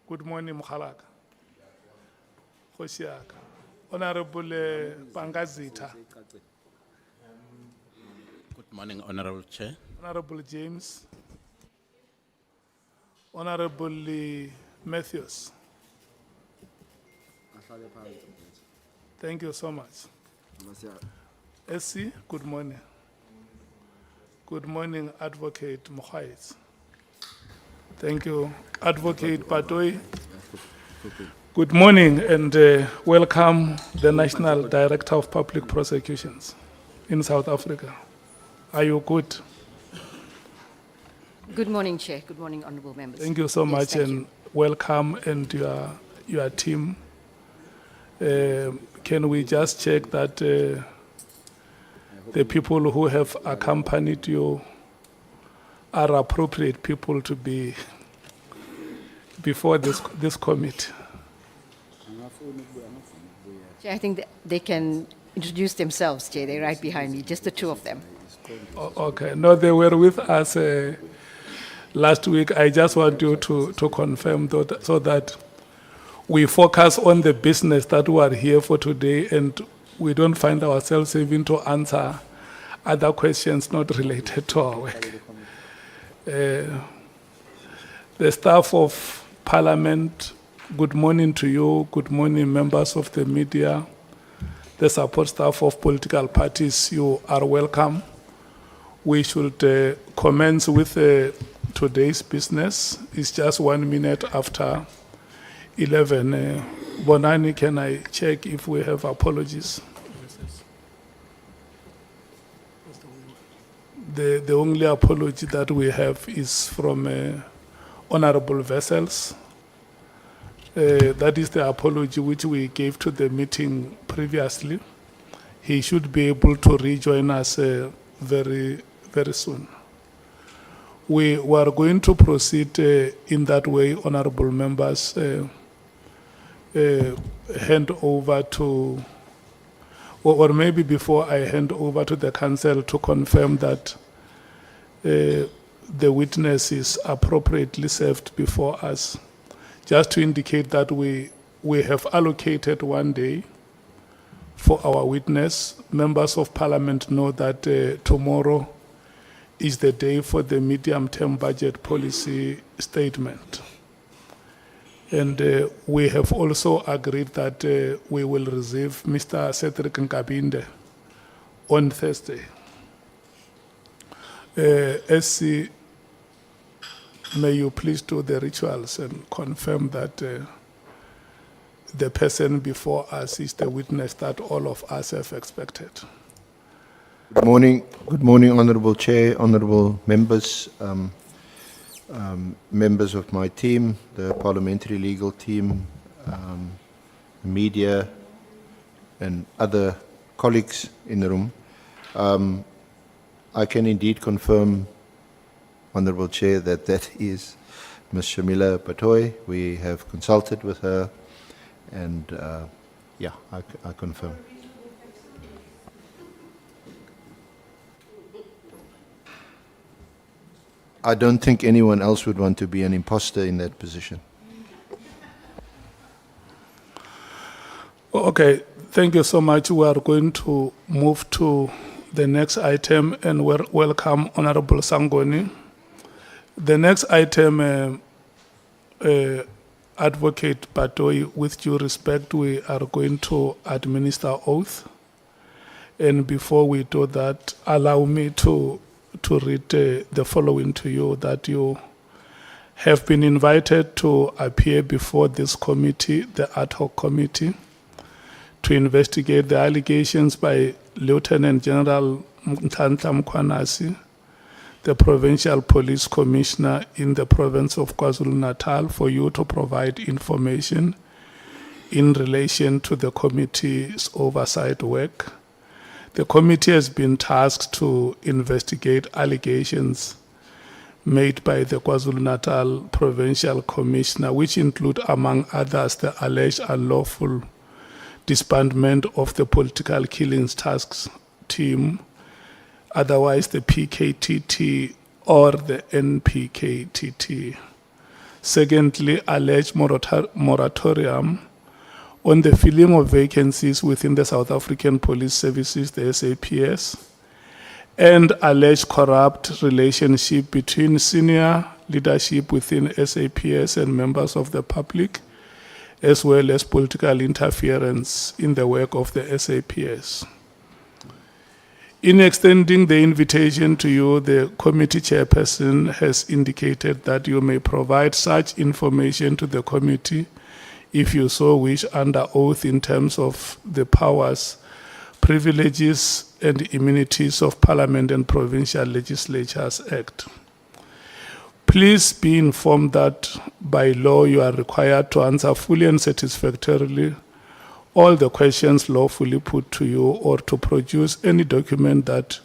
Good morning, Nhlanhla. Khosiyaka. Honorable Pangazita. Good morning, Honorable Chair. Honorable James. Honorable Matthews. Thank you so much. SC, good morning. Good morning, Advocate Mkhwanazi. Thank you, Advocate Batohi. Good morning and welcome the National Director of Public Prosecutions in South Africa. Are you good? Good morning, Chair. Good morning, honourable members. Thank you so Yes, much thank and you. welcome and your team. Can we just check that the people who have accompanied you are appropriate people to be before this committee? Chair, I think that they can introduce themselves, Chair. They're right behind me, just the two of them. Okay, no, they were with us last week. I just want you to confirm that, so that we focus on the business that we are here for today and we don't find ourselves having to answer other questions not related to our work. The staff of Parliament, good morning to you. Good morning, members of the media. The support staff of political parties, you are welcome. We should commence with today's business. It's just 1 minute after 11. Bonani, can I check if we have apologies? The only apology that we have is from Honorable Vessels. That is the apology which we gave to the meeting previously. He should be able to rejoin us very, very soon. We were going to proceed in that way, honorable members. Hand over to, or maybe before I hand over to the council to confirm that the witness is appropriately served before us. Just to indicate that we have allocated 1 day for our witness. Members of Parliament know that tomorrow is the day for the medium-term budget policy statement. And we have also agreed that we will receive Mr. Cedric Nkabinde on Thursday. SC, may you please do the rituals and confirm that the person before us is the witness that all of us have expected. Good morning, Honourable Chair, honourable members, members of my team, the parliamentary legal team, media, and other colleagues in the room. I can indeed confirm, Honourable Chair, that is Ms. Shamila Batohi. We have consulted with her, and yeah, I confirm. I don't think anyone else would want to be an imposter in that position. Okay, thank you so much. We are going to move to the next item and welcome Honorable Sangoni. The next item, Advocate Batohi, with due respect, we are going to administer oath. And before we do that, allow me to read the following to you, that you have been invited to appear before this committee, the Ad Hoc Committee, to investigate the allegations by Lieutenant General Nhlanhla Mkhwanazi, the Provincial Police Commissioner in the province of KwaZulu-Natal, for you to provide information in relation to the committee's oversight work. The committee has been tasked to investigate allegations made by the KwaZulu-Natal Provincial Commissioner, which include, among others, the alleged unlawful disbandment of the Political Killings Task Team, otherwise the PKTT or the NPKTT. Secondly, alleged moratorium on the filling of vacancies within the South African Police Services, the SAPS, and alleged corrupt relationship between senior leadership within SAPS and members of the public, as well as political interference in the work of the SAPS. In extending the invitation to you, the committee chairperson has indicated that you may provide such information to the committee if you so wish under oath in terms of the powers, privileges, and immunities of Parliament and Provincial Legislatures Act. Please be informed that by law you are required to answer fully and satisfactorily all the questions lawfully put to you, or to produce any document that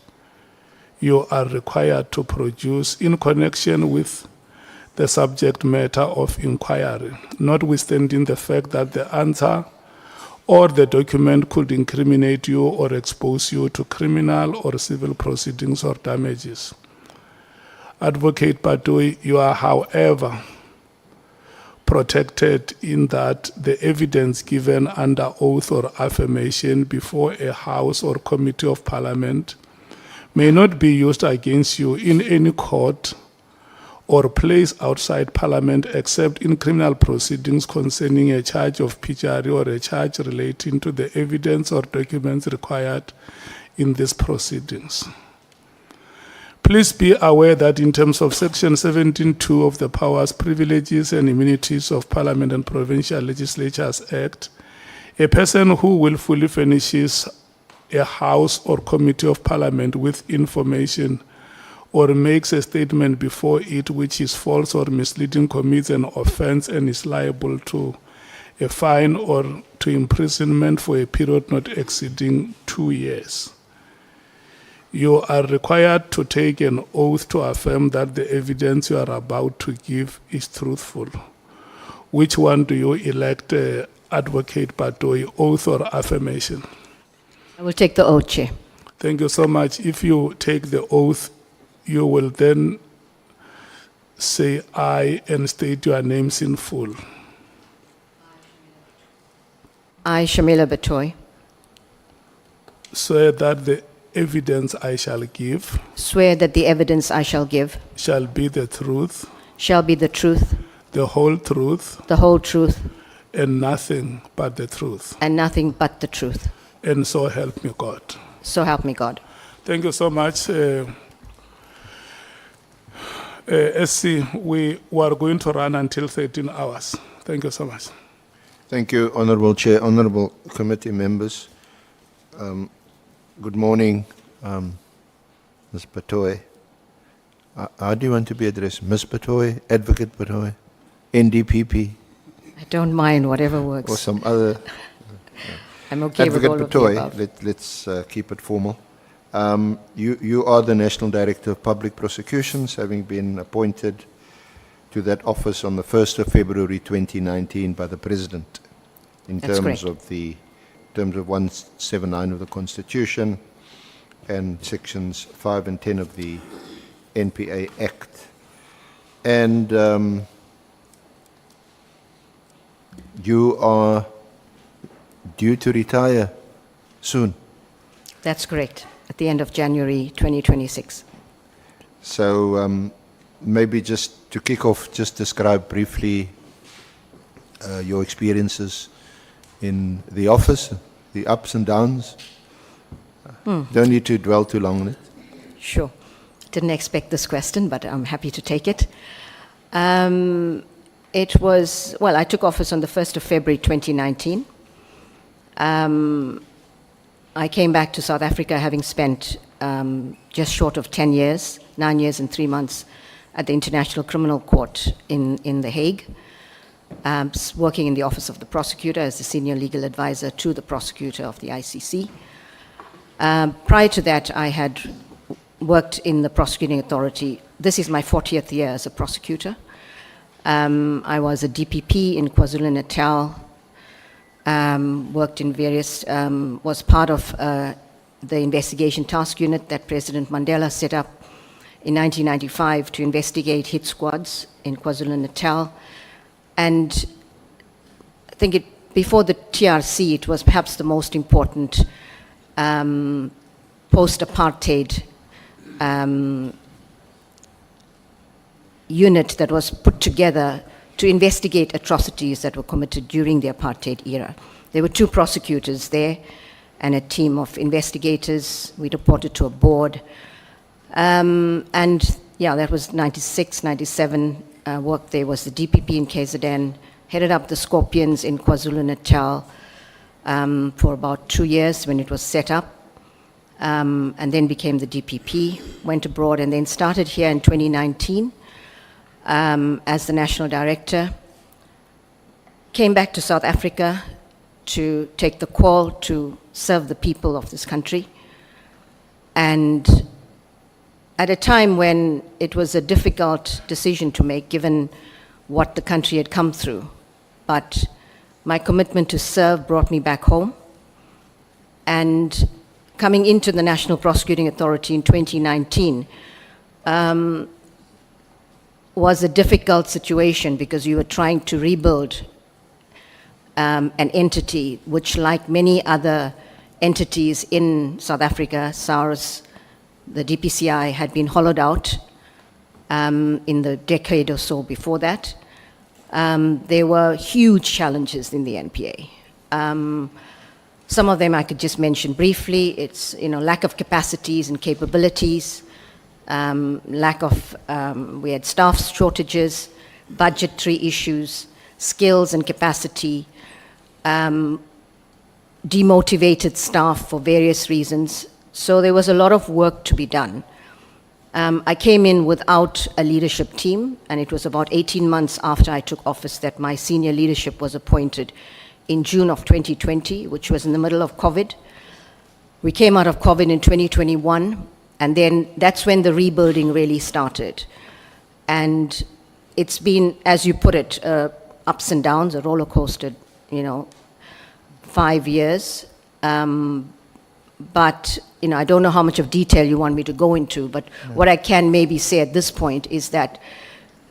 you are required to produce in connection with the subject matter of inquiry, notwithstanding the fact that the answer or the document could incriminate you or expose you to criminal or civil proceedings or damages. Advocate Batohi, you are, however, protected in that the evidence given under oath or affirmation before a House or Committee of Parliament may not be used against you in any court or place outside Parliament except in criminal proceedings concerning a charge of perjury or a charge relating to the evidence or documents required in these proceedings. Please be aware that in terms of Section 17(2) of the Powers, Privileges and Immunities of Parliament and Provincial Legislatures Act, a person who willfully furnishes a House or Committee of Parliament with information or makes a statement before it which is false or misleading commits an offense and is liable to a fine or to imprisonment for a period not exceeding 2 years. You are required to take an oath to affirm that the evidence you are about to give is truthful. Which one do you elect, Advocate Batohi, oath or affirmation? I will take the oath, Chair. Thank you so much. If you take the oath, you will then say aye and state your names in full. I, Shamila Batohi, Swear that the evidence I shall give swear that the evidence I shall give shall be the truth, shall be the truth, the whole truth, the whole truth, and nothing but the truth. and nothing but the truth. And so help me God. So help me God. Thank you so much. SC, we are going to run until 13 hours. Thank you so much. Thank you, Honourable Chair, Honourable Committee members. Good morning, Ms. Batohi. How do you want to be addressed? Ms. Batohi, Advocate Batohi, NDPP, I don't mind, whatever or works. some other? I'm okay with Advocate all of the Batohi, above. let's keep it formal. You are the National Director of Public Prosecutions, having been appointed to that office on the 1st of February 2019 by the President in That's terms correct. of 179 of the Constitution and sections 5 and 10 of the NPA Act. And you are due to retire soon. That's correct, at the end of January 2026. So maybe just to kick off, just describe briefly your experiences in the office, the ups and downs. Don't need to dwell too long on it. Sure. Didn't expect this question, but I'm happy to take it. It was, well, I took office on the 1st of February 2019. I came back to South Africa having spent just short of 10 years, 9 years and 3 months at the International Criminal Court in The Hague, working in the Office of the Prosecutor as the Senior Legal Advisor to the Prosecutor of the ICC. Prior to that, I had worked in the Prosecuting Authority. This is my 40th year as a prosecutor. I was a DPP in KwaZulu-Natal, worked in various, was part of the investigation task unit that President Mandela set up in 1995 to investigate hit squads in KwaZulu-Natal. And I think before the TRC, it was perhaps the most important post-apartheid unit that was put together to investigate atrocities that were committed during the apartheid era. There were 2 prosecutors there and a team of investigators. We reported to a board. And yeah, that was 96, 97. Worked there was the DPP in KZN, headed up the Scorpions in KwaZulu-Natal for about 2 years when it was set up, and then became the DPP, went abroad, and then started here in 2019 as the National Director. Came back to South Africa to take the call to serve the people of this country. And at a time when it was a difficult decision to make, given what the country had come through. But my commitment to serve brought me back home. And coming into the National Prosecuting Authority in 2019 was a difficult situation because you were trying to rebuild an entity which, like many other entities in South Africa, SARS, the DPCI, had been hollowed out in the decade or so before that. There were huge challenges in the NPA. Some of them I could just mention briefly. It's lack of capacities and capabilities, lack of, we had staff shortages, budgetary issues, skills and capacity, demotivated staff for various reasons. So there was a lot of work to be done. I came in without a leadership team, and it was about 18 months after I took office that my senior leadership was appointed in June of 2020, which was in the middle of COVID. We came out of COVID in 2021, and then that's when the rebuilding really started. And it's been, as you put it, ups and downs, a roller coaster, 5 years. But I don't know how much of detail you want me to go into, but what I can maybe say at this point is that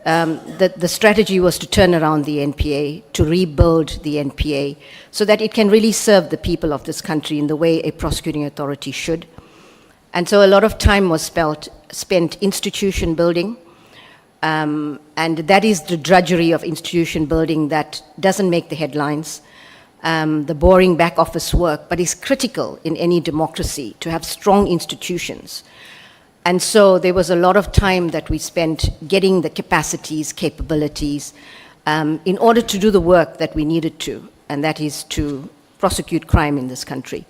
the strategy was to turn around the NPA, to rebuild the NPA, so that it can really serve the people of this country in the way a prosecuting authority should. And so a lot of time was spent institution building, and that is the drudgery of institution building that doesn't make the headlines. The boring back office work, but is critical in any democracy to have strong institutions. And so there was a lot of time that we spent getting the capacities, capabilities, in order to do the work that we needed to, and that is to prosecute crime in this country.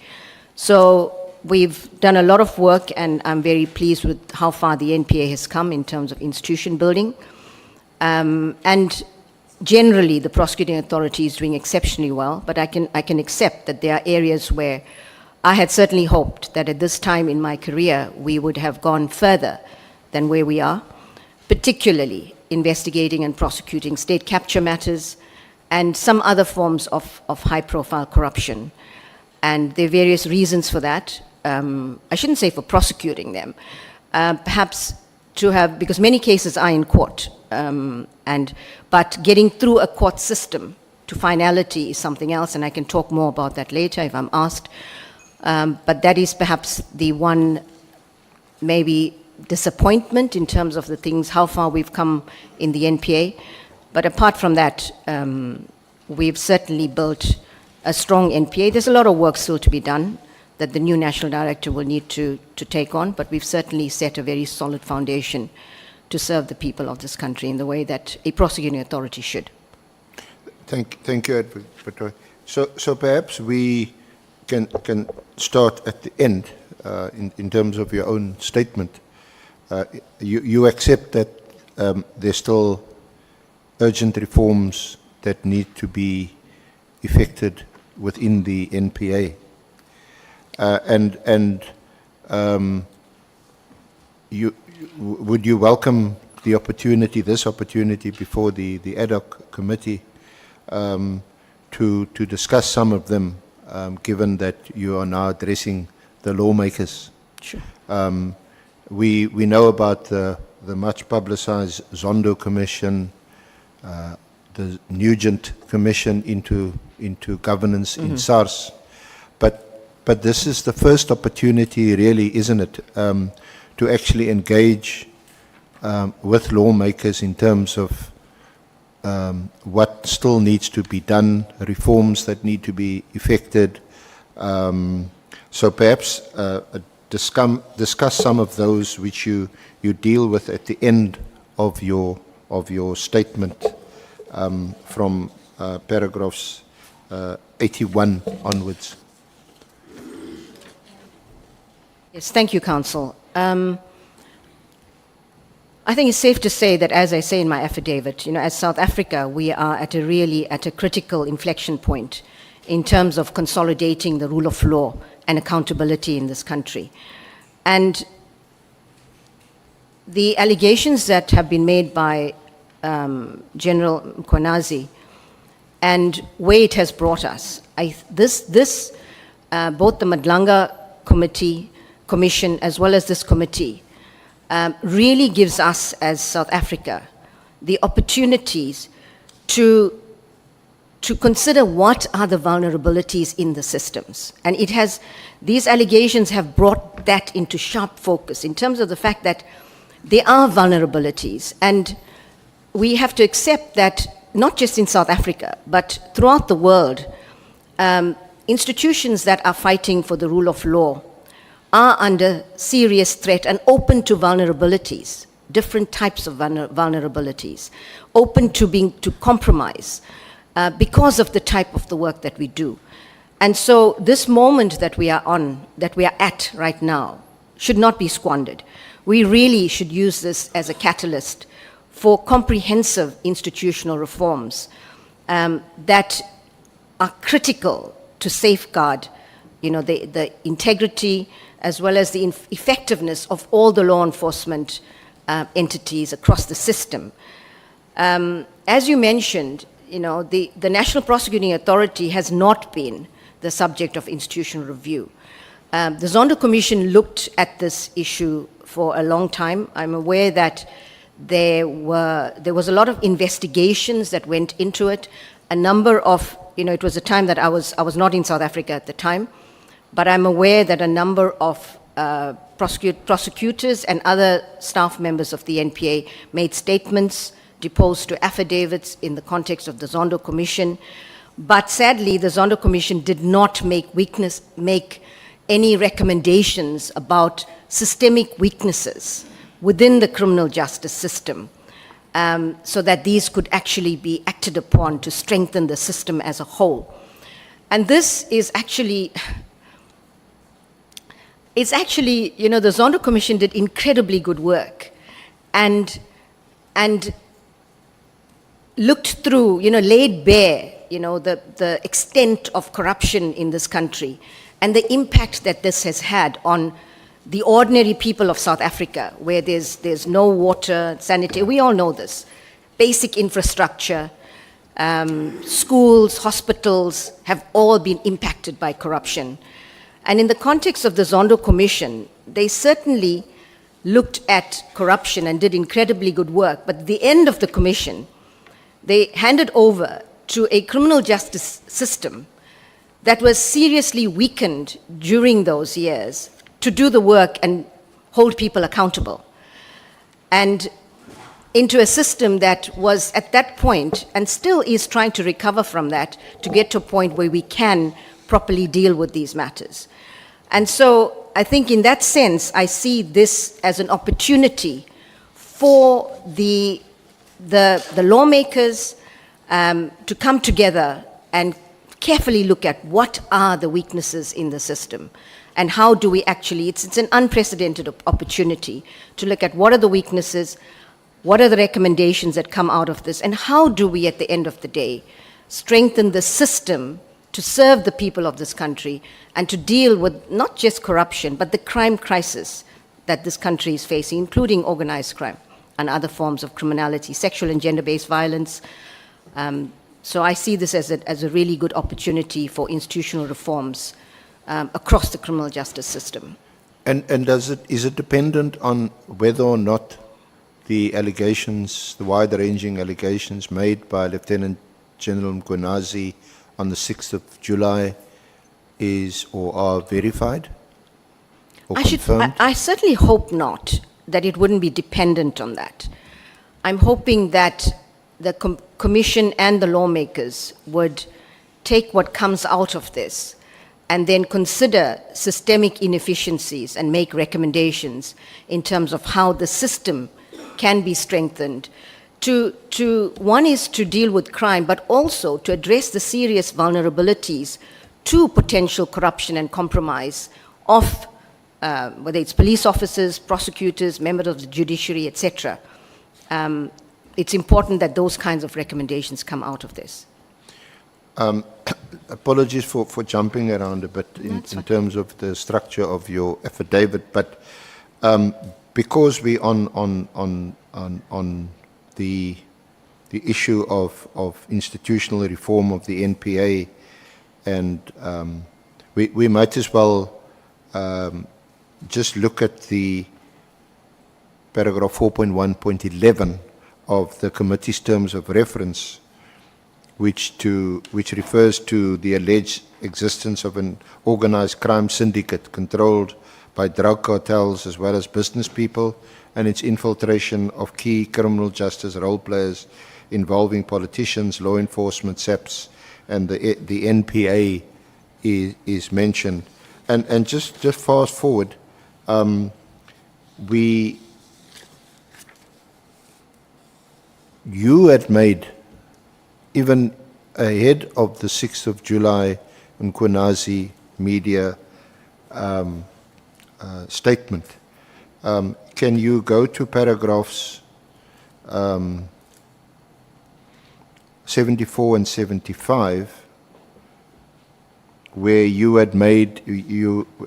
So we've done a lot of work, and I'm very pleased with how far the NPA has come in terms of institution building. And generally, the prosecuting authority is doing exceptionally well, but I can accept that there are areas where I had certainly hoped that at this time in my career, we would have gone further than where we are, particularly investigating and prosecuting state capture matters and some other forms of high-profile corruption. And there are various reasons for that. I shouldn't say for prosecuting them, perhaps to have, because many cases are in court, but getting through a court system to finality is something else, and I can talk more about that later if I'm asked. But that is perhaps the one maybe disappointment in terms of the things, how far we've come in the NPA. But apart from that, we've certainly built a strong NPA. There's a lot of work still to be done that the new National Director will need to take on, but we've certainly set a very solid foundation to serve the people of this country in the way that a prosecuting authority should. Thank you, Adv Batohi. So perhaps we can start at the end in terms of your own statement. You accept that there's still urgent reforms that need to be effected within the NPA. Would you welcome the opportunity, this opportunity before the Ad Hoc Committee to discuss some of them, given that you are now addressing the lawmakers? Sure. We know about the much publicized Zondo Commission, the Nugent Commission into governance in SARS. But this is the first opportunity, really, isn't it, to actually engage with lawmakers in terms of what still needs to be done, reforms that need to be effected. So perhaps discuss some of those which you deal with at the end of your statement from paragraphs 81 onwards. Yes, thank you, Council. I think it's safe to say that, as I say in my affidavit, as South Africa, we are at a critical inflection point in terms of consolidating the rule of law and accountability in this country. And the allegations that have been made by General Mkhwanazi and where it has brought us, both the Nhlanhla Commission as well as this committee really gives us as South Africa the opportunities to consider what are the vulnerabilities in the systems. And these allegations have brought that into sharp focus in terms of the fact that there are vulnerabilities. And we have to accept that not just in South Africa, but throughout the world, institutions that are fighting for the rule of law are under serious threat and open to vulnerabilities, different types of vulnerabilities, open to compromise because of the type of the work that we do. And so this moment that we are at right now, should not be squandered. We really should use this as a catalyst for comprehensive institutional reforms that are critical to safeguard the integrity as well as the effectiveness of all the law enforcement entities across the system. As you mentioned, the National Prosecuting Authority has not been the subject of institutional review. The Zondo Commission looked at this issue for a long time. I'm aware that there was a lot of investigations that went into it. A number of, it was a time that I was not in South Africa at the time, but I'm aware that a number of prosecutors and other staff members of the NPA made statements, deposed to affidavits in the context of the Zondo Commission. But sadly, the Zondo Commission did not make any recommendations about systemic weaknesses within the criminal justice system, so that these could actually be acted upon to strengthen the system as a whole. And this is actually, the Zondo Commission did incredibly good work and looked through, laid bare, the extent of corruption in this country and the impact that this has had on the ordinary people of South Africa, where there's no water, sanitary, we all know this, basic infrastructure, schools, hospitals have all been impacted by corruption. And in the context of the Zondo Commission, they certainly looked at corruption and did incredibly good work, but at the end of the commission, they handed over to a criminal justice system that was seriously weakened during those years to do the work and hold people accountable. And into a system that was at that point, and still is trying to recover from that, to get to a point where we can properly deal with these matters. And so I think in that sense, I see this as an opportunity for the lawmakers to come together and carefully look at what are the weaknesses in the system and how do we actually, it's an unprecedented opportunity to look at what are the weaknesses, what are the recommendations that come out of this, and how do we at the end of the day strengthen the system to serve the people of this country and to deal with not just corruption, but the crime crisis that this country is facing, including organized crime and other forms of criminality, sexual and gender-based violence. So I see this as a really good opportunity for institutional reforms across the criminal justice system. And is it dependent on whether or not the allegations, the wide-ranging allegations made by Lieutenant General Mkhwanazi on the 6th of July are verified or confirmed? I certainly hope not, that it wouldn't be dependent on that. I'm hoping that the Commission and the lawmakers would take what comes out of this and then consider systemic inefficiencies and make recommendations in terms of how the system can be strengthened. One is to deal with crime, but also to address the serious vulnerabilities to potential corruption and compromise of whether it's police officers, prosecutors, members of the judiciary, etc. It's important that those kinds of recommendations come out of this. Apologies for jumping around a bit in terms of the structure of your affidavit, but because we on the issue of institutional reform of the NPA, and we might as well just look at the paragraph 4.1.11 of the committee's terms of reference, which refers to the alleged existence of an organized crime syndicate controlled by drug cartels as well as business people, and its infiltration of key criminal justice role players involving politicians, law enforcement, SAPs, and the NPA is mentioned. And just fast forward, you had made, even ahead of the 6th of July Mkhwanazi media statement. Can you go to paragraphs 74 and 75, where you had made,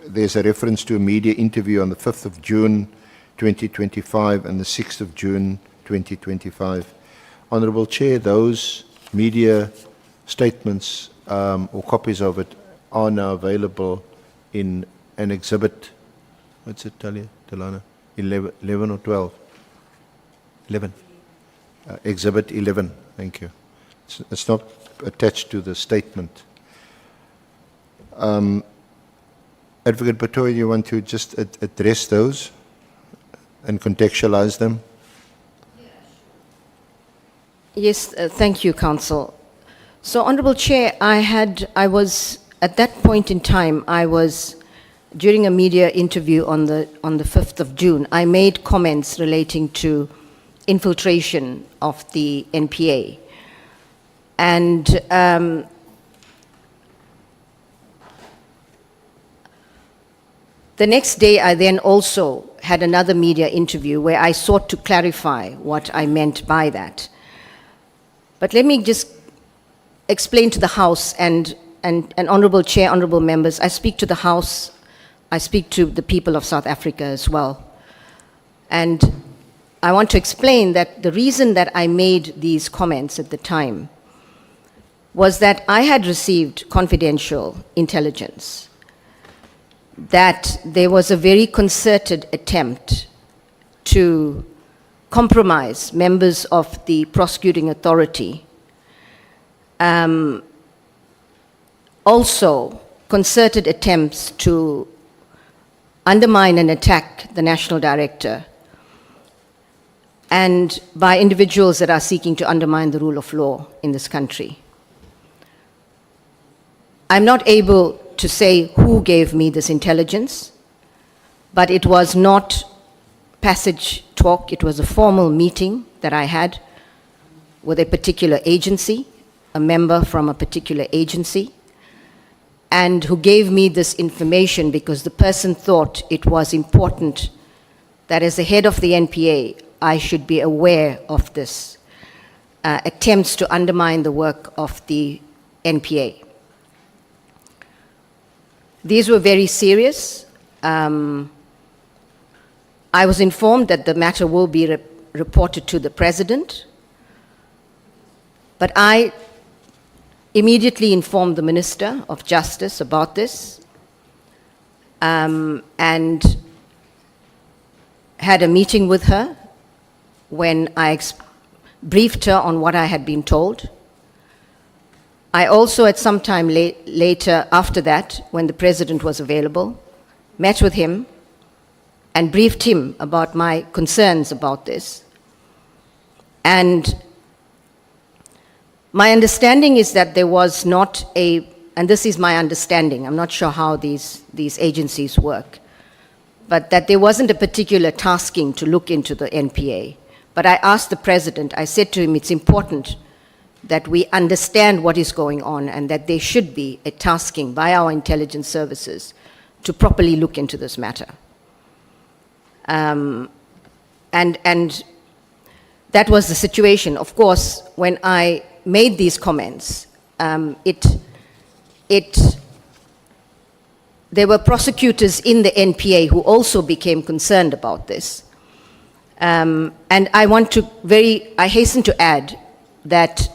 there's a reference to a media interview on the 5th of June 2025 and the 6th of June 2025. Honourable Chair, those media statements or copies of it are now available in an exhibit. What's it, Talia, Delana? 11 or 12? 11. Exhibit 11, thank you. It's not attached to the statement. Advocate Batohi, you want to just address those and contextualize them? Yes, thank you, Counsel. So, Honourable Chair, I was, at that point in time, during a media interview on the 5th of June, I made comments relating to infiltration of the NPA. And the next day, I then also had another media interview where I sought to clarify what I meant by that. But let me just explain to the House and Honourable Chair, Honourable Members, I speak to the House, I speak to the people of South Africa as well. And I want to explain that the reason that I made these comments at the time was that I had received confidential intelligence that there was a very concerted attempt to compromise members of the prosecuting authority. Also, concerted attempts to undermine and attack the National Director, and by individuals that are seeking to undermine the rule of law in this country. I'm not able to say who gave me this intelligence, but it was not passage talk, it was a formal meeting that I had with a particular agency, a member from a particular agency, and who gave me this information because the person thought it was important that as the head of the NPA, I should be aware of this attempts to undermine the work of the NPA. These were very serious. I was informed that the matter will be reported to the President, but I immediately informed the Minister of Justice about this, and had a meeting with her when I briefed her on what I had been told. I also, at some time later after that, when the president was available, met with him and briefed him about my concerns about this. And my understanding is that there was not a, and this is my understanding, I'm not sure how these agencies work, but that there wasn't a particular tasking to look into the NPA. But I asked the president, I said to him, it's important that we understand what is going on and that there should be a tasking by our intelligence services to properly look into this matter. And that was the situation. Of course, when I made these comments, there were prosecutors in the NPA who also became concerned about this. And I hasten to add that,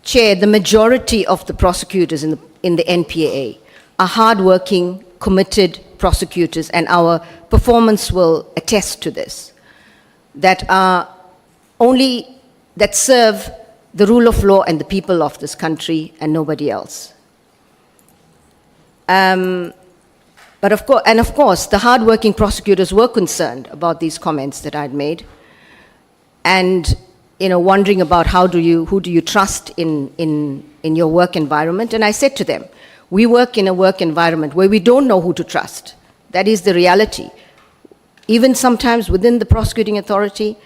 Chair, the majority of the prosecutors in the NPA are hardworking, committed prosecutors, and our performance will attest to this, that serve the rule of law and the people of this country and nobody else. But of course, the hardworking prosecutors were concerned about these comments that I'd made, and wondering about who do you trust in your work environment. And I said to them, we work in a work environment where we don't know who to trust. That is the reality. Even sometimes within the prosecuting authority,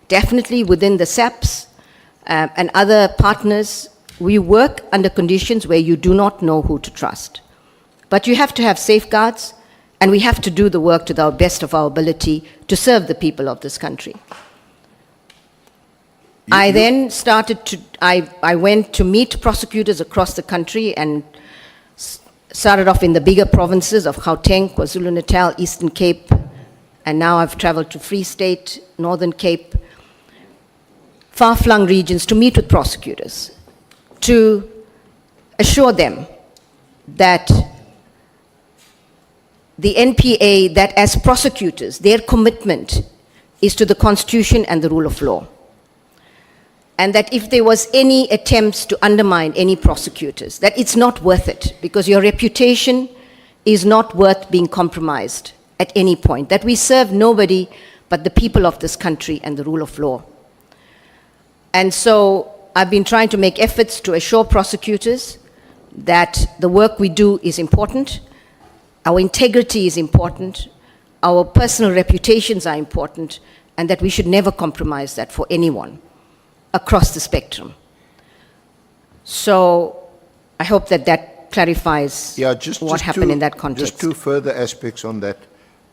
definitely within the SAPs and other partners, we work under conditions where you do not know who to trust. But you have to have safeguards, and we have to do the work to the best of our ability to serve the people of this country. I then I went to meet prosecutors across the country and started off in the bigger provinces of Gauteng, KwaZulu-Natal, Eastern Cape, and now I've traveled to Free State, Northern Cape, far-flung regions, to meet with prosecutors, to assure them that the NPA, that as prosecutors, their commitment is to the Constitution and the rule of law. And that if there was any attempts to undermine any prosecutors, that it's not worth it, because your reputation is not worth being compromised at any point, that we serve nobody but the people of this country and the rule of law. And so I've been trying to make efforts to assure prosecutors that the work we do is important, our integrity is important, our personal reputations are important, and that we should never compromise that for anyone across the spectrum. So I hope that clarifies what happened in that context. Just two further aspects on that.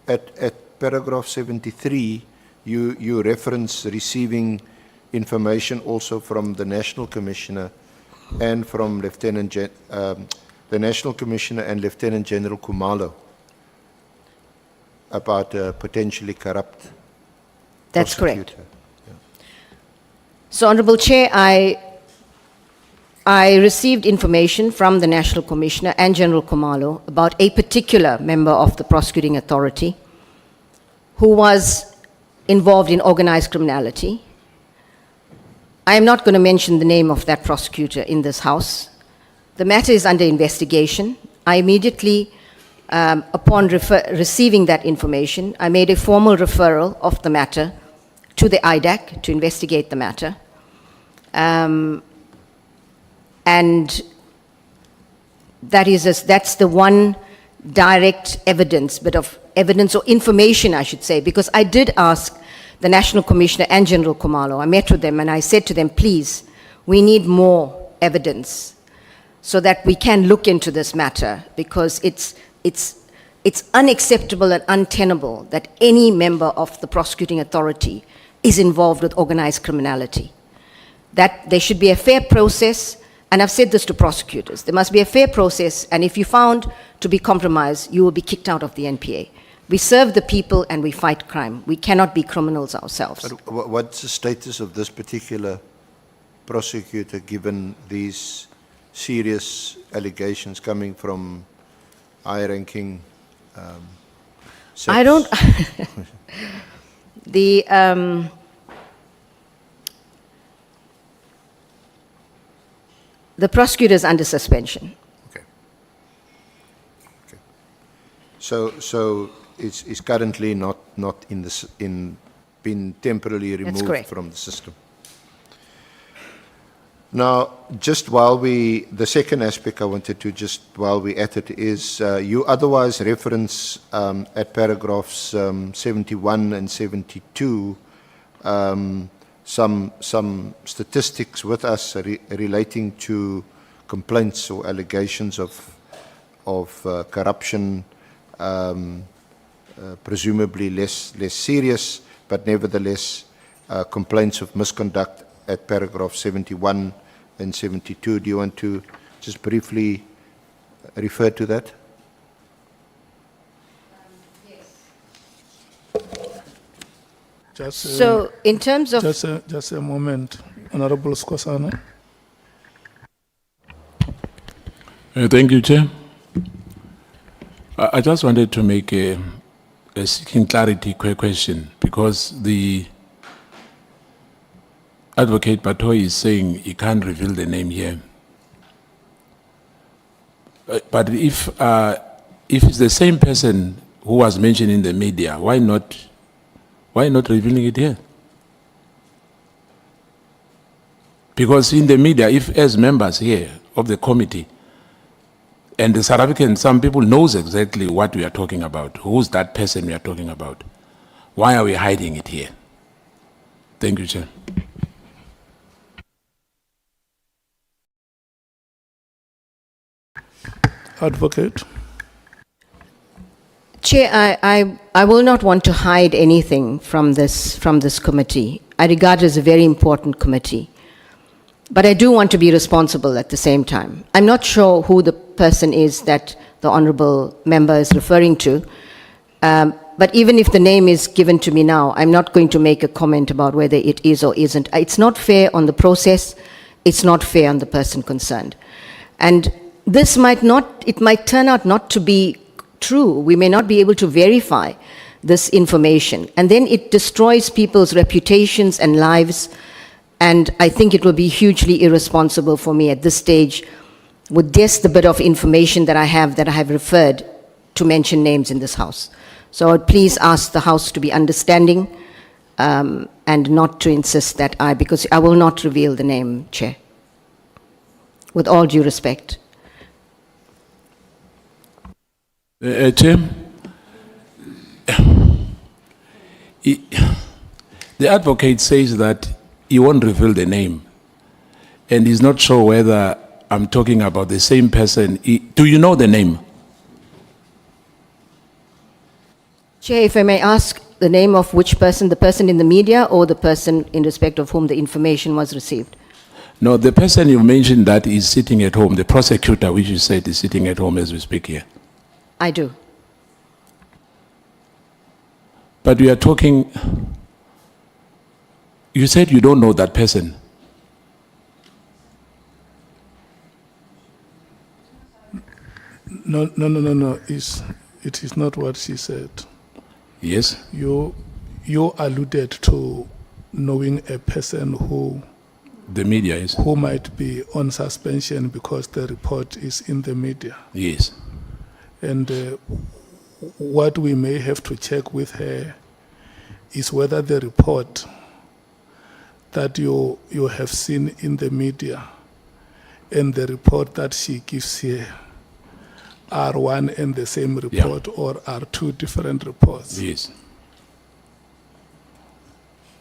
At paragraph 73, you reference receiving information also from the National Commissioner and from the National Commissioner and Lieutenant General Khumalo about a potentially corrupt That's prosecutor. correct. So, Honorable Chair, I received information from the National Commissioner and General Khumalo about a particular member of the prosecuting authority who was involved in organized criminality. I am not going to mention the name of that prosecutor in this House. The matter is under investigation. I immediately, upon receiving that information, I made a formal referral of the matter to the IDAC to investigate the matter. And that's the one direct evidence, bit of evidence or information, I should say, because I did ask the National Commissioner and General Khumalo. I met with them and I said to them, please, we need more evidence so that we can look into this matter, because it's unacceptable and untenable that any member of the prosecuting authority is involved with organized criminality. That there should be a fair process, and I've said this to prosecutors, there must be a fair process, and if you're found to be compromised, you will be kicked out of the NPA. We serve the people and we fight crime. We cannot be criminals ourselves. But what's the status of this particular prosecutor, given these serious allegations coming from high-ranking I don't. The prosecutor is under suspension. Okay. Okay. So it's currently not been temporarily removed correct. from the system. Now, the second aspect I wanted to while we're at it is, you otherwise reference at paragraphs 71 and 72 some statistics with us relating to complaints or allegations of corruption, presumably less serious, but nevertheless complaints of misconduct at paragraph 71 and 72. Do you want to just briefly refer to that? So, in terms of Just a moment, Honorable Skwasana. Thank you, Chair. I just wanted to make a seeking clarity question, because the Advocate Batohi is saying he can't reveal the name here. But if it's the same person who was mentioned in the media, why not revealing it here? Because in the media, if as members here of the committee, and the South African, some people knows exactly what we are talking about, who's that person we are talking about, why are we hiding it here? Thank you, Chair. Advocate. Chair, I will not want to hide anything from this committee. I regard it as a very important committee. But I do want to be responsible at the same time. I'm not sure who the person is that the honourable member is referring to. But even if the name is given to me now, I'm not going to make a comment about whether it is or isn't. It's not fair on the process. It's not fair on the person concerned. And this might turn out not to be true. We may not be able to verify this information. And then it destroys people's reputations and lives. And I think it will be hugely irresponsible for me at this stage, with just the bit of information that I have referred, to mention names in this House. So I would please ask the House to be understanding and not to insist that because I will not reveal the name, Chair, with all due respect. Chair, the advocate says that he won't reveal the name, and he's not sure whether I'm talking about the same person. Do you know the name? Chair, if I may ask the name of which person, the person in the media or the person in respect of whom the information was received? No, the person you mentioned that is sitting at home, the prosecutor, which you said is sitting at home as we speak here. I do. But we are talking, you said you don't know that person. No. It is not what she said. Yes? You alluded to knowing a person who The media is. who might be on suspension because the report is in the media. Yes. And what we may have to check with her is whether the report that you have seen in the media and the report that she gives here are one and the same report, or are two different reports. Yes.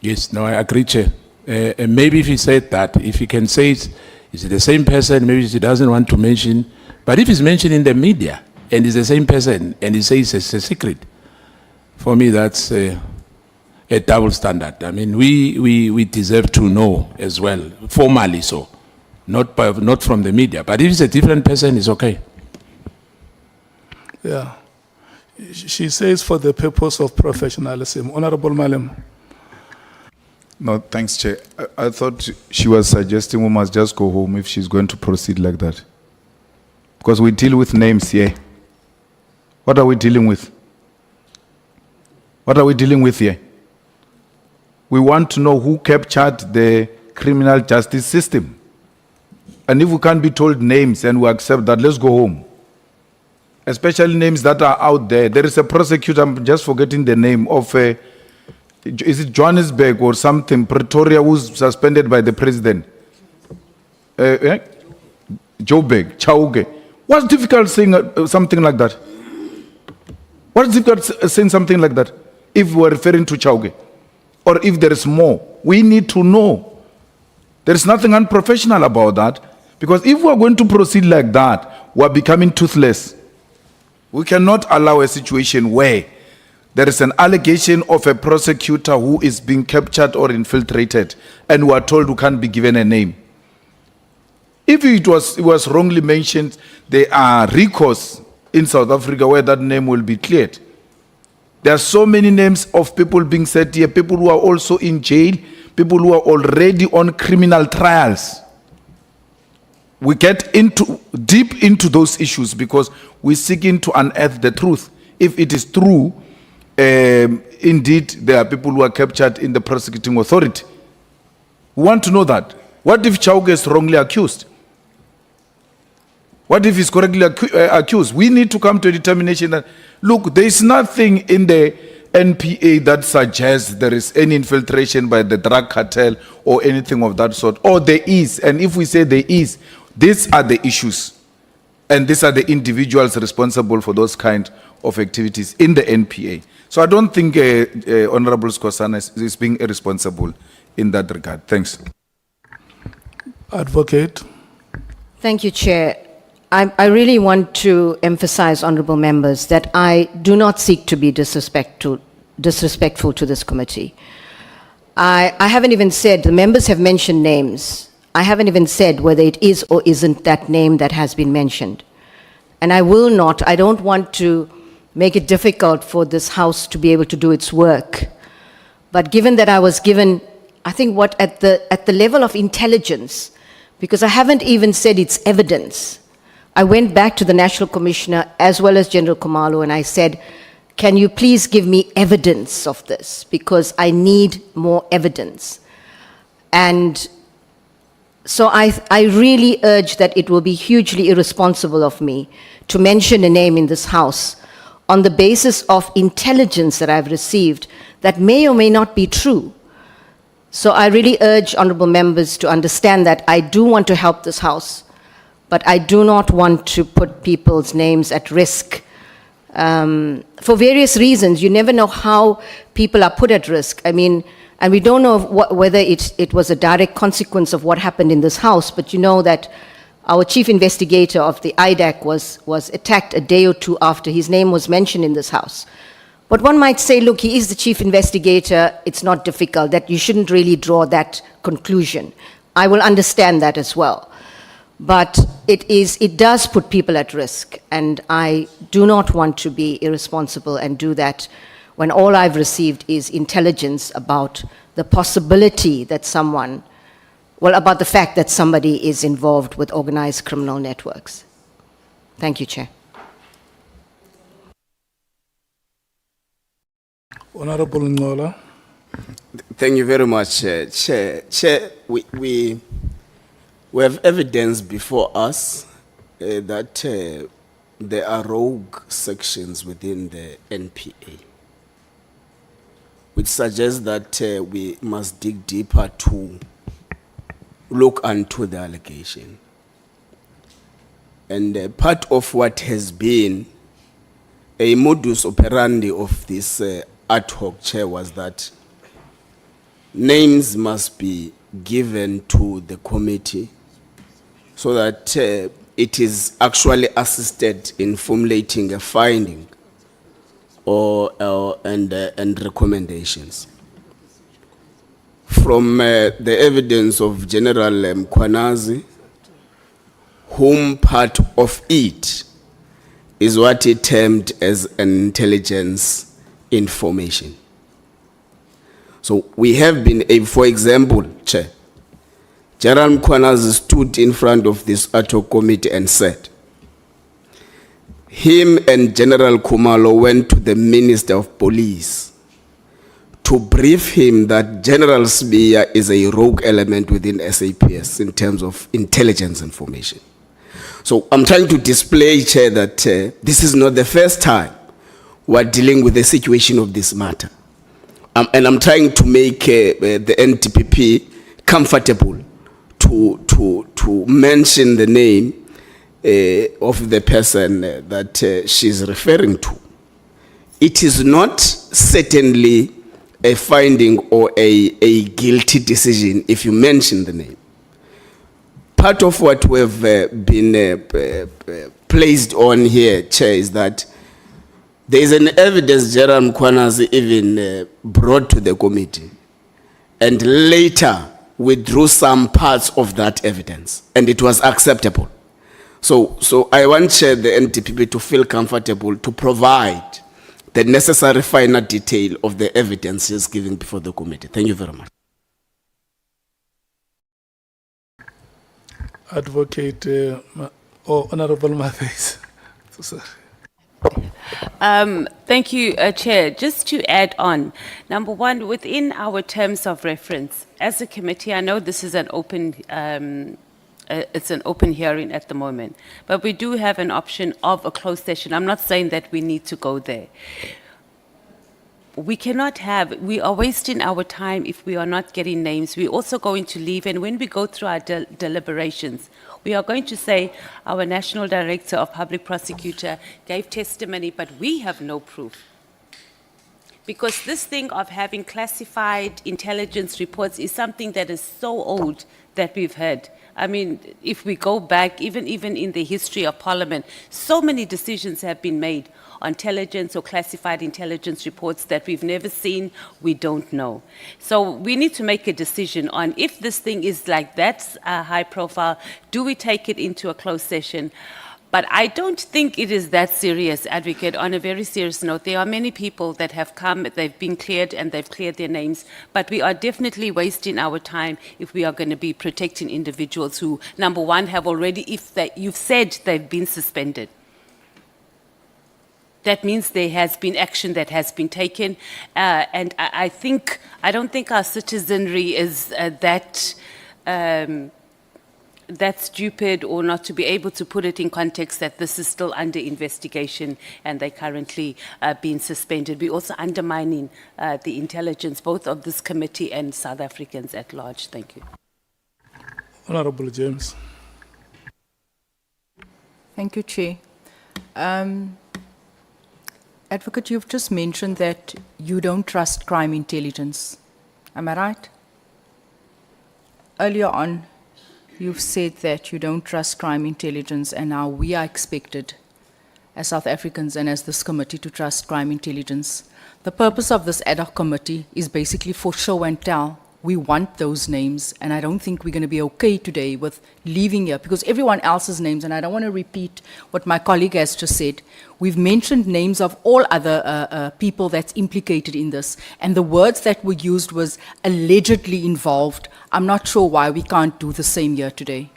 Yes, no, I agree, Chair. And maybe if he said that, if he can say is it the same person, maybe he doesn't want to mention. But if it's mentioned in the media, and it's the same person, and he says it's a secret, for me that's a double standard. I mean, we deserve to know as well, formally so, not from the media. But if it's a different person, it's okay. Yeah. She says for the purpose of professionalism. Honorable Malem. No, thanks, Chair. I thought she was suggesting we must just go home if she's going to proceed like that. Because we deal with names here. What are we dealing with? What are we dealing with here? We want to know who captured the criminal justice system. And if we can't be told names and we accept that, let's go home. Especially names that are out there. There is a prosecutor, I'm just forgetting the name of, is it Johannesburg or something, Pretoria, who's suspended by the president? Joburg, Chauke. What's difficult saying something like that? What's difficult saying something like that? If we're referring to Chauke, or if there is more, we need to know. There is nothing unprofessional about that, because if we're going to proceed like that, we're becoming toothless. We cannot allow a situation where there is an allegation of a prosecutor who is being captured or infiltrated, and we are told we can't be given a name. If it was wrongly mentioned, there are recourse in South Africa where that name will be cleared. There are so many names of people being said here, people who are also in jail, people who are already on criminal trials. We get deep into those issues because we're seeking to unearth the truth. If it is true, indeed, there are people who are captured in the prosecuting authority. We want to know that. What if Chauke is wrongly accused? What if he's correctly accused? We need to come to a determination that, look, there is nothing in the NPA that suggests there is any infiltration by the drug cartel or anything of that sort. Or there is, and if we say there is, these are the issues. And these are the individuals responsible for those kind of activities in the NPA. So I don't think Honorable Skhosana is being irresponsible in that regard. Thanks. Advocate. Thank you, Chair. I really want to emphasize, honorable members, that I do not seek to be disrespectful to this committee. I haven't even said, the members have mentioned names. I haven't even said whether it is or isn't that name that has been mentioned. And I will not, I don't want to make it difficult for this House to be able to do its work. But given that I was given, I think what at the level of intelligence, because I haven't even said it's evidence, I went back to the National Commissioner as well as General Khumalo and I said, can you please give me evidence of this? Because I need more evidence. And so I really urge that it will be hugely irresponsible of me to mention a name in this House on the basis of intelligence that I've received that may or may not be true. So I really urge honorable members to understand that I do want to help this House, but I do not want to put people's names at risk. For various reasons, you never know how people are put at risk. I mean, and we don't know whether it was a direct consequence of what happened in this House, but you know that our chief investigator of the IDAC was attacked a day or two after his name was mentioned in this House. But one might say, look, he is the chief investigator, it's not difficult, that you shouldn't really draw that conclusion. I will understand that as well. But it does put people at risk, and I do not want to be irresponsible and do that when all I've received is intelligence about the possibility that someone, well, about the fact that somebody is involved with organized criminal networks. Thank you, Chair. Honorable Nhlanhla. Thank you very much, Chair. Chair, we have evidence before us that there are rogue sections within the NPA, which suggests that we must dig deeper to look into the allegation. And part of what has been a modus operandi of this ad hoc chair was that names must be given to the committee so that it is actually assisted in formulating a finding and recommendations. From the evidence of General Mkhwanazi, whom part of it is what he termed as an intelligence information. So we have been, for example, Chair, General Mkhwanazi stood in front of this Ad Hoc Committee and said, him and General Khumalo went to the Minister of Police to brief him that General Sbiya is a rogue element within SAPS in terms of intelligence information. So I'm trying to display, Chair, that this is not the first time we're dealing with the situation of this matter. And I'm trying to make the NTPP comfortable to mention the name of the person that she's referring to. It is not certainly a finding or a guilty decision if you mention the name. Part of what we've been placed on here, Chair, is that there is an evidence General Mkhwanazi even brought to the committee and later withdrew some parts of that evidence, and it was acceptable. So I want Chair, the NTPP to feel comfortable to provide the necessary finer detail of the evidence he's giving before the committee. Thank you very much. Advocate Honorable Mathis. Sorry. Thank you, Chair. Just to add on, number one, within our terms of reference, as a committee, I know this is an open, it's an open hearing at the moment, but we do have an option of a closed session. I'm not saying that we need to go there. We cannot have, we are wasting our time if we are not getting names. We're also going to leave, and when we go through our deliberations, we are going to say our National Director of Public Prosecutor gave testimony, but we have no proof. Because this thing of having classified intelligence reports is something that is so old that we've heard. I mean, if we go back, even in the history of Parliament, so many decisions have been made on intelligence or classified intelligence reports that we've never seen, we don't know. So we need to make a decision on if this thing is like that high profile, do we take it into a closed session? But I don't think it is that serious, Advocate. On a very serious note, there are many people that have come, they've been cleared and they've cleared their names, but we are definitely wasting our time if we are going to be protecting individuals who, number one, have already, you've said they've been suspended. That means there has been action that has been taken, and I don't think our citizenry is that stupid or not to be able to put it in context that this is still under investigation and they're currently being suspended. We're also undermining the intelligence both of this committee and South Africans at large. Thank you. Honorable James. Thank you, Chair. Advocate, you've just mentioned that you don't trust crime intelligence. Am I right? Earlier on, you've said that you don't trust crime intelligence, and now we are expected as South Africans and as this committee to trust crime intelligence. The purpose of this ad hoc committee is basically for show and tell. We want those names, and I don't think we're going to be okay today with leaving here because everyone else's names, and I don't want to repeat what my colleague has just said. We've mentioned names of all other people that's implicated in this, and the words that were used was allegedly involved. I'm not sure why we can't do the same here today.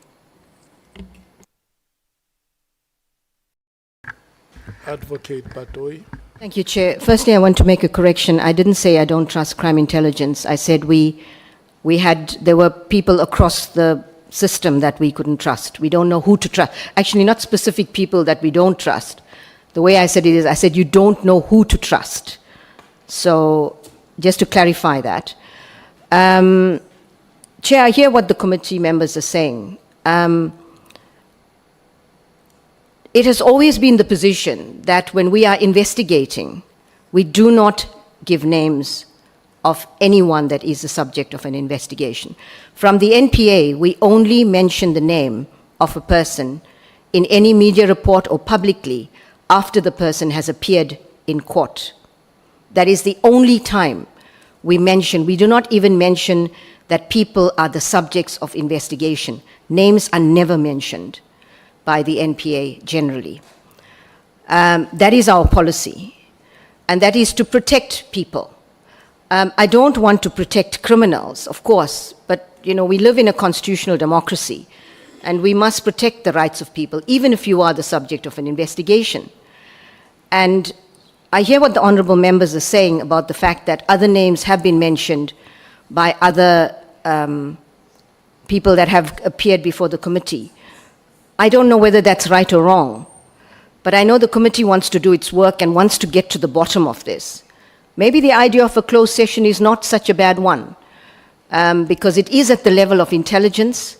Advocate Batohi. Thank you, Chair. Firstly, I want to make a correction. I didn't say I don't trust crime intelligence. I said there were people across the system that we couldn't trust. We don't know who to trust. Actually, not specific people that we don't trust. The way I said it is, I said you don't know who to trust. So, just to clarify that. Chair, I hear what the committee members are saying. It has always been the position that when we are investigating, we do not give names of anyone that is the subject of an investigation. From the NPA, we only mention the name of a person in any media report or publicly after the person has appeared in court. That is the only time we do not even mention that people are the subjects of investigation. Names are never mentioned by the NPA generally. That is our policy, and that is to protect people. I don't want to protect criminals, of course, but we live in a constitutional democracy, and we must protect the rights of people, even if you are the subject of an investigation. And I hear what the honourable members are saying about the fact that other names have been mentioned by other people that have appeared before the committee. I don't know whether that's right or wrong, but I know the committee wants to do its work and wants to get to the bottom of this. Maybe the idea of a closed session is not such a bad one, because it is at the level of intelligence,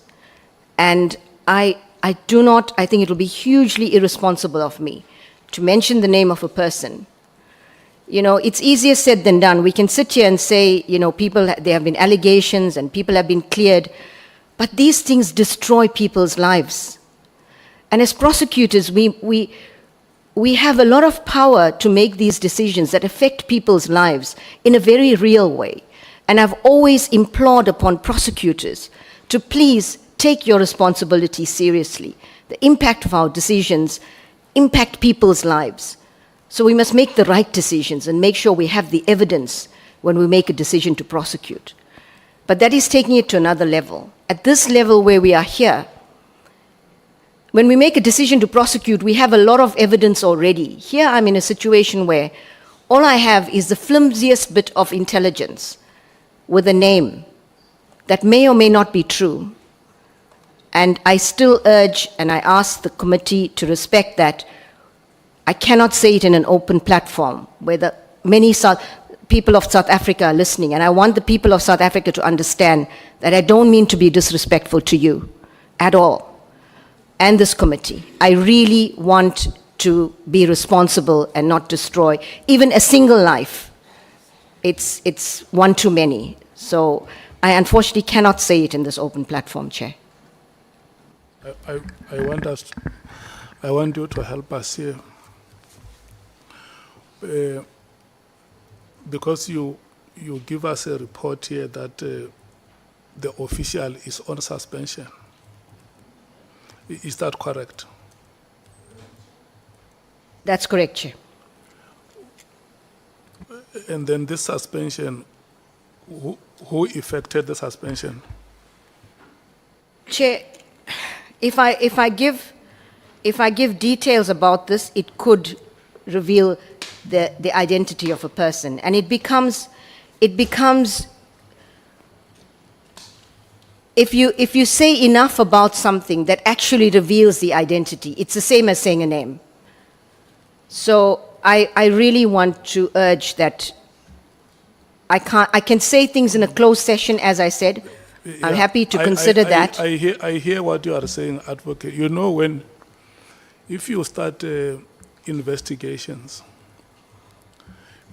and I think it will be hugely irresponsible of me to mention the name of a person. You know, it's easier said than done. We can sit here and say, you know, there have been allegations and people have been cleared, but these things destroy people's lives. And as prosecutors, we have a lot of power to make these decisions that affect people's lives in a very real way. And I've always implored upon prosecutors to please take your responsibility seriously. The impact of our decisions impact people's lives. So we must make the right decisions and make sure we have the evidence when we make a decision to prosecute. But that is taking it to another level. At this level where we are here, when we make a decision to prosecute, we have a lot of evidence already. Here I'm in a situation where all I have is the flimsiest bit of intelligence with a name that may or may not be true. And I still urge and I ask the committee to respect that. I cannot say it in an open platform where the many people of South Africa are listening, and I want the people of South Africa to understand that I don't mean to be disrespectful to you at all, and this committee. I really want to be responsible and not destroy even a single life. It's one too many. So I unfortunately cannot say it in this open platform, Chair. I want you to help us here. Because you give us a report here that the official is on suspension. Is that correct? That's correct, Chair. And then this suspension, who effected the suspension? Chair, if I give details about this, it could reveal the identity of a person, and it becomes if you say enough about something that actually reveals the identity, it's the same as saying a name. So I really want to urge that I can say things in a closed session, as I said. I'm happy to consider that. I hear what you are saying, Advocate. You know, if you start investigations,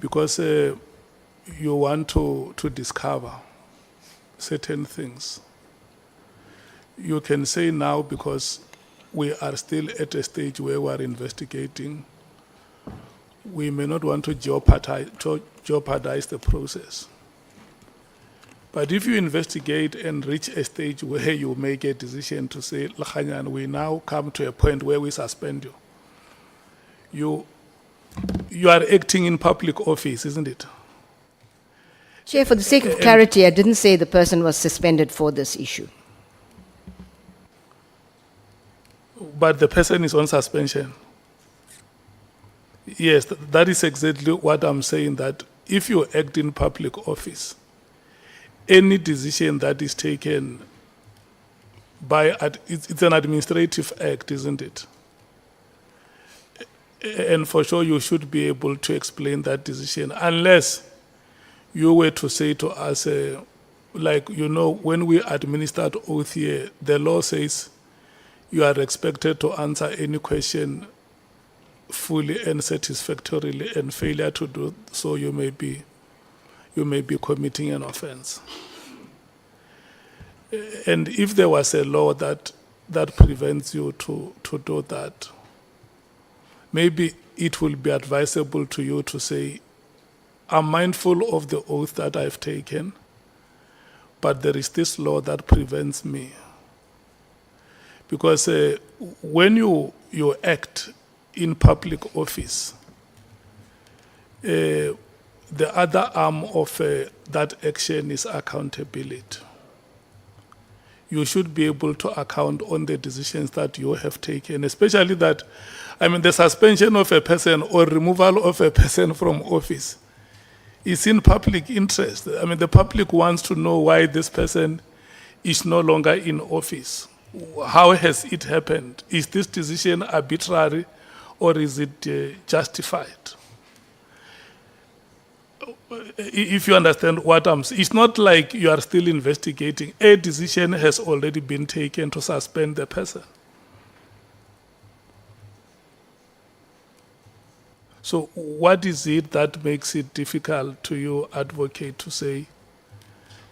because you want to discover certain things, you can say now, because we are still at a stage where we are investigating, we may not want to jeopardize the process. But if you investigate and reach a stage where you make a decision to say, Nhlanhla, we now come to a point where we suspend you, you are acting in public office, isn't it? Chair, for the sake of clarity, I didn't say the person was suspended for this issue. But the person is on suspension. Yes, that is exactly what I'm saying, that if you act in public office, any decision that is taken by, it's an administrative act, isn't it? And for sure you should be able to explain that decision, unless you were to say to us, like, you know, when we administered oath here, the law says you are expected to answer any question fully and satisfactorily, and failure to do so, you may be committing an offense. And if there was a law that prevents you to do that, maybe it will be advisable to you to say, I'm mindful of the oath that I've taken, but there is this law that prevents me. Because when you act in public office, the other arm of that action is accountability. you should be able to account on the decisions that you have taken, especially that, I mean, the suspension of a person or removal of a person from office is in public interest. I mean, the public wants to know why this person is no longer in office. How has it happened? Is this decision arbitrary or is it justified? If you understand what I'm saying, it's not like you are still investigating. A decision has already been taken to suspend the person. So what is it that makes it difficult to you, advocate, to say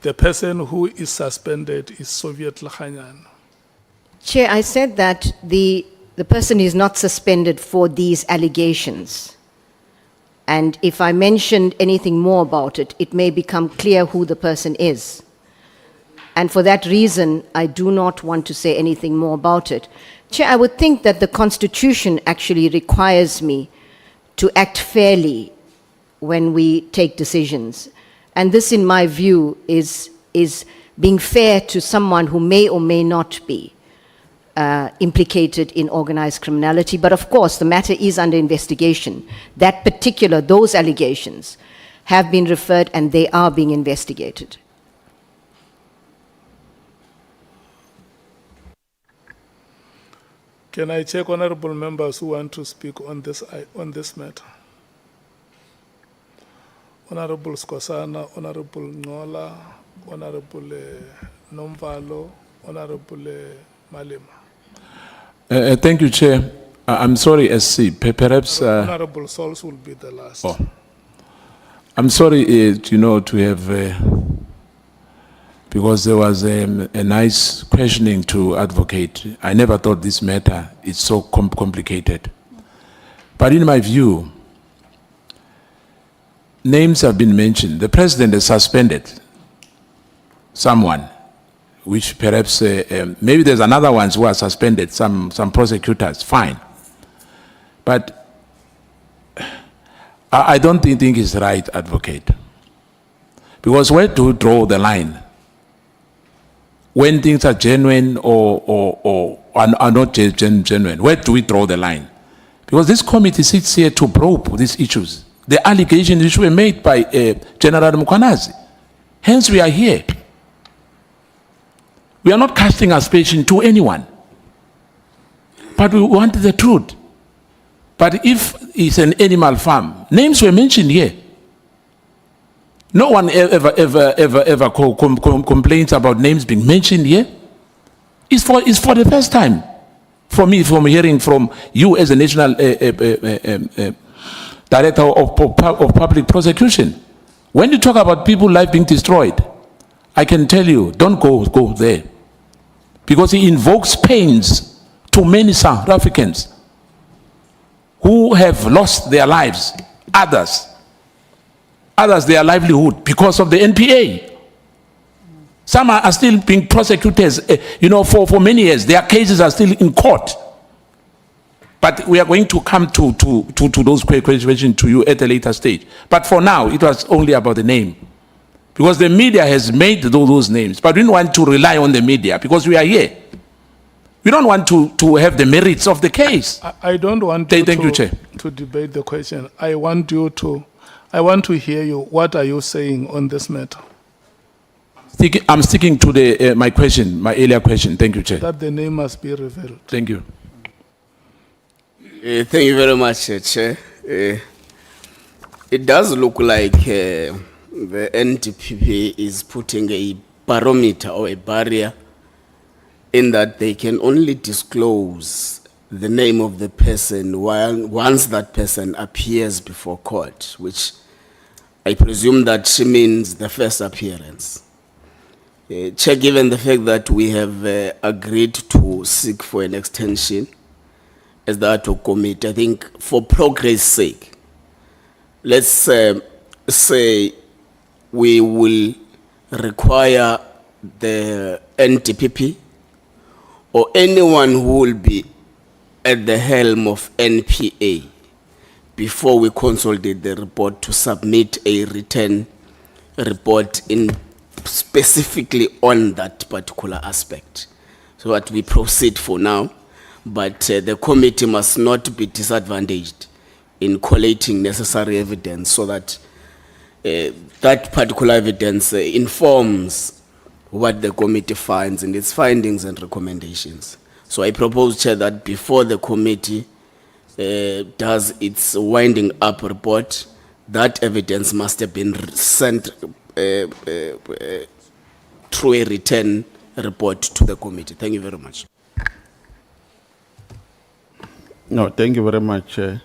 the person who is suspended is Soviet Nhlanhla? Chair, I said that the person is not suspended for these allegations. And if I mentioned anything more about it, it may become clear who the person is. And for that reason, I do not want to say anything more about it. Chair, I would think that the Constitution actually requires me to act fairly when we take decisions. And this, in my view, is being fair to someone who may or may not be implicated in organized criminality. But of course, the matter is under investigation. Those allegations have been referred and they are being investigated. Can I check honorable members who want to speak on this matter? Honorable Skosana, Honorable Nhlanhla, Honorable Nomvalo, Honorable Malema. Thank you, Chair. I'm sorry, SC. Perhaps. Honorable Sols will be the last. Oh. I'm sorry, to have, because there was a nice questioning to advocate. I never thought this matter is so complicated. But in my view, names have been mentioned. The president has suspended someone, which perhaps, maybe there's another ones who are suspended, some prosecutors, fine. But I don't think it's right, advocate. Because where to draw the line? When things are genuine or are not genuine, where do we draw the line? Because this committee sits here to probe these issues. The allegations which were made by General Mkhwanazi. Hence we are here. We are not casting aspersion to anyone. But we want the truth. But if it's an animal farm, names were mentioned here. No one ever complains about names being mentioned here. It's for the first time for me, from hearing from you as a national director of public prosecution. When you talk about people's life being destroyed, I can tell you, don't go there. Because he invokes pains to many South Africans who have lost their lives, others their livelihood because of the NPA. Some are still being prosecuted, for many years. Their cases are still in court. But we are going to come to those questions to you at a later stage. But for now, it was only about the name. Because the media has made those names. But we don't want to rely on the media because we are here. We don't want to have the merits of the case. I don't want Thank you, Chair. to debate the question. I want to hear you. What are you saying on this matter? I'm sticking to my question, my earlier question. Thank you, Chair. That the name must be revealed. Thank you. Thank you very much, Chair. It does look like the NTPP is putting a barometer or a barrier in that they can only disclose the name of the person once that person appears before court, which I presume that she means the first appearance. Chair, given the fact that we have agreed to seek for an extension as the Ad Hoc Committee, I think for progress' sake, let's say we will require the NTPP or anyone who will be at the helm of NPA before we consolidate the report to submit a written report in specifically on that particular aspect. So that we proceed for now, but the committee must not be disadvantaged in collating necessary evidence so that that particular evidence informs what the committee finds in its findings and recommendations. So I propose, Chair, that before the committee does its winding up report, that evidence must have been sent through a written report to the committee. Thank you very much. No, thank you very much, Chair.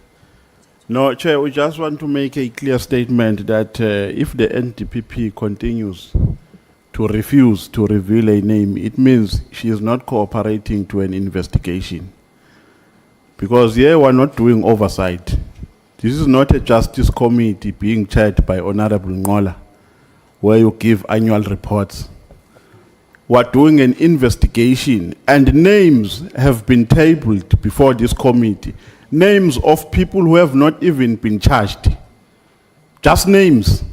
No, Chair, we just want to make a clear statement that if the NDPP continues to refuse to reveal a name, it means she is not cooperating to an investigation. Because here we're not doing oversight. This is not a justice committee being chaired by Honorable Nhlanhla, where you give annual reports. We're doing an investigation, and names have been tabled before this committee. Names of people who have not even been charged. Just names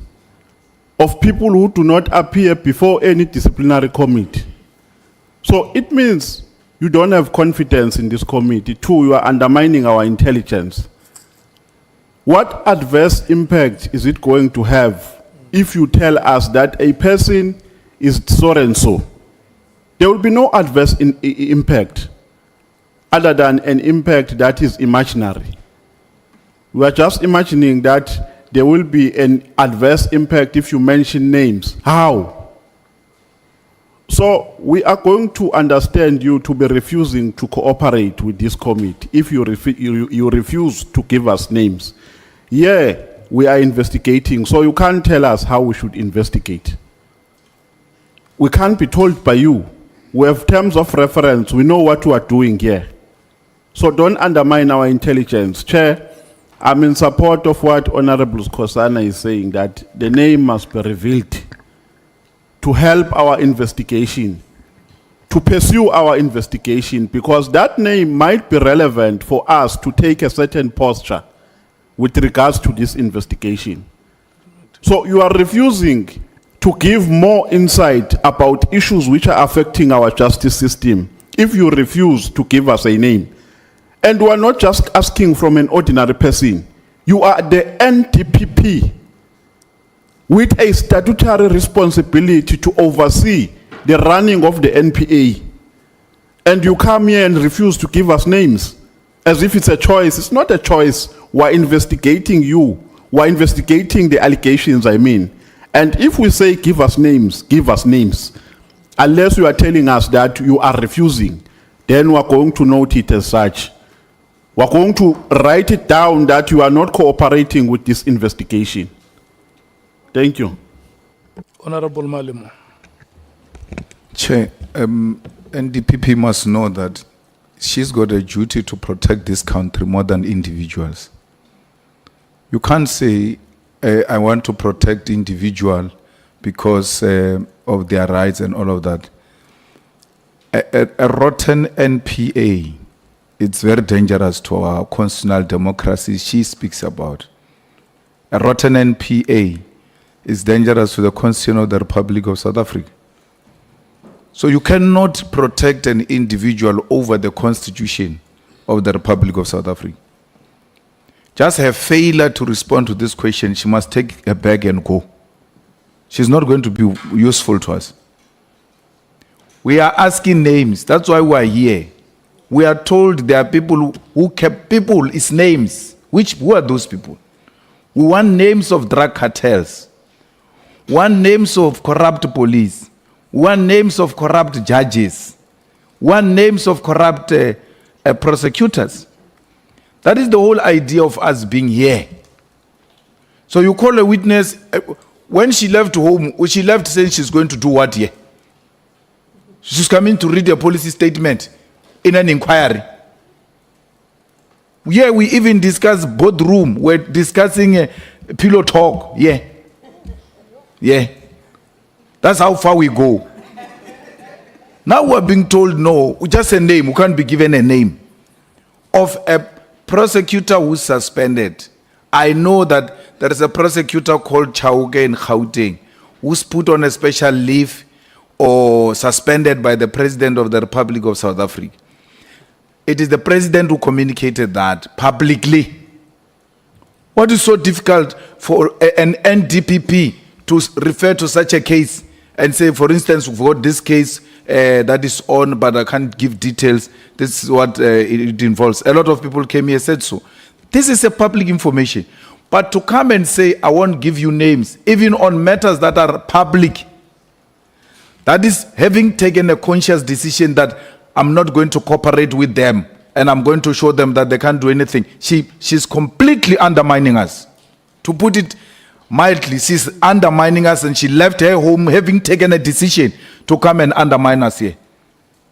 of people who do not appear before any disciplinary committee. So it means you don't have confidence in this committee. Two, you are undermining our intelligence. What adverse impact is it going to have if you tell us that a person is so and so? There will be no adverse impact other than an impact that is imaginary. We are just imagining that there will be an adverse impact if you mention names. How? So we are going to understand you to be refusing to cooperate with this committee if you refuse to give us names. Yeah, we are investigating, so you can't tell us how we should investigate. We can't be told by you. We have terms of reference. We know what we are doing here. So don't undermine our intelligence. Chair, I'm in support of what Honorable Kosana is saying, that the name must be revealed to help our investigation, to pursue our investigation, because that name might be relevant for us to take a certain posture with regards to this investigation. So you are refusing to give more insight about issues which are affecting our justice system if you refuse to give us a name. And we are not just asking from an ordinary person. You are the NDPP with a statutory responsibility to oversee the running of the NPA. And you come here and refuse to give us names as if it's a choice. It's not a choice. We're investigating you. We're investigating the allegations, I mean. And if we say give us names, unless you are telling us that you are refusing, then we're going to note it as such. We're going to write it down that you are not cooperating with this investigation. Thank you. Honorable Malimo. Chair, NDPP must know that she's got a duty to protect this country more than individuals. You can't say, I want to protect individual because of their rights and all of that. A rotten NPA, it's very dangerous to our constitutional democracy she speaks about. A rotten NPA is dangerous to the Constitution of the Republic of South Africa. So you cannot protect an individual over the Constitution of the Republic of South Africa. Just her failure to respond to this question, she must take a bag and go. She's not going to be useful to us. We are asking names. That's why we are here. We are told there are people who kept people is names. Who are those people? We want names of drug cartels. We want names of corrupt police. We want names of corrupt judges. We want names of corrupt prosecutors. That is the whole idea of us being here. So you call a witness, when she left home, she left saying she's going to do what here? She's coming to read a policy statement in an inquiry. Yeah, we even discuss boardroom. We're discussing a pillow talk. Yeah. Yeah. That's how far we go. Now we're being told no, just a name. We can't be given a name of a prosecutor who's suspended. I know that there is a prosecutor called Chauke in Gauteng who's put on a special leave or suspended by the President of the Republic of South Africa. It is the President who communicated that publicly. What is so difficult for an NDPP to refer to such a case and say, for instance, we've got this case that is on, but I can't give details. This is what it involves. A lot of people came here and said so. This is a public information. But to come and say, I won't give you names, even on matters that are public, that is having taken a conscious decision that I'm not going to cooperate with them and I'm going to show them that they can't do anything. She's completely undermining us. To put it mildly, she's undermining us, and she left her home having taken a decision to come and undermine us here.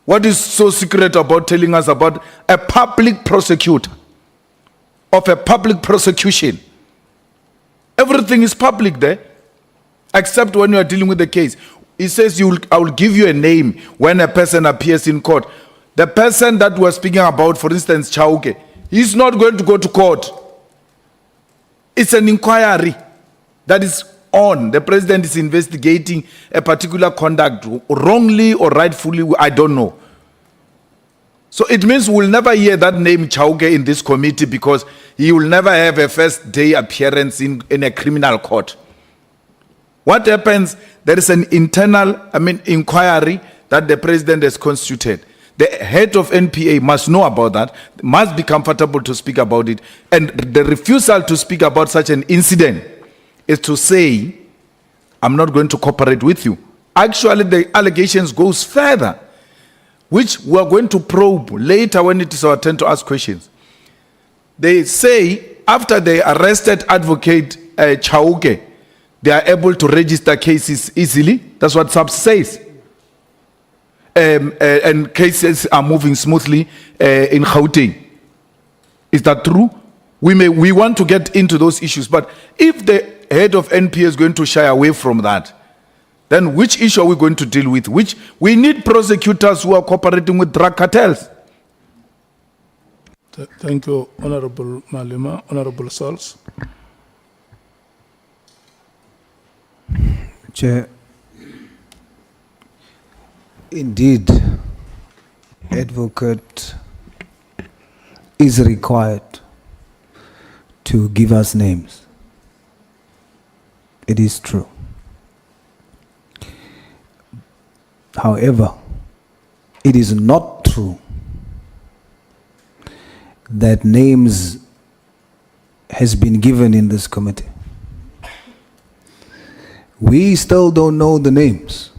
What is so secret about telling us about a public prosecutor of a public prosecution? Everything is public there, except when you are dealing with the case. It says I will give you a name when a person appears in court. The person that we're speaking about, for instance, Chauke, he's not going to go to court. It's an inquiry that is on. The president is investigating a particular conduct, wrongly or rightfully, I don't know. So it means we'll never hear that name Chauke in this committee, because he will never have a first day appearance in a criminal court. What happens? There is an internal, inquiry that the president has constituted. The head of NPA must know about that, must be comfortable to speak about it. And the refusal to speak about such an incident is to say, I'm not going to cooperate with you. Actually, the allegations goes further, which we are going to probe later when it is our turn to ask questions. They say after they arrested Advocate Chauke, they are able to register cases easily. That's what SAPS says. And cases are moving smoothly in Gauteng. Is that true? We want to get into those issues, but if the head of NPA is going to shy away from that, then which issue are we going to deal with? Which we need prosecutors who are cooperating with drug cartels. Thank you, Honorable Malema. Honorable Sauls. Chair, indeed, advocate is required to give us names. It is true. However, it is not true that names has been given in this committee. We still don't know the names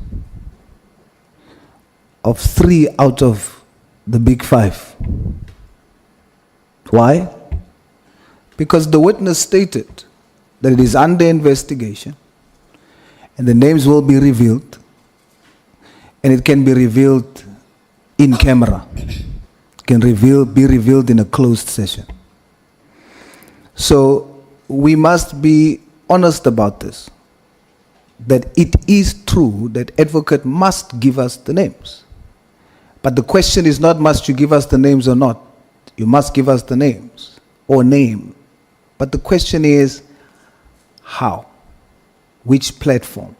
of 3 out of the big 5. Why? Because the witness stated that it is under investigation and the names will be revealed, and it can be revealed in camera. It can be revealed in a closed session. So we must be honest about this, that it is true that advocate must give us the names. But the question is not must you give us the names or not. You must give us the names or name. But the question is how? Which platform?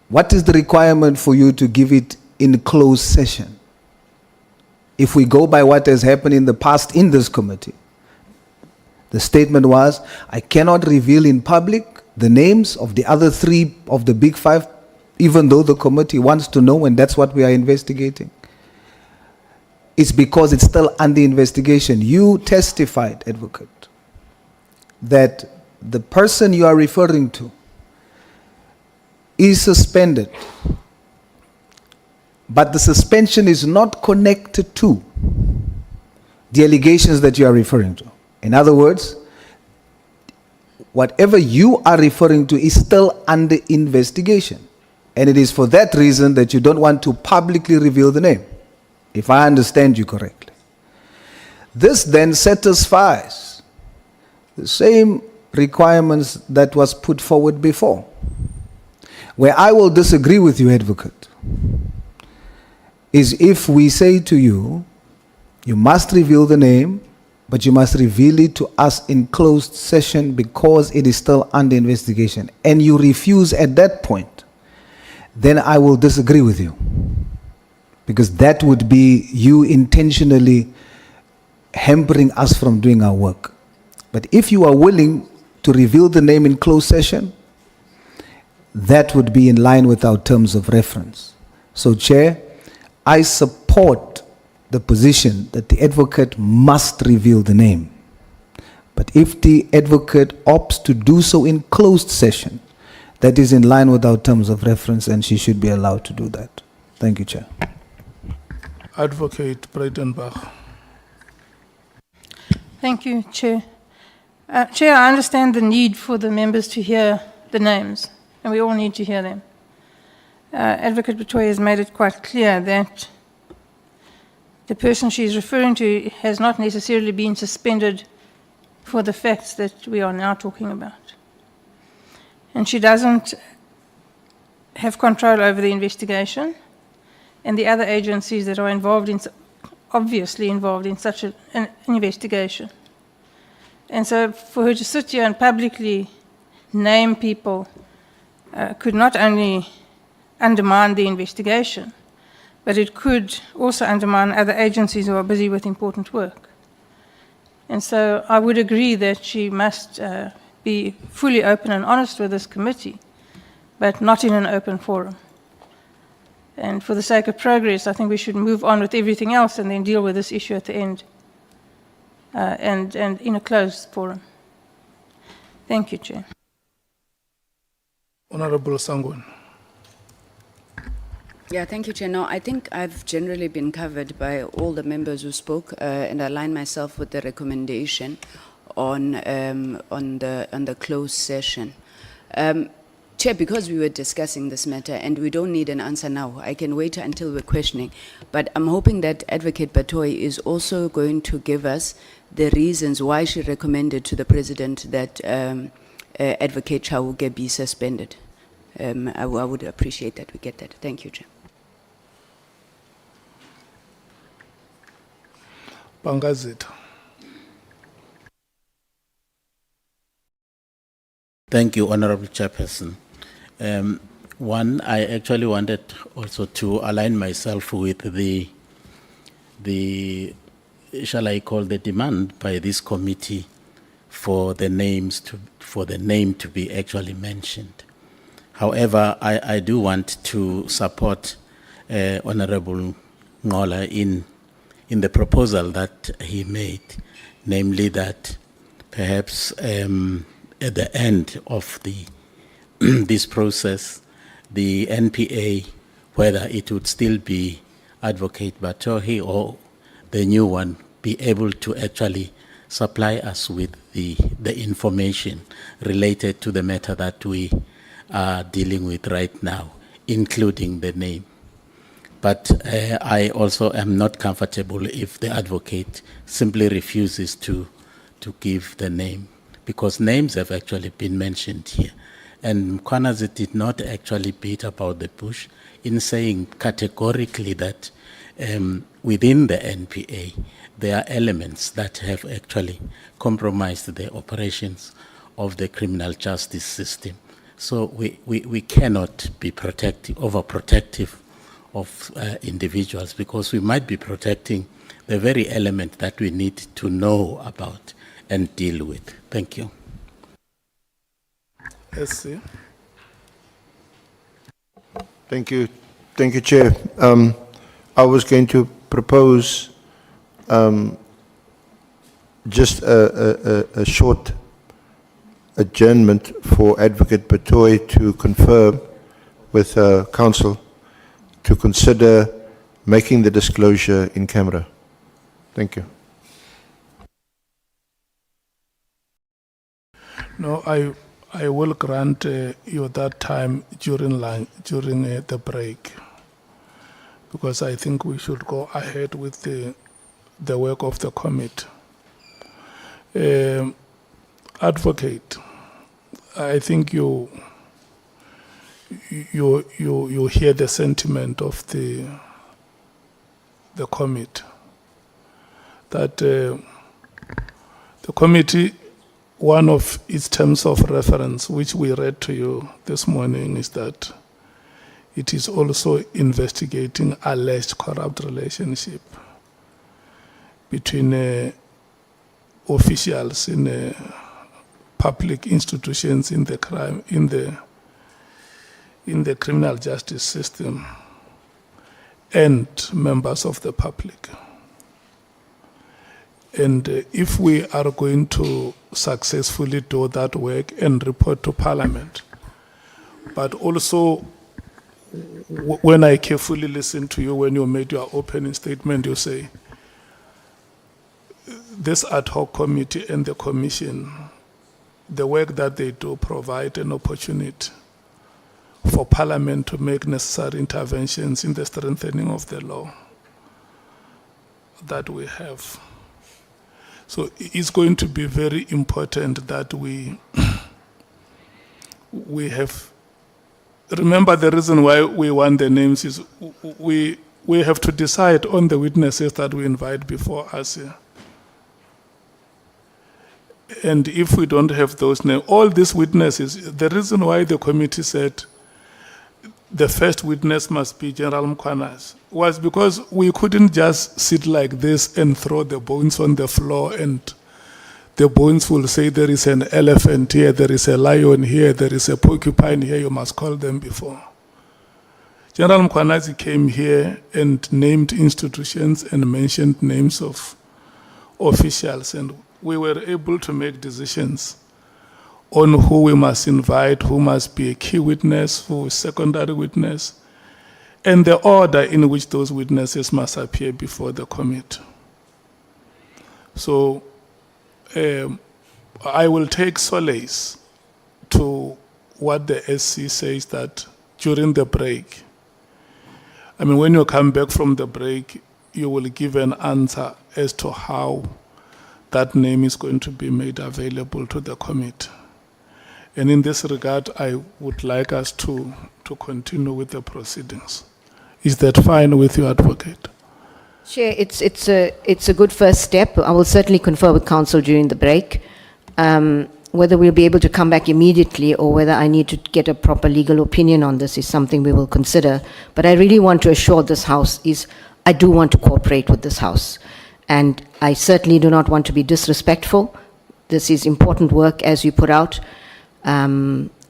What is the requirement for you to give it in closed session? If we go by what has happened in the past in this committee, the statement was, I cannot reveal in public the names of the other 3 of the big 5, even though the committee wants to know, and that's what we are investigating. It's because it's still under investigation. You testified, advocate, that the person you are referring to is suspended, but the suspension is not connected to the allegations that you are referring to. In other words, whatever you are referring to is still under investigation. And it is for that reason that you don't want to publicly reveal the name, if I understand you correctly. This then satisfies the same requirements that was put forward before. Where I will disagree with you, advocate, is if we say to you, you must reveal the name, but you must reveal it to us in closed session because it is still under investigation, and you refuse at that point, then I will disagree with you. Because that would be you intentionally hampering us from doing our work. But if you are willing to reveal the name in closed session, that would be in line with our terms of reference. So, Chair, I support the position that the advocate must reveal the name. But if the advocate opts to do so in closed session, that is in line with our terms of reference, and she should be allowed to do that. Thank you, Chair. Advocate Breitenbach. Thank you, Chair. Chair, I understand the need for the members to hear the names, and we all need to hear them. Advocate Batohi has made it quite clear that the person she is referring to has not necessarily been suspended for the facts that we are now talking about. And she doesn't have control over the investigation, and the other agencies that are involved in, obviously involved in such an investigation. And so for her to sit here and publicly name people could not only undermine the investigation, but it could also undermine other agencies who are busy with important work. And so I would agree that she must be fully open and honest with this committee, but not in an open forum. And for the sake of progress, I think we should move on with everything else and then deal with this issue at the end, and in a closed forum. Thank you, Chair. Honorable Sangwan. Yeah, thank you, Chair. No, I think I've generally been covered by all the members who spoke, and I align myself with the recommendation on the closed session. Chair, because we were discussing this matter and we don't need an answer now, I can wait until we're questioning. But I'm hoping that Advocate Batohi is also going to give us the reasons why she recommended to the President that Advocate Chauke be suspended. I would appreciate that we get that. Thank you, Chair. Pangazit. Thank you, Honorable Chairperson. One, I actually wanted also to align myself with the shall I call the demand by this committee for the name to be actually mentioned. However, I do want to support Honorable Nhlanhla in the proposal that he made, namely that perhaps at the end of this process, the NPA, whether it would still be Advocate Batohi or the new one, be able to actually supply us with the information related to the matter that we are dealing with right now, including the name. But I also am not comfortable if the advocate simply refuses to give the name, because names have actually been mentioned here. And Mkhwanazi did not actually beat about the bush in saying categorically that within the NPA, there are elements that have actually compromised the operations of the criminal justice system. So we cannot be overprotective of individuals, because we might be protecting the very element that we need to know about and deal with. Thank you. SC. Thank you. Thank you, Chair. I was going to propose just a short adjournment for Advocate Batohi to confirm with Council to consider making the disclosure in camera. Thank you. No, I will grant you that time during the break, because I think we should go ahead with the work of the committee. Advocate, I think you hear the sentiment of the committee that The committee, one of its terms of reference, which we read to you this morning, is that it is also investigating alleged corrupt relationship between officials in public institutions in the crime in the criminal justice system and members of the public. And if we are going to successfully do that work and report to Parliament, but also when I carefully listen to you, when you made your opening statement, you say, this ad hoc committee and the commission, the work that they do provide an opportunity for Parliament to make necessary interventions in the strengthening of the law that we have. So it's going to be very important that we have. Remember, the reason why we want the names is we have to decide on the witnesses that we invite before us here. And if we don't have those names, all these witnesses, the reason why the committee said the first witness must be General Mkhwanazi was because we couldn't just sit like this and throw the bones on the floor and the bones will say there is an elephant here, there is a lion here, there is a porcupine here, you must call them before. General Mkhwanazi came here and named institutions and mentioned names of officials, and we were able to make decisions on who we must invite, who must be a key witness, who is secondary witness, and the order in which those witnesses must appear before the committee. So I will take solace to what the SC says that during the break, I mean, when you come back from the break, you will give an answer as to how that name is going to be made available to the committee. And in this regard, I would like us to continue with the proceedings. Is that fine with you, Advocate? Chair, it's a good first step. I will certainly confer with Council during the break. Whether we'll be able to come back immediately or whether I need to get a proper legal opinion on this is something we will consider. But I really want to assure this House I do want to cooperate with this House. And I certainly do not want to be disrespectful. This is important work, as you put out.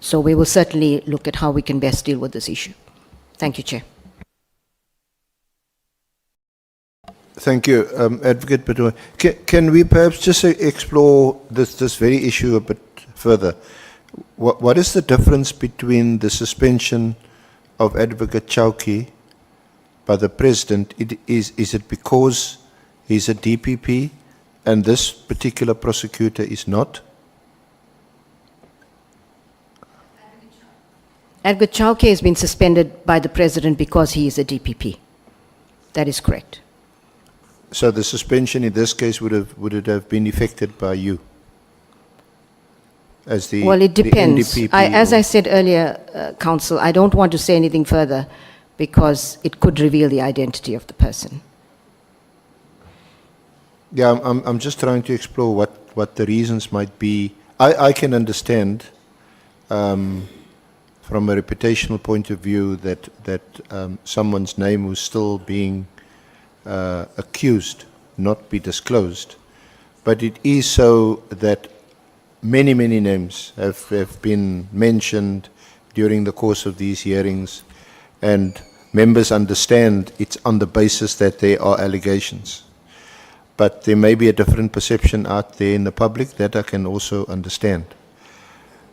So we will certainly look at how we can best deal with this issue. Thank you, Chair. Thank you, Advocate Batohi. Can we perhaps just explore this very issue a bit further? What is the difference between the suspension of Advocate Chauke by the President? Is it because he's a DPP and this particular prosecutor is not? Advocate Chauke has been suspended by the President because he is a DPP. That is correct. So the suspension in this case would it have been effected by you? As the Well, it depends. the NDPP As or- I said earlier, Council, I don't want to say anything further because it could reveal the identity of the person. Yeah, I'm just trying to explore what the reasons might be. I can understand from a reputational point of view that someone's name was still being accused, not be disclosed. But it is so that many names have been mentioned during the course of these hearings, and members understand it's on the basis that there are allegations. But there may be a different perception out there in the public that I can also understand.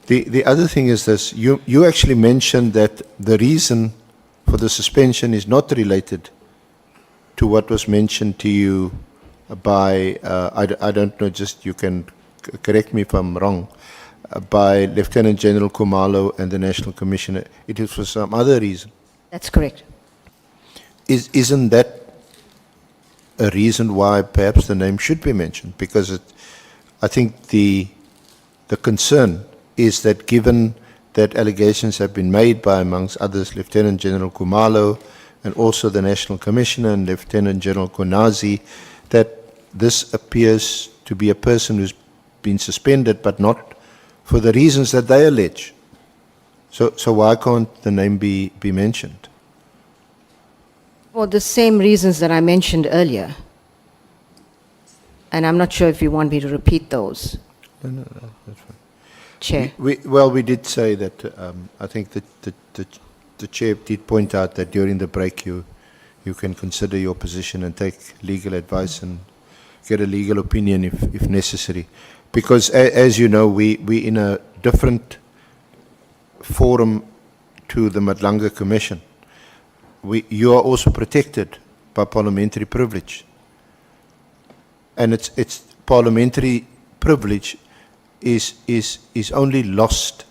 The other thing is this, you actually mentioned that the reason for the suspension is not related to what was mentioned to you by, I don't know, just you can correct me if I'm wrong, by Lieutenant General Khumalo and the National Commissioner. It is for some other reason. That's correct. Isn't that a reason why perhaps the name should be mentioned? Because I think the concern is that given that allegations have been made by, amongst others, Lieutenant General Khumalo and also the National Commissioner and Lieutenant General Mkhwanazi, that this appears to be a person who's been suspended, but not for the reasons that they allege. So why can't the name be mentioned? For the same reasons that I mentioned earlier. And I'm not sure if you want me to repeat those. No, that's fine. Chair. We did say that, I think that the chair did point out that during the break you can consider your position and take legal advice and get a legal opinion if necessary. Because as you know, we in a different forum to the Nhlanhla Commission. You are also protected by parliamentary privilege. And it's parliamentary privilege is only lost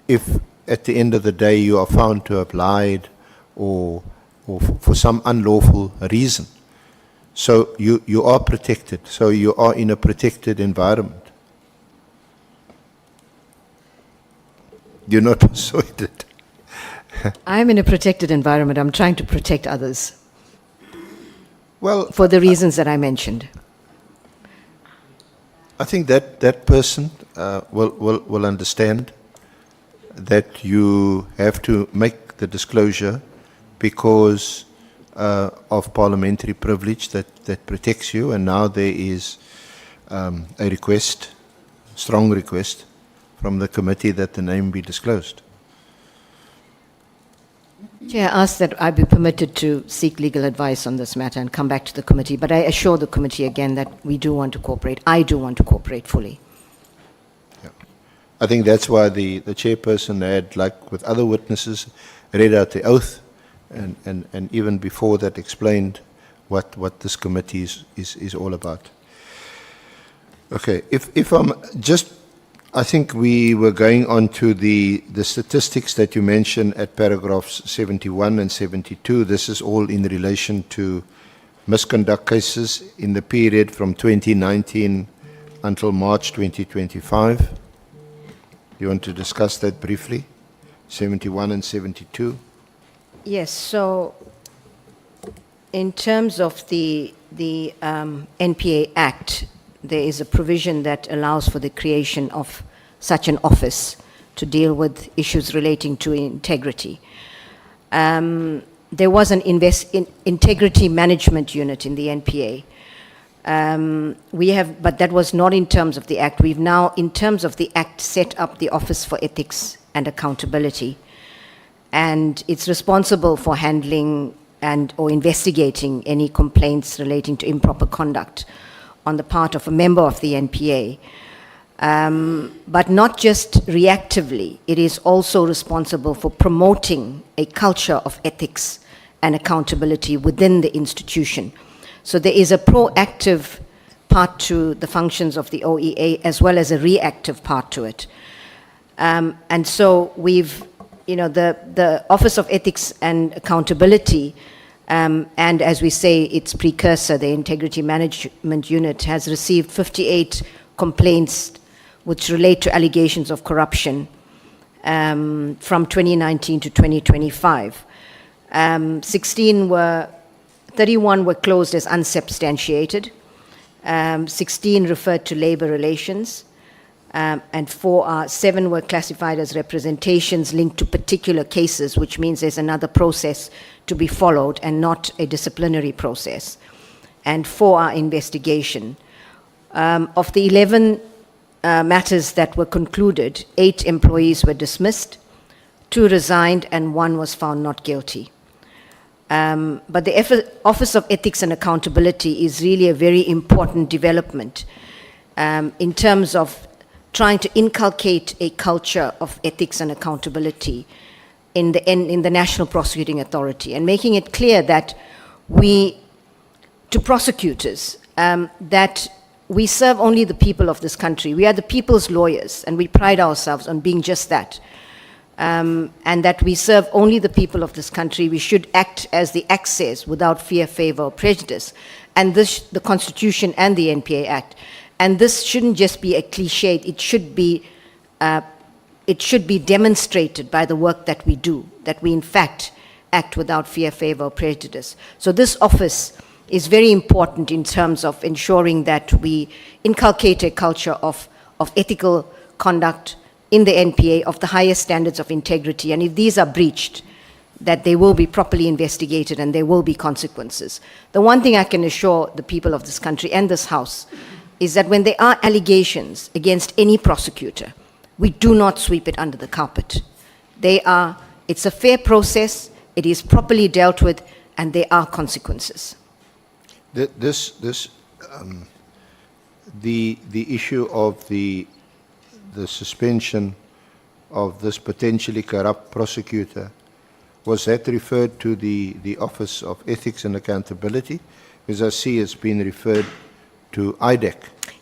if at the end of the day you are found to have lied or for some unlawful reason. So you are protected. So you are in a protected environment. You're not persuaded. I'm in a protected environment. I'm trying to protect others. Well, for the reasons that I mentioned. I think that person will understand that you have to make the disclosure because of parliamentary privilege that protects you, and now there is a request, strong request, from the committee that the name be disclosed. Chair, I ask that I be permitted to seek legal advice on this matter and come back to the committee, but I assure the committee again that we do want to cooperate. I do want to cooperate fully. Yeah. I think that's why the chairperson had, like with other witnesses, read out the oath and even before that explained what this committee is all about. Okay, if I'm just, I think we were going on to the statistics that you mentioned at paragraphs 71 and 72. This is all in relation to misconduct cases in the period from 2019 until March 2025. You want to discuss that briefly? 71 and 72? Yes, so in terms of the NPA Act, there is a provision that allows for the creation of such an office to deal with issues relating to integrity. There was an integrity management unit in the NPA. But that was not in terms of the Act. We've now, in terms of the Act, set up the Office for Ethics and Accountability. And it's responsible for handling or investigating any complaints relating to improper conduct on the part of a member of the NPA. But not just reactively, it is also responsible for promoting a culture of ethics and accountability within the institution. So there is a proactive part to the functions of the OEA as well as a reactive part to it. And so we've, the Office of Ethics and Accountability, and as we say, its precursor, the Integrity Management Unit, has received 58 complaints which relate to allegations of corruption from 2019 to 2025. 31 were closed as unsubstantiated, 16 referred to labor relations, and 7 were classified as representations linked to particular cases, which means there's another process to be followed and not a disciplinary process, and 4 are investigation. Of the 11 matters that were concluded, 8 employees were dismissed, 2 resigned, and 1 was found not guilty. But the Office of Ethics and Accountability is really a very important development in terms of trying to inculcate a culture of ethics and accountability in the National Prosecuting Authority, and making it clear that to prosecutors, that we serve only the people of this country. We are the people's lawyers, and we pride ourselves on being just that. And that we serve only the people of this country. We should act as the Act says, without fear, favor, or prejudice. And this, the Constitution and the NPA Act. And this shouldn't just be a cliche. It should be demonstrated by the work that we do, that we in fact act without fear, favor, or prejudice. So this office is very important in terms of ensuring that we inculcate a culture of ethical conduct in the NPA, of the highest standards of integrity. And if these are breached, that they will be properly investigated and there will be consequences. The one thing I can assure the people of this country and this House is that when there are allegations against any prosecutor, we do not sweep it under the carpet. It's a fair process, it is properly dealt with, and there are consequences. The issue of the suspension of this potentially corrupt prosecutor, was that referred to the Office of Ethics and Accountability? Because I see it's been referred to IDAC.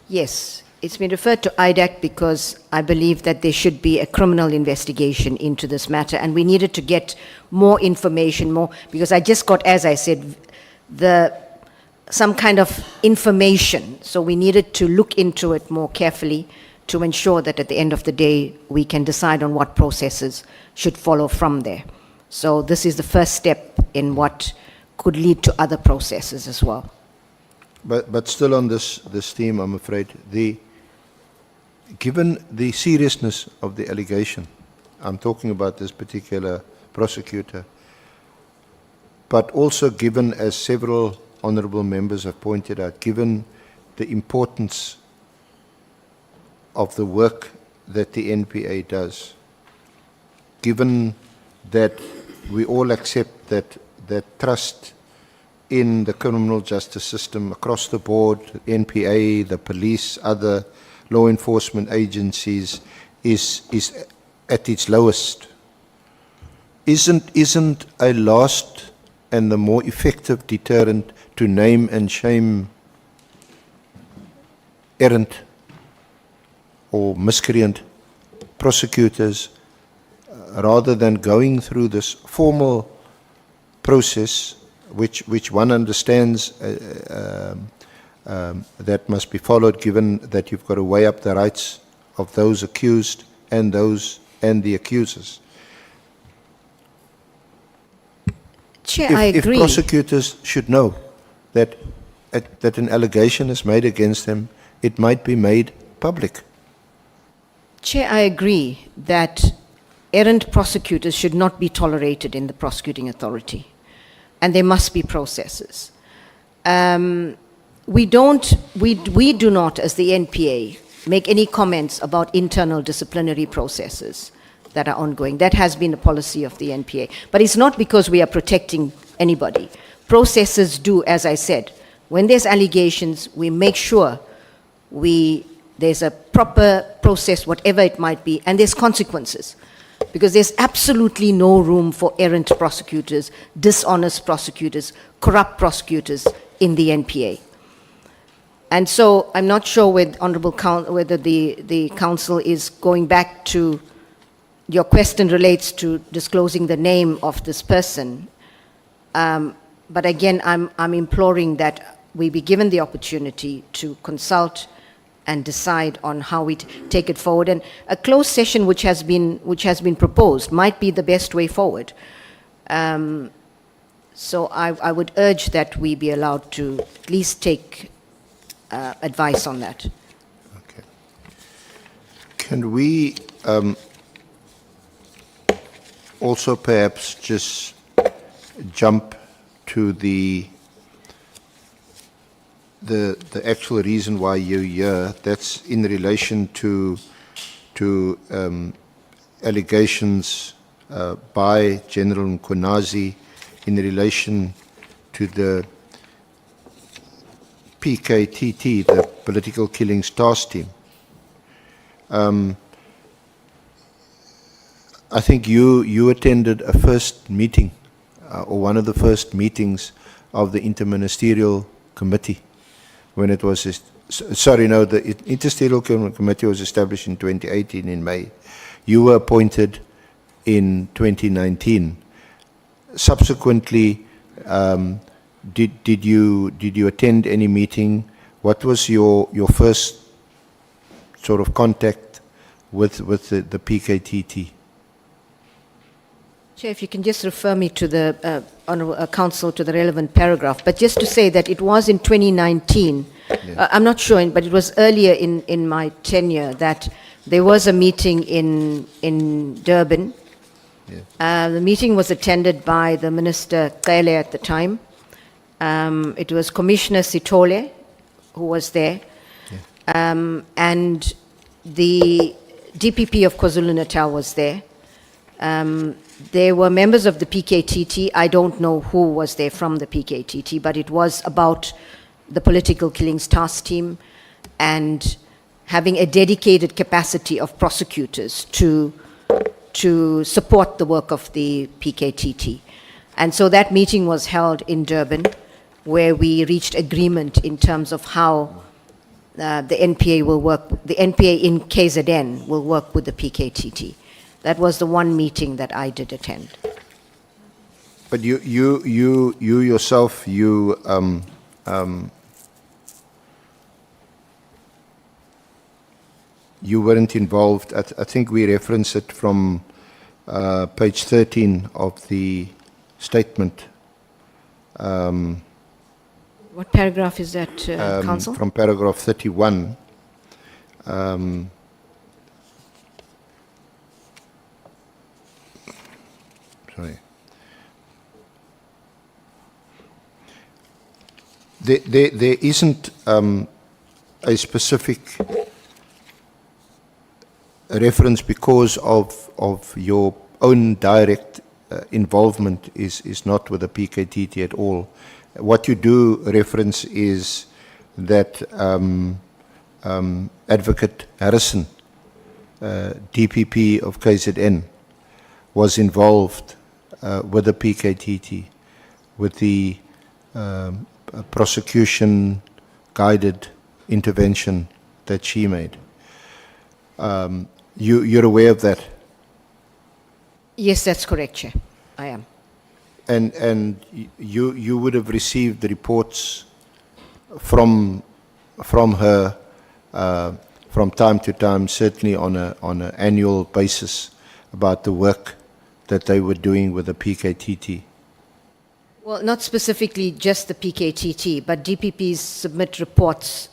Yes, it's been referred to IDAC because I believe that there should be a criminal investigation into this matter, and we needed to get more information, because I just got, as I said, some kind of information. So we needed to look into it more carefully to ensure that at the end of the day, we can decide on what processes should follow from there. So this is the first step in what could lead to other processes as well. But still on this theme, I'm afraid, given the seriousness of the allegation, I'm talking about this particular prosecutor, but also given, as several honourable members have pointed out, given the importance of the work that the NPA does, given that we all accept that trust in the criminal justice system across the board, NPA, the police, other law enforcement agencies, is at its lowest. Isn't a last and the more effective deterrent to name and shame errant or miscreant prosecutors, rather than going through this formal process, which one understands that must be followed, given that you've got to weigh up the rights of those accused and the accusers. Chair, I agree. If prosecutors should know that an allegation is made against them, it might be made public. Chair, I agree that errant prosecutors should not be tolerated in the prosecuting authority, and there must be processes. We do not, as the NPA, make any comments about internal disciplinary processes that are ongoing. That has been the policy of the NPA. But it's not because we are protecting anybody. Processes do, as I said, when there's allegations, we make sure there's a proper process, whatever it might be, and there's consequences. Because there's absolutely no room for errant prosecutors, dishonest prosecutors, corrupt prosecutors in the NPA. And so I'm not sure whether the council is going back to, your question relates to disclosing the name of this person. But again, I'm imploring that we be given the opportunity to consult and decide on how we take it forward. And a closed session which has been proposed might be the best way forward. So I would urge that we be allowed to at least take advice on that. Okay. Can we also perhaps just jump to the actual reason why you're here? That's in relation to allegations by General Mkhwanazi in relation to the PKTT, the Political Killings Task Team. I think you attended a first meeting, or one of the first meetings of the Interministerial Committee when it was, the Interministerial Committee was established in 2018 in May. You were appointed in 2019. Subsequently, did you attend any meeting? What was your first sort of contact with the PKTT? Chair, if you can just refer me to the Honourable Council to the relevant paragraph, but just to say that it was in 2019, I'm not sure, but it was earlier in my tenure that there was a meeting in Durban. The meeting was attended by the Minister Cele at the time. It was Commissioner Sithole who was there, and the DPP of KwaZulu-Natal was there. There were members of the PKTT. I don't know who was there from the PKTT, but it was about the Political Killings Task Team and having a dedicated capacity of prosecutors to support the work of the PKTT. And so that meeting was held in Durban, where we reached agreement in terms of how the NPA will work, the NPA in KZN will work with the PKTT. That was the one meeting that I did attend. But you yourself, you weren't involved. I think we reference it from page 13 of the statement. What paragraph is that, Council? From paragraph 31. Sorry. There isn't a specific reference because of your own direct involvement is not with the PKTT at all. What you do reference is that Advocate Harrison, DPP of KZN, was involved with the PKTT, with the prosecution guided intervention that she made. You're aware of that? Yes, that's correct, Chair. I am. And you would have received the reports from her from time to time, certainly on an annual basis, about the work that they were doing with the PKTT. Well, not specifically just the PKTT, but DPPs submit reports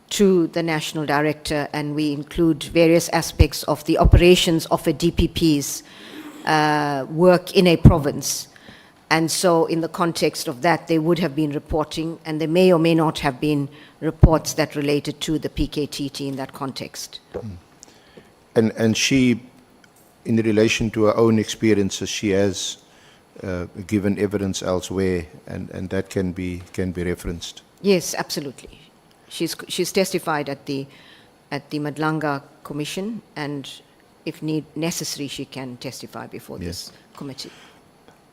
to the National Director, and we include various aspects of the operations of a DPP's work in a province. And so in the context of that, they would have been reporting, and there may or may not have been reports that related to the PKTT in that context. And she, in relation to her own experiences, she has given evidence elsewhere, and that can be referenced. Yes, absolutely. She's testified at the Nhlanhla Commission, and if necessary, she can testify before this committee.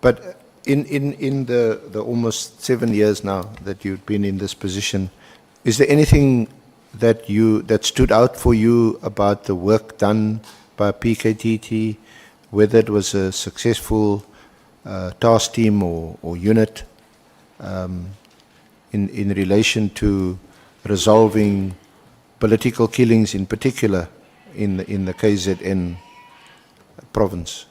But in the almost 7 years now that you've been in this position, is there anything that stood out for you about the work done by PKTT, whether it was a successful task team or unit in relation to resolving political killings, in particular in the KZN province?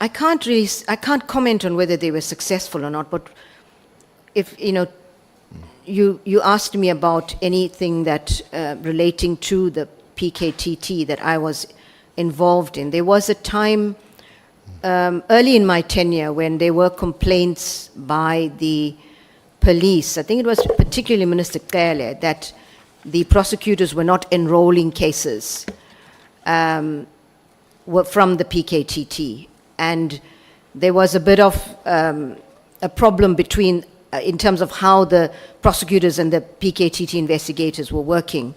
I can't comment on whether they were successful or not, but if, you asked me about anything that relating to the PKTT that I was involved in. There was a time early in my tenure when there were complaints by the police, I think it was particularly Minister Cele, that the prosecutors were not enrolling cases were from the PKTT. And there was a bit of a problem between, in terms of how the prosecutors and the PKTT investigators were working.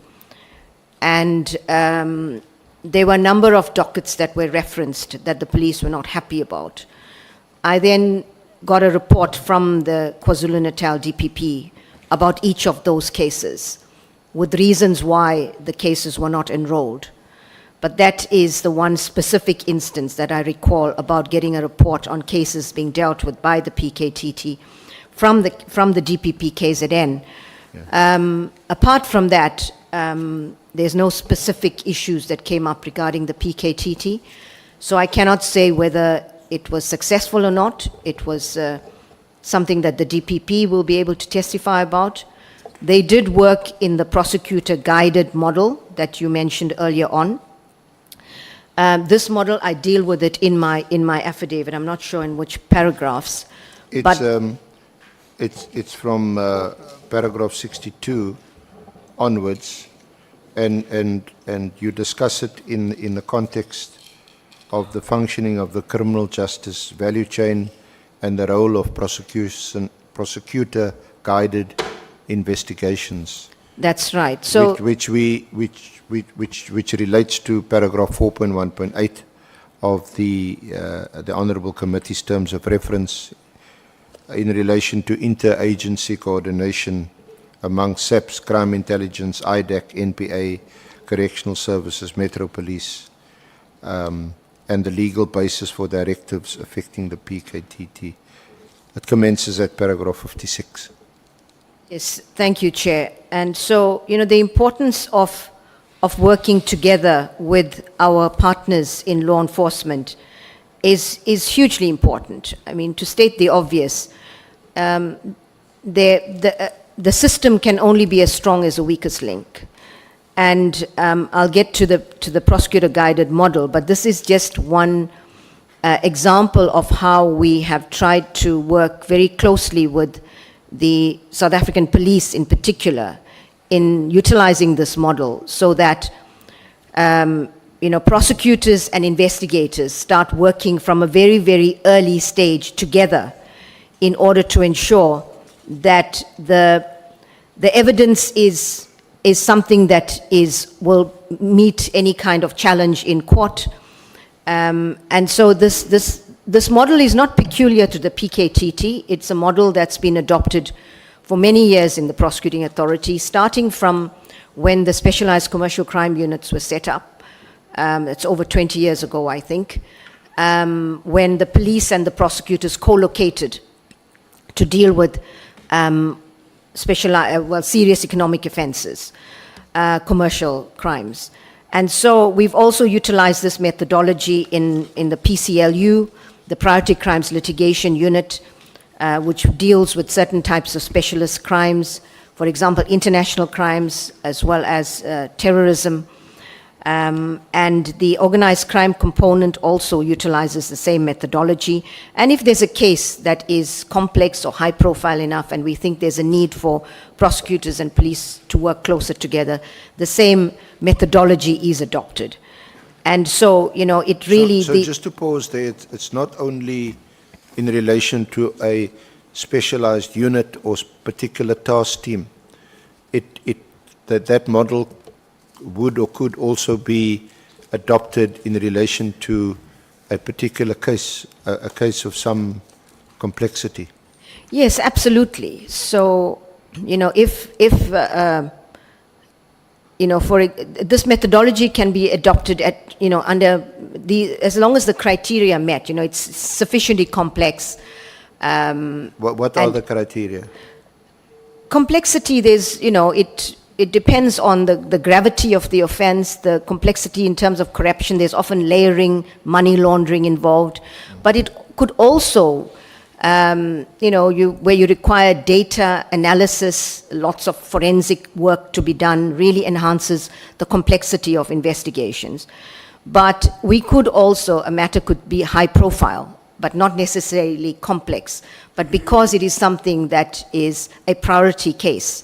And there were a number of dockets that were referenced that the police were not happy about. I then got a report from the KwaZulu-Natal DPP about each of those cases, with reasons why the cases were not enrolled. But that is the one specific instance that I recall about getting a report on cases being dealt with by the PKTT from the DPP KZN. Apart from that, there's no specific issues that came up regarding the PKTT. So I cannot say whether it was successful or not. It was something that the DPP will be able to testify about. They did work in the prosecutor-guided model that you mentioned earlier on. This model, I deal with it in my affidavit. I'm not sure in which paragraphs. It's from paragraph 62 onwards, and you discuss it in the context of the functioning of the criminal justice value chain and the role of prosecutor-guided investigations. That's right. So, which relates to paragraph 4.1.8 of the Honourable Committee's terms of reference in relation to interagency coordination among SAPS, Crime Intelligence, IDAC, NPA, Correctional Services, Metro Police, and the legal basis for directives affecting the PKTT. It commences at paragraph 56. yes, thank you, Chair. And so, the importance of working together with our partners in law enforcement is hugely important. I mean, to state the obvious, the system can only be as strong as the weakest link. And I'll get to the prosecutor-guided model, but this is just one example of how we have tried to work very closely with the South African police in particular in utilizing this model so that prosecutors and investigators start working from a very, very early stage together in order to ensure that the evidence is something that will meet any kind of challenge in court. And so this model is not peculiar to the PKTT. It's a model that's been adopted for many years in the prosecuting authority, starting from when the specialized commercial crime units were set up. It's over 20 years ago, I think, when the police and the prosecutors co-located to deal with serious economic offenses, commercial crimes. And so we've also utilized this methodology in the PCLU, the Priority Crimes Litigation Unit, which deals with certain types of specialist crimes, for example, international crimes, as well as terrorism. And the organized crime component also utilizes the same methodology. And if there's a case that is complex or high profile enough, and we think there's a need for prosecutors and police to work closer together, the same methodology is adopted. And so, it really... So just to pause there, it's not only in relation to a specialized unit or particular task team. That model would or could also be adopted in relation to a particular case, a case of some complexity. Yes, absolutely. So, this methodology can be adopted at, as long as the criteria are met, it's sufficiently complex. What are the criteria? Complexity, it depends on the gravity of the offense, the complexity in terms of corruption. There's often layering, money laundering involved. But it could also, where you require data analysis, lots of forensic work to be done, really enhances the complexity of investigations. But we could also, a matter could be high profile, but not necessarily complex. But because it is something that is a priority case,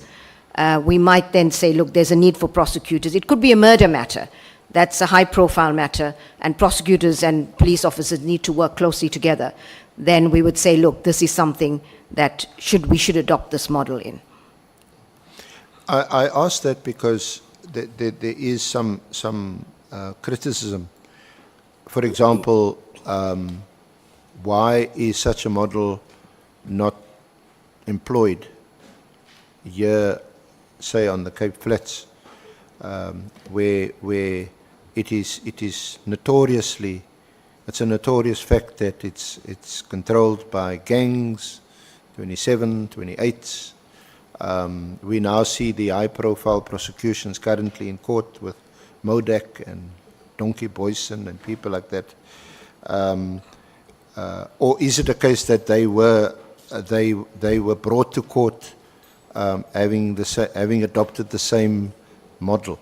we might then say, look, there's a need for prosecutors. It could be a murder matter. That's a high-profile matter, and prosecutors and police officers need to work closely together. Then we would say, look, this is something that we should adopt this model in. I ask that because there is some criticism. For example, why is such a model not employed here, say on the Cape Flats, where it is notoriously, it's a notorious fact that it's controlled by gangs, 27, 28s, We now see the high-profile prosecutions currently in court with Modak and Donkey Boyson and people like that. Or is it a case that they were brought to court having adopted the same model?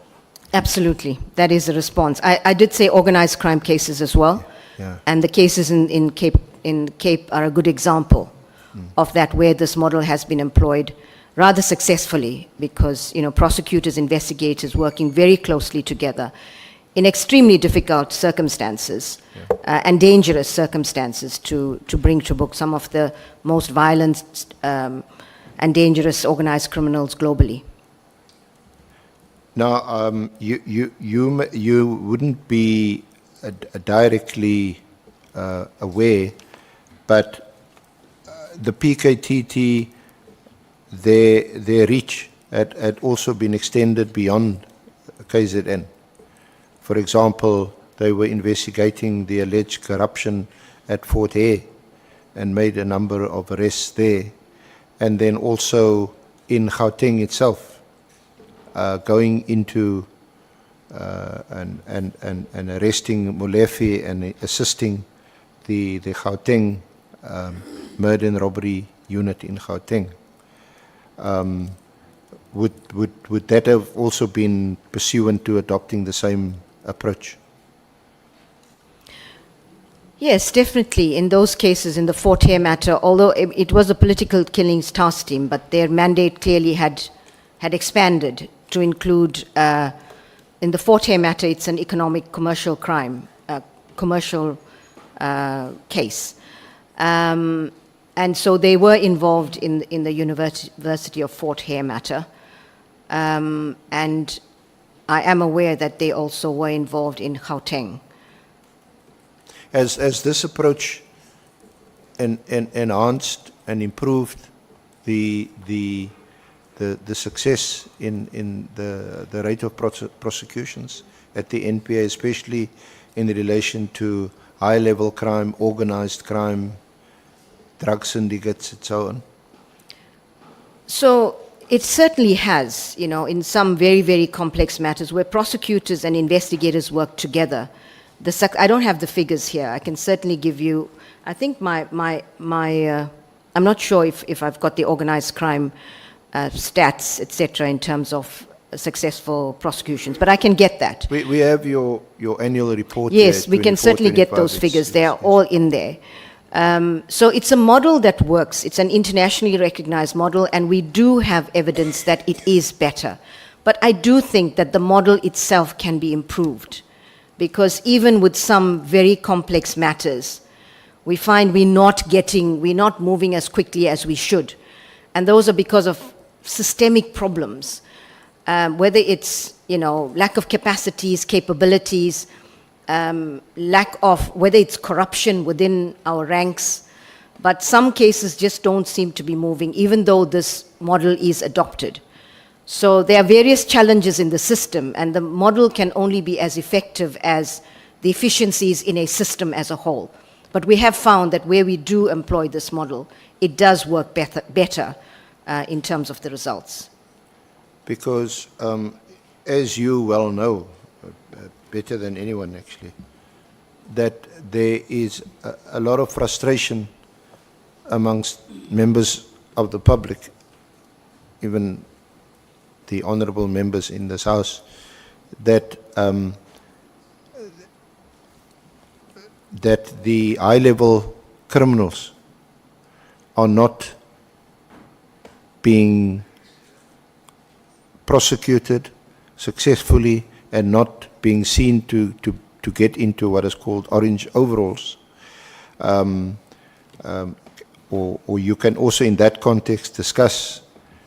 Absolutely, that is the response. I did say organized crime cases as well, Yeah. and the cases in Cape are a good example of that, where this model has been employed rather successfully, because prosecutors, investigators working very closely together in extremely difficult circumstances and dangerous circumstances to bring to book some of the most violent and dangerous organized criminals globally. Now, you wouldn't be directly aware, but the PKTT, their reach had also been extended beyond KZN. For example, they were investigating the alleged corruption at Fort Hare and made a number of arrests there. And then also in Gauteng itself, going into and arresting Molefe and assisting the Gauteng murder and robbery unit in Gauteng. Would that have also been pursuant to adopting the same approach? Yes, definitely. In those cases, in the Fort Hare matter, although it was a political killings task team, but their mandate clearly had expanded to include, in the Fort Hare matter, it's an economic commercial crime, commercial case. And so they were involved in the University of Fort Hare matter. And I am aware that they also were involved in Gauteng. Has this approach enhanced and improved the success in the rate of prosecutions at the NPA, especially in relation to high-level crime, organized crime, drug syndicates, and so on? So it certainly has, in some very, very complex matters where prosecutors and investigators work together. I don't have the figures here. I can certainly give you, I think I'm not sure if I've got the organized crime stats, etc., in terms of successful prosecutions, but I can get that. We have your annual report. Yes, there, we can 24, certainly get 25. those figures. They are all in there. So it's a model that works. It's an internationally recognized model, and we do have evidence that it is better. But I do think that the model itself can be improved, because even with some very complex matters, we find we're not moving as quickly as we should. And those are because of systemic problems, whether it's, lack of capacities, capabilities, whether it's corruption within our ranks. But some cases just don't seem to be moving, even though this model is adopted. So there are various challenges in the system, and the model can only be as effective as the efficiencies in a system as a whole. But we have found that where we do employ this model, it does work better in terms of the results. Because, as you well know, better than anyone actually, that there is a lot of frustration amongst members of the public, even the honorable members in this House, that that the high-level criminals are not being prosecuted successfully and not being seen to get into what is called orange overalls. Or you can also in that context discuss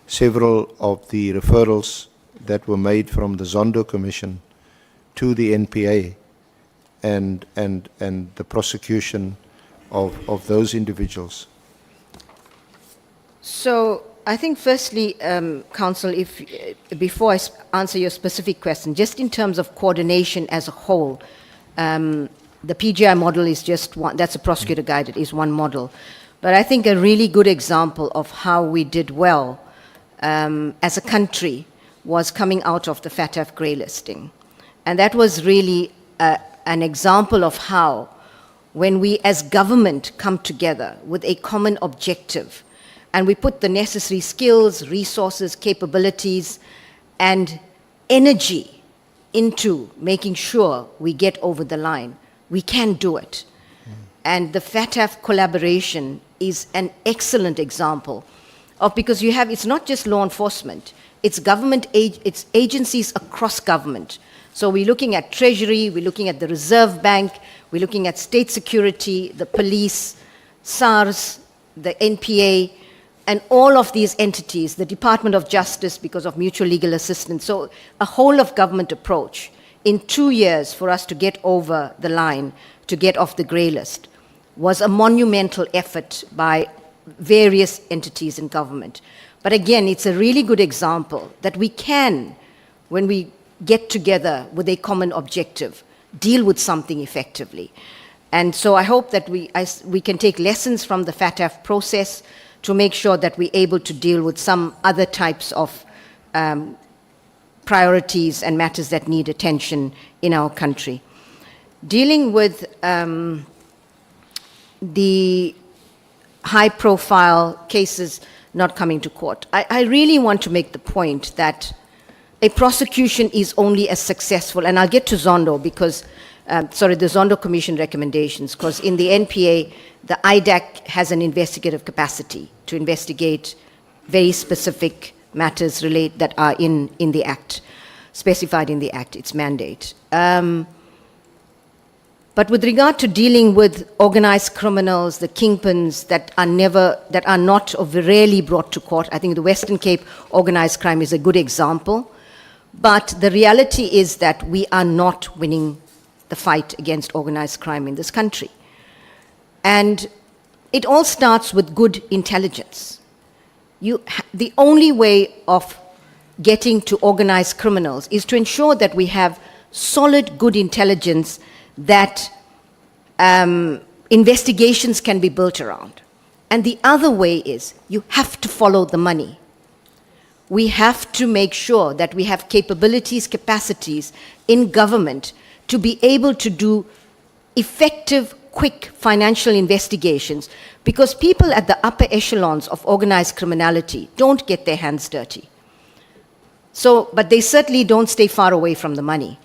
several of the referrals that were made from the Zondo Commission to the NPA and the prosecution of those individuals. So I think firstly, Council, before I answer your specific question, just in terms of coordination as a whole, the PGI model is just one, that's a prosecutor guided, is one model. But I think a really good example of how we did well as a country was coming out of the FATF grey listing. And that was really an example of how, when we as government come together with a common objective, and we put the necessary skills, resources, capabilities, and energy into making sure we get over the line, we can do it. And the FATF collaboration is an excellent example of, because you have, it's not just law enforcement, it's government, it's agencies across government. So we're looking at Treasury, we're looking at the Reserve Bank, we're looking at state security, the police, SARS, the NPA, and all of these entities, the Department of Justice because of mutual legal assistance. So a whole of government approach in 2 years for us to get over the line, to get off the grey list, was a monumental effort by various entities in government. But again, it's a really good example that we can, when we get together with a common objective, deal with something effectively. And so I hope that we can take lessons from the FATF process to make sure that we're able to deal with some other types of priorities and matters that need attention in our country. Dealing with the high-profile cases not coming to court, I really want to make the point that a prosecution is only as successful, and I'll get to Zondo because, the Zondo Commission recommendations, because in the NPA, the IDAC has an investigative capacity to investigate very specific matters that are in the Act, specified in the Act, its mandate. But with regard to dealing with organized criminals, the kingpins that are not or rarely brought to court, I think the Western Cape organized crime is a good example. But the reality is that we are not winning the fight against organized crime in this country. And it all starts with good intelligence. The only way of getting to organized criminals is to ensure that we have solid, good intelligence that investigations can be built around. And the other way is you have to follow the money. We have to make sure that we have capabilities, capacities in government to be able to do effective, quick financial investigations, because people at the upper echelons of organized criminality don't get their hands dirty. But they certainly don't stay far away from the money.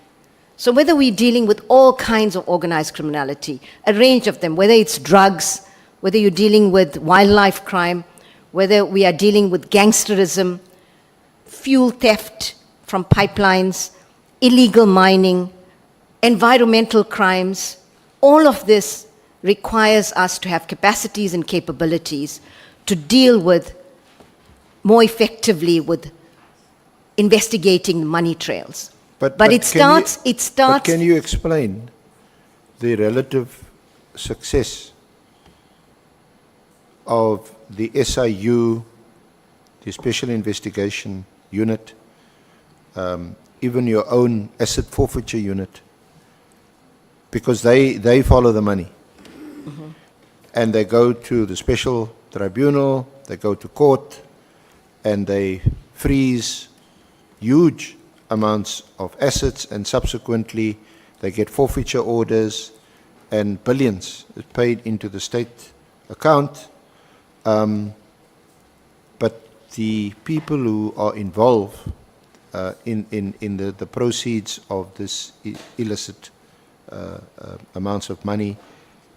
So whether we're dealing with all kinds of organized criminality, a range of them, whether it's drugs, whether you're dealing with wildlife crime, whether we are dealing with gangsterism, fuel theft from pipelines, illegal mining, environmental crimes, all of this requires us to have capacities and capabilities to deal with more effectively with investigating money trails. But it starts. But can you explain the relative success of the SIU, the Special Investigation Unit, even your own asset forfeiture unit, because they follow the money. Mm-hmm. And they go to the special tribunal, they go to court, and they freeze huge amounts of assets, and subsequently they get forfeiture orders, and billions is paid into the state account. But the people who are involved in the proceeds of this illicit amounts of money,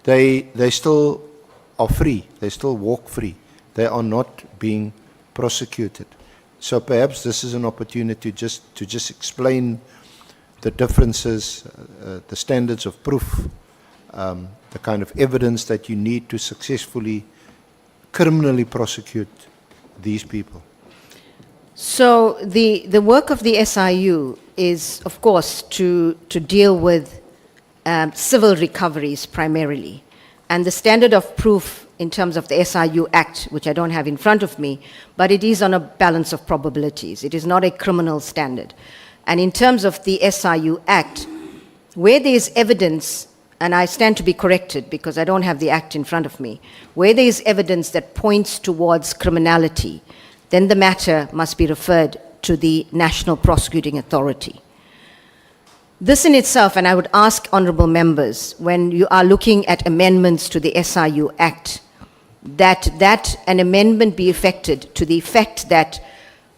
they still are free. They still walk free. They are not being prosecuted. So perhaps this is an opportunity to just explain the differences, the standards of proof, the kind of evidence that you need to successfully criminally prosecute these people. So the work of the SIU is, of course, to deal with civil recoveries primarily. And the standard of proof in terms of the SIU Act, which I don't have in front of me, but it is on a balance of probabilities. It is not a criminal standard. And in terms of the SIU Act, where there is evidence, and I stand to be corrected because I don't have the Act in front of me, where there is evidence that points towards criminality, then the matter must be referred to the National Prosecuting Authority. This in itself, and I would ask honorable members, when you are looking at amendments to the SIU Act, that an amendment be effected to the effect that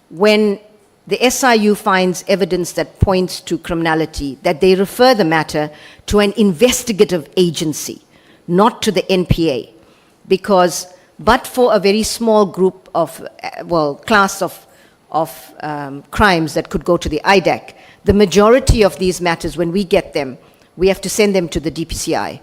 when the SIU finds evidence that points to criminality, that they refer the matter to an investigative agency, not to the NPA, because but for a very small group of, class of crimes that could go to the IDAC, the majority of these matters, when we get them, we have to send them to the DPCI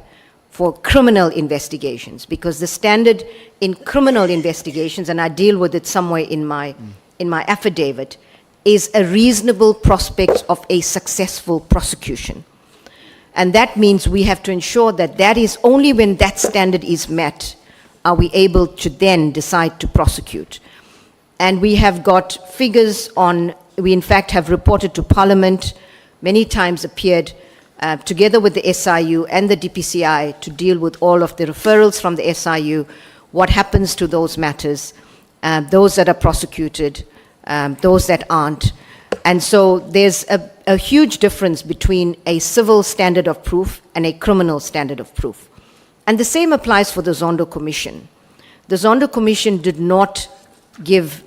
for criminal investigations, because the standard in criminal investigations, and I deal with it somewhere in my affidavit, is a reasonable prospect of a successful prosecution. And that means we have to ensure that that is only when that standard is met are we able to then decide to prosecute. And we have got figures on, we in fact have reported to Parliament, many times appeared together with the SIU and the DPCI to deal with all of the referrals from the SIU, what happens to those matters, those that are prosecuted, those that aren't. And so there's a huge difference between a civil standard of proof and a criminal standard of proof. And the same applies for the Zondo Commission. The Zondo Commission did not give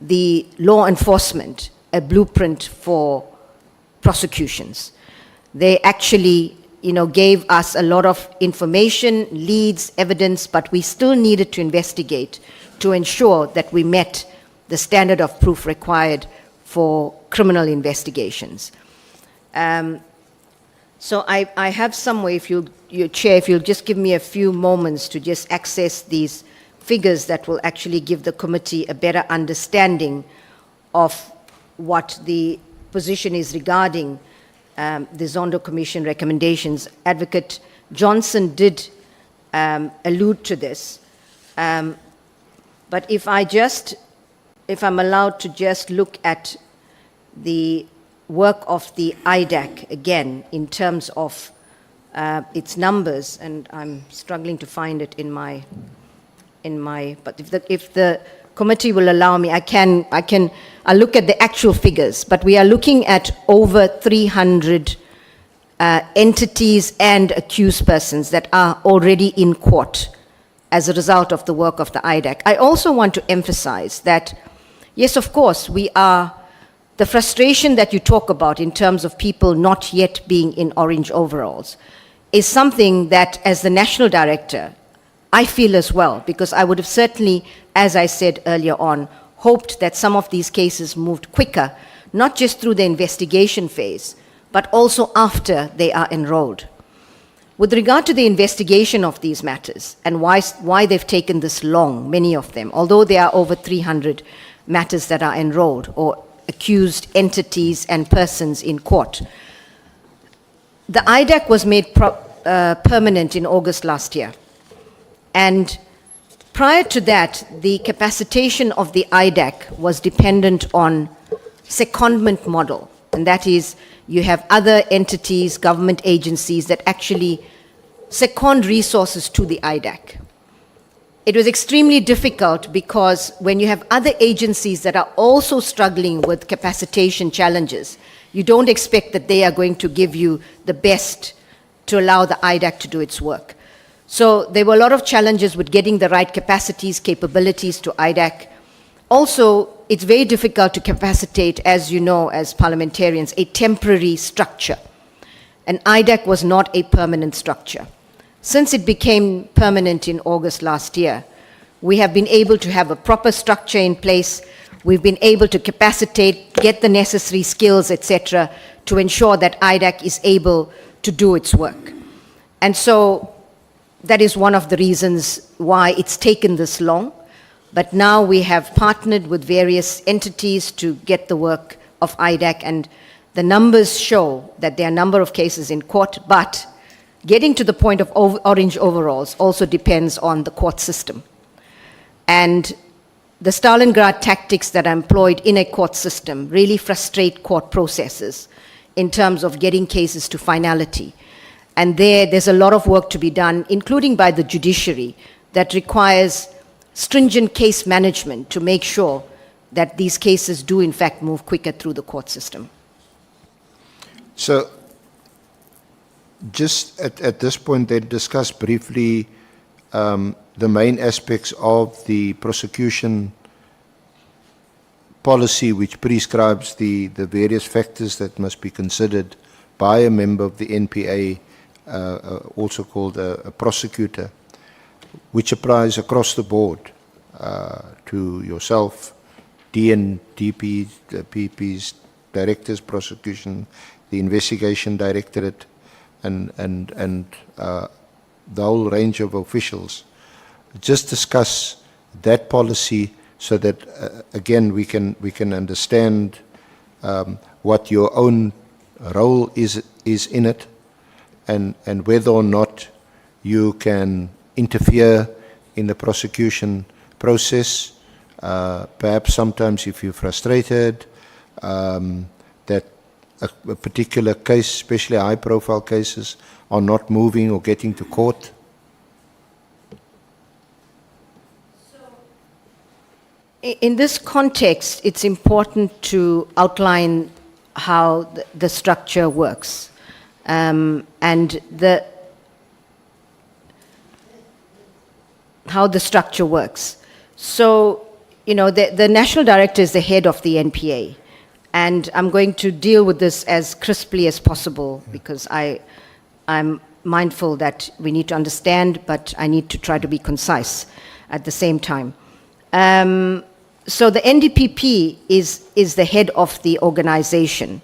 the law enforcement a blueprint for prosecutions. They actually, gave us a lot of information, leads, evidence, but we still needed to investigate to ensure that we met the standard of proof required for criminal investigations. So I have somewhere, Chair, if you'll just give me a few moments to just access these figures that will actually give the committee a better understanding of what the position is regarding the Zondo Commission recommendations. Advocate Johnson did allude to this. But if I'm allowed to just look at the work of the IDAC again in terms of its numbers, and I'm struggling to find it in my, but if the committee will allow me, I'll look at the actual figures, but we are looking at over 300 entities and accused persons that are already in court as a result of the work of the IDAC. I also want to emphasize that, yes, of course, the frustration that you talk about in terms of people not yet being in orange overalls is something that, as the national director, I feel as well, because I would have certainly, as I said earlier on, hoped that some of these cases moved quicker, not just through the investigation phase, but also after they are enrolled. With regard to the investigation of these matters and why they've taken this long, many of them, although there are over 300 matters that are enrolled or accused entities and persons in court. The IDAC was made permanent in August last year. And prior to that, the capacitation of the IDAC was dependent on secondment model. And that is, you have other entities, government agencies that actually second resources to the IDAC. It was extremely difficult because when you have other agencies that are also struggling with capacitation challenges, you don't expect that they are going to give you the best to allow the IDAC to do its work. So there were a lot of challenges with getting the right capacities, capabilities to IDAC. Also, it's very difficult to capacitate, as you know, as parliamentarians, a temporary structure. And IDAC was not a permanent structure. Since it became permanent in August last year, we have been able to have a proper structure in place. We've been able to capacitate, get the necessary skills, etc., to ensure that IDAC is able to do its work. And so that is one of the reasons why it's taken this long. But now we have partnered with various entities to get the work of IDAC, and the numbers show that there are a number of cases in court, but getting to the point of orange overalls also depends on the court system. And the Stalingrad tactics that are employed in a court system really frustrate court processes in terms of getting cases to finality. And there's a lot of work to be done, including by the judiciary, that requires stringent case management to make sure that these cases do in fact move quicker through the court system. So, just at this point, then discuss briefly the main aspects of the prosecution policy which prescribes the various factors that must be considered by a member of the NPA, also called a prosecutor, which applies across the board to yourself, DPs, PPs, directors, prosecution, the investigation directorate, and the whole range of officials. Just discuss that policy so that again we can understand what your own role is in it, and whether or not you can interfere in the prosecution process. Perhaps sometimes if you're frustrated that a particular case, especially high-profile cases, are not moving or getting to court. In this context, it's important to outline how the structure works. How the structure works. So, you know, the National Director is the head of the NPA. And I'm going to deal with this as crisply as possible because I'm mindful that we need to understand, but I need to try to be concise at the same time. So the NDPP is the head of the organization,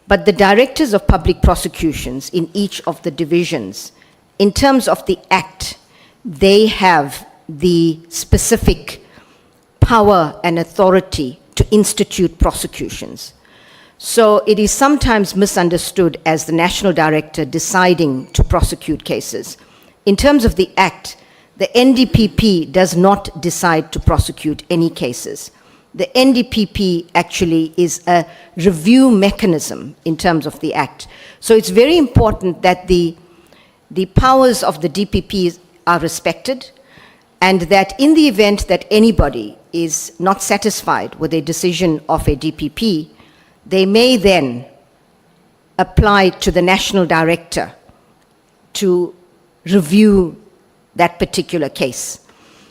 but the directors of public prosecutions in each of the divisions, in terms of the Act, they have the specific power and authority to institute prosecutions. So it is sometimes misunderstood as the National Director deciding to prosecute cases. In terms of the Act, the NDPP does not decide to prosecute any cases. The NDPP actually is a review mechanism in terms of the Act. So it's very important that the powers of the DPP are respected, and that in the event that anybody is not satisfied with a decision of a DPP, they may then apply to the National Director to review that particular case.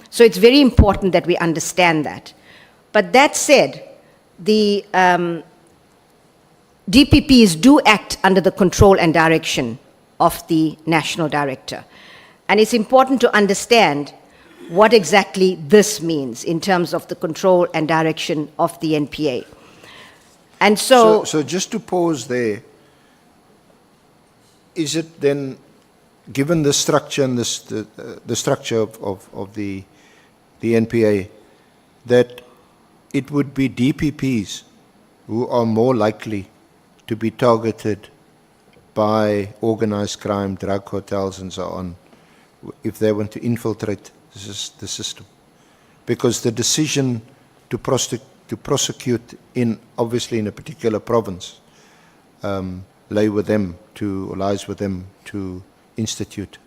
So it's very important that we understand that. But that said, the DPPs do act under the control and direction of the National Director. And it's important to understand what exactly this means in terms of the control and direction of the NPA. And so just to pause there, is it then, given the structure and the structure of the NPA, that it would be DPPs who are more likely to be targeted by organized crime, drug cartels and so on, if they want to infiltrate the system? Because the decision to prosecute obviously in a particular province lies with them to institute.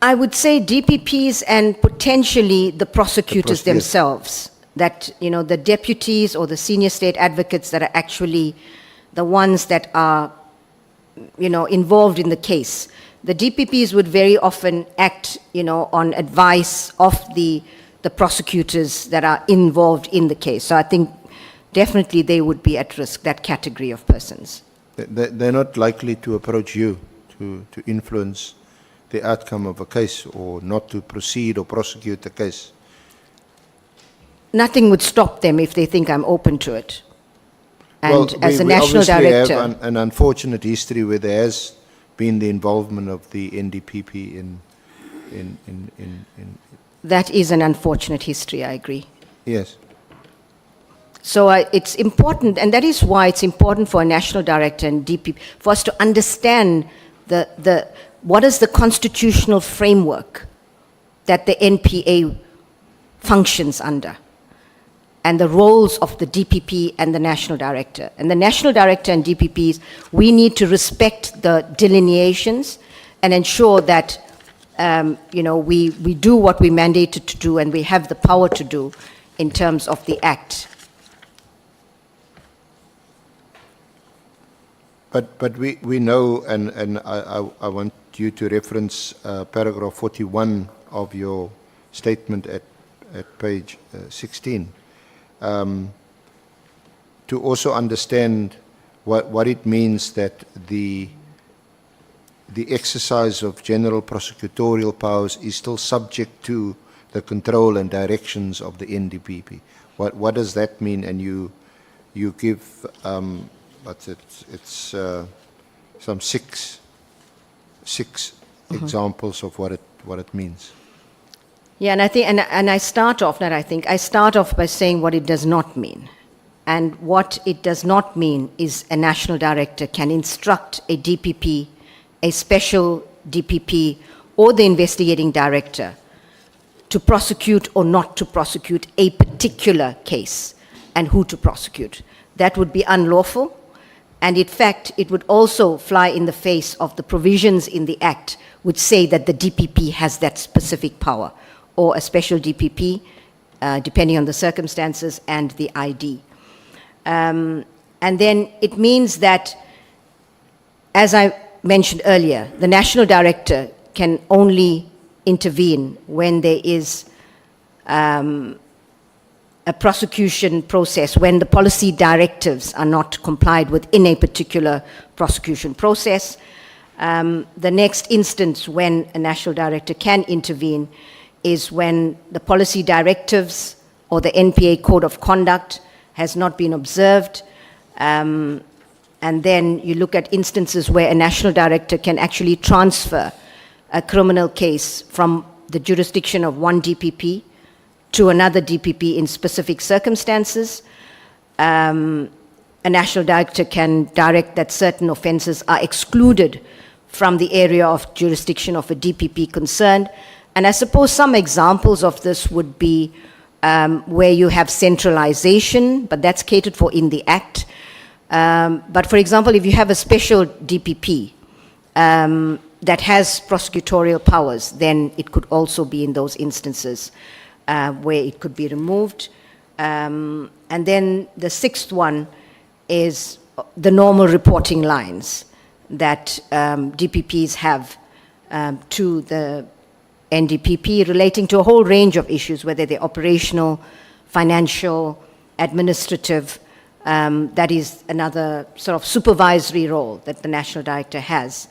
I would say DPPs and potentially the prosecutors themselves, that, you know, the deputies or the senior state advocates that are actually the ones that are, you know, involved in the case. The DPPs would very often act, you know, on advice of the prosecutors that are involved in the case. So I think definitely they would be at risk, that category of persons. They're not likely to approach you to influence the outcome of a case or not to proceed or prosecute the case. Nothing would stop them if they think I'm open to it. And Well, as a we national obviously director, have an unfortunate history where there has been the involvement of the NDPP in that is an unfortunate history, I agree. yes. So it's important, and that is why it's important for a national director and DPP, for us to understand what is the constitutional framework that the NPA functions under, and the roles of the DPP and the national director. And the national director and DPPs, we need to respect the delineations and ensure that you know, we do what we mandated to do and we have the power to do in terms of the Act. But we know, and I want you to reference paragraph 41 of your statement at page 16, to also understand what it means that the exercise of general prosecutorial powers is still subject to the control and directions of the NDPP. What does that mean? And you give but it's some six examples of what it means. Yeah, and I think, and I start off, not I think, I start off by saying what it does not mean. And what it does not mean is a national director can instruct a DPP, a special DPP, or the investigating director to prosecute or not to prosecute a particular case and who to prosecute. That would be unlawful. And in fact, it would also fly in the face of the provisions in the Act which say that the DPP has that specific power, or a special DPP, depending on the circumstances and the ID. And then it means that, as I mentioned earlier, the national director can only intervene when there is a prosecution process, when the policy directives are not complied with in a particular prosecution process. The next instance when a national director can intervene is when the policy directives or the NPA code of conduct has not been observed. And then you look at instances where a national director can actually transfer a criminal case from the jurisdiction of one DPP to another DPP in specific circumstances. A national director can direct that certain offences are excluded from the area of jurisdiction of a DPP concerned. And I suppose some examples of this would be where you have centralization, but that's catered for in the Act. But for example, if you have a special DPP that has prosecutorial powers, then it could also be in those instances where it could be removed. And then the sixth one is the normal reporting lines that DPPs have to the NDPP relating to a whole range of issues, whether they're operational, financial, administrative. That is another sort of supervisory role that the National Director has.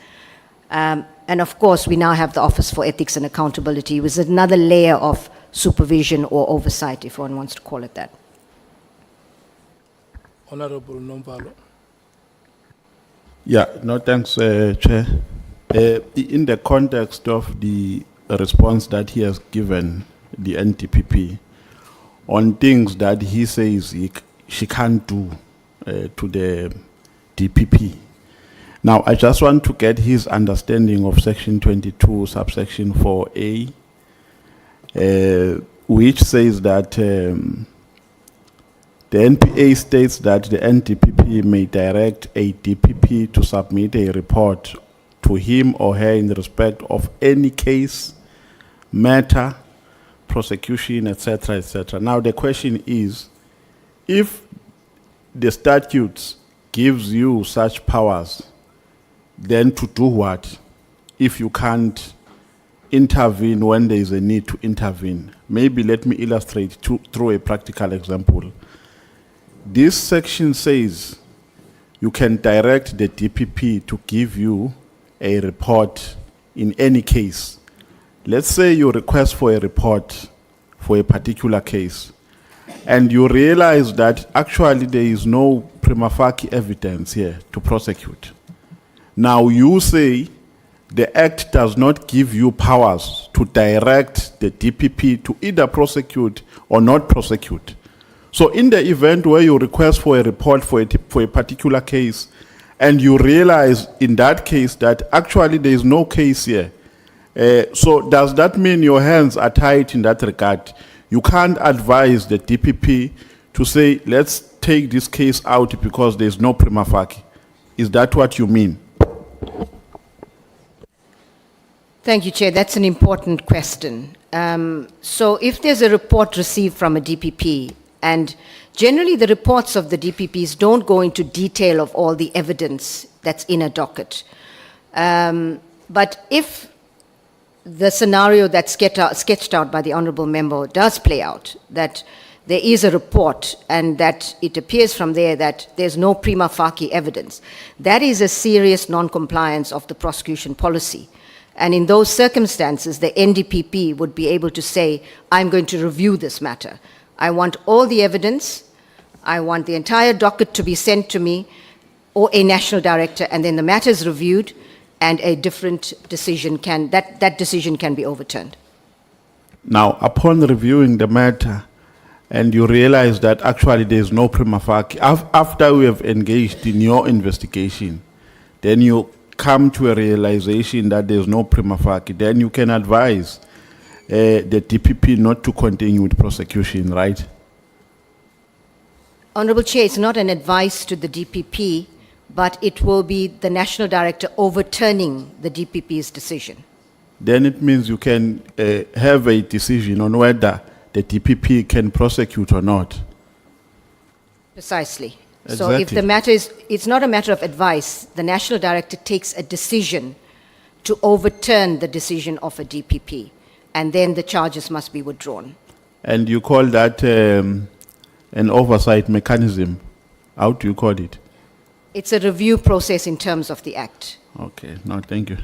And of course, we now have the Office for Ethics and Accountability, which is another layer of supervision or oversight, if one wants to call it that. Honorable Nombalo. Yeah, no, thanks, Chair. In the context of the response that he has given the NDPP on things that he says she can't do to the DPP. Now, I just want to get his understanding of Section 22, subsection 4A, which says that the NPA states that the NDPP may direct a DPP to submit a report to him or her in respect of any case, matter, prosecution, etc., etc. Now, the question is, if the statutes gives you such powers, then to do what if you can't intervene when there is a need to intervene? Maybe let me illustrate through a practical example. This section says you can direct the DPP to give you a report in any case. Let's say you request for a report for a particular case, and you realize that actually there is no prima facie evidence here to prosecute. Now you say the Act does not give you powers to direct the DPP to either prosecute or not prosecute. So in the event where you request for a report for a particular case, and you realize in that case that actually there is no case here, so does that mean your hands are tied in that regard? You can't advise the DPP to say, let's take this case out because there's no prima facie. Is that what you mean? Thank you, Chair. That's an important question. So if there's a report received from a DPP, and generally the reports of the DPPs don't go into detail of all the evidence that's in a docket. But if the scenario that's sketched out by the honourable member does play out, that there is a report and that it appears from there that there's no prima facie evidence, that is a serious non-compliance of the prosecution policy. And in those circumstances, the NDPP would be able to say, I'm going to review this matter. I want all the evidence, I want the entire docket to be sent to me, or a national director, and then the matter is reviewed, and a different decision that decision can be overturned. Now, upon reviewing the matter, and you realize that actually there is no prima facie, after we have engaged in your investigation, then you come to a realization that there is no prima facie, then you can advise the DPP not to continue with prosecution, right? Honourable Chair, it's not an advice to the DPP, but it will be the National Director overturning the DPP's decision. Then it means you can have a decision on whether the DPP can prosecute or not. Precisely. So if Exactly. the matter is, it's not a matter of advice, the National Director takes a decision to overturn the decision of a DPP, and then the charges must be withdrawn. And you call that an oversight mechanism. How do you call it? It's a review process in terms of the Act. Okay, no, thank you.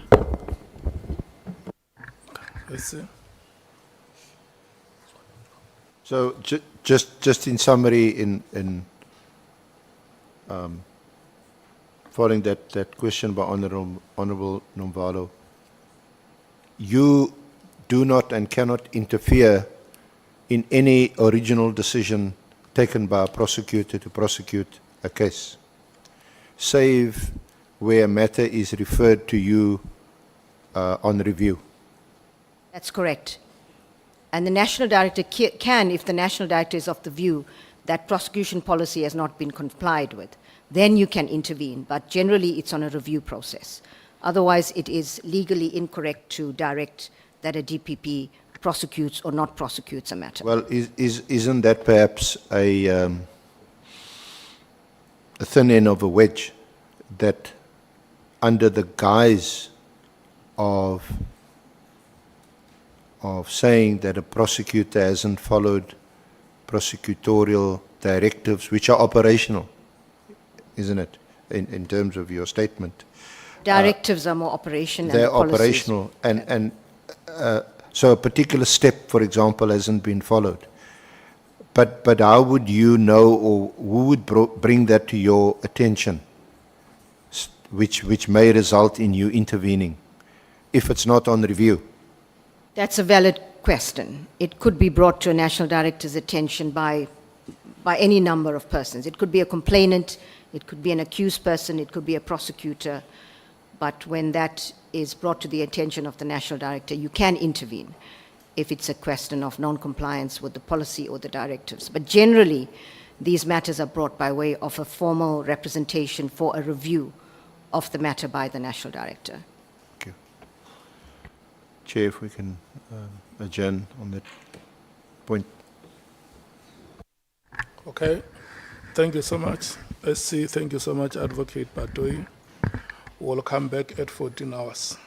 Let's see. So just in summary, following that question by Honourable Nomvalo, you do not and cannot interfere in any original decision taken by a prosecutor to prosecute a case, save where a matter is referred to you on review. That's correct. And the National Director can, if the National Director is of the view that prosecution policy has not been complied with, then you can intervene. But generally, it's on a review process. Otherwise, it is legally incorrect to direct that a DPP prosecutes or not prosecutes a matter. Well, isn't that perhaps a thin end of a wedge that under the guise of saying that a prosecutor hasn't followed prosecutorial directives, which are operational, isn't it, in terms of your statement? Directives are more operational. They're and policies- operational, and so a particular step, for example, hasn't been followed. But how would you know, or who would bring that to your attention, which may result in you intervening, if it's not on review? That's a valid question. It could be brought to a National Director's attention by any number of persons. It could be a complainant, it could be an accused person, it could be a prosecutor. But when that is brought to the attention of the National Director, you can intervene if it's a question of non-compliance with the policy or the directives. But generally, these matters are brought by way of a formal representation for a review of the matter by the National Director. Thank you. Chair, if we can adjourn on that point. Okay. Thank you so much. Let's see. Thank you so much, Advocate Batohi. We'll come back at 14 hours.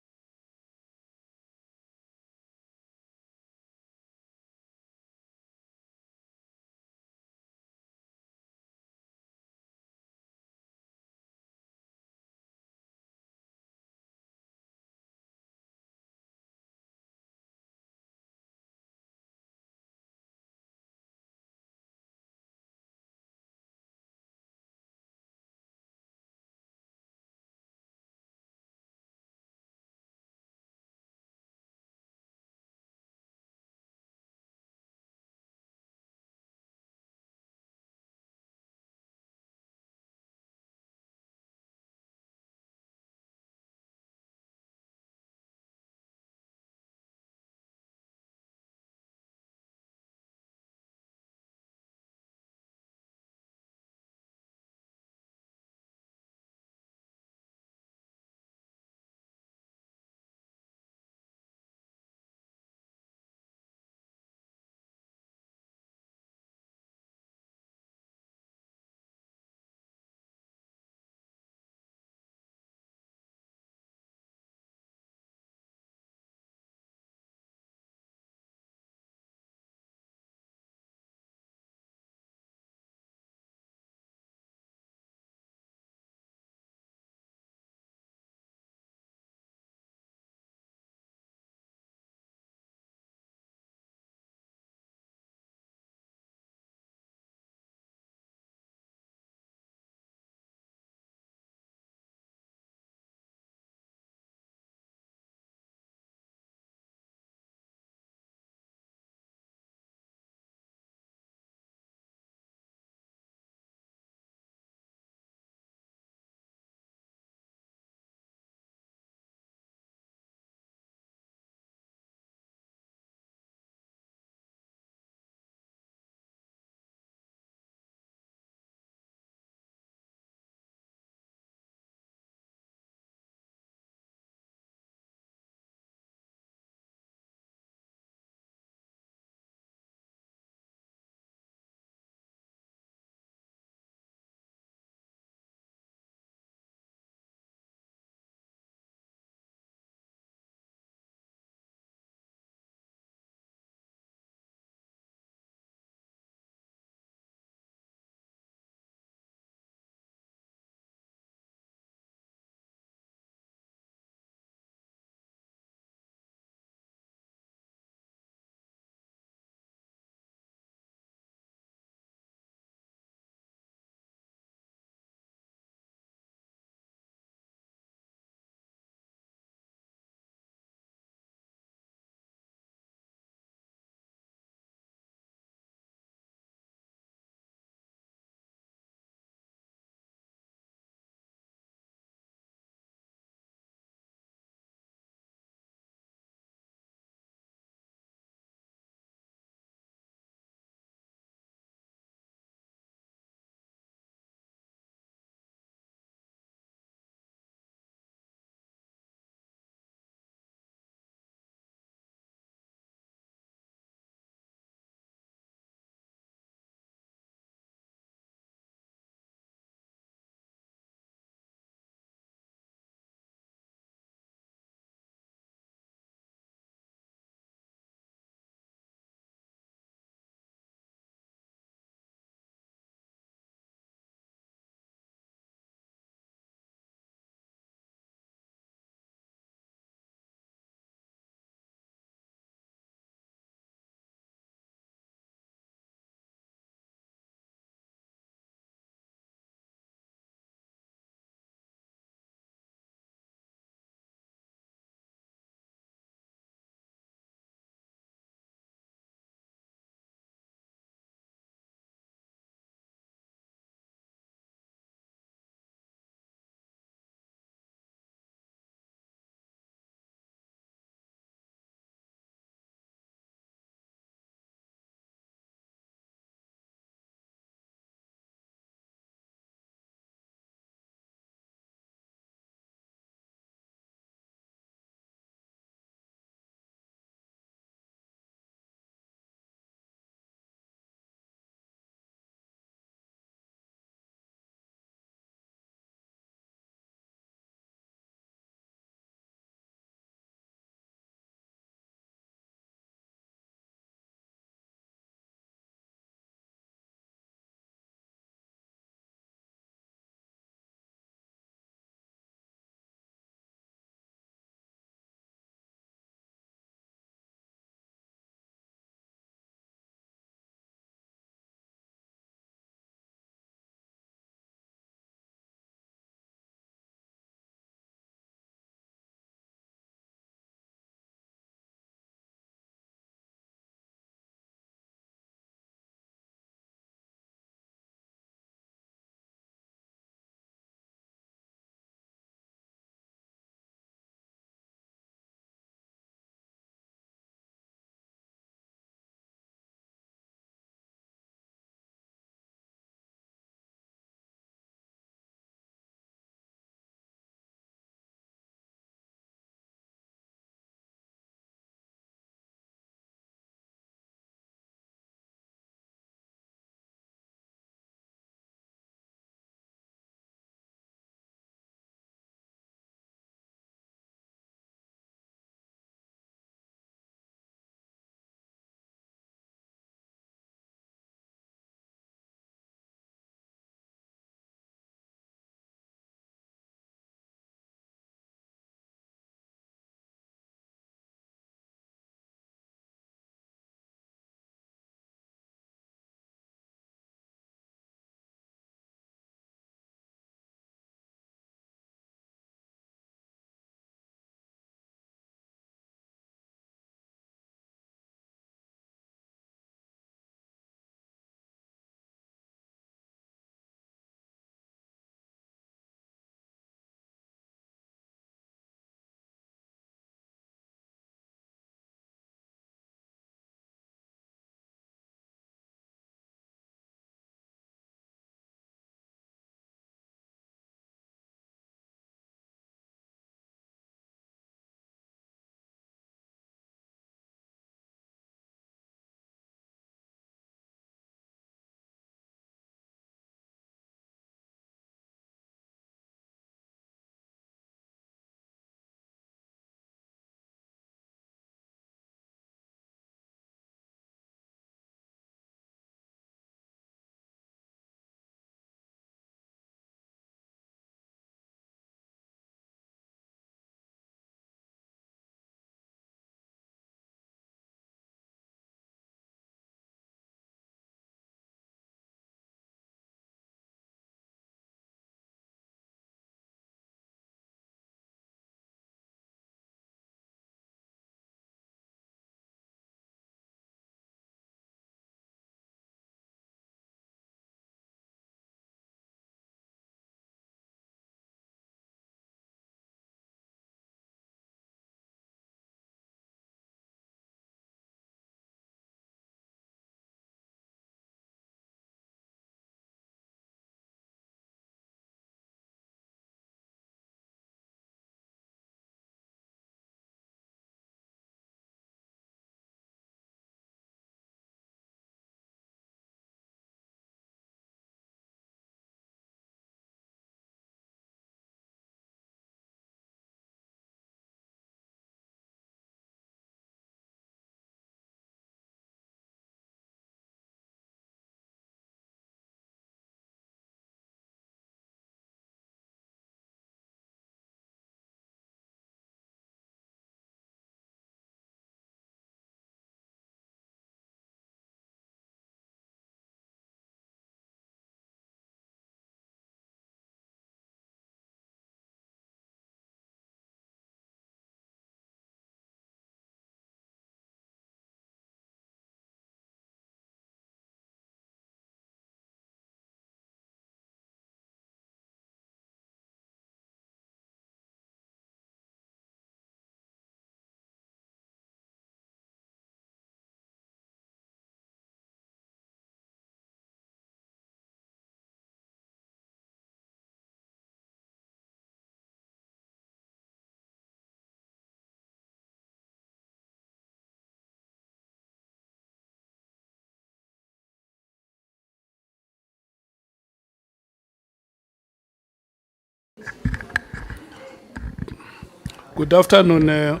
Good afternoon,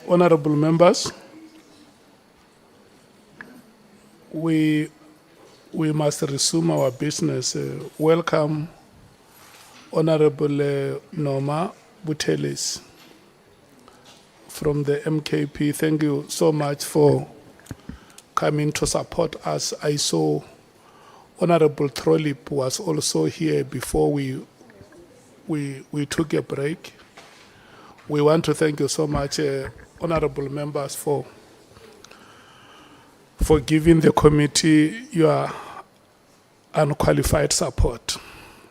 honorable members. We must resume our business. Welcome, Honorable Norma Butelis from the MKP. Thank you so much for coming to support us. I saw Honorable Trolip was also here before we took a break. We want to thank you so much, honorable members, for giving the committee your unqualified support.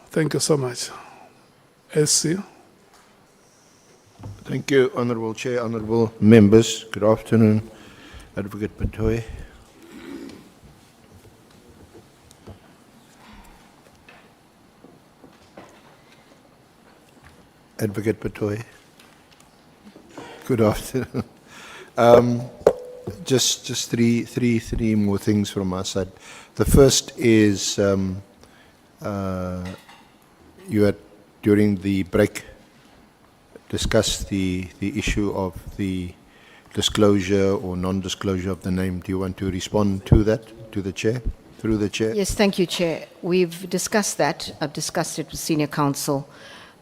Thank you so much. SC. Thank you, Honorable Chair, Honorable members. Good afternoon, Advocate Batohi. Advocate Batohi. Good afternoon. Just three more things from our side. The first is you had during the break discussed the issue of the disclosure or non-disclosure of the name. Do you want to respond to that, to the chair, through the chair? Yes, thank you, Chair. We've discussed that. I've discussed it with Senior Counsel.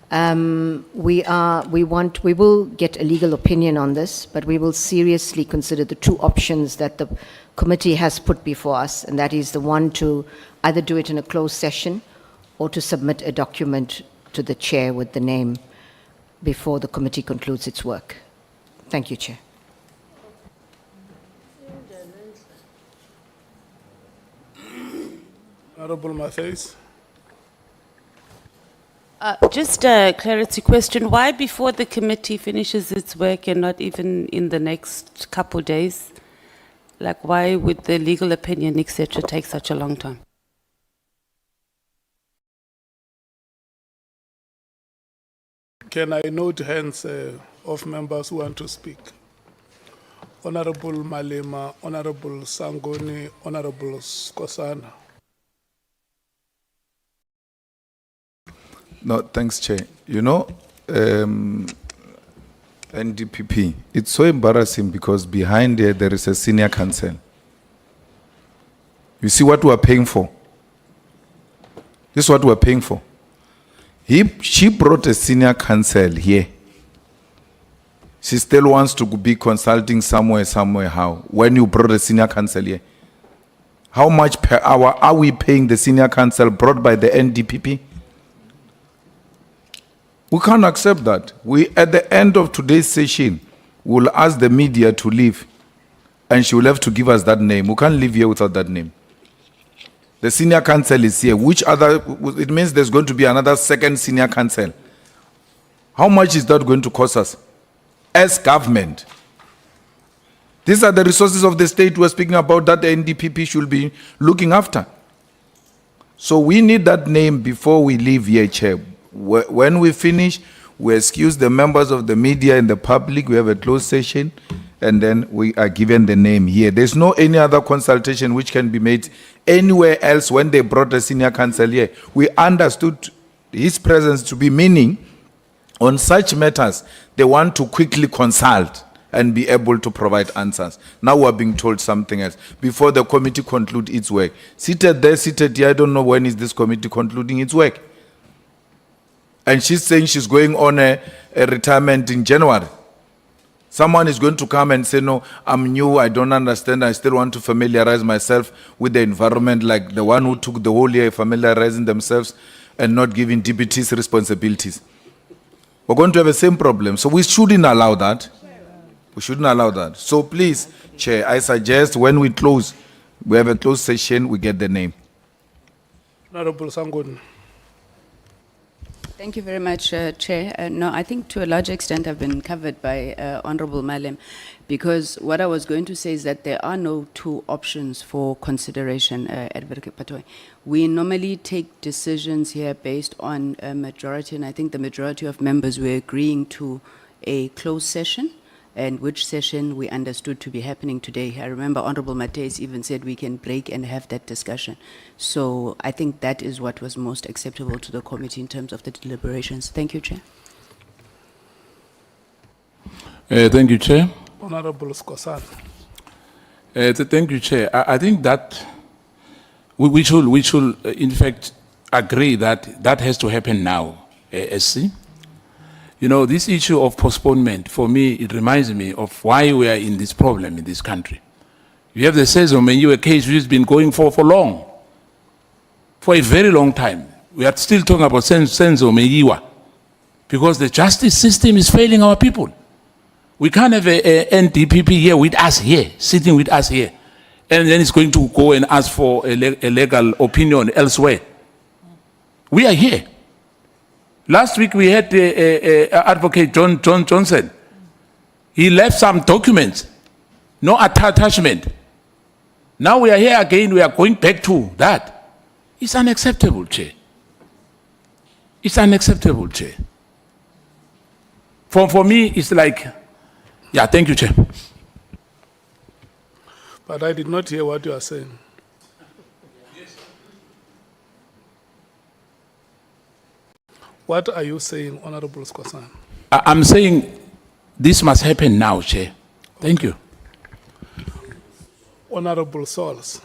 We will get a legal opinion on this, but we will seriously consider the two options that the committee has put before us, and that is the one to either do it in a closed session or to submit a document to the chair with the name before the committee concludes its work. Thank you, Chair. Honorable Matthys. Just a clarity question. Why before the committee finishes its work and not even in the next couple days? Like why would the legal opinion, etc., take such a long time? Can I note hands of members who want to speak? Honorable Malema, Honorable Sangoni, Honorable Skosana. No, thanks, Chair. You know, NDPP, it's so embarrassing because behind there is a senior counsel. You see what we are paying for? This is what we are paying for. She brought a senior counsel here. She still wants to be consulting somewhere, how? When you brought a senior counsel here? How much per hour are we paying the senior counsel brought by the NDPP? We can't accept that. At the end of today's session, we'll ask the media to leave, and she will have to give us that name. We can't leave here without that name. The senior counsel is here. It means there's going to be another second senior counsel. How much is that going to cost us? As government. These are the resources of the state we're speaking about that the NDPP should be looking after. So we need that name before we leave here, Chair. When we finish, we excuse the members of the media and the public. We have a closed session, and then we are given the name here. There's no any other consultation which can be made anywhere else. When they brought a senior counsel here, we understood his presence to be meaning on such matters, they want to quickly consult and be able to provide answers. Now we're being told something else. Before the committee conclude its work. Seated there, seated here, I don't know when is this committee concluding its work. And she's saying she's going on a retirement in January. Someone is going to come and say, no, I'm new, I don't understand, I still want to familiarize myself with the environment, like the one who took the whole year familiarizing themselves and not giving deputies responsibilities. We're going to have the same problem. So we shouldn't allow that. We shouldn't allow that. So please, Chair, I suggest when we close, we have a closed session, we get the name. Honorable Sangon. Thank you very much, Chair. No, I think to a large extent I've been covered by Honorable Malem, because what I was going to say is that there are no two options for consideration, Advocate Batohi. We normally take decisions here based on a majority, and I think the majority of members were agreeing to a closed session, and which session we understood to be happening today. I remember Honorable Matthias even said we can break and have that discussion. So I think that is what was most acceptable to the committee in terms of the deliberations. Thank you, Chair. Thank you, Chair. Honorable Skosana. Thank you, Chair. I think that we should, in fact, agree that that has to happen now, SC. You know, this issue of postponement, for me, it reminds me of why we are in this problem in this country. You have the Sezomenyiwe case which has been going for long, for a very long time. We are still talking about Sezomenyiwe because the justice system is failing our people. We can't have a NDPP here with us here, sitting with us here, and then it's going to go and ask for a legal opinion elsewhere. We are here. Last week we had Advocate Johnson. He left some documents, no attachment. Now we are here again, we are going back to that. It's unacceptable, Chair. It's unacceptable, Chair. For me, it's like, yeah, thank you, Chair. But I did not hear what you are saying. What are you saying, Honorable Skosana? I'm saying this must happen now, Chair. Thank you. Honorable Sols.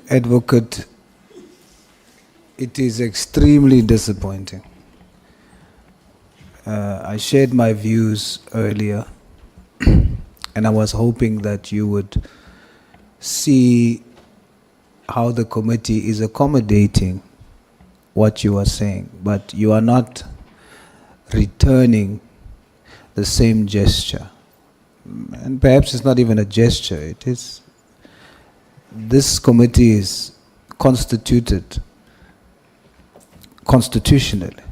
Advocate, it is extremely disappointing. I shared my views earlier, and I was hoping that you would see how the committee is accommodating what you are saying, but you are not returning the same gesture. And perhaps it's not even a gesture, it is. This committee is constituted constitutionally.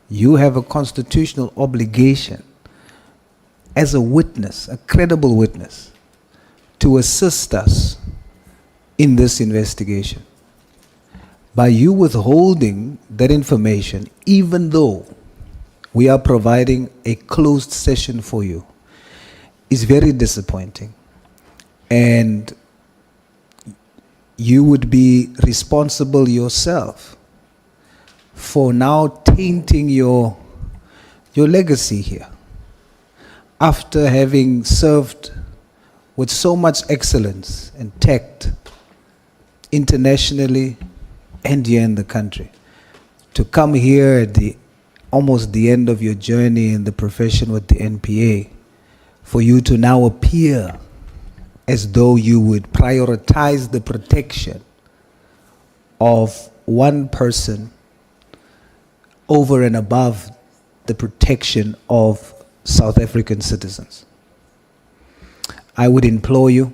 You have a constitutional obligation as a witness, a credible witness, to assist us in this investigation. By you withholding that information, even though we are providing a closed session for you, is very disappointing. And you would be responsible yourself for now tainting your legacy here. After having served with so much excellence and tact internationally and here in the country, to come here at almost the end of your journey in the profession with the NPA, for you to now appear as though you would prioritize the protection of one person over and above the protection of South African citizens. I would implore you,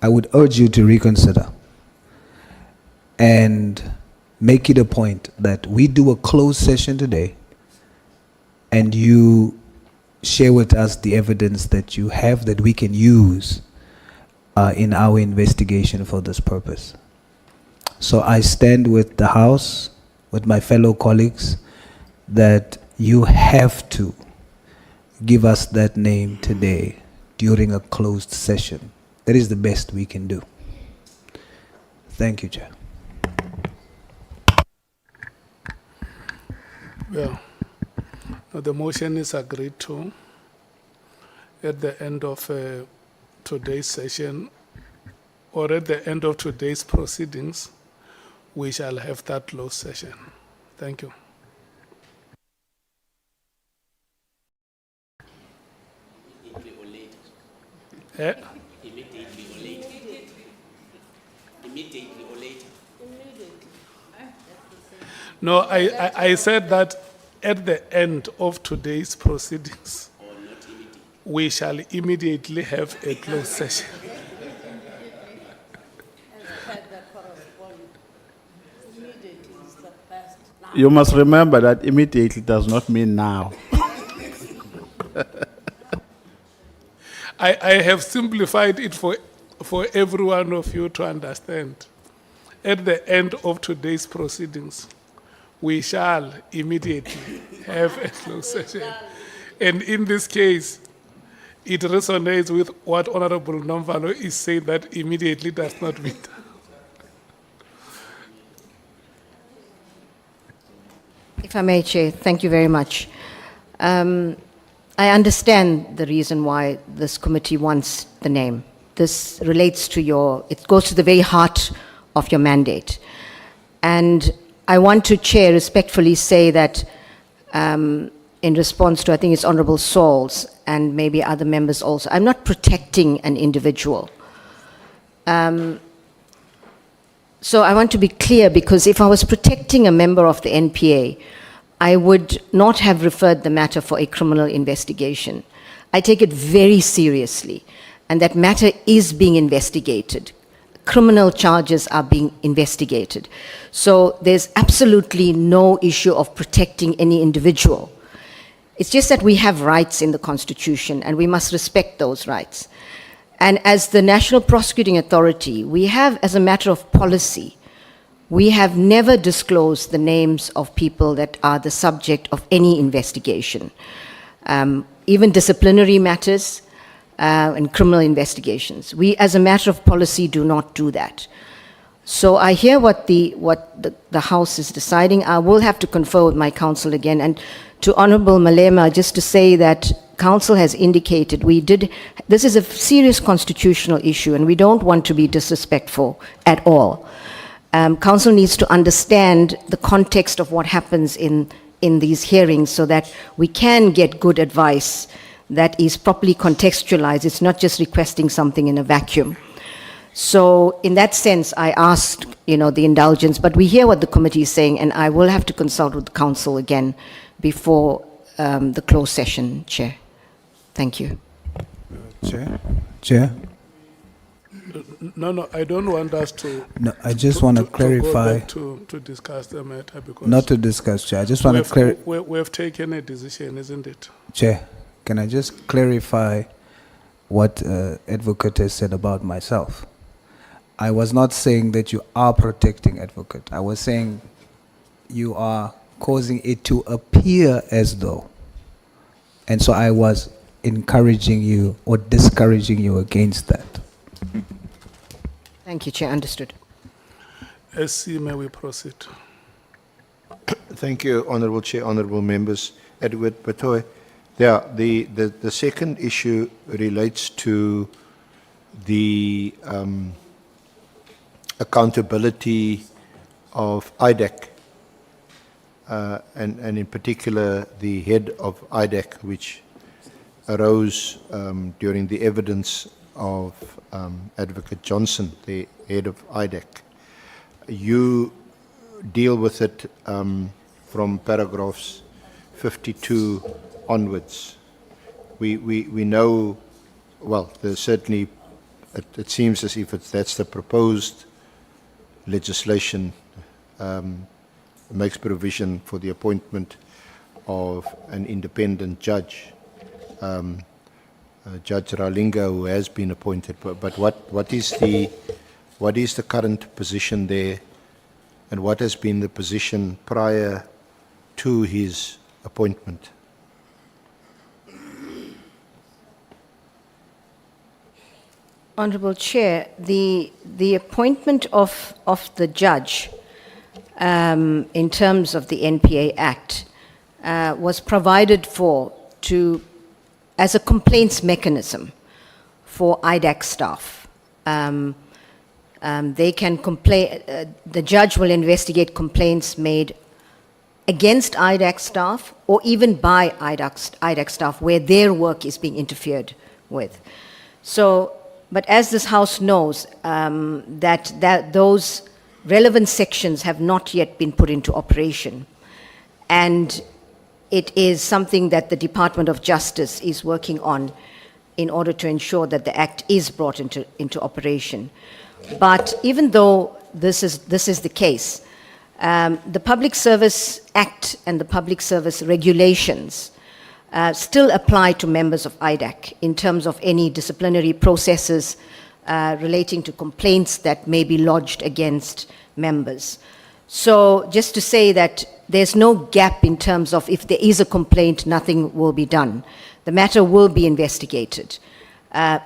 I would urge you to reconsider and make it a point that we do a closed session today and you share with us the evidence that you have that we can use in our investigation for this purpose. So I stand with the House, with my fellow colleagues, that you have to give us that name today during a closed session. That is the best we can do. Thank you, Chair. Well, the motion is agreed to. At the end of today's session, or at the end of today's proceedings, we shall have that closed session. Thank you. Immediately or later. Immediately or later. No, I said that at the end of today's proceedings, we shall immediately have a closed session. You must remember that immediately does not mean now. I have simplified it for every one of you to understand. At the end of today's proceedings, we shall immediately have a closed session. And in this case, it resonates with what Honorable Nhlanhla is saying, that immediately does not mean. If I may, Chair, thank you very much. I understand the reason why this committee wants the name. This relates to it goes to the very heart of your mandate. And I want to, Chair, respectfully say that in response to, I think it's Honorable Saul's and maybe other members also, I'm not protecting an individual. So I want to be clear, because if I was protecting a member of the NPA, I would not have referred the matter for a criminal investigation. I take it very seriously, and that matter is being investigated. Criminal charges are being investigated. So there's absolutely no issue of protecting any individual. It's just that we have rights in the Constitution, and we must respect those rights. And as the National Prosecuting Authority, we have, as a matter of policy, we have never disclosed the names of people that are the subject of any investigation, even disciplinary matters and criminal investigations. We, as a matter of policy, do not do that. So I hear what the House is deciding. I will have to confer with my counsel again. And to Honorable Malema, just to say that Council has indicated this is a serious constitutional issue, and we don't want to be disrespectful at all. Council needs to understand the context of what happens in these hearings so that we can get good advice that is properly contextualized. It's not just requesting something in a vacuum. So in that sense, I asked, the indulgence, but we hear what the committee is saying, and I will have to consult with the Council again before the closed session, Chair. Thank you. Chair? No, I don't want us to... No, I just want to clarify. To discuss the matter, because... Not to discuss, Chair. I just want to clarify. We have taken a decision, isn't it? Chair, can I just clarify what Advocate has said about myself? I was not saying that you are protecting Advocate. I was saying you are causing it to appear as though. And so I was encouraging you or discouraging you against that. Thank you, Chair. Understood. SC, may we proceed? Thank you, Honourable Chair, Honourable Members. Adv Batohi. Yeah, the second issue relates to the accountability of IDAC, and in particular the head of IDAC, which arose during the evidence of Advocate Johnson, the head of IDAC. You deal with it from paragraphs 52 onwards. We know, well, there's certainly, it seems as if that's the proposed legislation, makes provision for the appointment of an independent judge, Judge Ralinga, who has been appointed. But what is the current position there, and what has been the position prior to his appointment? Honourable Chair, the appointment of the judge in terms of the NPA Act was provided for as a complaints mechanism for IDAC staff. They can complain, the judge will investigate complaints made against IDAC staff or even by IDAC staff where their work is being interfered with. So, but as this House knows, that those relevant sections have not yet been put into operation. And it is something that the Department of Justice is working on in order to ensure that the Act is brought into operation. But even though this is the case, the Public Service Act and the Public Service Regulations still apply to members of IDAC in terms of any disciplinary processes relating to complaints that may be lodged against members. So just to say that there's no gap in terms of if there is a complaint, nothing will be done. The matter will be investigated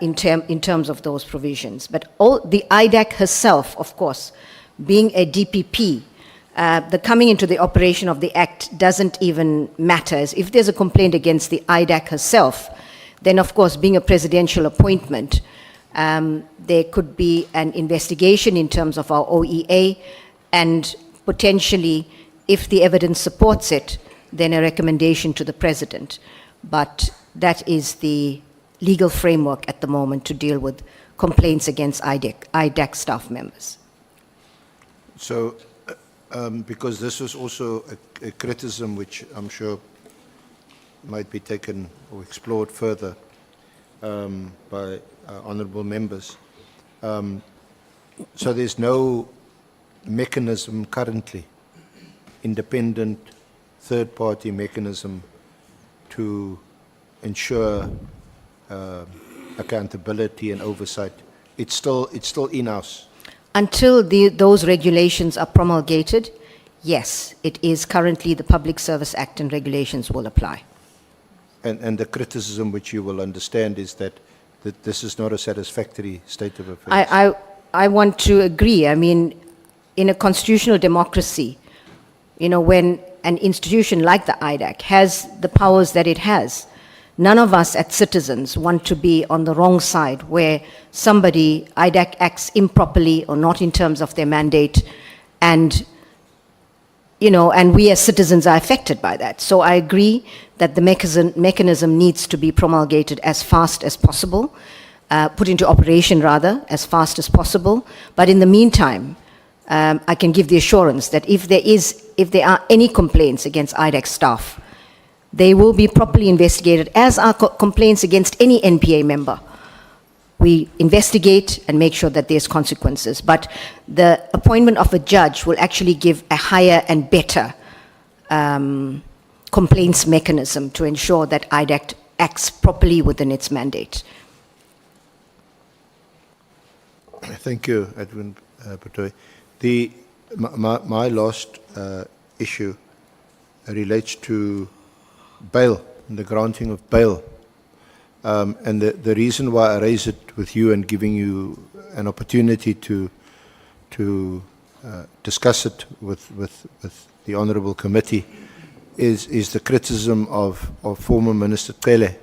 in terms of those provisions. But the IDAC herself, of course, being a DPP, the coming into the operation of the Act doesn't even matter. If there's a complaint against the IDAC herself, then of course, being a presidential appointment, there could be an investigation in terms of our OEA, and potentially, if the evidence supports it, then a recommendation to the president. But that is the legal framework at the moment to deal with complaints against IDAC staff members. So, because this was also a criticism which I'm sure might be taken or explored further by honourable members. So there's no mechanism currently, independent third-party mechanism to ensure accountability and oversight. It's still in-house. Until those regulations are promulgated, yes, it is currently the Public Service Act and regulations will apply. And the criticism which you will understand is that this is not a satisfactory state of affairs. I want to agree. I mean, in a constitutional democracy, you know, when an institution like the IDAC has the powers that it has, none of us as citizens want to be on the wrong side where somebody, IDAC, acts improperly or not in terms of their mandate, and, you know, and we as citizens are affected by that. So I agree that the mechanism needs to be promulgated as fast as possible, put into operation rather, as fast as possible. But in the meantime, I can give the assurance that if there are any complaints against IDAC staff, they will be properly investigated, as are complaints against any NPA member. We investigate and make sure that there's consequences. But the appointment of a judge will actually give a higher and better complaints mechanism to ensure that IDAC acts properly within its mandate. Thank you, Adv Batohi. My last issue relates to bail, the granting of bail. And the reason why I raise it with you and giving you an opportunity to discuss it with the Honourable Committee is the criticism of former Minister Cele,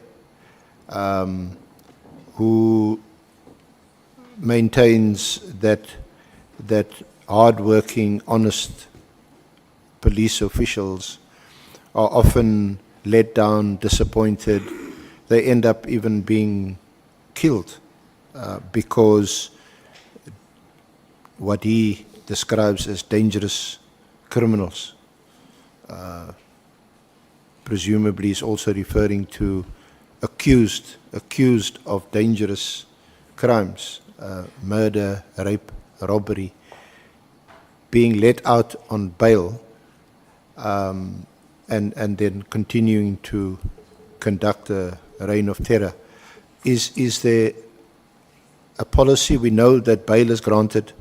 who maintains that hard-working, honest police officials are often let down, disappointed. They end up even being killed because what he describes as dangerous criminals. Presumably is also referring to accused of dangerous crimes, murder, rape, robbery, being let out on bail, and then continuing to conduct a reign of terror. Is there a policy? We know that bail is granted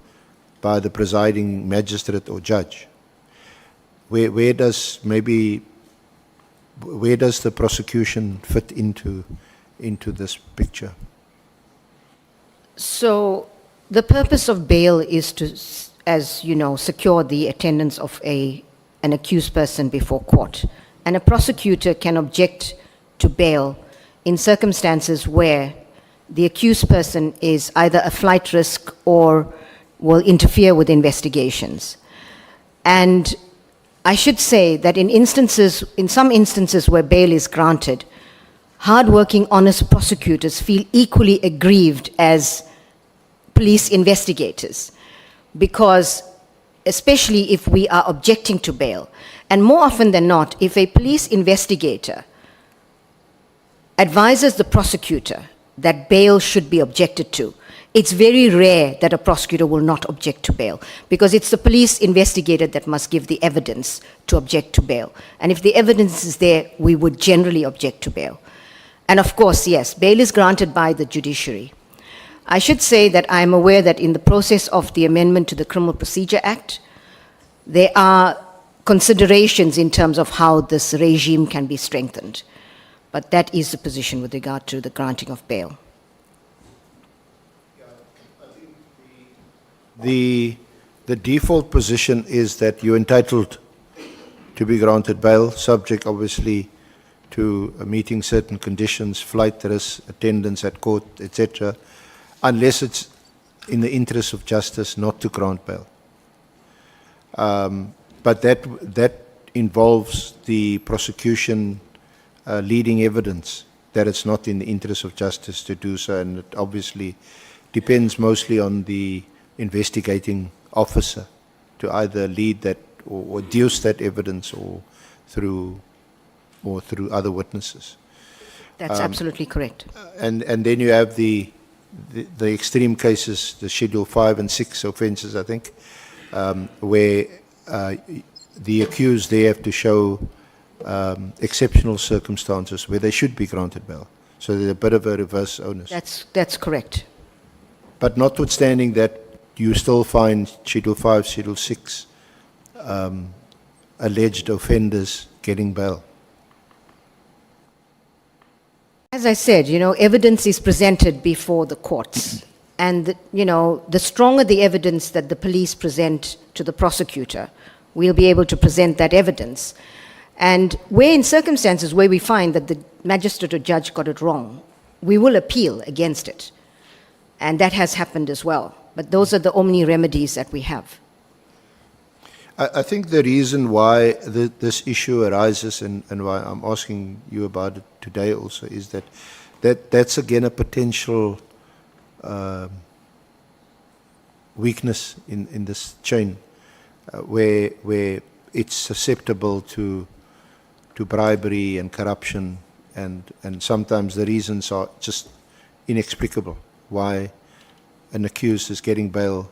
by the presiding magistrate or judge. Where does the prosecution fit into this picture? So The purpose of bail is to, as you know, secure the attendance of an accused person before court. And a prosecutor can object to bail in circumstances where the accused person is either a flight risk or will interfere with investigations. And I should say that in some instances where bail is granted, hardworking, honest prosecutors feel equally aggrieved as police investigators, because especially if we are objecting to bail, and more often than not, if a police investigator advises the prosecutor that bail should be objected to, it's very rare that a prosecutor will not object to bail, because it's the police investigator that must give the evidence to object to bail. And if the evidence is there, we would generally object to bail. And of course, yes, bail is granted by the judiciary. I should say that I am aware that in the process of the amendment to the Criminal Procedure Act, there are considerations in terms of how this regime can be strengthened. But that is the position with regard to the granting of bail. The the default position is that you're entitled to be granted bail, subject obviously to meeting certain conditions, flight risk, attendance at court, etc., unless it's in the interest of justice not to grant bail. But that involves the prosecution leading evidence that it's not in the interest of justice to do so, and it obviously depends mostly on the investigating officer to either lead that or deduce that evidence or through other witnesses. That's absolutely correct. And then you have the extreme cases, the Schedule 5 and 6 offences, I think, where the accused, they have to show exceptional circumstances where they should be granted bail. So there's a bit of a reverse onus. That's correct. But notwithstanding that, you still find Schedule 5, Schedule 6 alleged offenders getting bail. As I said, evidence is presented before the courts. And, the stronger the evidence that the police present to the prosecutor, we'll be able to present that evidence. And where in circumstances where we find that the magistrate or judge got it wrong, we will appeal against it. And that has happened as well. But those are the only remedies that we have. I think the reason why this issue arises and why I'm asking you about it today also is that's again a potential weakness in this chain where it's susceptible to bribery and corruption, and sometimes the reasons are just inexplicable why an accused is getting bail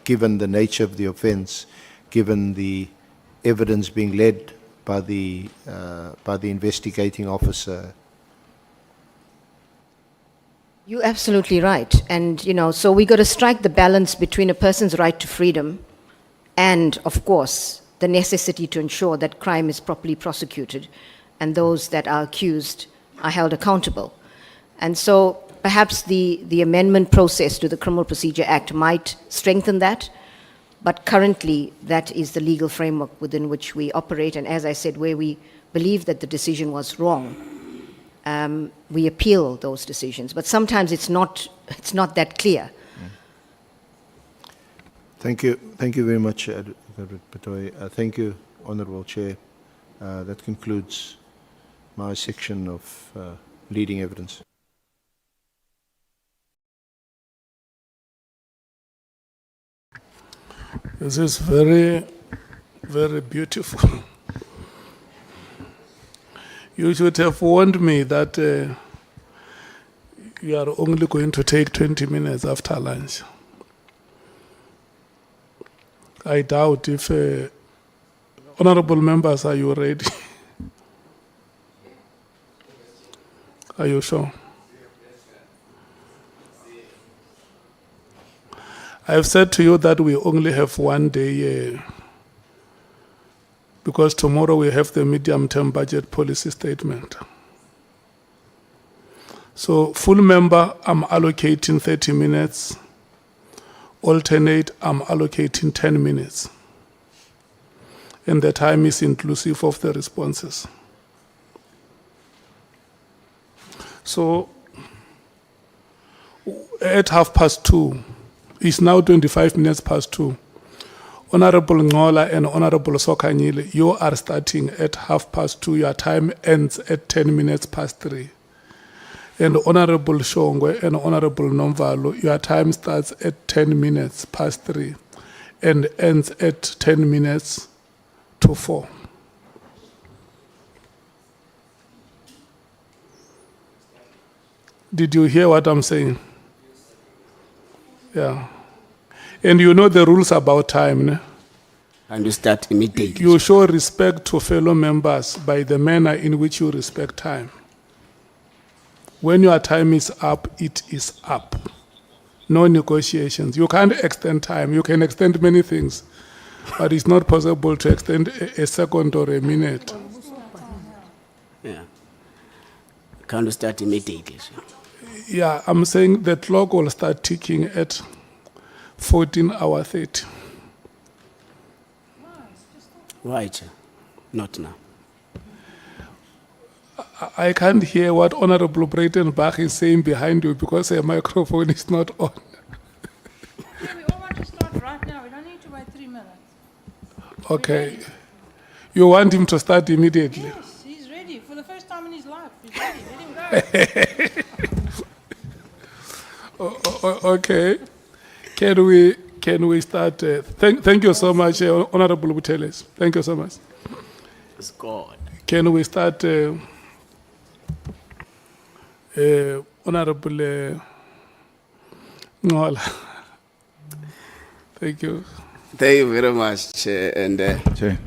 given the nature of the offence, given the evidence being led by the investigating officer. You're absolutely right. And, so we got to strike the balance between a person's right to freedom and, of course, the necessity to ensure that crime is properly prosecuted and those that are accused are held accountable. And so perhaps the amendment process to the Criminal Procedure Act might strengthen that, but currently that is the legal framework within which we operate. And as I said, where we believe that the decision was wrong, we appeal those decisions. But sometimes it's not that clear. Thank you very much, Adv Batohi. Thank you, Honourable Chair. That concludes my section of leading evidence. This is very, very beautiful. You should have warned me that you are only going to take 20 minutes after lunch. I doubt if, honorable members, are you ready? Are you sure? I have said to you that we only have one day because tomorrow we have the medium-term budget policy statement. So full member, I'm allocating 30 minutes. Alternate, I'm allocating 10 minutes. And the time is inclusive of the responses. So at 2:30, it's now 25 minutes past 2. Honorable Nhlanhla and Honorable Sokanyile, you are starting at 2:30. Your time ends at 10 minutes past 3. And Honorable Shongwe and Honorable Nomvalo, your time starts at 10 minutes past 3 and ends at 10 minutes to 4. Did you hear what I'm saying? Yeah. And you know the rules about time, ne? And you start immediately. You show respect to fellow members by the manner in which you respect time. When your time is up, it is up. No negotiations. You can't extend time. You can extend many things, but it's not possible to extend a second or a minute. Yeah. Can't you start immediately? Sir? Yeah, I'm saying the clock will start ticking at 14:30. Why, Chair? Not now. I can't hear what Honorable Breitenbach is saying behind you because her microphone is not on. We all want to start right now. We don't need to wait 3 minutes. Okay. You want him to start immediately? Yes, he's ready. For the first time in his life, he's ready. Let him go. Okay. Can we start? Thank you so much, Honorable Buteles. Thank you so much. It's God. Can we start, Honorable Nhlanhla? Thank you. Thank you very much, Chair. And Chair,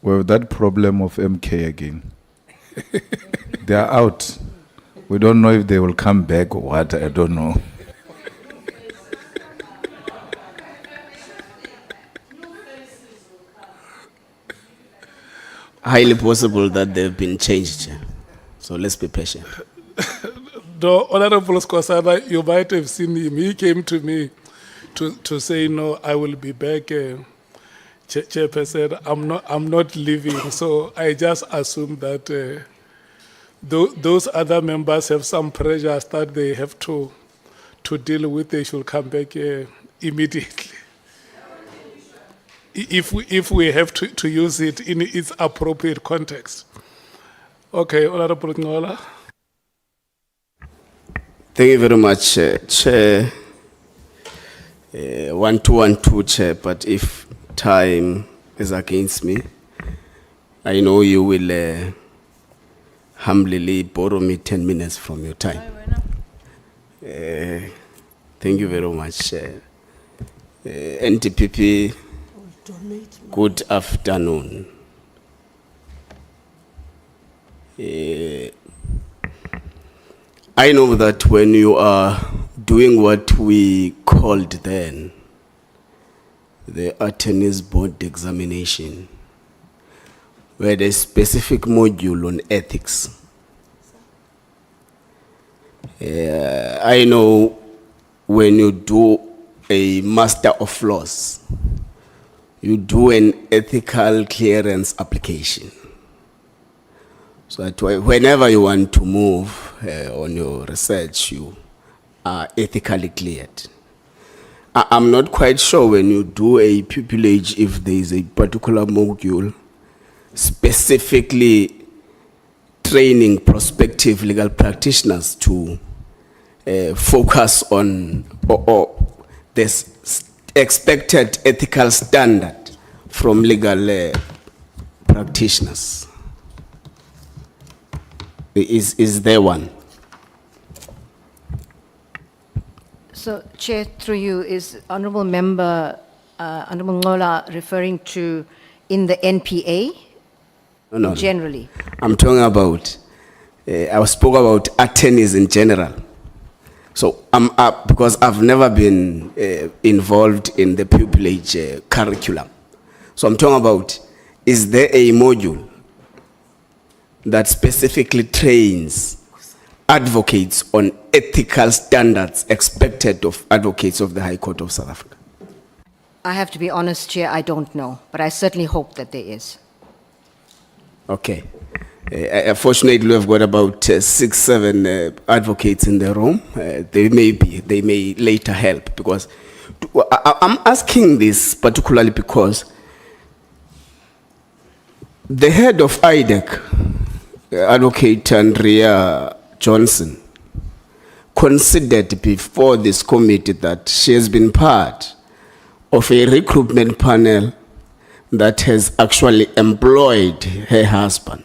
we have that problem of MK again. They are out. We don't know if they will come back or what, I don't know. highly possible that they've been changed, Chair. So let's be patient. The Honorable Skosana, you might have seen him. He came to me to say, no, I will be back. Chairperson, I'm not leaving. So I just assume that those other members have some pressures that they have to deal with. They should come back immediately. If we have to use it in its appropriate context. Okay, Honorable Nhlanhla. Thank you very much, Chair. 1212, Chair, but if time is against me, I know you will humbly borrow me 10 minutes from your time. Thank you very much, Chair. NTPP, good afternoon. I know that when you are doing what we called then the Attorneys Board examination, where there's a specific module on ethics, I know when you do a Master of Laws, you do an ethical clearance application. So that whenever you want to move on your research, you are ethically cleared. I'm not quite sure when you do a pupillage if there is a particular module specifically training prospective legal practitioners to focus on or this expected ethical standard from legal practitioners. Is there one? So, Chair, through you, is Honourable Member Honourable Nhlanhla referring to in the NPA? No. Generally? I'm talking about, I spoke about attorneys in general. So I'm up because I've never been involved in the pupillage curriculum. So I'm talking about, is there a module that specifically trains advocates on ethical standards expected of advocates of the High Court of South Africa? I have to be honest, Chair, I don't know, but I certainly hope that there is. Okay. Fortunately, we've got about 6-7 advocates in the room. They may later help, because I'm asking this particularly because the head of IDEC, Advocate Andrea Johnson, considered before this committee that she has been part of a recruitment panel that has actually employed her husband.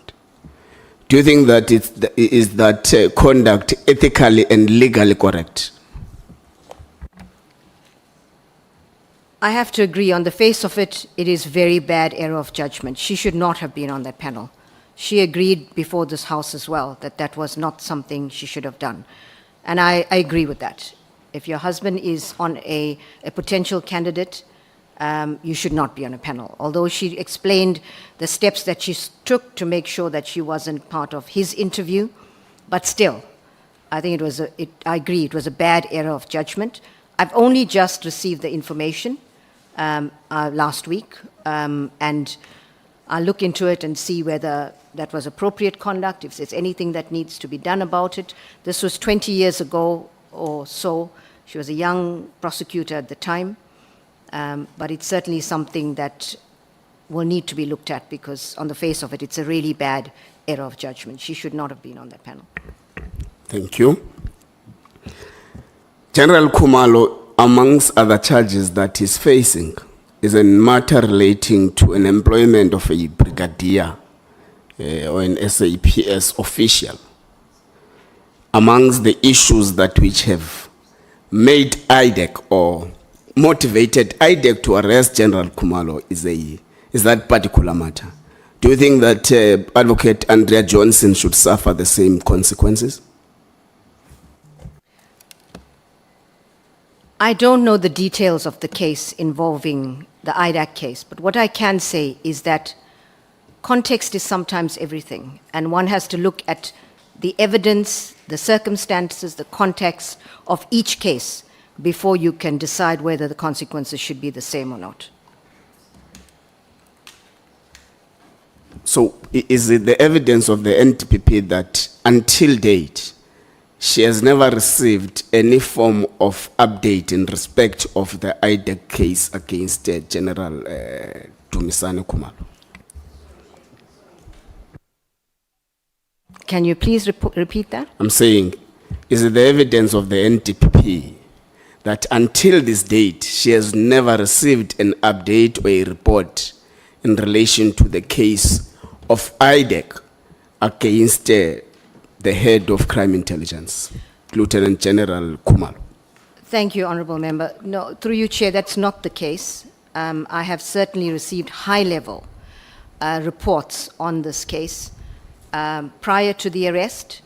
Do you think that is that conduct ethically and legally correct? I have to agree, on the face of it, it is very bad error of judgment. She should not have been on that panel. She agreed before this House as well that that was not something she should have done. And I agree with that. If your husband is on a potential candidate, you should not be on a panel. Although she explained the steps that she took to make sure that she wasn't part of his interview, but still, I think I agree, it was a bad error of judgment. I've only just received the information last week, and I'll look into it and see whether that was appropriate conduct, if there's anything that needs to be done about it. This was 20 years ago or so. She was a young prosecutor at the time, but it's certainly something that will need to be looked at, because on the face of it, it's a really bad error of judgment. She should not have been on that panel. Thank you. General Khumalo, amongst other charges that he's facing, is a matter relating to an employment of a brigadier or an SAPS official. Amongst the issues that which have made IDEC or motivated IDEC to arrest General Khumalo is that particular matter. Do you think that Advocate Andrea Johnson should suffer the same consequences? I don't know the details of the case involving the IDAC case, but what I can say is that context is sometimes everything, and one has to look at the evidence, the circumstances, the context of each case before you can decide whether the consequences should be the same or not. So is it the evidence of the NTPP that until date, she has never received any form of update in respect of the IDEC case against General Dumisani Khumalo? Can you please repeat that? I'm saying, is it the evidence of the NTPP that until this date, she has never received an update or a report in relation to the case of IDEC against the head of crime intelligence, Lieutenant General Khumalo? Thank you, Honorable Member. No, through you, Chair, that's not the case. I have certainly received high-level reports on this case prior to the arrest.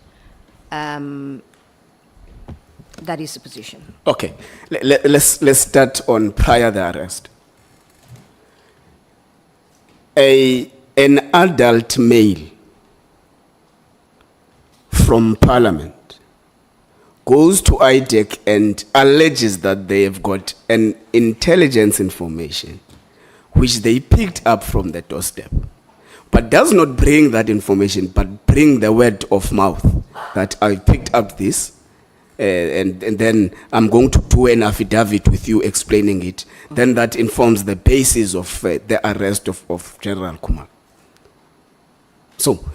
That is the position. Okay, let's start on prior the arrest. An adult male from Parliament goes to IDEC and alleges that they have got an intelligence information which they picked up from the doorstep, but does not bring that information, but bring the word of mouth that I picked up this, and then I'm going to do an affidavit with you explaining it. Then that informs the basis of the arrest of General Khumalo. So,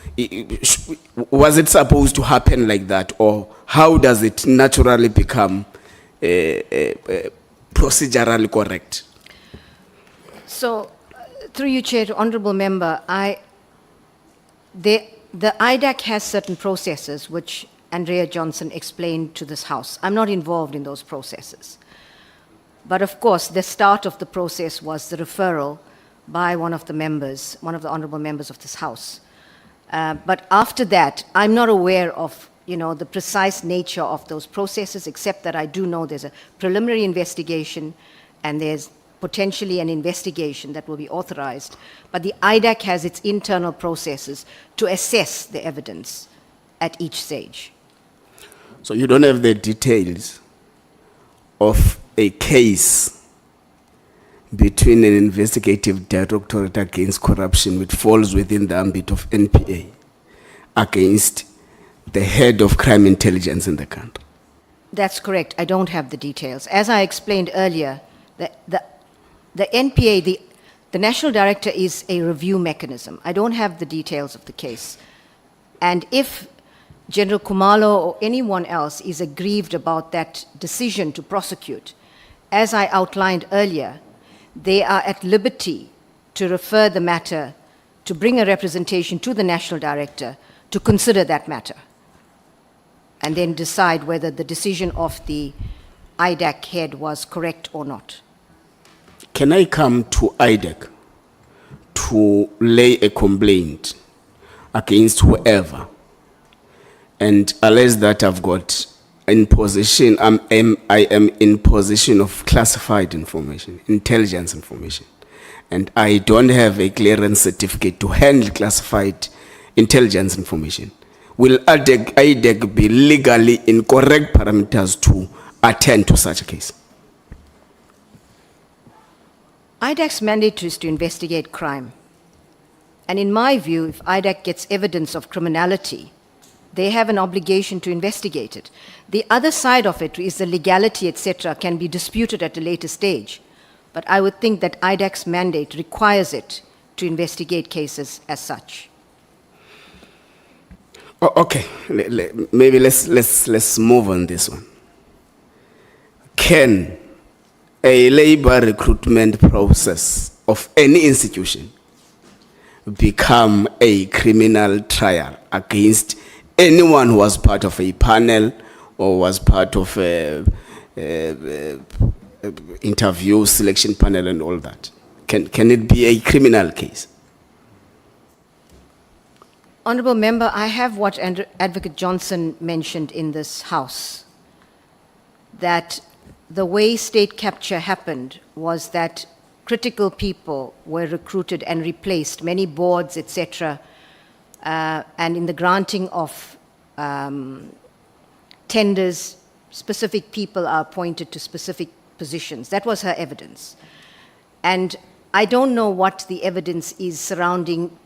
was it supposed to happen like that, or how does it naturally become procedurally correct? So, through you, Chair, to Honourable Member, the IDAC has certain processes which Andrea Johnson explained to this House. I'm not involved in those processes. But of course, the start of the process was the referral by one of the honourable members of this House. But after that, I'm not aware of, the precise nature of those processes, except that I do know there's a preliminary investigation and there's potentially an investigation that will be authorized. But the IDAC has its internal processes to assess the evidence at each stage. So you don't have the details of a case between an investigative directorate against corruption, which falls within the ambit of NPA, against the head of crime intelligence in the country? That's correct. I don't have the details. As I explained earlier, the NPA, the National Director, is a review mechanism. I don't have the details of the case. And if General Khumalo or anyone else is aggrieved about that decision to prosecute, as I outlined earlier, they are at liberty to refer the matter, to bring a representation to the National Director to consider that matter, and then decide whether the decision of the IDAC head was correct or not. Can I come to IDEC to lay a complaint against whoever and allege that I've got in possession, I am in possession of classified information, intelligence information, and I don't have a clearance certificate to handle classified intelligence information? will IDEC be legally in correct parameters to attend to such a case? IDAC's mandate is to investigate crime. And in my view, if IDAC gets evidence of criminality, they have an obligation to investigate it. The other side of it is the legality, etc., can be disputed at a later stage. But I would think that IDAC's mandate requires it to investigate cases as such. Okay, maybe let's move on this one. Can a labor recruitment process of any institution become a criminal trial against anyone who was part of a panel or was part of a interview selection panel and all that? Can it be a criminal case? Honourable Member, I have what Advocate Johnson mentioned in this House, that the way state capture happened was that critical people were recruited and replaced, many boards, etc., and in the granting of tenders, specific people are appointed to specific positions. That was her evidence. And I don't know what the evidence is surrounding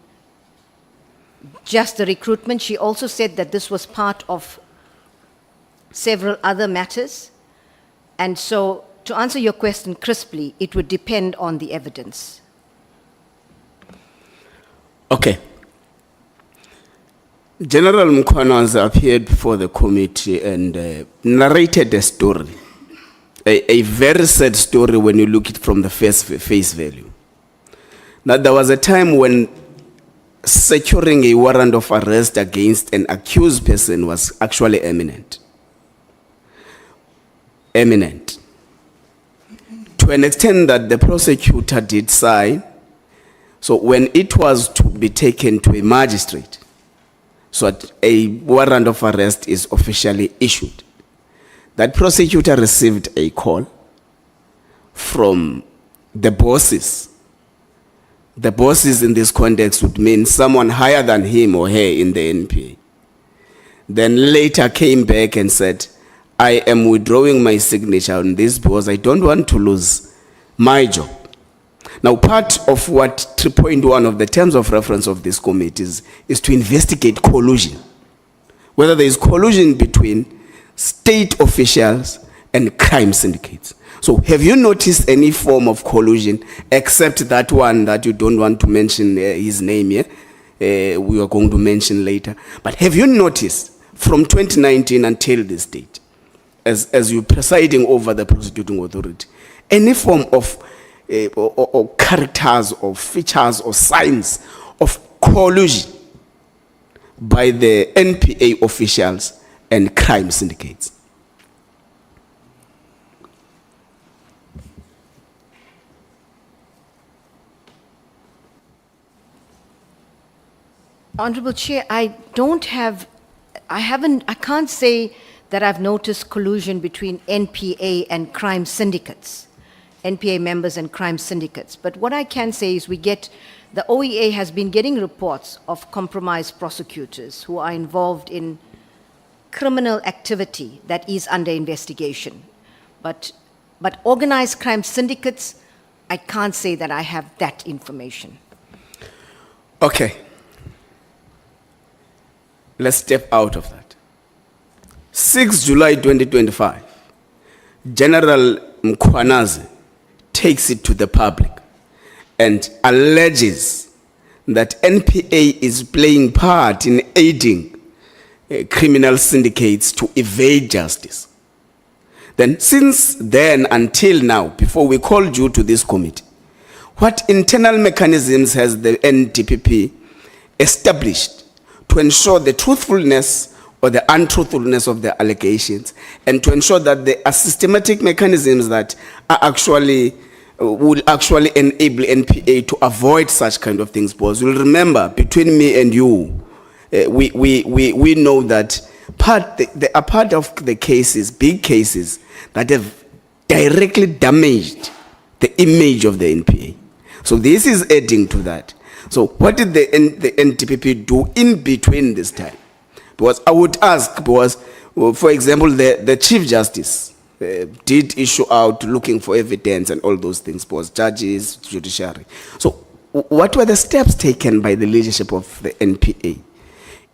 just the recruitment. She also said that this was part of several other matters. And so, to answer your question crisply, it would depend on the evidence. Okay. General Mkhwanazi appeared before the committee and narrated a story, a very sad story when you look at it from the face value. Now, there was a time when securing a warrant of arrest against an accused person was actually eminent. Eminent. To an extent that the prosecutor did sign, so when it was to be taken to a magistrate, so that a warrant of arrest is officially issued, that prosecutor received a call from the bosses. The bosses in this context would mean someone higher than him or her in the NPA. Then later came back and said, I am withdrawing my signature on this because I don't want to lose my job. Now, part of what 3.1 of the terms of reference of this committee is to investigate collusion. Whether there is collusion between state officials and crime syndicates. So have you noticed any form of collusion except that one that you don't want to mention his name here? We are going to mention later. But have you noticed from 2019 until this date, as you're presiding over the prosecuting authority, any form of or characters or features or signs of collusion by the NPA officials and crime syndicates? Honourable Chair, I can't say that I've noticed collusion between NPA and crime syndicates, NPA members and crime syndicates. But what I can say is the OEA has been getting reports of compromised prosecutors who are involved in criminal activity that is under investigation. But organized crime syndicates, I can't say that I have that information. Okay. Let's step out of that. 6 July 2025, General Mkhwanazi takes it to the public and alleges that NPA is playing part in aiding criminal syndicates to evade justice. Then since then until now, before we called you to this committee, what internal mechanisms has the NDPP established to ensure the truthfulness or the untruthfulness of the allegations, and to ensure that there are systematic mechanisms that are will actually enable NPA to avoid such kind of things? Because you'll remember, between me and you, we know that there are part of the cases, big cases, that have directly damaged the image of the NPA. So this is adding to that. So what did the NDPP do in between this time? Because I would ask, because, for example, the Chief Justice did issue out looking for evidence and all those things, because judges, judiciary. So what were the steps taken by the leadership of the NPA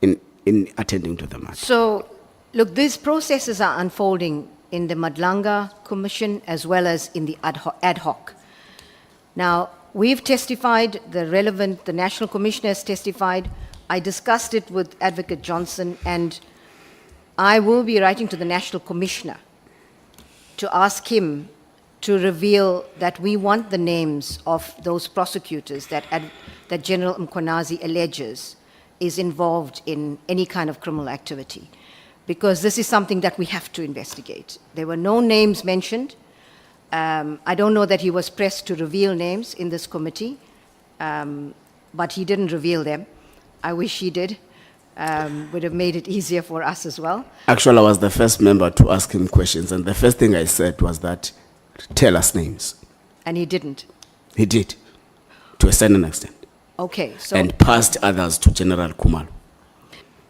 in attending to the matter? So, look, these processes are unfolding in the Nhlanhla Commission as well as in the ad hoc. Now, we've testified, the National Commissioner has testified. I discussed it with Advocate Johnson, and I will be writing to the National Commissioner to ask him to reveal that we want the names of those prosecutors that General Mkhwanazi alleges is involved in any kind of criminal activity, because this is something that we have to investigate. There were no names mentioned. I don't know that he was pressed to reveal names in this committee, but he didn't reveal them. I wish he did. Would have made it easier for us as well. Actually, I was the first member to ask him questions, and the first thing I said was that, tell us names. And he didn't. He did, to a certain extent. Okay, so, And passed others to General Kumalo.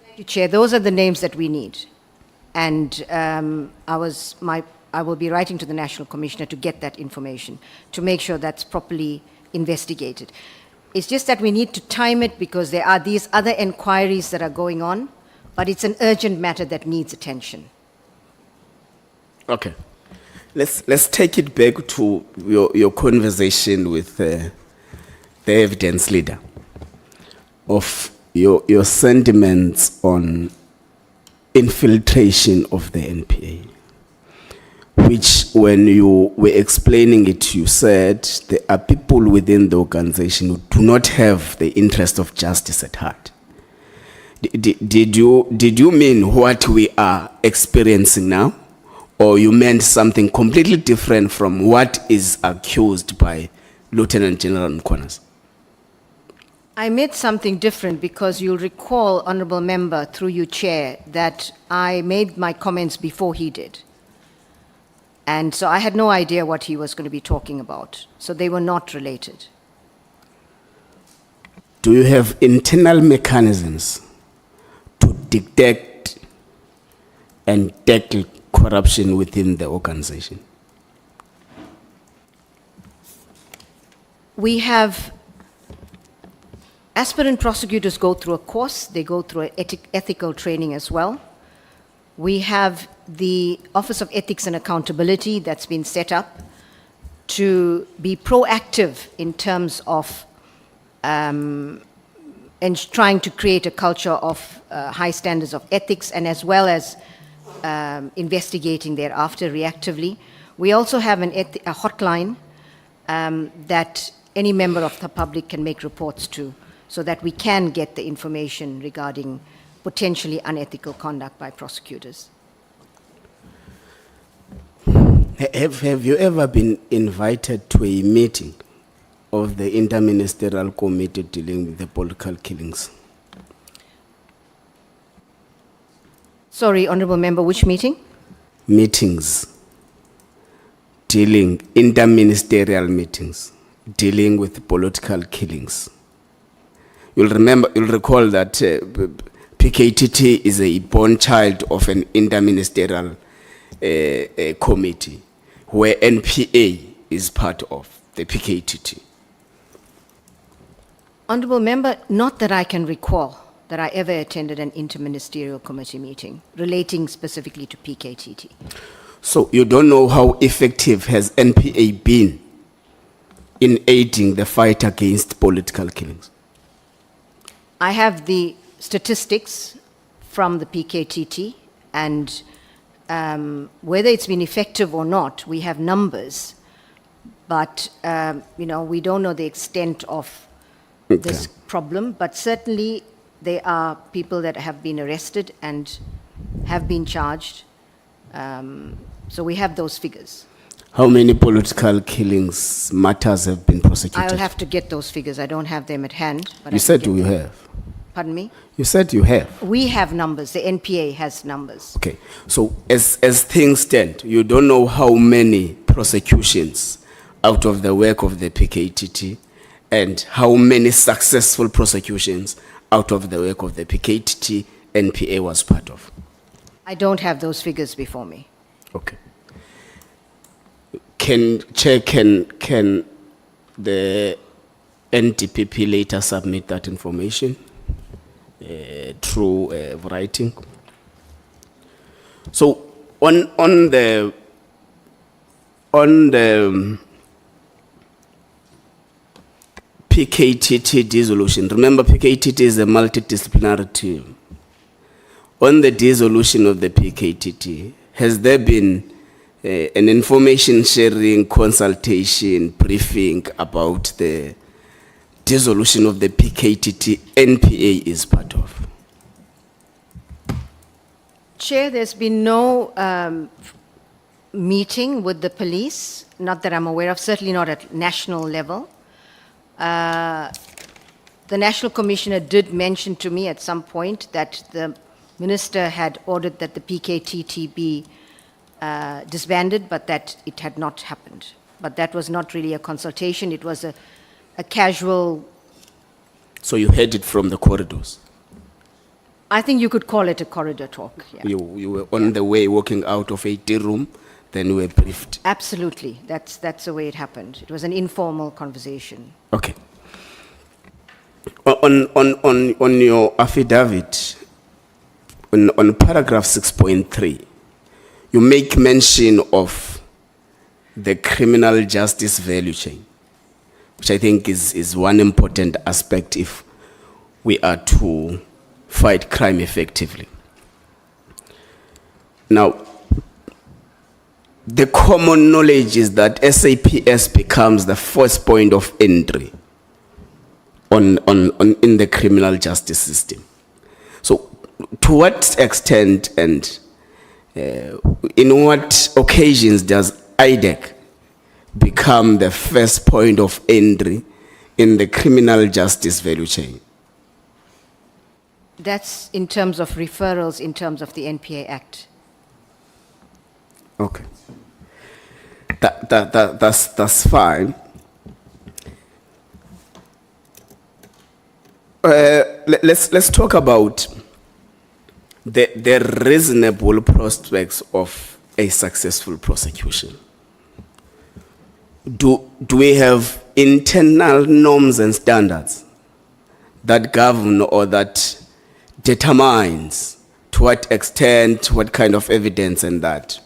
Thank you, Chair, those are the names that we need. And I will be writing to the National Commissioner to get that information, to make sure that's properly investigated. It's just that we need to time it because there are these other inquiries that are going on, but it's an urgent matter that needs attention. Okay. Let's take it back to your conversation with the evidence leader of your sentiments on infiltration of the NPA, which when you were explaining it, you said there are people within the organization who do not have the interest of justice at heart. Did you mean what we are experiencing now? Or you meant something completely different from what is accused by Lieutenant General Mkhwanazi? I meant something different because you'll recall, Honorable Member, through you, Chair, that I made my comments before he did. And so I had no idea what he was going to be talking about. So they were not related. Do you have internal mechanisms to detect and tackle corruption within the organization? We have aspirant prosecutors go through a course. They go through an ethical training as well. We have the Office of Ethics and Accountability that's been set up to be proactive in terms of and trying to create a culture of high standards of ethics, and as well as investigating thereafter reactively. We also have a hotline that any member of the public can make reports to, so that we can get the information regarding potentially unethical conduct by prosecutors. Have you ever been invited to a meeting of the Interministerial Committee dealing with the political killings? Sorry, Honourable Member, which meeting? Meetings, interministerial meetings, dealing with political killings. You'll recall that PKTT is a born child of an interministerial committee, where NPA is part of the PKTT. Honourable Member, not that I can recall that I ever attended an interministerial committee meeting relating specifically to PKTT. So you don't know how effective has NPA been in aiding the fight against political killings? I have the statistics from the PKTT, and whether it's been effective or not, we have numbers, but we don't know the extent of this problem, but certainly there are people that have been arrested and have been charged. So we have those figures. How many political killings matters have been prosecuted? I'll have to get those figures. I don't have them at hand. But You said you have. Pardon me? You said you have. We have numbers. The NPA has numbers. Okay. So as things stand, you don't know how many prosecutions out of the work of the PKTT and how many successful prosecutions out of the work of the PKTT NPA was part of? I don't have those figures before me. Okay. Can the NTPP later submit that information through writing? So on the PKTT dissolution, remember PKTT is a multidisciplinary team. On the dissolution of the PKTT, has there been an information sharing, consultation, briefing about the dissolution of the PKTT NPA is part of? Chair, there's been no meeting with the police, not that I'm aware of, certainly not at national level. The National Commissioner did mention to me at some point that the Minister had ordered that the PKTT be disbanded, but that it had not happened. But that was not really a consultation, it was a casual... So you heard it from the corridors? I think you could call it a corridor talk, yeah. You were on the way walking out of a tea room, then you were briefed? Absolutely, that's the way it happened. It was an informal conversation. Okay. On your affidavit, on paragraph 6.3, you make mention of the criminal justice value chain, which I think is one important aspect if we are to fight crime effectively. Now, the common knowledge is that SAPS becomes the first point of entry in the criminal justice system. So, to what extent and in what occasions does IDEC become the first point of entry in the criminal justice value chain? That's in terms of referrals, in terms of the NPA Act. Okay. That's fine. Let's talk about the reasonable prospects of a successful prosecution. Do we have internal norms and standards that govern or that determines to what extent, what kind of evidence and that?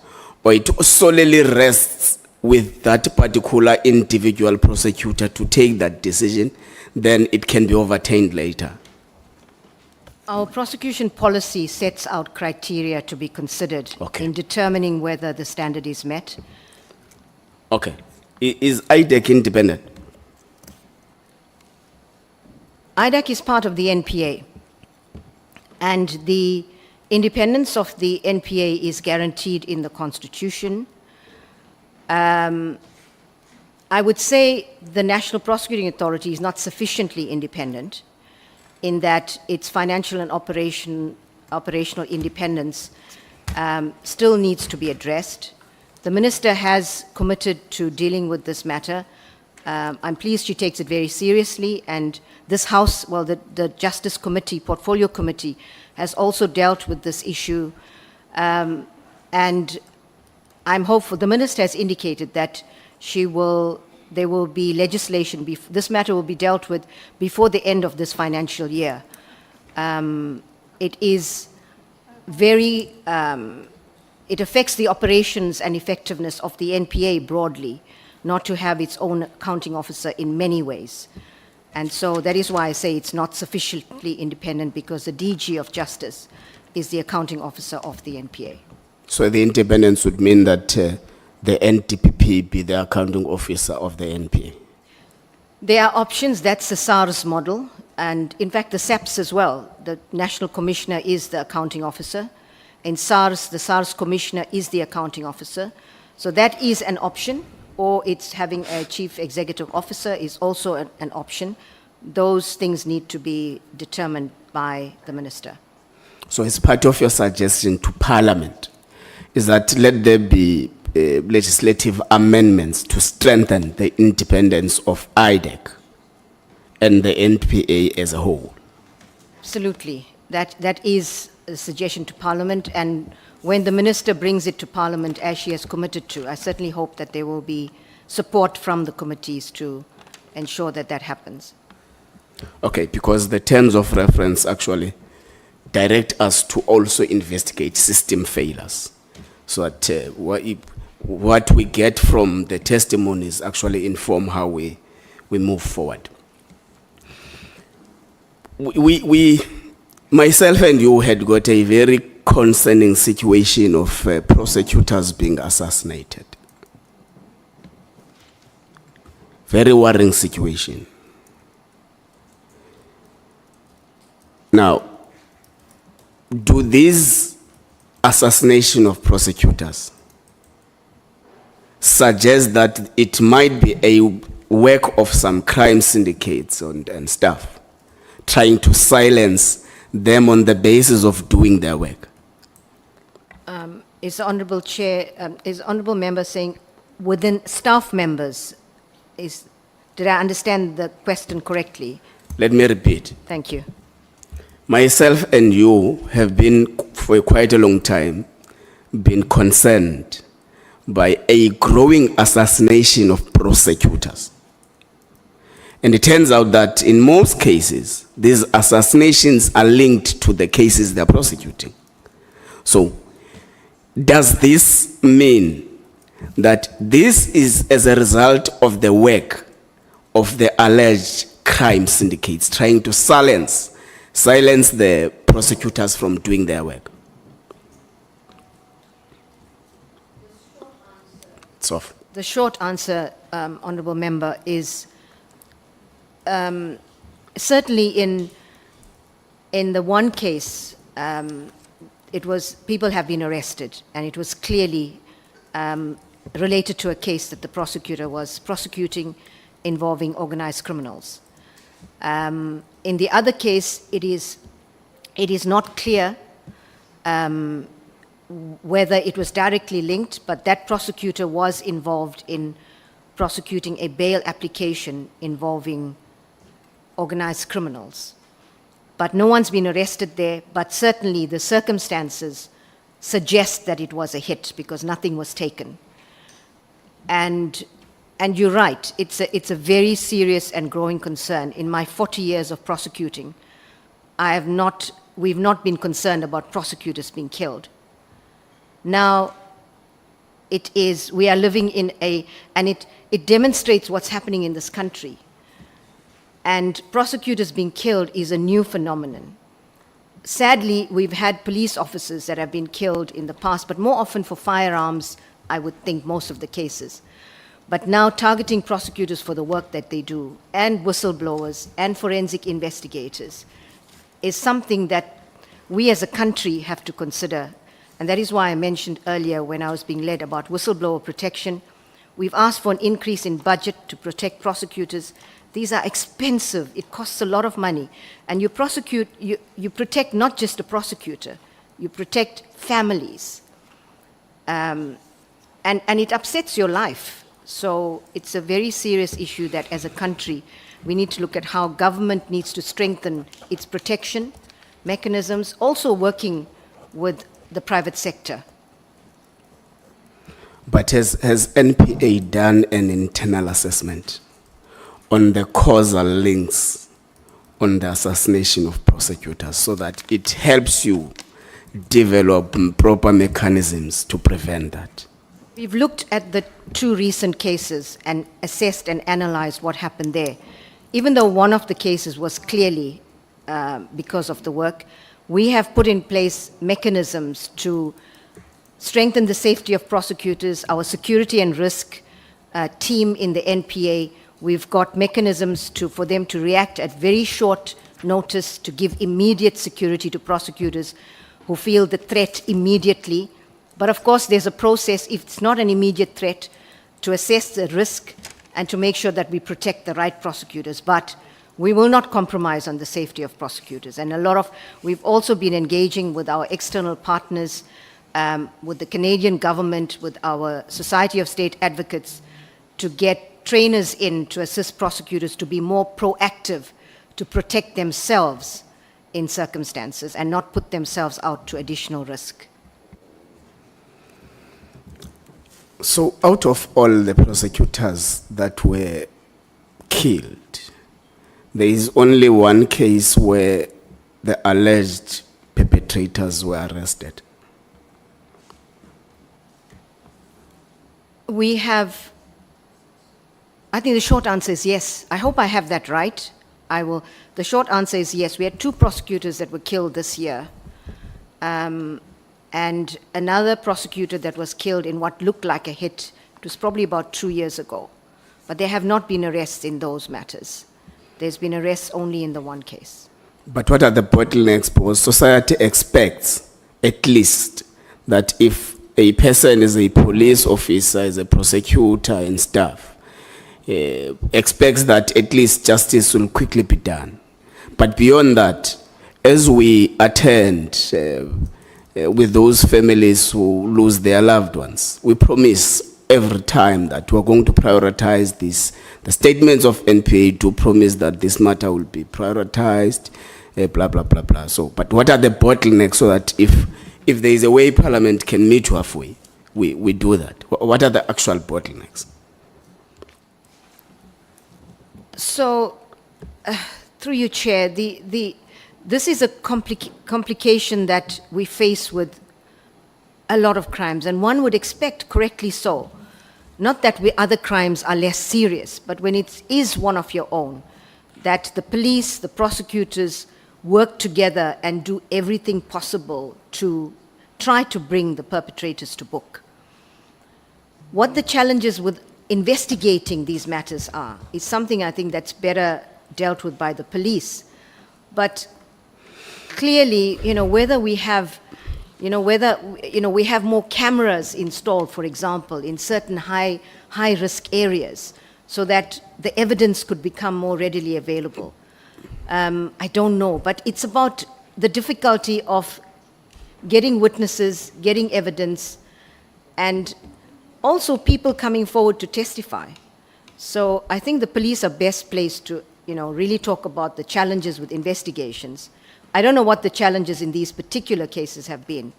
Or it solely rests with that particular individual prosecutor to take that decision, then it can be overturned later? Our prosecution policy sets out criteria to be considered in determining whether the standard is met. Okay. Is IDEC independent? IDEC is part of the NPA, and the independence of the NPA is guaranteed in the Constitution. I would say the National Prosecuting Authority is not sufficiently independent in that its financial and operational independence still needs to be addressed. The Minister has committed to dealing with this matter. I'm pleased she takes it very seriously, and this House, well, the Justice Committee, Portfolio Committee, has also dealt with this issue, and I'm hopeful. The Minister has indicated that there will be legislation, this matter will be dealt with before the end of this financial year. It is very, it affects the operations and effectiveness of the NPA broadly, not to have its own accounting officer in many ways. And so that is why I say it's not sufficiently independent, because the DG of Justice is the accounting officer of the NPA. So the independence would mean that the NTPP be the accounting officer of the NPA? There are options. That's the SARS model. And in fact, the SAPS as well. The National Commissioner is the accounting officer. In SARS, the SARS Commissioner is the accounting officer. So that is an option. Or it's having a chief executive officer is also an option. Those things need to be determined by the Minister. So as part of your suggestion to Parliament, is that let there be legislative amendments to strengthen the independence of IDEC and the NPA as a whole? Absolutely. That is suggestion to Parliament, and when the Minister brings it to Parliament, as she has committed to, I certainly hope that there will be support from the committees to ensure that that happens. Okay, because the terms of reference actually direct us to also investigate system failures, so that what we get from the testimonies actually inform how we move forward. Myself and you had got a very concerning situation of prosecutors being assassinated. Very worrying situation. Now, do these assassination of prosecutors suggest that it might be a work of some crime syndicates and stuff, trying to silence them on the basis of doing their work? Is the Honourable Chair, is the Honourable Member saying within staff members? Did I understand the question correctly? Let me repeat. Thank you. Myself and you have been, for quite a long time, been concerned by a growing assassination of prosecutors. And it turns out that in most cases, these assassinations are linked to the cases they're prosecuting. So, does this mean that this is as a result of the work of the alleged crime syndicates trying to silence the prosecutors from doing their work? It's off. The short answer, Honourable Member, is certainly in the one case, it was people have been arrested, and it was clearly related to a case that the prosecutor was prosecuting involving organized criminals. In the other case, it is not clear whether it was directly linked, but that prosecutor was involved in prosecuting a bail application involving organized criminals. But no one's been arrested there, but certainly the circumstances suggest that it was a hit because nothing was taken. And you're right, it's a very serious and growing concern. In my 40 years of prosecuting, we've not been concerned about prosecutors being killed. Now, we are living in and it demonstrates what's happening in this country. And prosecutors being killed is a new phenomenon. Sadly, we've had police officers that have been killed in the past, but more often for firearms, I would think most of the cases. But now targeting prosecutors for the work that they do, and whistleblowers, and forensic investigators, is something that we as a country have to consider. And that is why I mentioned earlier when I was being led about whistleblower protection. We've asked for an increase in budget to protect prosecutors. These are expensive. It costs a lot of money. And you protect not just a prosecutor, you protect families. And it upsets your life. So it's a very serious issue that as a country, we need to look at how government needs to strengthen its protection mechanisms, also working with the private sector. But has NPA done an internal assessment on the causal links on the assassination of prosecutors so that it helps you develop proper mechanisms to prevent that? We've looked at the two recent cases and assessed and analyzed what happened there. Even though one of the cases was clearly because of the work, we have put in place mechanisms to strengthen the safety of prosecutors, our security and risk team in the NPA. We've got mechanisms for them to react at very short notice to give immediate security to prosecutors who feel the threat immediately. But of course, there's a process, if it's not an immediate threat, to assess the risk and to make sure that we protect the right prosecutors. But we will not compromise on the safety of prosecutors. And we've also been engaging with our external partners, with the Canadian government, with our Society of State Advocates, to get trainers in to assist prosecutors to be more proactive, to protect themselves in circumstances and not put themselves out to additional risk. So out of all the prosecutors that were killed, there is only one case where the alleged perpetrators were arrested. We have, I think the short answer is yes. I hope I have that right. The short answer is yes. We had 2 prosecutors that were killed this year. And another prosecutor that was killed in what looked like a hit. It was probably about 2 years ago. But there have not been arrests in those matters. There's been arrests only in the one case. But what are the bottlenecks? Because society expects, at least, that if a person is a police officer, is a prosecutor and stuff, expects that at least justice will quickly be done. But beyond that, as we attend with those families who lose their loved ones, we promise every time that we're going to prioritize this. The statements of NPA do promise that this matter will be prioritized, blah, blah, blah, blah. So, but what are the bottlenecks so that if there is a way Parliament can meet halfway, we do that? What are the actual bottlenecks? So, through you, Chair, this is a complication that we face with a lot of crimes, and one would expect, correctly so, not that other crimes are less serious, but when it is one of your own, that the police, the prosecutors work together and do everything possible to try to bring the perpetrators to book. What the challenges with investigating these matters are is something I think that's better dealt with by the police. But clearly, whether we have we have more cameras installed, for example, in certain high-risk areas, so that the evidence could become more readily available. I don't know, but it's about the difficulty of getting witnesses, getting evidence, and also people coming forward to testify. So I think the police are best placed to, really talk about the challenges with investigations. I don't know what the challenges in these particular cases have been,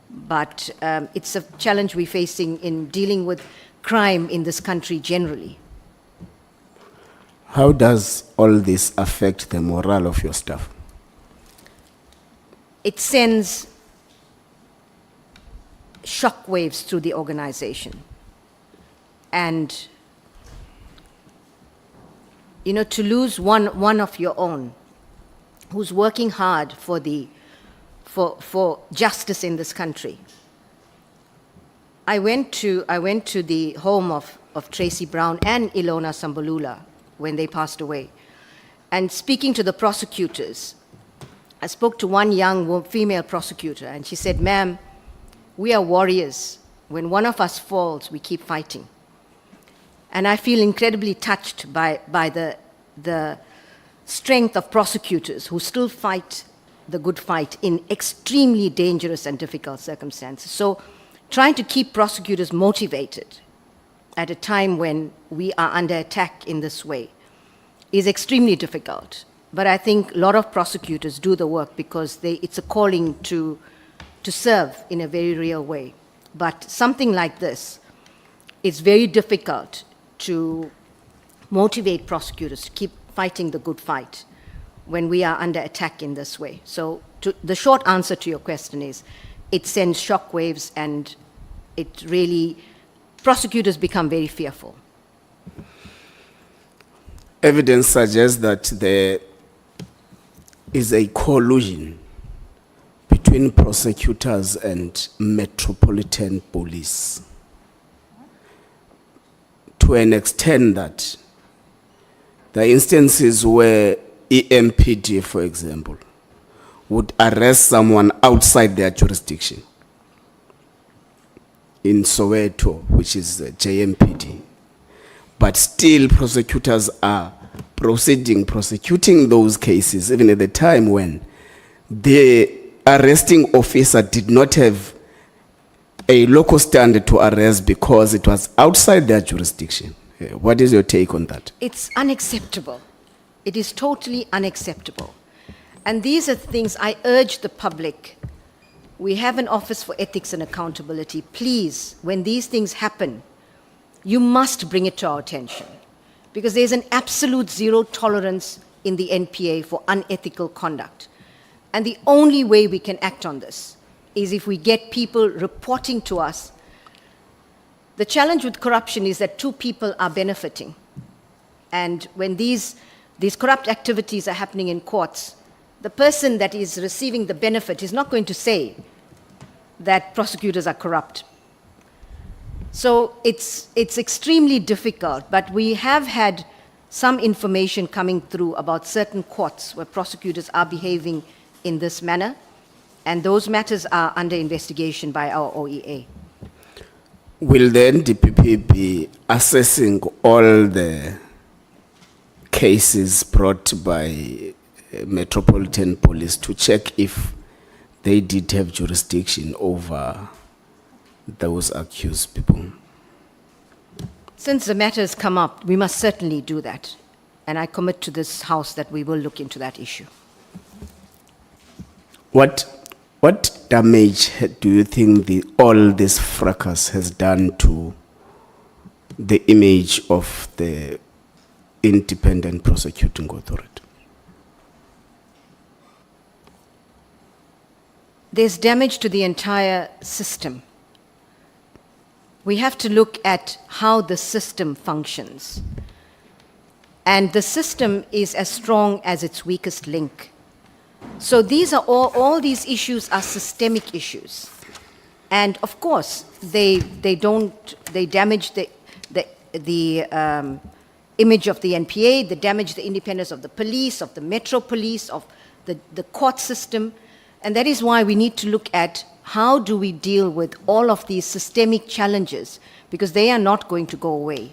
but it's a challenge we're facing in dealing with crime in this country generally. How does all this affect the morale of your staff? It sends shockwaves through the organization. And, to lose one of your own who's working hard for justice in this country. I went to the home of Tracy Brown and Ilona Sambalula when they passed away. And speaking to the prosecutors, I spoke to one young female prosecutor, and she said, "Ma'am, we are warriors. When one of us falls, we keep fighting." And I feel incredibly touched by the strength of prosecutors who still fight the good fight in extremely dangerous and difficult circumstances. So trying to keep prosecutors motivated at a time when we are under attack in this way is extremely difficult. But I think a lot of prosecutors do the work because it's a calling to serve in a very real way. But something like this, it's very difficult to motivate prosecutors to keep fighting the good fight when we are under attack in this way. So the short answer to your question is, it sends shockwaves, and it really, prosecutors become very fearful. Evidence suggests that there is a collusion between prosecutors and Metropolitan Police, to an extent that there are instances where EMPD, for example, would arrest someone outside their jurisdiction. In Soweto, which is JMPD. But still prosecutors are prosecuting those cases, even at the time when the arresting officer did not have a local standard to arrest because it was outside their jurisdiction. What is your take on that? It's unacceptable. It is totally unacceptable. And these are things I urge the public. We have an Office for Ethics and Accountability. Please, when these things happen, you must bring it to our attention, because there's an absolute zero tolerance in the NPA for unethical conduct. And the only way we can act on this is if we get people reporting to us. The challenge with corruption is that two people are benefiting. And when these corrupt activities are happening in courts, the person that is receiving the benefit is not going to say that prosecutors are corrupt. So it's extremely difficult, but we have had some information coming through about certain courts where prosecutors are behaving in this manner, and those matters are under investigation by our OEA. Will the NDPP be assessing all the cases brought by Metropolitan Police to check if they did have jurisdiction over those accused people? Since the matter has come up, we must certainly do that. And I commit to this House that we will look into that issue. What damage do you think all this fracas has done to the image of the Independent Prosecuting Authority? There's damage to the entire system. We have to look at how the system functions. And the system is as strong as its weakest link. So these are all these issues are systemic issues. And of course, they damage the image of the NPA, they damage the independence of the police, of the Metro Police, of the court system. And that is why we need to look at how do we deal with all of these systemic challenges, because they are not going to go away.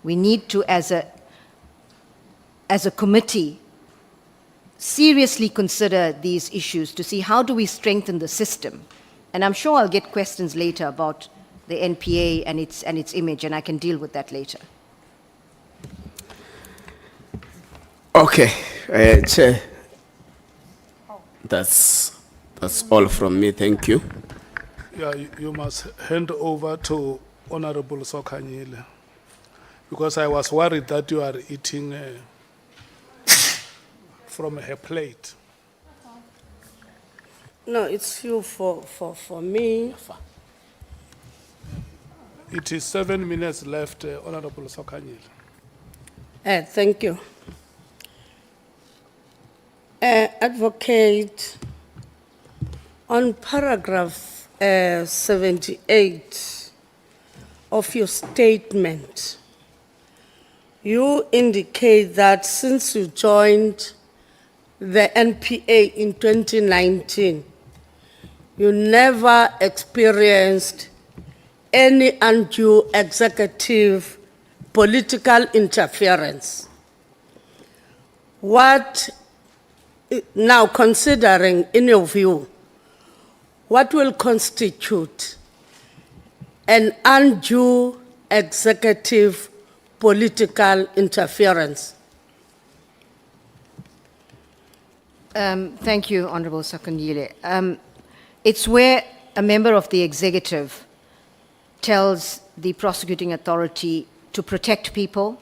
We need to, as a committee, seriously consider these issues to see how do we strengthen the system. And I'm sure I'll get questions later about the NPA and its image, and I can deal with that later. Okay, Chair. That's all from me. Thank you. Yeah, you must hand over to Honorable Sokanyile, because I was worried that you are eating from her plate. No, it's you for me. It is 7 minutes left, Honorable Sokanyile. Thank you. Advocate, on paragraph 78 of your statement, you indicate that since you joined the NPA in 2019, you never experienced any undue executive political interference. What, now considering, in your view, what will constitute an undue executive political interference? Thank you, Honorable Sakandile. It's where a member of the executive tells the prosecuting authority to protect people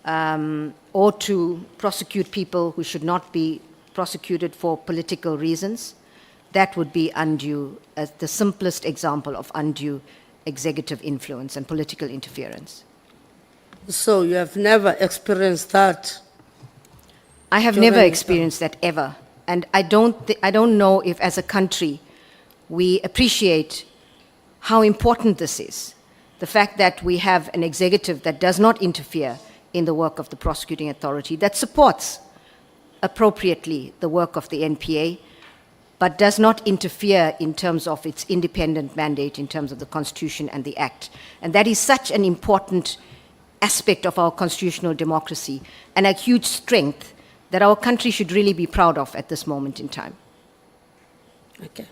or to prosecute people who should not be prosecuted for political reasons. That would be undue, as the simplest example of undue executive influence and political interference. So you have never experienced that? I have never experienced that ever. And I don't know if as a country we appreciate how important this is. The fact that we have an executive that does not interfere in the work of the prosecuting authority, that supports appropriately the work of the NPA, but does not interfere in terms of its independent mandate, in terms of the Constitution and the Act. And that is such an important aspect of our constitutional democracy and a huge strength that our country should really be proud of at this moment in time. Okay.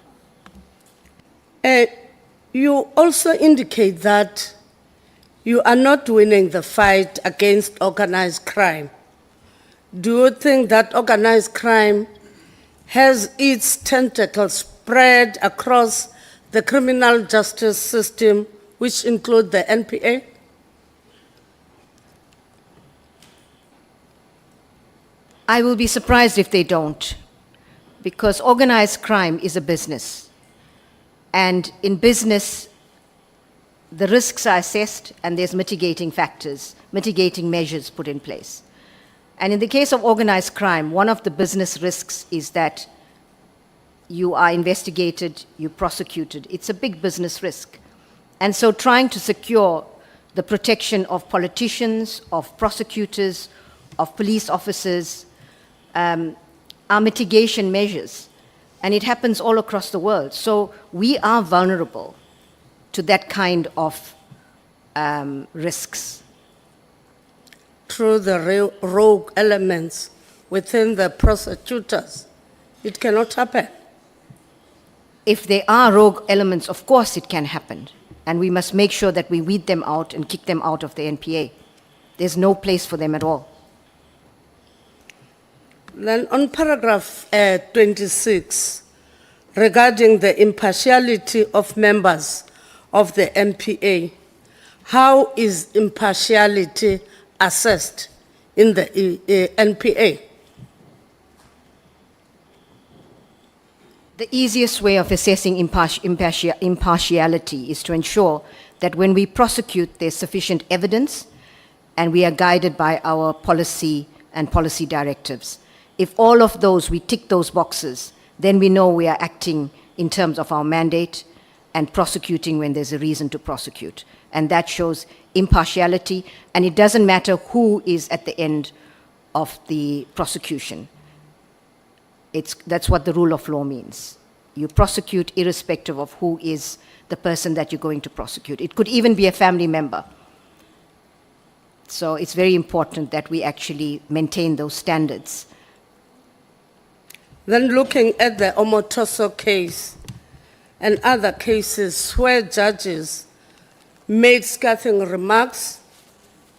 You also indicate that you are not winning the fight against organized crime. Do you think that organized crime has its tentacles spread across the criminal justice system, which include the NPA? I will be surprised if they don't, because organized crime is a business. And in business, the risks are assessed and there's mitigating factors, mitigating measures put in place. And in the case of organized crime, one of the business risks is that you are investigated, you're prosecuted. It's a big business risk. And so trying to secure the protection of politicians, of prosecutors, of police officers, are mitigation measures. And it happens all across the world. So we are vulnerable to that kind of risks. Through the rogue elements within the prosecutors, it cannot happen. If there are rogue elements, of course it can happen. And we must make sure that we weed them out and kick them out of the NPA. There's no place for them at all. Then on paragraph 26, regarding the impartiality of members of the NPA, how is impartiality assessed in the NPA? The easiest way of assessing impartiality is to ensure that when we prosecute, there's sufficient evidence and we are guided by our policy and policy directives. If all of those, we tick those boxes, then we know we are acting in terms of our mandate and prosecuting when there's a reason to prosecute. And that shows impartiality, and it doesn't matter who is at the end of the prosecution. That's what the rule of law means. You prosecute irrespective of who is the person that you're going to prosecute. It could even be a family member. So it's very important that we actually maintain those standards. Then looking at the Omotoso case and other cases where judges made scathing remarks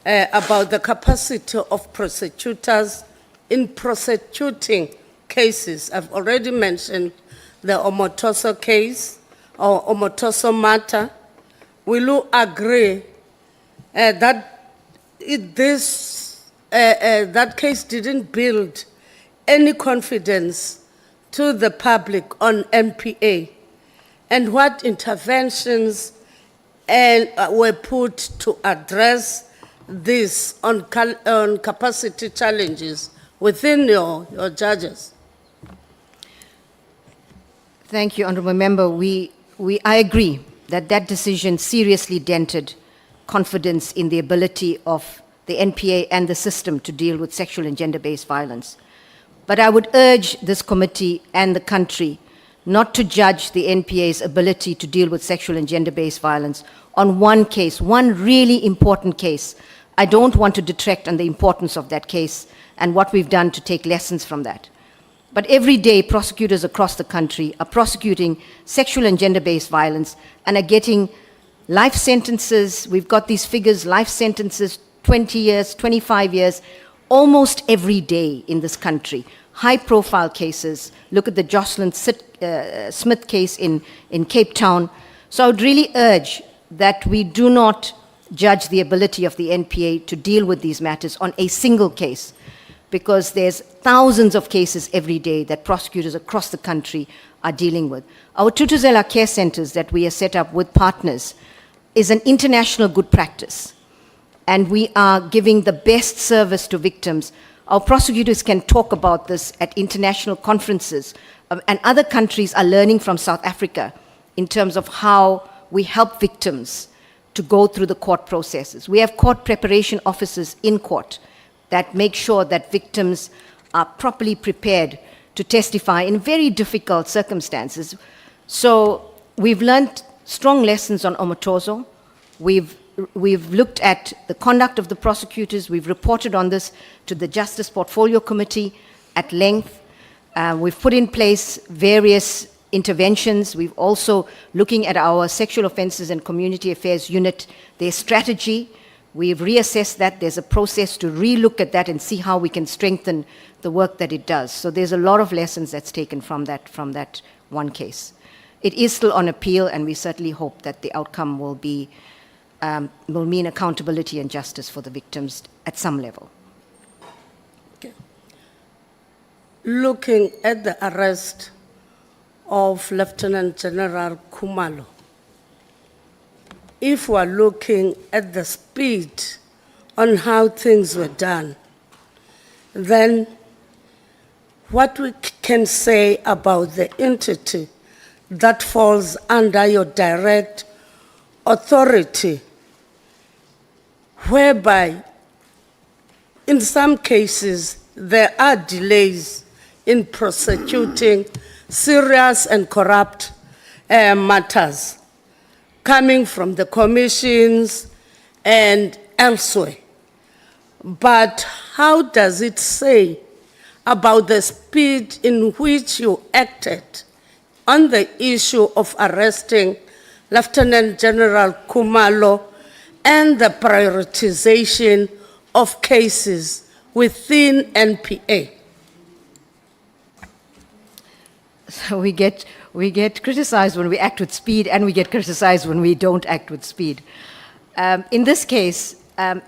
about the capacity of prosecutors in prosecuting cases. I've already mentioned the Omotoso case or Omotoso matter. Will you agree that that case didn't build any confidence to the public on NPA? And what interventions were put to address this on capacity challenges within your judges? Thank you, Honourable Member. I agree that that decision seriously dented confidence in the ability of the NPA and the system to deal with sexual and gender-based violence. But I would urge this committee and the country not to judge the NPA's ability to deal with sexual and gender-based violence on one case, one really important case. I don't want to detract on the importance of that case and what we've done to take lessons from that. But every day, prosecutors across the country are prosecuting sexual and gender-based violence and are getting life sentences. We've got these figures, life sentences, 20 years, 25 years, almost every day in this country. High-profile cases. Look at the Jocelyn Smith case in Cape Town. So I would really urge that we do not judge the ability of the NPA to deal with these matters on a single case, because there's thousands of cases every day that prosecutors across the country are dealing with. Our Tutuzela care centers that we have set up with partners is an international good practice, and we are giving the best service to victims. Our prosecutors can talk about this at international conferences, and other countries are learning from South Africa in terms of how we help victims to go through the court processes. We have court preparation officers in court that make sure that victims are properly prepared to testify in very difficult circumstances. So we've learned strong lessons on Omotoso. We've looked at the conduct of the prosecutors. We've reported on this to the Justice Portfolio Committee at length. We've put in place various interventions. We've also looking at our Sexual Offences and Community Affairs Unit, their strategy We've reassessed that. There's a process to relook at that and see how we can strengthen the work that it does. So there's a lot of lessons that's taken from that one case. It is still on appeal, and we certainly hope that the outcome will mean accountability and justice for the victims at some level. Looking at the arrest of Lieutenant General Khumalo, if we're looking at the speed on how things were done, then what we can say about the entity that falls under your direct authority, whereby in some cases there are delays in prosecuting serious and corrupt matters coming from the commissions and elsewhere. But how does it say about the speed in which you acted on the issue of arresting Lieutenant General Khumalo and the prioritization of cases within NPA? So we get criticized when we act with speed, and we get criticized when we don't act with speed. In this case, the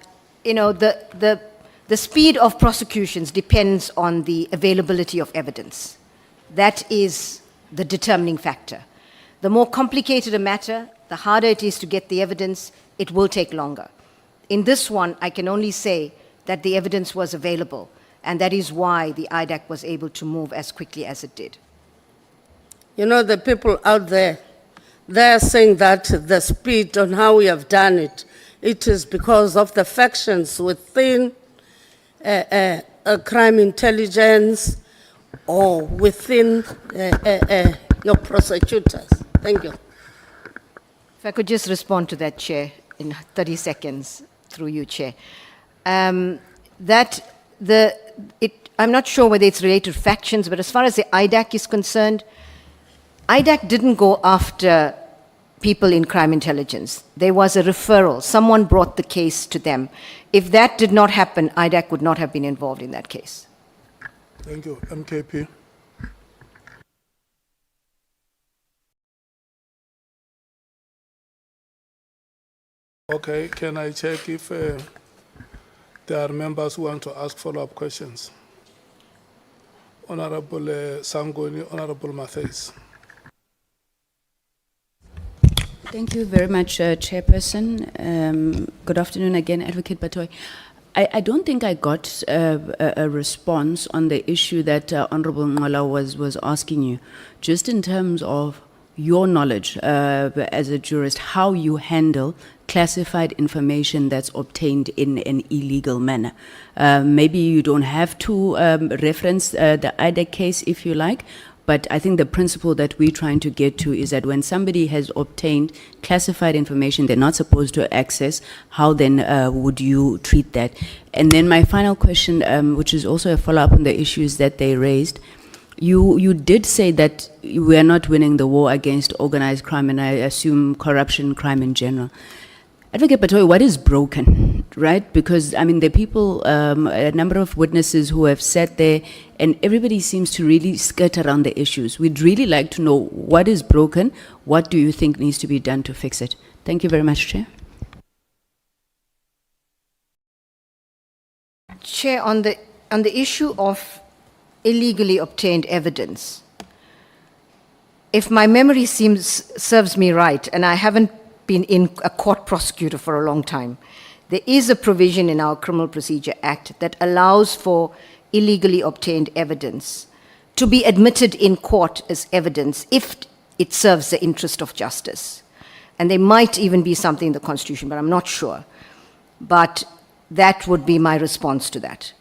speed of prosecutions depends on the availability of evidence. That is the determining factor. The more complicated a matter, the harder it is to get the evidence, it will take longer. In this one, I can only say that the evidence was available, and that is why the IDAC was able to move as quickly as it did. You know, the people out there, they're saying that the speed on how we have done it, it is because of the factions within crime intelligence or within your prosecutors. Thank you. If I could just respond to that, Chair, in 30 seconds, through you, Chair. I'm not sure whether it's related to factions, but as far as the IDAC is concerned, IDAC didn't go after people in crime intelligence. There was a referral. Someone brought the case to them. If that did not happen, IDAC would not have been involved in that case. Thank you. MKP. Okay, can I check if there are members who want to ask follow-up questions? Honorable Sangoni, Honorable Matthys. Thank you very much, Chairperson. Good afternoon again, Advocate Batohi. I don't think I got a response on the issue that Honorable Nhlanhla was asking you, just in terms of your knowledge as a jurist, how you handle classified information that's obtained in an illegal manner. Maybe you don't have to reference the IDAC case if you like, but I think the principle that we're trying to get to is that when somebody has obtained classified information they're not supposed to access, how then would you treat that? And then my final question, which is also a follow-up on the issues that they raised, you did say that we are not winning the war against organized crime, and I assume corruption, crime in general. Advocate Batohi, what is broken, right? Because, I mean, the people, a number of witnesses who have sat there, and everybody seems to really skirt around the issues. We'd really like to know what is broken, what do you think needs to be done to fix it? Thank you very much, Chair. Chair, on the issue of illegally obtained evidence, if my memory serves me right, and I haven't been in a court prosecutor for a long time, there is a provision in our Criminal Procedure Act that allows for illegally obtained evidence to be admitted in court as evidence if it serves the interest of justice. And there might even be something in the Constitution, but I'm not sure. But that would be my response to that.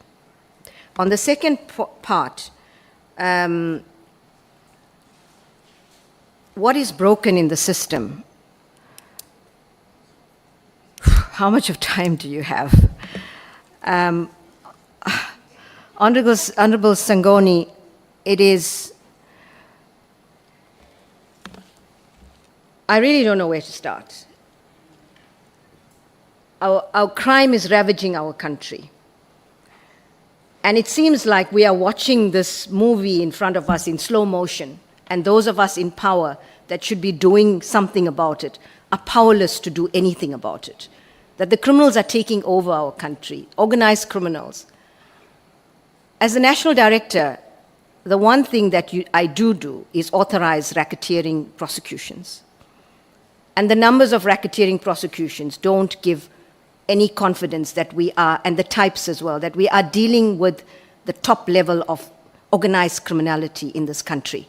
On the second part, what is broken in the system? How much of time do you have? Honorable Sangoni, it is, I really don't know where to start. our crime is ravaging our country. And it seems like we are watching this movie in front of us in slow motion, and those of us in power that should be doing something about it are powerless to do anything about it. That the criminals are taking over our country, organized criminals. As the national director, the one thing that I do is authorize racketeering prosecutions. And the numbers of racketeering prosecutions don't give any confidence that we are, and the types as well, that we are dealing with the top level of organized criminality in this country.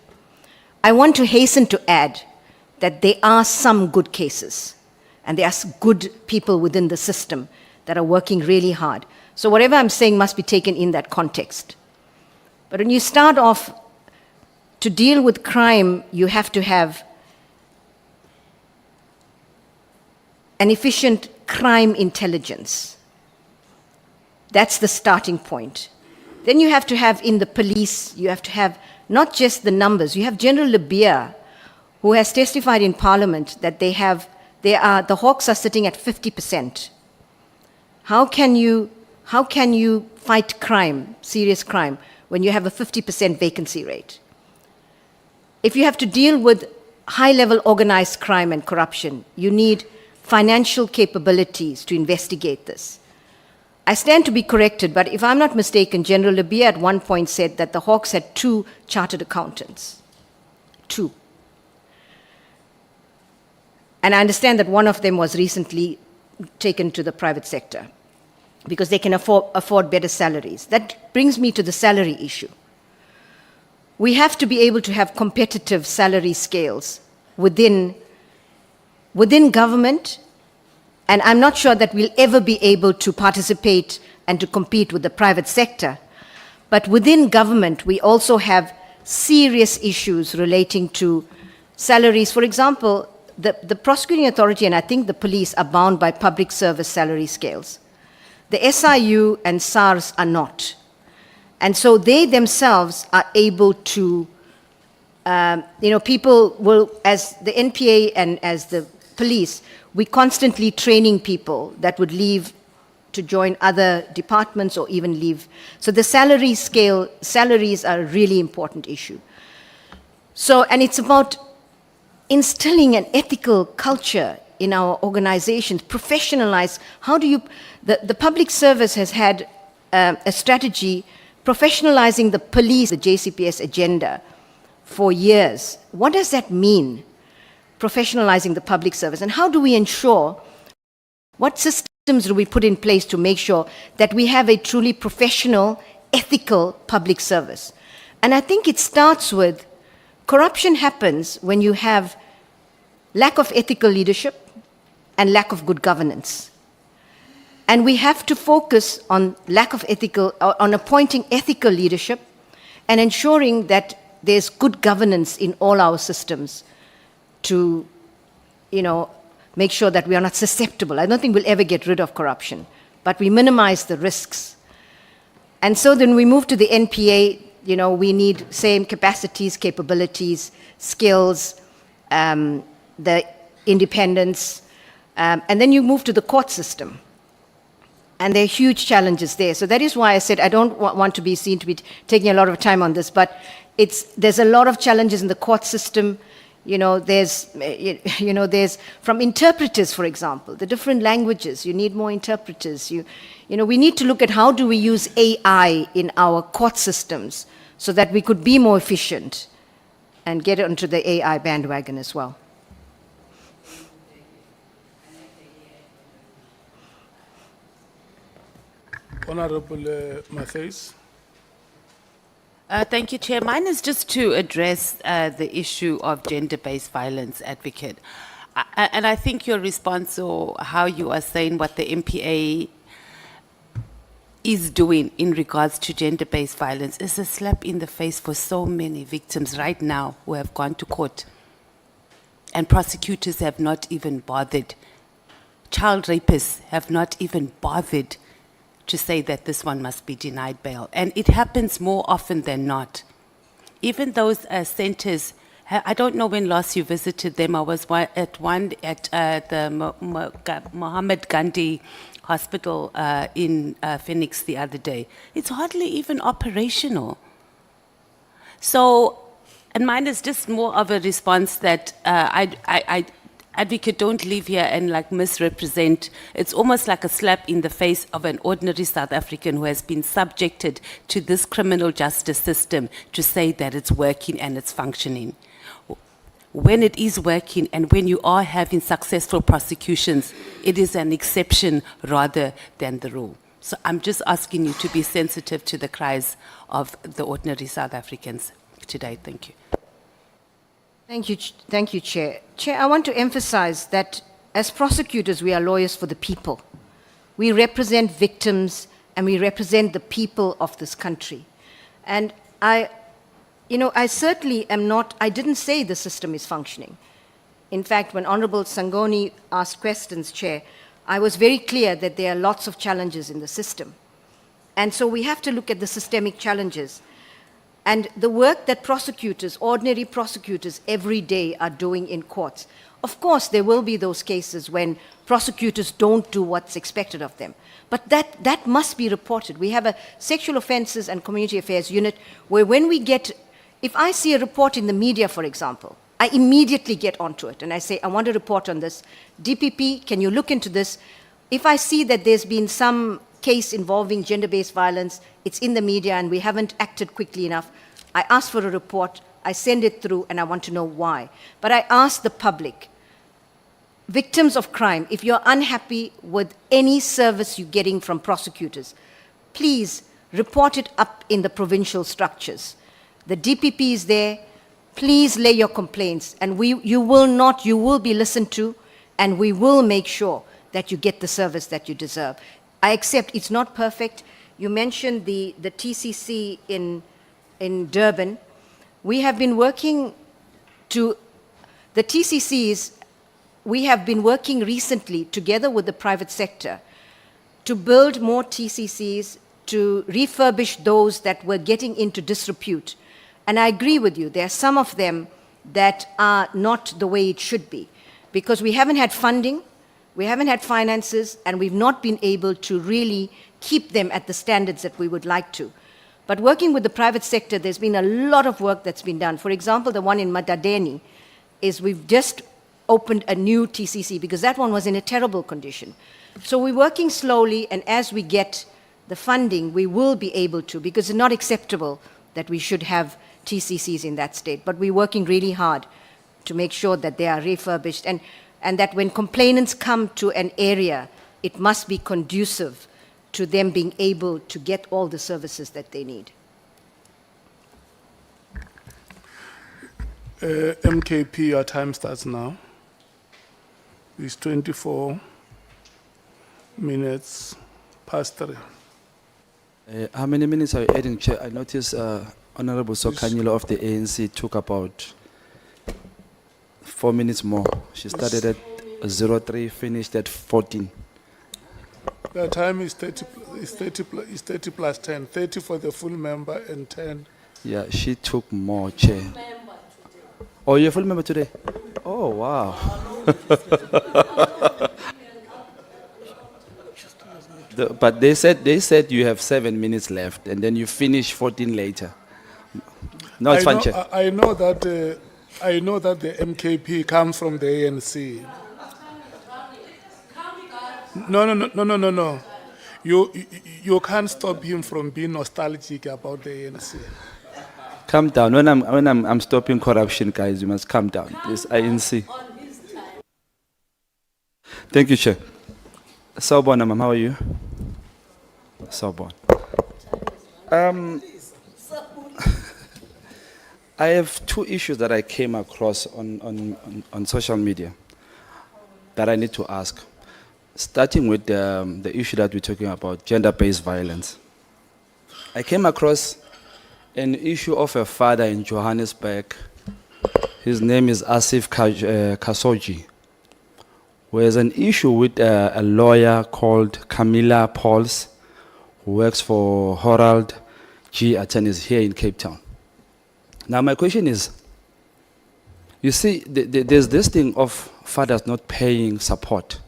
I want to hasten to add that there are some good cases, and there are good people within the system that are working really hard. So whatever I'm saying must be taken in that context. But when you start off to deal with crime, you have to have an efficient crime intelligence. That's the starting point. Then you have to have in the police, you have to have not just the numbers. You have General Lebeya, who has testified in Parliament that the Hawks are sitting at 50%. How can you fight crime, serious crime, when you have a 50% vacancy rate? If you have to deal with high-level organized crime and corruption, you need financial capabilities to investigate this. I stand to be corrected, but if I'm not mistaken, General Lebeya at one point said that the Hawks had 2 chartered accountants. 2. And I understand that one of them was recently taken to the private sector because they can afford better salaries. That brings me to the salary issue. We have to be able to have competitive salary scales within government, and I'm not sure that we'll ever be able to participate and to compete with the private sector. But within government, we also have serious issues relating to salaries. For example, the prosecuting authority and I think the police are bound by public service salary scales. The SIU and SARS are not. And so they themselves are able to, people will, as the NPA and as the police, we constantly training people that would leave to join other departments or even leave. So the salaries are a really important issue. So, and it's about instilling an ethical culture in our organizations, professionalize. How do you, the public service has had a strategy professionalizing the police, the JCPS agenda for years. What does that mean? Professionalizing the public service, and how do we ensure, what systems do we put in place to make sure that we have a truly professional, ethical public service? And I think it starts with, corruption happens when you have lack of ethical leadership and lack of good governance. And we have to focus on on appointing ethical leadership and ensuring that there's good governance in all our systems to, make sure that we are not susceptible. I don't think we'll ever get rid of corruption, but we minimize the risks. And so then we move to the NPA, we need same capacities, capabilities, skills, the independence, and then you move to the court system. And there are huge challenges there. So that is why I said I don't want to be seen to be taking a lot of time on this, but there's a lot of challenges in the court system. There's from interpreters, for example, the different languages, you need more interpreters. We need to look at how do we use AI in our court systems so that we could be more efficient and get onto the AI bandwagon as well. Honorable Matthews. Thank you, Chair. Mine is just to address the issue of gender-based violence, Advocate. And I think your response, or how you are saying what the MPA is doing in regards to gender-based violence, is a slap in the face for so many victims right now who have gone to court. And prosecutors have not even bothered. Child rapists have not even bothered to say that this one must be denied bail. And it happens more often than not. Even those centers I don't know when last you visited them. I was at the Mohammed Gandhi Hospital in Phoenix the other day. It's hardly even operational. So, and mine is just more of a response that Advocate, don't leave here and like misrepresent. It's almost like a slap in the face of an ordinary South African who has been subjected to this criminal justice system to say that it's working and it's functioning. When it is working and when you are having successful prosecutions, it is an exception rather than the rule. So I'm just asking you to be sensitive to the cries of the ordinary South Africans today. Thank you. Thank you, Chair. Chair, I want to emphasize that as prosecutors, we are lawyers for the people. We represent victims and we represent the people of this country. And I certainly am not, I didn't say the system is functioning. In fact, when Honorable Sangoni asked questions, Chair, I was very clear that there are lots of challenges in the system. And so we have to look at the systemic challenges. And the work that prosecutors, ordinary prosecutors, every day are doing in courts. Of course, there will be those cases when prosecutors don't do what's expected of them. But that must be reported. We have a sexual offenses and community affairs unit where when we get, if I see a report in the media, for example, I immediately get onto it and I say, I want to report on this. DPP, can you look into this? If I see that there's been some case involving gender-based violence, it's in the media and we haven't acted quickly enough, I ask for a report, I send it through, and I want to know why. But I ask the public, victims of crime, if you're unhappy with any service you're getting from prosecutors, please report it up in the provincial structures. The DPP is there. Please lay your complaints, and you will be listened to, and we will make sure that you get the service that you deserve. I accept it's not perfect. You mentioned the TCC in Durban. We have been working to, the TCCs, we have been working recently together with the private sector to build more TCCs, to refurbish those that were getting into disrepute. And I agree with you, there are some of them that are not the way it should be, because we haven't had funding, we haven't had finances, and we've not been able to really keep them at the standards that we would like to. But working with the private sector, there's been a lot of work that's been done. For example, the one in Madadeni is we've just opened a new TCC because that one was in a terrible condition. So we're working slowly, and as we get the funding, we will be able to, because it's not acceptable that we should have TCCs in that state. But we're working really hard to make sure that they are refurbished, and that when complainants come to an area, it must be conducive to them being able to get all the services that they need. MKP, your time starts now. It's 24 minutes past 3. How many minutes are you adding, Chair? I noticed Honorable Sokanyilo of the ANC took about 4 minutes more. She started at 03, finished at 14. The time is 30 plus 10. 30 for the full member and 10. Yeah, she took more, Chair. Oh, you're a full member today? Oh, wow. But they said you have 7 minutes left, and then you finish 14 later. No, it's fine, Chair. I know that the MKP comes from the ANC. No. You can't stop him from being nostalgic about the ANC. Calm down. When I'm stopping corruption, guys, you must calm down. This ANC. Thank you, Chair. Sawubona, ma'am, how are you? Sawubona. I have 2 issues that I came across on social media that I need to ask. Starting with the issue that we're talking about, gender-based violence. I came across an issue of a father in Johannesburg. His name is Asif Kasoji, who has an issue with a lawyer called Camilla Pauls, who works for Herald G Attorneys here in Cape Town. Now my question is, You see, there's this thing of fathers not paying support.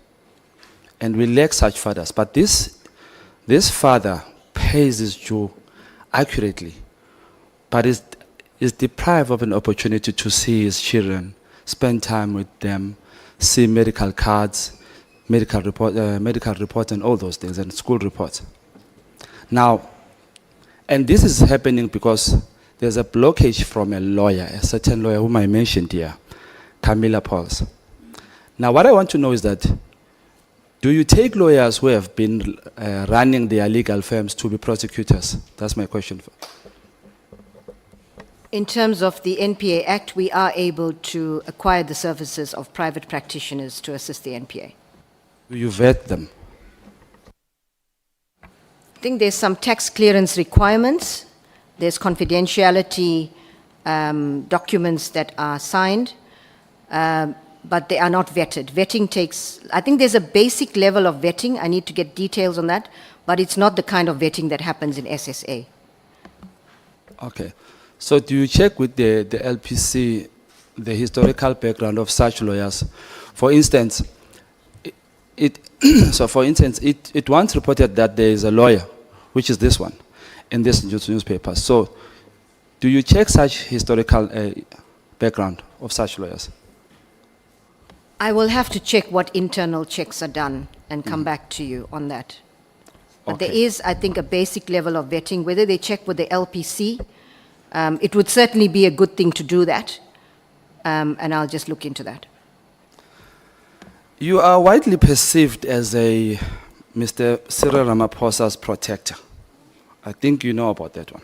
And we lack such fathers. But this father pays his due accurately, but is deprived of an opportunity to see his children, spend time with them, see medical cards, medical reports and all those things, and school reports. Now, and this is happening because there's a blockage from a lawyer, a certain lawyer whom I mentioned here, Camilla Pauls. Now, what I want to know is that, do you take lawyers who have been running their legal firms to be prosecutors? That's my question. In terms of the NPA Act, we are able to acquire the services of private practitioners to assist the NPA. Do you vet them? I think there's some tax clearance requirements. There's confidentiality documents that are signed, but they are not vetted. Vetting takes, I think there's a basic level of vetting. I need to get details on that, but it's not the kind of vetting that happens in SSA. Okay. So do you check with the LPC the historical background of such lawyers? For instance, it once reported that there is a lawyer, which is this one, in this newspaper. So do you check such historical background of such lawyers? I will have to check what internal checks are done and come back to you on that. But there is, I think, a basic level of vetting. Whether they check with the LPC, it would certainly be a good thing to do that, and I'll just look into that. You are widely perceived as a Mr. Cyril Ramaphosa's protector. I think you know about that one.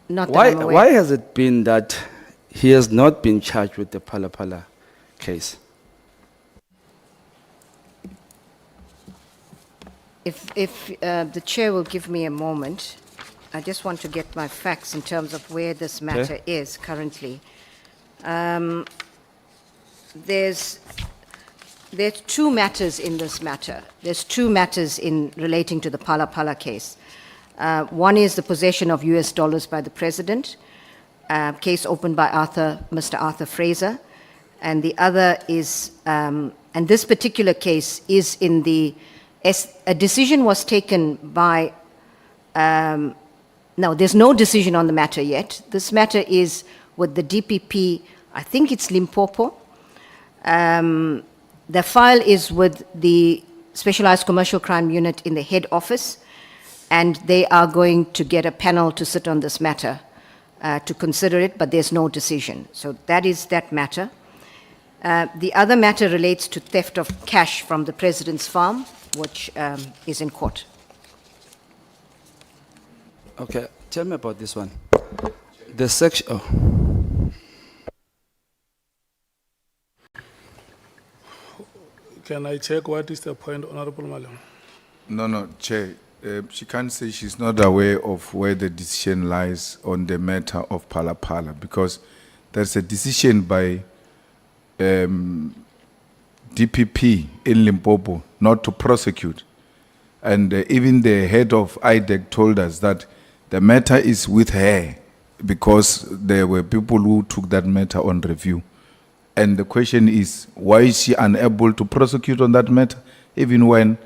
Not that I'm aware. Why has it been that he has not been charged with the Phala Phala case? If the chair will give me a moment, I just want to get my facts in terms of where this matter is currently. There's two matters in this matter. There's two matters in relating to the Phala Phala case. One is the possession of US dollars by the president, case opened by Mr. Arthur Fraser, and the other is, and this particular case is in the, a decision was taken by, no, there's no decision on the matter yet. This matter is with the DPP, I think it's Limpopo. The file is with the Specialized Commercial Crime Unit in the head office, and they are going to get a panel to sit on this matter to consider it, but there's no decision. So that is that matter. The other matter relates to theft of cash from the president's farm, which is in court. Okay, tell me about this one. The section, oh. Can I check what is the point, Honorable Malem? No, Chair. She can't say she's not aware of where the decision lies on the matter of Phala Phala, because there's a decision by DPP in Limpopo not to prosecute. And even the head of IDEC told us that the matter is with her because there were people who took that matter on review. And the question is, why is she unable to prosecute on that matter? Even when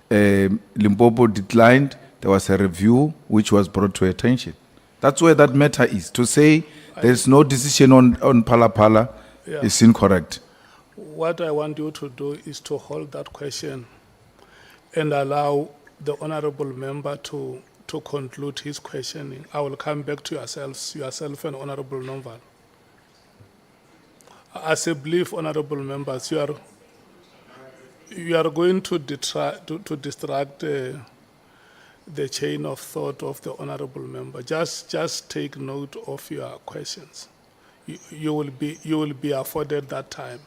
Limpopo declined, there was a review which was brought to attention. That's where that matter is. To say there's no decision on Phala Phala is incorrect. What I want you to do is to hold that question and allow the honorable member to conclude his questioning. I will come back to yourself and Honorable Nomval. As a belief, honorable members, you are going to distract the chain of thought of the honorable member. Just take note of your questions. You will be afforded that time.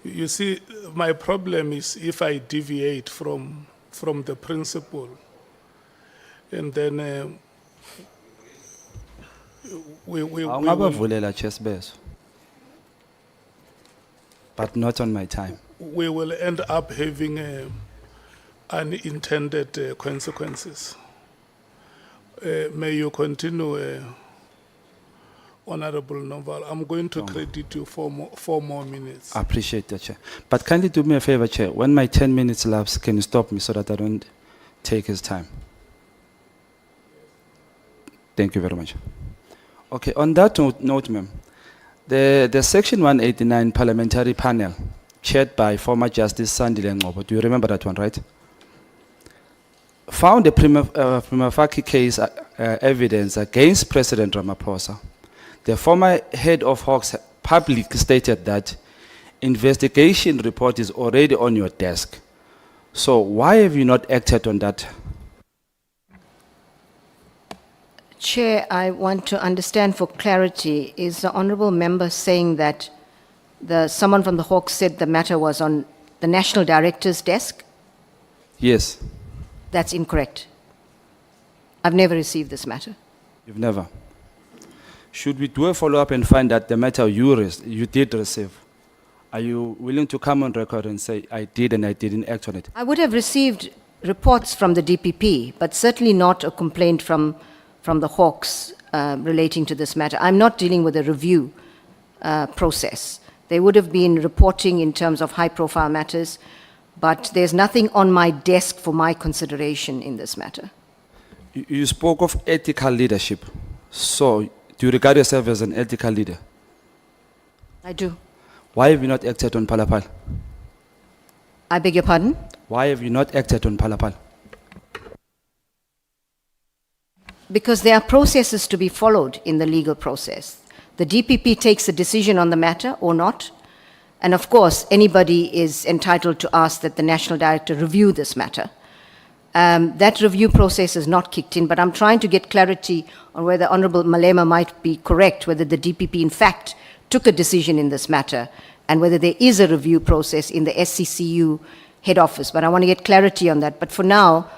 You see, my problem is if I deviate from the principle, and then we but not on my time. We will end up having unintended consequences. May you continue, Honorable Noval. I'm going to credit you for 4 more minutes. I appreciate that, Chair. But kindly do me a favor, Chair. When my 10 minutes lapse, can you stop me so that I don't take his time? Thank you very much. Okay, on that note, ma'am, the Section 189 parliamentary panel, chaired by former Justice Sandile Ngobo, do you remember that one, right? Found a prima facie case evidence against President Ramaphosa. The former head of Hawks publicly stated that investigation report is already on your desk. So why have you not acted on that? Chair, I want to understand for clarity, is the honourable member saying that someone from the Hawks said the matter was on the National Director's desk? Yes. That's incorrect. I've never received this matter. You've never. Should we do a follow-up and find that the matter you did receive? Are you willing to come on record and say, I did and I didn't act on it? I would have received reports from the DPP, but certainly not a complaint from the Hawks relating to this matter. I'm not dealing with a review process. They would have been reporting in terms of high-profile matters, but there's nothing on my desk for my consideration in this matter. You spoke of ethical leadership. So, do you regard yourself as an ethical leader? I do. Why have you not acted on Palapal? I beg your pardon? Why have you not acted on Palapal? Because there are processes to be followed in the legal process. The DPP takes a decision on the matter or not. And of course, anybody is entitled to ask that the National Director review this matter. That review process is not kicked in, but I'm trying to get clarity on whether Honorable Malema might be correct, whether the DPP in fact took a decision in this matter, and whether there is a review process in the SCCU head office. But I want to get clarity on that. But for now,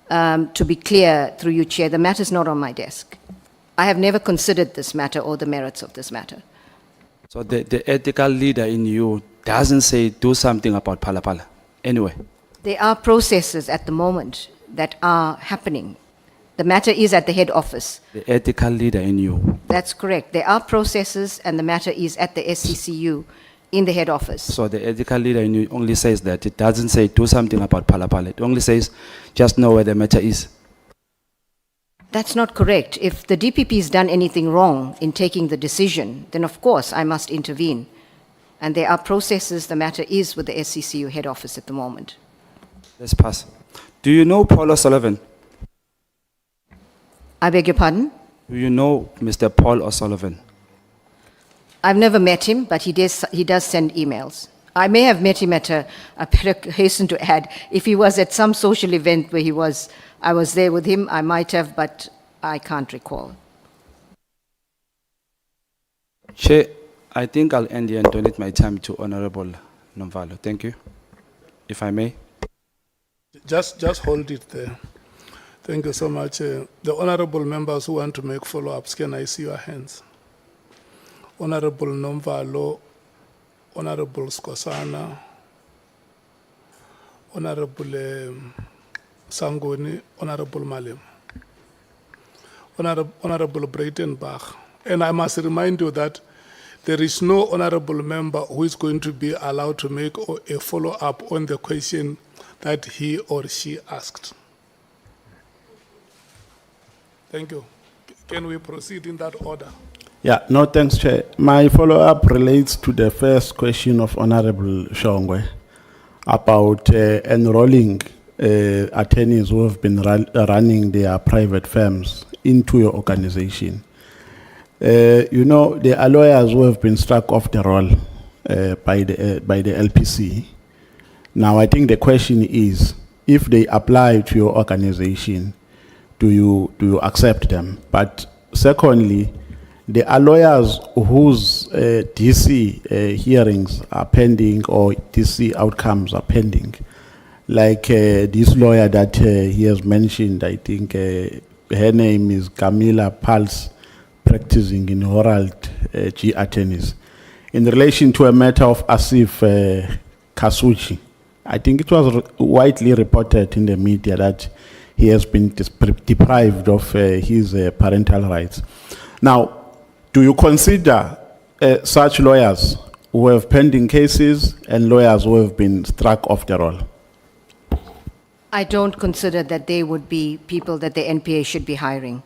to be clear through you, Chair, the matter is not on my desk. I have never considered this matter or the merits of this matter. So the ethical leader in you doesn't say do something about Palapala. Anyway. There are processes at the moment that are happening. The matter is at the head office. The ethical leader in you. That's correct. There are processes and the matter is at the SCCU in the head office. So the ethical leader in you only says that. It doesn't say do something about Palapala. It only says just know where the matter is. That's not correct. If the DPP has done anything wrong in taking the decision, then of course I must intervene. And there are processes, the matter is with the SCCU head office at the moment. Let's pass. Do you know Paul O'Sullivan? I beg your pardon? Do you know Mr. Paul O'Sullivan? I've never met him, but he does send emails. I may have met him at I better hasten to add, if he was at some social event where I was there with him, I might have, but I can't recall. Chair, I think I'll end here and donate my time to Honorable Nomvalo. Thank you. If I may. Just hold it there. Thank you so much. The honorable members who want to make follow-ups, can I see your hands? Honorable Nomvalo, Honorable Skosana, Honorable Sangoni, Honorable Malem, Honorable Breitenbach. And I must remind you that there is no honorable member who is going to be allowed to make a follow-up on the question that he or she asked. Thank you. Can we proceed in that order? Yeah, no, thanks, Chair. My follow-up relates to the first question of Honorable Shongwe about enrolling attorneys who have been running their private firms into your organization. You know, there are lawyers who have been struck off the roll by the LPC. Now, I think the question is, if they apply to your organization, do you accept them? But secondly, there are lawyers whose DC hearings are pending or DC outcomes are pending. Like this lawyer that he has mentioned, I think her name is Camila Pals, practicing in Herald G attorneys. In relation to a matter of Asif Kasuchi, I think it was widely reported in the media that he has been deprived of his parental rights. Now, do you consider such lawyers who have pending cases and lawyers who have been struck off the roll? I don't consider that they would be people that the NPA should be hiring.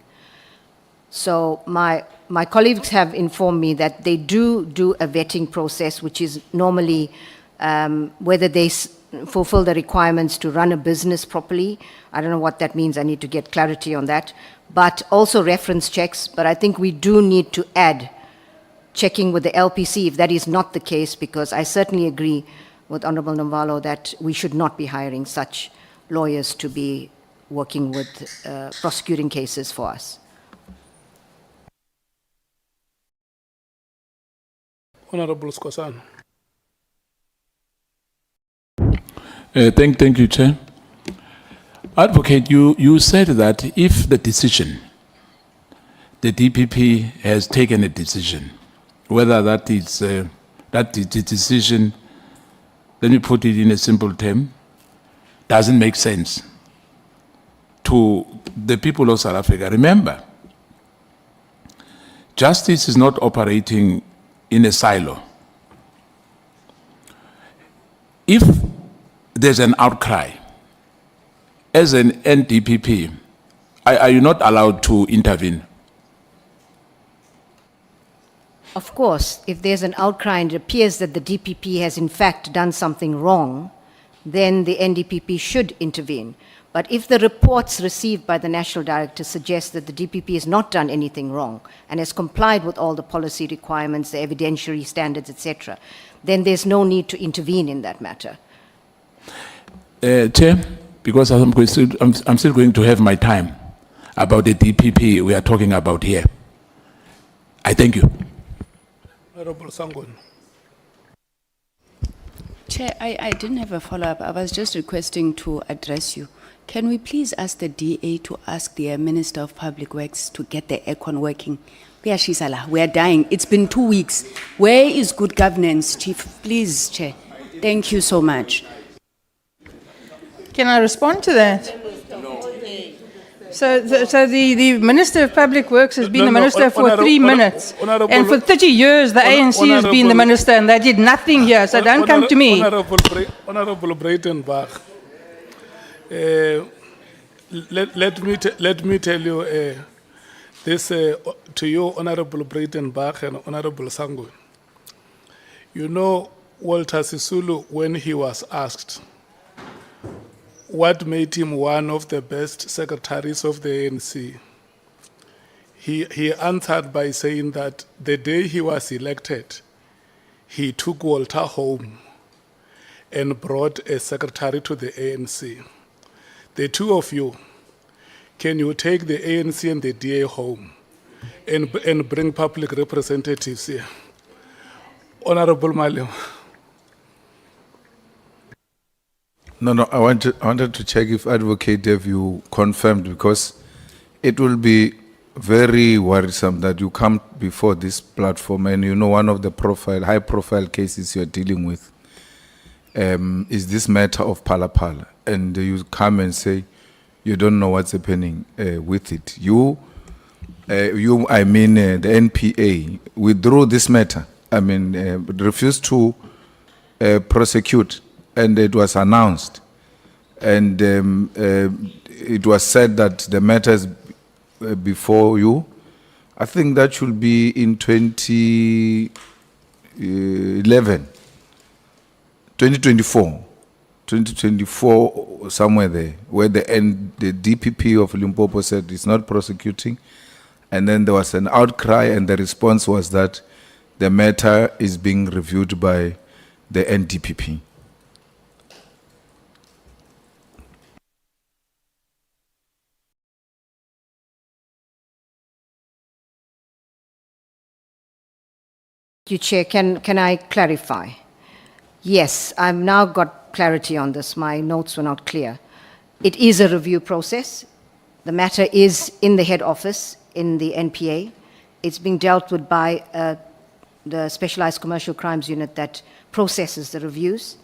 So my colleagues have informed me that they do a vetting process, which is normally whether they fulfill the requirements to run a business properly. I don't know what that means. I need to get clarity on that. But also reference checks. But I think we do need to add checking with the LPC if that is not the case, because I certainly agree with Honorable Nhlanhla that we should not be hiring such lawyers to be working with prosecuting cases for us. Honorable Skhosana. Thank you, Chair. Advocate, you said that if the decision, the DPP has taken a decision, whether that is that the decision, let me put it in a simple term, doesn't make sense to the people of South Africa. Remember, justice is not operating in a silo. If there's an outcry, as an NDPP, are you not allowed to intervene? Of course, if there's an outcry and it appears that the DPP has in fact done something wrong, then the NDPP should intervene. But if the reports received by the National Director suggest that the DPP has not done anything wrong and has complied with all the policy requirements, the evidentiary standards, etc., then there's no need to intervene in that matter. Chair, because I'm still going to have my time about the DPP we are talking about here. I thank you. Honorable Sangon. Chair, I didn't have a follow-up. I was just requesting to address you. Can we please ask the DA to ask the Minister of Public Works to get the aircon working? We are dying. It's been 2 weeks. Where is good governance, Chief? Please, Chair. Thank you so much. Can I respond to that? So the Minister of Public Works has been the Minister for 3 minutes. And for 30 years, the ANC has been the Minister, and they did nothing here. So don't come to me. Honorable Breitenbach, let me tell you this to you, Honorable Breitenbach and Honorable Sangon. You know, Walter Sisulu, when he was asked what made him one of the best secretaries of the ANC, he answered by saying that the day he was elected, he took Walter home and brought a secretary to the ANC. The two of you, can you take the ANC and the DA home and bring public representatives here? Honorable Malim. No, I wanted to check if Advocate have you confirmed, because it will be very worrisome that you come before this platform and you know one of the high-profile cases you're dealing with is this matter of Phala Phala, and you come and say you don't know what's happening with it. I mean the NPA withdrew this matter. I mean refused to prosecute. And it was announced, and it was said that the matter is before you. I think that should be in 2024, somewhere there, where the DPP of Limpopo said it's not prosecuting, and then there was an outcry, and the response was that the matter is being reviewed by the NDPP. You, Chair, can I clarify? Yes, I've now got clarity on this. My notes were not clear. It is a review process. The matter is in the head office in the NPA. It's being dealt with by the Specialized Commercial Crimes Unit that processes the reviews.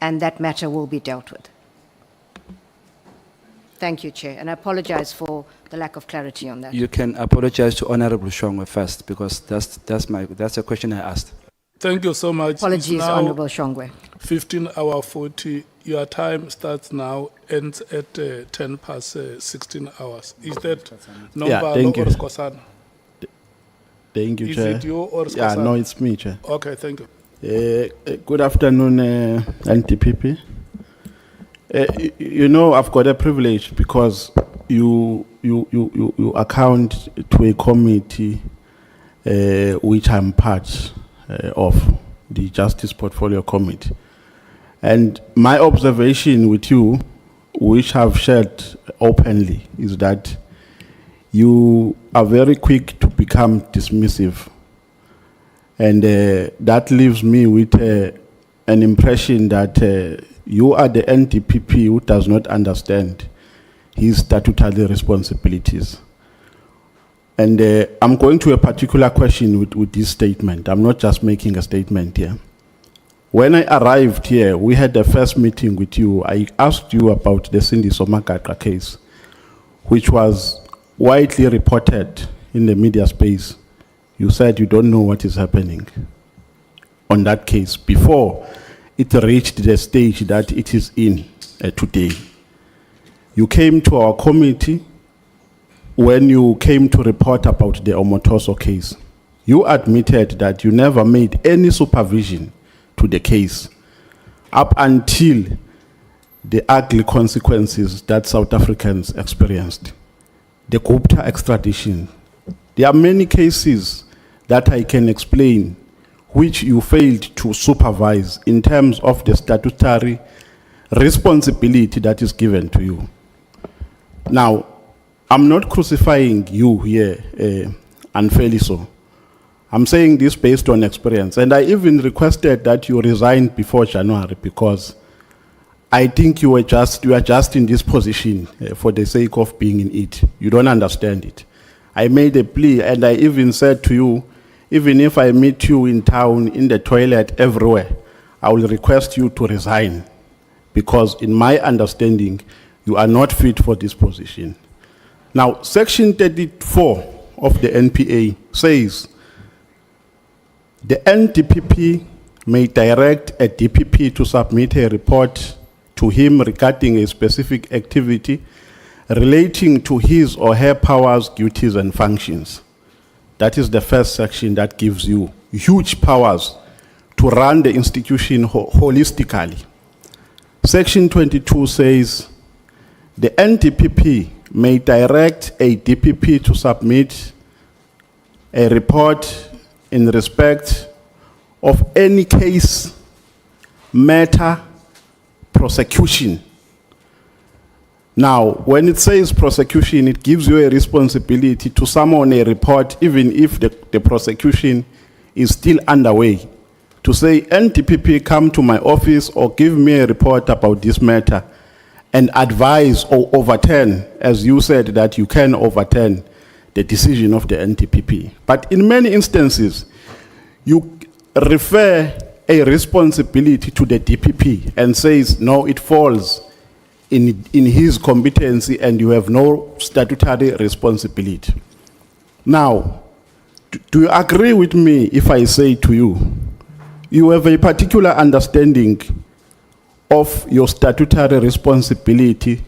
and that matter will be dealt with. Thank you, Chair, and I apologize for the lack of clarity on that. You can apologize to Honorable Shongwe first, because that's a question I asked. Thank you so much. It's Apologies, now Honourable Shongwe. 15:40. Your time starts now, ends at 10 past 16 hours. Is that Nombalo thank or you. Skosana? Thank you, Is Chair. it you or Yeah, Skosana? no, it's me, Chair. Okay, thank you. Good afternoon, NTPP. You know, I've got a privilege because you account to a committee which I'm part of, the Justice Portfolio Committee. And my observation with you, which I've shared openly, is that you are very quick to become dismissive. And that leaves me with an impression that you are the NTPP who does not understand his statutory responsibilities. And I'm going to a particular question with this statement. I'm not just making a statement here. When I arrived here, we had the first meeting with you. I asked you about the Cindy Somakaka case, which was widely reported in the media space. You said you don't know what is happening on that case before it reached the stage that it is in today. You came to our committee when you came to report about the Omotoso case. You admitted that you never made any supervision to the case up until the ugly consequences that South Africans experienced. The Gupta extradition. There are many cases that I can explain which you failed to supervise in terms of the statutory responsibility that is given to you. Now, I'm not crucifying you here unfairly so. I'm saying this based on experience. And I even requested that you resign before January because I think you are just in this position for the sake of being in it. You don't understand it. I made a plea and I even said to you, even if I meet you in town, in the toilet, everywhere, I will request you to resign because in my understanding, you are not fit for this position. Now, Section 34 of the NPA says, the NTPP may direct a DPP to submit a report to him regarding a specific activity relating to his or her powers, duties, and functions. That is the first section that gives you huge powers to run the institution holistically. Section 22 says, the NTPP may direct a DPP to submit a report in respect of any case, matter, prosecution. Now, when it says prosecution, it gives you a responsibility to summon a report, even if the prosecution is still underway, to say, NTPP, come to my office or give me a report about this matter and advise or overturn, as you said that you can overturn the decision of the NTPP. But in many instances, you refer a responsibility to the DPP and says, no, it falls in his competency and you have no statutory responsibility. Now, do you agree with me if I say to you, you have a particular understanding of your statutory responsibility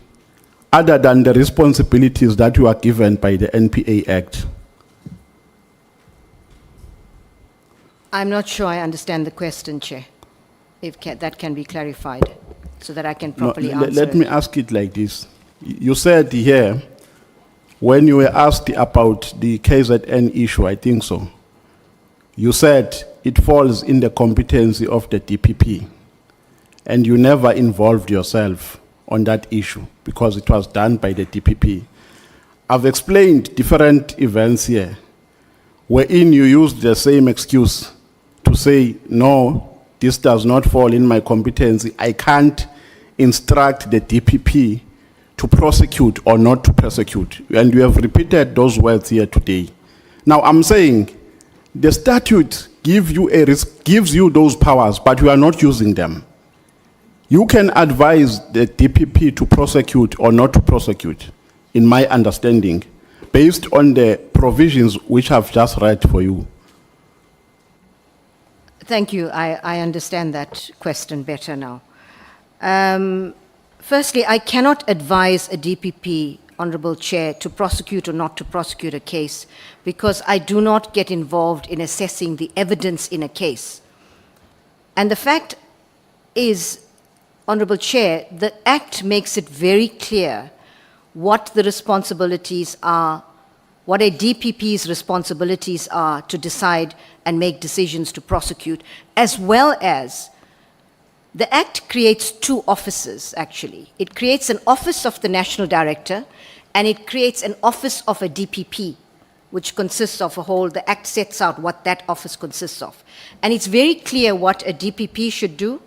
other than the responsibilities that you are given by the NPA Act? I'm not sure I understand the question, Chair. If that can be clarified so that I can properly answer Let it. me ask it like this. You said here, when you were asked about the KZN issue, I think so, you said it falls in the competency of the DPP, and you never involved yourself on that issue because it was done by the DPP. I've explained different events here wherein you used the same excuse to say, no, this does not fall in my competency. I can't instruct the DPP to prosecute or not to prosecute. And you have repeated those words here today. Now, I'm saying the statute gives you those powers, but you are not using them. You can advise the DPP to prosecute or not to prosecute, in my understanding, based on the provisions which I've just read for you. Thank you. I understand that question better now. Firstly, I cannot advise a DPP, Honorable Chair, to prosecute or not to prosecute a case because I do not get involved in assessing the evidence in a case. And the fact is, Honorable Chair, the Act makes it very clear what the responsibilities are, what a DPP's responsibilities are to decide and make decisions to prosecute, as well as the Act creates two offices, actually. It creates an office of the National Director, and it creates an office of a DPP, which consists of a whole, the Act sets out what that office consists of. And it's very clear what a DPP should do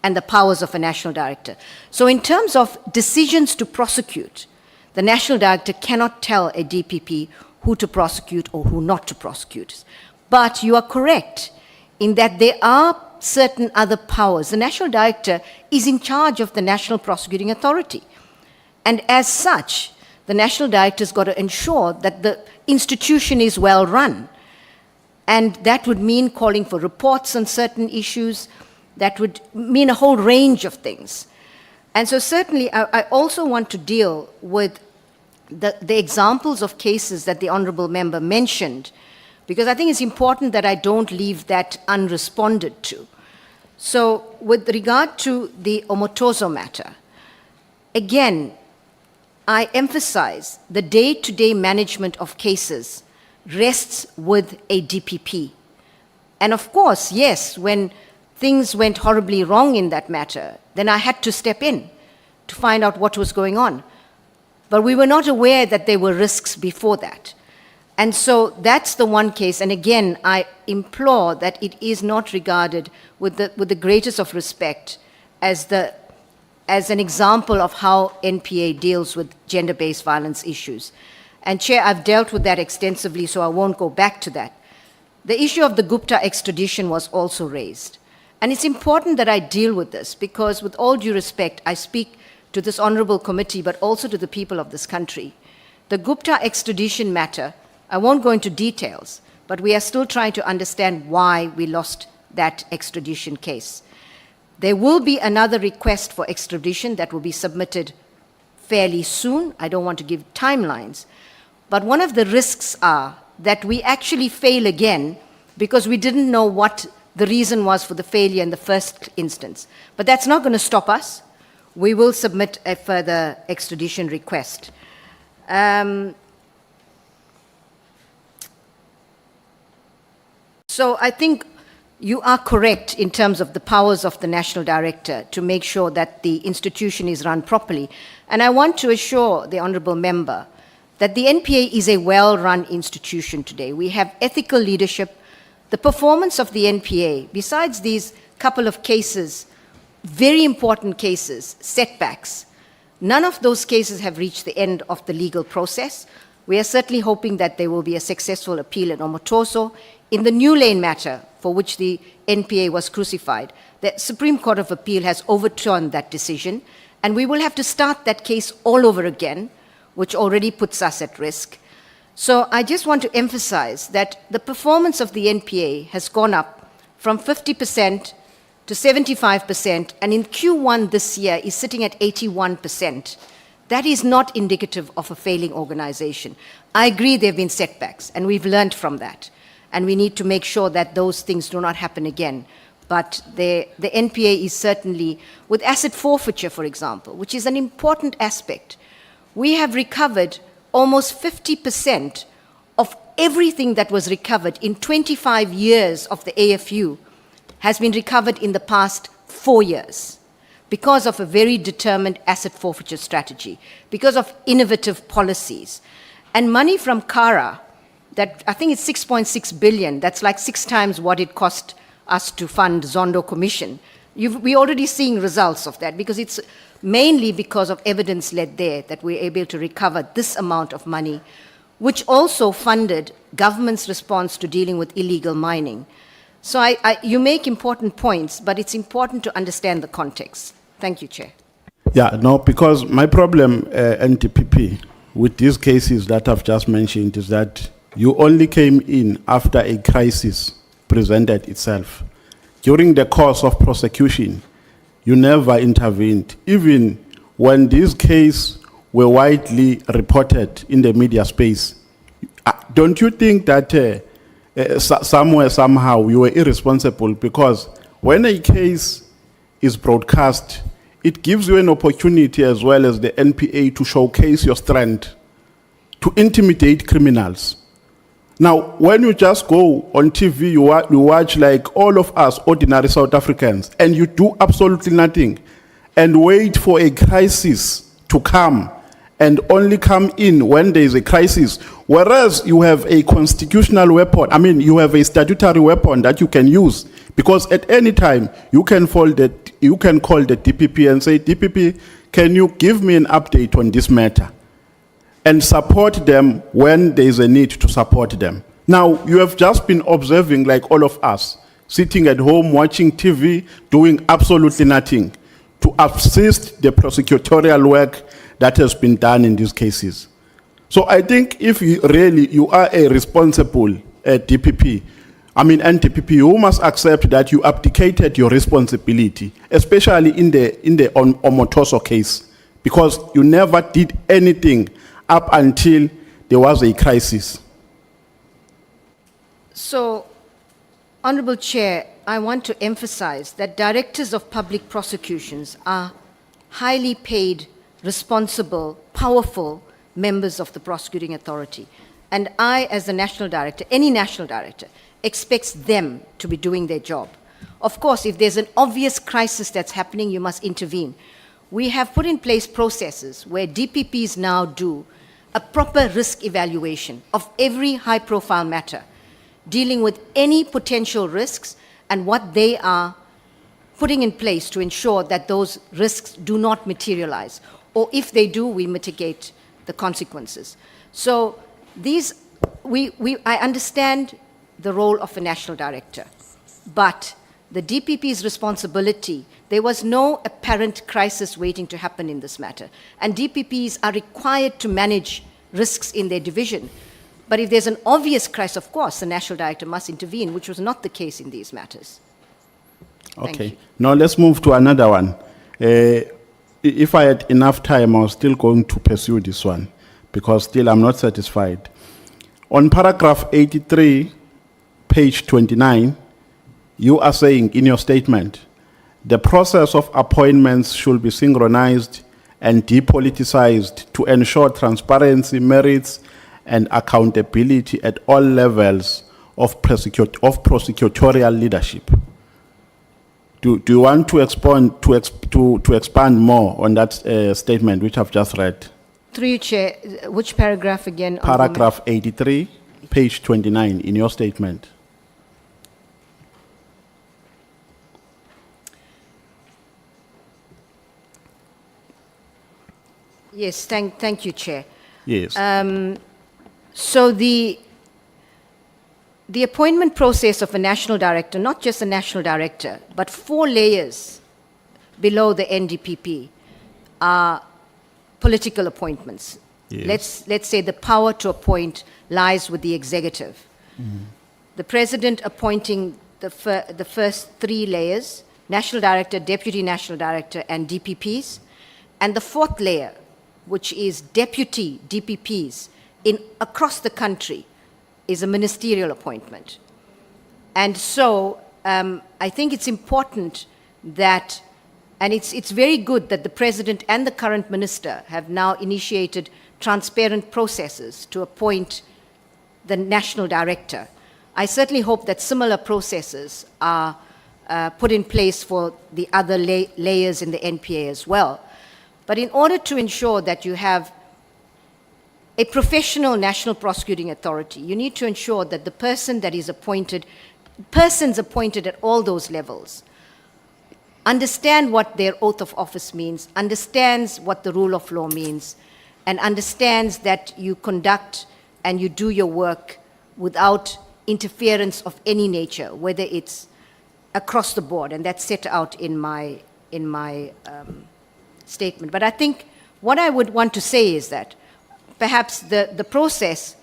and the powers of a National Director. So in terms of decisions to prosecute, the National Director cannot tell a DPP who to prosecute or who not to prosecute. But you are correct in that there are certain other powers. The National Director is in charge of the National Prosecuting Authority. And as such, the National Director's got to ensure that the institution is well run. And that would mean calling for reports on certain issues. That would mean a whole range of things. And so certainly I also want to deal with the examples of cases that the Honourable Member mentioned, because I think it's important that I don't leave that unresponded to. So with regard to the Omotozo matter, again, I emphasize the day-to-day management of cases rests with a DPP. And of course, yes, when things went horribly wrong in that matter, then I had to step in to find out what was going on. But we were not aware that there were risks before that. And so that's the one case. And again, I implore that it is not regarded with the greatest of respect as an example of how NPA deals with gender-based violence issues. And Chair, I've dealt with that extensively, so I won't go back to that. The issue of the Gupta extradition was also raised. And it's important that I deal with this because with all due respect, I speak to this honorable committee, but also to the people of this country. The Gupta extradition matter, I won't go into details, but we are still trying to understand why we lost that extradition case. There will be another request for extradition that will be submitted fairly soon. I don't want to give timelines, but one of the risks are that we actually fail again because we didn't know what the reason was for the failure in the first instance. But that's not going to stop us. We will submit a further extradition request. So I think you are correct in terms of the powers of the National Director to make sure that the institution is run properly. And I want to assure the Honourable Member that the NPA is a well-run institution today. We have ethical leadership. The performance of the NPA, besides these couple of cases, very important cases, setbacks, none of those cases have reached the end of the legal process. We are certainly hoping that there will be a successful appeal in Omotozo. In the New Lane matter, for which the NPA was crucified, the Supreme Court of Appeal has overturned that decision, and we will have to start that case all over again, which already puts us at risk. So I just want to emphasize that the performance of the NPA has gone up from 50% to 75%, and in Q1 this year is sitting at 81%. That is not indicative of a failing organization. I agree there have been setbacks, and we've learned from that. And we need to make sure that those things do not happen again. But the NPA is certainly, with asset forfeiture, for example, which is an important aspect, we have recovered almost 50% of everything that was recovered in 25 years of the AFU has been recovered in the past 4 years because of a very determined asset forfeiture strategy, because of innovative policies. And money from CARA, that I think it's 6.6 billion, that's like 6 times what it cost us to fund Zondo Commission. We're already seeing results of that because it's mainly because of evidence led there that we're able to recover this amount of money, which also funded government's response to dealing with illegal mining. So you make important points, but it's important to understand the context. Thank you, Chair. Yeah, no, because my problem, NTPP, with these cases that I've just mentioned is that you only came in after a crisis presented itself. During the course of prosecution, you never intervened. Even when these cases were widely reported in the media space, don't you think that somewhere, somehow, you were irresponsible? Because when a case is broadcast, it gives you an opportunity as well as the NPA to showcase your strength, to intimidate criminals. Now, when you just go on TV, you watch like all of us, ordinary South Africans, and you do absolutely nothing, and wait for a crisis to come, and only come in when there is a crisis, whereas you have a constitutional weapon, I mean, you have a statutory weapon that you can use, because at any time, you can call the DPP and say, DPP, can you give me an update on this matter? And support them when there is a need to support them. Now, you have just been observing, like all of us, sitting at home, watching TV, doing absolutely nothing to assist the prosecutorial work that has been done in these cases. So I think if you are a responsible DPP, I mean NTPP, you must accept that you abdicated your responsibility, especially in the Omotoso case, because you never did anything up until there was a crisis. So, Honorable Chair, I want to emphasize that directors of public prosecutions are highly paid, responsible, powerful members of the prosecuting authority. And I, as the national director, any national director, expects them to be doing their job. Of course, if there's an obvious crisis that's happening, you must intervene. We have put in place processes where DPPs now do a proper risk evaluation of every high-profile matter, dealing with any potential risks and what they are putting in place to ensure that those risks do not materialize, or if they do, we mitigate the consequences. So I understand the role of a national director, but the DPP's responsibility, there was no apparent crisis waiting to happen in this matter. And DPPs are required to manage risks in their division. But if there's an obvious crisis, of course, the national director must intervene, which was not the case in these matters. Okay. Now let's move to another one. If I had enough time, I was still going to pursue this one, because still I'm not satisfied. On paragraph 83, page 29, you are saying in your statement, the process of appointments should be synchronized and depoliticized to ensure transparency, merits, and accountability at all levels of prosecutorial leadership. Do you want to expand more on that statement which I've just read? Through you, Chair, which paragraph again? Paragraph 83, page 29 in your statement. Yes, thank you, Chair. Yes. So the appointment process of a national director, not just a national director, but 4 layers below the NDPP are political appointments. Yes. Let's say the power to appoint lies with the executive. The president appointing the first 3 layers, national director, deputy national director, and DPPs, and the 4th layer, which is deputy DPPs across the country, is a ministerial appointment. And so I think it's important that, and it's very good that the president and the current minister have now initiated transparent processes to appoint the national director. I certainly hope that similar processes are put in place for the other layers in the NPA as well. But in order to ensure that you have a professional national prosecuting authority, you need to ensure that the person that is appointed, persons appointed at all those levels, understand what their oath of office means, understands what the rule of law means, and understands that you conduct and you do your work without interference of any nature, whether it's across the board, and that's set out in my statement. But I think what I would want to say is that perhaps the process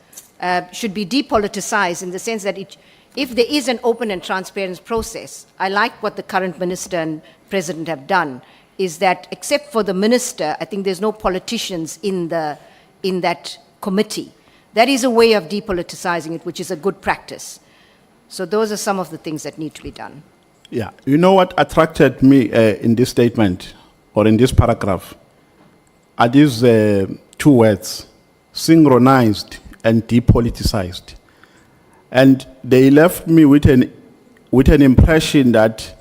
should be depoliticized in the sense that if there is an open and transparent process, I like what the current minister and president have done, is that except for the minister, I think there's no politicians in that committee. That is a way of depoliticizing it, which is a good practice. So those are some of the things that need to be done. Yeah, you know what attracted me in this statement or in this paragraph are these two words, synchronized and depoliticized. And they left me with an impression that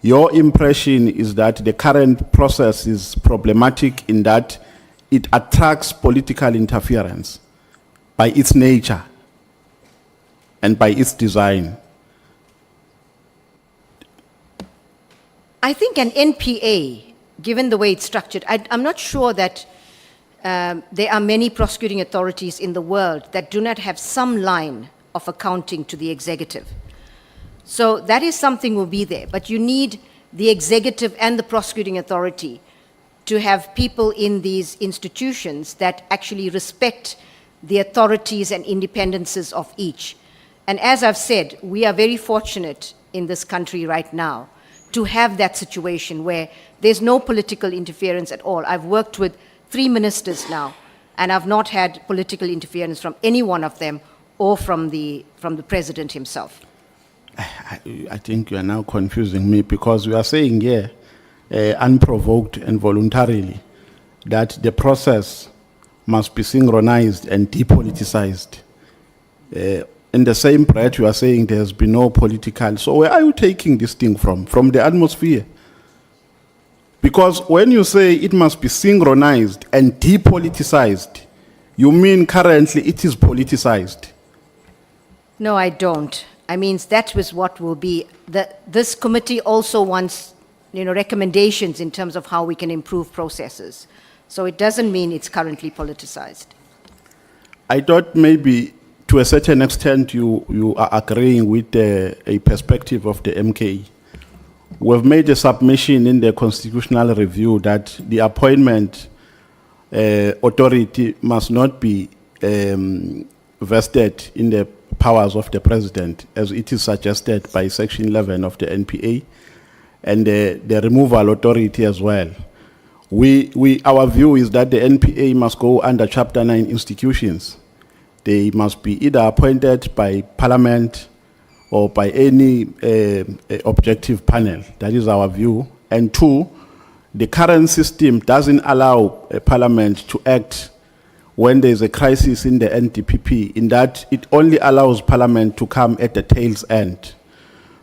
your impression is that the current process is problematic in that it attracts political interference by its nature and by its design. I think an NPA, given the way it's structured, I'm not sure that there are many prosecuting authorities in the world that do not have some line of accounting to the executive. So that is something will be there, but you need the executive and the prosecuting authority to have people in these institutions that actually respect the authorities and independences of each. And as I've said, we are very fortunate in this country right now to have that situation where there's no political interference at all. I've worked with 3 ministers now, and I've not had political interference from any one of them or from the president himself. I think you are now confusing me because we are saying here, unprovoked and voluntarily, that the process must be synchronized and depoliticized. In the same breath, you are saying there has been no political. So where are you taking this thing from? From the atmosphere? Because when you say it must be synchronized and depoliticized, you mean currently it is politicized. No, I don't. I mean, that was what will be. This committee also wants, recommendations in terms of how we can improve processes. So it doesn't mean it's currently politicized. I thought maybe to a certain extent you are agreeing with a perspective of the MK. We've made a submission in the constitutional review that the appointment authority must not be vested in the powers of the president, as it is suggested by Section 11 of the NPA, and the removal authority as well. Our view is that the NPA must go under Chapter 9 institutions. They must be either appointed by Parliament or by any objective panel. That is our view. And 2, the current system doesn't allow a Parliament to act when there is a crisis in the NDPP, in that it only allows Parliament to come at the tail's end.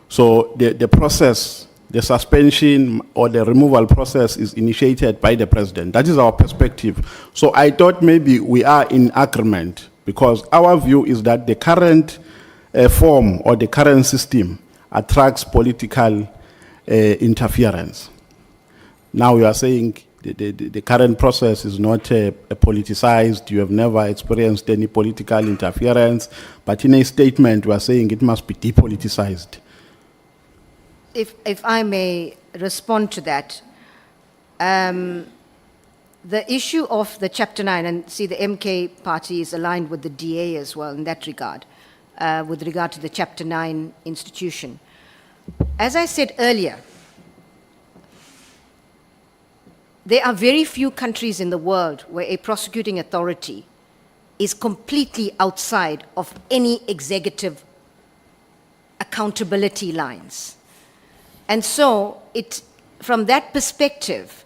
So the process, the suspension or the removal process is initiated by the president. That is our perspective. So I thought maybe we are in agreement, because our view is that the current form or the current system attracts political interference. Now we are saying the current process is not politicized. You have never experienced any political interference, but in a statement we are saying it must be depoliticized. If I may respond to that, the issue of the Chapter 9, and see the MK party is aligned with the DA as well in that regard, with regard to the Chapter 9 institution. As I said earlier, there are very few countries in the world where a prosecuting authority is completely outside of any executive accountability lines. And so, from that perspective,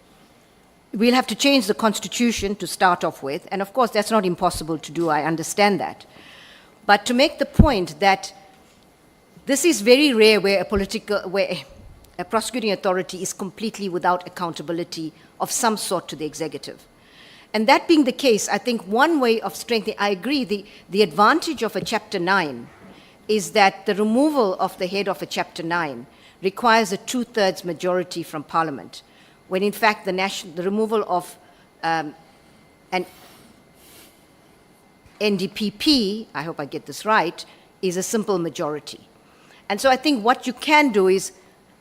we'll have to change the constitution to start off with, and of course that's not impossible to do, I understand that. But to make the point that this is very rare where a prosecuting authority is completely without accountability of some sort to the executive. And that being the case, I think one way of strengthening, I agree, the advantage of a Chapter 9 is that the removal of the head of a Chapter 9 requires a 2/3 majority from Parliament, when in fact the removal of an NDPP, I hope I get this right, is a simple majority. And so I think what you can do is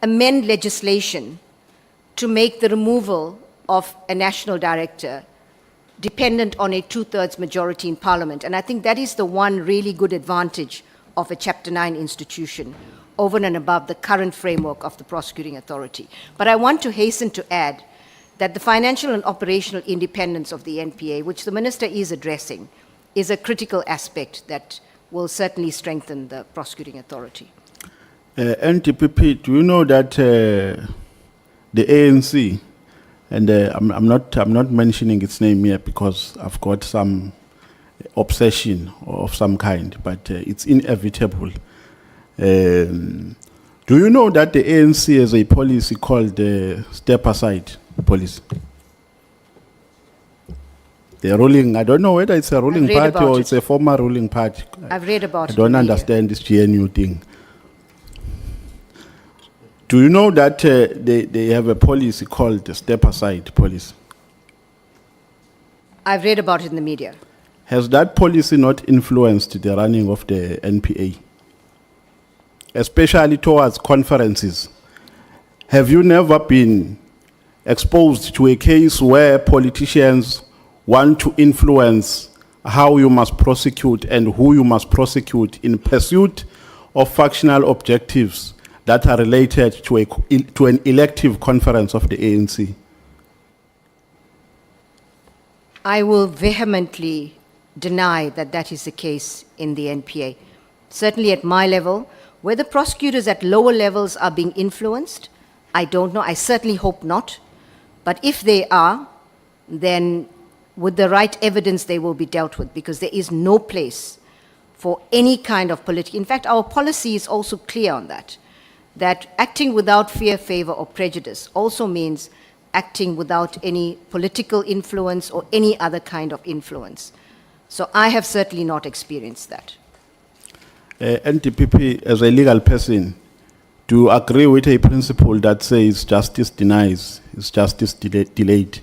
amend legislation to make the removal of a national director dependent on a two-thirds majority in Parliament. And I think that is the one really good advantage of a Chapter 9 institution over and above the current framework of the prosecuting authority. But I want to hasten to add that the financial and operational independence of the NPA, which the Minister is addressing, is a critical aspect that will certainly strengthen the prosecuting authority. NTPP, do you know that the ANC, and I'm not mentioning its name here because I've got some obsession of some kind, but it's inevitable. Do you know that the ANC has a policy called the step aside policy? The ruling, I don't know whether it's a ruling read party about or it. it's a former ruling party. I've read about I it don't in the media. understand this GNU thing. Do you know that they have a policy called the step aside policy? I've read about it in the media. Has that policy not influenced the running of the NPA? Especially towards conferences. Have you never been exposed to a case where politicians want to influence how you must prosecute and who you must prosecute in pursuit of factional objectives that are related to an elective conference of the ANC? I will vehemently deny that that is the case in the NPA. Certainly at my level, whether prosecutors at lower levels are being influenced, I don't know. I certainly hope not. But if they are, then with the right evidence they will be dealt with, because there is no place for any kind of political. In fact, our policy is also clear on that acting without fear, favor, or prejudice also means acting without any political influence or any other kind of influence. So I have certainly not experienced that. NTPP, as a legal person, do you agree with a principle that says justice denies is justice delayed?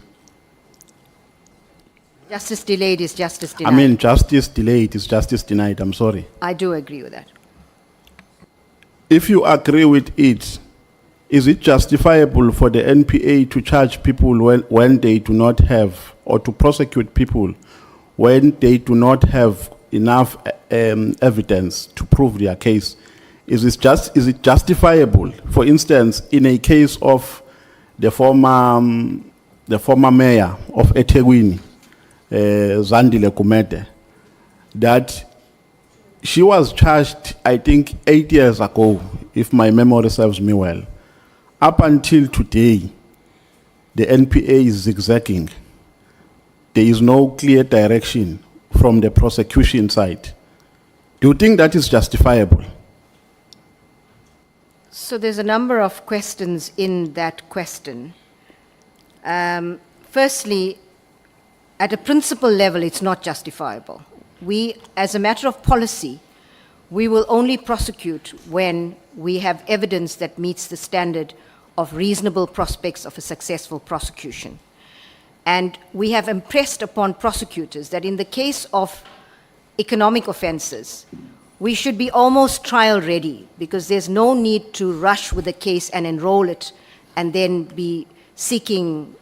Justice delayed is justice denied. I mean, justice delayed is justice denied. I'm sorry. I do agree with that. If you agree with it, is it justifiable for the NPA to charge people when they do not have, or to prosecute people when they do not have enough evidence to prove their case? Is it justifiable? For instance, in a case of the former mayor of eThekwini, Zandile Kumete, that she was charged, I think, 8 years ago, if my memory serves me well. Up until today, the NPA is zigzagging. There is no clear direction from the prosecution side. Do you think that is justifiable? So there's a number of questions in that question. Firstly, at a principle level, it's not justifiable. We, as a matter of policy, we will only prosecute when we have evidence that meets the standard of reasonable prospects of a successful prosecution. And we have impressed upon prosecutors that in the case of economic offenses, we should be almost trial ready, because there's no need to rush with a case and enroll it and then be seeking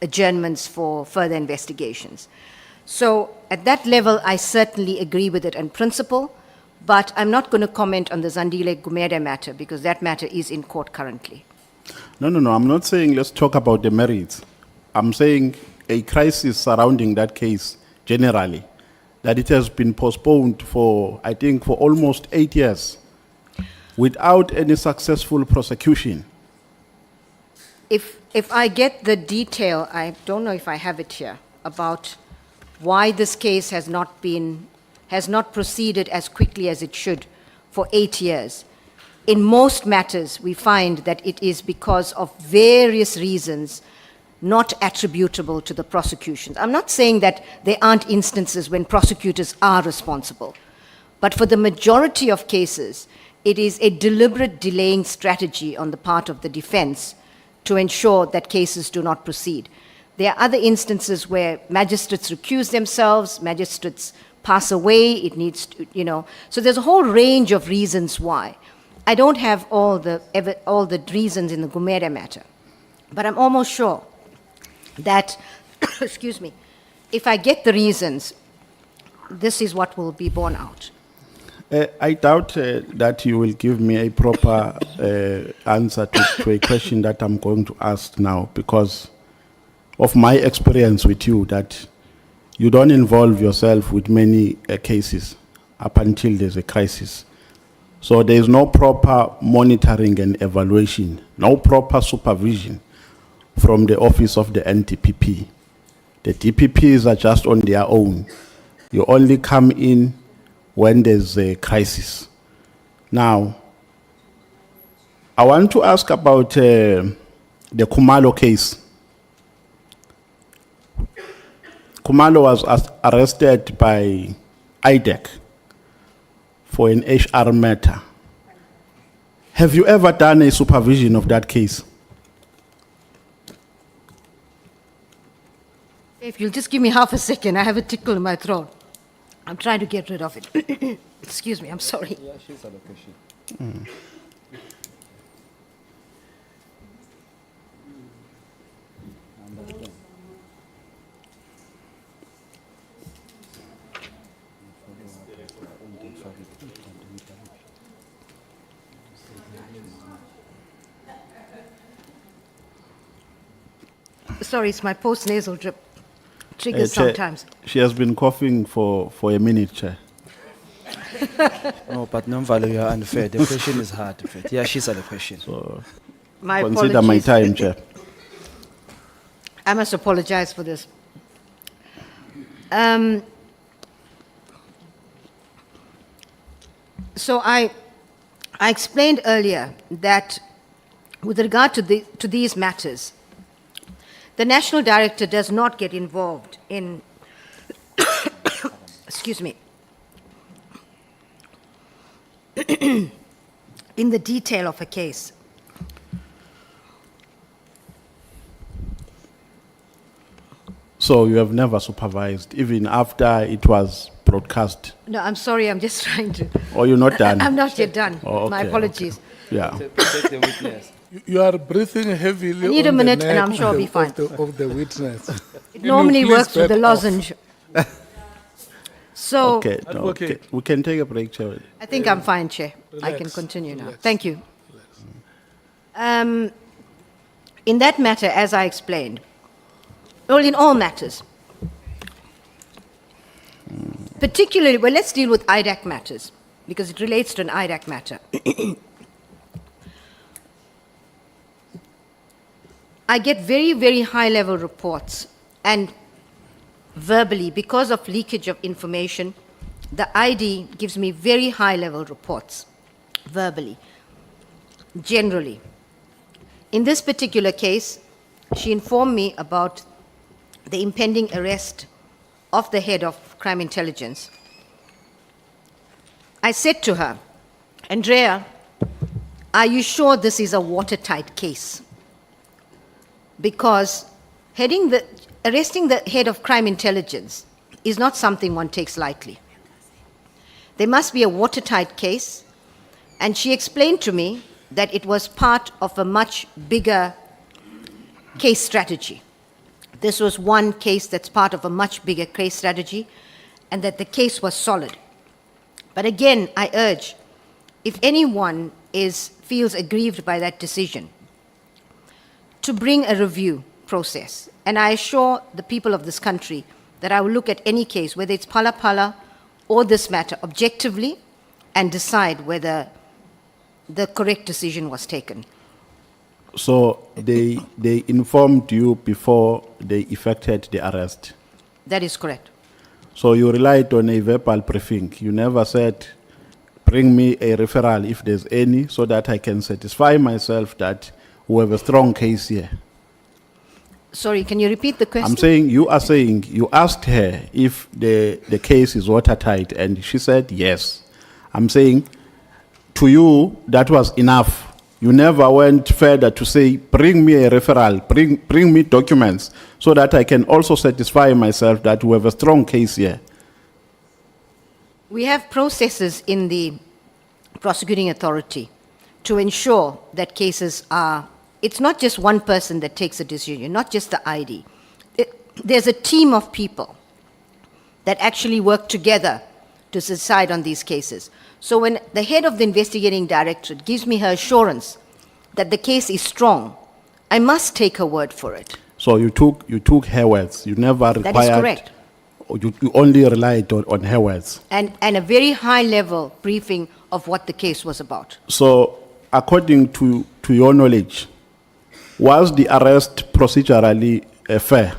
adjournments for further investigations. So at that level, I certainly agree with it in principle, but I'm not going to comment on the Zandile Gumede matter, because that matter is in court currently. No, I'm not saying let's talk about the merits. I'm saying a crisis surrounding that case generally, that it has been postponed for, I think, for almost 8 years without any successful prosecution. If I get the detail, I don't know if I have it here, about why this case has not proceeded as quickly as it should for 8 years. In most matters, we find that it is because of various reasons not attributable to the prosecutions. I'm not saying that there aren't instances when prosecutors are responsible, but for the majority of cases, it is a deliberate delaying strategy on the part of the defense to ensure that cases do not proceed. There are other instances where magistrates recuse themselves, magistrates pass away, it needs to, so there's a whole range of reasons why. I don't have all the reasons in the Gumede matter. But I'm almost sure that, excuse me, if I get the reasons, this is what will be borne out. I doubt that you will give me a proper answer to a question that I'm going to ask now because of my experience with you that you don't involve yourself with many cases up until there's a crisis. So there is no proper monitoring and evaluation, no proper supervision from the office of the NTPP. The DPPs are just on their own. You only come in when there's a crisis. Now, I want to ask about the Khumalo case. Khumalo was arrested by IDEC for an HR matter. Have you ever done a supervision of that case? If you'll just give me half a second, I have a tickle in my throat. I'm trying to get rid of it. Excuse me, I'm sorry. Yeah, she's a location. Sorry, it's my post-nasal drip. Triggers Chair, sometimes. She has been coughing for a minute, Chair. No, but Nomvalo, you are unfair. The question is hard. Yeah, she's a question. So My consider my apologies. time, Chair. I must apologize for this. So I explained earlier that with regard to these matters, the National Director does not get involved in, excuse me, in the detail of a case. So you have never supervised, even after it was broadcast? No, I'm sorry, I'm just trying to. Or you're not done? I'm not yet done. Oh, My okay, apologies. Yeah. Protect the witness. You are breathing heavily. I need a on minute the and neck I'm sure I'll be fine. of the witness. It normally please works with the back off? lozenge. So Okay, no, Advocate. we can take a break, Chair. I think I'm fine, Chair. I can Relax, continue now. relax. Thank you. In that matter, as I explained, well, in all matters, particularly, well, let's deal with IDAC matters, because it relates to an IDAC matter. I get very, very high-level reports, and verbally, because of leakage of information, the ID gives me very high-level reports, verbally, generally. In this particular case, she informed me about the impending arrest of the head of crime intelligence. I said to her, Andrea, are you sure this is a watertight case? Because arresting the head of crime intelligence is not something one takes lightly. There must be a watertight case, and she explained to me that it was part of a much bigger case strategy. This was one case that's part of a much bigger case strategy, and that the case was solid. But again, I urge, if anyone feels aggrieved by that decision, to bring a review process. And I assure the people of this country that I will look at any case, whether it's Phala Phala or this matter, objectively, and decide whether the correct decision was taken. So they informed you before they effected the arrest? That is correct. So you relied on a verbal briefing. You never said, bring me a referral if there's any, so that I can satisfy myself that we have a strong case here. Sorry, can you repeat the question? I'm saying, you are saying, you asked her if the case is watertight, and she said yes. I'm saying, to you, that was enough. You never went further to say, bring me a referral, bring me documents, so that I can also satisfy myself that we have a strong case here. We have processes in the prosecuting authority to ensure that cases are it's not just one person that takes a decision, not just the ID. There's a team of people that actually work together to decide on these cases. So when the head of the investigating directorate gives me her assurance that the case is strong, I must take her word for it. So you took her words. You never required. That is correct. Or you only relied on her words. And a very high level briefing of what the case was about. So, according to your knowledge, was the arrest procedurally fair?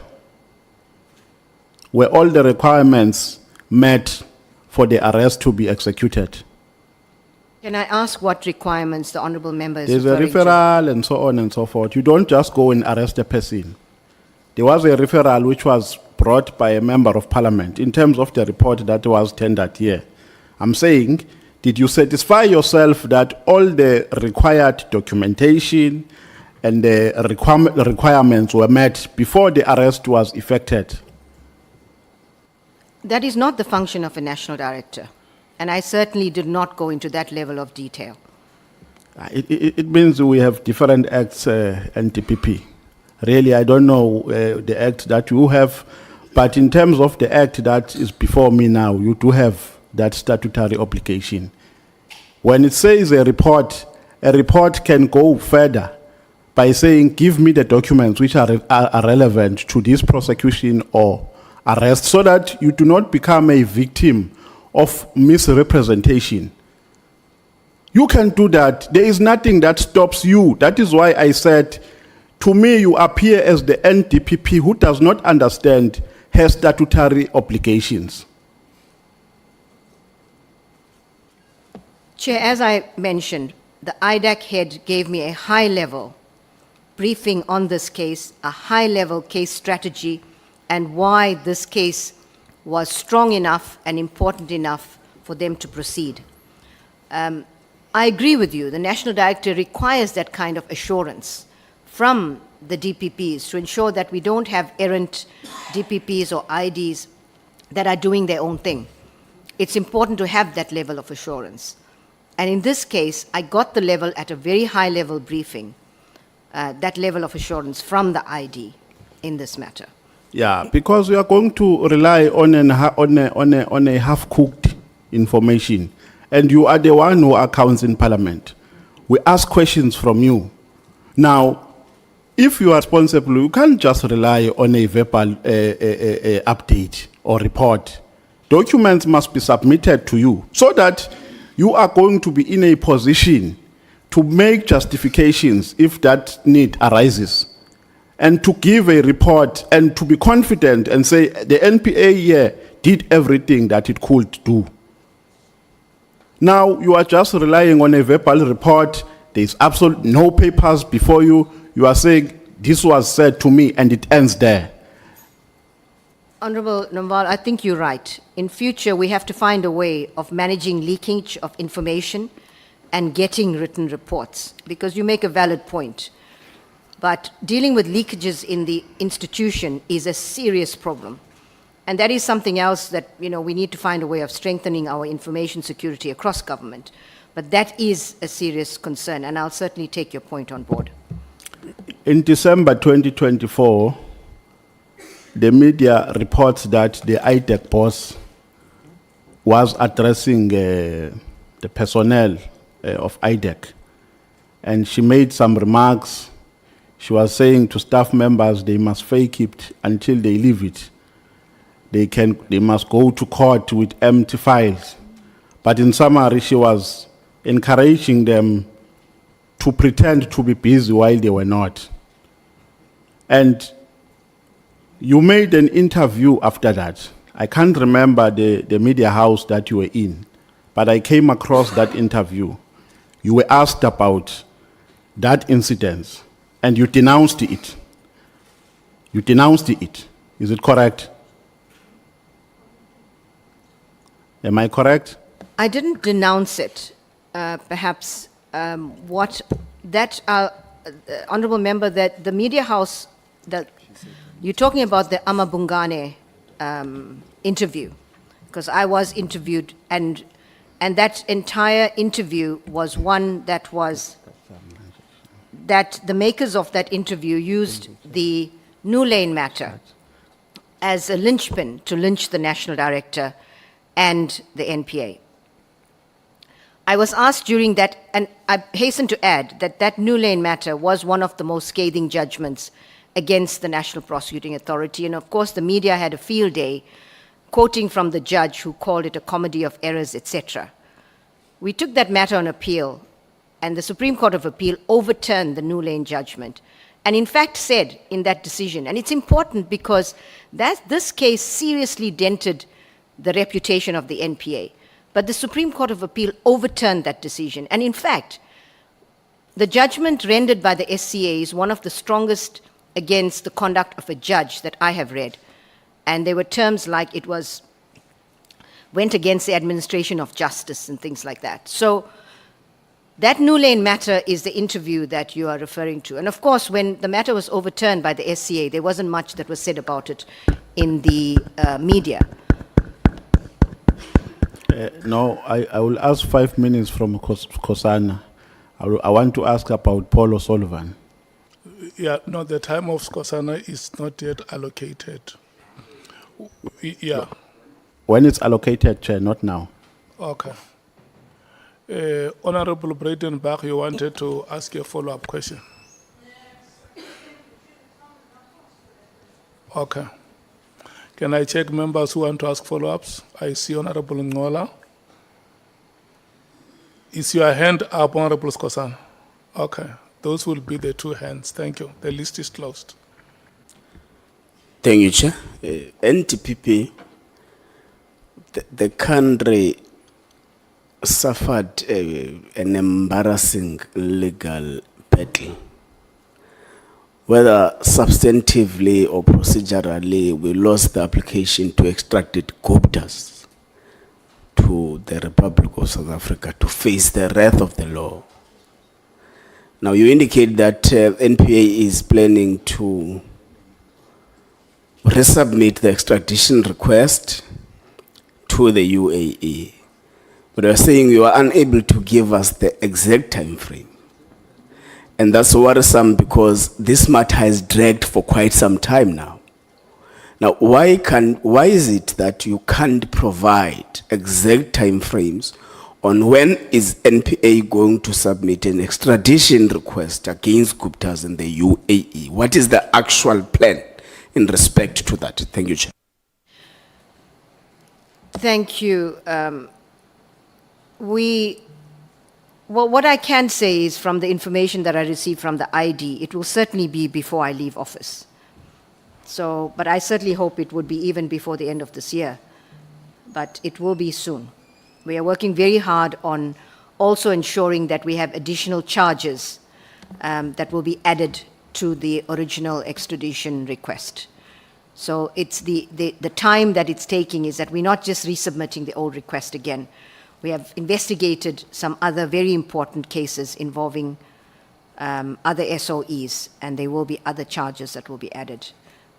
Were all the requirements met for the arrest to be executed? Can I ask what requirements the honorable member is There's a referring to? referral and so on and so forth. You don't just go and arrest a person. There was a referral which was brought by a member of parliament in terms of the report that was tendered here. I'm saying, did you satisfy yourself that all the required documentation and the requirements were met before the arrest was effected? That is not the function of a national director. And I certainly did not go into that level of detail. It means we have different acts, NTPP. Really, I don't know the act that you have, but in terms of the act that is before me now, you do have that statutory obligation. When it says a report can go further by saying, give me the documents which are relevant to this prosecution or arrest, so that you do not become a victim of misrepresentation. You can do that. There is nothing that stops you. That is why I said, to me, you appear as the NDPP who does not understand her statutory obligations. Chair, as I mentioned, the IDAC head gave me a high-level briefing on this case, a high-level case strategy, and why this case was strong enough and important enough for them to proceed. I agree with you. The National Director requires that kind of assurance from the DPPs to ensure that we don't have errant DPPs or IDs that are doing their own thing. It's important to have that level of assurance. And in this case, I got the level at a very high-level briefing, that level of assurance from the ID in this matter. Yeah, because we are going to rely on a half-cooked information, and you are the one who accounts in Parliament. We ask questions from you. Now, if you are responsible, you can't just rely on a verbal update or report. Documents must be submitted to you so that you are going to be in a position to make justifications if that need arises, and to give a report and to be confident and say the NPA here did everything that it could do. Now you are just relying on a verbal report. There is absolutely no papers before you. You are saying this was said to me and it ends there. Honorable Nhlanhla, I think you're right. In future, we have to find a way of managing leakage of information and getting written reports, because you make a valid point. But dealing with leakages in the institution is a serious problem. And that is something else that, we need to find a way of strengthening our information security across government. But that is a serious concern, and I'll certainly take your point on board. In December 2024, the media reports that the IDEC boss was addressing the personnel of IDEC, and she made some remarks. She was saying to staff members they must fake it until they leave it. They must go to court with empty files. But in summary, she was encouraging them to pretend to be busy while they were not. And you made an interview after that. I can't remember the media house that you were in, but I came across that interview. You were asked about that incident, and you denounced it. You denounced it. Is it correct? Am I correct? I didn't denounce it. Perhaps what that honourable member, that the media house that you're talking about, the Amabungane interview, because I was interviewed, and that entire interview was one that was that the makers of that interview used the New Lane matter as a linchpin to lynch the national director and the NPA. I was asked during that, and I hasten to add that that New Lane matter was one of the most scathing judgments against the National Prosecuting Authority. And of course, the media had a field day quoting from the judge who called it a comedy of errors, etc. We took that matter on appeal, and the Supreme Court of Appeal overturned the New Lane judgment, and in fact said in that decision, and it's important because this case seriously dented the reputation of the NPA, but the Supreme Court of Appeal overturned that decision. And in fact, the judgment rendered by the SCA is one of the strongest against the conduct of a judge that I have read. And there were terms like it went against the administration of justice and things like that. So that New Lane matter is the interview that you are referring to. And of course, when the matter was overturned by the SCA, there wasn't much that was said about it in the media. No, I will ask 5 minutes from Kosana. I want to ask about Paul O'Sullivan. Yeah, no, the time of Skosana is not yet allocated. Yeah. When it's allocated, Chair, not now. Okay. Honorable Bradenbach, you wanted to ask a follow-up question. Okay. Can I check members who want to ask follow-ups? I see Honorable Nhlanhla. Is your hand up, Honorable Skosana? Okay. Those will be the two hands. Thank you. The list is closed. Thank you, Chair. NTPP, the country suffered an embarrassing legal battle. Whether substantively or procedurally, we lost the application to extradite Guptas to the Republic of South Africa to face the wrath of the law. Now, you indicate that NPA is planning to resubmit the extradition request to the UAE. But you are saying you are unable to give us the exact time frame. And that's worrisome because this matter has dragged for quite some time now. Now, why is it that you can't provide exact time frames on when is NPA going to submit an extradition request against Guptas in the UAE? What is the actual plan in respect to that? Thank you, Chair. Thank you. Well, what I can say is from the information that I received from the ID, it will certainly be before I leave office. So, but I certainly hope it would be even before the end of this year. But it will be soon. We are working very hard on also ensuring that we have additional charges that will be added to the original extradition request. So it's the time that it's taking is that we're not just resubmitting the old request again. We have investigated some other very important cases involving other SOEs, and there will be other charges that will be added.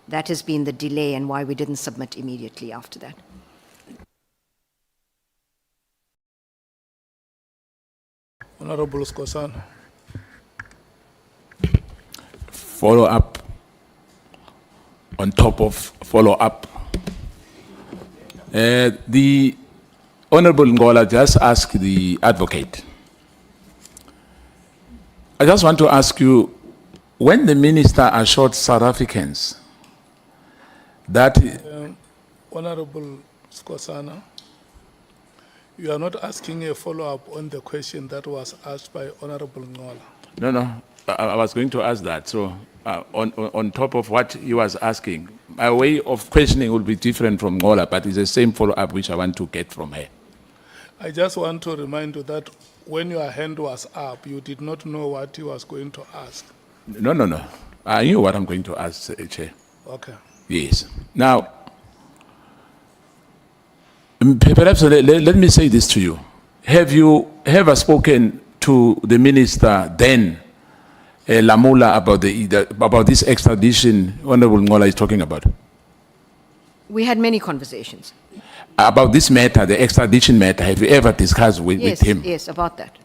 That has been the delay and why we didn't submit immediately after that. Honorable Skosana. Follow up on top of follow up. The Honorable Ngola just asked the advocate. I just want to ask you, when the minister assured South Africans that... Honorable Skosana, you are not asking a follow-up on the question that was asked by Honorable Ngola. No, I was going to ask that. So on top of what he was asking, my way of questioning will be different from Ngola, but it's the same follow-up which I want to get from her. I just want to remind you that when your hand was up, you did not know what he was going to ask. No. I knew what I'm going to ask, Chair. Okay. Yes. Now, perhaps let me say this to you. Have you ever spoken to the minister then, Lamula, about this extradition Honorable Ngola is talking about? We had many conversations. About this matter, the extradition matter, have you ever discussed with him? Yes, about that.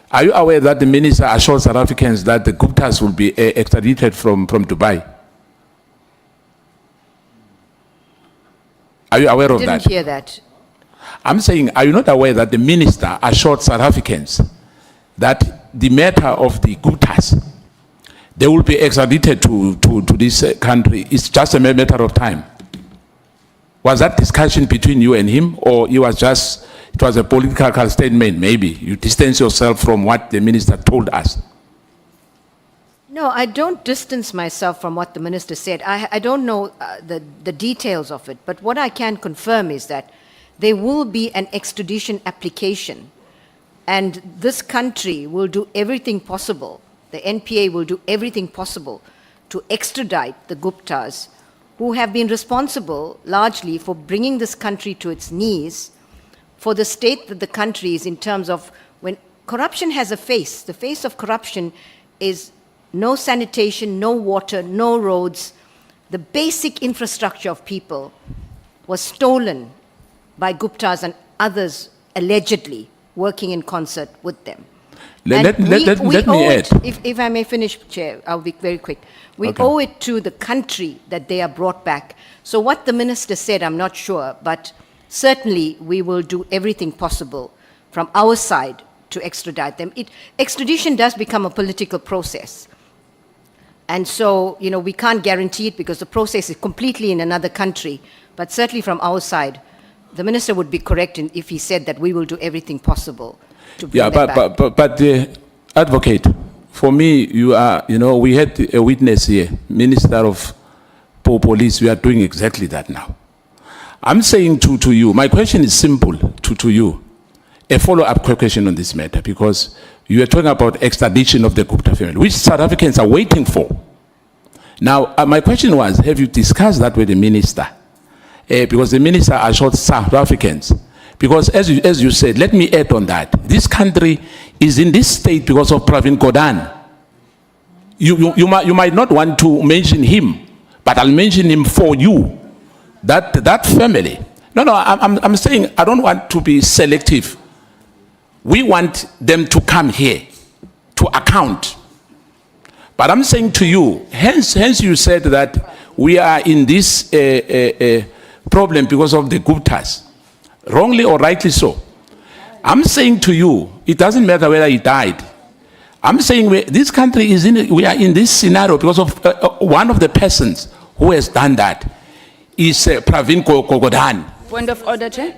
Are you aware that the minister assured South Africans that the Guptas will be extradited from Dubai? Are you aware of that? Didn't hear that. I'm saying, are you not aware that the minister assured South Africans that the matter of the Guptas, they will be extradited to this country? It's just a matter of time. Was that discussion between you and him, or it was a political statement? Maybe you distance yourself from what the minister told us. No, I don't distance myself from what the minister said. I don't know the details of it, but what I can confirm is that there will be an extradition application, and this country will do everything possible, the NPA will do everything possible to extradite the Guptas, who have been responsible largely for bringing this country to its knees, for the state that the country is in terms of when corruption has a face. The face of corruption is no sanitation, no water, no roads. The basic infrastructure of people was stolen by Guptas and others allegedly working in concert with them. Let me add. If I may finish, Chair, I'll be very quick. We Okay. owe it to the country that they are brought back. So what the minister said, I'm not sure, but certainly we will do everything possible from our side to extradite them. Extradition does become a political process. And so, you know, we can't guarantee it because the process is completely in another country. But certainly from our side, the minister would be correct if he said that we will do everything possible to bring them back. But the advocate, for me, you are, you know, we had a witness here, Minister of Police, we are doing exactly that now. I'm saying to you, my question is simple to you, a follow-up question on this matter, because you are talking about extradition of the Gupta family, which South Africans are waiting for. Now, my question was, have you discussed that with the minister? Because the minister assured South Africans, because as you said, let me add on that, this country is in this state because of Pravin Gordhan. You might not want to mention him, but I'll mention him for you. That family. No, I'm saying I don't want to be selective. We want them to come here to account. But I'm saying to you, hence you said that we are in this problem because of the Guptas, wrongly or rightly so. I'm saying to you, it doesn't matter whether he died. I'm saying this country is we are in this scenario because of one of the persons who has done that is Pravin Gordhan. Point of order, Chair?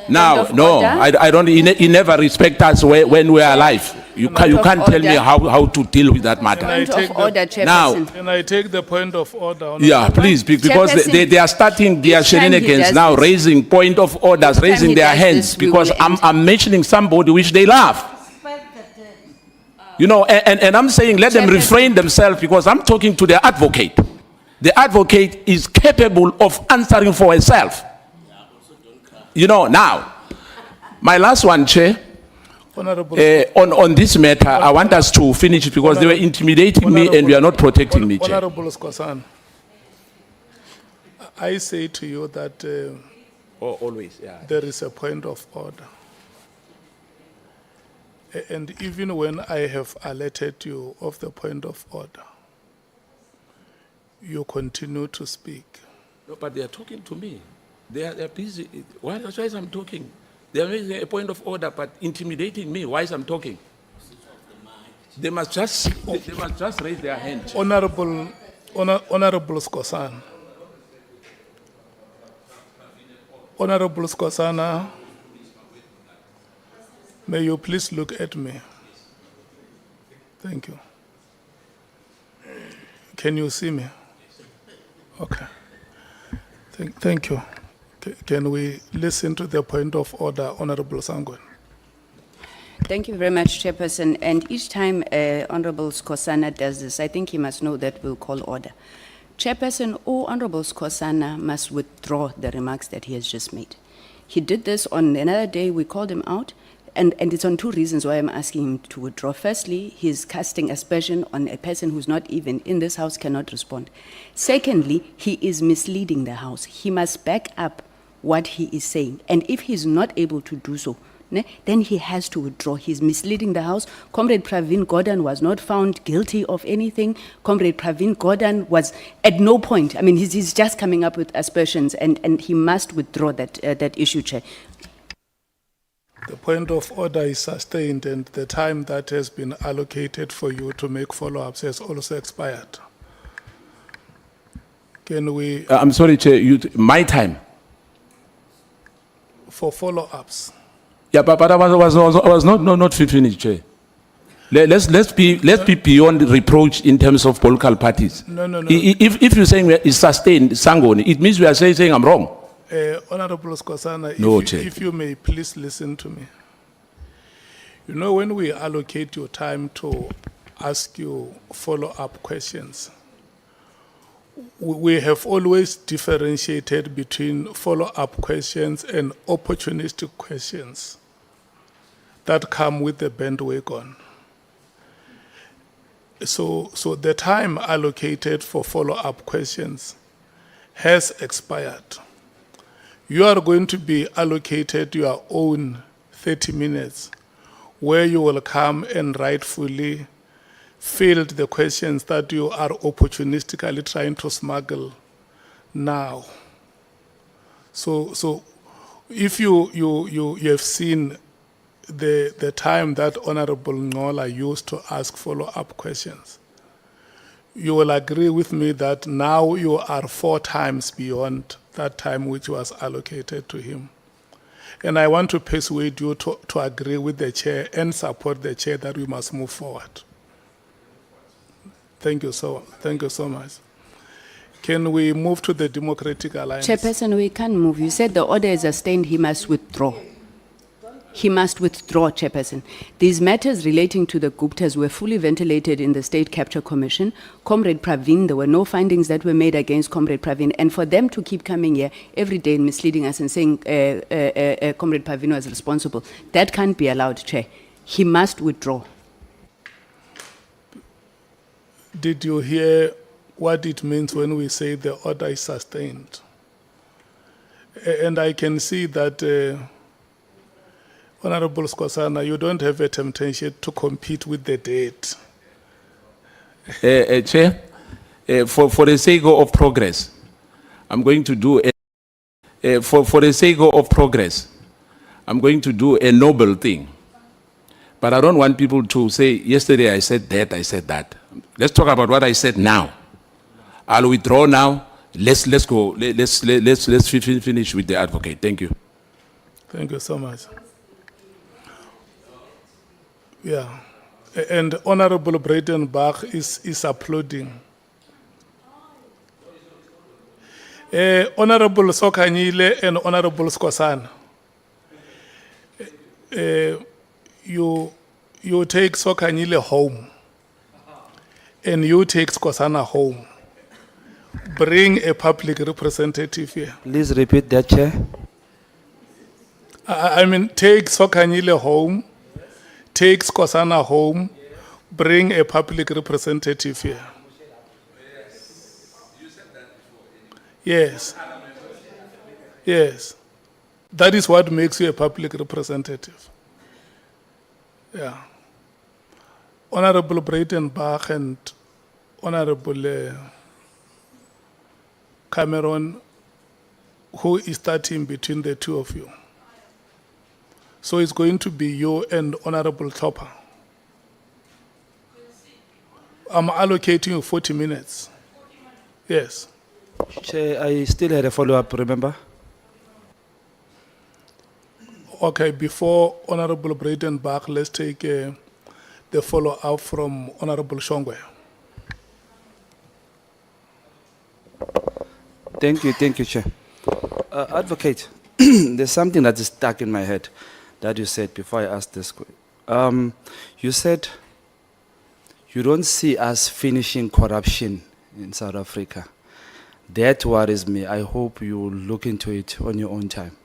Now, no, I don't. He never respect us when we are alive. You can't tell me how to deal with that matter. Point of order, Chairperson. Now, Can I take the point of order? yeah, please, because they are starting their Each time he shenanigans does now, this. raising point of orders, Each time raising he their does hands, this, we because will end. I'm mentioning somebody which they love. You know, and I'm saying let them Chairperson. refrain themselves, because I'm talking to the advocate. The advocate is capable of answering for herself. You know, now, my last one, Chair, Honorable, on this matter, I want us to finish it because they were intimidating me and we are not protecting me, Chair. Honorable Skosan, I say to you that Always, yeah. there is a point of order. And even when I have alerted you of the point of order, you continue to speak. No, but they are talking to me. They are busy. Why I'm talking? They are making a point of order, but intimidating me. Why I'm talking? They must just raise their hand. Honorable Skosan. Honorable Skosana, may you please look at me. Thank you. Can you see me? Okay. Thank you. Can we listen to the point of order, Honorable Sangwen? Thank you very much, Chairperson. And each time Honorable Skosana does this, I think he must know that we'll call order. Chairperson or Honorable Skosana must withdraw the remarks that he has just made. He did this on another day, we called him out, and it's on two reasons why I'm asking him to withdraw. Firstly, he's casting aspersion on a person who's not even in this house, cannot respond. Secondly, he is misleading the house. He must back up what he is saying. And if he's not able to do so, then he has to withdraw. He's misleading the House. Comrade Pravin Gordhan was not found guilty of anything. Comrade Pravin Gordhan was at no point, I mean, he's just coming up with aspersions, and he must withdraw that issue, Chair. The point of order is sustained, and the time that has been allocated for you to make follow-ups has also expired. Can we, I'm sorry, Chair, my time. for follow-ups? Yeah, but I was not finished, Chair. Let's be beyond reproach in terms of political parties. No. If you're saying it's sustained, Sangoni, it means we are saying I'm wrong. Honorable Skosana, No, if Chair. if you may please listen to me. You know, when we allocate your time to ask you follow-up questions, we have always differentiated between follow-up questions and opportunistic questions that come with the bandwagon. So the time allocated for follow-up questions has expired. You are going to be allocated your own 30 minutes where you will come and rightfully field the questions that you are opportunistically trying to smuggle now. So if you have seen the time that Honorable Nhlanhla used to ask follow-up questions, you will agree with me that now you are 4 times beyond that time which was allocated to him. And I want to persuade you to agree with the chair and support the chair that we must move forward. Thank you so much. Can we move to the Democratic Alliance? Chairperson, we can't move. You said the order is sustained, he must withdraw. He must withdraw, Chairperson. These matters relating to the Guptas were fully ventilated in the State Capture Commission. Comrade Pravin, there were no findings that were made against Comrade Pravin. And for them to keep coming here every day and misleading us and saying Comrade Pravin was responsible, that can't be allowed, Chair. He must withdraw. Did you hear what it means when we say the order is sustained? And I can see that, Honorable Skosana, you don't have a temptation to compete with the date. Chair, for the sake of progress, I'm going to do for the sake of progress, I'm going to do a noble thing. But I don't want people to say, yesterday I said that, I said that. Let's talk about what I said now. I'll withdraw now. Let's go. Let's finish with the advocate. Thank you. Thank you so much. Yeah. And Honorable Breitenbach is applauding. Honorable Sokanyile and Honorable Skosana, you take Sokanyile home and you take Skosana home. Bring a public representative here. Please repeat that, Chair. I mean, take Sokanyile home, take Skosana home, bring a public representative here. Yes. Yes. That is what makes you a public representative. Yeah. Honorable Breitenbach and Honorable Cameron, who is starting between the two of you? So it's going to be you and Honorable Chopper. I'm allocating you 40 minutes. Yes. Chair, I still had a follow-up, remember? Okay, before Honorable Breitenbach, let's take the follow-up from Honorable Shongwe. Thank you, Chair. Advocate, there's something that is stuck in my head that you said before I asked this question. You said you don't see us finishing corruption in South Africa. That worries me. I hope you look into it on your own time.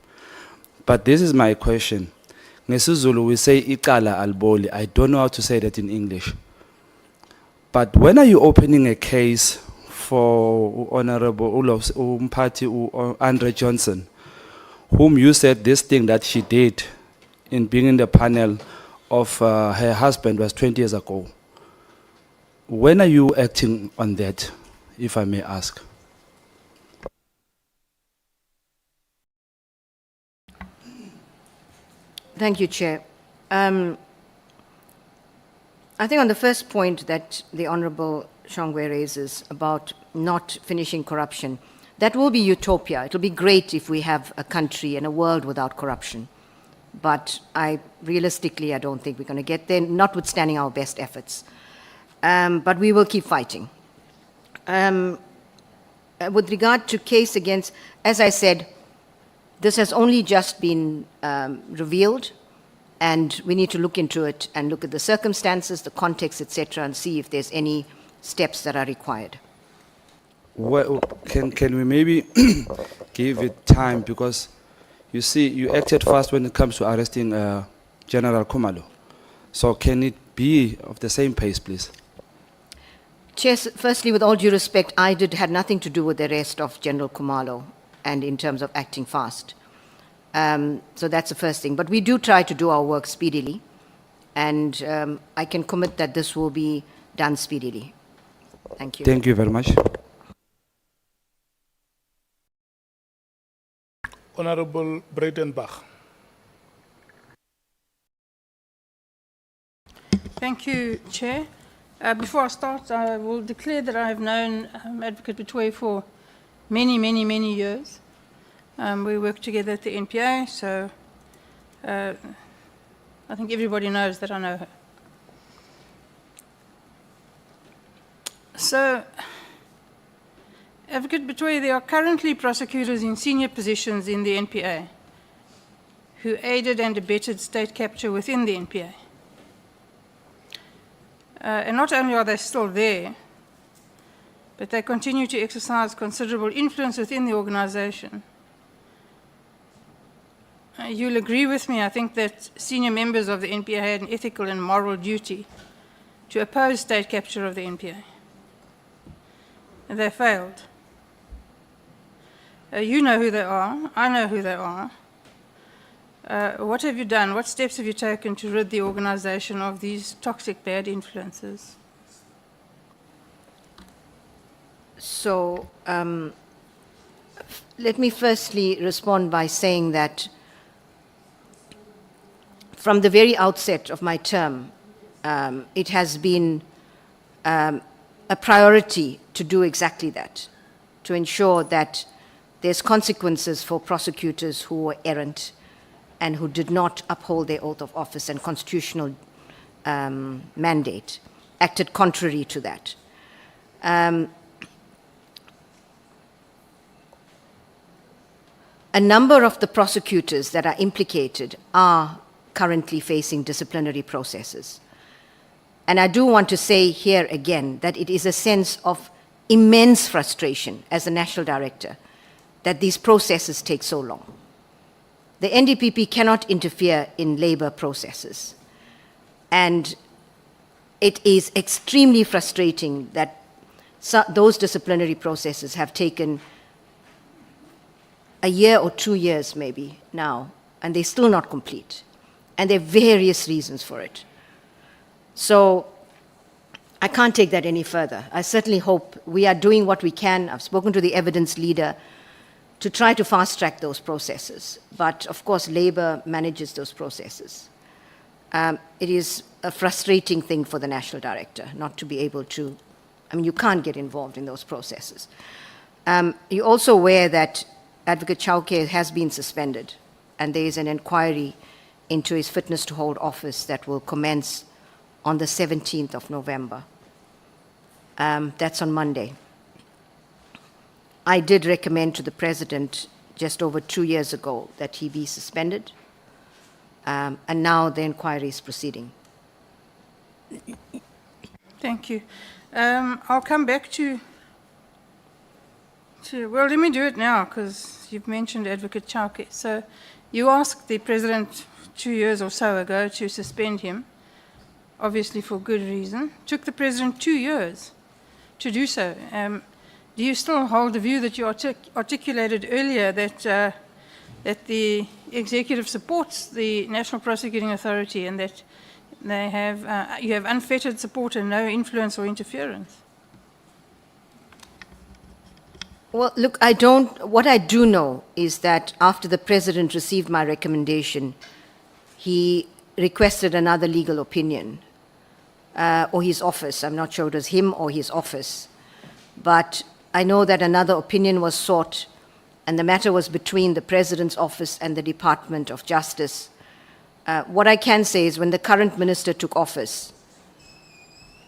But this is my question. NgesiZulu we say iqala alboli. I don't know how to say that in English. But when are you opening a case for Honorable Party Andre Johnson, whom you said this thing that she did in being in the panel of her husband was 20 years ago. When are you acting on that, if I may ask? Thank you, Chair. I think on the first point that the Honourable Shongwe raises about not finishing corruption, that will be utopia. It'll be great if we have a country and a world without corruption. But realistically, I don't think we're going to get there, notwithstanding our best efforts. But we will keep fighting. With regard to case against, as I said, this has only just been revealed, and we need to look into it and look at the circumstances, the context, etc., and see if there's any steps that are required. Well, can we maybe give it time? Because you see, you acted fast when it comes to arresting General Khumalo. So can it be of the same pace, please? Chair, firstly, with all due respect, I had nothing to do with the arrest of General Khumalo and in terms of acting fast. So that's the first thing. But we do try to do our work speedily, and I can commit that this will be done speedily. Thank you. Thank you very much. Honorable Breitenbach. Thank you, Chair. Before I start, I will declare that I have known Advocate Batohi for many, many, many years. We work together at the NPA, so I think everybody knows that I know her. So, Advocate Batohi, there are currently prosecutors in senior positions in the NPA who aided and abetted state capture within the NPA. And not only are they still there, but they continue to exercise considerable influence within the organization. You'll agree with me, I think, that senior members of the NPA had an ethical and moral duty to oppose state capture of the NPA. And they failed. You know who they are, I know who they are. What have you done? What steps have you taken to rid the organization of these toxic bad influences? So, let me firstly respond by saying that from the very outset of my term, it has been a priority to do exactly that, to ensure that there's consequences for prosecutors who were errant and who did not uphold their oath of office and constitutional mandate, acted contrary to that. A number of the prosecutors that are implicated are currently facing disciplinary processes. And I do want to say here again that it is a sense of immense frustration as a national director that these processes take so long. The NDPP cannot interfere in labor processes. And it is extremely frustrating that those disciplinary processes have taken a year or 2 years maybe now, and they're still not complete. And there are various reasons for it. So I can't take that any further. I certainly hope we are doing what we can. I've spoken to the evidence leader to try to fast-track those processes. But of course, labor manages those processes. It is a frustrating thing for the national director not to be able to, you can't get involved in those processes. You're also aware that Advocate Chauke has been suspended, and there is an inquiry into his fitness to hold office that will commence on the 17th of November. That's on Monday. I did recommend to the President just over 2 years ago that he be suspended, and now the inquiry is proceeding. Thank you. I'll come back to, well, let me do it now, because you've mentioned Advocate Chauke. So you asked the President 2 years or so ago to suspend him, obviously for good reason. Took the President 2 years to do so. Do you still hold the view that you articulated earlier that that the executive supports the National Prosecuting Authority and that they have, you have unfettered support and no influence or interference? Well, look, what I do know is that after the President received my recommendation, he requested another legal opinion, or his office. I'm not sure it was him or his office. But I know that another opinion was sought, and the matter was between the President's office and the Department of Justice. What I can say is when the current minister took office,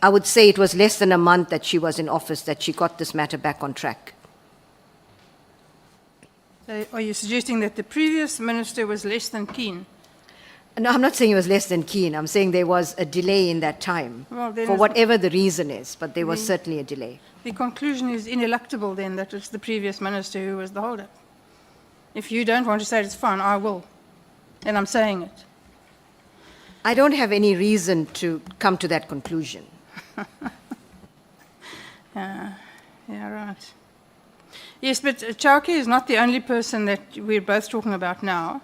I would say it was less than a month that she was in office that she got this matter back on track. So are you suggesting that the previous minister was less than keen? No, I'm not saying he was less than keen. I'm saying there was a delay in that time, Well, then for it's- whatever the reason is, but there was certainly a delay. The conclusion is ineluctable then that it's the previous minister who was the holder. If you don't want to say it's fine, I will. And I'm saying it. I don't have any reason to come to that conclusion. Yeah, right. Yes, but Chauke is not the only person that we're both talking about now.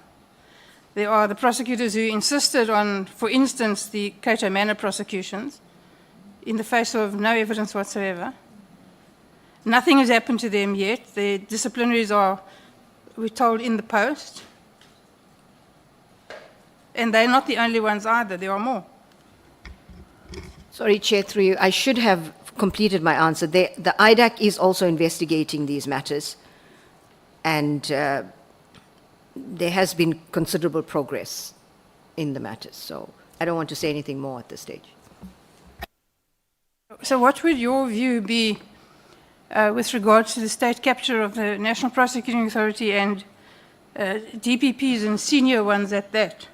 There are the prosecutors who insisted on, for instance, the Cato Manor prosecutions in the face of no evidence whatsoever. Nothing has happened to them yet. The disciplinaries are, we're told, in the post. And they're not the only ones either. There are more. Sorry, Chair, through you, I should have completed my answer. The IDAC is also investigating these matters, and there has been considerable progress in the matters. So I don't want to say anything more at this stage. So what would your view be with regards to the state capture of the National Prosecuting Authority and DPPs and senior ones at that,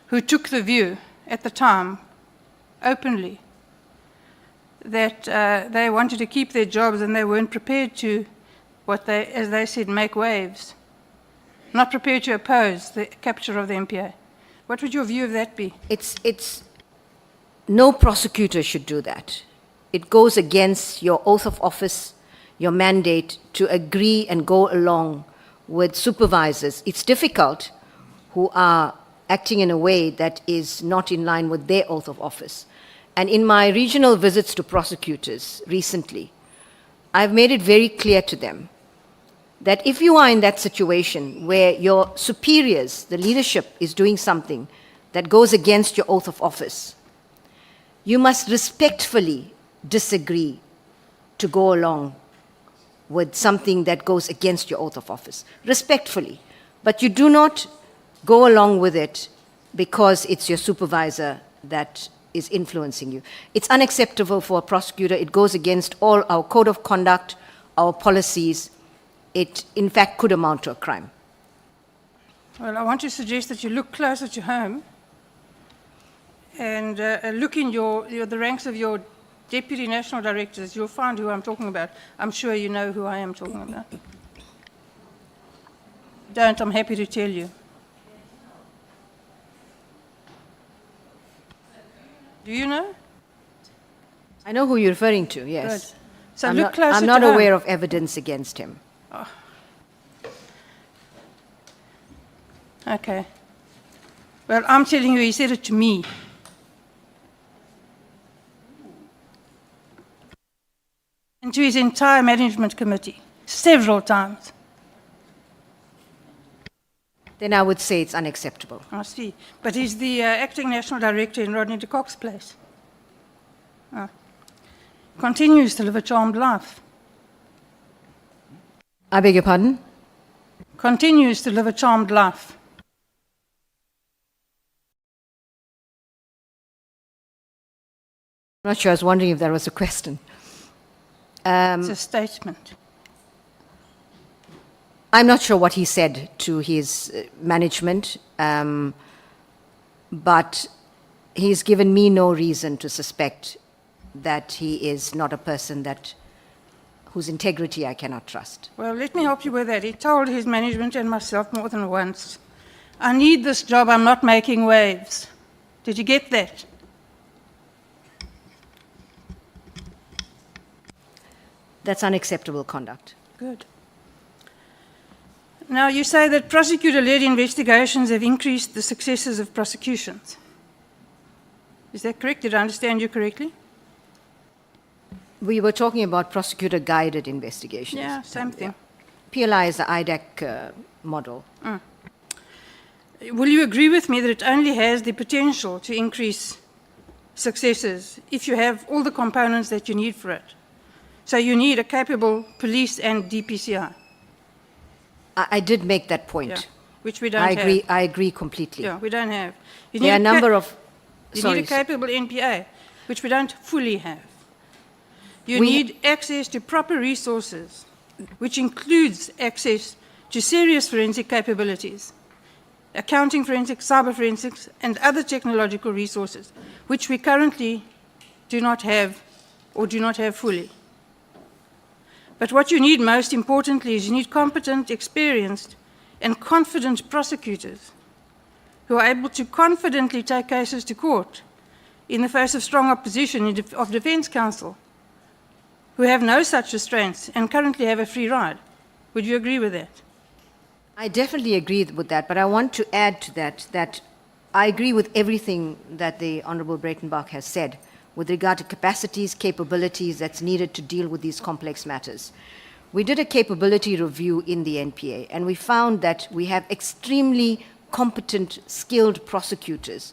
who took the view at the time, openly, that they wanted to keep their jobs and they weren't prepared to, what they, as they said, make waves, not prepared to oppose the capture of the MPA? What would your view of that be? No prosecutor should do that. It goes against your oath of office, your mandate to agree and go along with supervisors. It's difficult who are acting in a way that is not in line with their oath of office. And in my regional visits to prosecutors recently, I've made it very clear to them that if you are in that situation where your superiors, the leadership, is doing something that goes against your oath of office, you must respectfully disagree to go along with something that goes against your oath of office. Respectfully. But you do not go along with it because it's your supervisor that is influencing you. It's unacceptable for a prosecutor. It goes against all our code of conduct, our policies. It, in fact, could amount to a crime. Well, I want to suggest that you look closer to home and look in the ranks of your deputy national directors. You'll find who I'm talking about. I'm sure you know who I am talking about. Don't, I'm happy to tell you. Do you know? I know who you're referring to, yes. Good. So I'm look not, closer I'm not to home. aware of evidence against him. Oh. Okay. Well, I'm telling you, he said it to me. And to his entire management committee, several times. Then I would say it's unacceptable. I see. But he's the acting national director in Rodney de Kock's place. Continues to live a charmed life. I beg your pardon? Continues to live a charmed life. I'm not sure. I was wondering if that was a question. It's a statement. I'm not sure what he said to his management, but he's given me no reason to suspect that he is not a person whose integrity I cannot trust. Well, let me help you with that. He told his management and myself more than once, I need this job, I'm not making waves. Did you get that? That's unacceptable conduct. Good. Now, you say that prosecutor-led investigations have increased the successes of prosecutions. Is that correct? Did I understand you correctly? We were talking about prosecutor-guided investigations. Yeah, same thing. PLI is the IDAC model. Will you agree with me that it only has the potential to increase successes if you have all the components that you need for it? So you need a capable police and DPCI. I did make that point. Yeah, which we don't have. I agree completely. Yeah, we don't have. You There are a need number of... You sorry, need a capable NPA, which we don't fully have. You We- need access to proper resources, which includes access to serious forensic capabilities, accounting forensics, cyber forensics, and other technological resources, which we currently do not have or do not have fully. But what you need most importantly is you need competent, experienced, and confident prosecutors who are able to confidently take cases to court in the face of strong opposition of defense counsel, who have no such restraints and currently have a free ride. Would you agree with that? I definitely agree with that, but I want to add to that I agree with everything that the Honorable Breitenbach has said with regard to capacities, capabilities that's needed to deal with these complex matters. We did a capability review in the NPA, and we found that we have extremely competent, skilled prosecutors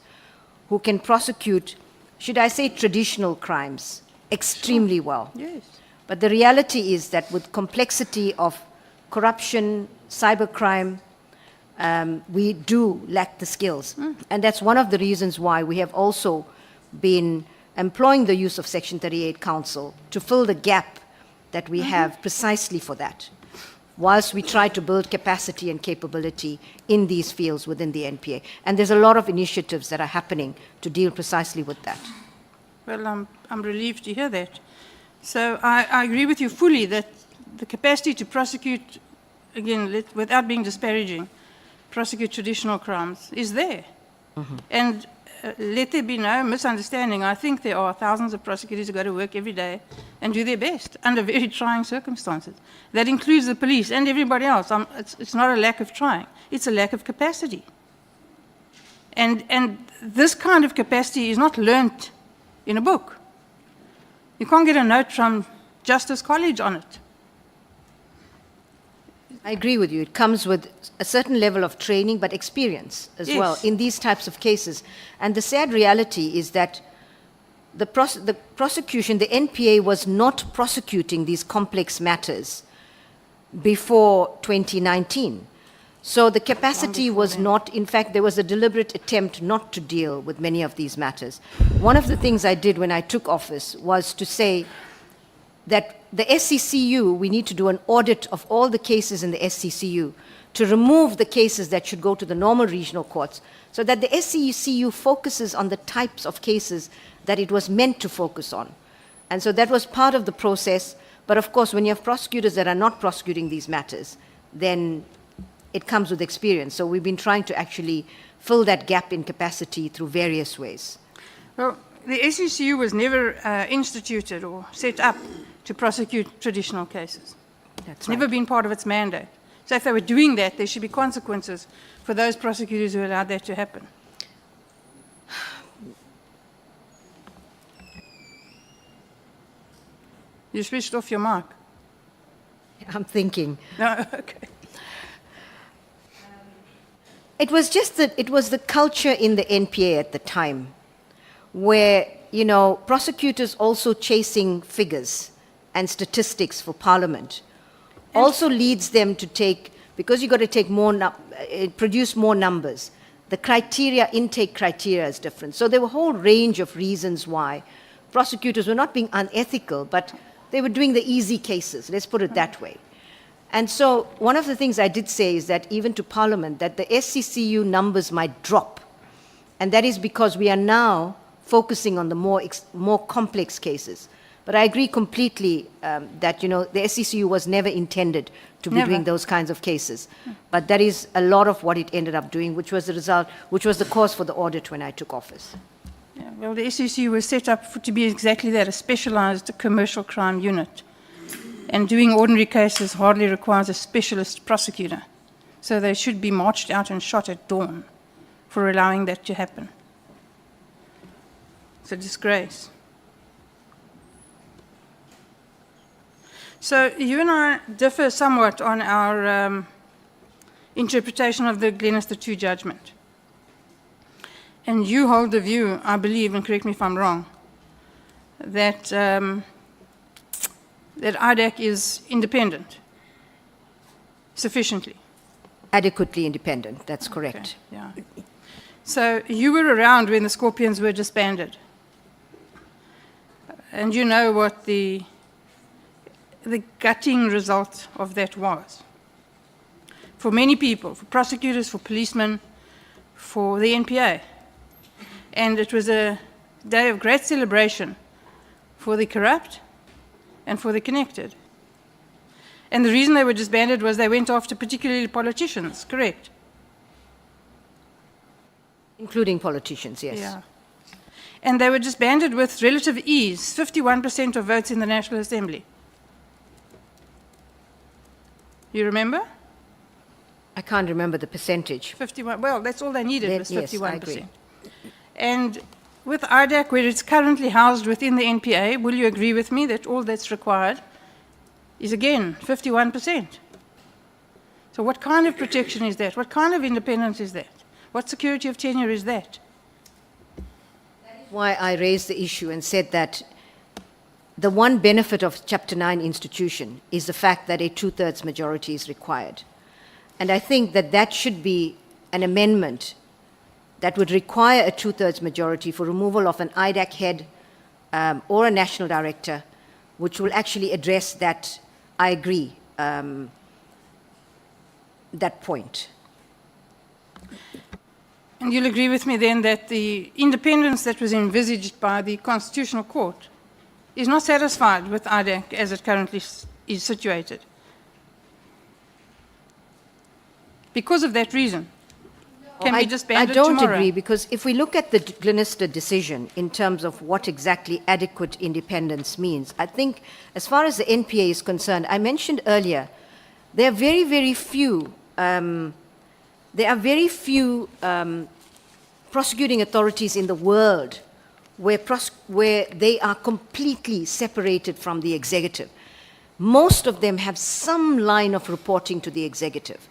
who can prosecute, should I say, traditional crimes extremely well. Yes. But the reality is that with complexity of corruption, cybercrime, we do lack the skills. And that's one of the reasons why we have also been employing the use of Section 38 Counsel to fill the gap that we have precisely for that, whilst we try to build capacity and capability in these fields within the NPA. And there's a lot of initiatives that are happening to deal precisely with that. Well, I'm relieved to hear that. So I agree with you fully that the capacity to prosecute, again, without being disparaging, prosecute traditional crimes is there. And let there be no misunderstanding. I think there are thousands of prosecutors who go to work every day and do their best under very trying circumstances. That includes the police and everybody else. It's not a lack of trying. It's a lack of capacity. And this kind of capacity is not learnt in a book. You can't get a note from Justice College on it. I agree with you. It comes with a certain level of training, but experience as well in these types of cases. And the sad reality is that the prosecution, the NPA was not prosecuting these complex matters before 2019. So the capacity was not, in fact, there was a deliberate attempt not to deal with many of these matters. One of the things I did when I took office was to say that the SCCU, we need to do an audit of all the cases in the SCCU to remove the cases that should go to the normal regional courts so that the SCCU focuses on the types of cases that it was meant to focus on. And so that was part of the process. But of course, when you have prosecutors that are not prosecuting these matters, then it comes with experience. So we've been trying to actually fill that gap in capacity through various ways. Well, the SCCU was never instituted or set up to prosecute traditional cases. It's never been part of its mandate. So if they were doing that, there should be consequences for those prosecutors who allowed that to happen. You switched off your mic. I'm thinking. No, okay. It was just that it was the culture in the NPA at the time where, you know, prosecutors also chasing figures and statistics for Parliament also leads them to take, because you've got to take more, produce more numbers, the criteria, intake criteria is different. So there were a whole range of reasons why prosecutors were not being unethical, but they were doing the easy cases, let's put it that way. And so one of the things I did say is that even to Parliament, that the SCCU numbers might drop. And that is because we are now focusing on the more complex cases. But I agree completely that, you know, the SCCU was never intended to be doing those kinds of cases. But that is a lot of what it ended up doing, which was the result, which was the cause for the audit when I took office. Yeah, well, the SCCU was set up to be exactly that, a specialized commercial crime unit. And doing ordinary cases hardly requires a specialist prosecutor. So they should be marched out and shot at dawn for allowing that to happen. It's a disgrace. So you and I differ somewhat on our interpretation of the Glenister 2 judgment. And you hold the view, I believe, and correct me if I'm wrong, that, that IDAC is independent, sufficiently. Adequately independent, that's correct. Okay, yeah. So you were around when the Scorpions were disbanded. And you know what the gutting result of that was. For many people, for prosecutors, for policemen, for the NPA. And it was a day of great celebration for the corrupt and for the connected. And the reason they were disbanded was they went after particularly politicians, correct? Including politicians, yes. Yeah. And they were disbanded with relative ease, 51% of votes in the National Assembly. You remember? I can't remember the percentage. 51, well, that's all they needed was 51%. Yes, I agree. And with IDAC, where it's currently housed within the NPA, will you agree with me that all that's required is, again, 51%? So what kind of protection is that? What kind of independence is that? What security of tenure is that? Why I raised the issue and said that the one benefit of Chapter 9 institution is the fact that a two-thirds majority is required. And I think that that should be an amendment that would require a two-thirds majority for removal of an IDAC head or a national director, which will actually address that, I agree, that point. And you'll agree with me then that the independence that was envisaged by the Constitutional Court is not satisfied with IDAC as it currently is situated. Because of that reason, can we disband it tomorrow? I don't agree, because if we look at the Glenister decision in terms of what exactly adequate independence means, I think as far as the NPA is concerned, I mentioned earlier, there are very, very few prosecuting authorities in the world where they are completely separated from the executive. Most of them have some line of reporting to the executive.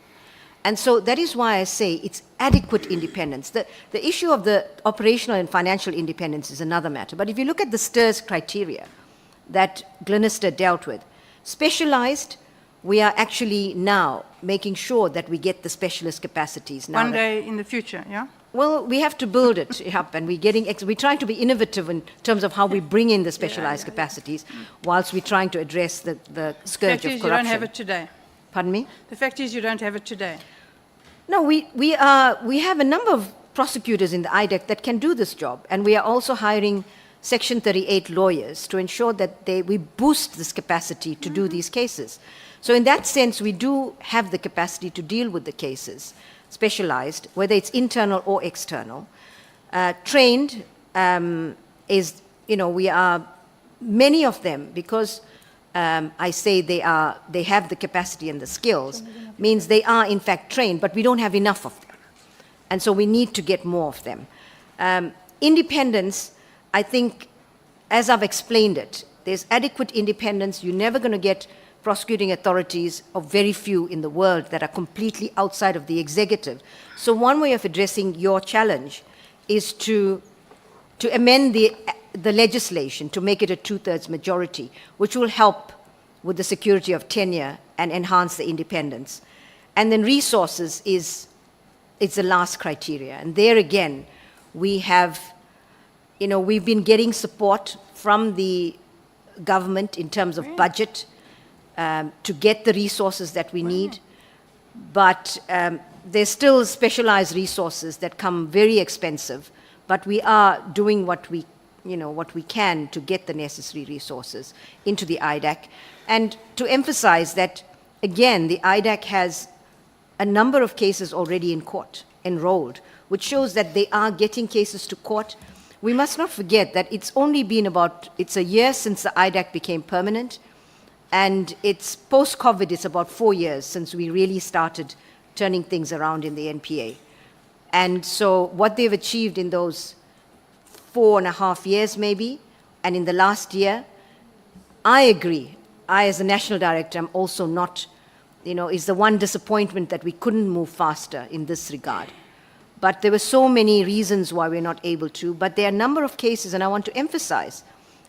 And so that is why I say it's adequate independence. The issue of the operational and financial independence is another matter. But if you look at the STIRS criteria that Glenister dealt with, specialized, we are actually now making sure that we get the specialist capacities. Now One day in the future, yeah? Well, we have to build it up, and we're trying to be innovative in terms of how we bring in the specialized capacities, whilst we're trying to address the scourge of corruption. The fact is you don't have it today. Pardon me? The fact is you don't have it today. No, we have a number of prosecutors in the IDAC that can do this job, and we are also hiring Section 38 lawyers to ensure that we boost this capacity to do these cases. So in that sense, we do have the capacity to deal with the cases, specialized, whether it's internal or external. Trained is, we are, many of them, because I say they have the capacity and the skills, means they are in fact trained, but we don't have enough of them. And so we need to get more of them. Independence, I think, as I've explained it, there's adequate independence. You're never going to get prosecuting authorities, of very few in the world, that are completely outside of the executive. So one way of addressing your challenge is to amend the legislation to make it a two-thirds majority, which will help with the security of tenure and enhance the independence. And then resources is the last criteria. And there again, we have, we've been getting support from the government in terms of budget to get the resources that we need. But there's still specialized resources that come very expensive, but we are doing what we can to get the necessary resources into the IDAC. And to emphasize that, again, the IDAC has a number of cases already in court, enrolled, which shows that they are getting cases to court. We must not forget that it's only been it's a year since the IDAC became permanent, and it's post-COVID, it's about 4 years since we really started turning things around in the NPA. And so what they've achieved in those 4.5 years maybe, and in the last year, I agree. I, as a national director, am also not, is the one disappointment that we couldn't move faster in this regard. But there were so many reasons why we're not able to. But there are a number of cases, and I want to emphasize,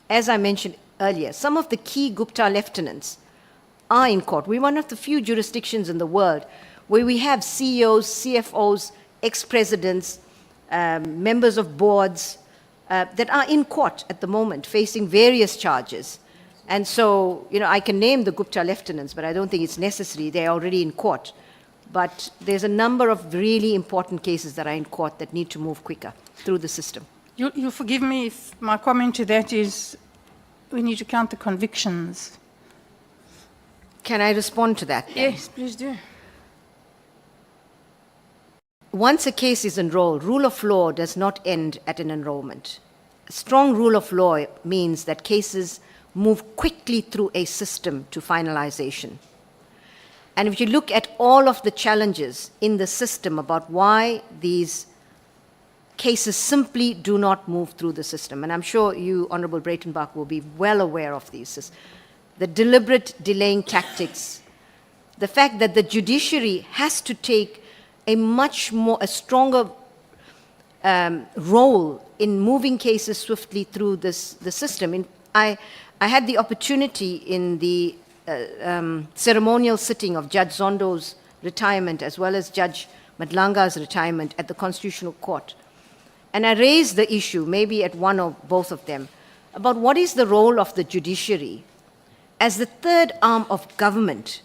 as I mentioned earlier, some of the key Gupta lieutenants are in court. We're one of the few jurisdictions in the world where we have CEOs, CFOs, ex-presidents, members of boards that are in court at the moment facing various charges. And so, I can name the Gupta lieutenants, but I don't think it's necessary. They're already in court. But there's a number of really important cases that are in court that need to move quicker through the system. You'll forgive me if my comment to that is we need to count the convictions. Can I respond to that? Yes, please do. Once a case is enrolled, rule of law does not end at an enrollment. A strong rule of law means that cases move quickly through a system to finalization. And if you look at all of the challenges in the system about why these cases simply do not move through the system, and I'm sure you, Honorable Breitenbach, will be well aware of these, the deliberate delaying tactics, the fact that the judiciary has to take a stronger role in moving cases swiftly through the system. I had the opportunity in the ceremonial sitting of Judge Zondo's retirement as well as Judge Nhlanhla's retirement at the Constitutional Court. And I raised the issue, maybe at one or both of them, about what is the role of the judiciary as the third arm of government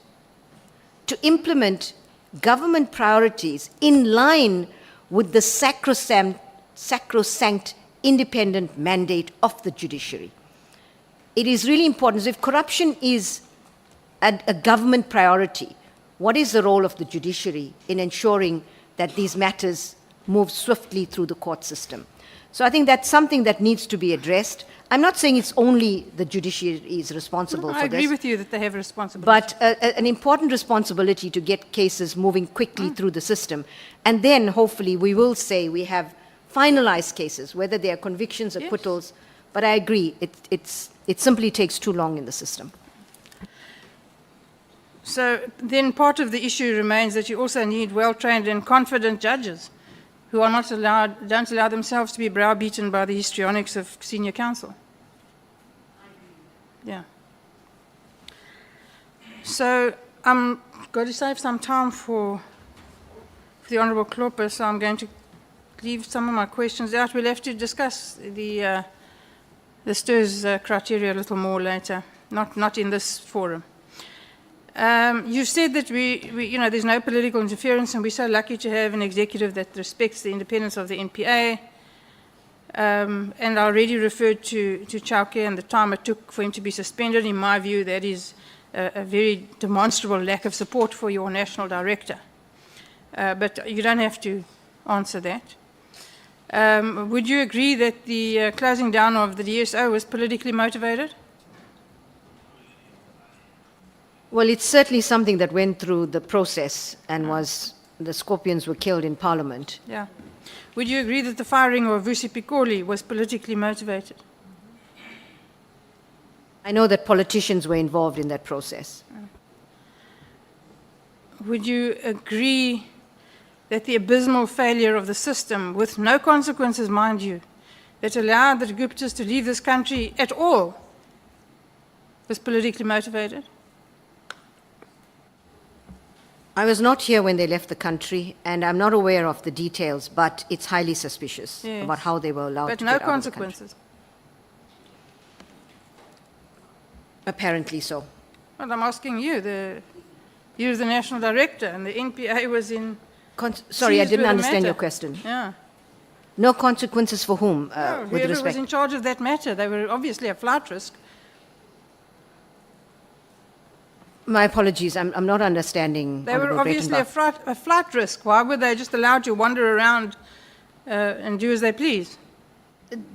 to implement government priorities in line with the sacrosanct independent mandate of the judiciary. It is really important. So if corruption is a government priority, what is the role of the judiciary in ensuring that these matters move swiftly through the court system? So I think that's something that needs to be addressed. I'm not saying it's only the judiciary is responsible for this. I agree with you that they have a responsibility. But an important responsibility to get cases moving quickly through the system. And then hopefully we will say we have finalized cases, whether they are convictions, acquittals. But I agree, it simply takes too long in the system. So then part of the issue remains that you also need well-trained and confident judges who are not allowed, don't allow themselves to be browbeaten by the histrionics of senior counsel. Yeah. So I'm going to save some time for the Honourable Klopper, so I'm going to leave some of my questions out. We'll have to discuss the STIRS criteria a little more later, not in this forum. You said that there's no political interference, and we're so lucky to have an executive that respects the independence of the NPA. And I already referred to Chauke and the time it took for him to be suspended. In my view, that is a very demonstrable lack of support for your national director. But you don't have to answer that. Would you agree that the closing down of the DSO was politically motivated? Well, it's certainly something that went through the process and the Scorpions were killed in Parliament. Yeah. Would you agree that the firing of Vusi Pikoli was politically motivated? I know that politicians were involved in that process. Would you agree that the abysmal failure of the system, with no consequences, mind you, that allowed the Guptas to leave this country at all, was politically motivated? I was not here when they left the country, and I'm not aware of the details, but it's highly suspicious about how they were allowed to get out of the country. But no consequences? Apparently so. Well, I'm asking you. You're the national director, and the NPA was in... Sorry, I didn't understand your question. Yeah. No consequences for whom, No, with whoever respect? was in charge of that matter, they were obviously a flight risk. My apologies, I'm not understanding. They were Honourable obviously a Breitenbach. flight risk. Why were they just allowed to wander around and do as they please?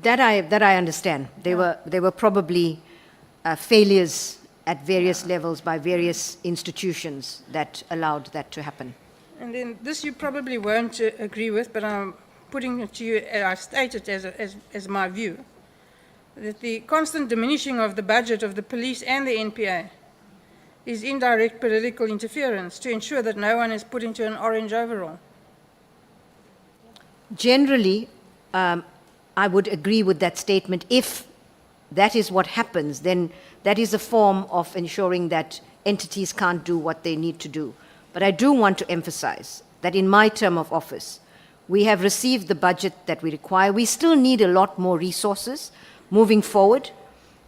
That I understand. They were probably failures at various levels by various institutions that allowed that to happen. And then this you probably won't agree with, but I'm putting it to you, I state it as my view, that the constant diminishing of the budget of the police and the NPA is indirect political interference to ensure that no one is put into an orange overall. Generally, I would agree with that statement. If that is what happens, then that is a form of ensuring that entities can't do what they need to do. But I do want to emphasize that in my term of office, we have received the budget that we require. We still need a lot more resources moving forward,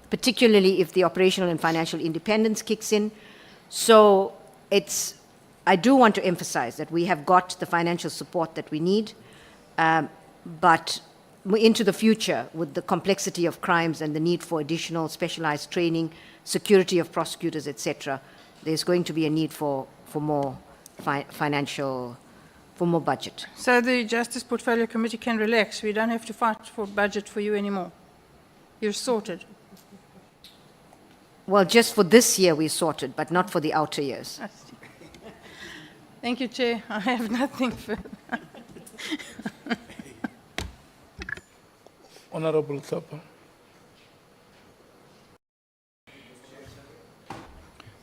particularly if the operational and financial independence kicks in. So I do want to emphasize that we have got the financial support that we need, but into the future, with the complexity of crimes and the need for additional specialized training, security of prosecutors, etc., there's going to be a need for more financial, for more budget. So the Justice Portfolio Committee can relax. We don't have to fight for budget for you anymore. You're sorted. Well, just for this year we're sorted, but not for the outer years. Thank you, Chair. I have nothing further. Honorable Thapa.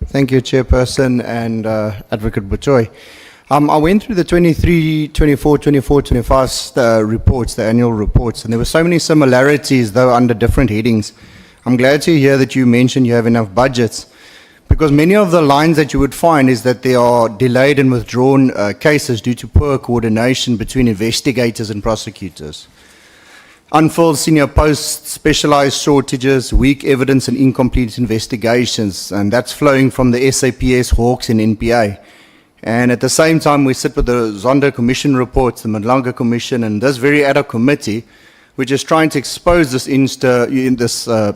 Thank you, Chairperson and Advocate Batohi. I went through the 23, 24, 24, 25 reports, the annual reports, and there were so many similarities, though under different headings. I'm glad to hear that you mentioned you have enough budgets, because many of the lines that you would find is that there are delayed and withdrawn cases due to poor coordination between investigators and prosecutors. Unfilled senior posts, specialized shortages, weak evidence and incomplete investigations, and that's flowing from the SAPS, Hawks and NPA. And at the same time, we sit with the Zondo Commission reports, the Nhlanhla Commission, and this very ad hoc committee, which is trying to expose this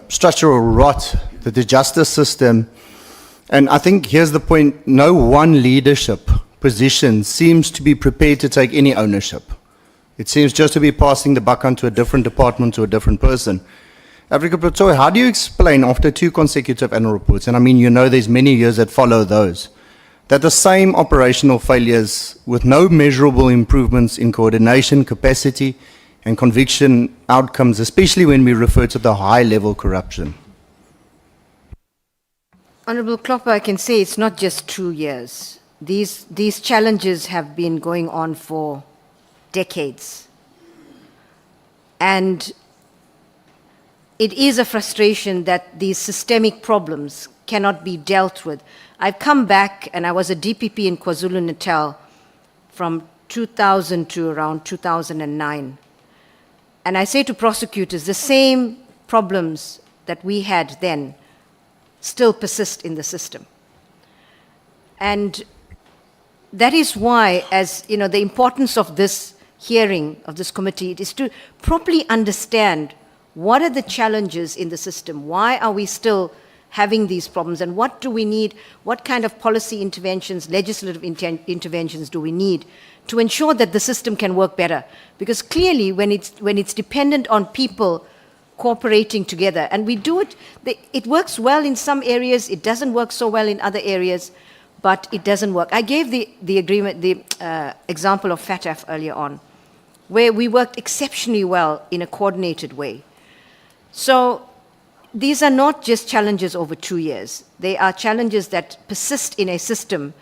structural rot that the justice system. And I think here's the point, no one leadership position seems to be prepared to take any ownership. It seems just to be passing the buck on to a different department, to a different person. Advocate Batohi, how do you explain after 2 consecutive annual reports, and I mean, you know there's many years that follow those, that the same operational failures with no measurable improvements in coordination, capacity, and conviction outcomes, especially when we refer to the high-level corruption? Honorable Klopper, I can say it's not just 2 years. These challenges have been going on for decades. And it is a frustration that these systemic problems cannot be dealt with. I've come back, and I was a DPP in KwaZulu-Natal from 2000 to around 2009. And I say to prosecutors, the same problems that we had then still persist in the system. And that is why, as you know, the importance of this hearing, of this committee, is to properly understand what are the challenges in the system, why are we still having these problems, and what do we need, what kind of policy interventions, legislative interventions do we need to ensure that the system can work better? Because clearly when it's dependent on people cooperating together, and we do it, it works well in some areas, it doesn't work so well in other areas, but it doesn't work. I gave the example of FATF earlier on, where we worked exceptionally well in a coordinated way. So these are not just challenges over 2 years. They are challenges that persist in a system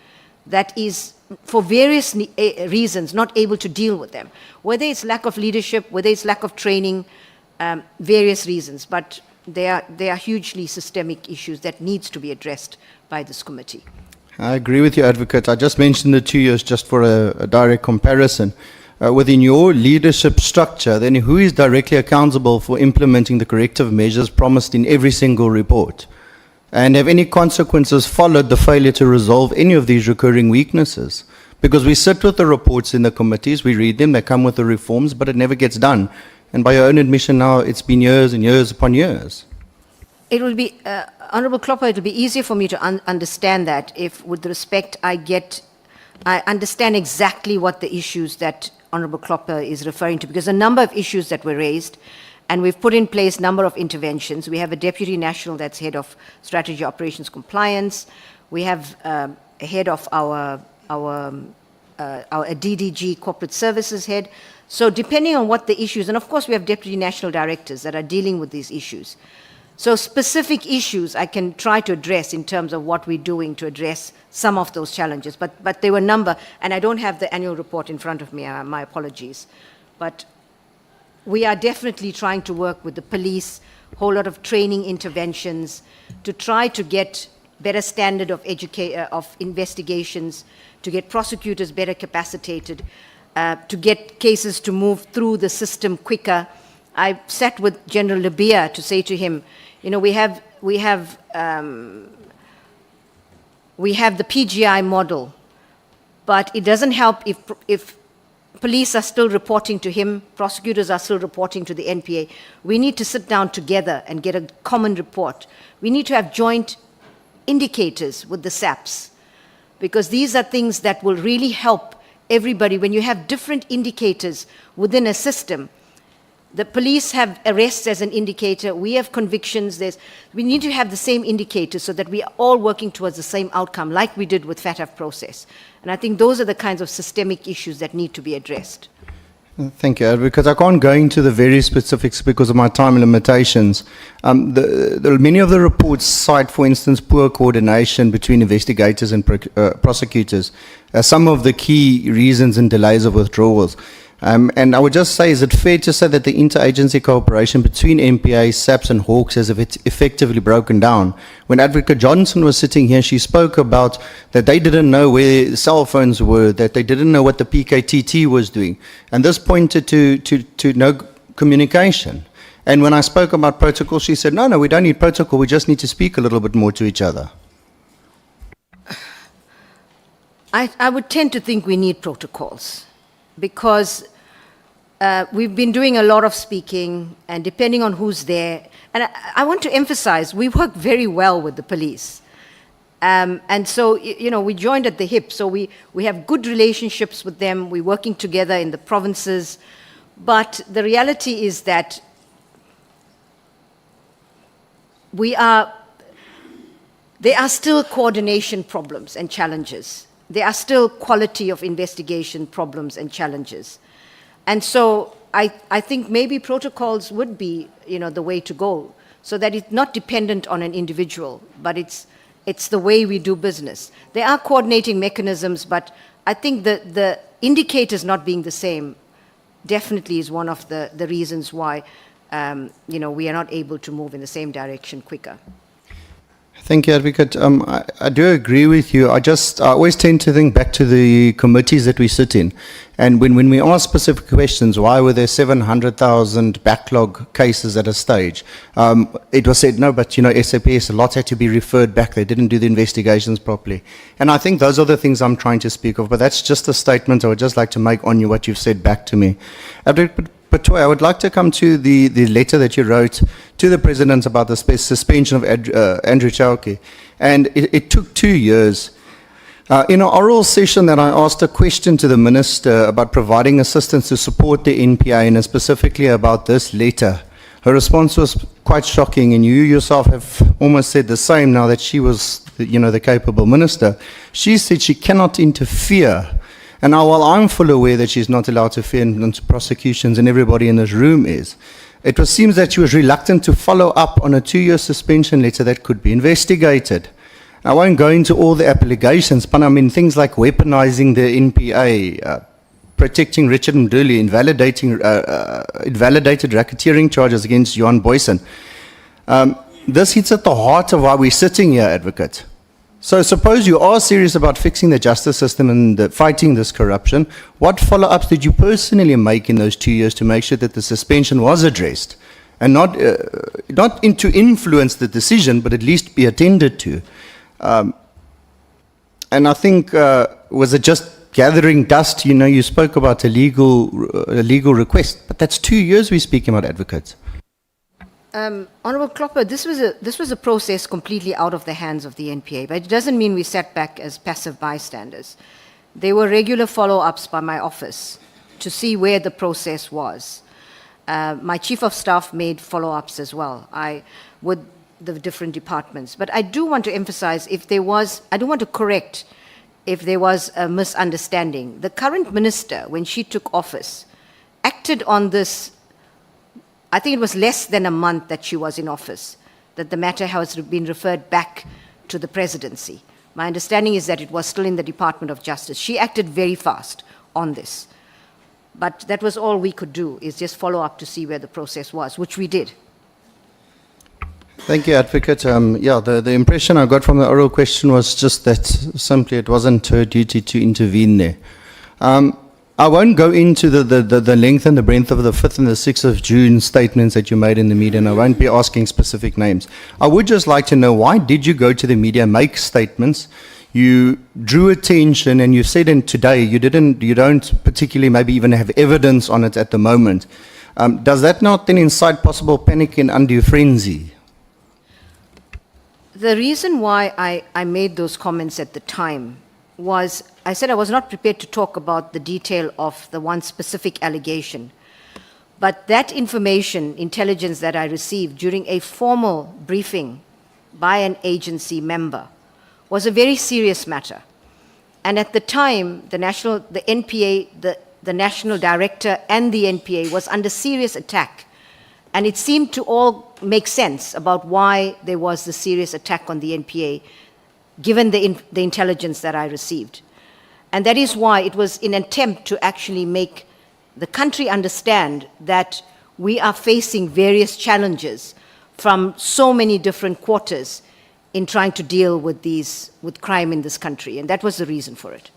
that is, for various reasons, not able to deal with them. Whether it's lack of leadership, whether it's lack of training, various reasons, but they are hugely systemic issues that needs to be addressed by this committee. I agree with you, Advocate. I just mentioned the 2 years just for a direct comparison. Within your leadership structure, then who is directly accountable for implementing the corrective measures promised in every single report? And have any consequences followed the failure to resolve any of these recurring weaknesses? Because we sit with the reports in the committees, we read them, they come with the reforms, but it never gets done. And by your own admission now, it's been years and years upon years. It will be, Honorable Klopper, it will be easier for me to understand that if, with respect, I understand exactly what the issues that Honorable Klopper is referring to, because a number of issues that were raised, and we've put in place a number of interventions. We have a Deputy National that's head of Strategy Operations Compliance. We have a head of our a DDG corporate services head. So depending on what the issues, and of course we have deputy national directors that are dealing with these issues. So specific issues I can try to address in terms of what we're doing to address some of those challenges. But there were a number, and I don't have the annual report in front of me, my apologies. But we are definitely trying to work with the police, whole lot of training interventions to try to get better standard of investigations, to get prosecutors better capacitated, to get cases to move through the system quicker. I sat with General Labia to say to him, you know, we have the PGI model, but it doesn't help if police are still reporting to him, prosecutors are still reporting to the NPA. We need to sit down together and get a common report. We need to have joint indicators with the SAPs, because these are things that will really help everybody. When you have different indicators within a system, the police have arrests as an indicator, we have convictions, we need to have the same indicators so that we are all working towards the same outcome, like we did with FATF process. And I think those are the kinds of systemic issues that need to be addressed. Thank you, because I can't go into the very specifics because of my time limitations. Many of the reports cite, for instance, poor coordination between investigators and prosecutors as some of the key reasons and delays of withdrawals. And I would just say, is it fair to say that the interagency cooperation between MPA, SAPS and Hawks has effectively broken down? When Advocate Johnson was sitting here, she spoke about that they didn't know where cell phones were, that they didn't know what the PKTT was doing. And this pointed to no communication. And when I spoke about protocol, she said, no, we don't need protocol, we just need to speak a little bit more to each other. I would tend to think we need protocols, because we've been doing a lot of speaking, and depending on who's there, and I want to emphasize, we work very well with the police. And so, you know, we joined at the hip, so we have good relationships with them, we're working together in the provinces, but the reality is that there are still coordination problems and challenges. There are still quality of investigation problems and challenges. And so I think maybe protocols would be, you know, the way to go, so that it's not dependent on an individual, but it's the way we do business. There are coordinating mechanisms, but I think the indicators not being the same definitely is one of the reasons why, you know, we are not able to move in the same direction quicker. Thank you, Advocate. I do agree with you. I always tend to think back to the committees that we sit in. And when we ask specific questions, why were there 700,000 backlog cases at a stage? It was said, no, but, you know, SAPS, a lot had to be referred back. They didn't do the investigations properly. And I think those are the things I'm trying to speak of. But that's just a statement I would just like to make on you, what you've said back to me. Advocate Batohi, I would like to come to the letter that you wrote to the President about the suspension of Andrew Chauke. And it took 2 years. In an oral session that I asked a question to the Minister about providing assistance to support the NPA, and specifically about this letter, her response was quite shocking, and you yourself have almost said the same now that she was, you know, the capable Minister. She said she cannot interfere. And now, while I'm fully aware that she's not allowed to interfere into prosecutions, and everybody in this room is, it seems that she was reluctant to follow up on a 2-year suspension letter that could be investigated. I won't go into all the allegations, but I mean things like weaponizing the NPA, protecting Richard Mduli, invalidated racketeering charges against Johan Boysen. This hits at the heart of why we're sitting here, Advocate. So suppose you are serious about fixing the justice system and fighting this corruption, what follow-ups did you personally make in those 2 years to make sure that the suspension was addressed? And not to influence the decision, but at least be attended to. And I think, was it just gathering dust? You know, you spoke about a legal request, but that's 2 years we're speaking about, Advocates. Honourable Klopper, this was a process completely out of the hands of the NPA, but it doesn't mean we sat back as passive bystanders. There were regular follow-ups by my office to see where the process was. My Chief of Staff made follow-ups as well, with the different departments. But I do want to emphasize, I do want to correct if there was a misunderstanding. The current minister, when she took office, acted on this. I think it was less than a month that she was in office, that the matter has been referred back to the presidency. My understanding is that it was still in the Department of Justice. She acted very fast on this. But that was all we could do, is just follow up to see where the process was, which we did. Thank you, Advocate. Yeah, the impression I got from the oral question was just that simply it wasn't her duty to intervene there. I won't go into the length and the breadth of the 5th and the 6th of June statements that you made in the media, and I won't be asking specific names. I would just like to know, why did you go to the media, make statements? You drew attention, and you said in today you don't particularly maybe even have evidence on it at the moment. Does that not then incite possible panic and undue frenzy? The reason why I made those comments at the time was, I said I was not prepared to talk about the detail of the one specific allegation. But that information, intelligence that I received during a formal briefing by an agency member, was a very serious matter. And at the time, the NPA, the national director and the NPA was under serious attack. And it seemed to all make sense about why there was the serious attack on the NPA, given the intelligence that I received. And that is why it was in an attempt to actually make the country understand that we are facing various challenges from so many different quarters in trying to deal with crime in this country. And that was the reason for it.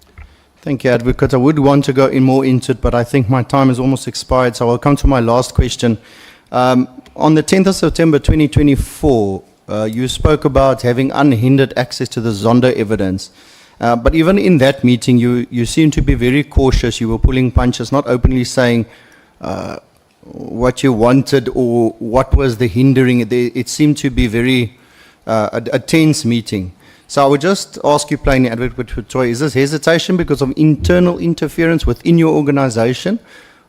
Thank you, Advocate. I would want to go in more into it, but I think my time has almost expired, so I'll come to my last question. On the 10th of September 2024, you spoke about having unhindered access to the Zondo evidence. But even in that meeting, you seemed to be very cautious. You were pulling punches, not openly saying what you wanted or what was the hindering. It seemed to be very a tense meeting. So I would just ask you plainly, Advocate Batohi, is this hesitation because of internal interference within your organization,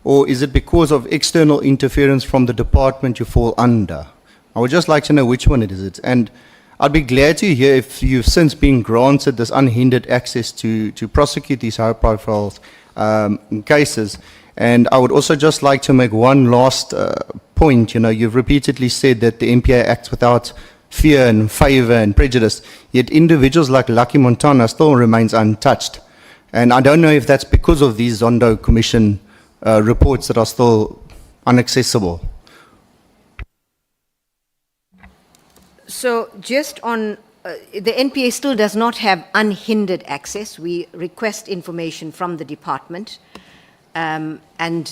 or is it because of external interference from the department you fall under? I would just like to know which one it is. And I'd be glad to hear if you've since been granted this unhindered access to prosecute these high-profile cases. And I would also just like to make one last point. You know, you've repeatedly said that the NPA acts without fear and favor and prejudice, yet individuals like Lucky Montana still remains untouched. And I don't know if that's because of these Zondo Commission reports that are still inaccessible. So just on, the NPA still does not have unhindered access. We request information from the department and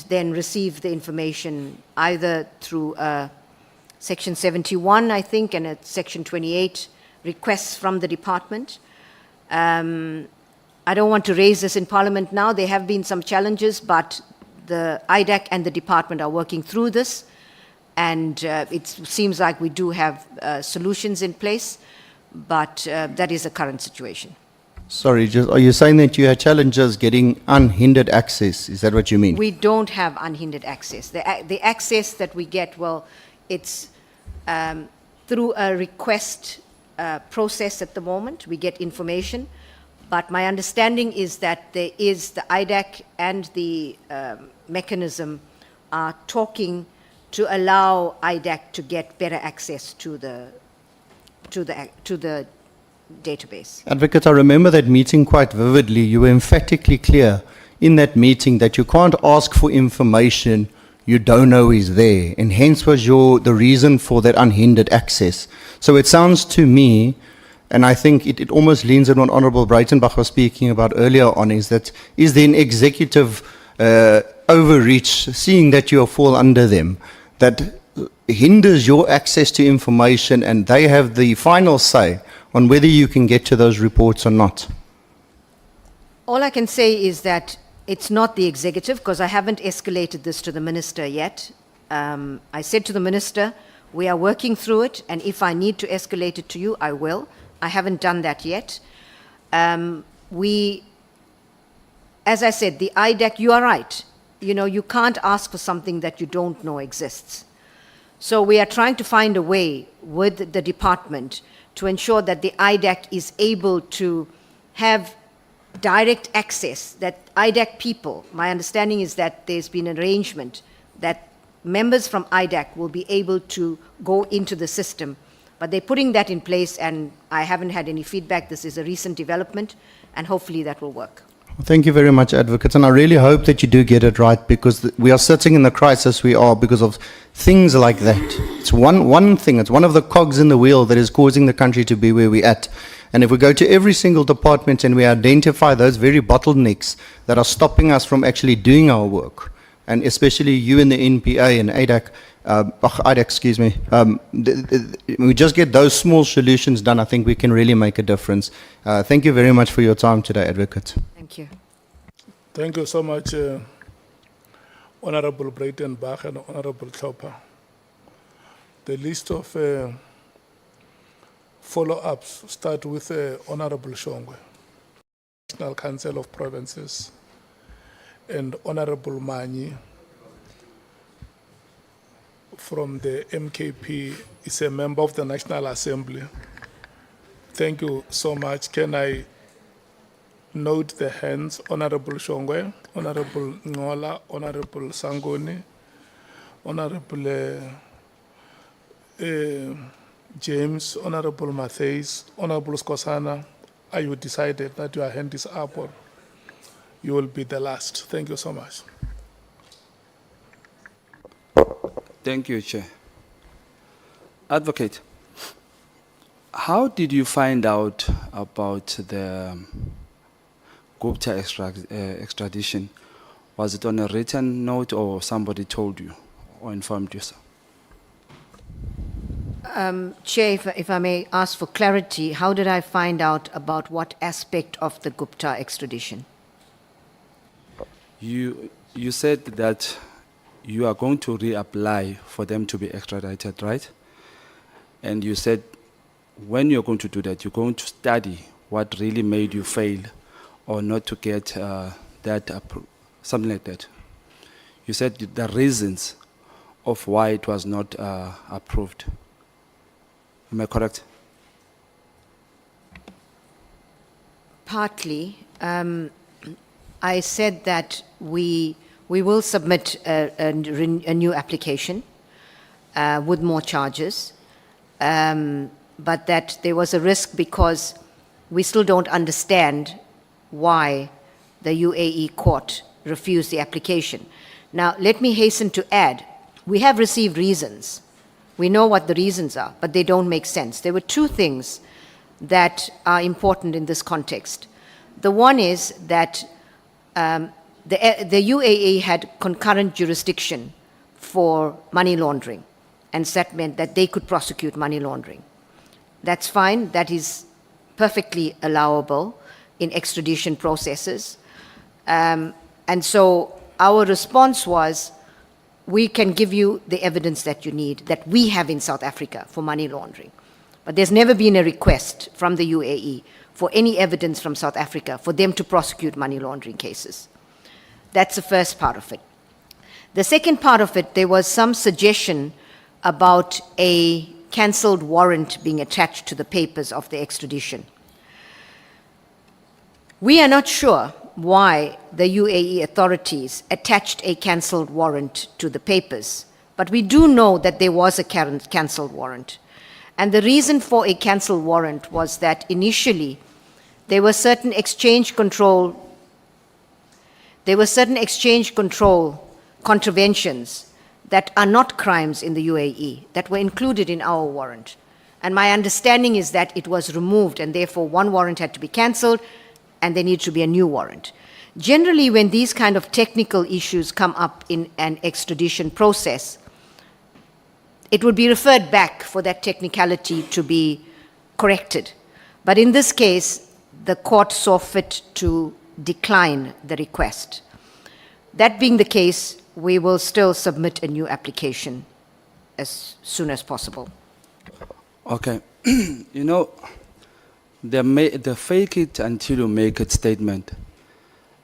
then receive the information either through Section 71, I think, and at Section 28, requests from the department. I don't want to raise this in Parliament now. There have been some challenges, but the IDAC and the department are working through this. And it seems like we do have solutions in place, but that is the current situation. Sorry, are you saying that you had challenges getting unhindered access? Is that what you mean? We don't have unhindered access. The access that we get, well, it's through a request process at the moment. We get information. But my understanding is that there is the IDAC and the mechanism are talking to allow IDAC to get better access to the database. Advocate, I remember that meeting quite vividly. You were emphatically clear in that meeting that you can't ask for information you don't know is there, and hence was the reason for that unhindered access. So it sounds to me, and I think it almost leans on what Honourable Breitenbach was speaking about earlier on, is there an executive overreach, seeing that you fall under them, that hinders your access to information, and they have the final say on whether you can get to those reports or not? All I can say is that it's not the executive, because I haven't escalated this to the minister yet. I said to the minister, we are working through it, and if I need to escalate it to you, I will. I haven't done that yet. As I said, the IDAC, you are right. You know, you can't ask for something that you don't know exists. So we are trying to find a way with the department to ensure that the IDAC is able to have direct access, that IDAC people, my understanding is that there's been an arrangement that members from IDAC will be able to go into the system, but they're putting that in place, and I haven't had any feedback. This is a recent development, and hopefully that will work. Thank you very much, advocates, and I really hope that you do get it right, because we are sitting in the crisis we are because of things like that. It's one thing, it's one of the cogs in the wheel that is causing the country to be where we're at. And if we go to every single department and we identify those very bottlenecks that are stopping us from actually doing our work, and especially you in the NPA and ADAC, excuse me, we just get those small solutions done, I think we can really make a difference. Thank you very much for your time today, advocate. Thank you. Thank you so much, Honorable Breitenbach and Honorable Klopper. The list of follow-ups start with Honorable Shongwe, National Council of Provinces, and Honorable Mani from the MKP is a member of the National Assembly. Thank you so much. Can I note the hands? Honorable Shongwe, Honorable Nhlanhla, Honorable Sangoni, Honorable James, Honorable Mattheys, Honorable Skosana. Are you decided that your hand is up, or you will be the last? Thank you so much. Thank you, Chair. Advocate, how did you find out about the Gupta extradition? Was it on a written note, or somebody told you or informed you, sir? Chair, if I may ask for clarity, how did I find out about what aspect of the Gupta extradition? You said that you are going to reapply for them to be extradited, right? And you said when you're going to do that, you're going to study what really made you fail or not to get that, something like that. You said the reasons of why it was not approved. Am I correct? Partly. I said that we will submit a new application with more charges, but that there was a risk because we still don't understand why the UAE court refused the application. Now, let me hasten to add, we have received reasons. We know what the reasons are, but they don't make sense. There were two things that are important in this context. The one is that the UAE had concurrent jurisdiction for money laundering, and that meant that they could prosecute money laundering. That's fine. That is perfectly allowable in extradition processes. And so our response was, we can give you the evidence that you need, that we have in South Africa for money laundering. But there's never been a request from the UAE for any evidence from South Africa for them to prosecute money laundering cases. That's the first part of it. The second part of it, there was some suggestion about a cancelled warrant being attached to the papers of the extradition. We are not sure why the UAE authorities attached a cancelled warrant to the papers, but we do know that there was a cancelled warrant. And the reason for a cancelled warrant was that initially there were certain exchange control contraventions that are not crimes in the UAE that were included in our warrant. And my understanding is that it was removed, and therefore one warrant had to be cancelled and there needed to be a new warrant. Generally, when these kind of technical issues come up in an extradition process, it would be referred back for that technicality to be corrected. But in this case, the court saw fit to decline the request. That being the case, we will still submit a new application as soon as possible. Okay. You know, the fake it until you make it statement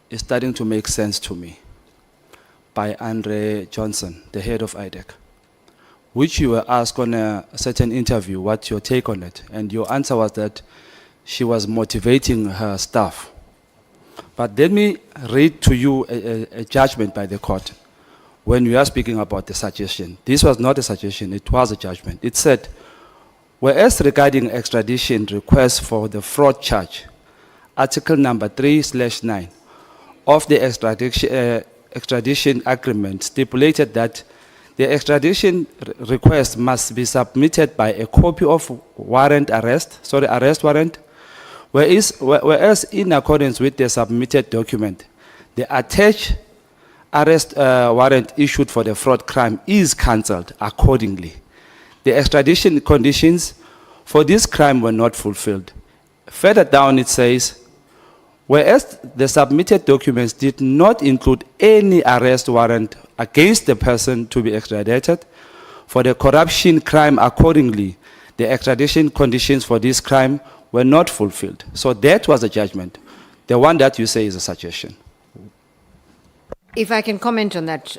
is starting to make sense to me by Andre Johnson, the head of IDAC, which you were asked on a certain interview, what's your take on it? And your answer was that she was motivating her staff. But let me read to you a judgment by the court when we are speaking about the suggestion. This was not a suggestion, it was a judgment. It said, whereas regarding extradition requests for the fraud charge, Article number 3/9 of the extradition agreement stipulated that the extradition request must be submitted by a copy of arrest warrant, whereas in accordance with the submitted document, the attached arrest warrant issued for the fraud crime is cancelled accordingly. The extradition conditions for this crime were not fulfilled. Further down it says, whereas the submitted documents did not include any arrest warrant against the person to be extradited for the corruption crime accordingly, the extradition conditions for this crime were not fulfilled. So that was the judgment. The one that you say is a suggestion. If I can comment on that.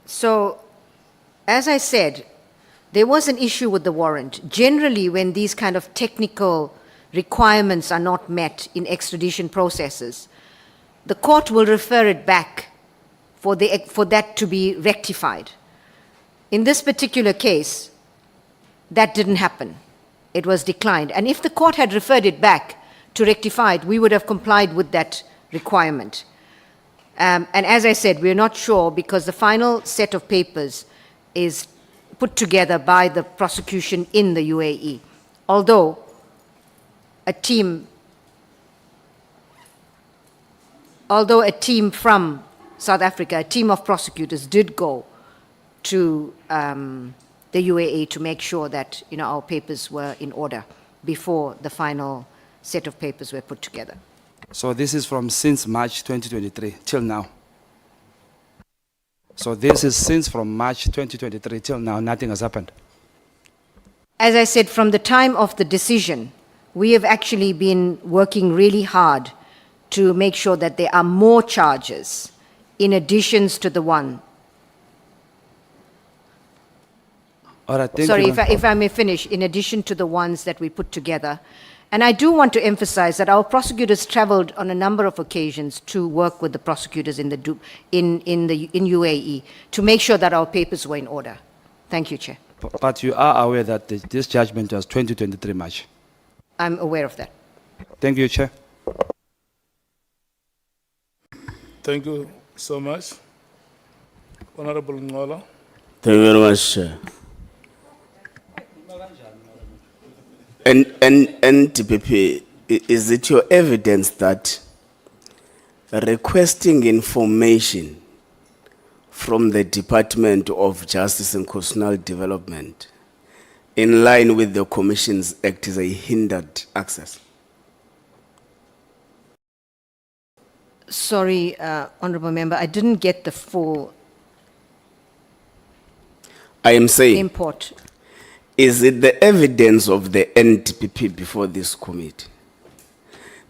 So, as I said, there was an issue with the warrant. Generally, when these kind of technical requirements are not met in extradition processes, the court will refer it back for that to be rectified. In this particular case, that didn't happen. It was declined. And if the court had referred it back to rectify it, we would have complied with that requirement. And as I said, we're not sure because the final set of papers is put together by the prosecution in the UAE. Although a team from South Africa, a team of prosecutors did go to the UAE to make sure that our papers were in order before the final set of papers were put together. So this is from since March 2023 till now. So this is since from March 2023 till now, nothing has happened. As I said, from the time of the decision, we have actually been working really hard to make sure that there are more charges in addition to the one. All right, thank Sorry, you. if I may finish, in addition to the ones that we put together. And I do want to emphasize that our prosecutors traveled on a number of occasions to work with the prosecutors in UAE to make sure that our papers were in order. Thank you, Chair. But you are aware that this judgment was 2023 March. I'm aware of that. Thank you, Chair. Thank you so much. Honorable Nhlanhla. Thank you very much, Chair. And DPP, is it your evidence that requesting information from the Department of Justice and Constitutional Development in line with the Commissions Act is a hindered access? Sorry, Honorable Member, I didn't get the full I am saying, import. is it the evidence of the NDPP before this committee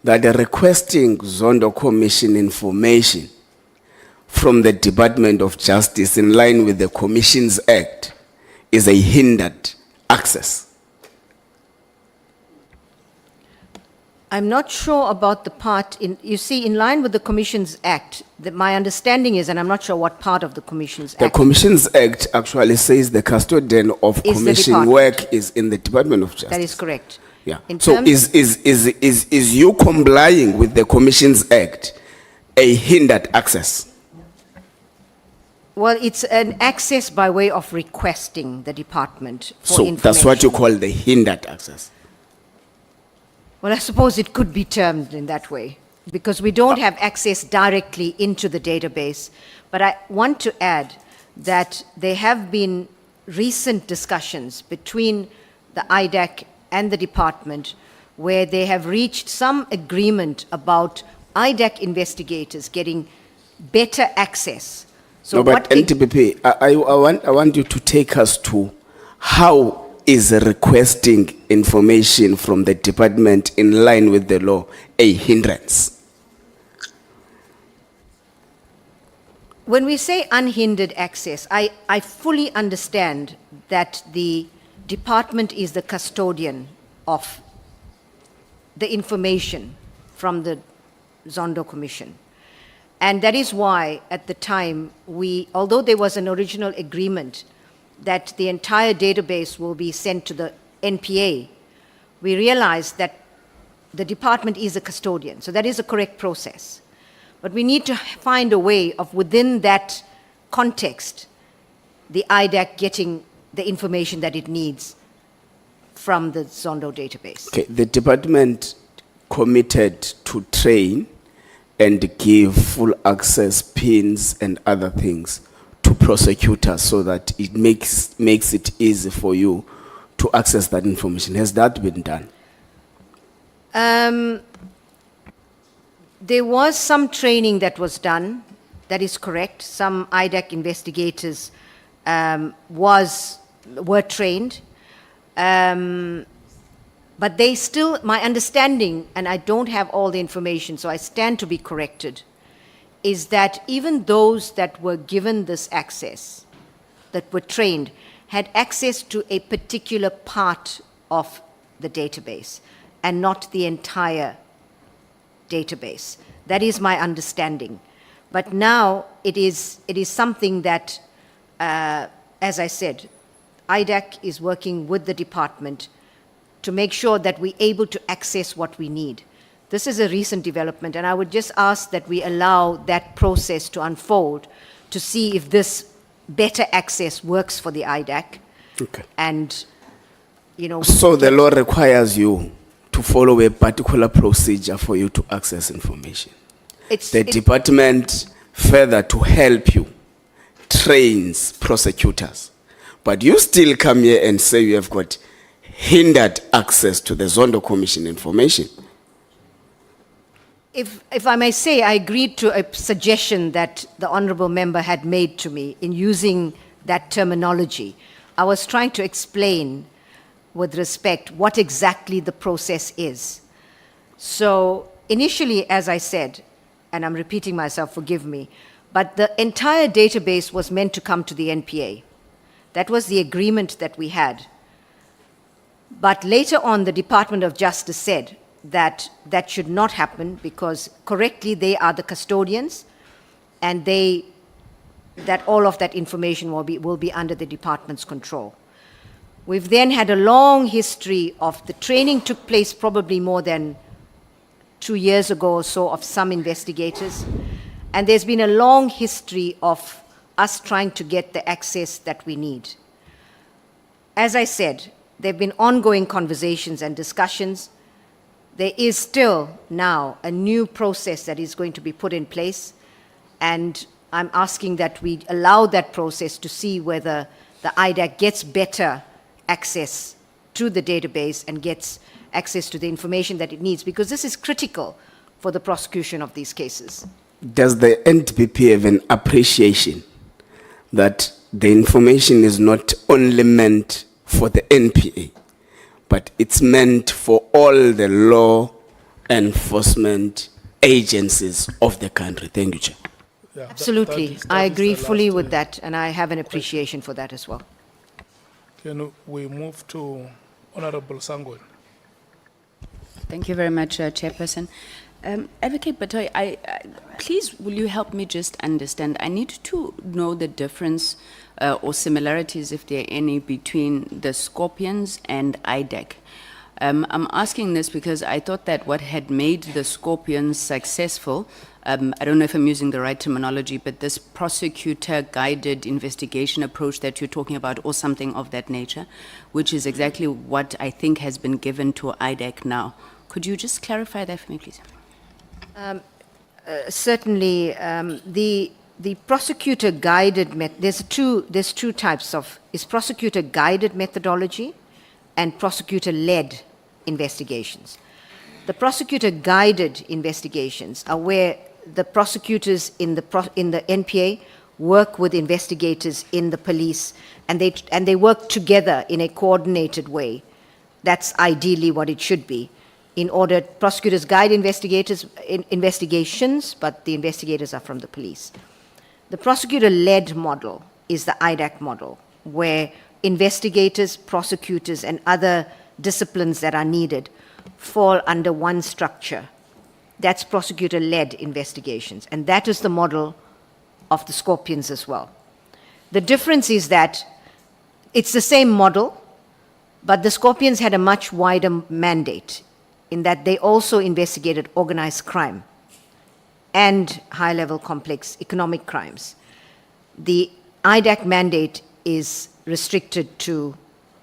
that requesting Zondo Commission information from the Department of Justice in line with the Commissions Act is a hindered access? I'm not sure about the part you see, in line with the Commissions Act, my understanding is, and I'm not sure what part of the Commissions The Act. Commissions Act actually says the custodian of Is the commission department. work is in the Department of Justice. That is correct. Yeah. In So terms- is you complying with the Commissions Act a hindered access? Well, it's an access by way of requesting the department for So information. that's what you call the hindered access. Well, I suppose it could be termed in that way, because we don't have access directly into the database. But I want to add that there have been recent discussions between the IDAC and the department where they have reached some agreement about IDAC investigators getting better access. So No, but what it- NTPP, I want you to take us to how is requesting information from the department in line with the law a hindrance? When we say unhindered access, I fully understand that the department is the custodian of the information from the Zondo Commission. And that is why, at the time, although there was an original agreement that the entire database will be sent to the NPA, we realized that the department is a custodian, so that is a correct process. But we need to find a way of, within that context, the IDAC getting the information that it needs from the Zondo database. Okay, the department committed to train and give full access pins and other things to prosecutors so that it makes it easy for you to access that information. Has that been done? There was some training that was done, that is correct. Some IDAC investigators were trained. But they still, my understanding, and I don't have all the information, so I stand to be corrected, is that even those that were given this access, that were trained, had access to a particular part of the database and not the entire database. That is my understanding. But now it is something that, as I said, IDAC is working with the department to make sure that we're able to access what we need. This is a recent development, and I would just ask that we allow that process to unfold to see if this better access works for the IDAC. Okay. And, you know... So the law requires you to follow a particular procedure for you to access information. The department, further to help you, trains prosecutors. But you still come here and say you have got hindered access to the Zondo Commission information. If I may say, I agreed to a suggestion that the honorable member had made to me in using that terminology. I was trying to explain with respect what exactly the process is. So initially, as I said, and I'm repeating myself, forgive me, but the entire database was meant to come to the NPA. That was the agreement that we had. But later on, the Department of Justice said that that should not happen because correctly they are the custodians and that all of that information will be under the department's control. We've then had a long history of the training took place probably more than 2 years ago or so of some investigators. And there's been a long history of us trying to get the access that we need. As I said, there have been ongoing conversations and discussions. There is still now a new process that is going to be put in place, and I'm asking that we allow that process to see whether the IDAC gets better access to the database and gets access to the information that it needs, because this is critical for the prosecution of these cases. Does the NDPP have an appreciation that the information is not only meant for the NPA, but it's meant for all the law enforcement agencies of the country? Thank you, Chair. Yeah, Absolutely. I agree fully with that, and I have an appreciation for that as well. Can we move to Honorable Sangwen? Thank you very much, Chairperson. Advocate Batohi, please will you help me just understand? I need to know the difference or similarities, if there are any, between the Scorpions and IDAC. I'm asking this because I thought that what had made the Scorpions successful, I don't know if I'm using the right terminology, but this prosecutor-guided investigation approach that you're talking about, or something of that nature, which is exactly what I think has been given to IDAC now. Could you just clarify that for me, please? Certainly, the prosecutor-guided there's two types of prosecutor-guided methodology and prosecutor-led investigations. The prosecutor-guided investigations are where the prosecutors in the NPA work with investigators in the police, and they work together in a coordinated way. That's ideally what it should be. In order, prosecutors guide investigations, but the investigators are from the police. The prosecutor-led model is the IDAC model, where investigators, prosecutors, and other disciplines that are needed fall under one structure. That's prosecutor-led investigations, and that is the model of the Scorpions as well. The difference is that it's the same model, but the Scorpions had a much wider mandate in that they also investigated organized crime and high-level complex economic crimes. The IDAC mandate is restricted to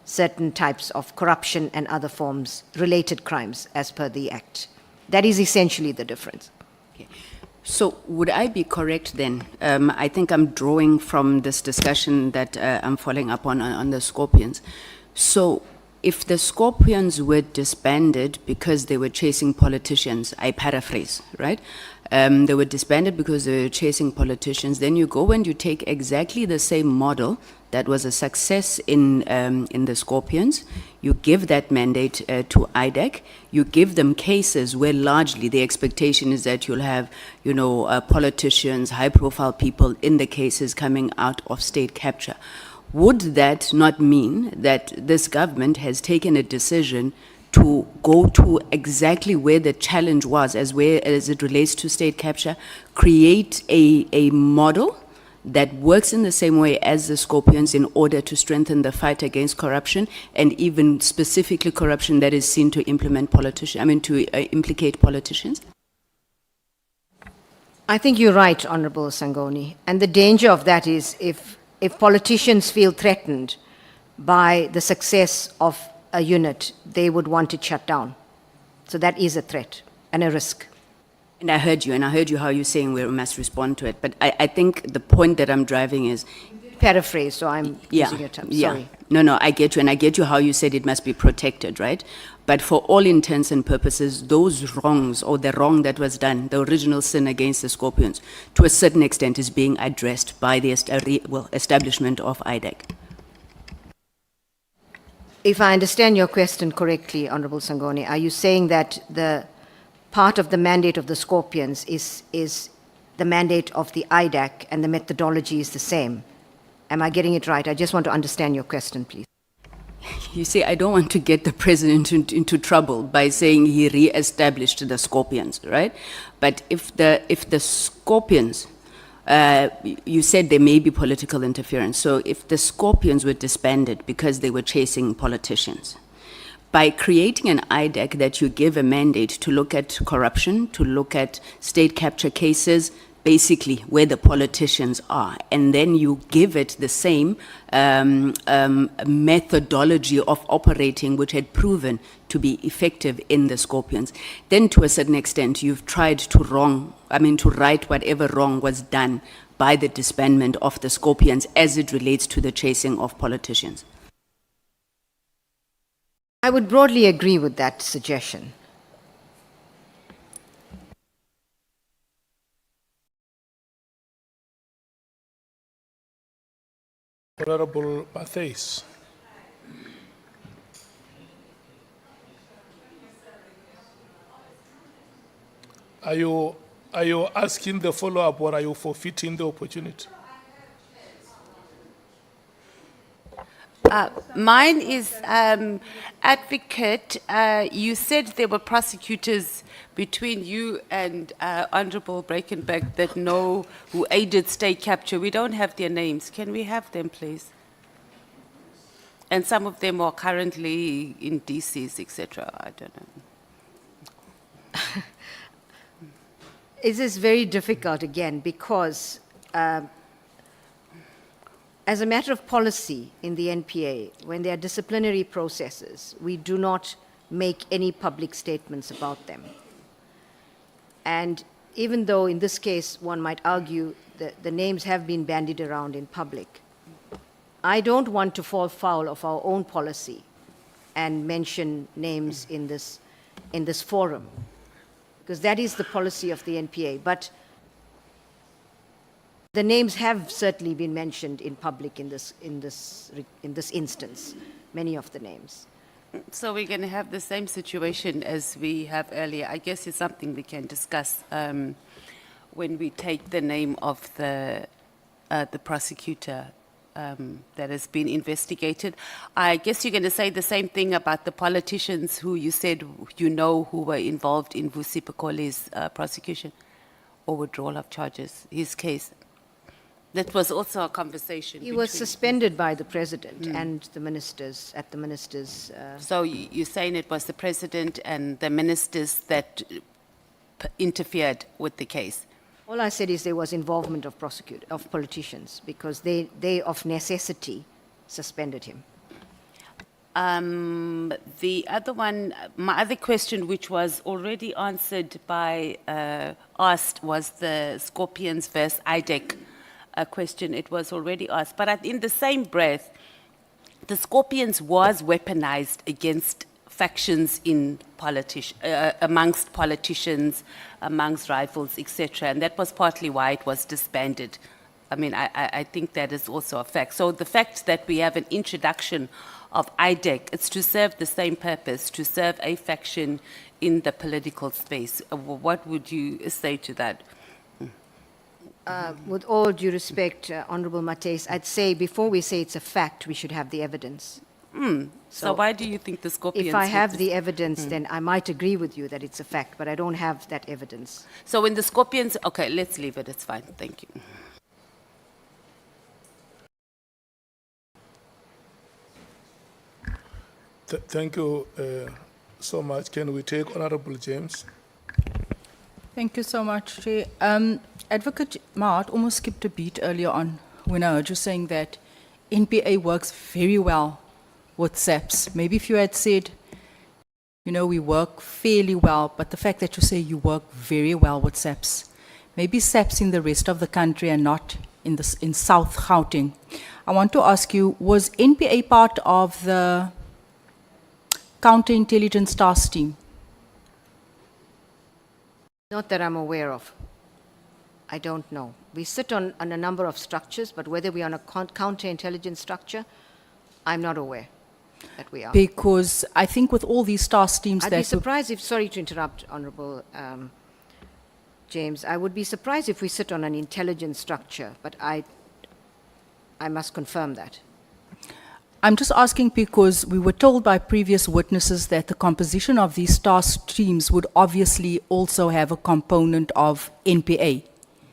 certain types of corruption and other forms, related crimes, as per the Act. That is essentially the difference. So would I be correct then? I think I'm drawing from this discussion that I'm following up on the Scorpions. So if the Scorpions were disbanded because they were chasing politicians, I paraphrase, right? They were disbanded because they were chasing politicians. Then you go and you take exactly the same model that was a success in the Scorpions. You give that mandate to IDAC. You give them cases where largely the expectation is that you'll have, politicians, high-profile people in the cases coming out of state capture. Would that not mean that this government has taken a decision to go to exactly where the challenge was as it relates to state capture, create a model that works in the same way as the Scorpions in order to strengthen the fight against corruption, and even specifically corruption that is seen to implicate politicians? I think you're right, Honorable Sangoni. And the danger of that is if politicians feel threatened by the success of a unit, they would want it shut down. So that is a threat and a risk. And I heard you how you're saying we must respond to it. But I think the point that I'm driving is... Paraphrase, so I'm using your term. Sorry. No, I get you. And I get you how you said it must be protected, right? But for all intents and purposes, those wrongs or the wrong that was done, the original sin against the Scorpions, to a certain extent is being addressed by the establishment of IDAC. If I understand your question correctly, Honorable Sangoni, are you saying that the part of the mandate of the Scorpions is the mandate of the IDAC and the methodology is the same? Am I getting it right? I just want to understand your question, please. You see, I don't want to get the president into trouble by saying he re-established the Scorpions, right? But if the Scorpions, you said there may be political interference. So if the Scorpions were disbanded because they were chasing politicians, by creating an IDAC that you give a mandate to look at corruption, to look at state capture cases, basically where the politicians are, and then you give it the same methodology of operating which had proven to be effective in the Scorpions, then to a certain extent you've tried to right whatever wrong was done by the disbandment of the Scorpions as it relates to the chasing of politicians. I would broadly agree with that suggestion. Honorable Batohi. Are you asking the follow-up or are you forfeiting the opportunity? Mine is, Advocate, you said there were prosecutors between you and Honorable Breitenberg that who aided state capture. We don't have their names. Can we have them, please? And some of them are currently in DCs, etc. I don't know. It is very difficult, again, because as a matter of policy in the NPA, when there are disciplinary processes, we do not make any public statements about them. And even though in this case one might argue that the names have been bandied around in public, I don't want to fall foul of our own policy and mention names in this forum, because that is the policy of the NPA. But the names have certainly been mentioned in public in this instance, many of the names. So we're going to have the same situation as we have earlier. I guess it's something we can discuss when we take the name of the prosecutor that has been investigated. I guess you're going to say the same thing about the politicians who you said who were involved in Vusi Pekole's prosecution or withdrawal of charges, his case. That was also a conversation. He was suspended by the president and the ministers at the ministers. So you're saying it was the president and the ministers that interfered with the case? All I said is there was involvement of politicians because they of necessity suspended him. The other one, my other question, which was already answered by, asked, was the Scorpions versus IDEC question. It was already asked. But in the same breath, the Scorpions was weaponized against factions in amongst politicians, amongst rivals, etc. And that was partly why it was disbanded. I mean, I think that is also a fact. So the fact that we have an introduction of IDEC, it's to serve the same purpose, to serve a faction in the political space. What would you say to that? With all due respect, Honorable Mateus, I'd say before we say it's a fact, we should have the evidence. So why do you think the Scorpions... If I have the evidence, then I might agree with you that it's a fact, but I don't have that evidence. So when the Scorpions... Okay, let's leave it. It's fine. Thank you. Thank you so much. Can we take Honorable James? Thank you so much, Chair. Advocate Mart almost skipped a beat earlier on when I heard you saying that NPA works very well with SAPS. Maybe if you had said, we work fairly well, but the fact that you say you work very well with SAPS, maybe SAPS in the rest of the country and not in South Gauteng. I want to ask you, was NPA part of the counterintelligence task team? Not that I'm aware of. I don't know. We sit on a number of structures, but whether we're on a counterintelligence structure, I'm not aware that we are. Because I think with all these task teams I'd be surprised if, sorry to interrupt, Honorable James, I would be surprised if we sit on an intelligence structure, but I must confirm that. I'm just asking because we were told by previous witnesses that the composition of these task teams would obviously also have a component of NPA.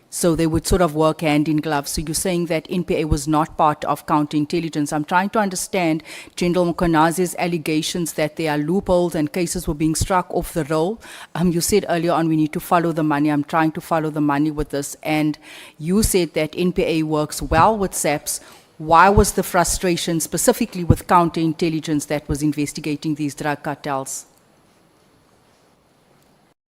So they would sort of work hand in glove. So you're saying that NPA was not part of counterintelligence. I'm trying to understand General Mkhwanazi's allegations that there are loopholes and cases were being struck off the roll. You said earlier on we need to follow the money. I'm trying to follow the money with this. And you said that NPA works well with SAPS. Why was the frustration specifically with counterintelligence that was investigating these drug cartels?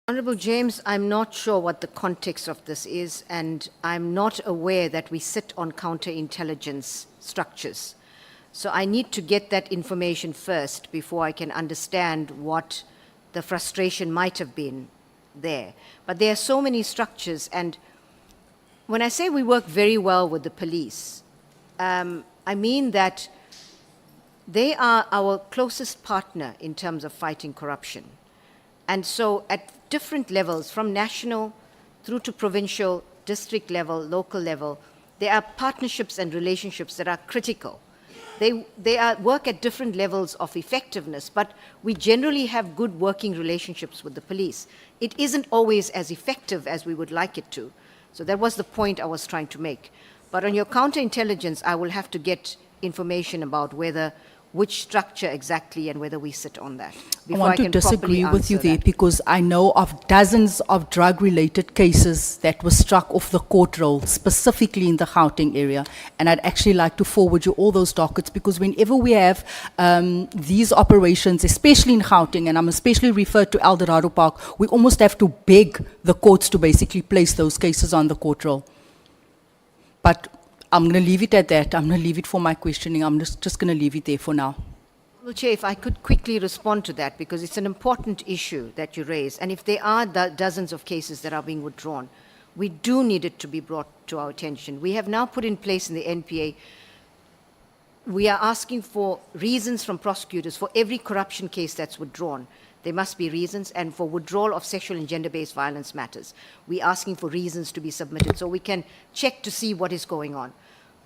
Honorable James, I'm not sure what the context of this is, and I'm not aware that we sit on counterintelligence structures. So I need to get that information first before I can understand what the frustration might have been there. But there are so many structures, and when I say we work very well with the police, I mean that they are our closest partner in terms of fighting corruption. And so at different levels, from national through to provincial, district level, local level, there are partnerships and relationships that are critical. They work at different levels of effectiveness, but we generally have good working relationships with the police. It isn't always as effective as we would like it to. So that was the point I was trying to make. But on your counterintelligence, I will have to get information about which structure exactly and whether we sit on that. I want to disagree with you there because I know of dozens of drug-related cases that were struck off the court roll, specifically in the Gauteng area. And I'd actually like to forward you all those dockets because whenever we have these operations, especially in Gauteng, and I'm especially referred to El Dorado Park, we almost have to beg the courts to basically place those cases on the court roll. But I'm going to leave it at that. I'm going to leave it for my questioning. I'm just going to leave it there for now. Well, Chair, if I could quickly respond to that, because it's an important issue that you raise, and if there are dozens of cases that are being withdrawn, we do need it to be brought to our attention. We have now put in place in the NPA, we are asking for reasons from prosecutors for every corruption case that's withdrawn. There must be reasons, and for withdrawal of sexual and gender-based violence matters, we're asking for reasons to be submitted so we can check to see what is going on.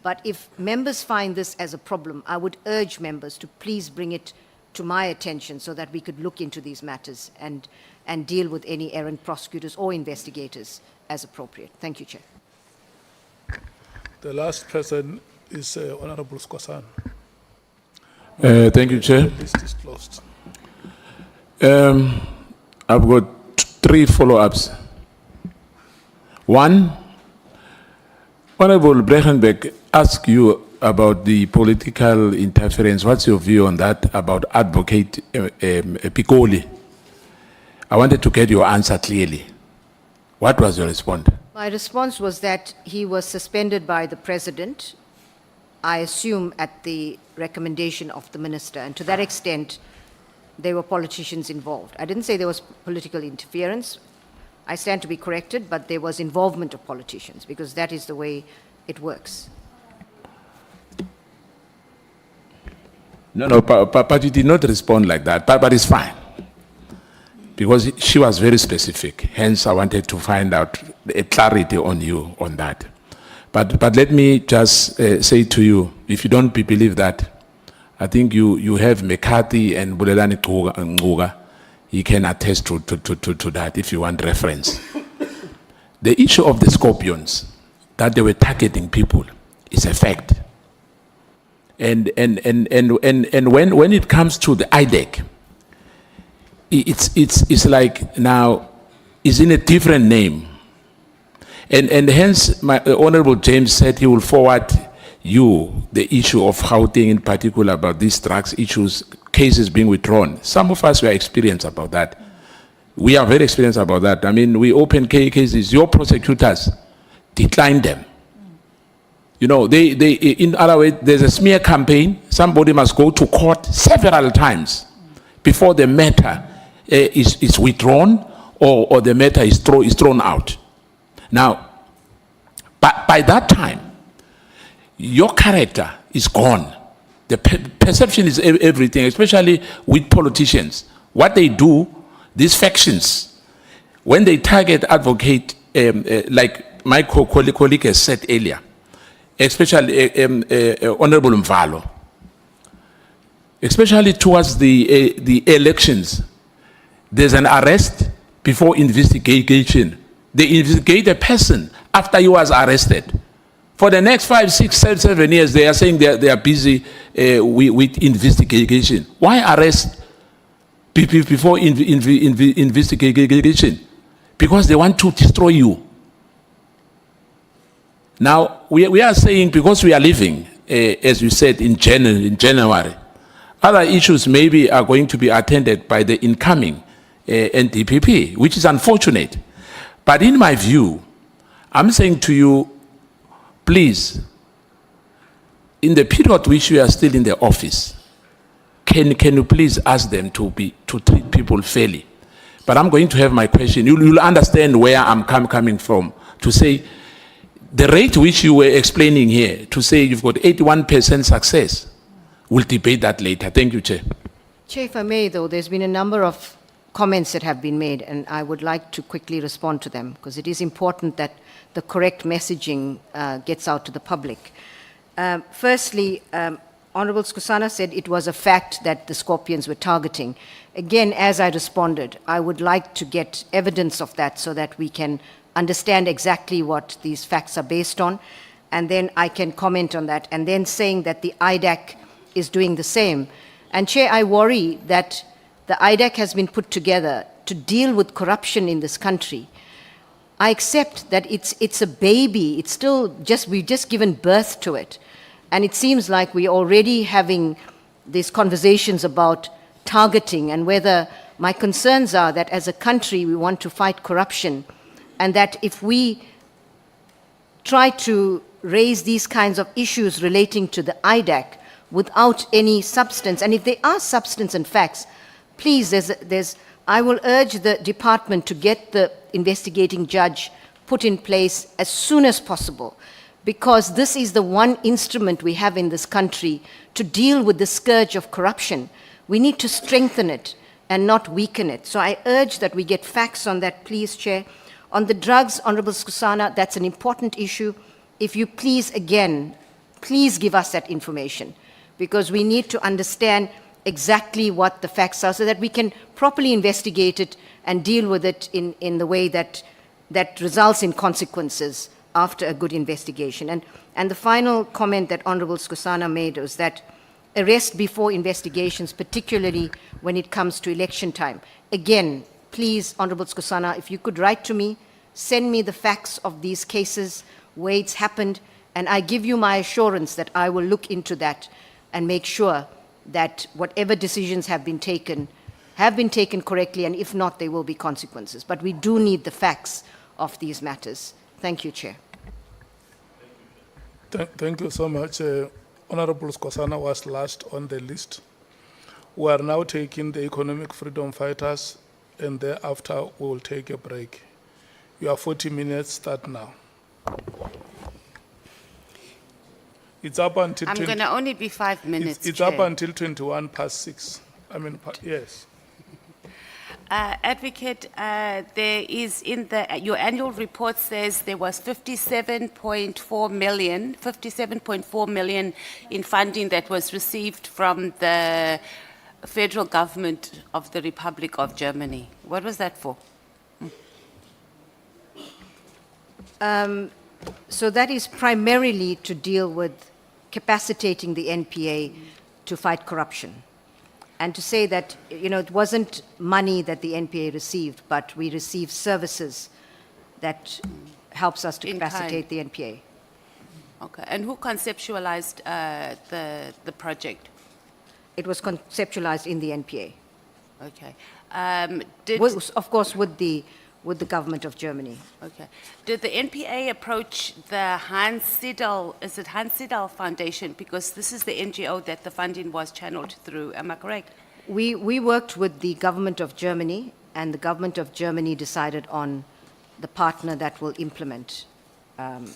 But if members find this as a problem, I would urge members to please bring it to my attention so that we could look into these matters and deal with any errant prosecutors or investigators as appropriate. Thank you, Chair. The last person is Honorable Skosan. Thank you, Chair. The list is closed. I've got 3 follow-ups. One, Honorable Brechenbeck asked you about the political interference. What's your view on that, about Advocate Pikoli? I wanted to get your answer clearly. What was your response? My response was that he was suspended by the President, I assume at the recommendation of the Minister, and to that extent, there were politicians involved. I didn't say there was political interference. I stand to be corrected, but there was involvement of politicians, because that is the way it works. No, but you did not respond like that, but it's fine. Because she was very specific, hence I wanted to find out a clarity on you on that. But let me just say to you, if you don't believe that, I think you have McCarthy and Bulelani Nguga. He can attest to that if you want reference. The issue of the scorpions, that they were targeting people, is a fact. And when it comes to the IDEC, it's like now it's in a different name. And hence my Honorable James said he will forward you the issue of Gauteng in particular about these drugs issues, cases being withdrawn. Some of us were experienced about that. We are very experienced about that. I mean, we open cases, your prosecutors decline them. You know, they in other words, there's a smear campaign. Somebody must go to court several times before the matter is withdrawn or the matter is thrown out. Now, by that time, your character is gone. The perception is everything, especially with politicians. What they do, these factions, when they target advocate, like my colleague has said earlier, especially Honorable Mvalo, especially towards the elections, there's an arrest before investigation. They investigate a person after he was arrested. For the next 5, 6, 7 years, they are saying they are busy with investigation. Why arrest people before investigation? Because they want to destroy you. Now, we are saying because we are living, as you said, in January, other issues maybe are going to be attended by the incoming NDPP, which is unfortunate. But in my view, I'm saying to you, please, in the period which you are still in the office, can you please ask them to treat people fairly? But I'm going to have my question. You'll understand where I'm coming from, to say the rate which you were explaining here, to say you've got 81% success. We'll debate that later. Thank you, Chair. Chair, if I may, though, there's been a number of comments that have been made, and I would like to quickly respond to them, because it is important that the correct messaging gets out to the public. Firstly, Honorable Skosana said it was a fact that the scorpions were targeting. Again, as I responded, I would like to get evidence of that so that we can understand exactly what these facts are based on, and then I can comment on that, and then saying that the IDAC is doing the same. And Chair, I worry that the IDAC has been put together to deal with corruption in this country. I accept that it's a baby. It's still we've just given birth to it. And it seems like we're already having these conversations about targeting, and whether my concerns are that as a country we want to fight corruption, and that if we try to raise these kinds of issues relating to the IDAC without any substance, and if there are substance and facts, please, I will urge the department to get the investigating judge put in place as soon as possible, because this is the one instrument we have in this country to deal with the scourge of corruption. We need to strengthen it and not weaken it. So I urge that we get facts on that, please, Chair. On the drugs, Honorable Skosana, that's an important issue. If you please, again, please give us that information, because we need to understand exactly what the facts are so that we can properly investigate it and deal with it in the way that results in consequences after a good investigation. And the final comment that Honorable Skhosana made was that arrest before investigations, particularly when it comes to election time. Again, please, Honorable Skhosana, if you could write to me, send me the facts of these cases, where it's happened, and I give you my assurance that I will look into that and make sure that whatever decisions have been taken correctly, and if not, there will be consequences. But we do need the facts of these matters. Thank you, Chair. Thank you so much. Honorable Skhosana was last on the list. We are now taking the economic freedom fighters, and thereafter we will take a break. Your 40 minutes start now. It's up until... I'm going to only be 5 minutes, It's Chair. up until 21 past 6. I mean, yes. Advocate, there is in your annual report says there was 57.4 million in funding that was received from the federal government of the Republic of Germany. What was that for? So that is primarily to deal with capacitating the NPA to fight corruption. And to say that, it wasn't money that the NPA received, but we received services that helps us to In capacitate the NPA. Okay. And who conceptualized the project? It was conceptualized in the NPA. Okay. Of course, with the government of Germany. Okay. Did the NPA approach the Hans Siedel, is it Hans Siedel Foundation? Because this is the NGO that the funding was channeled through. Am I correct? We worked with the government of Germany, and the government of Germany decided on the partner that will implement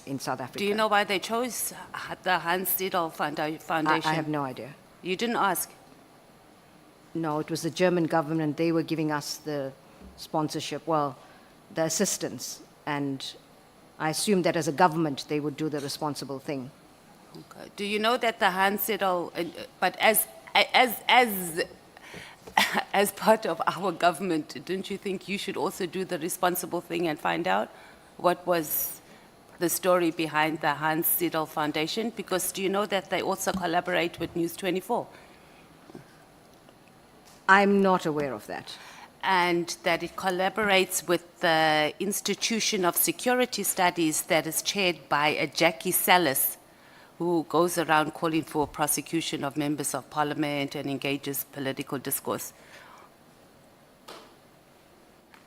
in South Africa. Do you know why they chose the Hans Siedel Foundation? I have no idea. You didn't ask? No, it was the German government. They were giving us the sponsorship, the assistance, and I assumed that as a government they would do the responsible thing. Okay. Do you know that the Hans Siedel, but as part of our government, don't you think you should also do the responsible thing and find out what was the story behind the Hans Siedel Foundation? Because do you know that they also collaborate with News 24? I'm not aware of that. And that it collaborates with the Institution of Security Studies that is chaired by a Jackie Salas, who goes around calling for prosecution of members of parliament and engages political discourse.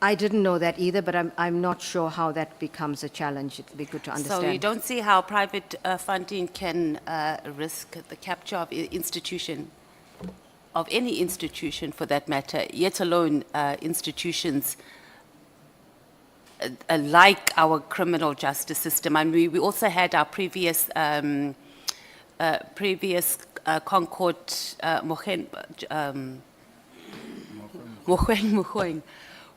I didn't know that either, but I'm not sure how that becomes a challenge. It'd be good to understand. So you don't see how private funding can risk the capture of institution, of any institution for that matter, yet alone institutions like our criminal justice system. And we also had our previous Concord Mkhwanazi,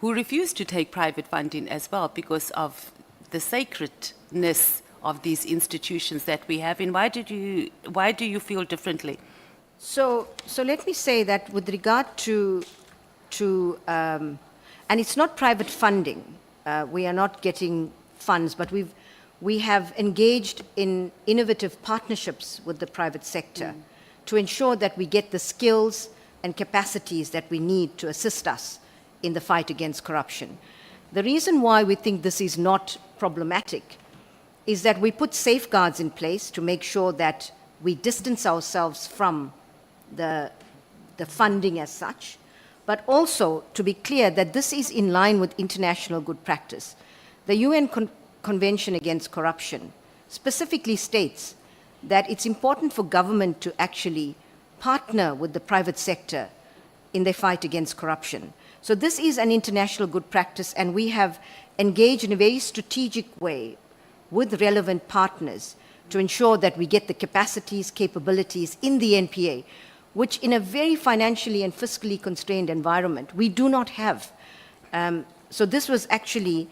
who refused to take private funding as well because of the sacredness of these institutions that we have. And why do you feel differently? So let me say that with regard to and it's not private funding. We are not getting funds, but we have engaged in innovative partnerships with the private sector to ensure that we get the skills and capacities that we need to assist us in the fight against corruption. The reason why we think this is not problematic is that we put safeguards in place to make sure that we distance ourselves from the funding as such, but also to be clear that this is in line with international good practice. The UN Convention Against Corruption specifically states that it's important for government to actually partner with the private sector in their fight against corruption. So this is an international good practice, and we have engaged in a very strategic way with relevant partners to ensure that we get the capacities, capabilities in the NPA, which in a very financially and fiscally constrained environment, we do not have. So this was actually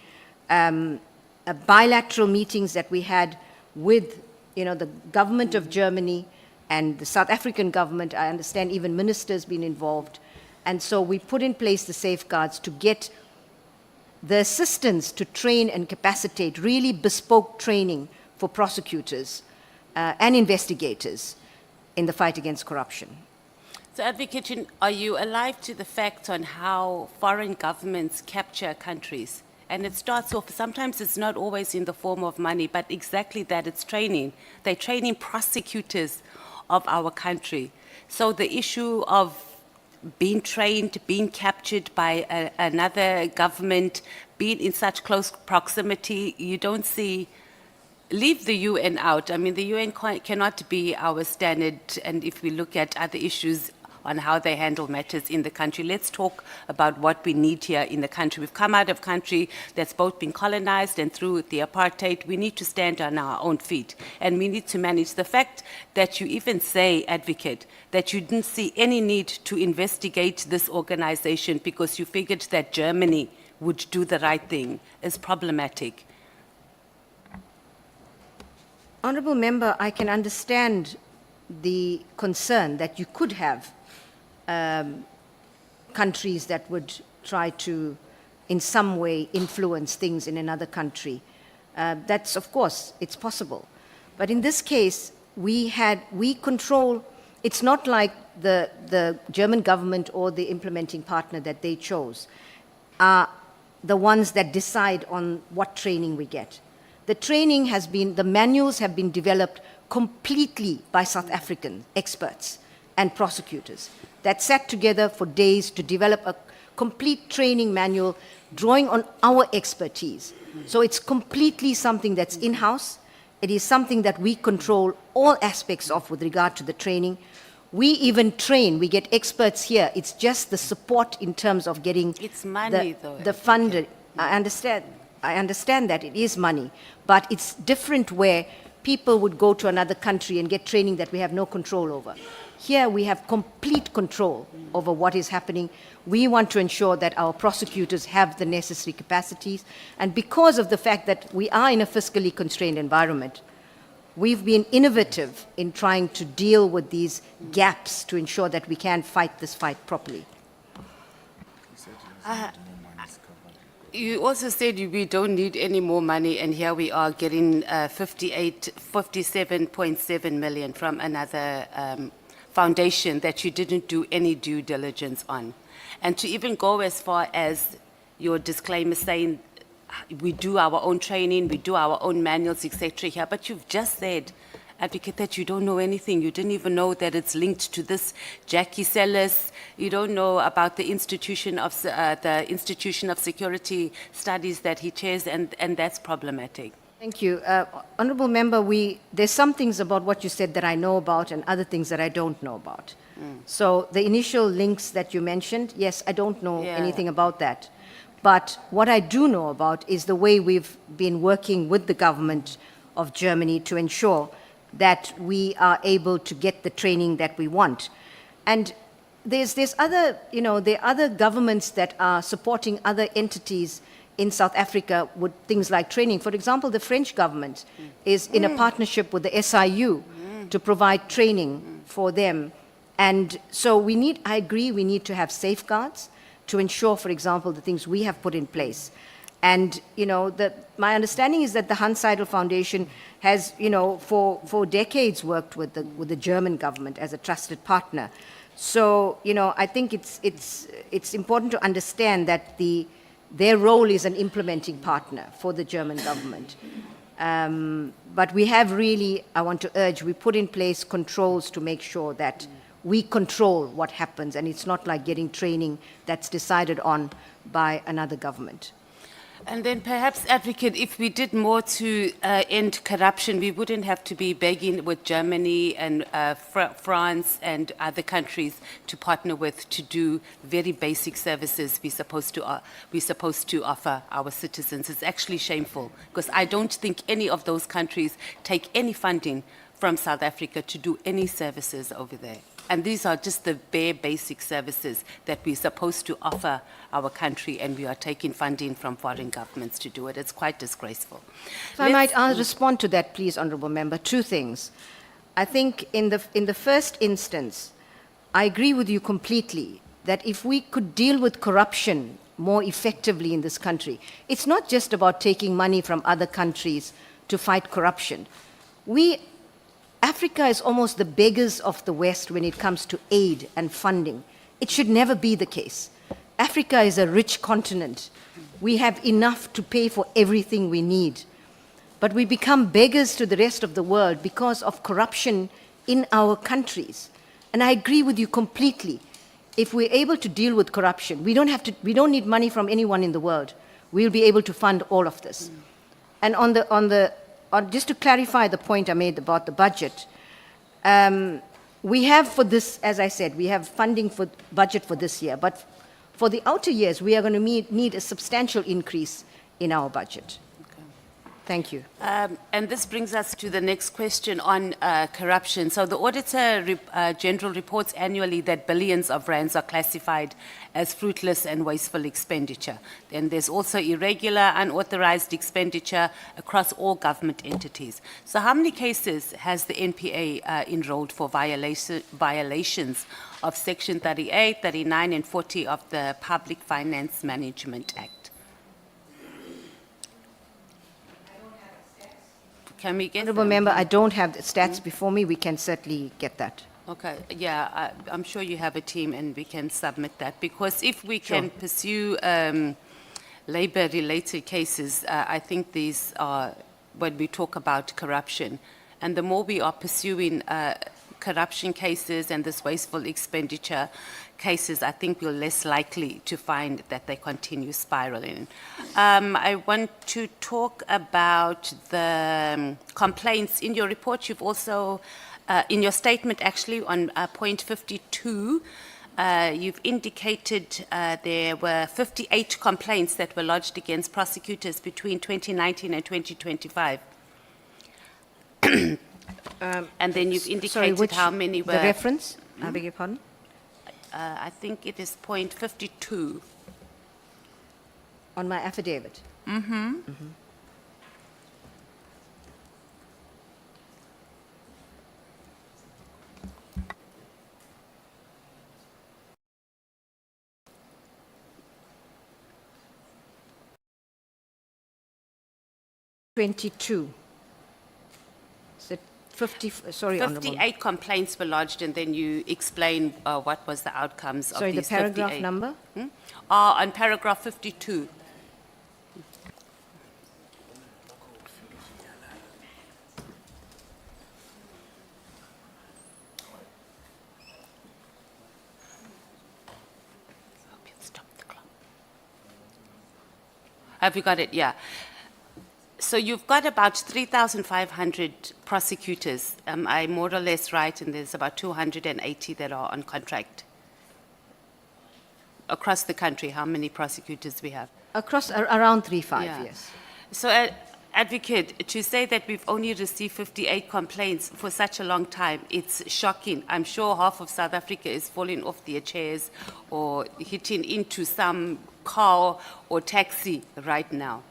bilateral meetings that we had with the government of Germany and the South African government, I understand even ministers been involved. And so we put in place the safeguards to get the assistance to train and capacitate, really bespoke training for prosecutors and investigators in the fight against corruption. So, Advocate, are you alive to the fact on how foreign governments capture countries? And it starts off, sometimes it's not always in the form of money, but exactly that, it's training. They're training prosecutors of our country. So the issue of being trained, being captured by another government, being in such close proximity, you don't see, leave the UN out. I mean, the UN cannot be our standard, and if we look at other issues on how they handle matters in the country. Let's talk about what we need here in the country. We've come out of a country that's both been colonized and through the apartheid. We need to stand on our own feet, and we need to manage. The fact that you even say, Advocate, that you didn't see any need to investigate this organization because you figured that Germany would do the right thing is problematic. Honorable Member, I can understand the concern that you could have countries that would try to, in some way, influence things in another country. That's, of course, it's possible. But in this case, we control, it's not like the German government or the implementing partner that they chose are the ones that decide on what training we get. The training has been, the manuals have been developed completely by South African experts and prosecutors that sat together for days to develop a complete training manual drawing on our expertise. So it's completely something that's in-house. It is something that we control all aspects of with regard to the training. We even train, we get experts here. It's just the support in terms of getting It's money, the funded. I understand that it is money, but it's different where people would go to another country and get training that we have no control over. Here we have complete control over what is happening. We want to ensure that our prosecutors have the necessary capacities, and because of the fact that we are in a fiscally constrained environment, we've been innovative in trying to deal with these gaps to ensure that we can fight this fight properly. You also said we don't need any more money, and here we are getting 57.7 million from another foundation that you didn't do any due diligence on. And to even go as far as your disclaimer saying we do our own training, we do our own manuals, etc. here, but you've just said, Advocate, that you don't know anything. You didn't even know that it's linked to this Jackie Sellis. You don't know about the Institution of Security Studies that he chairs, and that's problematic. Thank you. Honorable Member, there's some things about what you said that I know about and other things that I don't know about. So the initial links that you mentioned, yes, I don't know anything about that. But what I do know about is the way we've been working with the government of Germany to ensure that we are able to get the training that we want. And there's other, there are other governments that are supporting other entities in South Africa with things like training. For example, the French government is in a partnership with the SIU to provide training for them. And so I agree, we need to have safeguards to ensure, for example, the things we have put in place. And, my understanding is that the Hans Seidel Foundation has, for decades worked with the German government as a trusted partner. So, I think it's important to understand that their role is an implementing partner for the German government. But we have really, I want to urge, we put in place controls to make sure that we control what happens, and it's not like getting training that's decided on by another government. And then perhaps, Advocate, if we did more to end corruption, we wouldn't have to be begging with Germany and France and other countries to partner with to do very basic services we're supposed to offer our citizens. It's actually shameful, because I don't think any of those countries take any funding from South Africa to do any services over there. And these are just the bare basic services that we're supposed to offer our country, and we are taking funding from foreign governments to do it. It's quite disgraceful. If I might respond to that, please, Honourable Member. Two things. I think in the first instance, I agree with you completely that if we could deal with corruption more effectively in this country, it's not just about taking money from other countries to fight corruption. Africa is almost the beggars of the West when it comes to aid and funding. It should never be the case. Africa is a rich continent. We have enough to pay for everything we need. But we become beggars to the rest of the world because of corruption in our countries. And I agree with you completely. If we're able to deal with corruption, we don't need money from anyone in the world. We'll be able to fund all of this. And just to clarify the point I made about the budget, we have for this, as I said, we have funding for budget for this year, but for the outer years, we are going to need a substantial increase in our budget. Thank you. And this brings us to the next question on corruption. So the Auditor General reports annually that billions of rands are classified as fruitless and wasteful expenditure. Then there's also irregular, unauthorized expenditure across all government entities. So how many cases has the NPA enrolled for violations of Section 38, 39, and 40 of the Public Finance Management Act? Can we get Honourable Member, I don't have the stats before me. We can certainly get that. Okay, yeah, I'm sure you have a team and we can submit that, because if we can pursue labor-related cases, I think these are when we talk about corruption. And the more we are pursuing corruption cases and this wasteful expenditure cases, I think we're less likely to find that they continue spiraling. I want to talk about the complaints. In your report, you've also, in your statement actually, on point 52, you've indicated there were 58 complaints that were lodged against prosecutors between 2019 and 2025. And then you've indicated how many were... The reference? I beg your pardon? I think it is point 52. On my affidavit? Mm-hmm. Mm-hmm. $22. Is it 50? Sorry, Honourable. 58 complaints were lodged, and then you explain what was the outcomes of Sorry, these the paragraph 58. number? On paragraph 52. Have you got it? Yeah. So you've got about 3,500 prosecutors. Am I more or less right? And there's about 280 that are on contract. Across the country, how many prosecutors we have? Across around 3,500, Yeah. yes. So, Advocate, to say that we've only received 58 complaints for such a long time, it's shocking. I'm sure half of South Africa is falling off their chairs or hitting into some car or taxi right now.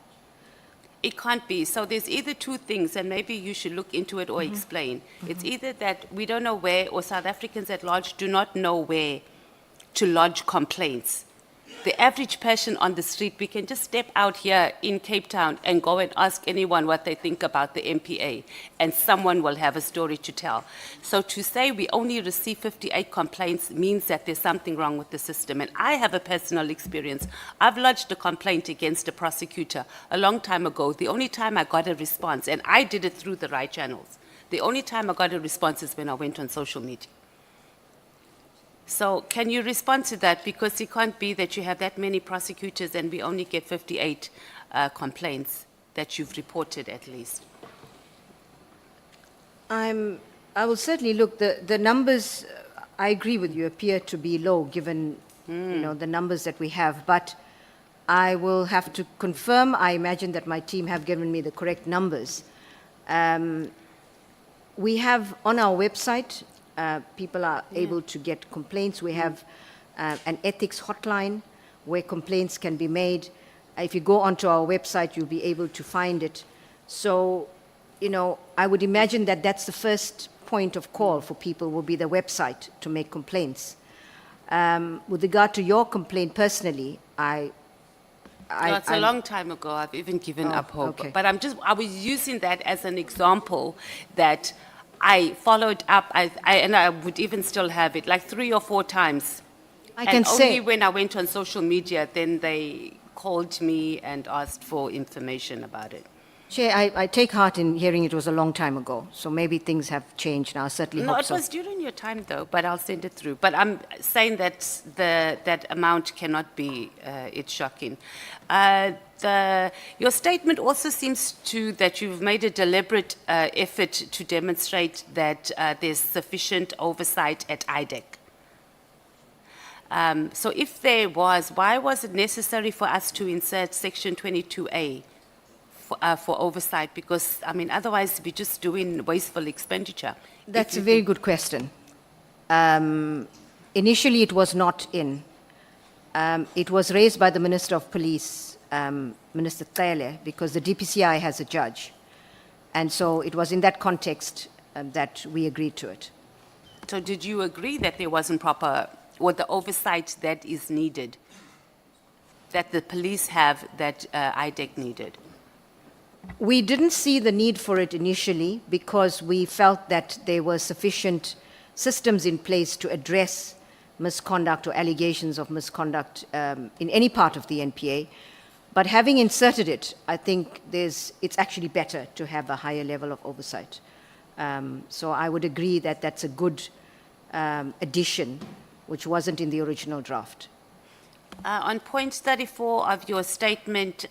It can't be. So there's either two things, and maybe you should look into it or explain. It's either that we don't know where, or South Africans at large do not know where to lodge complaints. The average person on the street, we can just step out here in Cape Town and go and ask anyone what they think about the MPA, and someone will have a story to tell. So to say we only receive 58 complaints means that there's something wrong with the system. And I have a personal experience. I've lodged a complaint against a prosecutor a long time ago. The only time I got a response, and I did it through the right channels, the only time I got a response is when I went on social media. So can you respond to that? Because it can't be that you have that many prosecutors and we only get 58 complaints that you've reported at least. I will certainly look. The numbers, I agree with you, appear to be low given the numbers that we have. But I will have to confirm. I imagine that my team have given me the correct numbers. We have on our website people are able to get complaints. We have an ethics hotline where complaints can be made. If you go onto our website, you'll be able to find it. So, you know, I would imagine that that's the first point of call for people will be the website to make complaints. With regard to your complaint personally, No, it's a long time ago. I've even given up hope. okay. But I was using that as an example that I followed up, and I would even still have it, like 3 or 4 times. I And can say- only when I went on social media, then they called me and asked for information about it. Chair, I take heart in hearing it was a long time ago, so maybe things have changed now. I certainly No, hope it so. was during your time, though, but I'll send it through. But I'm saying that that amount cannot be, it's shocking. Your statement also seems that you've made a deliberate effort to demonstrate that there's sufficient oversight at IDEC. So if there was, why was it necessary for us to insert Section 22A for oversight? Because, I mean, otherwise we're just doing wasteful expenditure. That's a very good question. Initially, it was not in. It was raised by the Minister of Police, Minister Cele, because the DPCI has a judge. And so it was in that context that we agreed to it. So did you agree that there wasn't proper, or the oversight that is needed, that the police have, that IDEC needed? We didn't see the need for it initially because we felt that there were sufficient systems in place to address misconduct or allegations of misconduct in any part of the NPA. But having inserted it, I think it's actually better to have a higher level of oversight. So I would agree that that's a good addition, which wasn't in the original draft. On point 34 of your statement,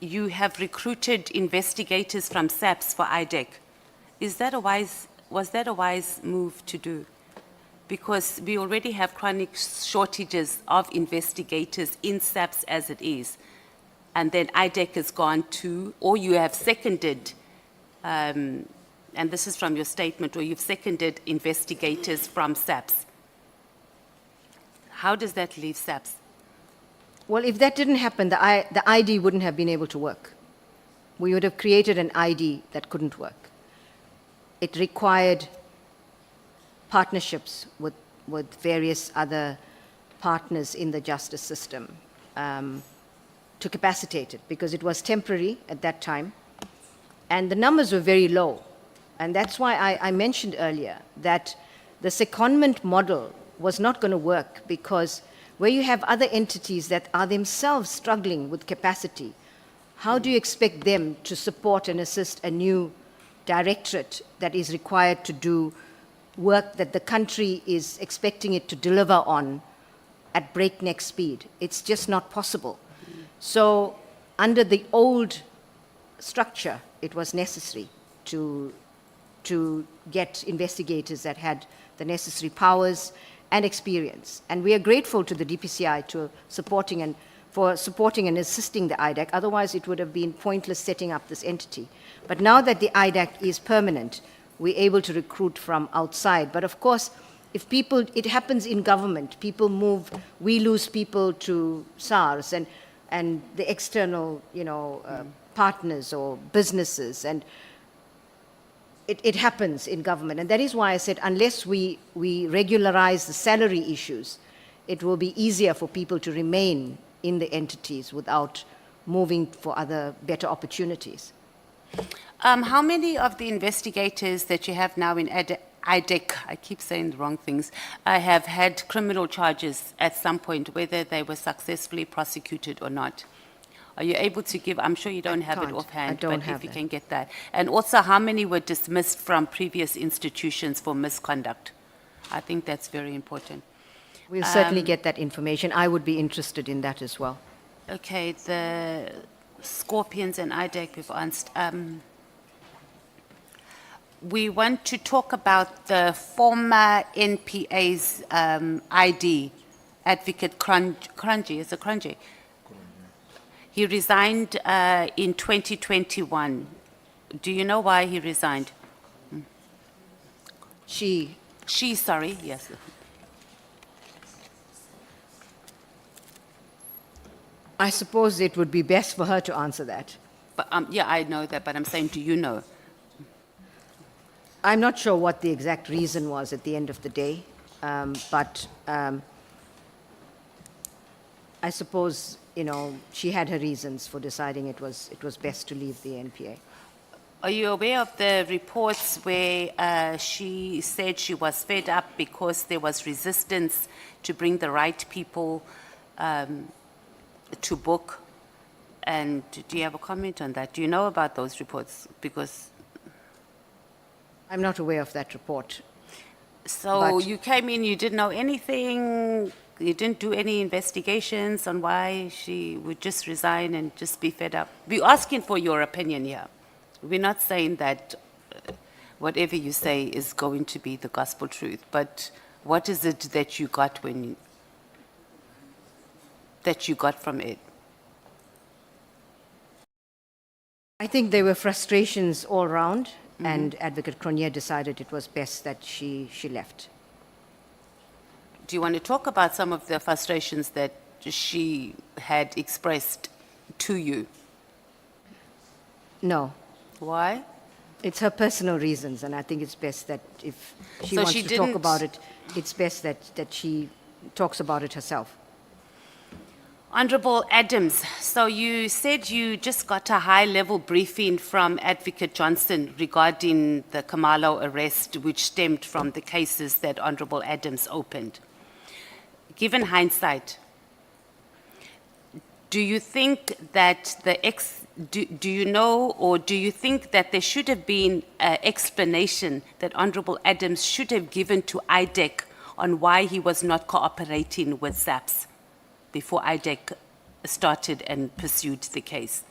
you have recruited investigators from SAPS for IDEC. Was that a wise move to do? Because we already have chronic shortages of investigators in SAPS as it is. And then IDEC has gone to, or you have seconded, and this is from your statement, or you've seconded investigators from SAPS. How does that leave SAPS? Well, if that didn't happen, the ID wouldn't have been able to work. We would have created an ID that couldn't work. It required partnerships with various other partners in the justice system to capacitate it, because it was temporary at that time, and the numbers were very low. And that's why I mentioned earlier that the secondment model was not going to work, because where you have other entities that are themselves struggling with capacity, how do you expect them to support and assist a new directorate that is required to do work that the country is expecting it to deliver on at breakneck speed? It's just not possible. So under the old structure, it was necessary to get investigators that had the necessary powers and experience. And we are grateful to the DPCI for supporting and assisting the IDAC. Otherwise, it would have been pointless setting up this entity. But now that the IDAC is permanent, we're able to recruit from outside. But of course, if people, it happens in government, people move, we lose people to SARS and the external, partners or businesses, and it happens in government. And that is why I said, unless we regularize the salary issues, it will be easier for people to remain in the entities without moving for other better opportunities. How many of the investigators that you have now in IDEC, I keep saying the wrong things, have had criminal charges at some point, whether they were successfully prosecuted or not? Are you able to give, I'm sure you don't have it offhand, but if you can get that. And also, how many were dismissed from previous institutions for misconduct? I think that's very important. We'll certainly get that information. I would be interested in that as well. Okay, the Scorpions and IDEC we've answered. We want to talk about the former NPA's ID, Advocate Kranji. Is it Kranji? He resigned in 2021. Do you know why he resigned? She, Sorry, yes. I suppose it would be best for her to answer that. But, yeah, I know that, but I'm saying, do you know? I'm not sure what the exact reason was at the end of the day, but I suppose, you know, she had her reasons for deciding it was best to leave the NPA. Are you aware of the reports where she said she was fed up because there was resistance to bring the right people to book? And do you have a comment on that? Do you know about those reports? Because I'm not aware of that report. so But- you came in, you didn't know anything, you didn't do any investigations on why she would just resign and just be fed up. We're asking for your opinion here. We're not saying that whatever you say is going to be the gospel truth, but what is it that you got from it? I think there were frustrations all around, and Advocate Cronje decided it was best that she left. Do you want to talk about some of the frustrations that she had expressed to you? No, Why? it's her personal reasons, and I think it's best that if she So wants she to talk didn't- about it, it's best that she talks about it herself. Honorable Adams, so you said you just got a high-level briefing from Advocate Johnson regarding the Khumalo arrest, which stemmed from the cases that Honorable Adams opened. Given hindsight, do you think that do you know, or do you think that there should have been an explanation that Honorable Adams should have given to IDEC on why he was not cooperating with SAPS before IDEC started and pursued the case?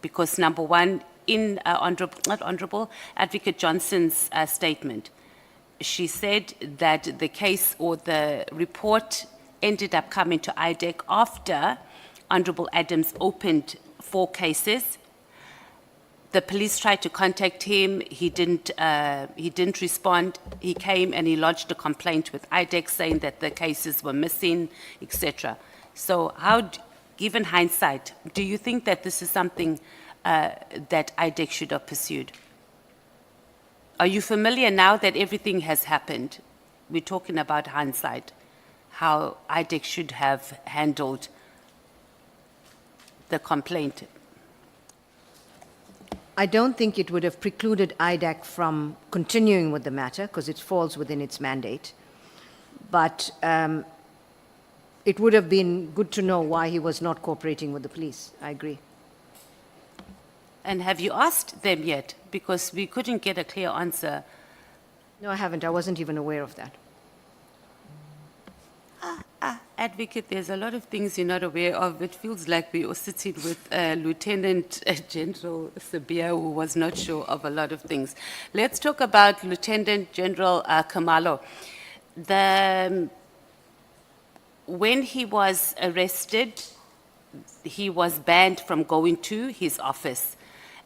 Because number one, in Advocate Johnson's statement, she said that the case or the report ended up coming to IDEC after Honorable Adams opened 4 cases. The police tried to contact him. He didn't respond. He came and he lodged a complaint with IDEC saying that the cases were missing, etc. So given hindsight, do you think that this is something that IDEC should have pursued? Are you familiar now that everything has happened? We're talking about hindsight, how IDEC should have handled the complaint. I don't think it would have precluded IDAC from continuing with the matter because it falls within its mandate. But it would have been good to know why he was not cooperating with the police. I agree. And have you asked them yet? Because we couldn't get a clear answer. No, I haven't. I wasn't even aware of that. Advocate, there's a lot of things you're not aware of. It feels like we are sitting with Lieutenant General Sabia, who was not sure of a lot of things. Let's talk about Lieutenant General Khumalo. When he was arrested, he was banned from going to his office.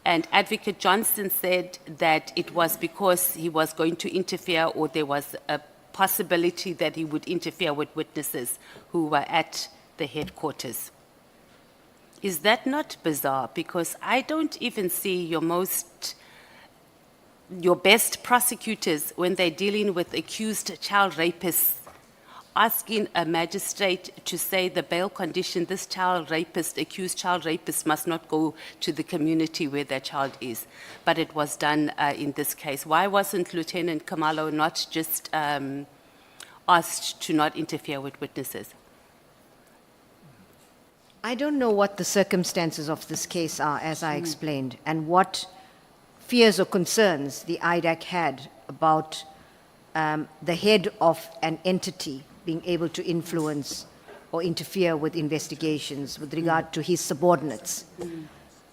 And Advocate Johnson said that it was because he was going to interfere, or there was a possibility that he would interfere with witnesses who were at the headquarters. Is that not bizarre? Because I don't even see your best prosecutors, when they're dealing with accused child rapists, asking a magistrate to say the bail condition, this accused child rapist must not go to the community where their child is. But it was done in this case. Why wasn't Lieutenant Khumalo not just asked to not interfere with witnesses? I don't know what the circumstances of this case are, as I explained, and what fears or concerns the IDAC had about the head of an entity being able to influence or interfere with investigations with regard to his subordinates.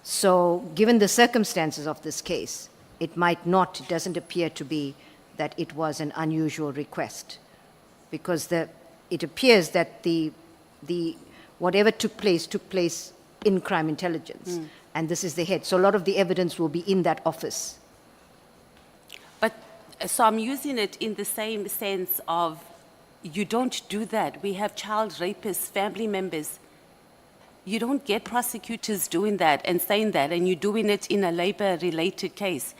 So given the circumstances of this case, it doesn't appear to be that it was an unusual request, because it appears that the whatever took place in crime intelligence, and this is the head. So a lot of the evidence will be in that office. But So I'm using it in the same sense of you don't do that. We have child rapists, family members. You don't get prosecutors doing that and saying that, and you're doing it in a labor-related case.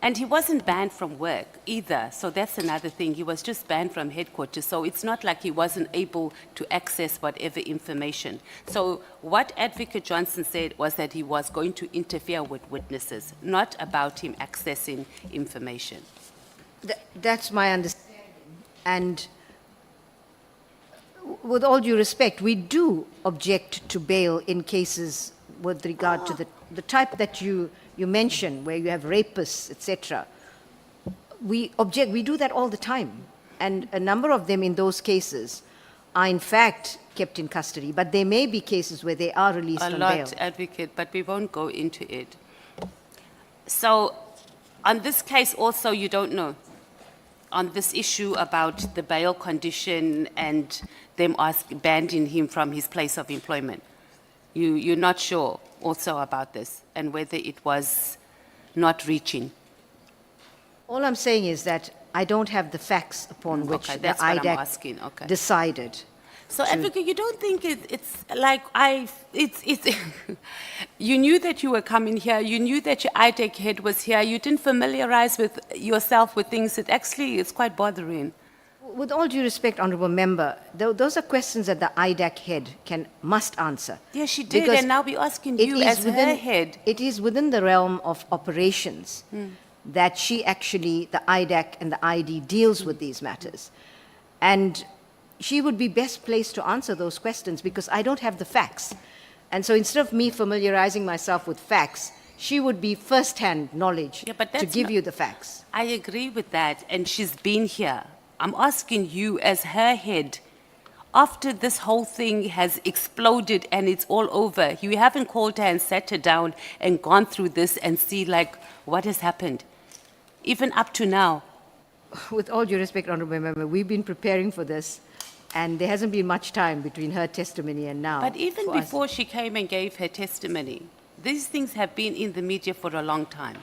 And he wasn't banned from work either, so that's another thing. He was just banned from headquarters, so it's not like he wasn't able to access whatever information. So what Advocate Johnson said was that he was going to interfere with witnesses, not about him accessing information. That's my understanding. And with all due respect, we do object to bail in cases with regard to the type that you mentioned, where you have rapists, etc. We object, we do that all the time. And a number of them in those cases are in fact kept in custody, but there may be cases where they are released on bail. A lot, Advocate, but we won't go into it. So on this case also, you don't know. On this issue about the bail condition and them banning him from his place of employment. You're not sure also about this and whether it was not reaching. All I'm saying is that I don't have the facts upon which Okay, the that's what I'm IDAC asking. Okay. decided. So, Advocate, you don't think it's like you knew that you were coming here, you knew that your IDAC head was here, you didn't familiarize with yourself with things that actually is quite bothering. With all due respect, Honourable Member, those are questions that the IDAC head must answer. Yes, she did, Because and now we're asking it you is as her within- head. It is within the realm of operations that she actually, the IDAC and the ID, deals with these matters. And she would be best placed to answer those questions because I don't have the facts. And so instead of me familiarizing myself with facts, she would be first-hand knowledge Yeah, but to that's give not- you the facts. I agree with that, and she's been here. I'm asking you as her head, after this whole thing has exploded and it's all over, you haven't called her and sat her down and gone through this and see like what has happened, even up to now. With all due respect, Honourable Member, we've been preparing for this, and there hasn't been much time between her testimony and now. But even for us. before she came and gave her testimony, these things have been in the media for a long time.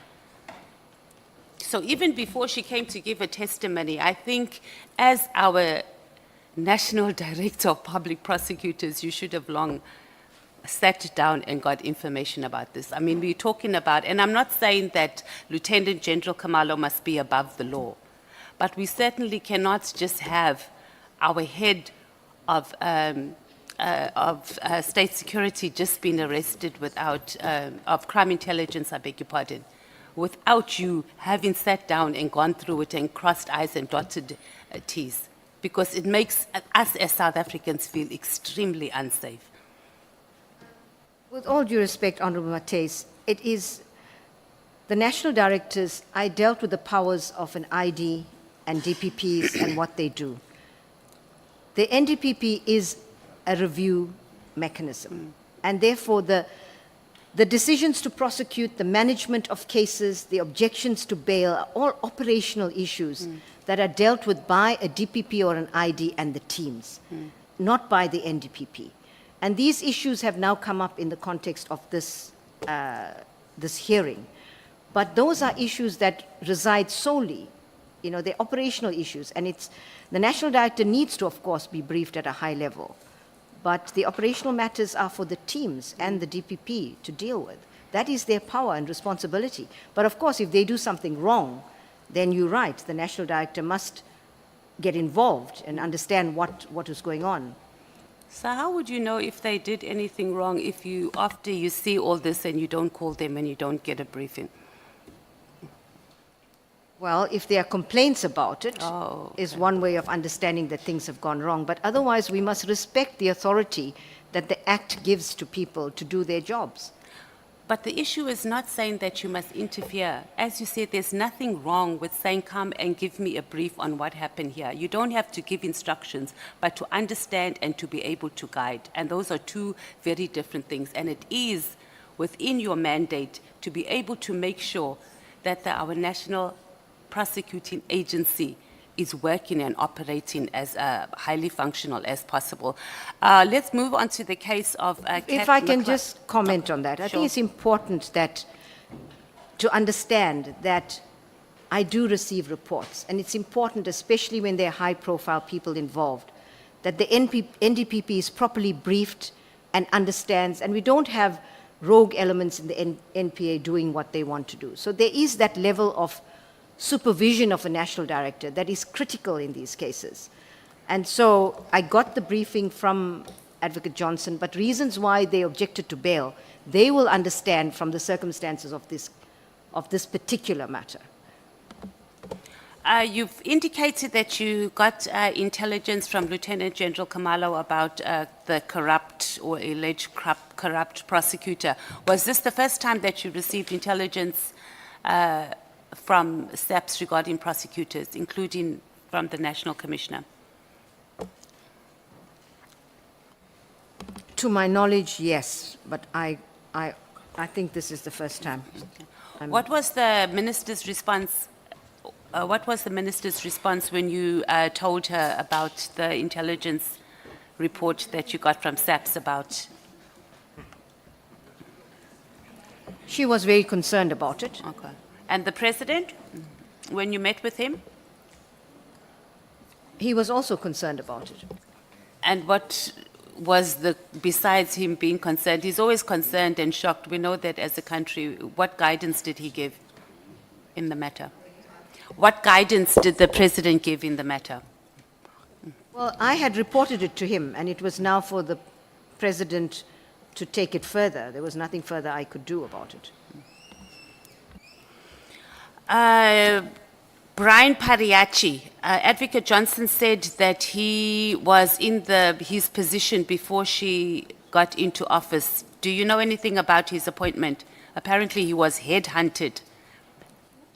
So even before she came to give her testimony, I think as our National Director of Public Prosecutors, you should have long sat down and got information about this. I mean, we're talking about, and I'm not saying that Lieutenant General Khumalo must be above the law, but we certainly cannot just have our head of state security just being arrested without, of crime intelligence, I beg your pardon, without you having sat down and gone through it and crossed I's and dotted T's, because it makes us as South Africans feel extremely unsafe. With all due respect, Honourable Mates, it is the national directors. I dealt with the powers of an ID and DPPs and what they do. The NDPP is a review mechanism, and therefore the decisions to prosecute, the management of cases, the objections to bail are all operational issues that are dealt with by a DPP or an ID and the teams, not by the NDPP. And these issues have now come up in the context of this, this hearing. But those are issues that reside solely, you know, they're operational issues. And it's, the National Director needs to, of course, be briefed at a high level. But the operational matters are for the teams and the DPP to deal with. That is their power and responsibility. But of course, if they do something wrong, then you're right, the National Director must get involved and understand what is going on. So how would you know if they did anything wrong if you, after you see all this and you don't call them and you don't get a briefing? Well, if there are complaints about it, is one way of understanding that things have gone wrong. But otherwise, we must respect the authority that the Act gives to people to do their jobs. But the issue is not saying that you must interfere. As you said, there's nothing wrong with saying, come and give me a brief on what happened here. You don't have to give instructions, but to understand and to be able to guide. And those are two very different things. And it is within your mandate to be able to make sure that our national prosecuting agency is working and operating as highly functional as possible. Let's move on to the case of If I can just comment on that. I think it's important that to understand that I do receive reports, and it's important, especially when there are high-profile people involved, that the NDPP is properly briefed and understands, and we don't have rogue elements in the NPA doing what they want to do. So there is that level of supervision of a national director that is critical in these cases. And so I got the briefing from Advocate Johnson, but reasons why they objected to bail, they will understand from the circumstances of this particular matter. You've indicated that you got intelligence from Lieutenant General Khumalo about the corrupt or alleged corrupt prosecutor. Was this the first time that you received intelligence from SAPS regarding prosecutors, including from the National Commissioner? To my knowledge, yes, but I think this is the first time. What was the minister's response? What was the minister's response when you told her about the intelligence report that you got from SAPS about? She was very concerned about it. Okay. And the president, when you met with him? He was also concerned about it. And what was besides him being concerned, he's always concerned and shocked. We know that as a country. What guidance did he give in the matter? What guidance did the president give in the matter? Well, I had reported it to him, and it was now for the president to take it further. There was nothing further I could do about it. Brian Pariachi, Advocate Johnson said that he was in his position before she got into office. Do you know anything about his appointment? Apparently he was headhunted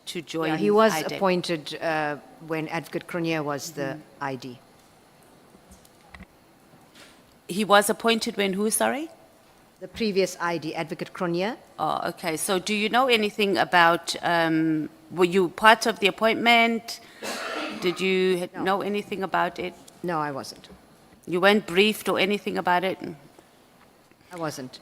to join. Yeah, he was IDEC. appointed when Advocate Cronje was the ID. He was appointed when who, sorry? The previous ID, Advocate Cronje. Oh, okay. So do you know anything about, were you part of the appointment? Did you know anything about it? No, I wasn't. You weren't briefed or anything about it? I wasn't.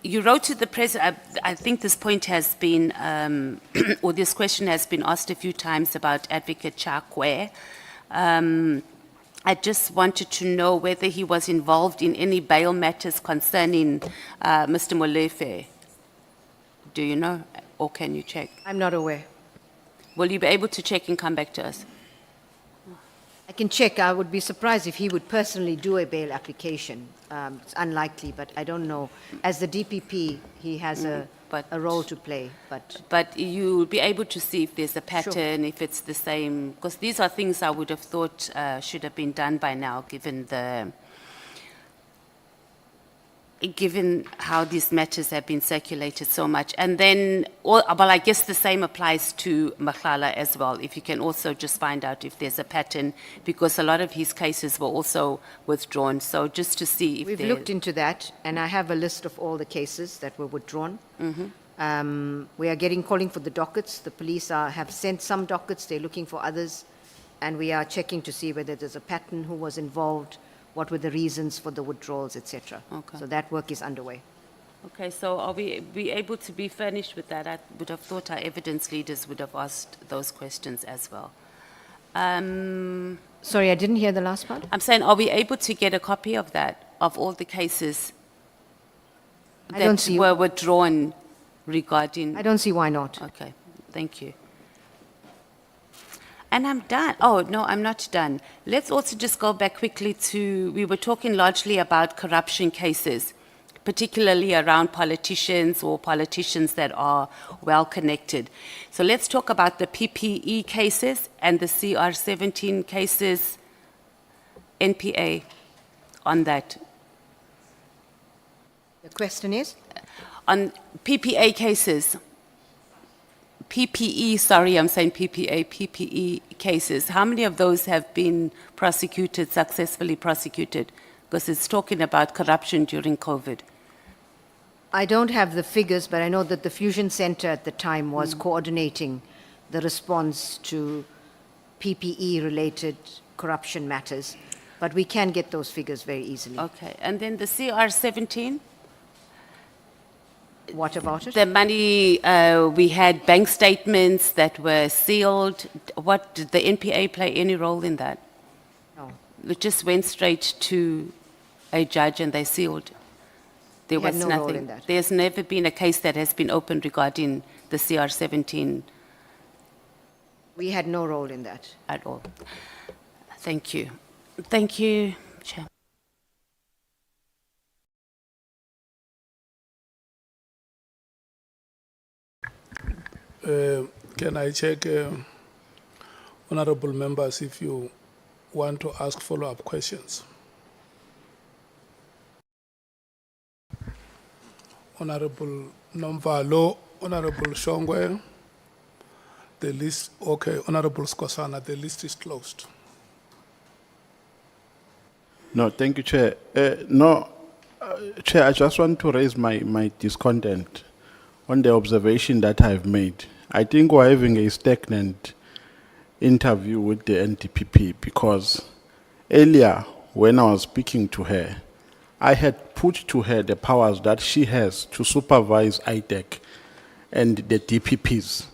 You wrote to the president, I think this point has been, or this question has been asked a few times about Advocate Chakwe. I just wanted to know whether he was involved in any bail matters concerning Mr. Molefe. Do you know, or can you check? I'm not aware. Will you be able to check and come back to us? I can check. I would be surprised if he would personally do a bail application. It's unlikely, but I don't know. As the DPP, he has a role to play. But you will be able to see if there's a pattern, if it's the same, because these are things I would have thought should have been done by now, given how these matters have been circulated so much. And then, well, I guess the same applies to Nhlanhla as well, if you can also just find out if there's a pattern, because a lot of his cases were also withdrawn. So just to see if We've looked into that, and I have a list of all the cases that were withdrawn. We are calling for the dockets. The police have sent some dockets. They're looking for others. And we are checking to see whether there's a pattern, who was involved, what were the reasons for the withdrawals, etc. Okay. So that work is underway. Okay, so are we able to be furnished with that? I would have thought our evidence leaders would have asked those questions as well. Sorry, I didn't hear the last part. I'm saying, are we able to get a copy of that, of all the cases I don't that see- were withdrawn regarding? I don't see why not. Okay, thank you. And I'm done. Oh, no, I'm not done. Let's also just go back quickly to, we were talking largely about corruption cases, particularly around politicians or politicians that are well connected. So let's talk about the PPE cases and the CR17 cases, NPA on that. The question is? On PPA cases, PPE, sorry, I'm saying PPA, PPE cases, how many of those have been prosecuted, successfully prosecuted? Because it's talking about corruption during COVID. I don't have the figures, but I know that the Fusion Center at the time was coordinating the response to PPE-related corruption matters. But we can get those figures very easily. Okay, and then the CR 17? What about it? The money, we had bank statements that were sealed. What, did the NPA play any role in that? No. It just went straight to a judge and they sealed. There We had was no role nothing. in that. There's never been a case that has been opened regarding the CR 17 We had no role in that. at all. Thank you. Thank you, Chair. Can I check, honorable members, if you want to ask follow-up questions? Honorable Nomvalo, Honorable Shongwe, the list, okay, Honorable Skosana, the list is closed. No, thank you, Chair. Chair, I just want to raise my discontent on the observation that I've made. I think we're having a stagnant interview with the NDPP because earlier when I was speaking to her, I had put to her the powers that she has to supervise ITEC and the DPPs.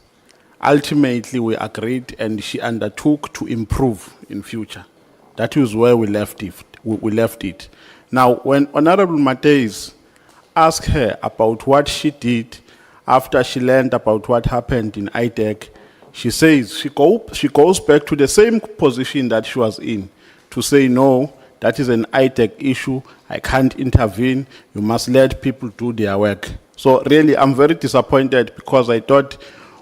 Ultimately, we agreed and she undertook to improve in future. That is where we left it. Now, when Honorable Mateus asked her about what she did after she learned about what happened in ITEC, she says she goes back to the same position that she was in to say, no, that is an ITEC issue. I can't intervene. You must let people do their work. So really, I'm very disappointed because I thought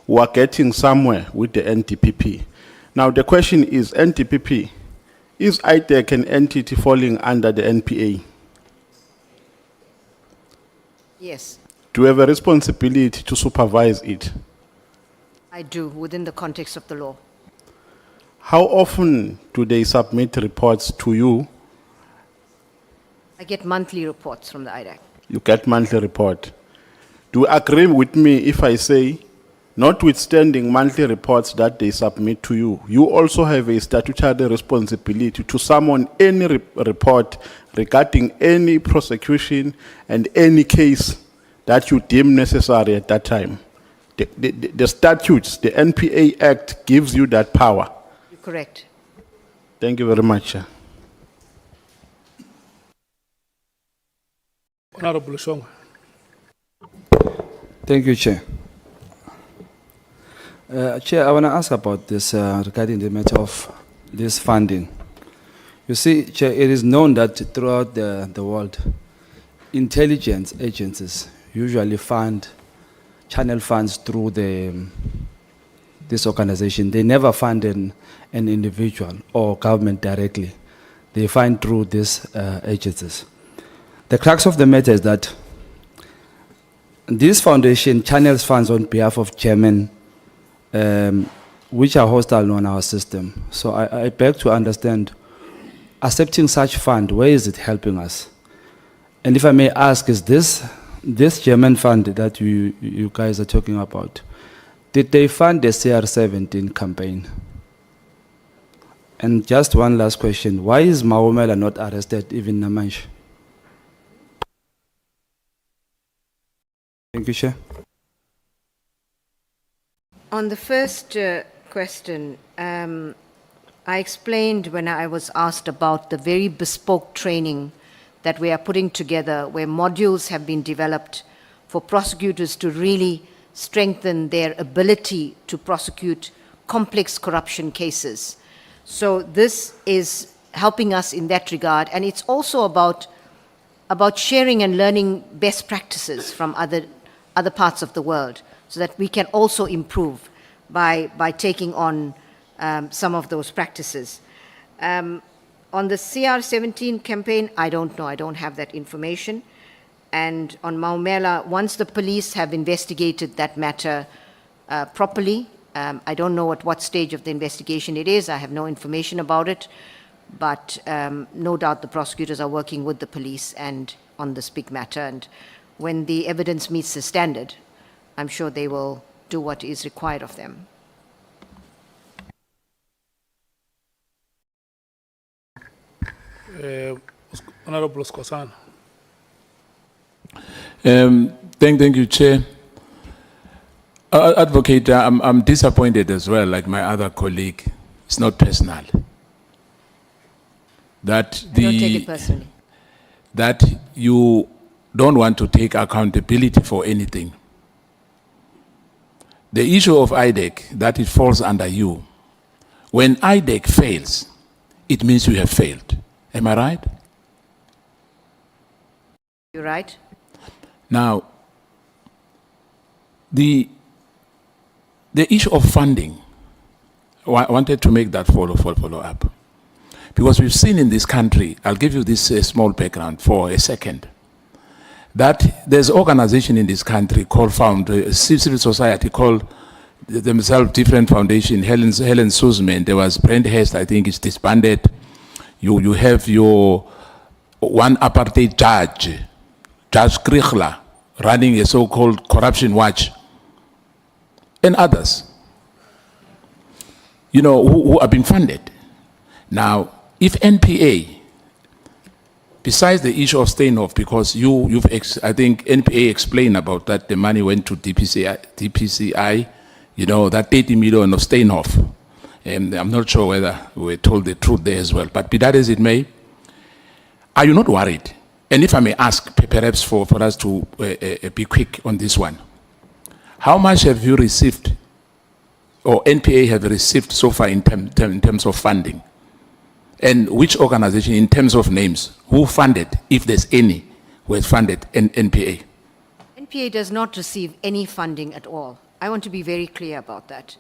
we were getting somewhere with the NDPP. Now, the question is, NDPP, is ITEC an entity falling under the NPA? Yes, Do you have a responsibility to supervise it? I do, within the context of the law. How often do they submit reports to you? I get monthly reports from the IDAC. You get monthly report. Do you agree with me if I say, notwithstanding monthly reports that they submit to you, you also have a statutory responsibility to summon any report regarding any prosecution and any case that you deem necessary at that time? The statutes, the NPA Act gives you that power. You're correct. Thank you very much, Chair. Honorable Shongwe. Thank you, Chair. Chair, I want to ask about this regarding the matter of this funding. You see, Chair, it is known that throughout the world, intelligence agencies usually channel funds through this organization. They never fund an individual or government directly. They fund through these agencies. The crux of the matter is that this foundation channels funds on behalf of chairmen which are hostile on our system. So I beg to understand, accepting such fund, where is it helping us? And if I may ask, is this German fund that you guys are talking about, did they fund the CR17 campaign? And just one last question, why is Mkhwanazi not arrested, even Namanj? Thank you, Chair. On the first question, I explained when I was asked about the very bespoke training that we are putting together, where modules have been developed for prosecutors to really strengthen their ability to prosecute complex corruption cases. So this is helping us in that regard, and it's also about sharing and learning best practices from other parts of the world, so that we can also improve by taking on some of those practices. On the CR17 campaign, I don't know. I don't have that information. And on Mkhwanazi, once the police have investigated that matter properly, I don't know at what stage of the investigation it is. I have no information about it. But no doubt the prosecutors are working with the police and on this big matter. And when the evidence meets the standard, I'm sure they will do what is required of them. Honorable Skosana. Thank you, Chair. Advocate, I'm disappointed as well, like my other colleague. It's not personal. That I don't take it personally. that you don't want to take accountability for anything. The issue of IDEC, that it falls under you. When IDEC fails, it means you have failed. Am I right? You're right. Now, the issue of funding, I wanted to make that follow up. Because we've seen in this country, I'll give you this small background for a second, that there's an organization in this country called civil society called themselves different foundation, Helen Suzman, there was Brent Hest, I think it's disbanded. You have your one apartheid judge, Judge Nhlanhla, running a so-called corruption watch, and others, you know, who have been funded. Now, if NPA, besides the issue of Steinhoff, because I think NPA explained about that the money went to DPCI, you know, that 80 million of Steinhoff. And I'm not sure whether we were told the truth there as well. But be that as it may, are you not worried? And if I may ask, perhaps for us to be quick on this one, how much have you received, or NPA have received so far in terms of funding? And which organization, in terms of names, who funded, if there's any, who has funded NPA? NPA does not receive any funding at all. I want to be very clear about that.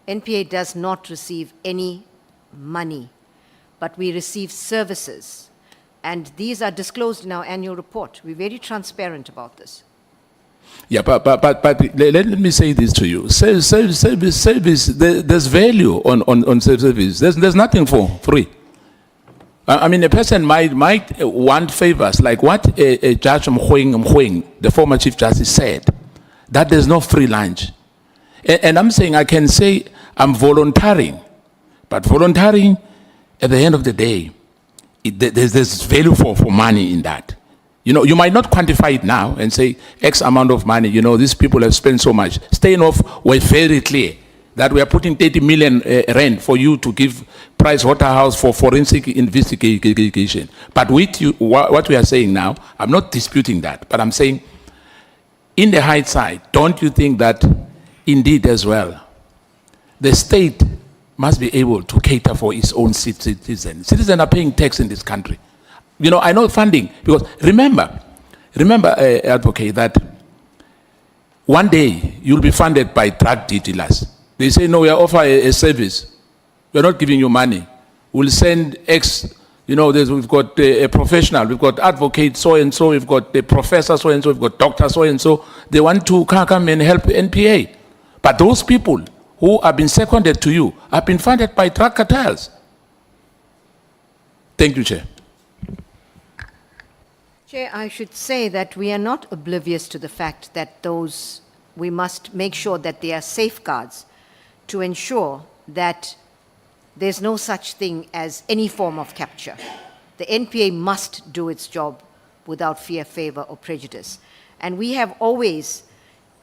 NPA does not receive any money, but we receive services. And these are disclosed in our annual report. We're very transparent about this. Yeah, but let me say this to you. Service, there's value on service. There's nothing for free. I mean, a person might want favors, like what Judge Mkhwanazi, the former Chief Justice, said, that there's no free lunch. And I'm saying, I can say I'm volunteering, but volunteering, at the end of the day, there's value for money in that. You know, you might not quantify it now and say X amount of money, you know, these people have spent so much. Steinhoff was very clear that we are putting 30 million rand for you to give Price Waterhouse for forensic investigation. But with you, what we are saying now, I'm not disputing that, but I'm saying, in the high side, don't you think that indeed as well, the state must be able to cater for its own citizens? Citizens are paying tax in this country. You know, I know funding, because remember, Advocate, that one day you'll be funded by drug dealers. They say, no, we are offering a service. We're not giving you money. We'll send X, you know, we've got a professional, we've got advocate so-and-so, we've got a professor so-and-so, we've got doctor so-and-so. They want to come and help NPA. But those people who have been seconded to you have been funded by drug cartels. Thank you, Chair. Chair, I should say that we are not oblivious to the fact that we must make sure that there are safeguards to ensure that there's no such thing as any form of capture. The NPA must do its job without fear, favor, or prejudice. And we have always,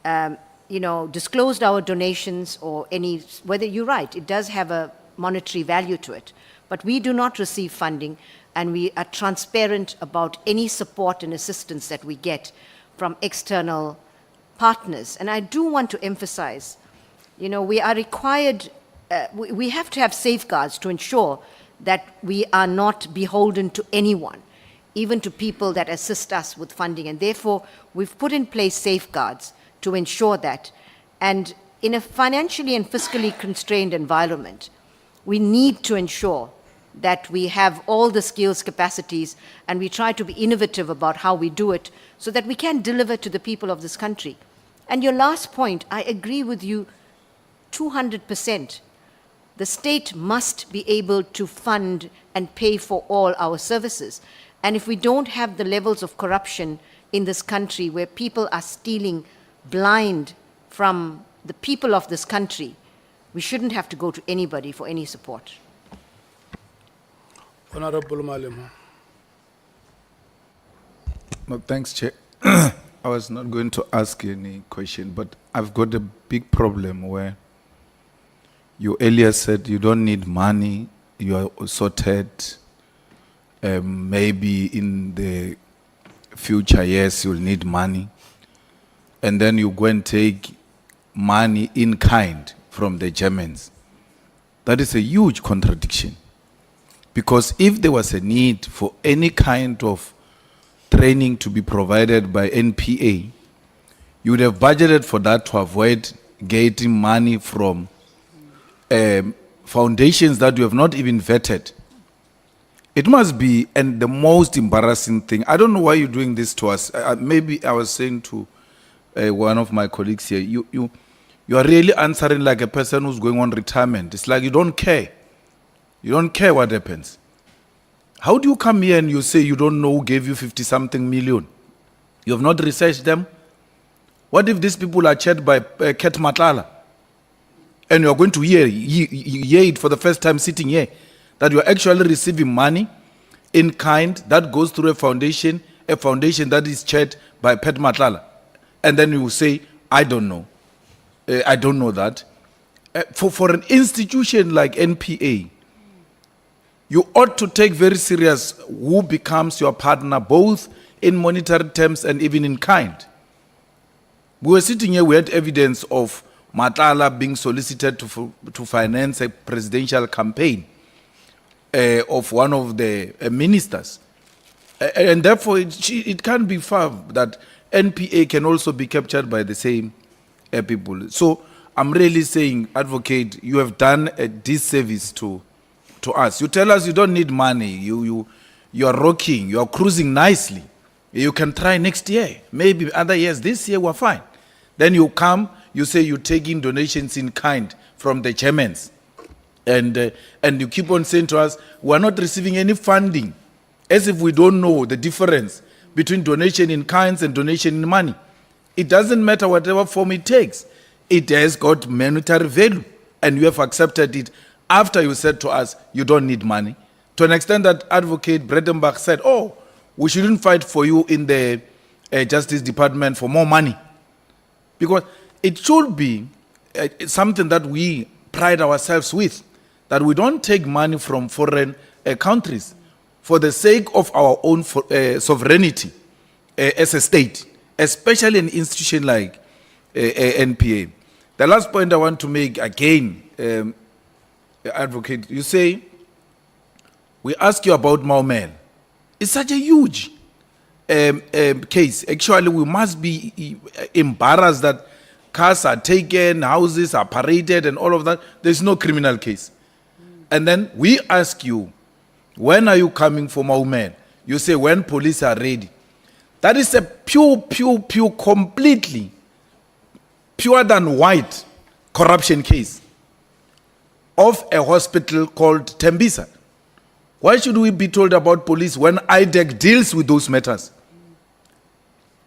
you know, disclosed our donations or whether you're right, it does have a monetary value to it. But we do not receive funding, and we are transparent about any support and assistance that we get from external partners. And I do want to emphasize, you know, we are required, we have to have safeguards to ensure that we are not beholden to anyone, even to people that assist us with funding. And therefore, we've put in place safeguards to ensure that. And in a financially and fiscally constrained environment, we need to ensure that we have all the skills, capacities, and we try to be innovative about how we do it so that we can deliver to the people of this country. And your last point, I agree with you 200%. The state must be able to fund and pay for all our services. And if we don't have the levels of corruption in this country where people are stealing blind from the people of this country, we shouldn't have to go to anybody for any support. Honorable Malema. No, thanks, Chair. I was not going to ask any question, but I've got a big problem where you earlier said you don't need money, you are sorted, maybe in the future years you'll need money, and then you go and take money in kind from the Germans. That is a huge contradiction. Because if there was a need for any kind of training to be provided by NPA, you would have budgeted for that to avoid getting money from foundations that you have not even vetted. It must be, and the most embarrassing thing, I don't know why you're doing this to us. Maybe I was saying to one of my colleagues here, you are really answering like a person who's going on retirement. It's like you don't care. You don't care what happens. How do you come here and you say you don't know who gave you 50-something million? You have not researched them? What if these people are chaired by Ket Matlala? And you are going to hear it for the first time sitting here, that you are actually receiving money in kind that goes through a foundation that is chaired by Pet Matlala. And then you say, I don't know. I don't know that. For an institution like NPA, you ought to take very serious who becomes your partner, both in monetary terms and even in kind. We were sitting here, we had evidence of Matlala being solicited to finance a presidential campaign of one of the ministers. And therefore, it can't be far that NPA can also be captured by the same people. So I'm really saying, Advocate, you have done a disservice to us. You tell us you don't need money. You are rocking. You are cruising nicely. You can try next year. Maybe other years. This year we're fine. Then you come, you say you're taking donations in kind from the Germans. And you keep on saying to us, we're not receiving any funding, as if we don't know the difference between donation in kinds and donation in money. It doesn't matter whatever form it takes. It has got monetary value, and you have accepted it after you said to us, you don't need money. To an extent that Advocate Bredenbach said, oh, we shouldn't fight for you in the Justice Department for more money. Because it should be something that we pride ourselves with, that we don't take money from foreign countries for the sake of our own sovereignty as a state, especially an institution like NPA. The last point I want to make again, Advocate, you say, we ask you about Maumel. It's such a huge case. Actually, we must be embarrassed that cars are taken, houses are paraded and all of that. There's no criminal case. And then we ask you, when are you coming for Maumel? You say, when police are ready. That is a pure, completely pure than white corruption case of a hospital called Tembisa. Why should we be told about police when IDEC deals with those matters?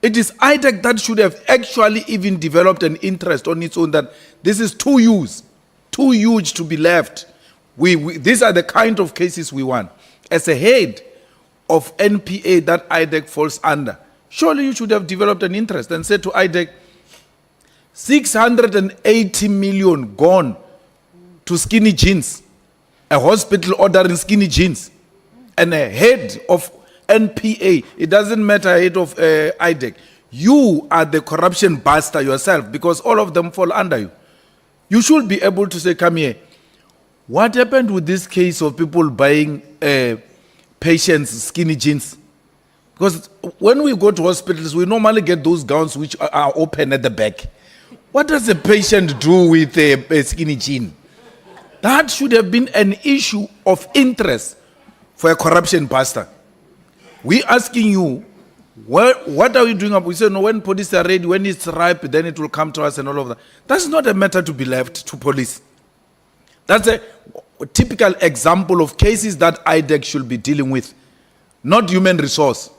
It is IDEC that should have actually even developed an interest on its own that this is too huge to be left. These are the kind of cases we want. As a head of NPA that IDEC falls under, surely you should have developed an interest and said to IDEC, 680 million gone to skinny jeans, a hospital ordering skinny jeans, and a head of NPA, it doesn't matter, head of IDEC. You are the corruption buster yourself because all of them fall under you. You should be able to say, come here. What happened with this case of people buying patients skinny jeans? Because when we go to hospitals, we normally get those gowns which are open at the back. What does a patient do with a skinny jean? That should have been an issue of interest for a corruption buster. We asking you, what are we doing up? We say, no, when police are ready, when it's ripe, then it will come to us and all of that. That's not a matter to be left to police. That's a typical example of cases that IDEC should be dealing with, not human resource.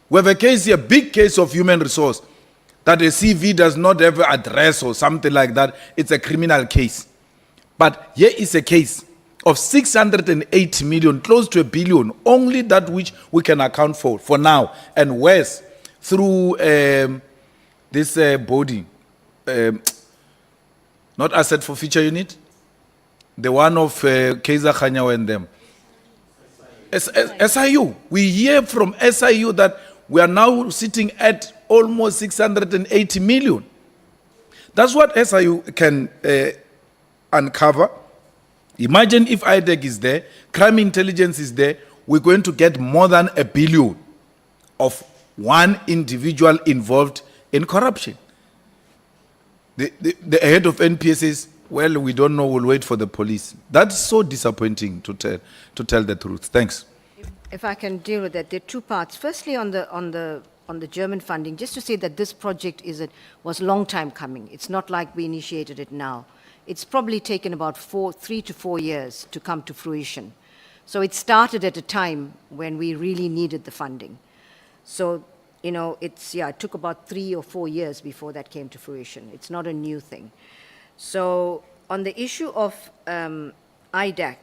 We have a case here, a big case of human resource, that a CV does not have an address or something like that. It's a criminal case. But here is a case of 680 million, close to 1 billion, only that which we can account for now, and worse, through this body, not asset forfeiture unit, the one of Kaiser Khanyawa and them. SIU. We hear from SIU that we are now sitting at almost 680 million. That's what SIU can uncover. Imagine if IDEC is there, crime intelligence is there, we're going to get more than 1 billion of one individual involved in corruption. The head of NPS says, well, we don't know, we'll wait for the police. That's so disappointing to tell the truth. Thanks. If I can deal with that, there are two parts. Firstly, on the German funding, just to say that this project was a long time coming. It's not like we initiated it now. It's probably taken about 3 to 4 years to come to fruition. So it started at a time when we really needed the funding. So, you know, it took about 3 or 4 years before that came to fruition. It's not a new thing. So on the issue of IDAC,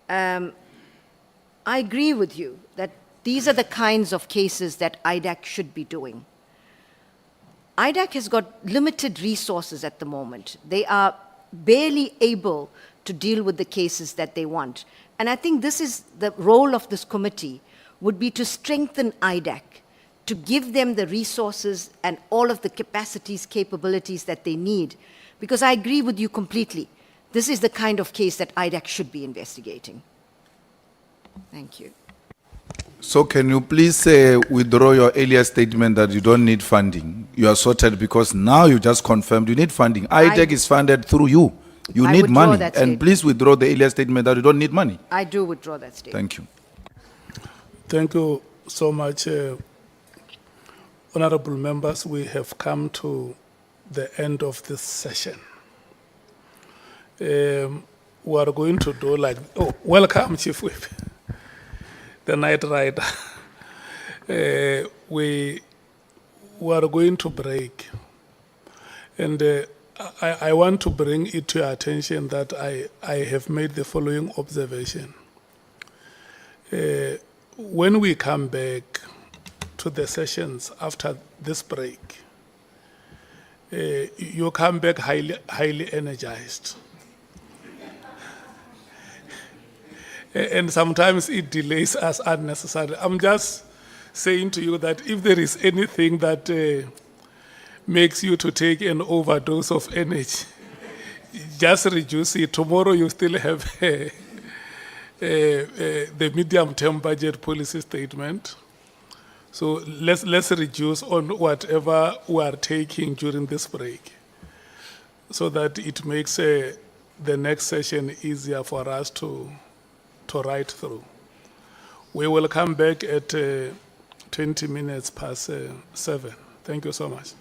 I agree with you that these are the kinds of cases that IDAC should be doing. IDAC has got limited resources at the moment. They are barely able to deal with the cases that they want. And I think this is the role of this committee, would be to strengthen IDAC, to give them the resources and all of the capacities, capabilities that they need. Because I agree with you completely. This is the kind of case that IDAC should be investigating. Thank you. So can you please withdraw your earlier statement that you don't need funding? You are sorted, because now you just confirmed you need funding. IDEC is funded through you. You I need withdraw money. that And statement. please withdraw the earlier statement that you don't need money. I do withdraw that statement. Thank you. Thank you so much, honorable members. We have come to the end of this session. We are going to do like, welcome, Chief Whip, the Night Rider. We are going to break. And I want to bring it to your attention that I have made the following observation. When we come back to the sessions after this break, you come back highly energized. And sometimes it delays us unnecessarily. I'm just saying to you that if there is anything that makes you to take an overdose of energy, just reduce it. Tomorrow you still have the medium-term budget policy statement. So let's reduce on whatever we are taking during this break, so that it makes the next session easier for us to ride through. We will come back at 20 minutes past 7. Thank you so much.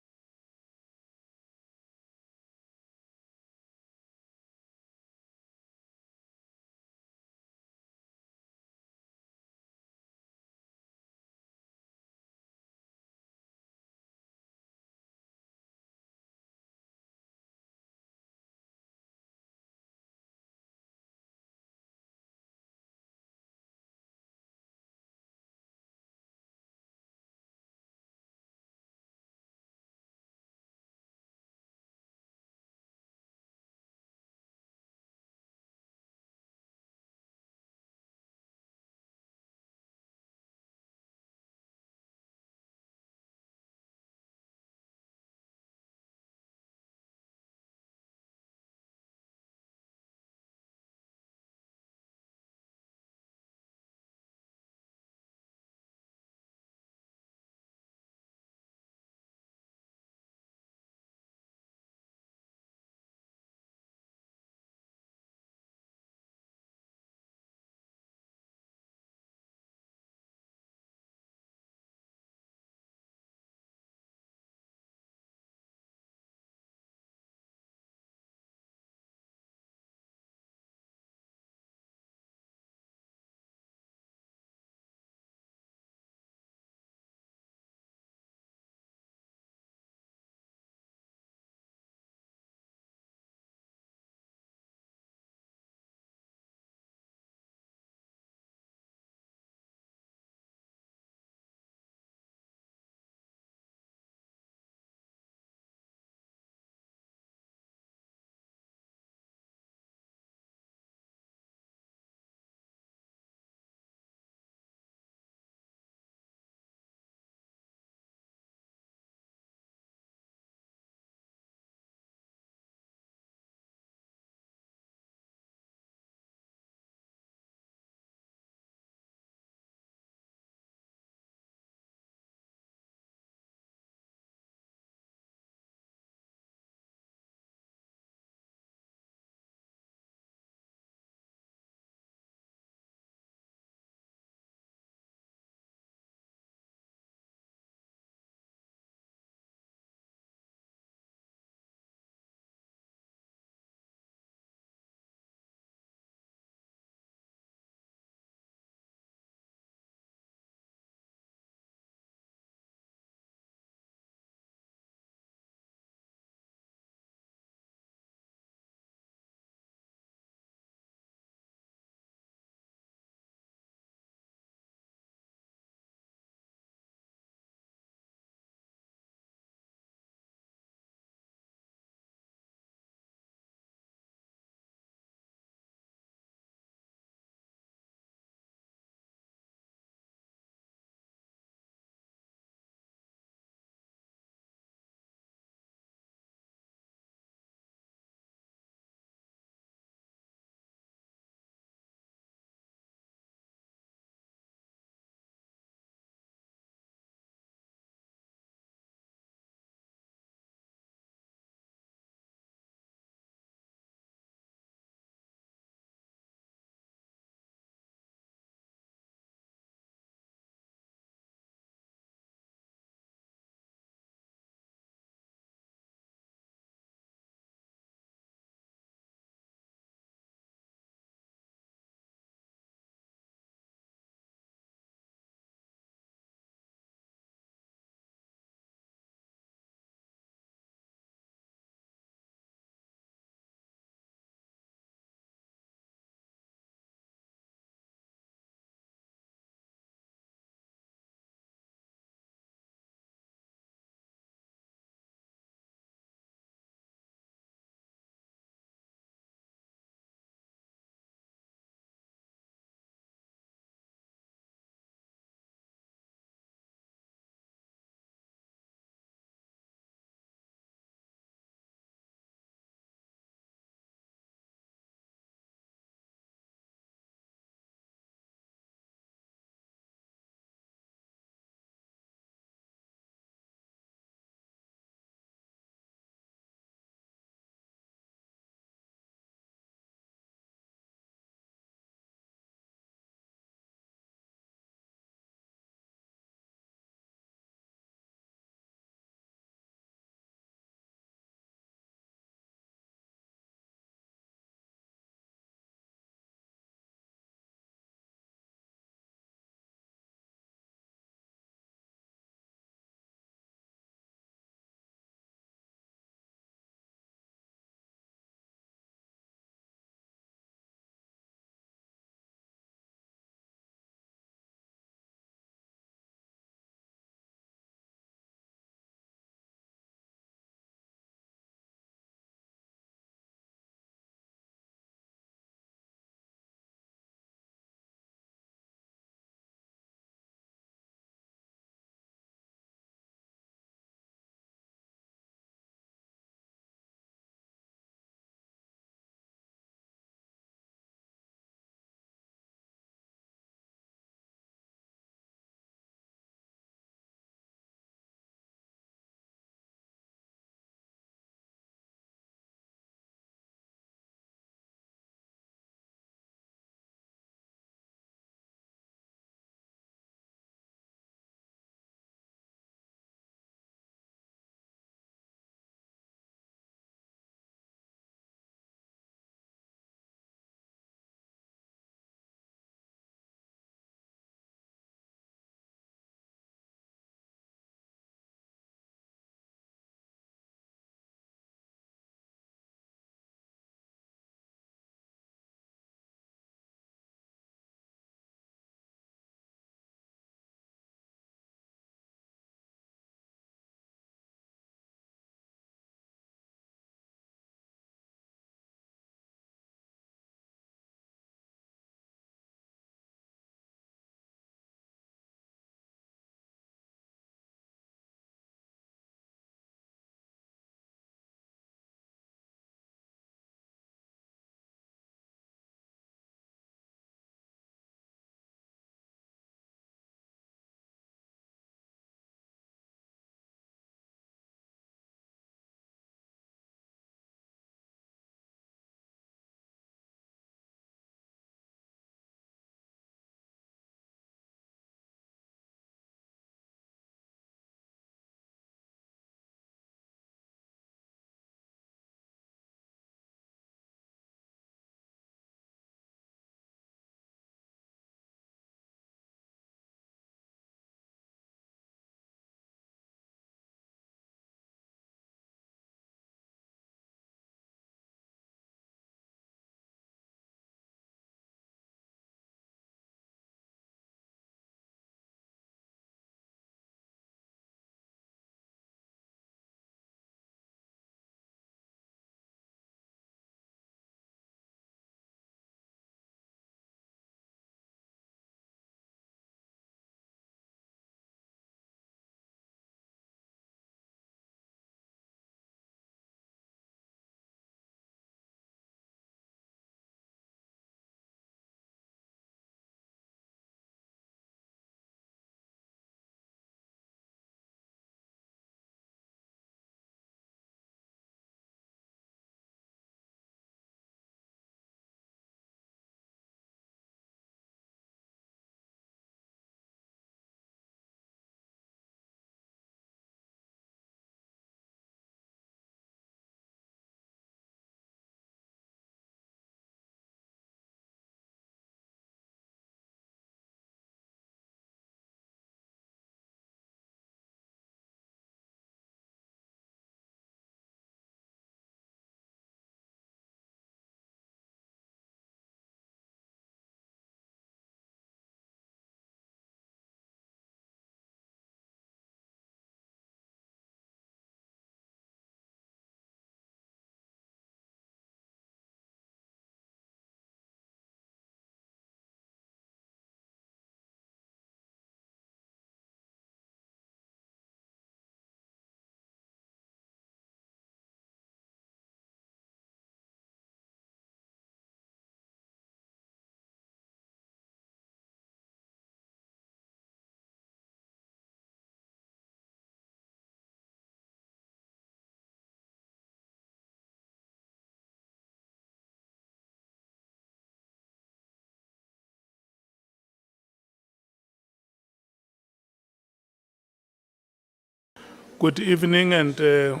Good evening and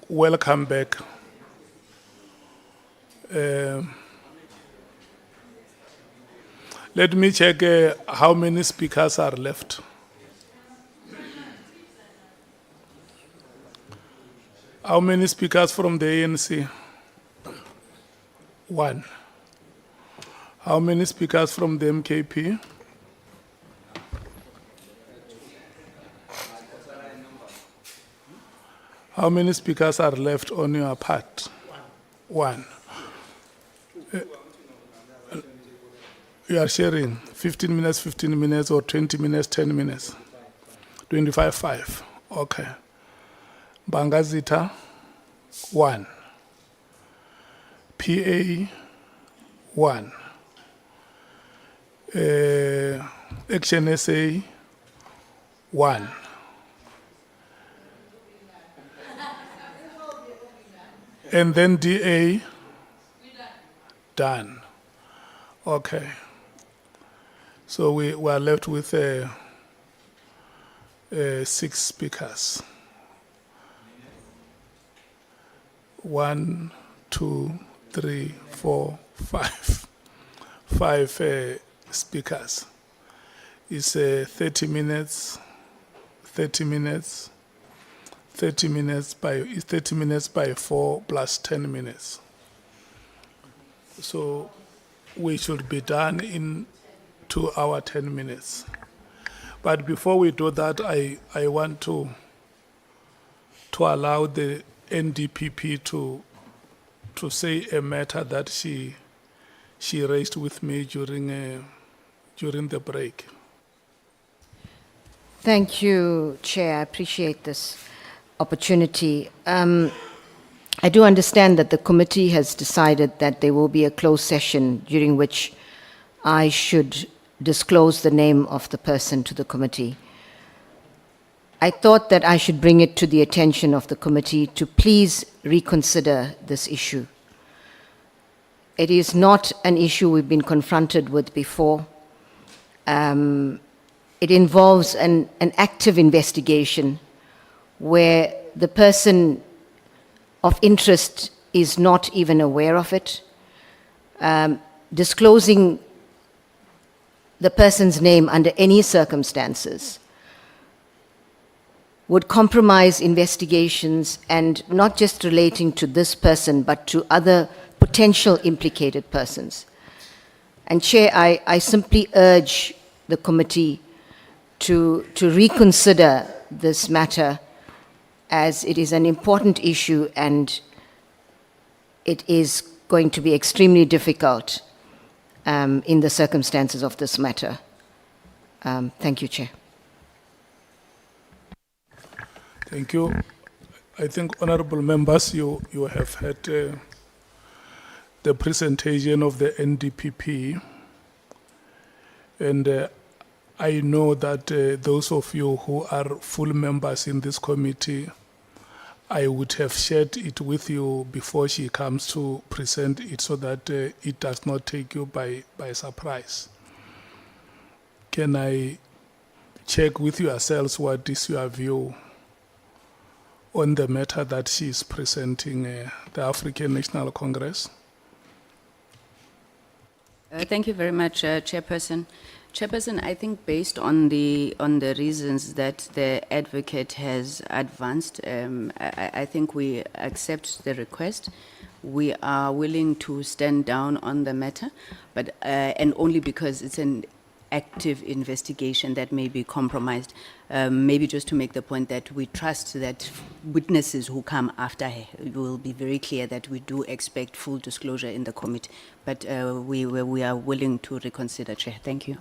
welcome back. Let me check how many speakers are left. How many speakers from the ANC? 1. How many speakers from the MKP? How many speakers are left on your part? 1. You are sharing 15 minutes, or 20 minutes, 10 minutes? 25, 5. Okay. Bangazita, 1. PA, 1. Action SA, 1. And then DA, done. Okay. So we are left with 6 speakers. 1, 2, 3, 4, 5. 5 speakers. It's 30 minutes, 30 minutes, 30 minutes by 4 plus 10 minutes. So we should be done in 2 hours, 10 minutes. But before we do that, I want to allow the NDPP to say a matter that she raised with me during the break. Thank you, Chair. I appreciate this opportunity. I do understand that the committee has decided that there will be a closed session during which I should disclose the name of the person to the committee. I thought that I should bring it to the attention of the committee to please reconsider this issue. It is not an issue we've been confronted with before. It involves an active investigation where the person of interest is not even aware of it. Disclosing the person's name under any circumstances would compromise investigations, and not just relating to this person, but to other potential implicated persons. And Chair, I simply urge the committee to reconsider this matter, as it is an important issue and it is going to be extremely difficult in the circumstances of this matter. Thank you, Chair. Thank you. I think, honorable members, you have had the presentation of the NDPP, and I know that those of you who are full members in this committee, I would have shared it with you before she comes to present it, so that it does not take you by surprise. Can I check with yourselves what is your view on the matter that she is presenting the African National Congress? Thank you very much, Chairperson. Chairperson, I think based on the reasons that the advocate has advanced, I think we accept the request. We are willing to stand down on the matter, but and only because it's an active investigation that may be compromised. Maybe just to make the point that we trust that witnesses who come after her will be very clear that we do expect full disclosure in the committee, but we are willing to reconsider, Chair. Thank you.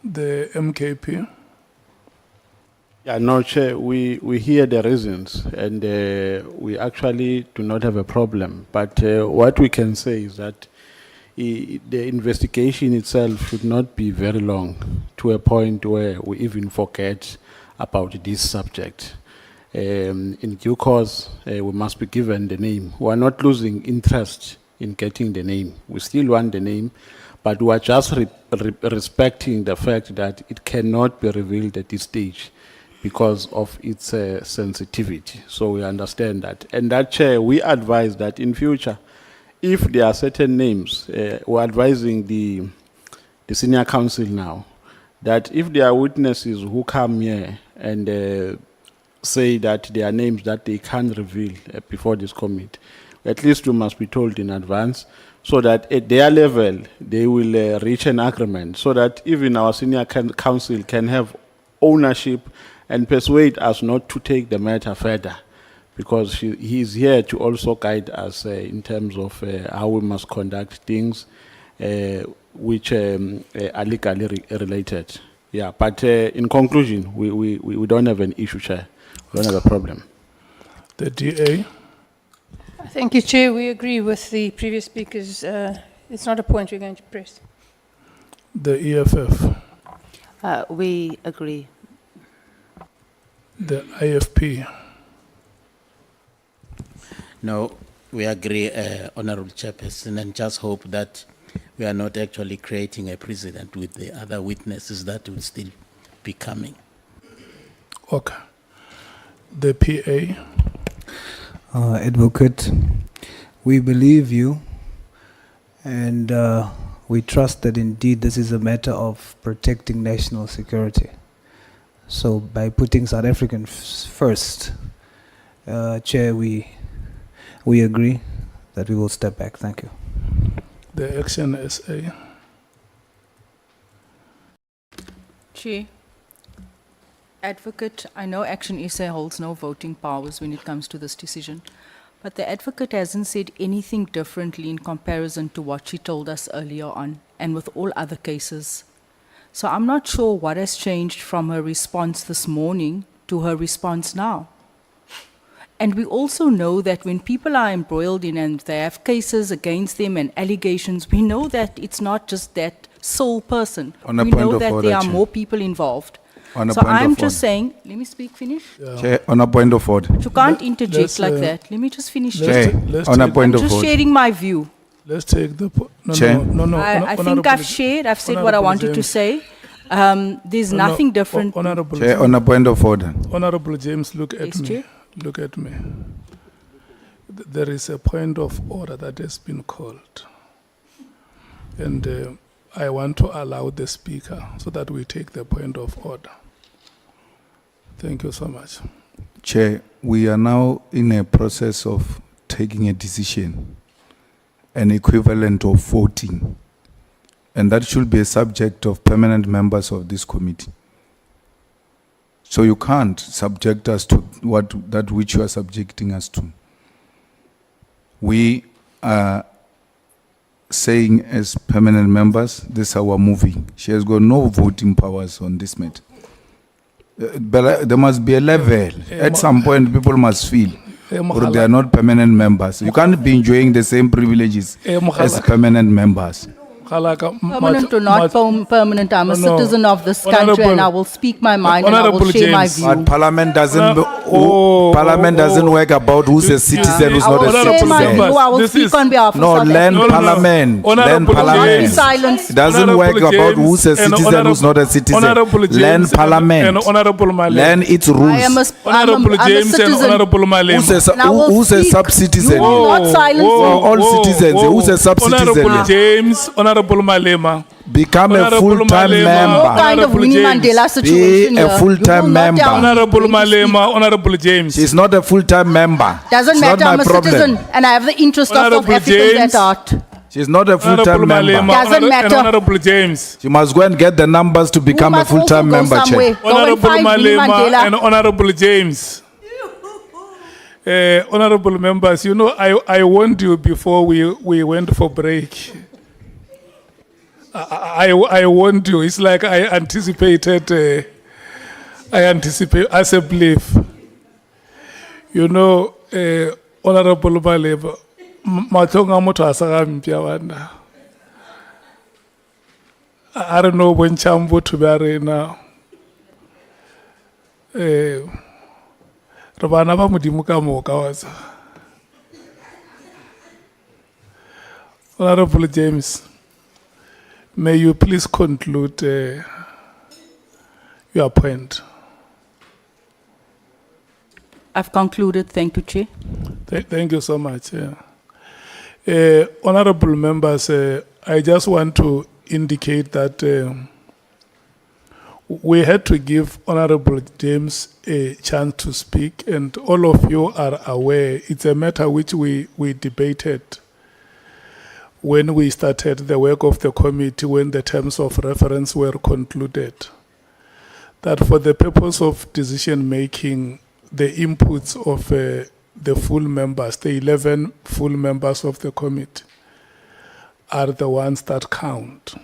The MKP? Yeah, no, Chair, we hear the reasons, and we actually do not have a problem. But what we can say is that the investigation itself should not be very long, to a point where we even forget about this subject. In due course, we must be given the name. We are not losing interest in getting the name. We still want the name, but we are just respecting the fact that it cannot be revealed at this stage, because of its sensitivity. So we understand that. And that, Chair, we advise that in future, if there are certain names, we're advising the senior counsel now, that if there are witnesses who come here and say that there are names that they can't reveal before this committee, at least you must be told in advance, so that at their level, they will reach an agreement, so that even our senior counsel can have ownership and persuade us not to take the matter further, because he is here to also guide us in terms of how we must conduct things which are legally related. Yeah, but in conclusion, we don't have an issue, Chair. We don't have a problem. The DA. Thank you, Chair. We agree with the previous speakers. It's not a point we're going to press. The EFF. We agree. The IFP. No, we agree, Honorable Chairperson, and just hope that we are not actually creating a precedent with the other witnesses that will still be coming. Okay. The PA. Advocate, we believe you, and we trust that indeed this is a matter of protecting national security. So by putting South Africans first, Chair, we agree that we will step back. Thank you. The Action SA. Chair, Advocate, I know Action SA holds no voting powers when it comes to this decision, but the Advocate hasn't said anything differently in comparison to what she told us earlier on and with all other cases. So I'm not sure what has changed from her response this morning to her response now. And we also know that when people are embroiled in and they have cases against them and allegations, we know that it's not just that sole person. On a We point know of that order, there are Chair. more people involved. On a So point of I'm order. just saying, let me speak, finish. Chair, on a point of order. You can't interject let's, like that. Let me just finish. Chair, let's on a take- point I'm of just order. sharing my view. Let's take the... Chair. No. I think Honorable- I've shared, I've said what I Honorable wanted to James. say. There's nothing different. Honorable Chair, on a point of order. Honorable James, look at Yes, me. Chair. Look at me. There is a point of order that has been called. And I want to allow the speaker so that we take the point of order. Thank you so much. Chair, we are now in a process of taking a decision, an equivalent of voting, and that should be a subject of permanent members of this committee. So you can't subject us to that which you are subjecting us to. We are saying as permanent members, this is our moving. She has got no voting powers on this matter. But there must be a level. At some point, people must feel or they are not permanent members. You can't be enjoying the same privileges as permanent members. Permanent or not permanent, I'm a No, citizen of this country and Honorable- I will speak my mind and I will Honorable share my James. view. But Parliament doesn't. Oh, Parliament doesn't work about who's a citizen, who's I not will a share my citizen. view, I will This speak is- on behalf of No, South learn Africa. Parliament. Learn Honorable Parliament. James. Silence. It doesn't Honorable work about James who's a and citizen, who's not a citizen. Honorable Learn James Parliament. and Honorable Malema. Learn its I am rules. Honorable I'm a James and citizen. Honorable Malema. And I will Who's a speak. sub-citizen? You will not silence me. all citizens. Who's a sub-citizen Honorable here? James, Honorable Malema. Become a Honorable full-time Malema. member. No kind of Honorable Winnie James. Mandela situation Be a here. full-time You will not member. tell me Honorable when to speak. Malema, Honorable James. She's not a full-time member. Doesn't It's matter, not I'm my a problem. citizen and I have the interest of South Honorable Africans James. at heart. She's not a Honorable full-time member. Malema. Doesn't And matter. Honorable James. She must go and get the numbers to become You a must also full-time go member, somewhere. Chair. Go and Honorable find Winnie Malema Mandela. and Honorable James. Honorable members, you know, I warned you before we went for break. I warned you. It's like I anticipated. As a belief. You know, Honorable Malema, matonga motho asaka mpya wana. I don't know when chambo to be now. Rabana ba modimo ka moka waza. Honorable James, may you please conclude your point. I've concluded. Thank you, Chair. Thank you so much. Yeah. Honorable members, I just want to indicate that we had to give Honorable James a chance to speak, and all of you are aware it's a matter which we debated when we started the work of the committee, when the terms of reference were concluded, that for the purpose of decision making, the inputs of the full members, the 11 full members of the committee, are the ones that count.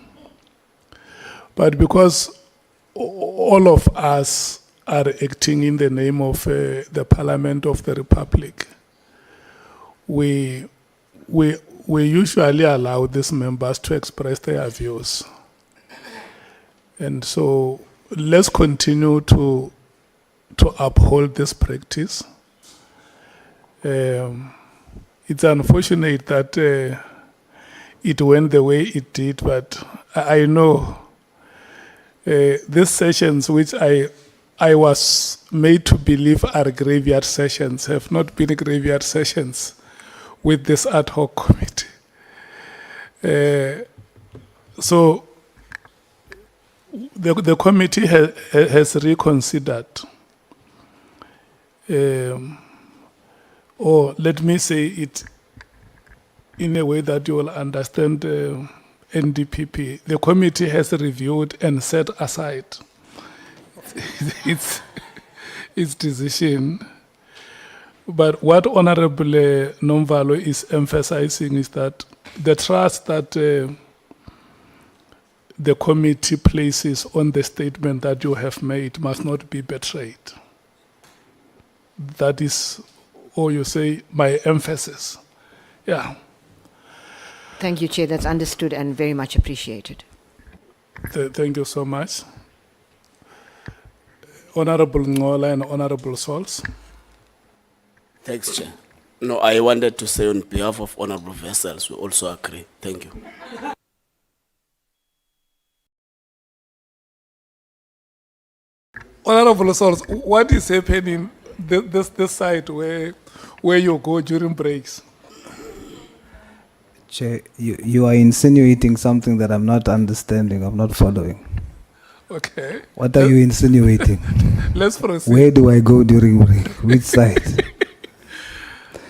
But because all of us are acting in the name of the Parliament of the Republic, we usually allow these members to express their views. And so let's continue to uphold this practice. It's unfortunate that it went the way it did, but I know these sessions, which I was made to believe are graveyard sessions, have not been graveyard sessions with this ad hoc committee. So the committee has reconsidered, or let me say it in a way that you will understand NDPP. The committee has reviewed and set aside its decision. But what Honorable Nomvalo is emphasizing is that the trust that the committee places on the statement that you have made must not be betrayed. That is, or you say, my emphasis. Yeah. Thank you, Chair. That's understood and very much appreciated. Thank you so much. Honorable Nhlanhla and Honorable Sols. Thanks, Chair. No, I wanted to say on behalf of Honorable Vessels, we also agree. Thank you. Honorable Sols, what is happening this side where you go during breaks? Chair, you are insinuating something that I'm not understanding, I'm not following. Okay. What are you insinuating? Let's proceed. Where do I go during break? Which side?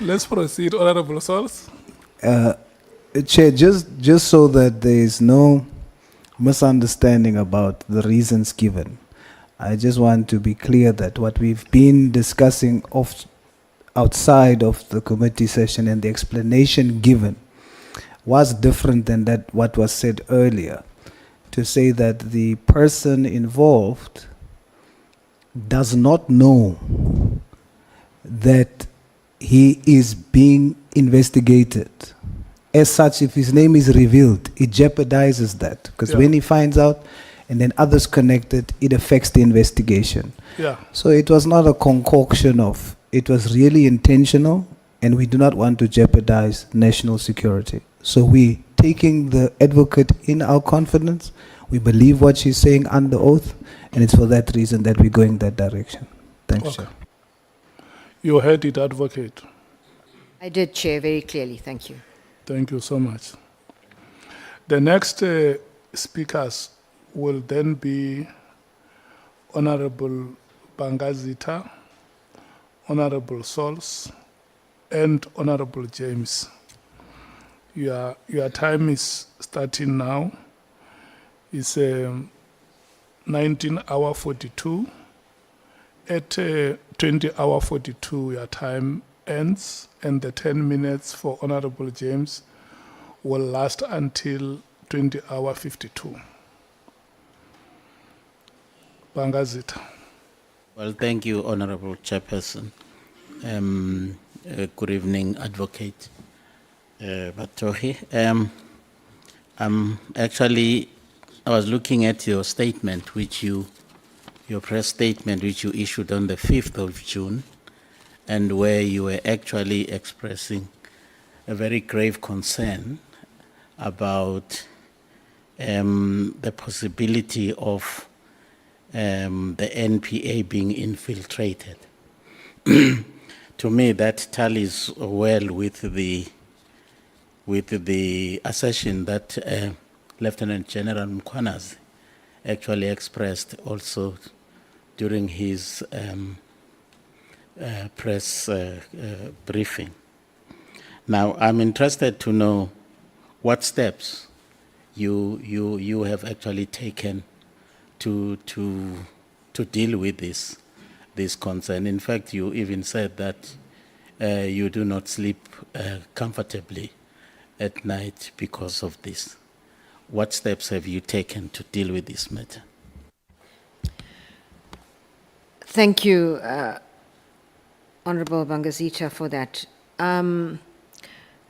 Let's proceed, Honorable Sols. Chair, just so that there is no misunderstanding about the reasons given, I just want to be clear that what we've been discussing outside of the committee session and the explanation given was different than that what was said earlier, to say that the person involved does not know that he is being investigated. As such, if his name is revealed, it jeopardizes that, because when he finds out and then others connected, it affects the investigation. Yeah. So it was not a concoction of, it was really intentional, and we do not want to jeopardize national security. So we taking the advocate in our confidence, we believe what she's saying under oath, and it's for that reason that we're going that direction. Thanks, Okay. Chair. You heard it, Advocate. I did, Chair, very clearly. Thank you. Thank you so much. The next speakers will then be Honorable Bangazita, Honorable Sols, and Honorable James. Your time is starting now. It's 19:42. At 20:42, your time ends, and the 10 minutes for Honorable James will last until 20:52. Bangazita. Well, thank you, Honorable Chairperson. Good evening, Advocate Batohi. Actually, I was looking at your statement, your press statement, which you issued on the 5th of June, and where you were actually expressing a very grave concern about the possibility of the NPA being infiltrated. To me, that tallies well with the assertion that Lieutenant General Mkhwanazi actually expressed also during his press briefing. Now, I'm interested to know what steps you have actually taken to deal with this concern. In fact, you even said that you do not sleep comfortably at night because of this. What steps have you taken to deal with this matter? Thank you, Honorable Bangazita, for that.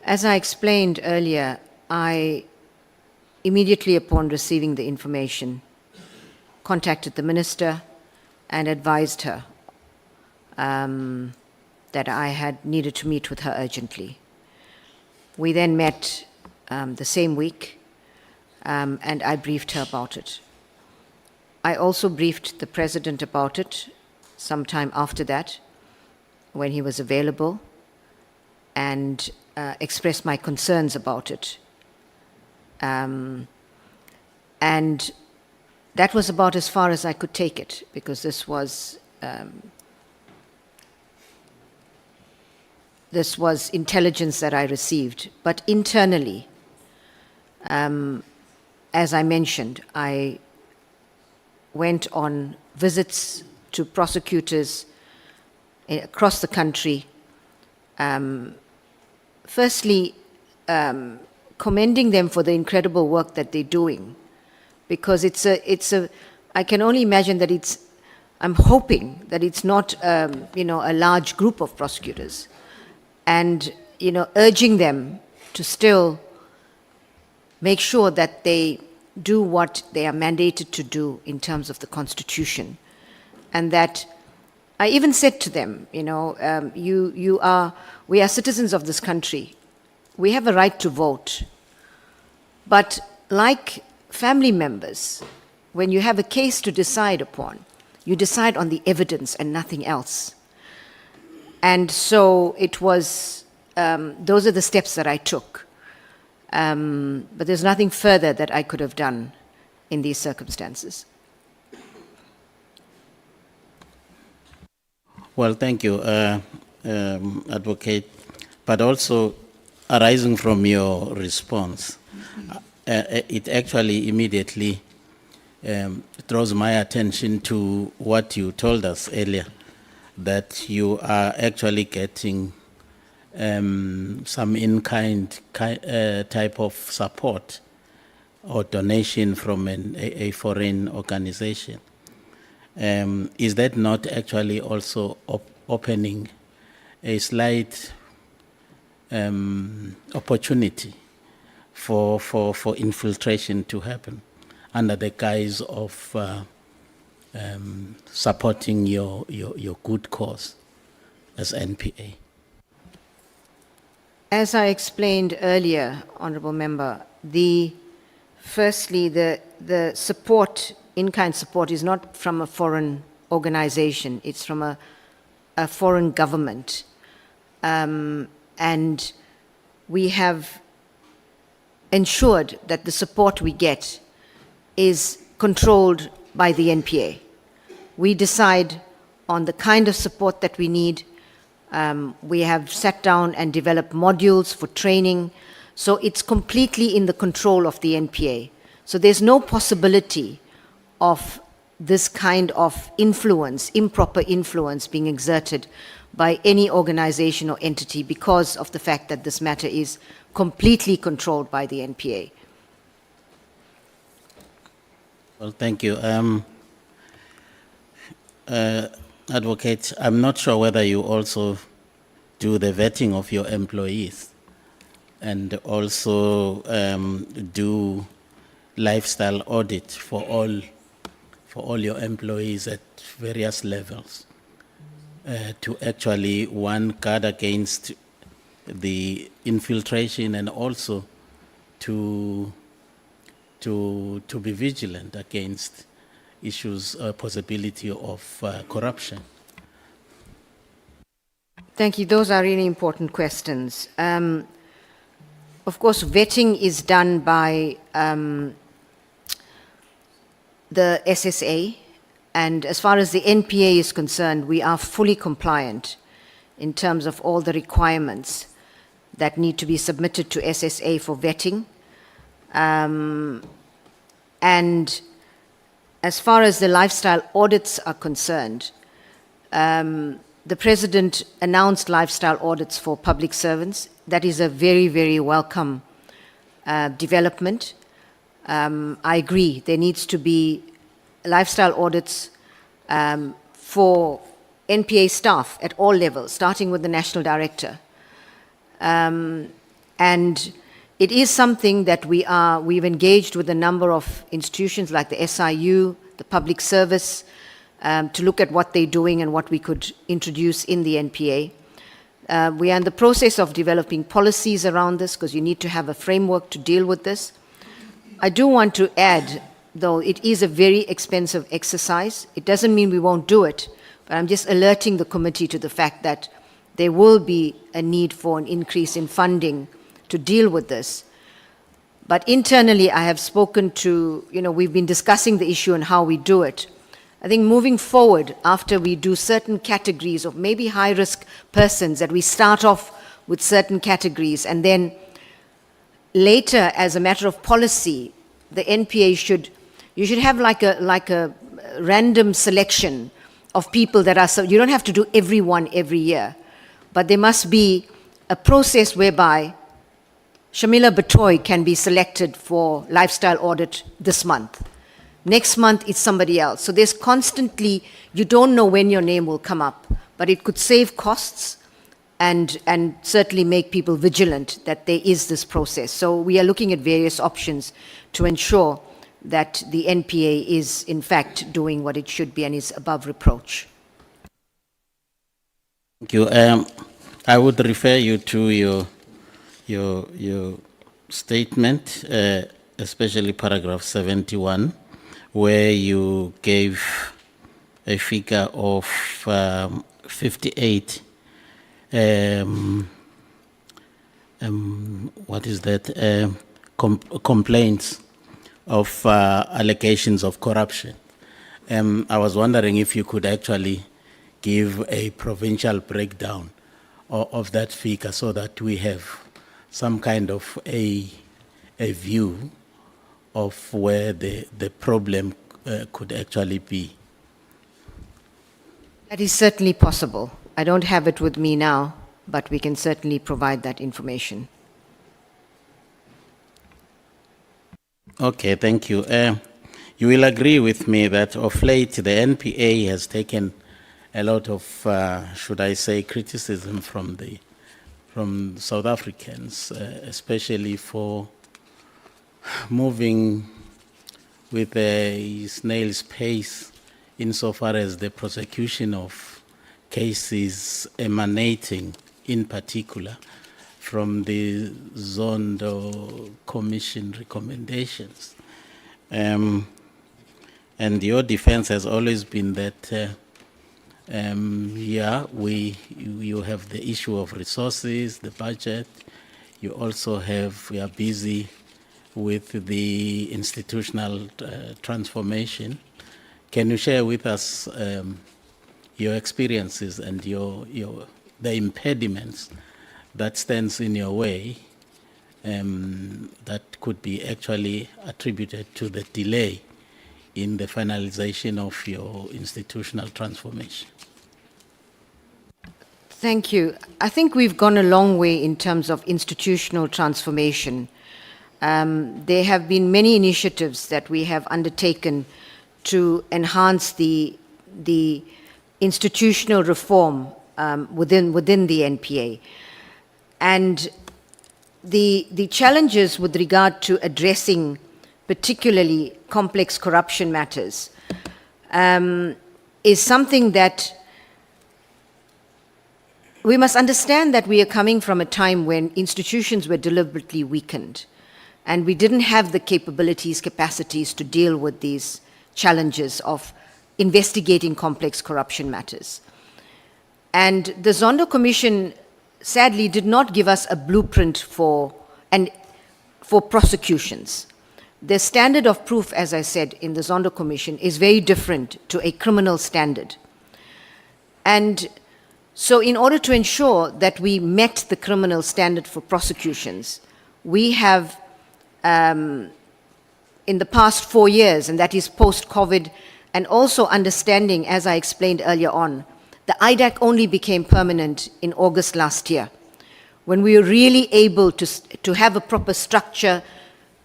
As I explained earlier, I immediately upon receiving the information contacted the minister and advised her that I had needed to meet with her urgently. We then met the same week, and I briefed her about it. I also briefed the president about it sometime after that, when he was available, and expressed my concerns about it. And that was about as far as I could take it, because this was intelligence that I received. But internally, as I mentioned, I went on visits to prosecutors across the country, firstly commending them for the incredible work that they're doing, because I can only imagine that I'm hoping that it's not a large group of prosecutors, and urging them to still make sure that they do what they are mandated to do in terms of the Constitution. And that I even said to them, we are citizens of this country. We have a right to vote. But like family members, when you have a case to decide upon, you decide on the evidence and nothing else. And so it was, those are the steps that I took. But there's nothing further that I could have done in these circumstances. Well, thank you, Advocate. But also, arising from your response, it actually immediately draws my attention to what you told us earlier, that you are actually getting some in-kind type of support or donation from a foreign organization. Is that not actually also opening a slight opportunity for infiltration to happen under the guise of supporting your good cause as NPA? As I explained earlier, Honourable Member, firstly, the support, in-kind support, is not from a foreign organization. It's from a foreign government. And we have ensured that the support we get is controlled by the NPA. We decide on the kind of support that we need. We have sat down and developed modules for training. So it's completely in the control of the NPA. So there's no possibility of this kind of influence, improper influence, being exerted by any organization or entity because of the fact that this matter is completely controlled by the NPA. Well, thank you. Advocate, I'm not sure whether you also do the vetting of your employees and also do lifestyle audit for all your employees at various levels to actually, one, guard against the infiltration and also to be vigilant against issues, possibility of corruption. Thank you. Those are really important questions. Of course, vetting is done by the SSA, and as far as the NPA is concerned, we are fully compliant in terms of all the requirements that need to be submitted to SSA for vetting. And as far as the lifestyle audits are concerned, the President announced lifestyle audits for public servants. That is a very, very welcome development. I agree, there needs to be lifestyle audits for NPA staff at all levels, starting with the National Director. And it is something that we've engaged with a number of institutions like the SIU, the Public Service, to look at what they're doing and what we could introduce in the NPA. We are in the process of developing policies around this because you need to have a framework to deal with this. I do want to add, though, it is a very expensive exercise. It doesn't mean we won't do it, but I'm just alerting the committee to the fact that there will be a need for an increase in funding to deal with this. But internally, I have spoken to, we've been discussing the issue and how we do it. I think moving forward, after we do certain categories of maybe high-risk persons, that we start off with certain categories, and then later, as a matter of policy, the NPA you should have like a random selection of people that are, so you don't have to do everyone every year, but there must be a process whereby Shamila Batohi can be selected for lifestyle audit this month. Next month, it's somebody else. So there's constantly, you don't know when your name will come up, but it could save costs and certainly make people vigilant that there is this process. So we are looking at various options to ensure that the NPA is, in fact, doing what it should be and is above reproach. Thank you. I would refer you to your statement, especially paragraph 71, where you gave a figure of 58 what is that, complaints of allegations of corruption. I was wondering if you could actually give a provincial breakdown of that figure so that we have some kind of a view of where the problem could actually be. That is certainly possible. I don't have it with me now, but we can certainly provide that information. Okay, thank you. You will agree with me that of late the NPA has taken a lot of, should I say, criticism from South Africans, especially for moving with a snail's pace insofar as the prosecution of cases emanating, in particular, from the Zondo Commission recommendations. And your defense has always been that, you have the issue of resources, the budget. You also we are busy with the institutional transformation. Can you share with us your experiences and the impediments that stands in your way that could be actually attributed to the delay in the finalization of your institutional transformation? Thank you. I think we've gone a long way in terms of institutional transformation. There have been many initiatives that we have undertaken to enhance the institutional reform within the NPA. And the challenges with regard to addressing particularly complex corruption matters is something that we must understand, that we are coming from a time when institutions were deliberately weakened and we didn't have the capabilities, capacities to deal with these challenges of investigating complex corruption matters. And the Zondo Commission sadly did not give us a blueprint for prosecutions. The standard of proof, as I said, in the Zondo Commission is very different to a criminal standard. And so in order to ensure that we met the criminal standard for prosecutions, we have, in the past 4 years, and that is post-COVID, and also understanding, as I explained earlier on, the IDAC only became permanent in August last year, when we were really able to have a proper structure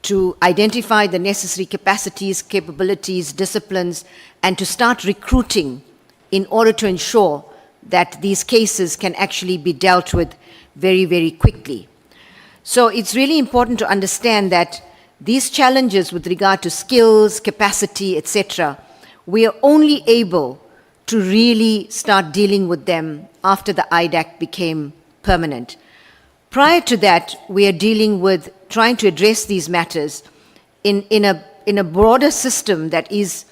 to identify the necessary capacities, capabilities, disciplines, and to start recruiting in order to ensure that these cases can actually be dealt with very, very quickly. So it's really important to understand that these challenges with regard to skills, capacity, etc., we are only able to really start dealing with them after the IDAC became permanent. Prior to that, we are dealing with trying to address these matters in a broader system that is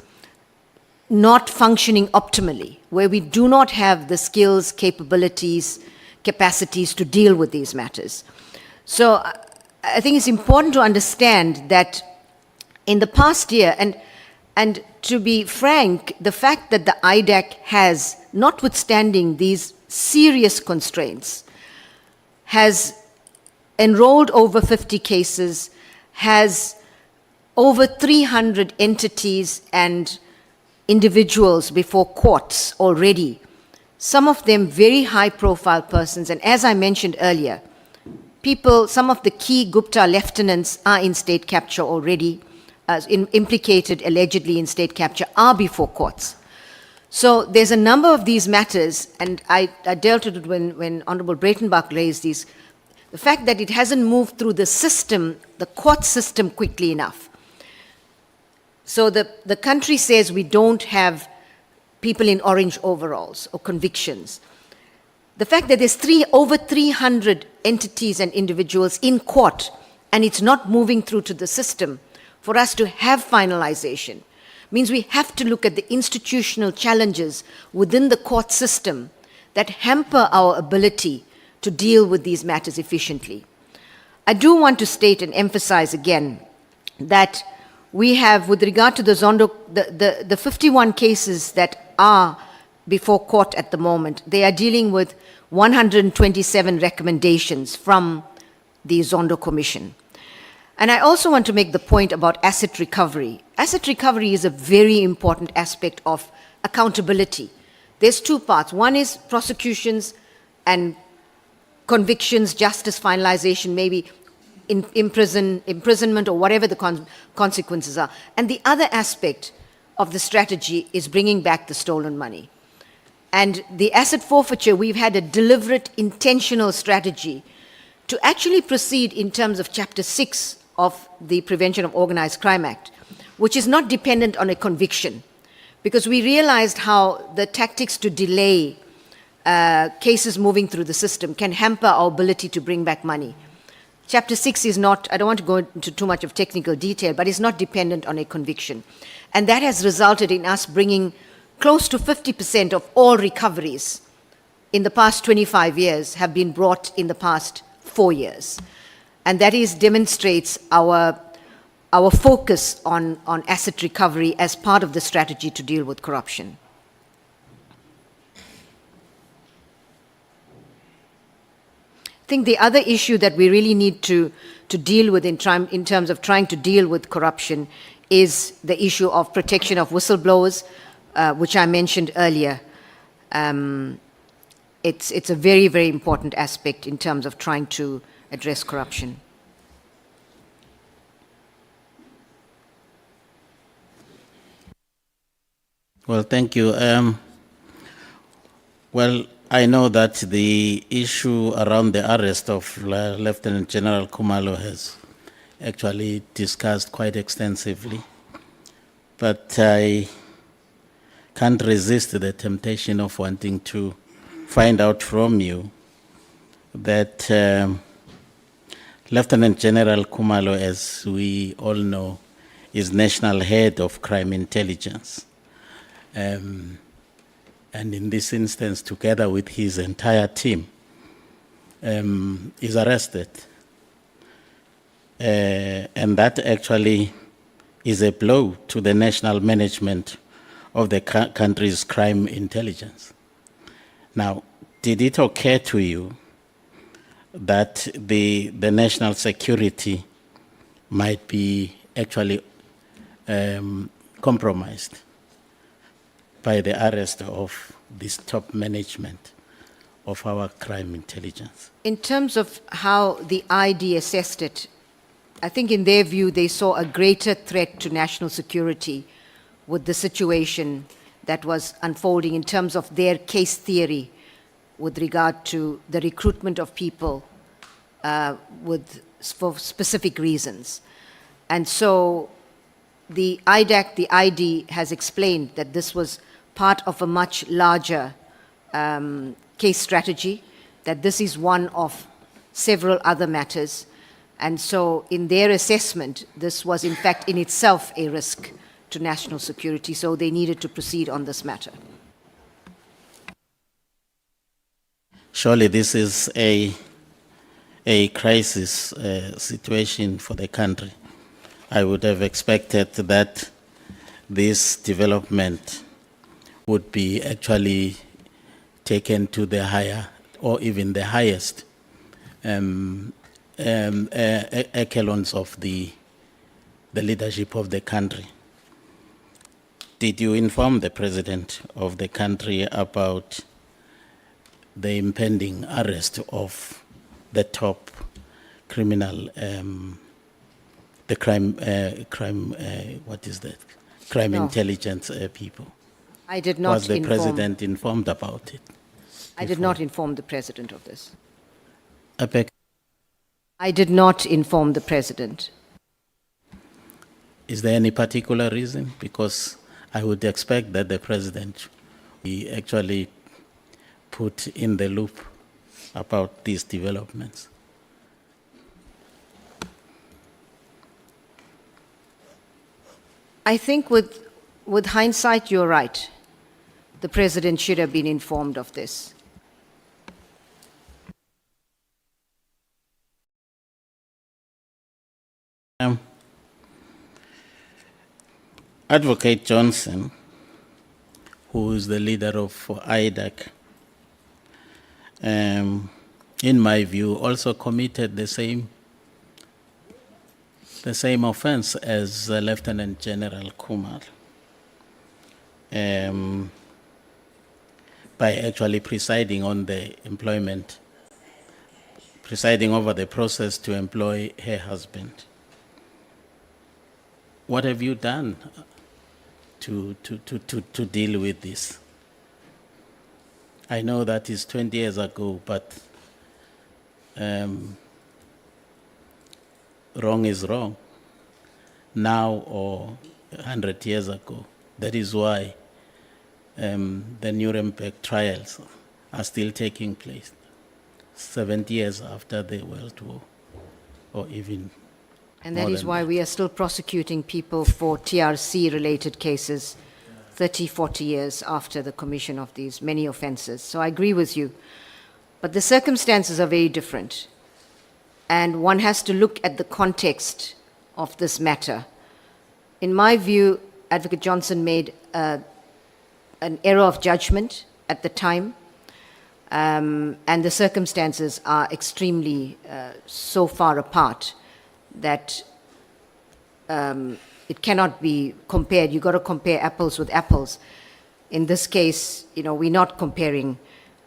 not functioning optimally, where we do not have the skills, capabilities, capacities to deal with these matters. So I think it's important to understand that in the past year, and to be frank, the fact that the IDAC has, notwithstanding these serious constraints, has enrolled over 50 cases, has over 300 entities and individuals before courts already, some of them very high-profile persons, and as I mentioned earlier, people, some of the key Gupta lieutenants are in state capture already, implicated allegedly in state capture, are before courts. So there's a number of these matters, and I dealt with it when Honorable Breitenbach raised these, the fact that it hasn't moved through the system, the court system, quickly enough. So the country says we don't have people in orange overalls or convictions. The fact that there's over 300 entities and individuals in court and it's not moving through to the system for us to have finalization means we have to look at the institutional challenges within the court system that hamper our ability to deal with these matters efficiently. I do want to state and emphasize again that we have, with regard to the Zondo, the 51 cases that are before court at the moment, they are dealing with 127 recommendations from the Zondo Commission. And I also want to make the point about asset recovery. Asset recovery is a very important aspect of accountability. There's two parts. One is prosecutions and convictions, justice, finalization, maybe imprisonment or whatever the consequences are. And the other aspect of the strategy is bringing back the stolen money. And the asset forfeiture, we've had a deliberate, intentional strategy to actually proceed in terms of Chapter 6 of the Prevention of Organized Crime Act, which is not dependent on a conviction, because we realized how the tactics to delay cases moving through the system can hamper our ability to bring back money. Chapter 6 is not, I don't want to go into too much of technical detail, but it's not dependent on a conviction. And that has resulted in us bringing close to 50% of all recoveries in the past 25 years have been brought in the past 4 years. And that demonstrates our focus on asset recovery as part of the strategy to deal with corruption. I think the other issue that we really need to deal with in terms of trying to deal with corruption is the issue of protection of whistleblowers, which I mentioned earlier. It's a very, very important aspect in terms of trying to address corruption. Well, thank you. Well, I know that the issue around the arrest of Lieutenant General Khumalo has actually discussed quite extensively, but I can't resist the temptation of wanting to find out from you that Lieutenant General Khumalo, as we all know, is National Head of Crime Intelligence. and in this instance, together with his entire team, is arrested. And that actually is a blow to the national management of the country's crime intelligence. Now, did it occur to you that the national security might be actually compromised by the arrest of this top management of our crime intelligence? In terms of how the ID assessed it, I think in their view, they saw a greater threat to national security with the situation that was unfolding in terms of their case theory with regard to the recruitment of people for specific reasons. And so the IDAC, the ID, has explained that this was part of a much larger case strategy, that this is one of several other matters. And so in their assessment, this was in fact in itself a risk to national security, so they needed to proceed on this matter. Surely this is a crisis situation for the country. I would have expected that this development would be actually taken to the higher or even the highest echelons of the leadership of the country. Did you inform the president of the country about the impending arrest of the top criminal, the crime No. intelligence people? I did not Was the inform. president informed about it? I did not inform the president of this. I beg. I did not inform the president. Is there any particular reason? Because I would expect that the president be actually put in the loop about these developments. I think with hindsight, you're right. The president should have been informed of this. Advocate Johnson, who is the leader of IDAC, in my view, also committed the same offense as Lieutenant General Kumar, by actually presiding over the process to employ her husband. What have you done to deal with this? I know that is 20 years ago, but wrong is wrong, now or 100 years ago. That is why the Nuremberg trials are still taking place, 70 years after the World War, or even And that more is than why that. we are still prosecuting people for TRC-related cases 30, 40 years after the commission of these many offenses. So I agree with you. But the circumstances are very different. And one has to look at the context of this matter. In my view, Advocate Johnson made an error of judgment at the time. And the circumstances are extremely so far apart that it cannot be compared. You've got to compare apples with apples. In this case, we're not comparing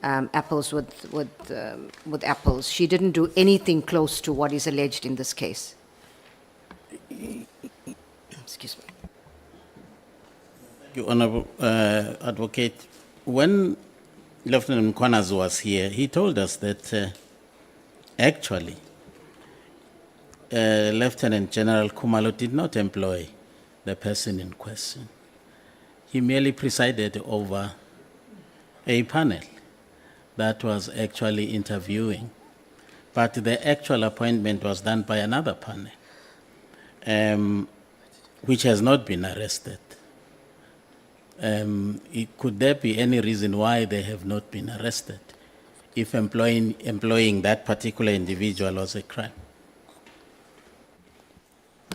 apples with apples. She didn't do anything close to what is alleged in this case. Excuse me. Your Honourable Advocate, when Lieutenant Mkhwanazi was here, he told us that actually Lieutenant General Khumalo did not employ the person in question. He merely presided over a panel that was actually interviewing, but the actual appointment was done by another panel, which has not been arrested. Could there be any reason why they have not been arrested if employing that particular individual was a crime?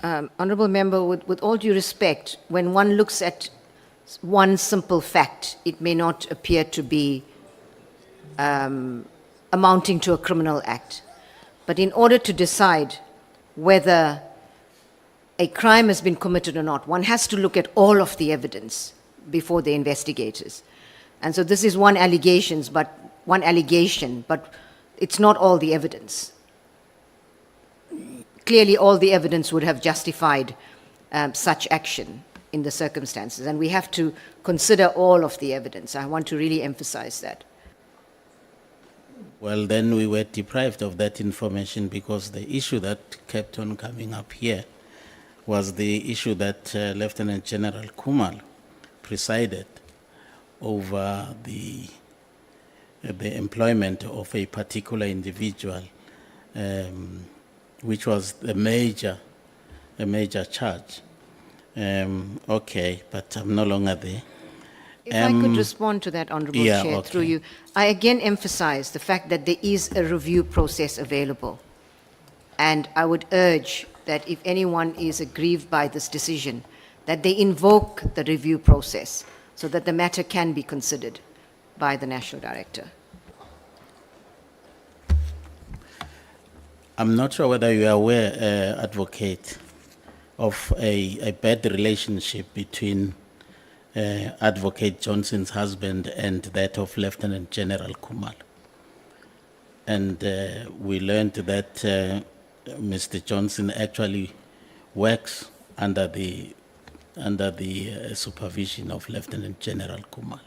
Honourable Member, with all due respect, when one looks at one simple fact, it may not appear to be amounting to a criminal act. But in order to decide whether a crime has been committed or not, one has to look at all of the evidence before the investigators. And so this is one allegation, but it's not all the evidence. Clearly, all the evidence would have justified such action in the circumstances, and we have to consider all of the evidence. I want to really emphasize that. Well, then we were deprived of that information because the issue that kept on coming up here was the issue that Lieutenant General Kumal presided over the employment of a particular individual, which was a major charge. Okay, but I'm no longer there. If I could respond to that, Honourable Chair, through you. I again emphasize the fact that there is a review process available. And I would urge that if anyone is aggrieved by this decision, that they invoke the review process so that the matter can be considered by the National Director. I'm not sure whether you are aware, Advocate, of a bad relationship between Advocate Johnson's husband and that of Lieutenant General Kumal. And we learned that Mr. Johnson actually works under the supervision of Lieutenant General Kumal.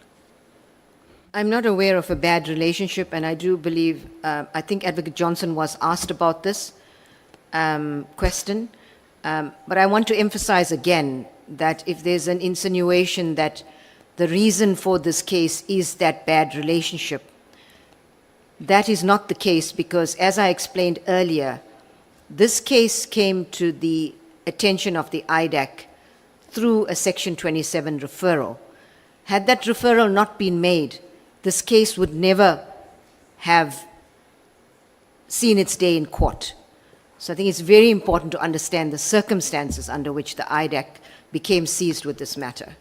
I'm not aware of a bad relationship, and I do believe, I think Advocate Johnson was asked about this question, but I want to emphasize again that if there's an insinuation that the reason for this case is that bad relationship, that is not the case, because as I explained earlier, this case came to the attention of the IDAC through a Section 27 referral. Had that referral not been made, this case would never have seen its day in court. So I think it's very important to understand the circumstances under which the IDAC became seized with this matter.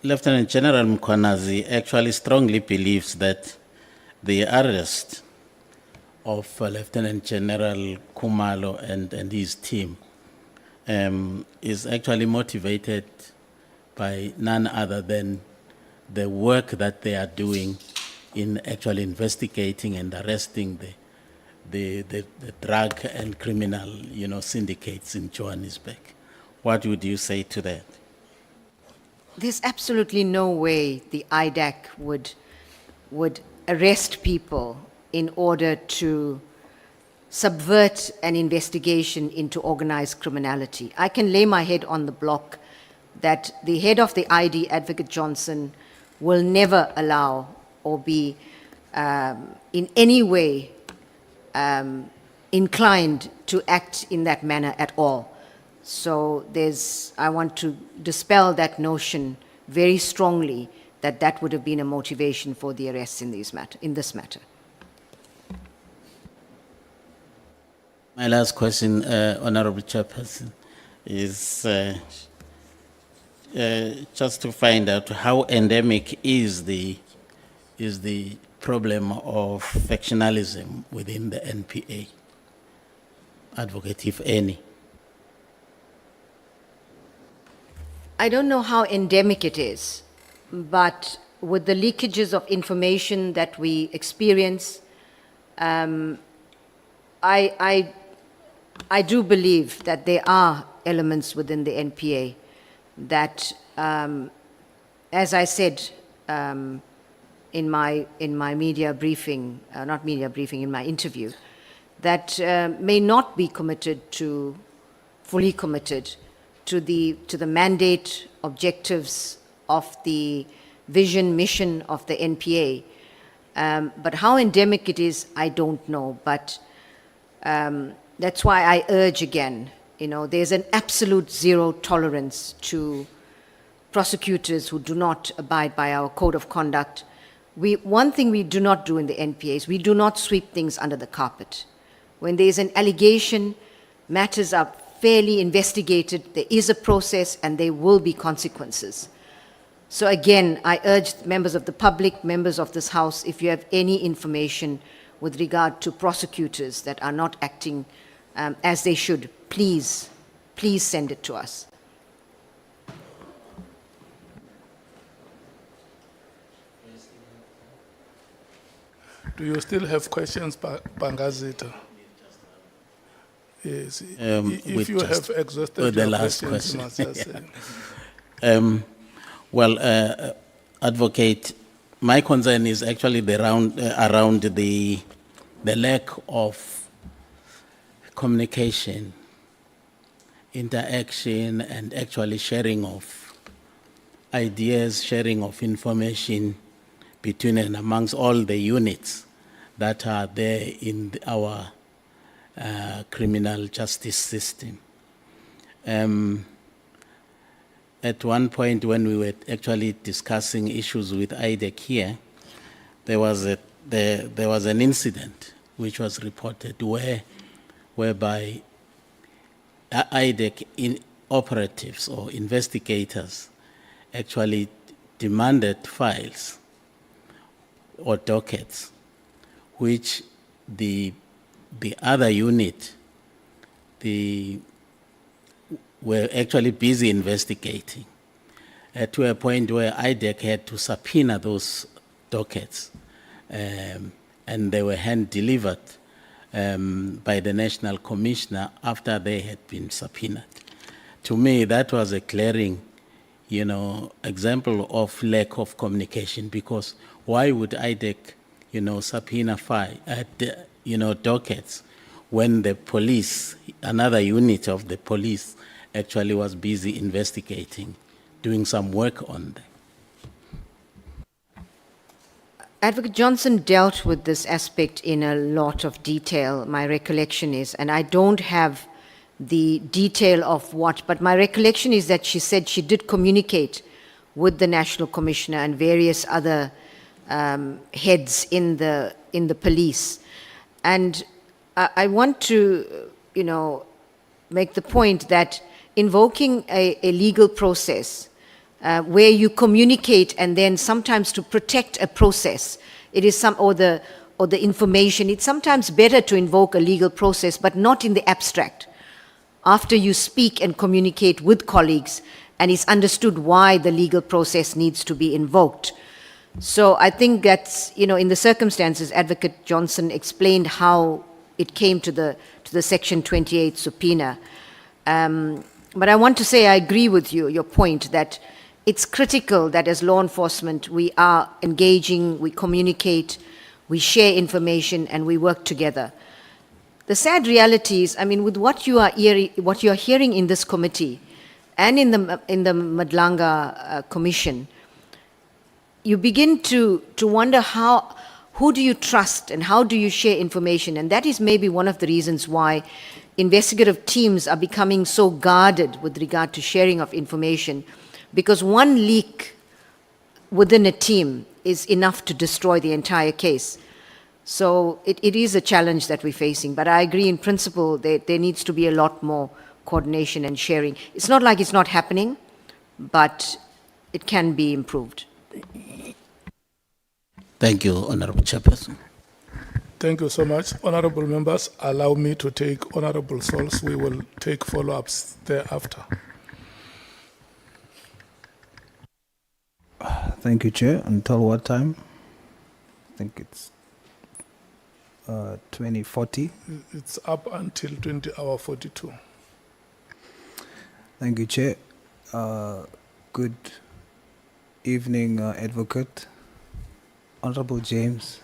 Lieutenant General Mkhwanazi actually strongly believes that the arrest of Lieutenant General Kumalo and his team is actually motivated by none other than the work that they are doing in actually investigating and arresting the drug and criminal, syndicates in Johannesburg. What would you say to that? There's absolutely no way the IDAC would arrest people in order to subvert an investigation into organized criminality. I can lay my head on the block that the head of the ID, Advocate Johnson, will never allow or be in any way inclined to act in that manner at all. So I want to dispel that notion very strongly that that would have been a motivation for the arrests in this matter. My last question, Honorable Chairperson, is just to find out how endemic is the problem of factionalism within the NPA, Advocate, if any. I don't know how endemic it is, but with the leakages of information that we experience, I do believe that there are elements within the NPA that, as I said in my media briefing, not media briefing, in my interview, that may not be fully committed to the mandate, objectives of the vision, mission of the NPA. But how endemic it is, I don't know. But that's why I urge again there's an absolute zero tolerance to prosecutors who do not abide by our code of conduct. One thing we do not do in the NPA is we do not sweep things under the carpet. When there's an allegation, matters are fairly investigated, there is a process, and there will be consequences. So again, I urge members of the public, members of this House, if you have any information with regard to prosecutors that are not acting as they should, please send it to us. Do you still have questions, Bangazita? Yes. If you have exhausted the your last questions, you question. must just say. Well, Advocate, my concern is actually around the lack of communication, interaction, and actually sharing of ideas, sharing of information between and amongst all the units that are there in our criminal justice system. At one point when we were actually discussing issues with IDEC here, there was an incident which was reported whereby IDEC operatives or investigators actually demanded files or dockets which the other unit were actually busy investigating, to a point where IDEC had to subpoena those dockets, and they were hand-delivered by the National Commissioner after they had been subpoenaed. To me, that was a glaring, example of lack of communication, because why would IDEC, subpoena dockets when the police, another unit of the police, actually was busy investigating, doing some work on them? Advocate Johnson dealt with this aspect in a lot of detail, my recollection is, and I don't have the detail of what, but my recollection is that she said she did communicate with the National Commissioner and various other heads in the police. And I want to, make the point that invoking a legal process where you communicate and then sometimes to protect a process, it is or the information, it's sometimes better to invoke a legal process, but not in the abstract. After you speak and communicate with colleagues and it's understood why the legal process needs to be invoked. So I think that's, in the circumstances, Advocate Johnson explained how it came to the Section 28 subpoena. But I want to say I agree with you, your point, that it's critical that as law enforcement we are engaging, we communicate, we share information, and we work together. The sad reality is, with what you are hearing in this committee and in the Nhlanhla Commission, you begin to wonder who do you trust and how do you share information? And that is maybe one of the reasons why investigative teams are becoming so guarded with regard to sharing of information, because one leak within a team is enough to destroy the entire case. So it is a challenge that we're facing, but I agree in principle that there needs to be a lot more coordination and sharing. It's not like it's not happening, but it can be improved. Thank you, Honorable Chairperson. Thank you so much. Honorable members, allow me to take Honorable Souls. We will take follow-ups thereafter. Thank you, Chair. Until what time? I think it's 2040. It's up until 20:42. Thank you, Chair. Good evening, Advocate. Honorable James,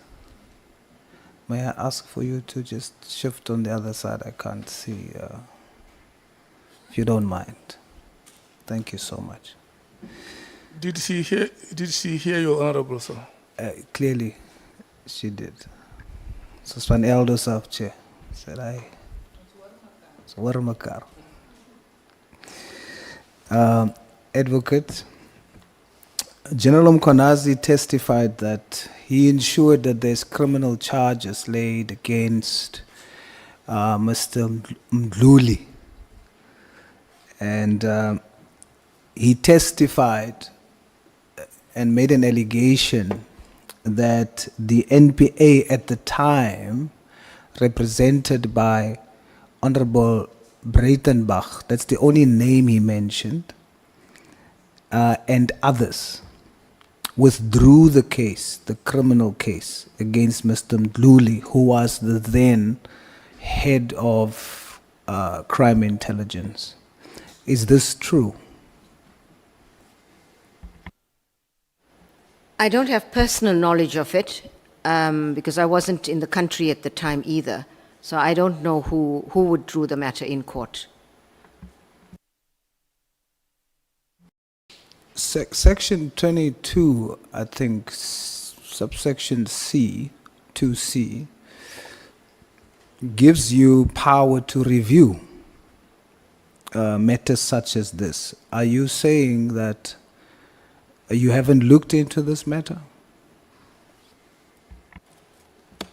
may I ask for you to just shift on the other side? I can't see, if you don't mind. Thank you so much. Did she hear you, Honorable Sir? Clearly, she did. So it's an elder self, Chair. Said I. So what am I? Advocate, General Mkhwanazi testified that he ensured that there's criminal charges laid against Mr. Mdluli. And he testified and made an allegation that the NPA at the time, represented by Honorable Breitenbach, that's the only name he mentioned, and others, withdrew the case, the criminal case, against Mr. Mdluli, who was the then head of crime intelligence. Is this true? I don't have personal knowledge of it because I wasn't in the country at the time either. So I don't know who withdrew the matter in court. Section 22, I think, subsection C, 2C, gives you power to review matters such as this. Are you saying that you haven't looked into this matter?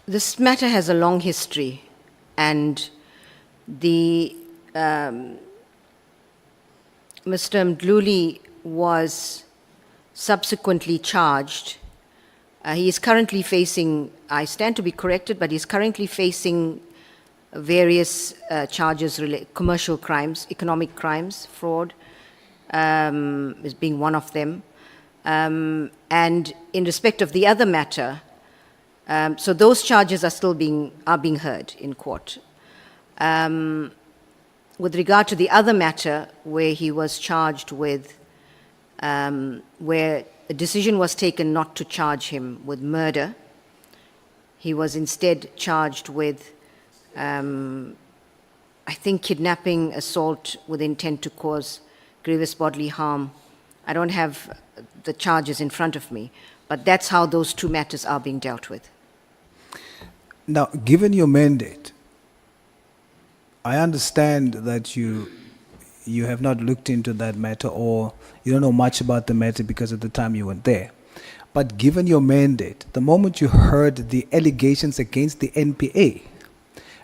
This matter has a long history, and the Mr. Mdluli was subsequently charged. He is currently facing, I stand to be corrected, but he's currently facing various charges, commercial crimes, economic crimes, fraud is being one of them. And in respect of the other matter, so those charges are still being heard in court. With regard to the other matter, where he was charged with, where a decision was taken not to charge him with murder, he was instead charged with, I think, kidnapping, assault with intent to cause grievous bodily harm. I don't have the charges in front of me, but that's how those two matters are being dealt with. Now, given your mandate, I understand that you have not looked into that matter, or you don't know much about the matter because at the time you weren't there. But given your mandate, the moment you heard the allegations against the NPA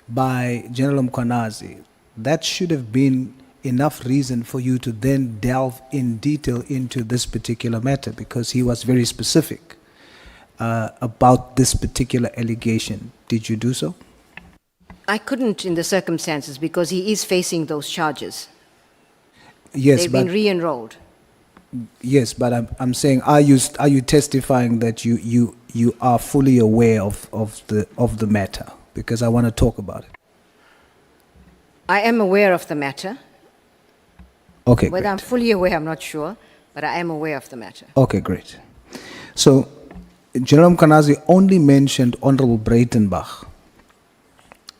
by General Mkhwanazi, that should have been enough reason for you to then delve in detail into this particular matter, because he was very specific about this particular allegation. Did you do so? I couldn't in the circumstances because he is facing those charges. Yes, They've but been re-enrolled. yes, but I'm saying, are you testifying that you are fully aware of the matter? Because I want to talk about it. I am aware of the matter. Okay, Whether great. I'm fully aware, I'm not sure, but I am aware of the matter. Okay, great. So, General Mkhwanazi only mentioned Honorable Breitenbach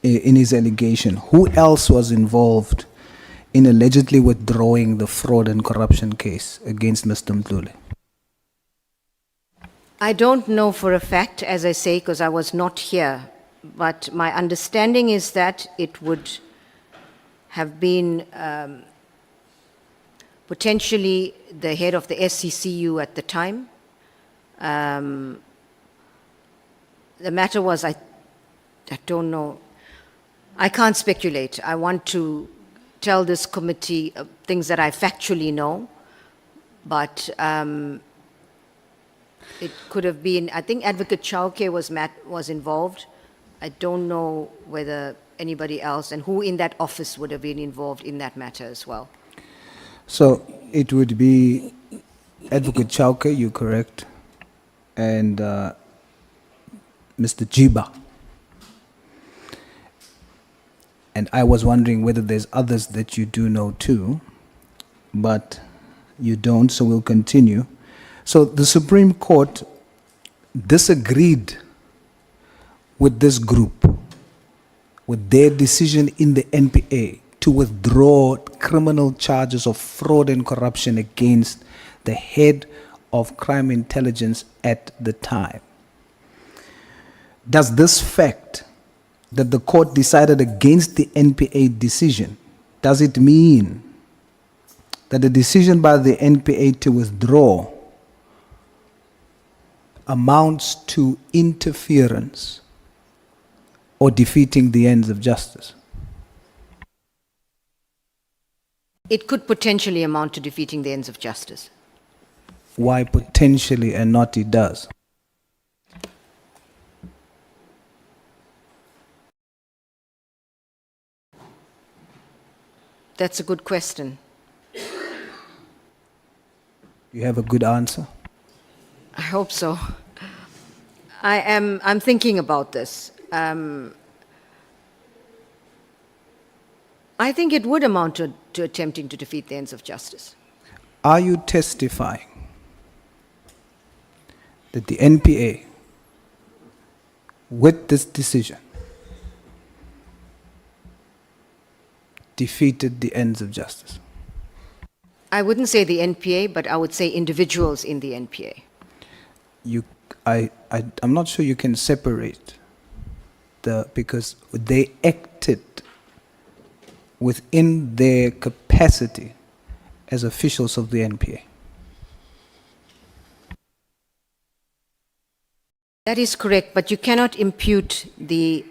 in his allegation. Who else was involved in allegedly withdrawing the fraud and corruption case against Mr. Mdluli? I don't know for a fact, as I say, because I was not here, but my understanding is that it would have been potentially the head of the SCCU at the time. The matter was, I don't know, I can't speculate. I want to tell this committee things that I factually know, but it could have been, I think Advocate Chauke was involved. I don't know whether anybody else and who in that office would have been involved in that matter as well. So, it would be Advocate Chauke, you're correct, and Mr. Jiba. And I was wondering whether there's others that you do know too, but you don't, so we'll continue. So the Supreme Court disagreed with this group, with their decision in the NPA to withdraw criminal charges of fraud and corruption against the head of crime intelligence at the time. Does this fact that the court decided against the NPA decision, does it mean that the decision by the NPA to withdraw amounts to interference or defeating the ends of justice? It could potentially amount to defeating the ends of justice. Why potentially and not it does? That's a good question. You have a good answer? I hope so. I'm thinking about this. I think it would amount to attempting to defeat the ends of justice. Are you testifying that the NPA, with this decision, defeated the ends of justice? I wouldn't say the NPA, but I would say individuals in the NPA. I'm not sure you can separate because they acted within their capacity as officials of the NPA. That is correct, but you cannot impute the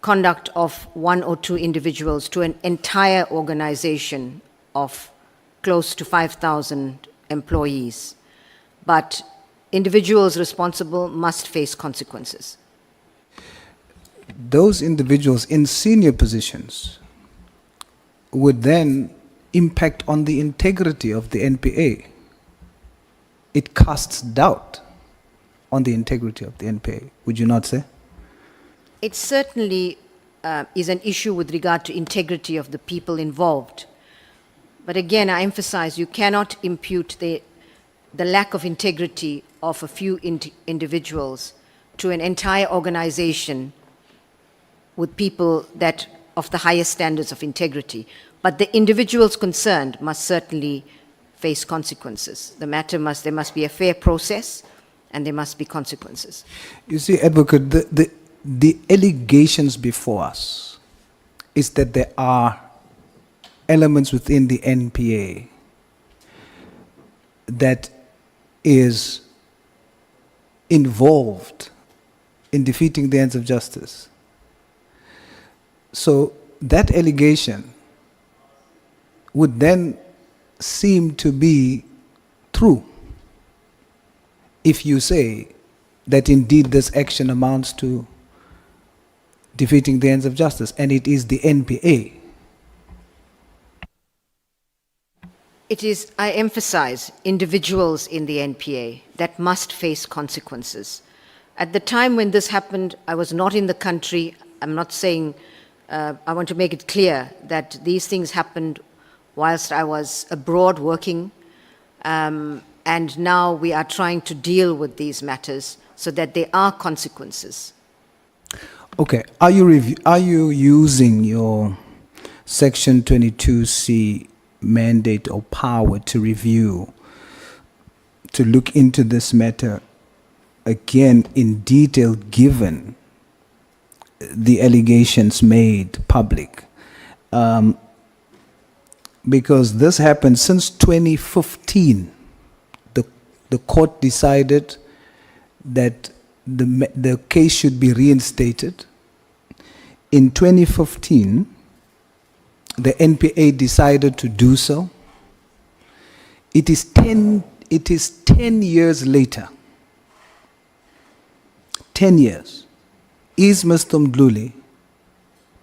conduct of one or two individuals to an entire organization of close to 5,000 employees. But individuals responsible must face consequences. Those individuals in senior positions would then impact on the integrity of the NPA. It casts doubt on the integrity of the NPA, would you not say? It certainly is an issue with regard to integrity of the people involved. But again, I emphasize you cannot impute the lack of integrity of a few individuals to an entire organization with people that of the highest standards of integrity. But the individuals concerned must certainly face consequences. There must be a fair process, and there must be consequences. You see, Advocate, the allegations before us is that there are elements within the NPA that is involved in defeating the ends of justice. So that allegation would then seem to be true if you say that indeed this action amounts to defeating the ends of justice, and it is the NPA. It is, I emphasize, individuals in the NPA that must face consequences. At the time when this happened, I was not in the country. I'm not saying, I want to make it clear that these things happened whilst I was abroad working, and now we are trying to deal with these matters so that there are consequences. Okay, are you using your Section 22C mandate or power to review, to look into this matter again in detail, given the allegations made public? Because this happened since 2015. The court decided that the case should be reinstated. In 2015, the NPA decided to do so. It is 10 years later. 10 years. Is Mr. Mdluli,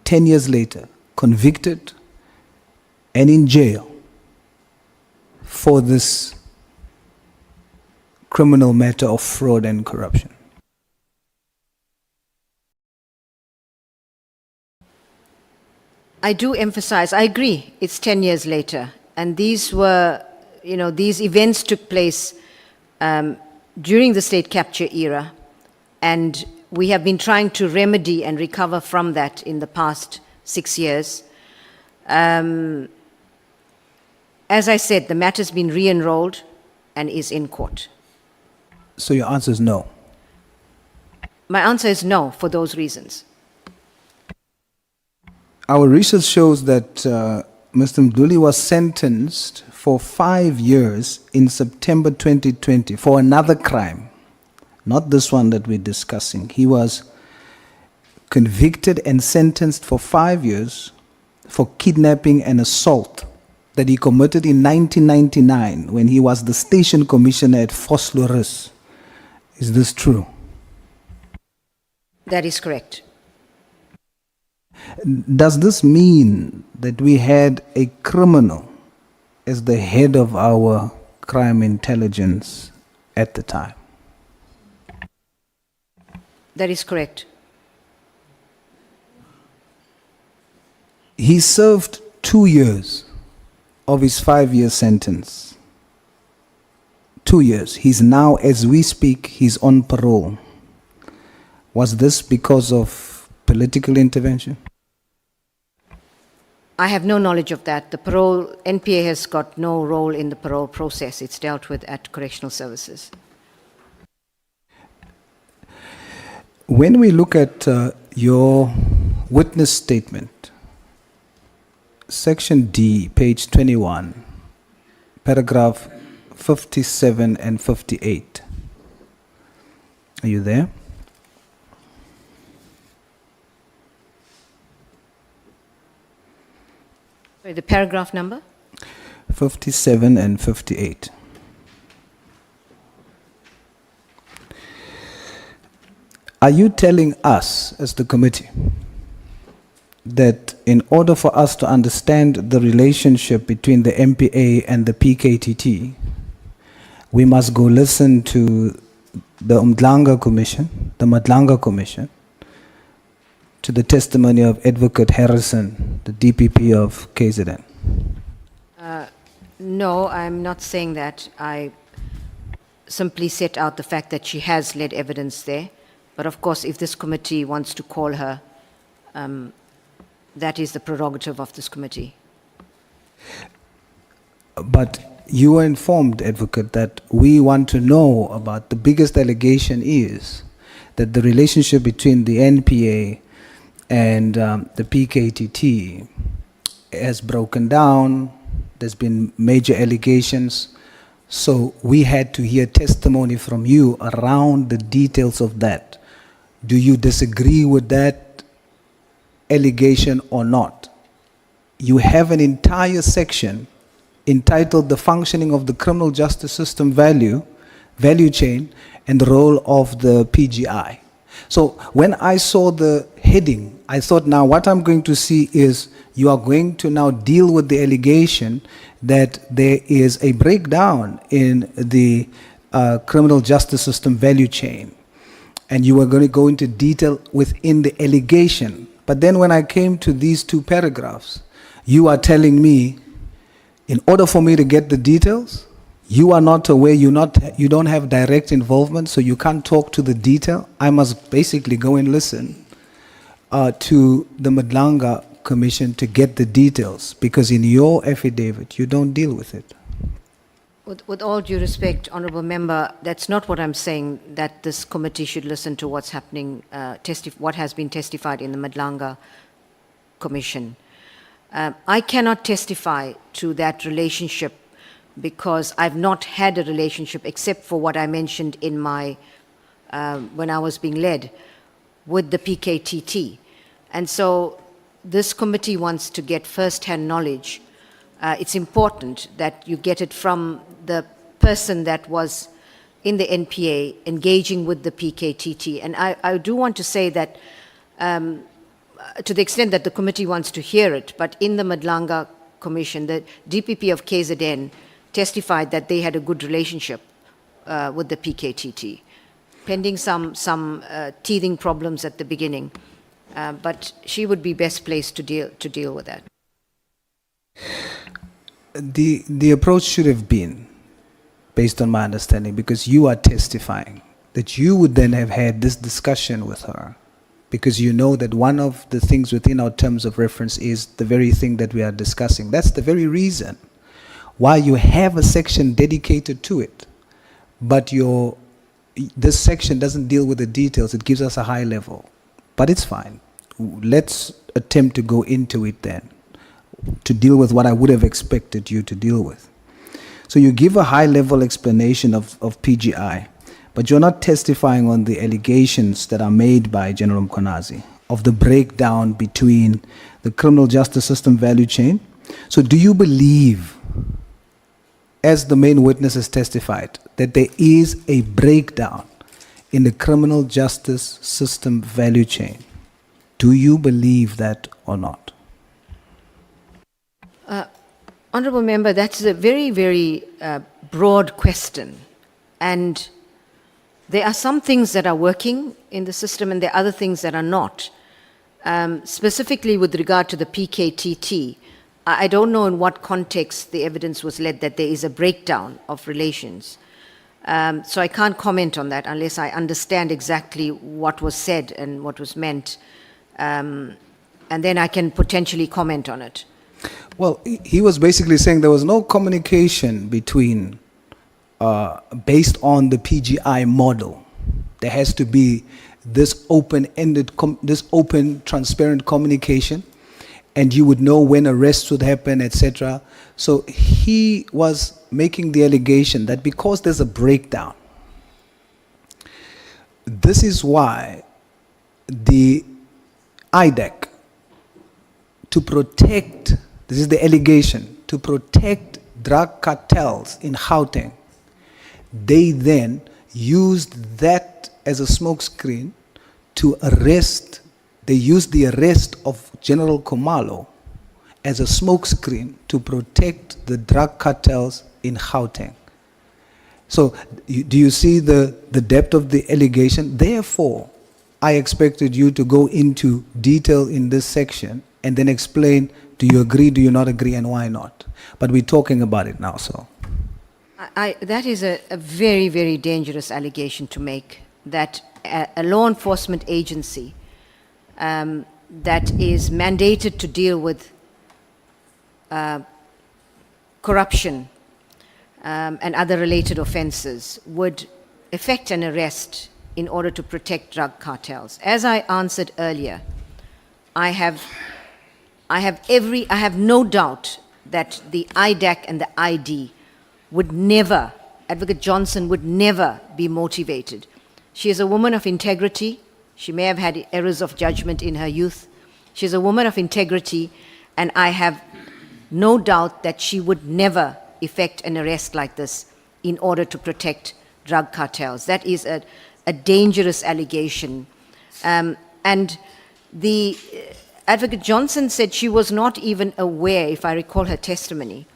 10 years later, convicted and in jail for this criminal matter of fraud and corruption? I do emphasize, I agree, it's 10 years later. And these were, these events took place during the state capture era. And we have been trying to remedy and recover from that in the past 6 years. As I said, the matter's been re-enrolled and is in court. So your answer is no? My answer is no, for those reasons. Our research shows that Mr. Mduli was sentenced for 5 years in September 2020 for another crime, not this one that we're discussing. He was convicted and sentenced for 5 years for kidnapping and assault that he committed in 1999 when he was the station commissioner at Vosloorus. Is this true? That is correct. Does this mean that we had a criminal as the head of our crime intelligence at the time? That is correct. He served 2 years of his 5-year sentence. 2 years. He's now, as we speak, he's on parole. Was this because of political intervention? I have no knowledge of that. The parole, NPA has got no role in the parole process. It's dealt with at correctional services. When we look at your witness statement, Section D, page 21, paragraph 57 and 58. Are you there? Sorry, the paragraph number? 57 and 58. Are you telling us as the committee that in order for us to understand the relationship between the MPA and the PKTT, we must go listen to the Nhlanhla Commission, the Nhlanhla Commission, to the testimony of Advocate Harrison, the DPP of KZN? No, I'm not saying that. I simply set out the fact that she has led evidence there. But of course, if this committee wants to call her, that is the prerogative of this committee. But you were informed, Advocate, that we want to know about the biggest allegation is that the relationship between the NPA and the PKTT has broken down. There's been major allegations. So we had to hear testimony from you around the details of that. Do you disagree with that allegation or not? You have an entire section entitled The Functioning of the Criminal Justice System Value Chain and the Role of the PGI. So when I saw the heading, I thought now what I'm going to see is you are going to now deal with the allegation that there is a breakdown in the criminal justice system value chain. And you were going to go into detail within the allegation. But then when I came to these two paragraphs, you are telling me, in order for me to get the details, you are not aware, you don't have direct involvement, so you can't talk to the detail. I must basically go and listen to the Nhlanhla Commission to get the details, because in your affidavit, you don't deal with it. With all due respect, Honourable Member, that's not what I'm saying, that this committee should listen to what's happening, what has been testified in the Nhlanhla Commission. I cannot testify to that relationship because I've not had a relationship except for what I mentioned in my, when I was being led with the PKTT. And so this committee wants to get first-hand knowledge. It's important that you get it from the person that was in the NPA engaging with the PKTT. And I do want to say that to the extent that the committee wants to hear it, but in the Nhlanhla Commission, the DPP of KZN testified that they had a good relationship with the PKTT, pending some teething problems at the beginning. But she would be best placed to deal with that. The approach should have been, based on my understanding, because you are testifying, that you would then have had this discussion with her, because you know that one of the things within our terms of reference is the very thing that we are discussing. That's the very reason why you have a section dedicated to it, but this section doesn't deal with the details. It gives us a high level, but it's fine. Let's attempt to go into it then. to deal with what I would have expected you to deal with. So you give a high-level explanation of PGI, but you're not testifying on the allegations that are made by General Mkhwanazi of the breakdown between the criminal justice system value chain. So do you believe, as the main witness has testified, that there is a breakdown in the criminal justice system value chain? Do you believe that or not? Honourable Member, that's a very, very broad question. And there are some things that are working in the system and there are other things that are not. Specifically with regard to the PKTT, I don't know in what context the evidence was led that there is a breakdown of relations. So I can't comment on that unless I understand exactly what was said and what was meant. And then I can potentially comment on it. Well, he was basically saying there was no communication between, based on the PGI model. There has to be this open-ended, this open, transparent communication, and you would know when arrests would happen, etc. So he was making the allegation that because there's a breakdown, this is why the IDEC, to protect, this is the allegation, to protect drug cartels in Gauteng, they then used that as a smokescreen to arrest, they used the arrest of General Khumalo as a smokescreen to protect the drug cartels in Gauteng. So do you see the depth of the allegation? Therefore, I expected you to go into detail in this section and then explain, do you agree, do you not agree, and why not? But we're talking about it now, so. That is a very, very dangerous allegation to make, that a law enforcement agency that is mandated to deal with corruption and other related offenses would effect an arrest in order to protect drug cartels. As I answered earlier, I have no doubt that the IDAC and the ID would never, Advocate Johnson would never be motivated. She is a woman of integrity. She may have had errors of judgment in her youth. She is a woman of integrity, and I have no doubt that she would never effect an arrest like this in order to protect drug cartels. That is a dangerous allegation. And the Advocate Johnson said she was not even aware, if I recall her testimony.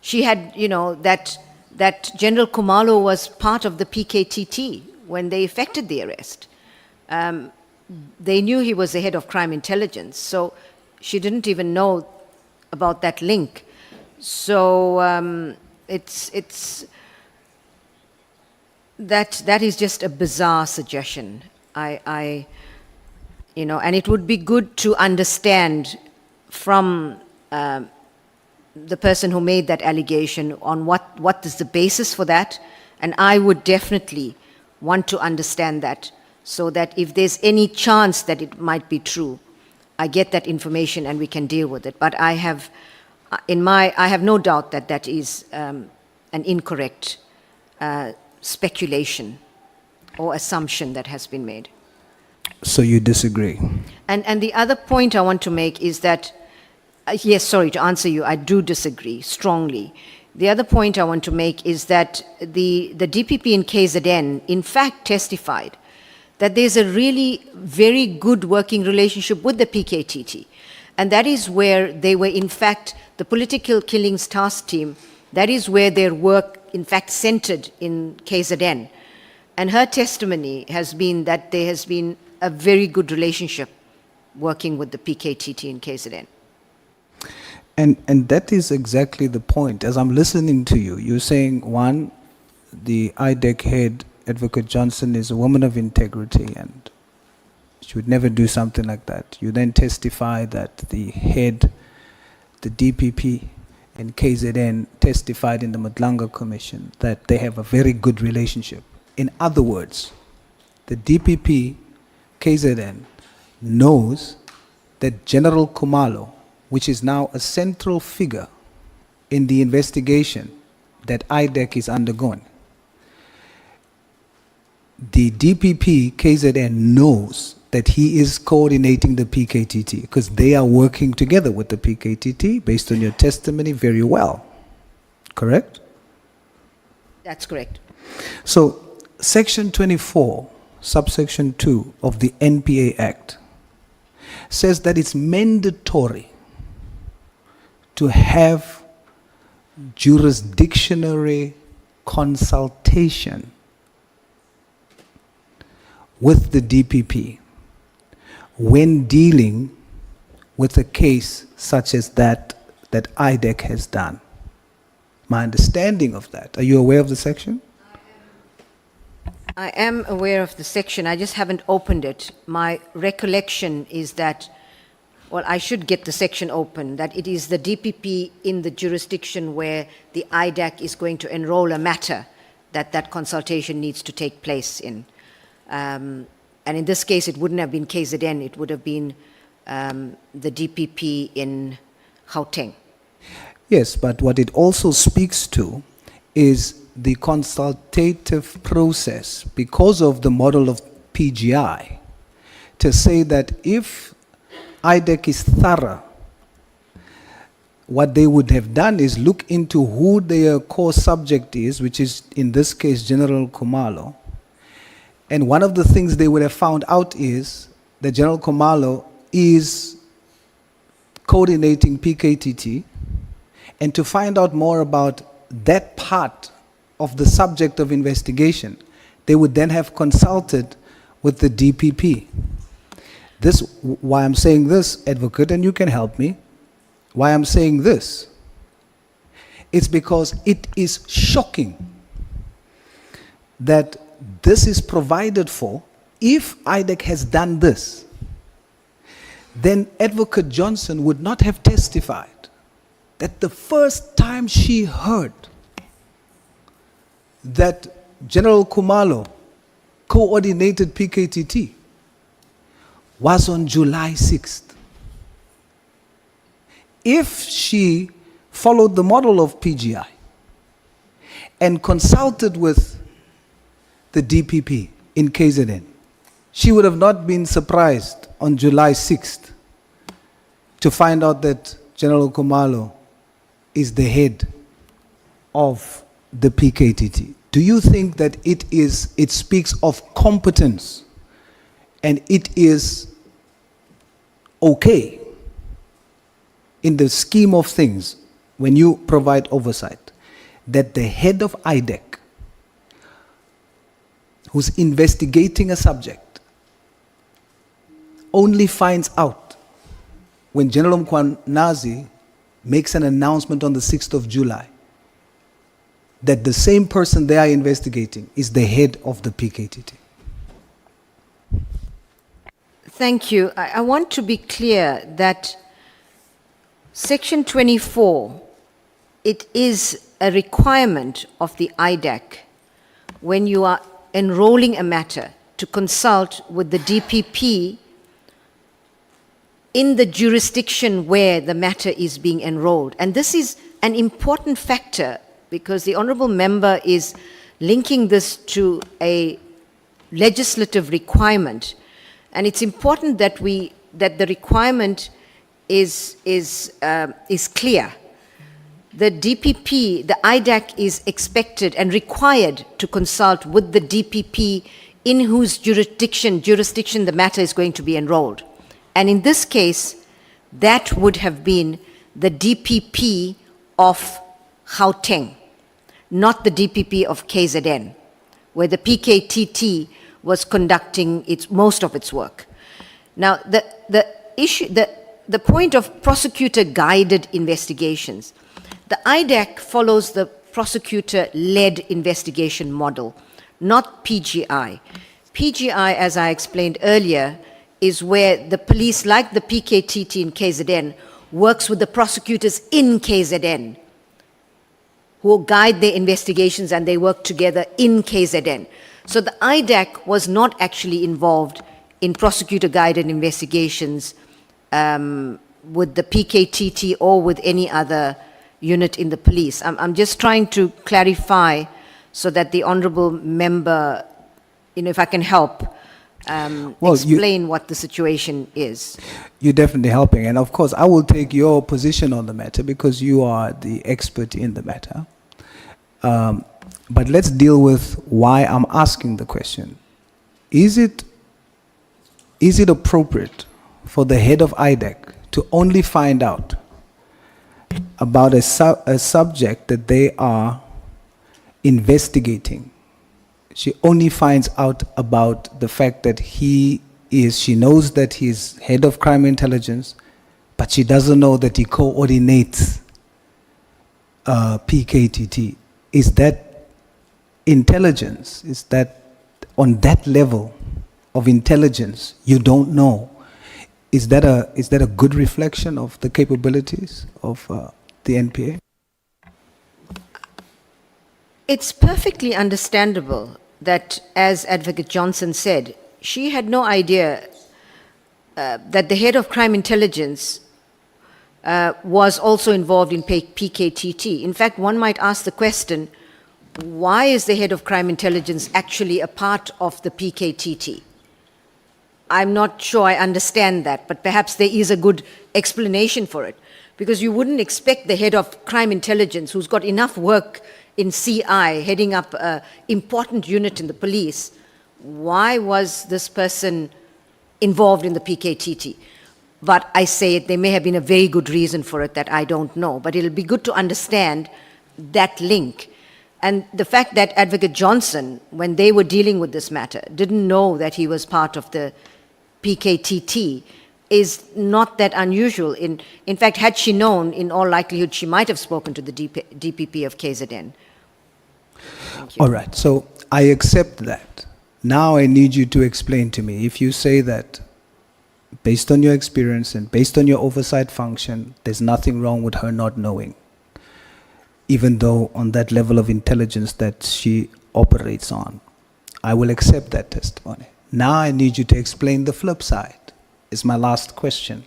She had, that General Khumalo was part of the PKTT when they effected the arrest. They knew he was the head of crime intelligence, so she didn't even know about that link. So that is just a bizarre suggestion. And it would be good to understand from the person who made that allegation on what is the basis for that, and I would definitely want to understand that, so that if there's any chance that it might be true, I get that information and we can deal with it. But I have no doubt that that is an incorrect speculation or assumption that has been made. So you disagree? And the other point I want to make is that, yes, sorry, to answer you, I do disagree strongly. The other point I want to make is that the DPP in KZN, in fact, testified that there's a really very good working relationship with the PKTT. And that is where they were, in fact, the Political Killings Task Team, that is where their work, in fact, centered in KZN. And her testimony has been that there has been a very good relationship working with the PKTT in KZN. And that is exactly the point. As I'm listening to you, you're saying, one, the IDEC head, Advocate Johnson, is a woman of integrity and she would never do something like that. You then testify that the head, the DPP in KZN, testified in the Nhlanhla Commission that they have a very good relationship. In other words, the DPP, KZN, knows that General Khumalo, which is now a central figure in the investigation that IDEC is undergoing, the DPP KZN knows that he is coordinating the PKTT because they are working together with the PKTT based on your testimony very well. Correct? That's correct. So, Section 24, subsection 2 of the NPA Act says that it's mandatory to have jurisdictionary consultation with the DPP when dealing with a case such as that IDEC has done. My understanding of that. Are you aware of the section? I am aware of the section, I just haven't opened it. My recollection is that, well, I should get the section open, that it is the DPP in the jurisdiction where the IDAC is going to enroll a matter that consultation needs to take place in. And in this case, it wouldn't have been KZN, it would have been the DPP in Gauteng. Yes, but what it also speaks to is the consultative process because of the model of PGI to say that if IDEC is thorough, what they would have done is look into who their core subject is, which is in this case General Khumalo. And one of the things they would have found out is that General Khumalo is coordinating PKTT, and to find out more about that part of the subject of investigation, they would then have consulted with the DPP. This, why I'm saying this, advocate, and you can help me, why I'm saying this, it's because it is shocking that this is provided for. If IDEC has done this, then Advocate Johnson would not have testified that the first time she heard that General Khumalo coordinated PKTT was on July 6th. If she followed the model of PGI and consulted with the DPP in KZN, she would have not been surprised on July 6th to find out that General Khumalo is the head of the PKTT. Do you think that it speaks of competence and it is okay in the scheme of things when you provide oversight that the head of IDEC, who's investigating a subject, only finds out when General Mkhwanazi makes an announcement on the 6th of July that the same person they are investigating is the head of the PKTT? Thank you. I want to be clear that Section 24, it is a requirement of the IDAC when you are enrolling a matter to consult with the DPP in the jurisdiction where the matter is being enrolled. And this is an important factor because the Honourable Member is linking this to a legislative requirement. And it's important that the requirement is clear. The DPP, the IDAC is expected and required to consult with the DPP in whose jurisdiction the matter is going to be enrolled. And in this case, that would have been the DPP of Gauteng, not the DPP of KZN, where the PKTT was conducting most of its work. Now, the point of prosecutor-guided investigations, the IDAC follows the prosecutor-led investigation model, not PGI. PGI, as I explained earlier, is where the police, like the PKTT in KZN, works with the prosecutors in KZN, who guide their investigations and they work together in KZN. So the IDAC was not actually involved in prosecutor-guided investigations with the PKTT or with any other unit in the police? I'm just trying to clarify so that the honorable member, if I can help, explain what the situation is. You're definitely helping. And of course, I will take your position on the matter because you are the expert in the matter. But let's deal with why I'm asking the question. Is it appropriate for the head of IDEC to only find out about a subject that they are investigating? She only finds out about the fact that she knows that he's head of crime intelligence, but she doesn't know that he coordinates PKTT. Is that intelligence? Is that on that level of intelligence you don't know? Is that a good reflection of the capabilities of the NPA? It's perfectly understandable that, as Advocate Johnson said, she had no idea that the head of crime intelligence was also involved in PKTT. In fact, one might ask the question, why is the head of crime intelligence actually a part of the PKTT? I'm not sure I understand that, but perhaps there is a good explanation for it. Because you wouldn't expect the head of crime intelligence, who's got enough work in CI, heading up an important unit in the police, why was this person involved in the PKTT? But I say there may have been a very good reason for it that I don't know. But it'll be good to understand that link. And the fact that Advocate Johnson, when they were dealing with this matter, didn't know that he was part of the PKTT is not that unusual. In fact, had she known, in all likelihood, she might have spoken to the DPP of KZN. Thank you. All right, so I accept that. Now I need you to explain to me, if you say that based on your experience and based on your oversight function, there's nothing wrong with her not knowing, even though on that level of intelligence that she operates on. I will accept that testimony. Now I need you to explain the flip side, is my last question.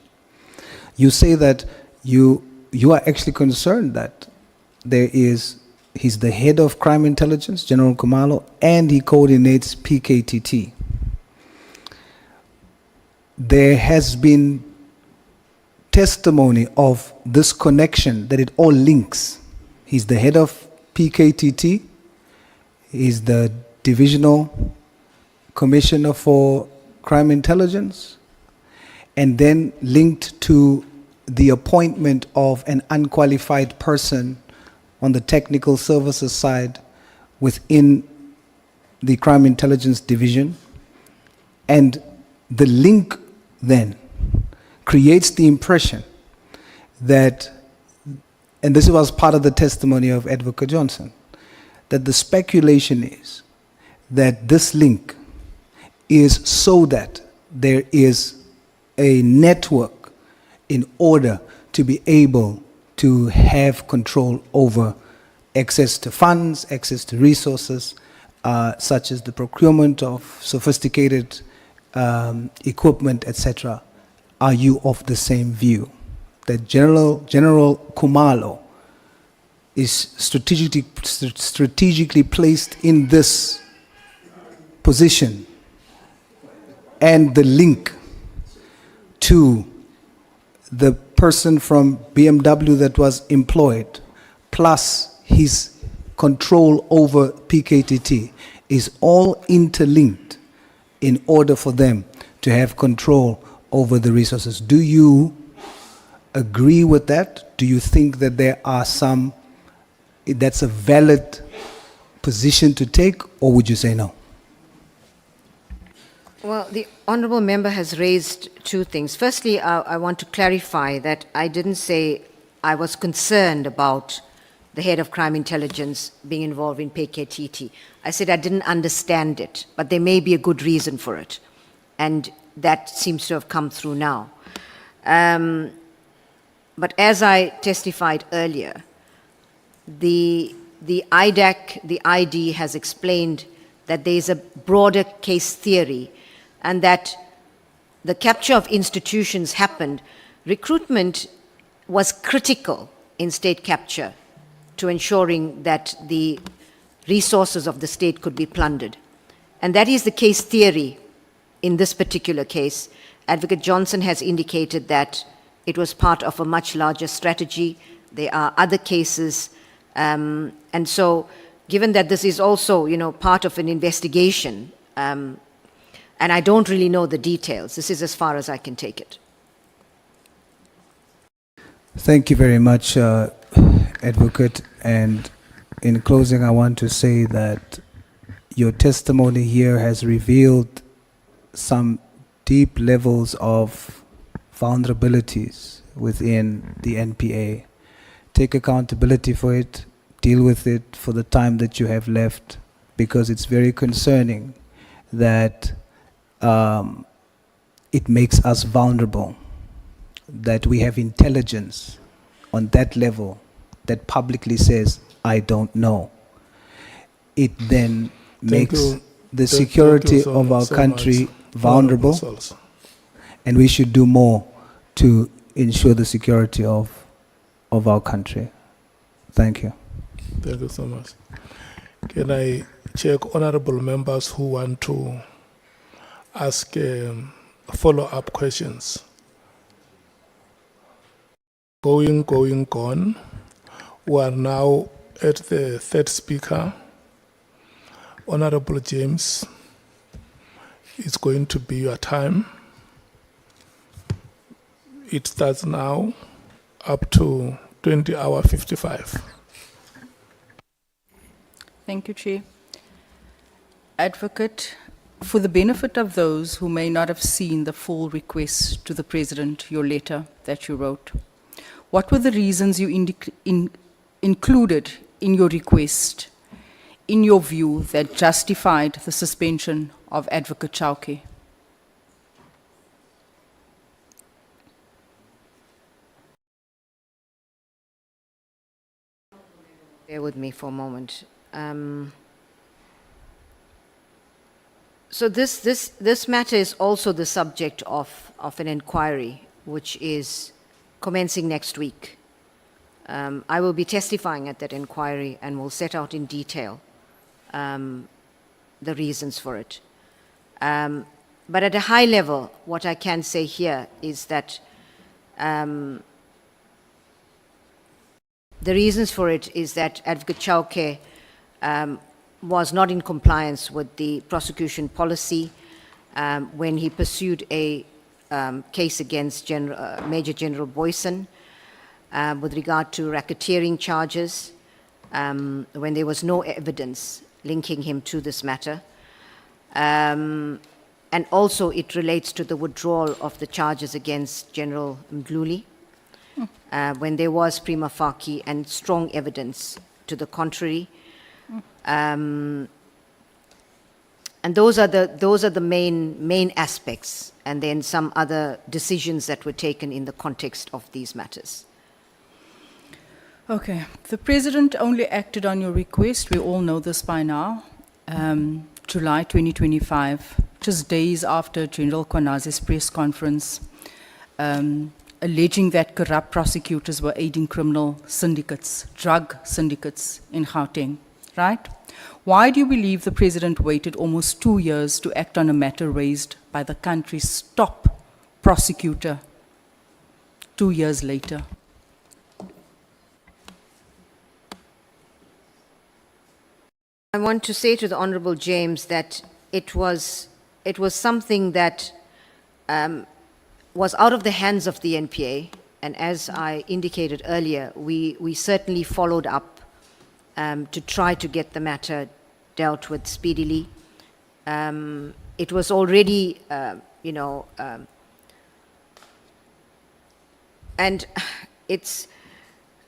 You say that you are actually concerned that he's the head of crime intelligence, General Khumalo, and he coordinates PKTT. There has been testimony of this connection, that it all links. He's the head of PKTT, he's the divisional commissioner for crime intelligence, and then linked to the appointment of an unqualified person on the technical services side within the crime intelligence division. And the link then creates the impression that, and this was part of the testimony of Advocate Johnson, that the speculation is that this link is so that there is a network in order to be able to have control over access to funds, access to resources, such as the procurement of sophisticated equipment, etc. Are you of the same view that General Khumalo is strategically placed in this position, and the link to the person from BMW that was employed, plus his control over PKTT, is all interlinked in order for them to have control over the resources? Do you agree with that? Do you think that there are that's a valid position to take, or would you say no? Well, the honourable member has raised two things. Firstly, I want to clarify that I didn't say I was concerned about the head of crime intelligence being involved in PKTT. I said I didn't understand it, but there may be a good reason for it. And that seems to have come through now. But as I testified earlier, the IDAC, the ID, has explained that there is a broader case theory, and that the capture of institutions happened, recruitment was critical in state capture to ensuring that the resources of the state could be plundered. And that is the case theory in this particular case. Advocate Johnson has indicated that it was part of a much larger strategy. There are other cases. And so, given that this is also, part of an investigation, and I don't really know the details, this is as far as I can take it. Thank you very much, Advocate. And in closing, I want to say that your testimony here has revealed some deep levels of vulnerabilities within the NPA. Take accountability for it, deal with it for the time that you have left, because it's very concerning that it makes us vulnerable, that we have intelligence on that level that publicly says, I don't know. It then makes the security of our country vulnerable, and we should do more to ensure the security of our country. Thank you. Thank you so much. Can I check honorable members who want to ask follow-up questions? Gone. We are now at the third speaker. Honorable James, it's going to be your time. It starts now up to 20:55. Thank you, Chair. Advocate, for the benefit of those who may not have seen the full request to the President, your letter that you wrote, what were the reasons you included in your request, in your view, that justified the suspension of Advocate Chauke? Bear with me for a moment. So this matter is also the subject of an inquiry, which is commencing next week. I will be testifying at that inquiry and will set out in detail the reasons for it. But at a high level, what I can say here is that the reasons for it is that Advocate Chauke was not in compliance with the prosecution policy when he pursued a case against Major General Boyson with regard to racketeering charges when there was no evidence linking him to this matter. And also it relates to the withdrawal of the charges against General Mkhwanazi when there was prima facie and strong evidence to the contrary. And those are the main aspects, and then some other decisions that were taken in the context of these matters. Okay, the President only acted on your request, we all know this by now, July 2025, just days after General Mkhwanazi's press conference, alleging that corrupt prosecutors were aiding criminal syndicates, drug syndicates in Gauteng, right? Why do you believe the President waited almost 2 years to act on a matter raised by the country's top prosecutor 2 years later? I want to say to the Honorable James that it was something that was out of the hands of the NPA, and as I indicated earlier, we certainly followed up to try to get the matter dealt with speedily. It was already, and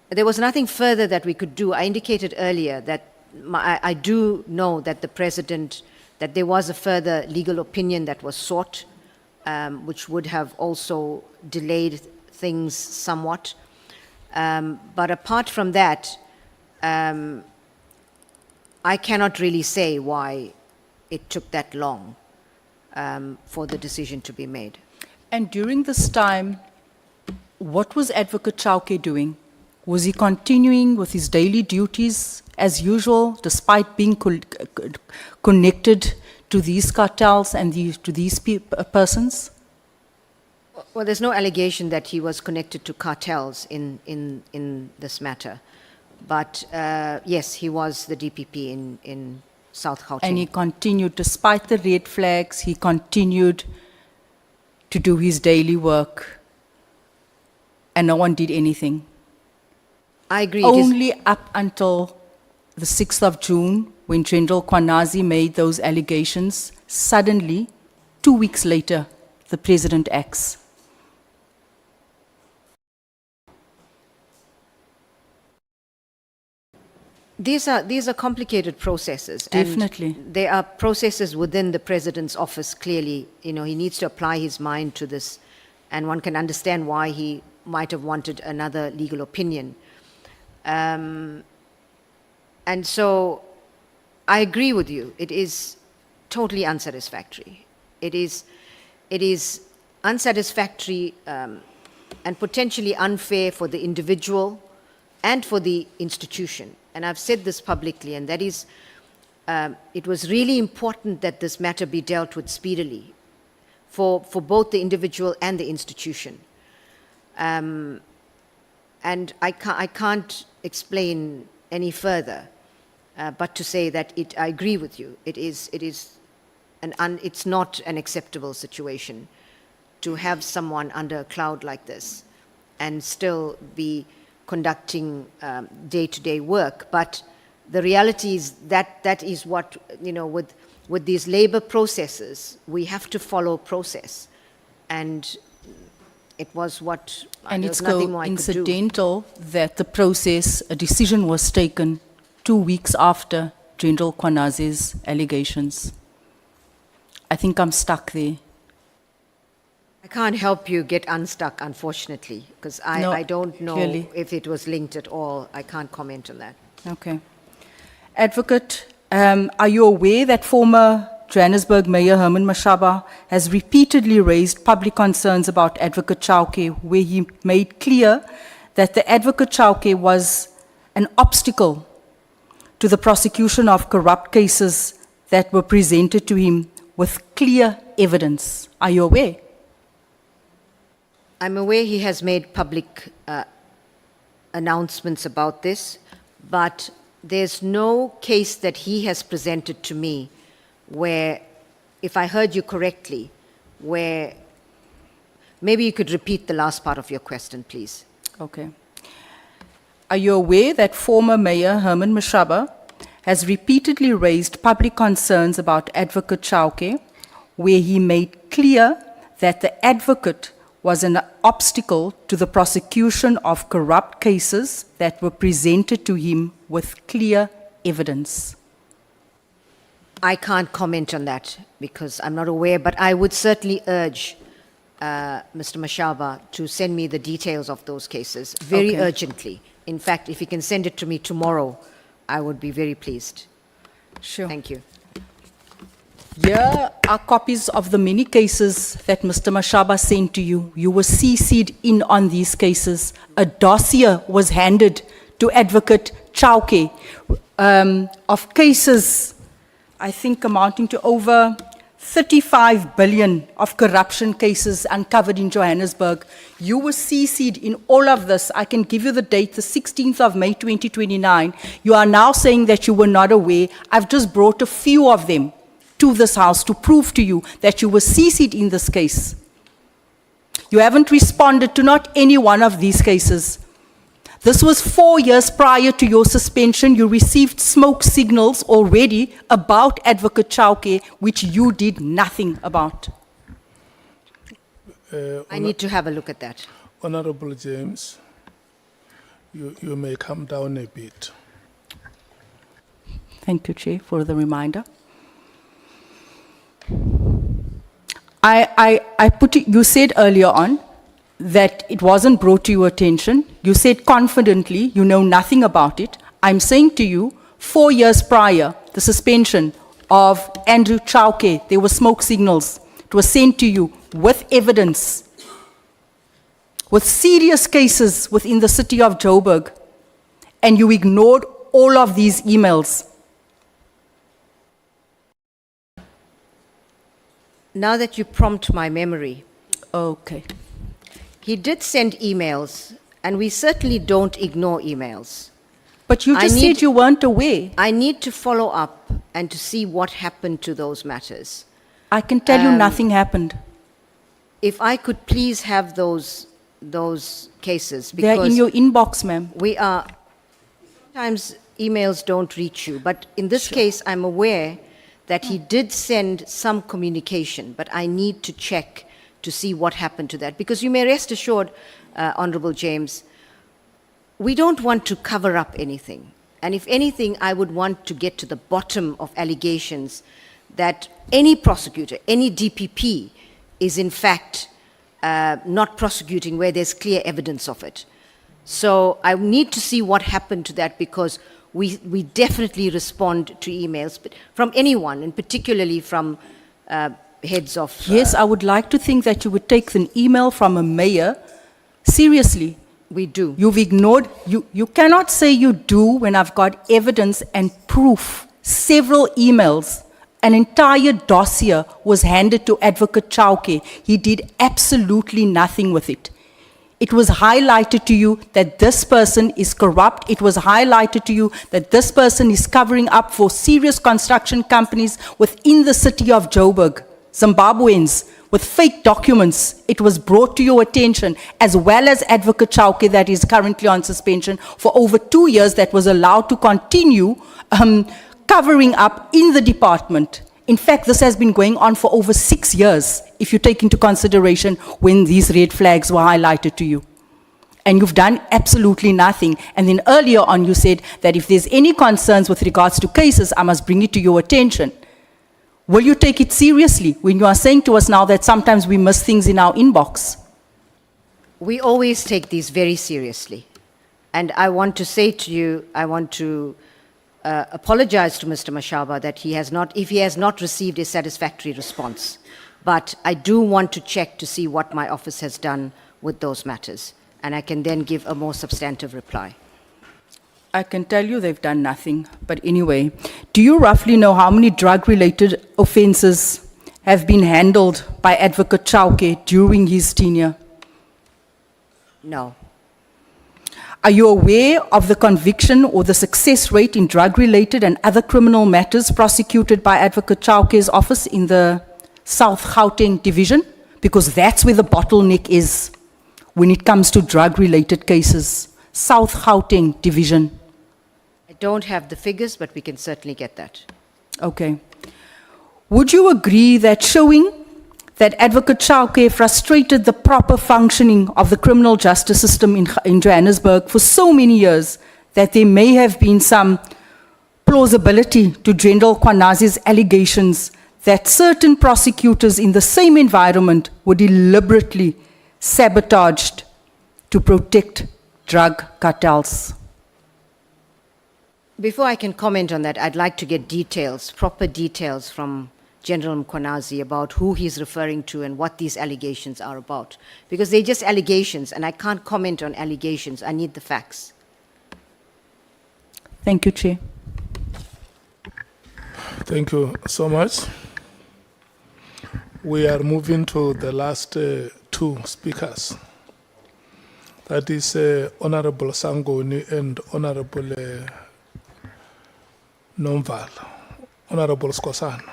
there was nothing further that we could do. I indicated earlier that I do know that the President, that there was a further legal opinion that was sought, which would have also delayed things somewhat. But apart from that, I cannot really say why it took that long for the decision to be made. And during this time, what was Advocate Chauke doing? Was he continuing with his daily duties as usual, despite being connected to these cartels and to these persons? Well, there's no allegation that he was connected to cartels in this matter. But yes, he was the DPP in South Gauteng. And he continued, despite the red flags, he continued to do his daily work, and no one did anything. I agree. it is- Only up until the 6th of June, when General Mkhwanazi made those allegations, suddenly, 2 weeks later, the president acts. These are complicated processes. Definitely. And there are processes within the president's office, clearly. You know, he needs to apply his mind to this, and one can understand why he might have wanted another legal opinion. And so I agree with you. It is totally unsatisfactory. It is unsatisfactory and potentially unfair for the individual and for the institution. And I've said this publicly, and that is, it was really important that this matter be dealt with speedily for both the individual and the institution. And I can't explain any further, but to say that I agree with you. It's not an acceptable situation to have someone under a cloud like this and still be conducting day-to-day work. But the reality is that is what, you know, with these labor processes, we have to follow process. And it was what, And there it's was nothing more I could do. coincidental that the process, a decision was taken 2 weeks after General Mkhwanazi's allegations. I think I'm stuck there. I can't help you get unstuck, unfortunately, because No, I don't know clearly. if it was linked at all. I can't comment on that. Okay. Advocate, are you aware that former Johannesburg Mayor Herman Mashaba has repeatedly raised public concerns about Advocate Chauke, where he made clear that the Advocate Chauke was an obstacle to the prosecution of corrupt cases that were presented to him with clear evidence? Are you aware? I'm aware he has made public announcements about this, but there's no case that he has presented to me where, if I heard you correctly, where, maybe you could repeat the last part of your question, please. Okay. Are you aware that former Mayor Herman Mashaba has repeatedly raised public concerns about Advocate Chauke, where he made clear that the advocate was an obstacle to the prosecution of corrupt cases that were presented to him with clear evidence? I can't comment on that because I'm not aware, but I would certainly urge Mr. Mashaba to send me the details of those cases very Okay. urgently. In fact, if he can send it to me tomorrow, I would be very pleased. Sure. Thank you. Here are copies of the many cases that Mr. Mashaba sent to you. You were CC'd in on these cases. A dossier was handed to Advocate Chauke of cases, I think amounting to over 35 billion of corruption cases uncovered in Johannesburg. You were CC'd in all of this. I can give you the date, the 16th of May 2029. You are now saying that you were not aware. I've just brought a few of them to this house to prove to you that you were CC'd in this case. You haven't responded to not any one of these cases. This was 4 years prior to your suspension. You received smoke signals already about Advocate Chauke, which you did nothing about. I need to have a look at that. Honorable James, you may come down a bit. Thank you, Chair, for the reminder. I put it, you said earlier on that it wasn't brought to your attention. You said confidently you know nothing about it. I'm saying to you, 4 years prior, the suspension of Andrew Chauke, there were smoke signals. It was sent to you. with evidence, with serious cases within the city of Joburg, and you ignored all of these emails. Now that you prompt my memory, Okay. he did send emails, and we certainly don't ignore emails. But you I just need- said you weren't aware. I need to follow up and to see what happened to those matters. I can tell you nothing happened. If I could please have those cases, They're in because your inbox, ma'am. we are, sometimes emails don't reach you, but in this case, I'm aware that he did send some communication, but I need to check to see what happened to that. Because you may rest assured, Honorable James, we don't want to cover up anything. And if anything, I would want to get to the bottom of allegations that any prosecutor, any DPP, is in fact not prosecuting where there's clear evidence of it. So I need to see what happened to that, because we definitely respond to emails but from anyone, and particularly from heads of... Yes, I would like to think that you would take an email from a mayor seriously. We do. You've ignored, you cannot say you do when I've got evidence and proof. Several emails, an entire dossier was handed to Advocate Chauke. He did absolutely nothing with it. It was highlighted to you that this person is corrupt. It was highlighted to you that this person is covering up for serious construction companies within the city of Joburg, Zimbabweans, with fake documents. It was brought to your attention, as well as Advocate Chauke, that is currently on suspension for over 2 years, that was allowed to continue covering up in the department. In fact, this has been going on for over 6 years, if you take into consideration when these red flags were highlighted to you. And you've done absolutely nothing. And then earlier on, you said that if there's any concerns with regards to cases, I must bring it to your attention. Will you take it seriously when you are saying to us now that sometimes we miss things in our inbox? We always take these very seriously. And I want to say to you, I want to apologize to Mr. Mashaba that if he has not received a satisfactory response. But I do want to check to see what my office has done with those matters. And I can then give a more substantive reply. I can tell you they've done nothing. But anyway, do you roughly know how many drug-related offenses have been handled by Advocate Chauke during his tenure? No. Are you aware of the conviction or the success rate in drug-related and other criminal matters prosecuted by Advocate Chauke's office in the South Gauteng division? Because that's where the bottleneck is when it comes to drug-related cases. South Gauteng division. I don't have the figures, but we can certainly get that. Okay. Would you agree that showing that Advocate Chauke frustrated the proper functioning of the criminal justice system in Johannesburg for so many years that there may have been some plausibility to General Mkhwanazi's allegations that certain prosecutors in the same environment were deliberately sabotaged to protect drug cartels? Before I can comment on that, I'd like to get details, proper details from General Mkhwanazi about who he's referring to and what these allegations are about. Because they're just allegations, and I can't comment on allegations. I need the facts. Thank you, Chair. Thank you so much. We are moving to the last two speakers. That is Honorable Sangoni and Honorable Nomval. Honorable Skosana.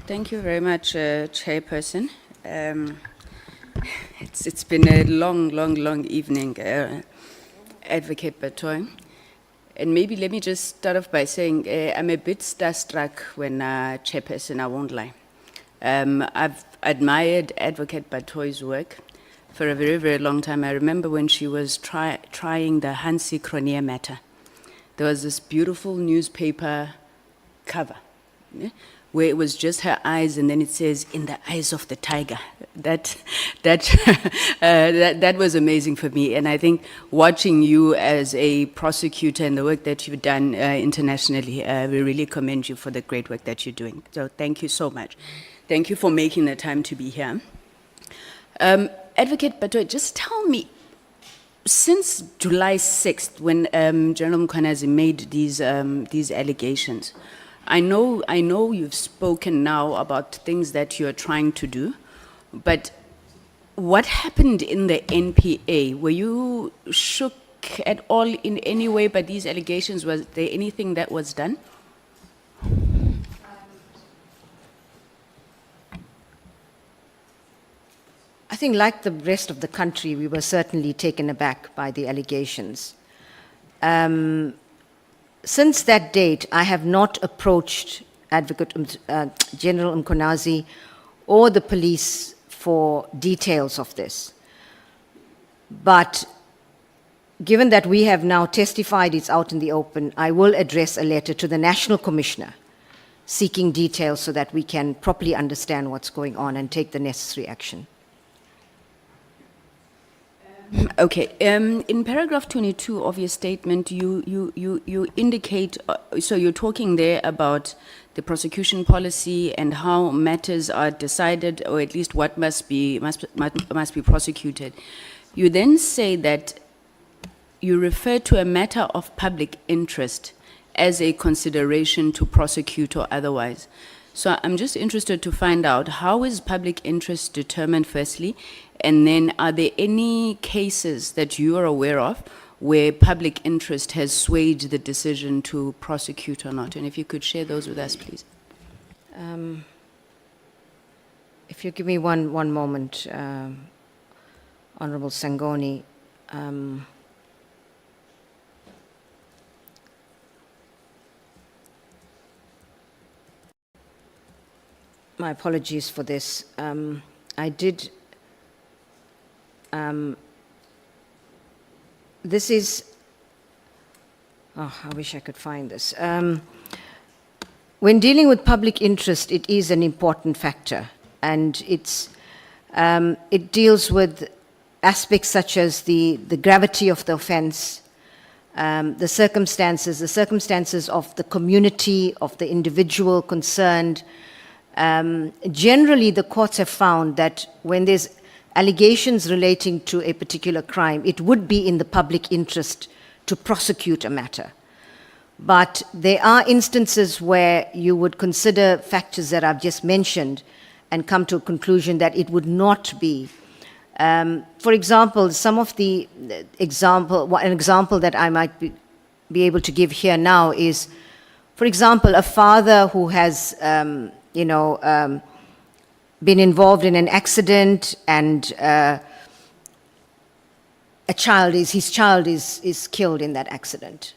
Thank you very much, Chairperson. It's been a long evening, Advocate Batohi. And maybe let me just start off by saying I'm a bit starstruck when Chairperson, I won't lie. I've admired Advocate Batohi's work for a very long time. I remember when she was trying the Hansi Cronje matter. There was this beautiful newspaper cover, where it was just her eyes, and then it says, "In the eyes of the tiger." That was amazing for me. And I think watching you as a prosecutor and the work that you've done internationally, we really commend you for the great work that you're doing. So thank you so much. Thank you for making the time to be here. Advocate Batohi, just tell me, since July 6th, when General Mkhwanazi made these allegations, I know you've spoken now about things that you're trying to do, but what happened in the NPA? Were you shook at all in any way by these allegations? Was there anything that was done? I think like the rest of the country, we were certainly taken aback by the allegations. Since that date, I have not approached Advocate General Mkhwanazi or the police for details of this. But given that we have now testified it's out in the open, I will address a letter to the National Commissioner seeking details so that we can properly understand what's going on and take the necessary action. Okay. In paragraph 22 of your statement, you indicate, so you're talking there about the prosecution policy and how matters are decided, or at least what must be prosecuted. You then say that you refer to a matter of public interest as a consideration to prosecute or otherwise. So I'm just interested to find out, how is public interest determined firstly, and then are there any cases that you are aware of where public interest has swayed the decision to prosecute or not? And if you could share those with us, please. If you give me one moment, Honorable Sangoni. My apologies for this. I did. This is. Oh, I wish I could find this. When dealing with public interest, it is an important factor, and it deals with aspects such as the gravity of the offense, the circumstances of the community, of the individual concerned. Generally, the courts have found that when there's allegations relating to a particular crime, it would be in the public interest to prosecute a matter. But there are instances where you would consider factors that I've just mentioned and come to a conclusion that it would not be. For example, an example that I might be able to give here now is, for example, a father who has been involved in an accident, and his child is killed in that accident,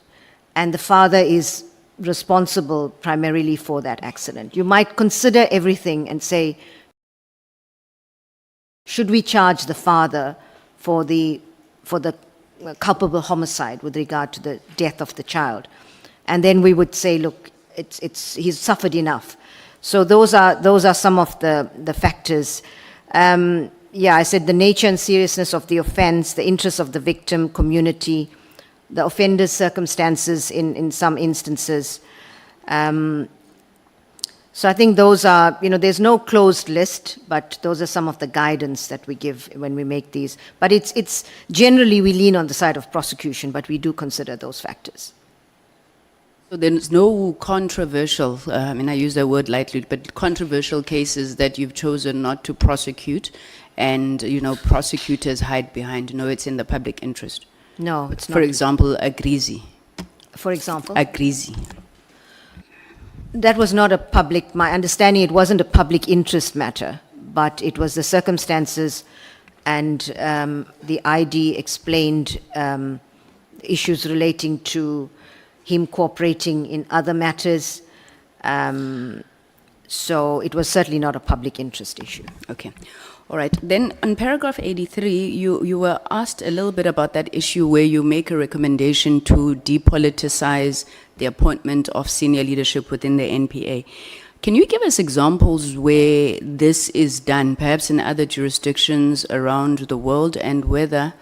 and the father is responsible primarily for that accident. You might consider everything and say, should we charge the father for the culpable homicide with regard to the death of the child? And then we would say, look, he's suffered enough. So those are some of the factors. I said the nature and seriousness of the offense, the interests of the victim, community, the offender's circumstances in some instances. So I think those are, there's no closed list, but those are some of the guidance that we give when we make these. But it's generally we lean on the side of prosecution, but we do consider those factors. So there's no controversial, I use the word lightly, but controversial cases that you've chosen not to prosecute, and, prosecutors hide behind, it's in the public interest. No, it's not. For example, Agrizi. For example? Agrizi. That was not my understanding, it wasn't a public interest matter, but it was the circumstances, and the ID explained issues relating to him cooperating in other matters. So it was certainly not a public interest issue. Okay. All right. Then on paragraph 83, you were asked a little bit about that issue where you make a recommendation to depoliticize the appointment of senior leadership within the NPA. Can you give us examples where this is done, perhaps in other jurisdictions around the world, and whether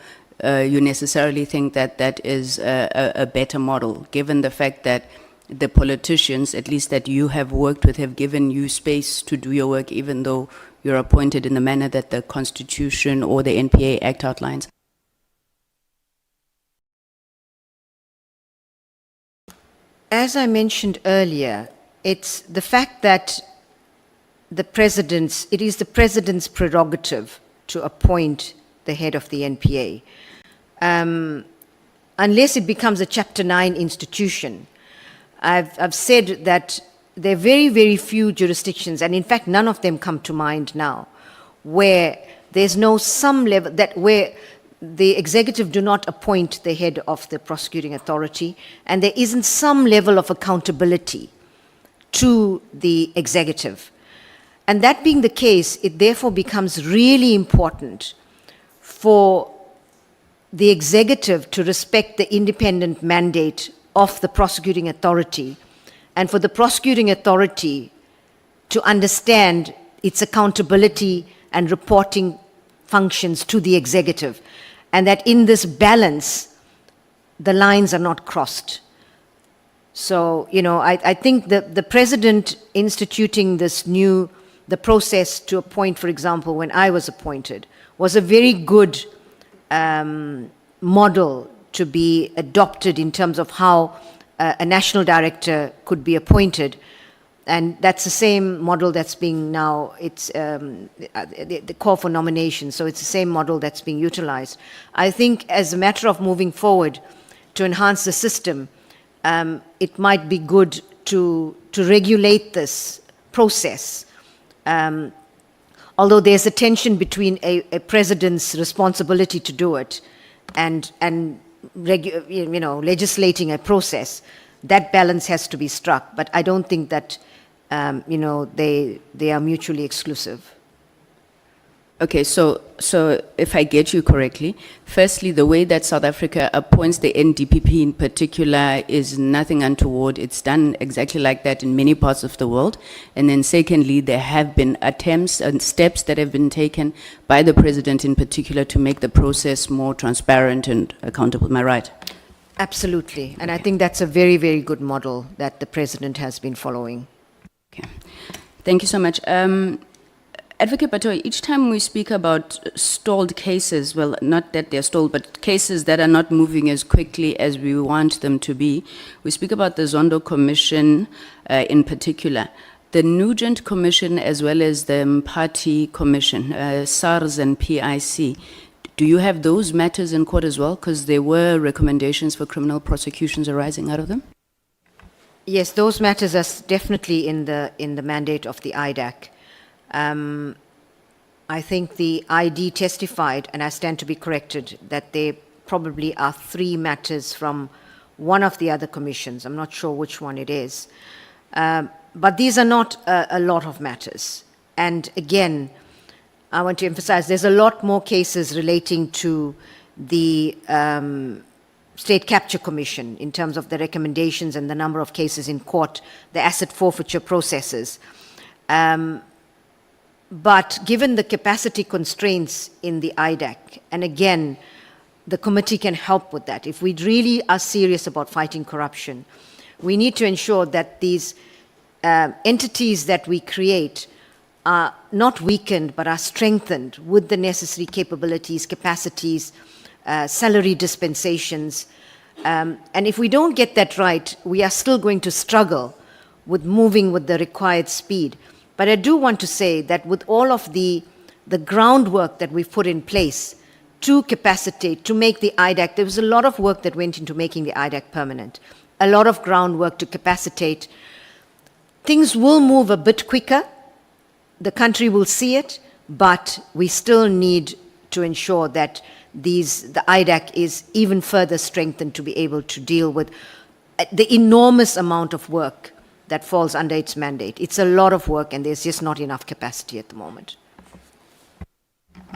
you necessarily think that that is a better model, given the fact that the politicians, at least that you have worked with, have given you space to do your work, even though you're appointed in the manner that the Constitution or the NPA Act outlines? As I mentioned earlier, it's the fact that it is the president's prerogative to appoint the head of the NPA. Unless it becomes a Chapter 9 institution, I've said that there are very, very few jurisdictions, and in fact none of them come to mind now, where there's no some level, where the executive do not appoint the head of the prosecuting authority, and there isn't some level of accountability to the executive. And that being the case, it therefore becomes really important for the executive to respect the independent mandate of the prosecuting authority, and for the prosecuting authority to understand its accountability and reporting functions to the executive, and that in this balance, the lines are not crossed. So, I think the president instituting the process to appoint, for example, when I was appointed, was a very good model to be adopted in terms of how a national director could be appointed. And that's the same model that's being now, it's the call for nomination, so it's the same model that's being utilized. I think as a matter of moving forward to enhance the system, it might be good to regulate this process. Although there's a tension between a president's responsibility to do it and legislating a process, that balance has to be struck. But I don't think that they are mutually exclusive. Okay, so if I get you correctly, firstly, the way that South Africa appoints the NDPP in particular is nothing untoward. It's done exactly like that in many parts of the world. And then secondly, there have been attempts and steps that have been taken by the president in particular to make the process more transparent and accountable. Am I right? Absolutely. And I think that's a very, very good model that the president has been following. Okay. Thank you so much. Advocate Batohi, each time we speak about stalled cases, well, not that they're stalled, but cases that are not moving as quickly as we want them to be, we speak about the Zondo Commission in particular. The Nugent Commission as well as the Mpati Commission, SARS and PIC, do you have those matters in court as well? Because there were recommendations for criminal prosecutions arising out of them? Yes, those matters are definitely in the mandate of the IDAC. I think the ID testified, and I stand to be corrected, that there probably are 3 matters from one of the other commissions. I'm not sure which one it is. But these are not a lot of matters. And again, I want to emphasize there's a lot more cases relating to the State Capture Commission in terms of the recommendations and the number of cases in court, the asset forfeiture processes. But given the capacity constraints in the IDAC, and again, the committee can help with that. If we really are serious about fighting corruption, we need to ensure that these entities that we create are not weakened, but are strengthened with the necessary capabilities, capacities, salary dispensations. And if we don't get that right, we are still going to struggle with moving with the required speed. But I do want to say that with all of the groundwork that we've put in place to capacitate, to make the IDAC, there was a lot of work that went into making the IDAC permanent, a lot of groundwork to capacitate. Things will move a bit quicker, the country will see it, but we still need to ensure that the IDAC is even further strengthened to be able to deal with the enormous amount of work that falls under its mandate. It's a lot of work, and there's just not enough capacity at the moment.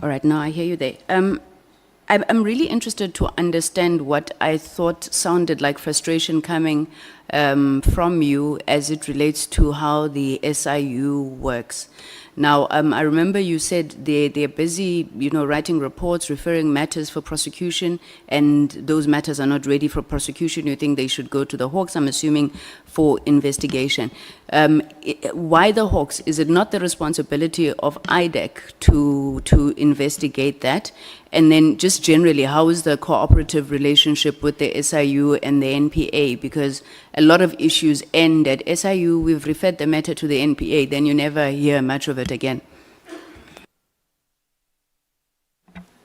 All right, now I hear you there. I'm really interested to understand what I thought sounded like frustration coming from you as it relates to how the SIU works. Now, I remember you said they're busy, writing reports, referring matters for prosecution, and those matters are not ready for prosecution. You think they should go to the Hawks, I'm assuming, for investigation. Why the Hawks? Is it not the responsibility of IDEC to investigate that? And then just generally, how is the cooperative relationship with the SIU and the NPA? Because a lot of issues end at SIU, we've referred the matter to the NPA, then you never hear much of it again.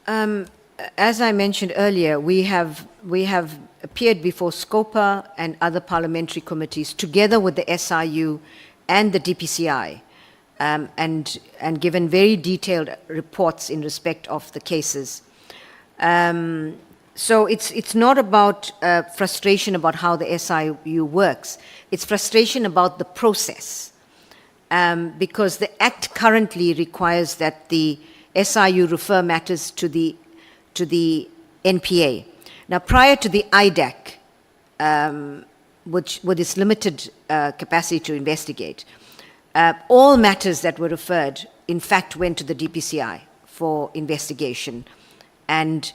As I mentioned earlier, we have appeared before SCOPA and other parliamentary committees together with the SIU and the DPCI, and given very detailed reports in respect of the cases. So it's not about frustration about how the SIU works. It's frustration about the process, because the Act currently requires that the SIU refer matters to the NPA. Now, prior to the IDAC, which with its limited capacity to investigate, all matters that were referred, in fact, went to the DPCI for investigation. And,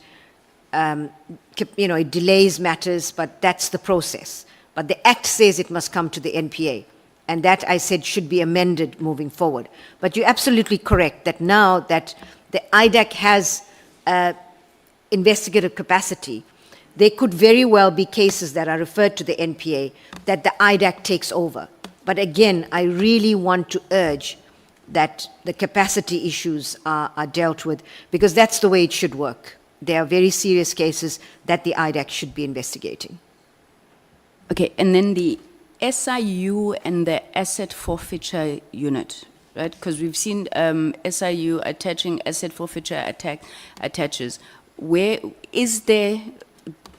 it delays matters, but that's the process. But the Act says it must come to the NPA. And that, I said, should be amended moving forward. But you're absolutely correct that now that the IDAC has investigative capacity, there could very well be cases that are referred to the NPA that the IDAC takes over. But again, I really want to urge that the capacity issues are dealt with, because that's the way it should work. There are very serious cases that the IDAC should be investigating. Okay, and then the SIU and the asset forfeiture unit, right? Because we've seen SIU attaching asset forfeiture attaches. Where is there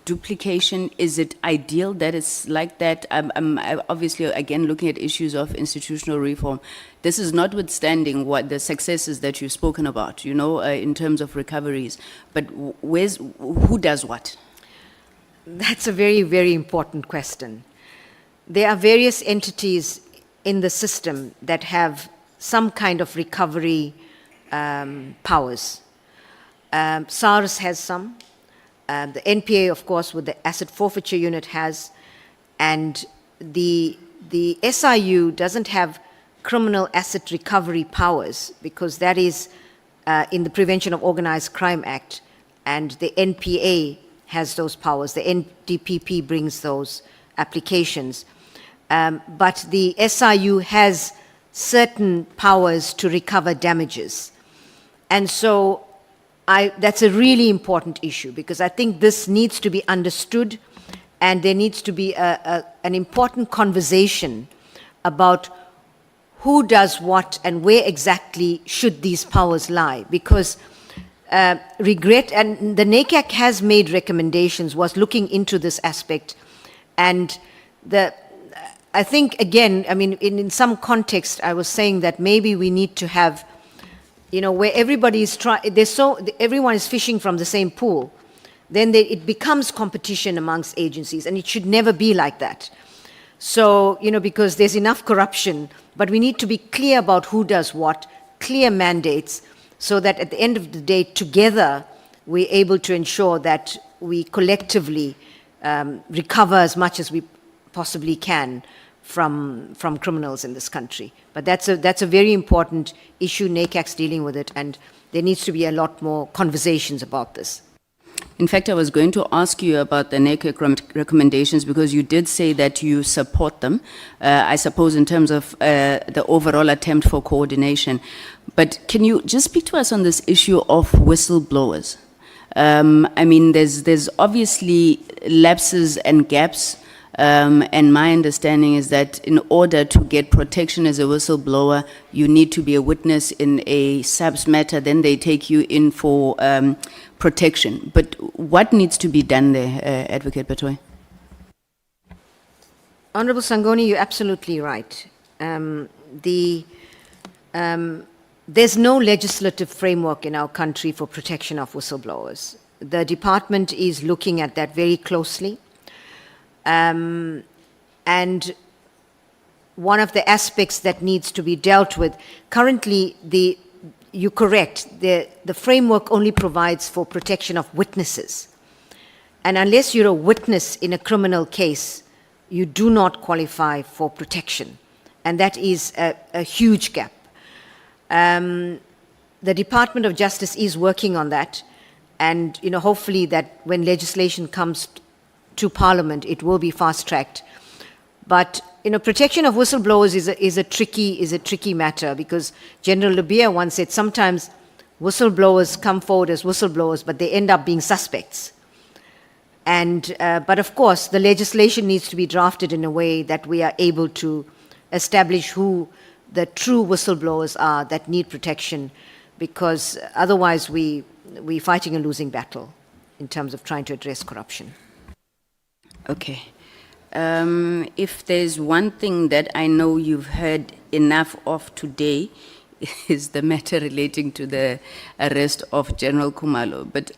duplication? Is it ideal that it's like that? I'm obviously, again, looking at issues of institutional reform. This is notwithstanding what the successes that you've spoken about, in terms of recoveries. But who does what? That's a very, very important question. There are various entities in the system that have some kind of recovery powers. SARS has some. The NPA, of course, with the asset forfeiture unit has. And the SIU doesn't have criminal asset recovery powers, because that is in the Prevention of Organized Crime Act, and the NPA has those powers. The NDPP brings those applications. But the SIU has certain powers to recover damages. And so that's a really important issue, because I think this needs to be understood, and there needs to be an important conversation about who does what and where exactly should these powers lie. Because and the NACAC has made recommendations, was looking into this aspect, and I think, again, in some context, I was saying that maybe we need to have, where everybody is everyone is fishing from the same pool, then it becomes competition amongst agencies, and it should never be like that. So, because there's enough corruption, but we need to be clear about who does what, clear mandates, so that at the end of the day, together, we're able to ensure that we collectively recover as much as we possibly can from criminals in this country. But that's a very important issue. NACAC's dealing with it, and there needs to be a lot more conversations about this. In fact, I was going to ask you about the NACAC recommendations, because you did say that you support them, I suppose in terms of the overall attempt for coordination. But can you just speak to us on this issue of whistleblowers? There's obviously lapses and gaps, and my understanding is that in order to get protection as a whistleblower, you need to be a witness in a SAPS matter, then they take you in for protection. But what needs to be done there, Advocate Batohi? Honorable Sangoni, you're absolutely right. There's no legislative framework in our country for protection of whistleblowers. The department is looking at that very closely. And one of the aspects that needs to be dealt with, currently, you're correct, the framework only provides for protection of witnesses. And unless you're a witness in a criminal case, you do not qualify for protection. And that is a huge gap. The Department of Justice is working on that. And hopefully that when legislation comes to Parliament, it will be fast-tracked. But protection of whistleblowers is a tricky matter, because General Lubia once said sometimes whistleblowers come forward as whistleblowers, but they end up being suspects. And but of course, the legislation needs to be drafted in a way that we are able to establish who the true whistleblowers are that need protection, because otherwise we're fighting a losing battle in terms of trying to address corruption. Okay. If there's one thing that I know you've heard enough of today, is the matter relating to the arrest of General Khumalo. But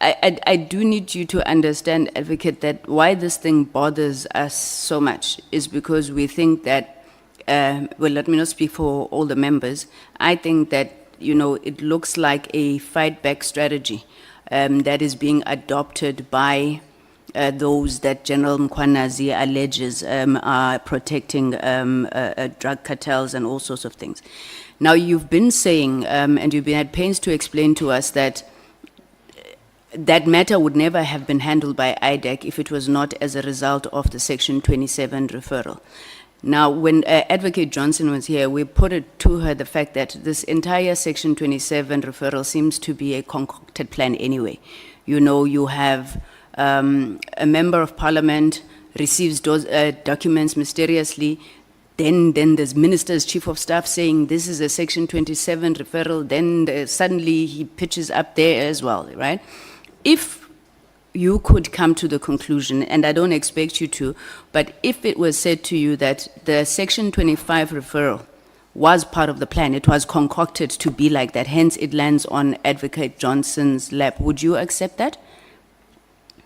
I do need you to understand, Advocate, that why this thing bothers us so much is because we think that, well, let me not speak for all the members. I think that, it looks like a fight-back strategy that is being adopted by those that General Mkhwanazi alleges are protecting drug cartels and all sorts of things. Now, you've been saying, and you've been at pains to explain to us that that matter would never have been handled by IDEC if it was not as a result of the Section 27 referral. Now, when Advocate Johnson was here, we put it to her the fact that this entire Section 27 referral seems to be a concocted plan anyway. You have a member of parliament receives those documents mysteriously, then there's minister's chief of staff saying this is a Section 27 referral, then suddenly he pitches up there as well, right? If you could come to the conclusion, and I don't expect you to, but if it was said to you that the Section 25 referral was part of the plan, it was concocted to be like that, hence it lands on Advocate Johnson's lap, would you accept that?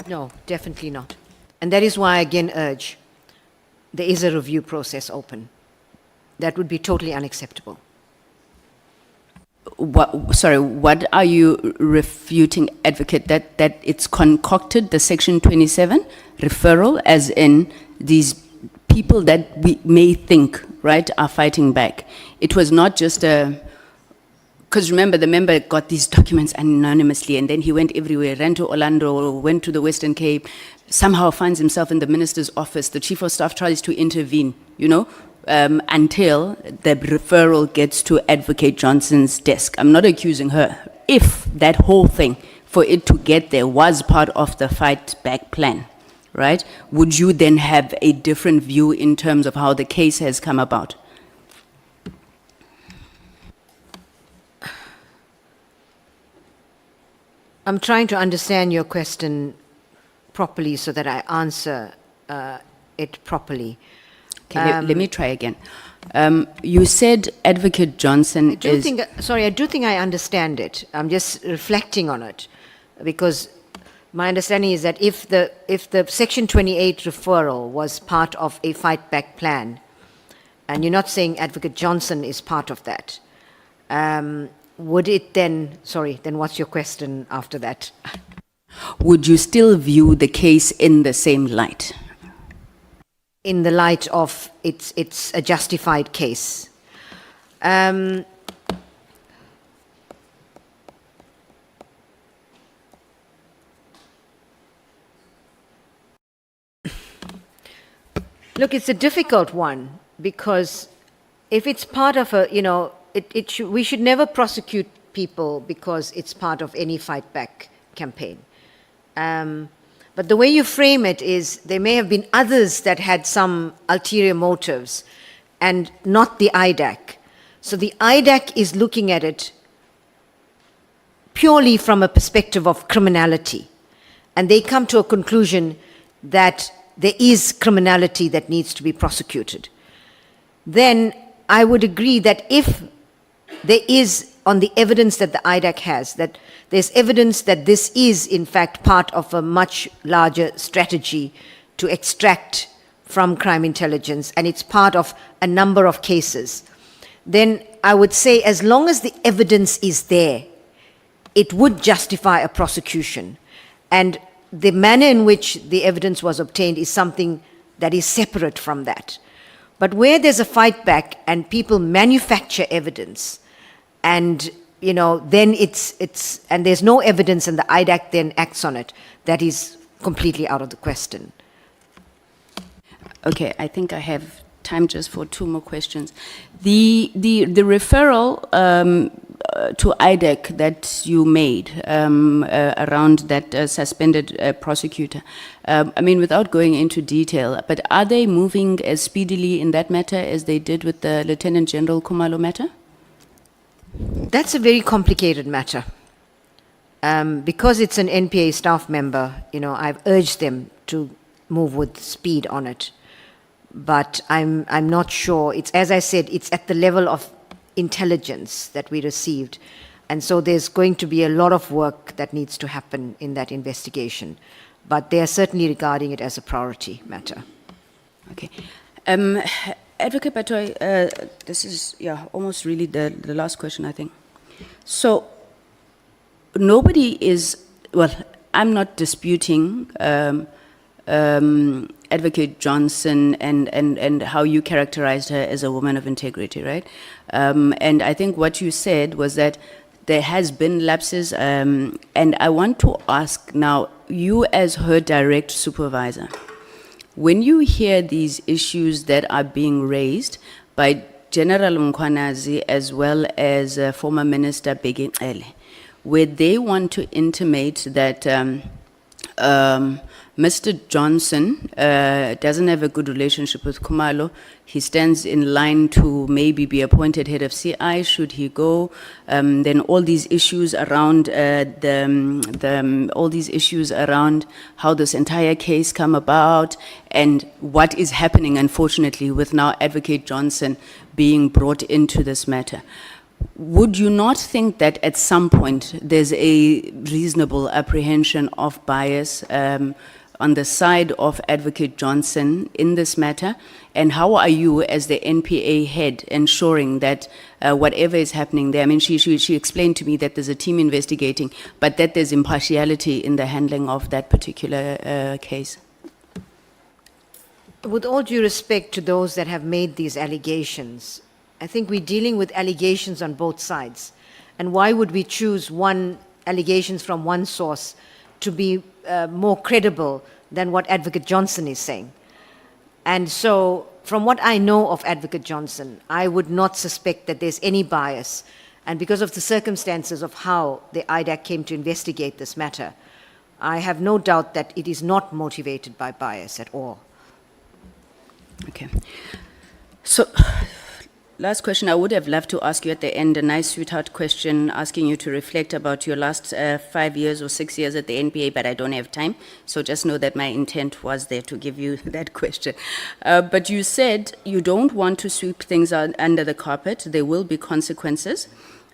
No, definitely not. And that is why I again urge, there is a review process open. That would be totally unacceptable. What are you refuting, Advocate, that it's concocted, the Section 27 referral, as in these people that we may think, right, are fighting back? It was not just because remember, the member got these documents anonymously, and then he went everywhere, ran to Orlando, went to the Western Cape, somehow finds himself in the minister's office. The chief of staff tries to intervene, until the referral gets to Advocate Johnson's desk. I'm not accusing her. If that whole thing, for it to get there, was part of the fight back plan, right, would you then have a different view in terms of how the case has come about? I'm trying to understand your question properly so that I answer it properly. Okay, let me try again. You said Advocate Johnson I do think I understand it. I'm just reflecting on it, because my understanding is that if the Section 28 referral was part of a fight back plan, and you're not saying Advocate Johnson is part of that, would it then what's your question after that? Would you still view the case in the same light? In the light of it's a justified case. Look, it's a difficult one, because if it's part of we should never prosecute people because it's part of any fight back campaign. But the way you frame it is there may have been others that had some ulterior motives and not the IDAC. So the IDAC is looking at it purely from a perspective of criminality. And they come to a conclusion that there is criminality that needs to be prosecuted. Then I would agree that if there is, on the evidence that the IDAC has, that there's evidence that this is in fact part of a much larger strategy to extract from crime intelligence and it's part of a number of cases, then I would say as long as the evidence is there, it would justify a prosecution. And the manner in which the evidence was obtained is something that is separate from that. But where there's a fight back and people manufacture evidence and then and there's no evidence and the IDAC then acts on it, that is completely out of the question. Okay, I think I have time just for two more questions. The referral to IDAC that you made around that suspended prosecutor, I mean, without going into detail, but are they moving as speedily in that matter as they did with the Lieutenant General Khumalo matter? That's a very complicated matter. Because it's an NPA staff member, I've urged them to move with speed on it. But I'm not sure. It's, as I said, it's at the level of intelligence that we received. And so there's going to be a lot of work that needs to happen in that investigation. But they are certainly regarding it as a priority matter. Okay. Advocate Batohi, this is almost really the last question, I think. So nobody is, well, I'm not disputing Advocate Johnson and how you characterized her as a woman of integrity, right? And I think what you said was that there has been lapses, and I want to ask now, you as her direct supervisor, when you hear these issues that are being raised by General Mkhwanazi as well as former Minister Bheki Cele, where they want to intimate that Mr. Johnson doesn't have a good relationship with Khumalo. He stands in line to maybe be appointed head of CI should he go. Then all these issues around all these issues around how this entire case come about and what is happening, unfortunately, with now Advocate Johnson being brought into this matter. Would you not think that at some point there's a reasonable apprehension of bias on the side of Advocate Johnson in this matter? And how are you, as the NPA head, ensuring that whatever is happening there, I mean, she explained to me that there's a team investigating, but that there's impartiality in the handling of that particular case? With all due respect to those that have made these allegations, I think we're dealing with allegations on both sides. And why would we choose allegations from one source to be more credible than what Advocate Johnson is saying? And so, from what I know of Advocate Johnson, I would not suspect that there's any bias. And because of the circumstances of how the IDAC came to investigate this matter, I have no doubt that it is not motivated by bias at all. Okay. So, last question. I would have loved to ask you at the end a nice sweetheart question, asking you to reflect about your last 5 years or 6 years at the NPA, but I don't have time. So just know that my intent was there to give you that question. But you said you don't want to sweep things under the carpet. There will be consequences.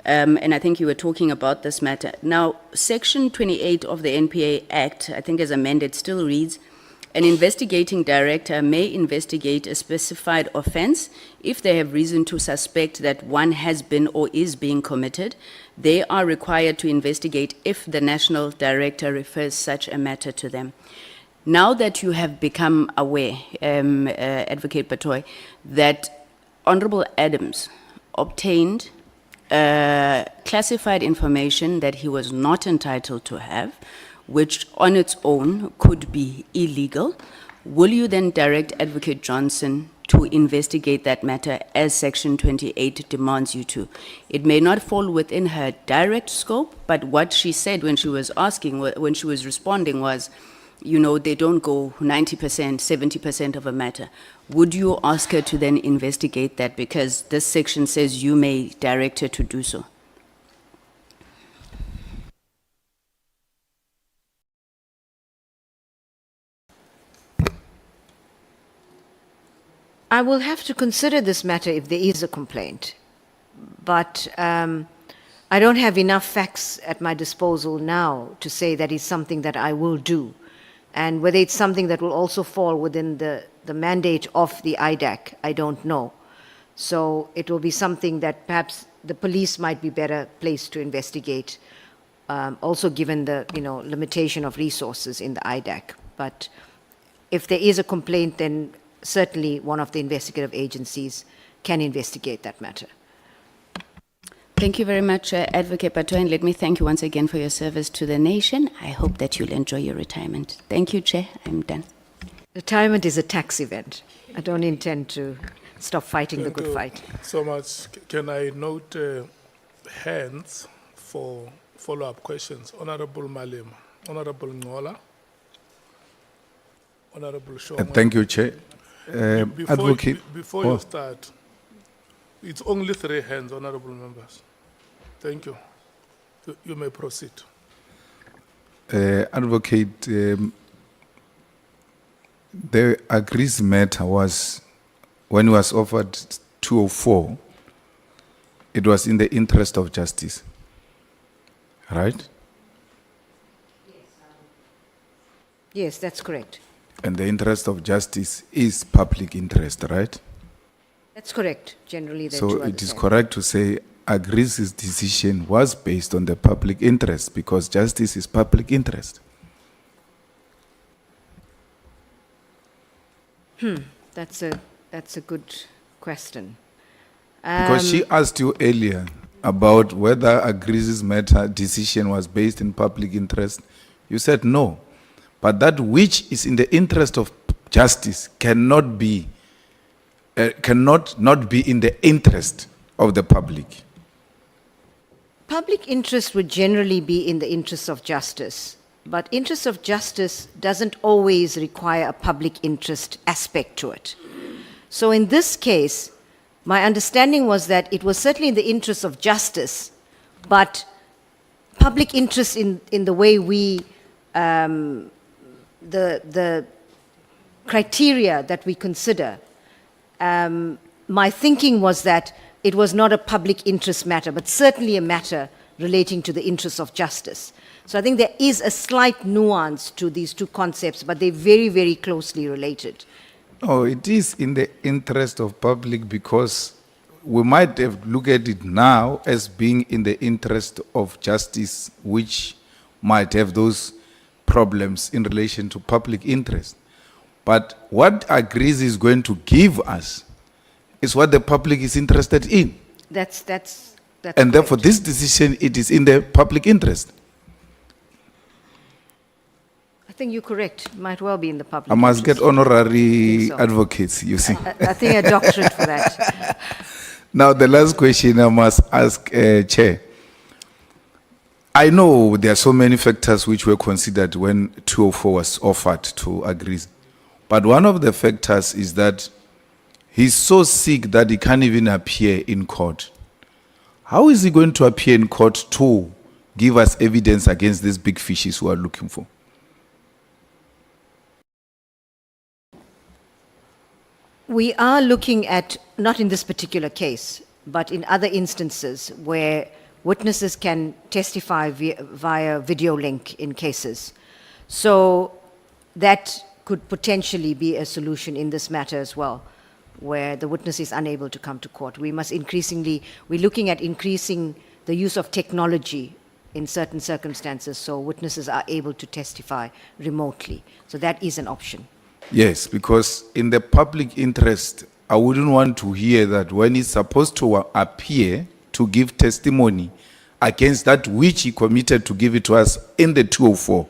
And I think you were talking about this matter. Now, Section 28 of the NPA Act, I think as amended, still reads, an investigating director may investigate a specified offense if they have reason to suspect that one has been or is being committed. They are required to investigate if the national director refers such a matter to them. Now that you have become aware, Advocate Batohi, that Honorable Adams obtained classified information that he was not entitled to have, which on its own could be illegal, will you then direct Advocate Johnson to investigate that matter as Section 28 demands you to? It may not fall within her direct scope, but what she said when she was asking, when she was responding was, you know, they don't go 90%, 70% of a matter. Would you ask her to then investigate that, because this section says you may direct her to do so? I will have to consider this matter if there is a complaint, but I don't have enough facts at my disposal now to say that is something that I will do, and whether it's something that will also fall within the the mandate of the IDAC, I don't know. So it will be something that perhaps the police might be better placed to investigate, also given the limitation of resources in the IDAC. But if there is a complaint, then certainly one of the investigative agencies can investigate that matter. Thank you very much, Advocate Batohi, and let me thank you once again for your service to the nation. I hope that you'll enjoy your retirement. Thank you, Chair. I'm done. Retirement is a tax event. I don't intend to stop fighting the good fight. So much. Can I note hands for follow-up questions? Honorable Malema, Honorable Nhlanhla, Honorable Shoma. Thank you, Chair. Before you start, it's only 3 hands, honorable members. Thank you. You may proceed. Advocate, the agrees matter was, when it was offered 204, it was in the interest of justice, right? Yes, that's correct. And the interest of justice is public interest, right? That's correct. Generally, there are So two other it is sides. correct to say Agrees' decision was based on the public interest because justice is public interest. That's a good question. Because she asked you earlier about whether Agrees' matter decision was based in public interest. You said no. But that which is in the interest of justice cannot not be in the interest of the public. Public interest would generally be in the interest of justice, but interest of justice doesn't always require a public interest aspect to it. So in this case, my understanding was that it was certainly in the interest of justice, but public interest in the way we, the criteria that we consider, my thinking was that it was not a public interest matter, but certainly a matter relating to the interests of justice. So I think there is a slight nuance to these two concepts, but they're very, very closely related. Oh, it is in the interest of public because we might have looked at it now as being in the interest of justice, which might have those problems in relation to public interest. But what Agrees is going to give us is what the public is interested in. That's And therefore, this decision, it is in the public interest. I think you're correct. It might well be in the public I must get interest. honorary I think so. advocates, you see. I think a doctorate for that. Now, the last question I must ask, Chair. I know there are so many factors which were considered when 204 was offered to Agrees. But one of the factors is that he's so sick that he can't even appear in court. How is he going to appear in court to give us evidence against these big fishes who are looking for? We are looking at, not in this particular case, but in other instances where witnesses can testify via video link in cases. So that could potentially be a solution in this matter as well, where the witness is unable to come to court. We're looking at increasing the use of technology in certain circumstances so witnesses are able to testify remotely. So that is an option. Yes, because in the public interest, I wouldn't want to hear that when he's supposed to appear to give testimony against that which he committed to give it to us in the 204,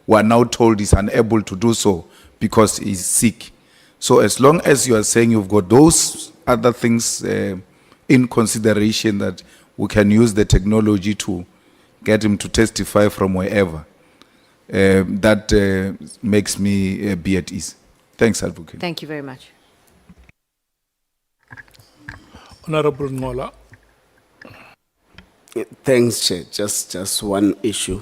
we are now told he's unable to do so because he's sick. So as long as you are saying you've got those other things in consideration that we can use the technology to get him to testify from wherever, that makes me be at ease. Thanks, Advocate. Thank you very much. Honorable Nhlanhla. Thanks, Chair. Just one issue.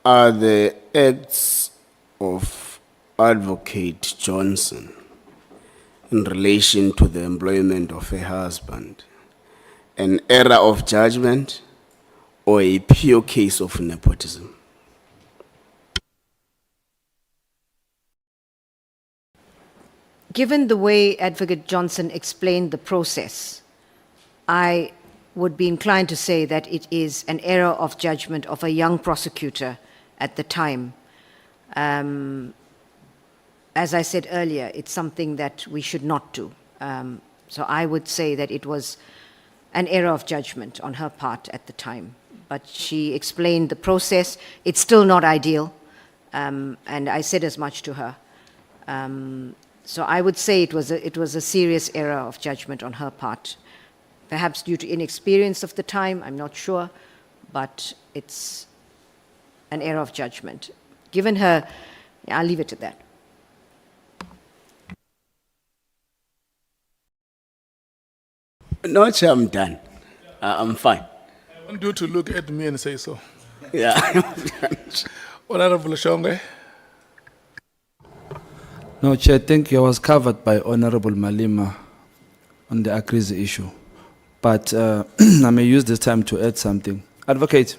Are the acts of Advocate Johnson in relation to the employment of her husband an error of judgment or a pure case of nepotism? given the way Advocate Johnson explained the process, I would be inclined to say that it is an error of judgment of a young prosecutor at the time. As I said earlier, it's something that we should not do. So I would say that it was an error of judgment on her part at the time. But she explained the process. It's still not ideal, and I said as much to her. So I would say it was a serious error of judgment on her part. Perhaps due to inexperience of the time, I'm not sure, but it's an error of judgment. Given her, I'll leave it at that. No, Chair, I'm done. I'm fine. I want you to look at me and say so. Yeah. Honorable Shongwe. No, Chair, thank you. I was covered by Honorable Malima on the Agriz issue. But I may use this time to add something. Advocate,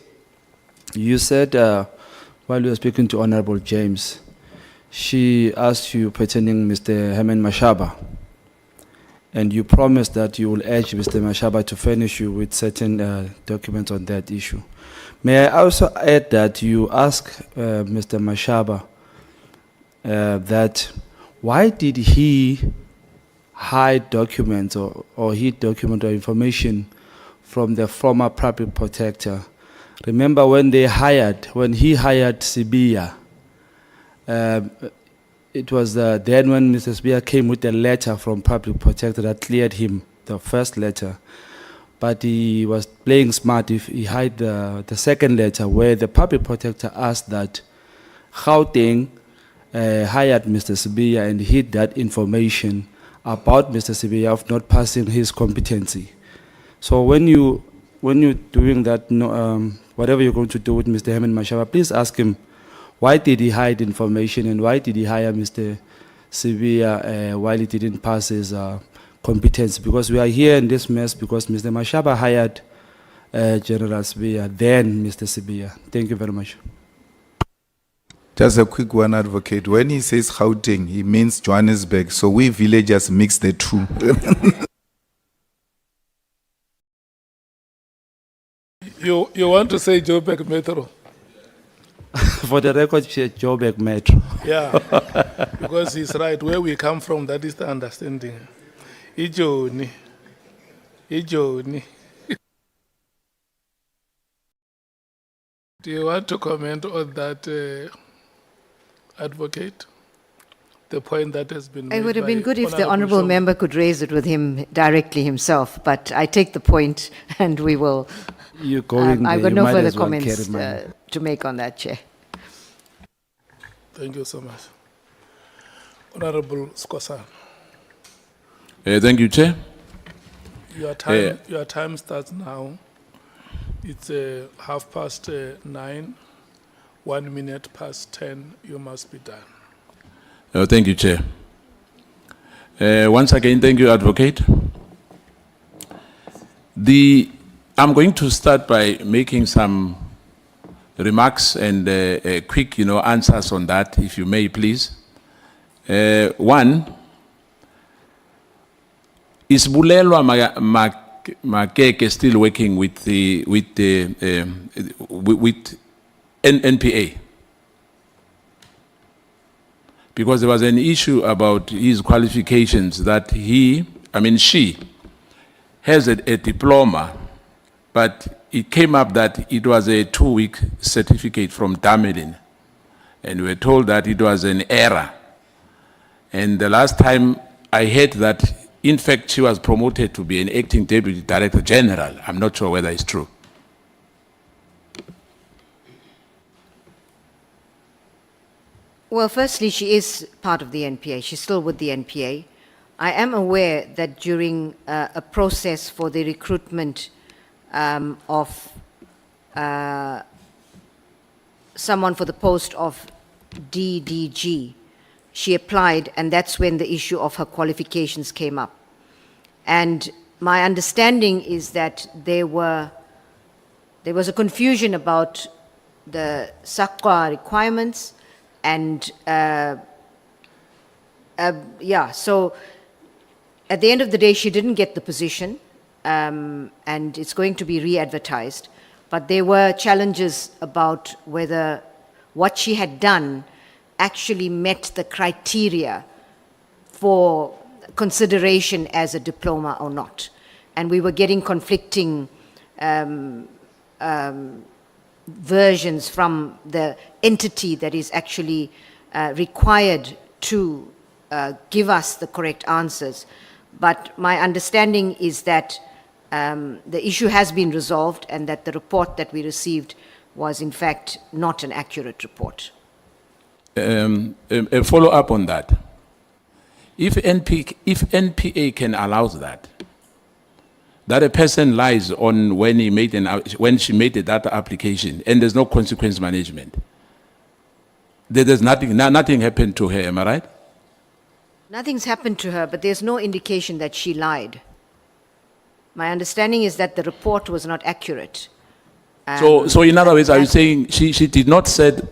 you said while you were speaking to Honorable James, she asked you pertaining Mr. Herman Mashaba, and you promised that you will urge Mr. Mashaba to furnish you with certain documents on that issue. May I also add that you asked Mr. Mashaba that why did he hide documents or hid document or information from the former public protector? Remember when he hired Sibiya, it was then when Mr. Sibiya came with a letter from public protector that cleared him, the first letter. But he was playing smart if he hid the second letter where the public protector asked that Gauteng hired Mr. Sibiya and hid that information about Mr. Sibiya of not passing his competency. So when you're doing that, whatever you're going to do with Mr. Herman Mashaba, please ask him why did he hide information and why did he hire Mr. Sibiya while he didn't pass his competency? Because we are here in this mess because Mr. Mashaba hired General Sibiya, then Mr. Sibiya. Thank you very much. Just a quick one, Advocate. When he says Gauteng, he means Johannesburg. So we villagers mix the two. You want to say Joburg Metro? For the record, Joburg Metro. Yeah, because he's right. Where we come from, that is the understanding. Ijoni. Do you want to comment on that, Advocate? The point that has been made. It would have been by good if the Honorable honourable Shongwe. member could raise it with him directly himself, but I take the point and we will. You're going I've there, got you no might further as well comments carry mine. to make on that, Chair. Thank you so much. Honorable Skosan, Thank you, Chair. your time starts now. It's 9:30, 1 minute past 10. You must be done. Thank you, Chair. Once again, thank you, Advocate. I'm going to start by making some remarks and quick, answers on that, if you may, please. One, is Bulelwa Makeke still working with NPA? Because there was an issue about his qualifications that she has a diploma, but it came up that it was a 2-week certificate from Damelin. And we were told that it was an error. And the last time I heard that, in fact, she was promoted to be an acting deputy director general. I'm not sure whether it's true. Well, firstly, she is part of the NPA. She's still with the NPA. I am aware that during a process for the recruitment of someone for the post of DDG, she applied, and that's when the issue of her qualifications came up. And my understanding is that there was a confusion about the SAQA requirements, and a Yeah, so at the end of the day, she didn't get the position, and it's going to be re-advertised. But there were challenges about whether what she had done actually met the criteria for consideration as a diploma or not. And we were getting conflicting versions from the entity that is actually required to give us the correct answers. But my understanding is that the issue has been resolved and that the report that we received was in fact not an accurate report. A follow-up on that. If NPA can allow that a person lies on when she made the data application and there's no consequence management, there's nothing happened to her, am I right? Nothing's happened to her, but there's no indication that she lied. My understanding is that the report was not accurate. So in other words, are you saying she did not said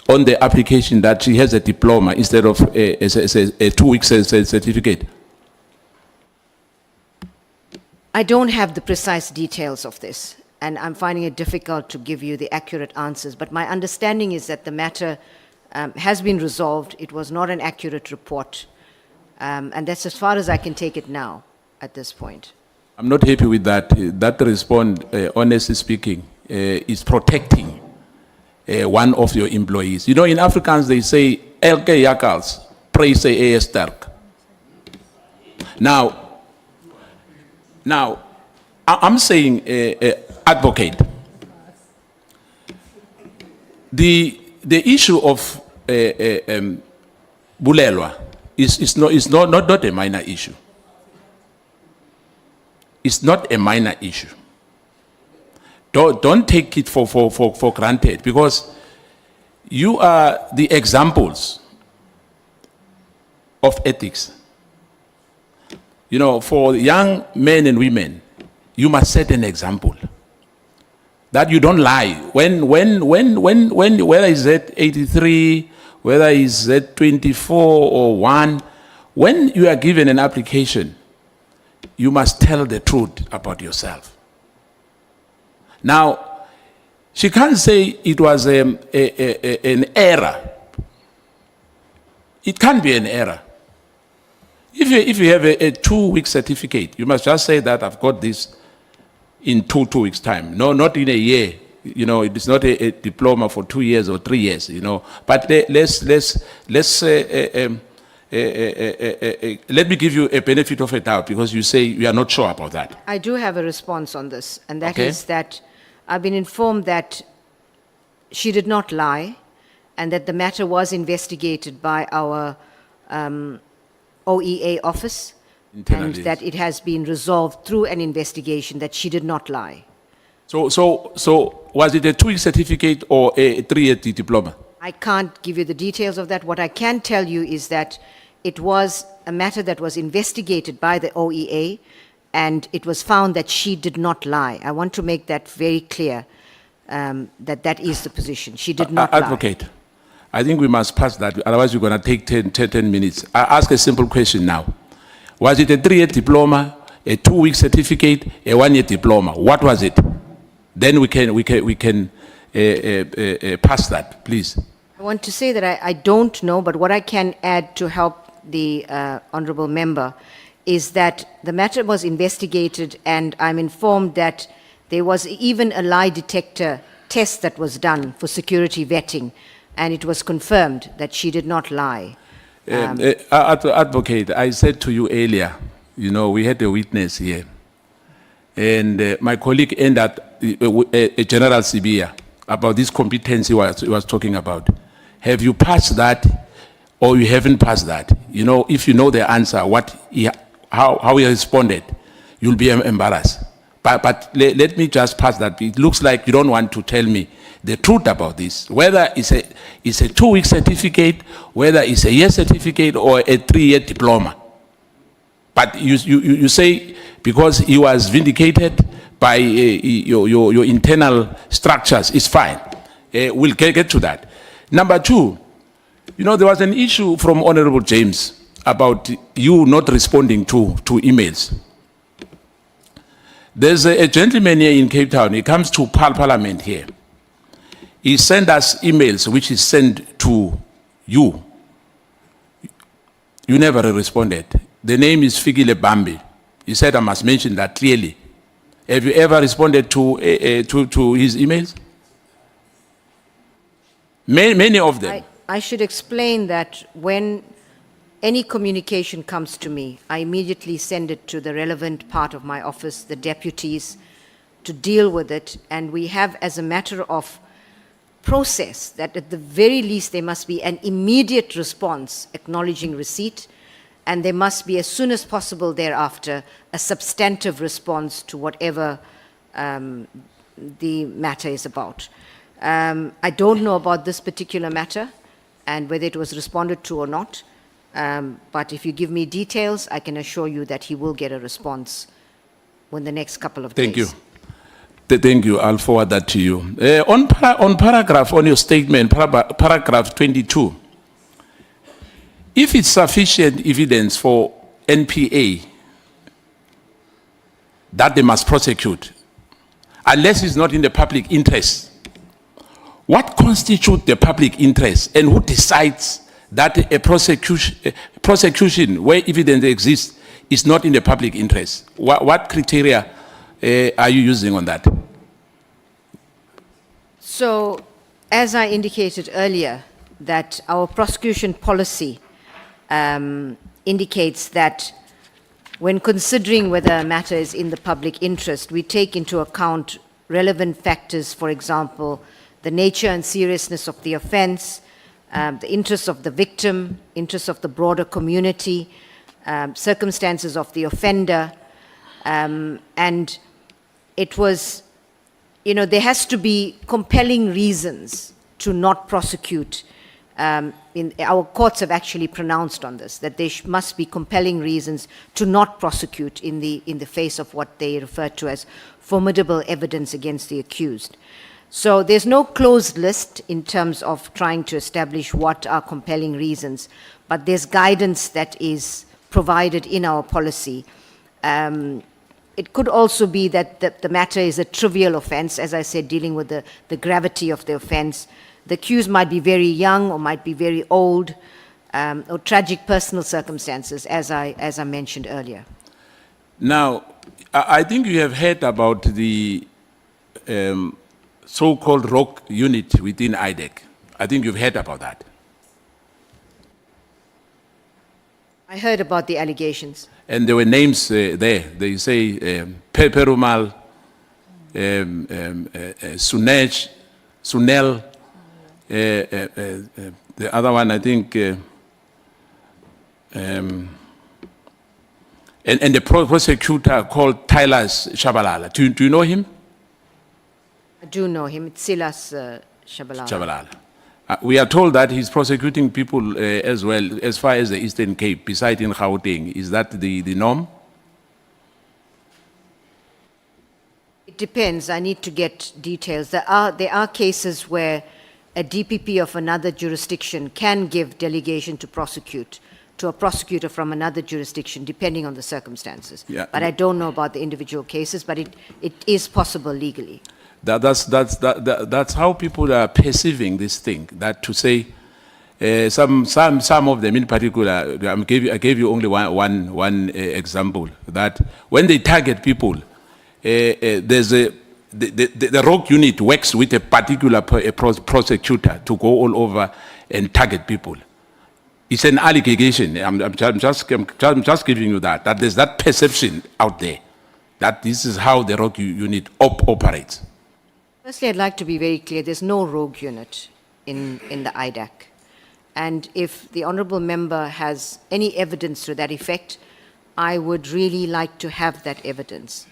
on the application that she has a diploma instead of a 2-week certificate? I don't have the precise details of this, and I'm finding it difficult to give you the accurate answers, but my understanding is that the matter has been resolved. It was not an accurate report, and that's as far as I can take it now at this point. I'm not happy with that. That response, honestly speaking, is protecting one of your employees. You know, in Afrikaans they say, elke jakkals praise sy eie sterk. Now, I'm saying, advocate, the issue of Bulelwa is not a minor issue. It's not a minor issue. Don't take it for granted, because you are the examples of ethics. You know, for young men and women, you must set an example that you don't lie. When whether it's at 83, whether it's at 24 or 1, when you are given an application, you must tell the truth about yourself. Now, she can't say it was an error. It can't be an error. If you have a 2-week certificate, you must just say that I've got this in two weeks' time. No, not in a year. You know, it is not a diploma for 2 years or 3 years. You know, but let me give you a benefit of a doubt, because you say you are not sure about that. I do have a response on this, and that Okay. is that I've been informed that she did not lie, and that the matter was investigated by our OEA office, Internally, and that it has been resolved through an investigation that she did not lie. So was it a 2-week certificate or a 3-year diploma? I can't give you the details of that. What I can tell you is that it was a matter that was investigated by the OEA, and it was found that she did not lie. I want to make that very clear, that is the position. She did not lie. Advocate, I think we must pass that, otherwise we're going to take 10 minutes. I ask a simple question now. Was it a 3-year diploma, a 2-week certificate, a 1-year diploma? What was it? Then we can pass that, please. I want to say that I don't know, but what I can add to help the honorable member is that the matter was investigated, and I'm informed that there was even a lie detector test that was done for security vetting, and it was confirmed that she did not lie. Advocate, I said to you earlier, you know, we had a witness here, and my colleague ended a General Sibia about this competency he was talking about. Have you passed that, or you haven't passed that? You know, if you know the answer, how he responded, you'll be embarrassed. But let me just pass that. It looks like you don't want to tell me the truth about this, whether it's a 2-week certificate, whether it's a year certificate or a 3-year diploma. But you say because he was vindicated by your internal structures, it's fine. We'll get to that. Number 2, you know, there was an issue from Honorable James about you not responding to emails. There's a gentleman here in Cape Town, he comes to Parliament here. He sent us emails which is sent to you. You never responded. The name is Fikile Bambi. He said I must mention that clearly. Have you ever responded to his emails? Many of them. I should explain that when any communication comes to me, I immediately send it to the relevant part of my office, the deputies, to deal with it. And we have, as a matter of process, that at the very least there must be an immediate response acknowledging receipt, and there must be, as soon as possible thereafter, a substantive response to whatever the matter is about. I don't know about this particular matter and whether it was responded to or not, but if you give me details, I can assure you that he will get a response within the next couple of days. Thank you. Thank you. I'll forward that to you. On your statement, paragraph 22, if it's sufficient evidence for NPA that they must prosecute, unless it's not in the public interest, what constitutes the public interest, and who decides that a prosecution where evidence exists is not in the public interest? What criteria are you using on that? So, as I indicated earlier, that our prosecution policy indicates that when considering whether a matter is in the public interest, we take into account relevant factors, for example, the nature and seriousness of the offense, the interests of the victim, interests of the broader community, circumstances of the offender, and it was, there has to be compelling reasons to not prosecute. Our courts have actually pronounced on this, that there must be compelling reasons to not prosecute in the face of what they refer to as formidable evidence against the accused. So there's no closed list in terms of trying to establish what are compelling reasons, but there's guidance that is provided in our policy. It could also be that the matter is a trivial offense, as I said, dealing with the gravity of the offense. The accused might be very young or might be very old, or tragic personal circumstances, as I mentioned earlier. Now, I think you have heard about the so-called rogue unit within IDEC. I think you've heard about that. I heard about the allegations. And there were names there. They say Perumal, Sunel, the other one, I think, and the prosecutor called Tylas Shabalala. Do you know him? I do know him. It's Silas Shabalala. Shabalala. We are told that he's prosecuting people as well, as far as the Eastern Cape, besides in Gauteng. Is that the norm? It depends. I need to get details. There are cases where a DPP of another jurisdiction can give delegation to prosecute to a prosecutor from another jurisdiction, depending on the circumstances. Yeah. But I don't know about the individual cases, but it is possible legally. That's how people are perceiving this thing. That to say, some of them in particular, I gave you only one example. That when they target people, there's the rogue unit works with a particular prosecutor to go all over and target people. It's an allegation. I'm just giving you that there's that perception out there that this is how the rogue unit operates. Firstly, I'd like to be very clear. There's no rogue unit in the IDAC. And if the honourable member has any evidence to that effect, I would really like to have that evidence.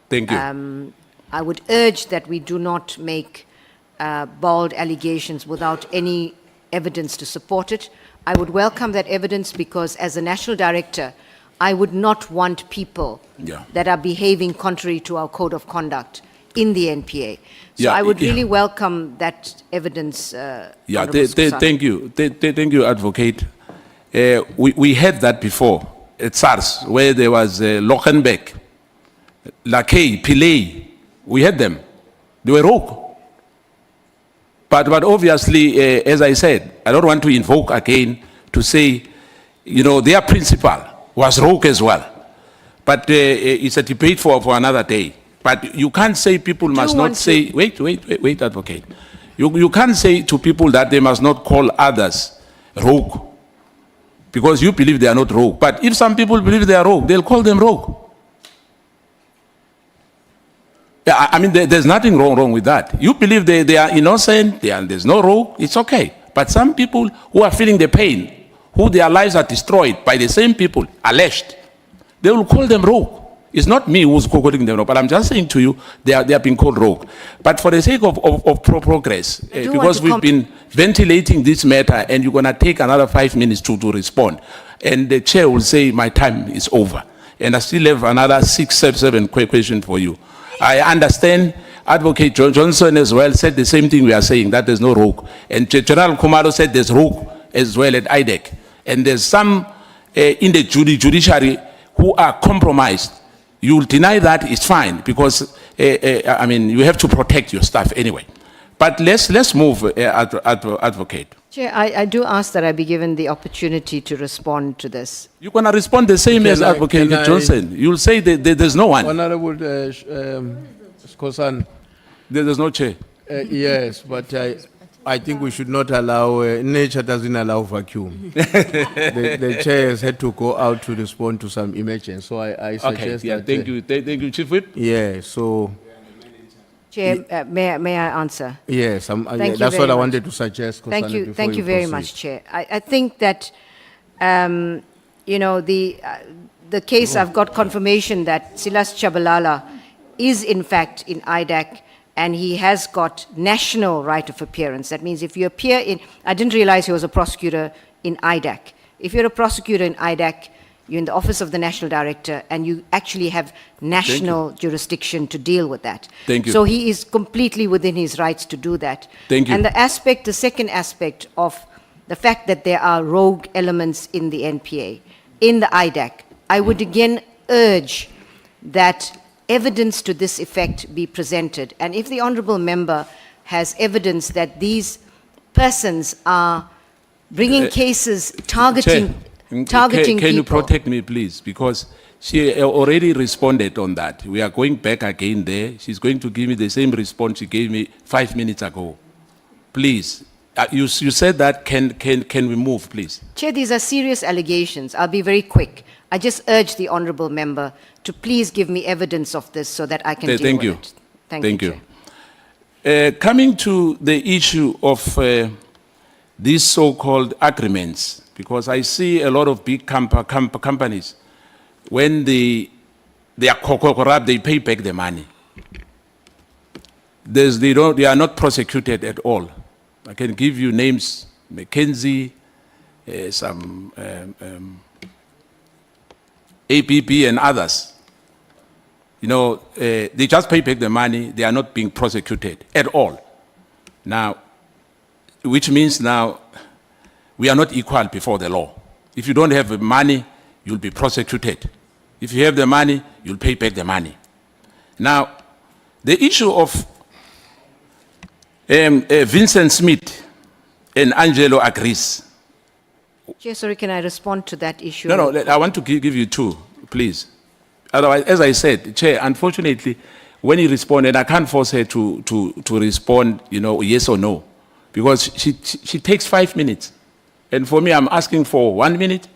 Thank you. I would urge that we do not make bald allegations without any evidence to support it. I would welcome that evidence because as a national director, I would not want people that are behaving contrary to our code of conduct in the NPA. So I would really welcome that evidence. Thank you. Thank you, Advocate. We had that before at SARS, where there was Lochenbeck, Lakey, Pillay. We had them. They were rogue. But obviously, as I said, I don't want to invoke again to say, you know, their principal was rogue as well. But it's a debate for another day. But you can't say people must not say, wait, advocate. You can't say to people that they must not call others rogue, because you believe they are not rogue. But if some people believe they are rogue, they'll call them rogue. Yeah, I mean, there's nothing wrong with that. You believe they are innocent, there's no rogue, it's okay. But some people who are feeling the pain, who their lives are destroyed by the same people, alleged, they will call them rogue. It's not me who's calling them rogue, but I'm just saying to you, they are being called rogue. But for the sake of progress, because we've been ventilating this matter, and you're going to take another 5 minutes to respond, and the chair will say, my time is over. And I still have another 6, 7 questions for you. I understand Advocate Johnson as well said the same thing we are saying, that there's no rogue. And General Kumalo said there's rogue as well at IDEC. And there's some in the judiciary who are compromised. You'll deny that, it's fine, because I mean, you have to protect your staff anyway. But let's move, Advocate. Chair, I do ask that I be given the opportunity to respond to this. You're going to respond the same as Advocate Johnson. You'll say that there's no one. Honorable Skosan. There's no chair. Yes, but I think we should not allow, nature doesn't allow vacuum. The chair has had to go out to respond to some emergency, so I suggest that... Thank you, Chief Whip. Yeah, so... Chair, may I answer? Yes, Thank you that's very what I much. wanted to suggest. Thank Kosana, you, before thank you very proceed. much, Chair. I think that, you know, the case, I've got confirmation that Silas Chabalala is in fact in IDAC, and he has got national right of appearance. That means if you appear in, I didn't realize he was a prosecutor in IDAC. If you're a prosecutor in IDAC, you're in the Office of the National Director, and you actually have national jurisdiction to deal with that. Thank you. So he is completely within his rights to do that. Thank you. And the second aspect of the fact that there are rogue elements in the NPA, in the IDAC, I would again urge that evidence to this effect be presented. And if the honourable member has evidence that these persons are bringing cases targeting Can you people. protect me, please? Because she already responded on that. We are going back again there. She's going to give me the same response she gave me 5 minutes ago. Please, you said that. Can we move, please? Chair, these are serious allegations. I'll be very quick. I just urge the honourable member to please give me evidence of this so that I can deal with it. Thank you. Chair. Coming to the issue of these so-called agreements, because I see a lot of big companies, when they are corrupt, they pay back the money. They are not prosecuted at all. I can give you names, McKinsey, some APP and others. You know, they just pay back the money. They are not being prosecuted at all. Now, which means now we are not equal before the law. If you don't have the money, you'll be prosecuted. If you have the money, you'll pay back the money. Now, the issue of Vincent Smith and Angelo agrees. Chair, sorry, can I respond to that issue? No, I want to give you two, please. Otherwise, as I said, Chair, unfortunately, when he responded, I can't force her to respond, you know, yes or no, because she takes 5 minutes. And for me, I'm asking for 1 minute,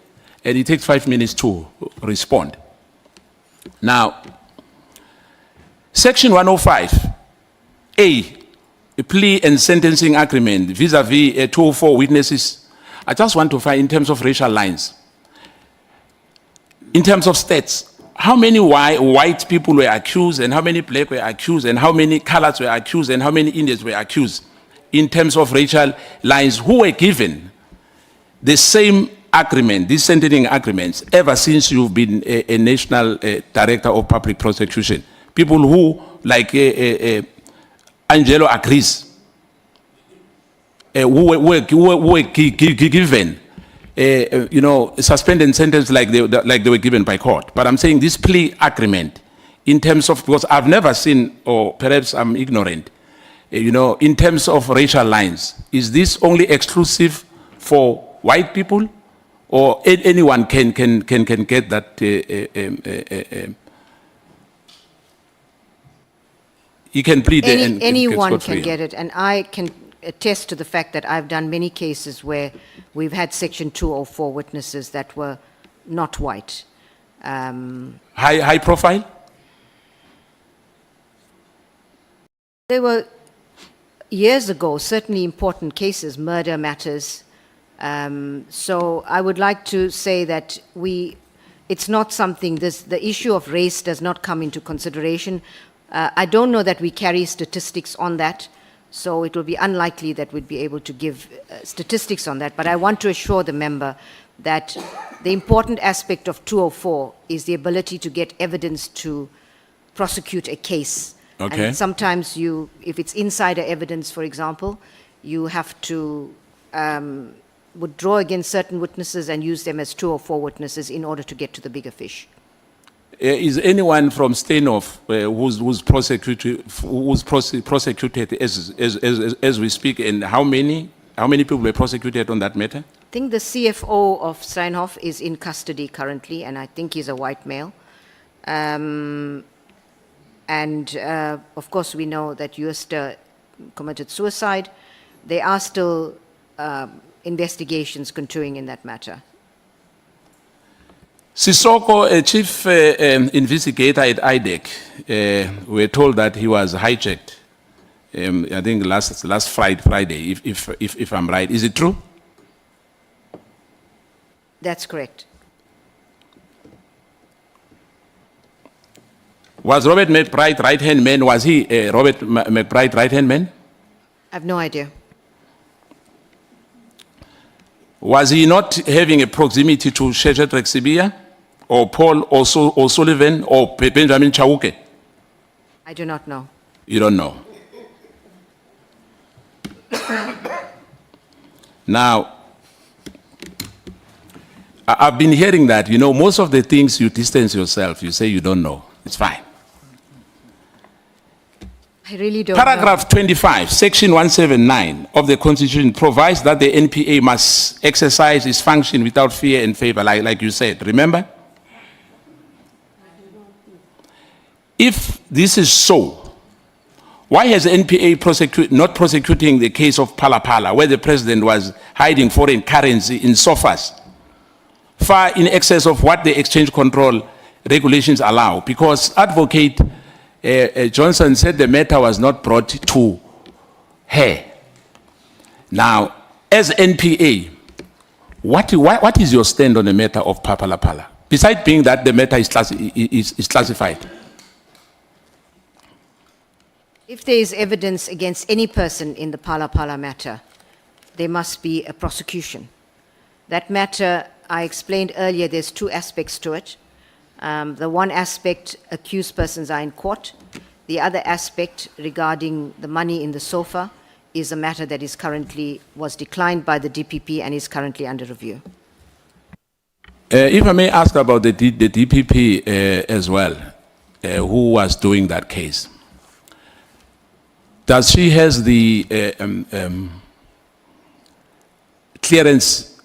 and it takes 5 minutes to respond. Now, Section 105, A, a plea and sentencing agreement vis-à-vis 204 witnesses. I just want to find in terms of racial lines. In terms of states, how many white people were accused, and how many black were accused, and how many colors were accused, and how many Indians were accused? In terms of racial lines, who were given the same agreement, these sentencing agreements, ever since you've been a national director of public prosecution? People who, like Angelo agrees, who were given suspended sentence like they were given by court. But I'm saying this plea agreement, in terms of, because I've never seen, or perhaps I'm ignorant, in terms of racial lines, is this only exclusive for white people, or anyone can get that? You can plead and Anyone scot can free. get it, and I can attest to the fact that I've done many cases where we've had Section 204 witnesses that were not white. High profile? There were, years ago, certainly important cases, murder matters. So I would like to say that it's not something, the issue of race does not come into consideration. I don't know that we carry statistics on that, so it will be unlikely that we'd be able to give statistics on that. But I want to assure the member that the important aspect of 204 is the ability to get evidence to prosecute a case. Okay. And sometimes if it's insider evidence, for example, you have to withdraw against certain witnesses and use them as 204 witnesses in order to get to the bigger fish. Is anyone from Steinhoff who's prosecuted as we speak, and how many people were prosecuted on that matter? I think the CFO of Steinhoff is in custody currently, and I think he's a white male. Of course, we know that Uster committed suicide. There are still investigations continuing in that matter. Sissoko, a chief investigator at IDEC, we're told that he was hijacked. I think last Friday, if I'm right. Is it true? That's correct. Was Robert McBride right-hand man? Was he Robert McBride right-hand man? I have no idea. Was he not having a proximity to Shedrack Sibia, or Paul O'Sullivan, or Benjamin Chauke? I do not know. You don't know. Now, I've been hearing that, most of the things you distance yourself, you say you don't know. It's fine. I really don't know. Paragraph 25, Section 179 of the Constitution provides that the NPA must exercise its function without fear and favor, like you said. Remember? If this is so, why has the NPA not prosecuting the case of Pala, where the president was hiding foreign currency in sofas, far in excess of what the exchange control regulations allow? Because Advocate Johnson said the matter was not brought to her. Now, as NPA, what is your stand on the matter of Pala? Besides being that the matter is classified. If there is evidence against any person in the Pala matter, there must be a prosecution. That matter, I explained earlier, there's two aspects to it. The one aspect, accused persons are in court. The other aspect regarding the money in the SOFA is a matter that was declined by the DPP and is currently under review. If I may ask about the DPP as well, who was doing that case. Does she has the clearance,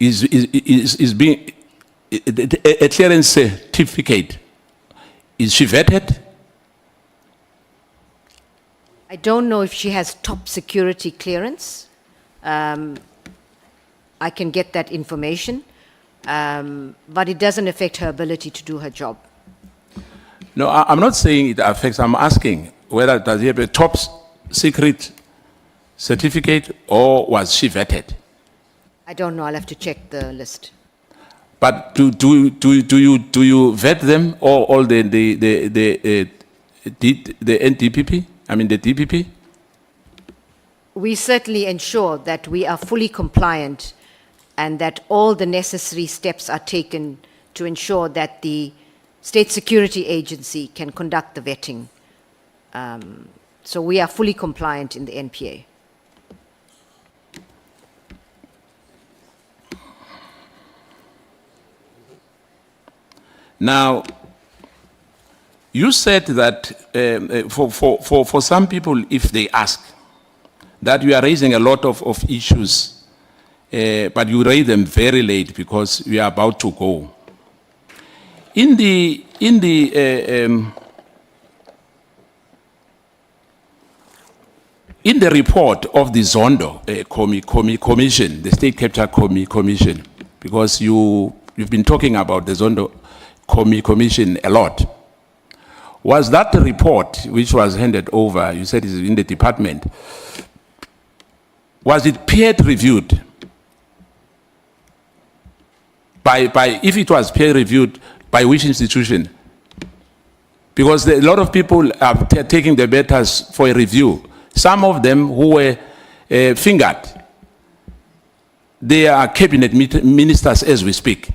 is being, a clearance certificate, is she vetted? I don't know if she has top security clearance. I can get that information, but it doesn't affect her ability to do her job. No, I'm not saying it affects, I'm asking whether does she have a top secret certificate or was she vetted? I don't know, I'll have to check the list. But do you vet them, or all the NDPP? I mean the DPP? We certainly ensure that we are fully compliant and that all the necessary steps are taken to ensure that the State Security Agency can conduct the vetting. So we are fully compliant in the NPA. Now, you said that for some people, if they ask, that you are raising a lot of issues, but you raise them very late because we are about to go. In the report of the Zondo Commission, the State Capture Commission, because you've been talking about the Zondo Commission a lot, was that the report which was handed over, you said is in the department, was it peer reviewed? If it was peer reviewed, by which institution? Because a lot of people are taking the matters for a review. Some of them who were fingered, they are cabinet ministers as we speak.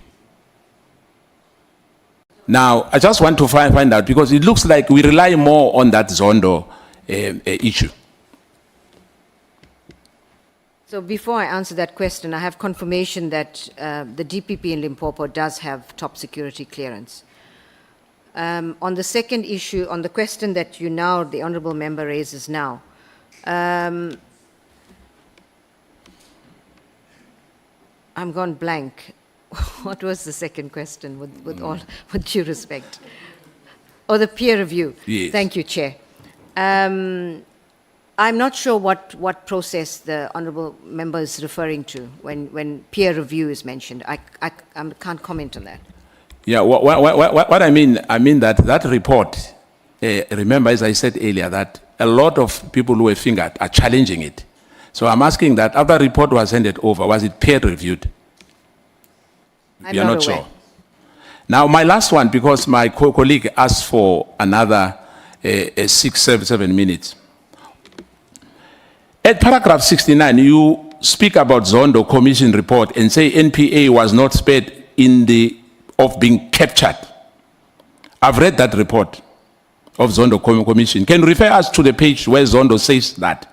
Now, I just want to find out, because it looks like we rely more on that Zondo issue. So before I answer that question, I have confirmation that the DPP in Limpopo does have top security clearance. On the second issue, on the question that the Honourable Member raises now, I'm gone blank. What was the second question, with due respect? Oh, the peer review. Yes. Thank you, Chair. I'm not sure what process the Honourable Member is referring to when peer review is mentioned. I can't comment on that. Yeah, what I mean that report, remember, as I said earlier, that a lot of people who were fingered are challenging it. So I'm asking that after the report was handed over, was it peer reviewed? You're not aware. sure. Now, my last one, because my colleague asked for another 7 minutes. At paragraph 69, you speak about Zondo Commission report and say NPA was not spared of being captured. I've read that report of Zondo Commission. Can you refer us to the page where Zondo says that?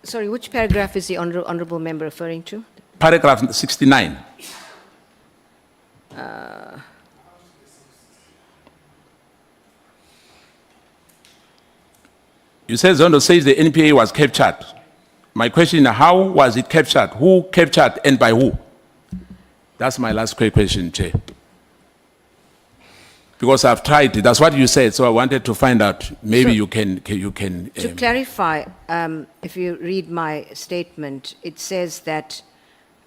Sorry, which paragraph is the Honourable Member referring to? Paragraph 69. You said Zondo says the NPA was captured. My question is, how was it captured? Who captured and by who? That's my last question, Chair. Because I've tried it. That's what you said, so I wanted to find out. Maybe you can. To clarify, if you read my statement, it says that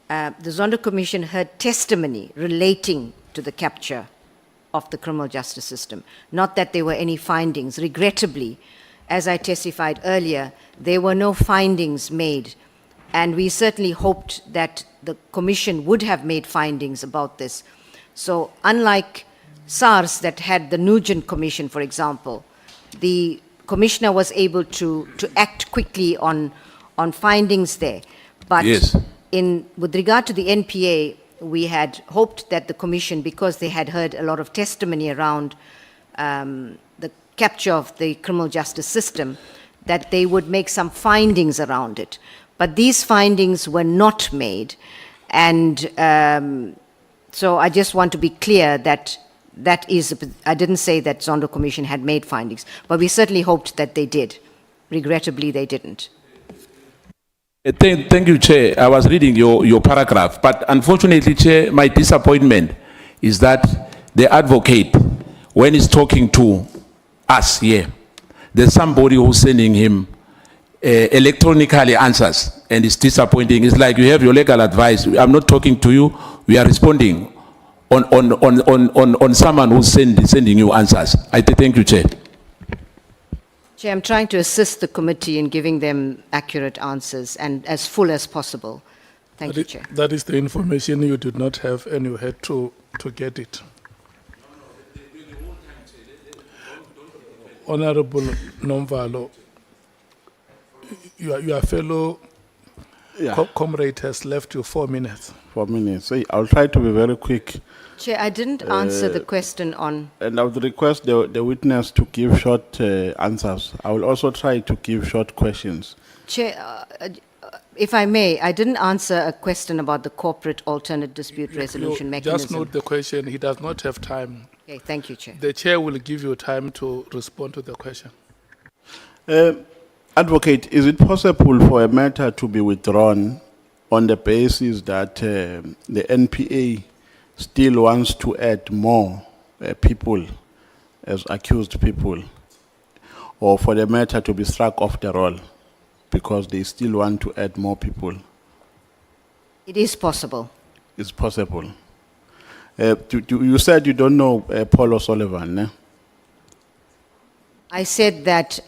the Zondo Commission heard testimony relating to the capture of the criminal justice system, not that there were any findings. Regrettably, as I testified earlier, there were no findings made, and we certainly hoped that the Commission would have made findings about this. So unlike SARS that had the Nugent Commission, for example, the Commissioner was able to act quickly on findings there. But yes. With regard to the NPA, we had hoped that the Commission, because they had heard a lot of testimony around the capture of the criminal justice system, that they would make some findings around it. But these findings were not made. And so I just want to be clear that I didn't say that Zondo Commission had made findings, but we certainly hoped that they did. Regrettably, they didn't. Thank you, Chair. I was reading your paragraph, but unfortunately, Chair, my disappointment is that the advocate, when he's talking to us here, there's somebody who's sending him electronically answers, and it's disappointing. It's like you have your legal advice. I'm not talking to you. We are responding on someone who's sending you answers. I thank you, Chair. Chair, I'm trying to assist the committee in giving them accurate answers and as full as possible. Thank you, Chair. That is the information you did not have, and you had to get it. Honorable Nomvalo, your fellow comrade has left you 4 minutes. 4 minutes. I'll try to be very quick. Chair, I didn't answer the question on... And I would request the witness to give short answers. I will also try to give short questions. Chair, If I may, I didn't answer a question about the corporate alternate dispute resolution Just mechanism. note the question, he does not have time. Okay, thank you, Chair. The chair will give you time to respond to the question. Advocate, is it possible for a matter to be withdrawn on the basis that the NPA still wants to add more people as accused people, or for the matter to be struck off the roll because they still want to add more people? It is possible. It's possible. You said you don't know Paul O'Sullivan, eh? I said that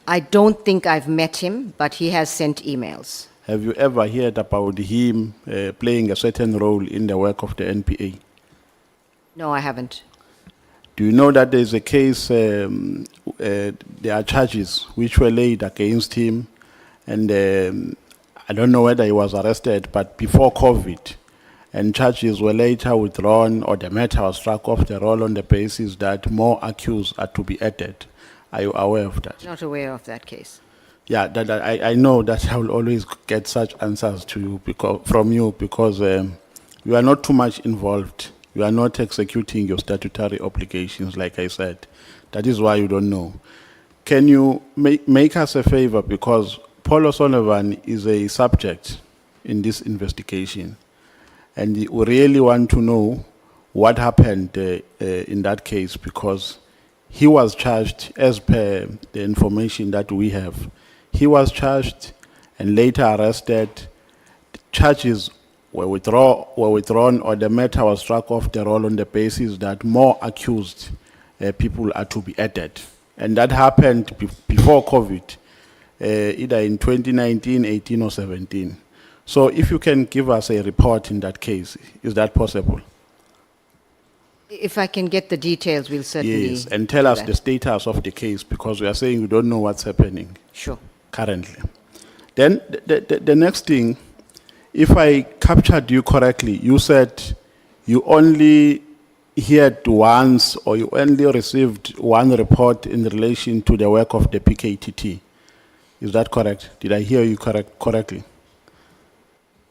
I don't think I've met him, but he has sent emails. Have you ever heard about him playing a certain role in the work of the NPA? No, I haven't. Do you know that there's a case, there are charges which were laid against him, and I don't know whether he was arrested, but before COVID, and charges were later withdrawn, or the matter was struck off the roll on the basis that more accused are to be added. Are you aware of that? Not aware of that case. Yeah, I know that I will always get such answers to you from you because you are not too much involved. You are not executing your statutory obligations, like I said. That is why you don't know. Can you make us a favor, because Paul O'Sullivan is a subject in this investigation, and we really want to know what happened in that case, because he was charged, as per the information that we have. He was charged and later arrested. The charges were withdrawn, or the matter was struck off the roll on the basis that more accused people are to be added. And that happened before COVID, either in 2019, 18, or 17. So if you can give us a report in that case, is that possible? If I can get the details, we'll certainly. Yes, and tell do us that. the status of the case, because we are saying we don't know what's happening Sure. currently. Then the next thing, if I captured you correctly, you said you only heard once, or you only received one report in relation to the work of the PKTT. Is that correct? Did I hear you correctly?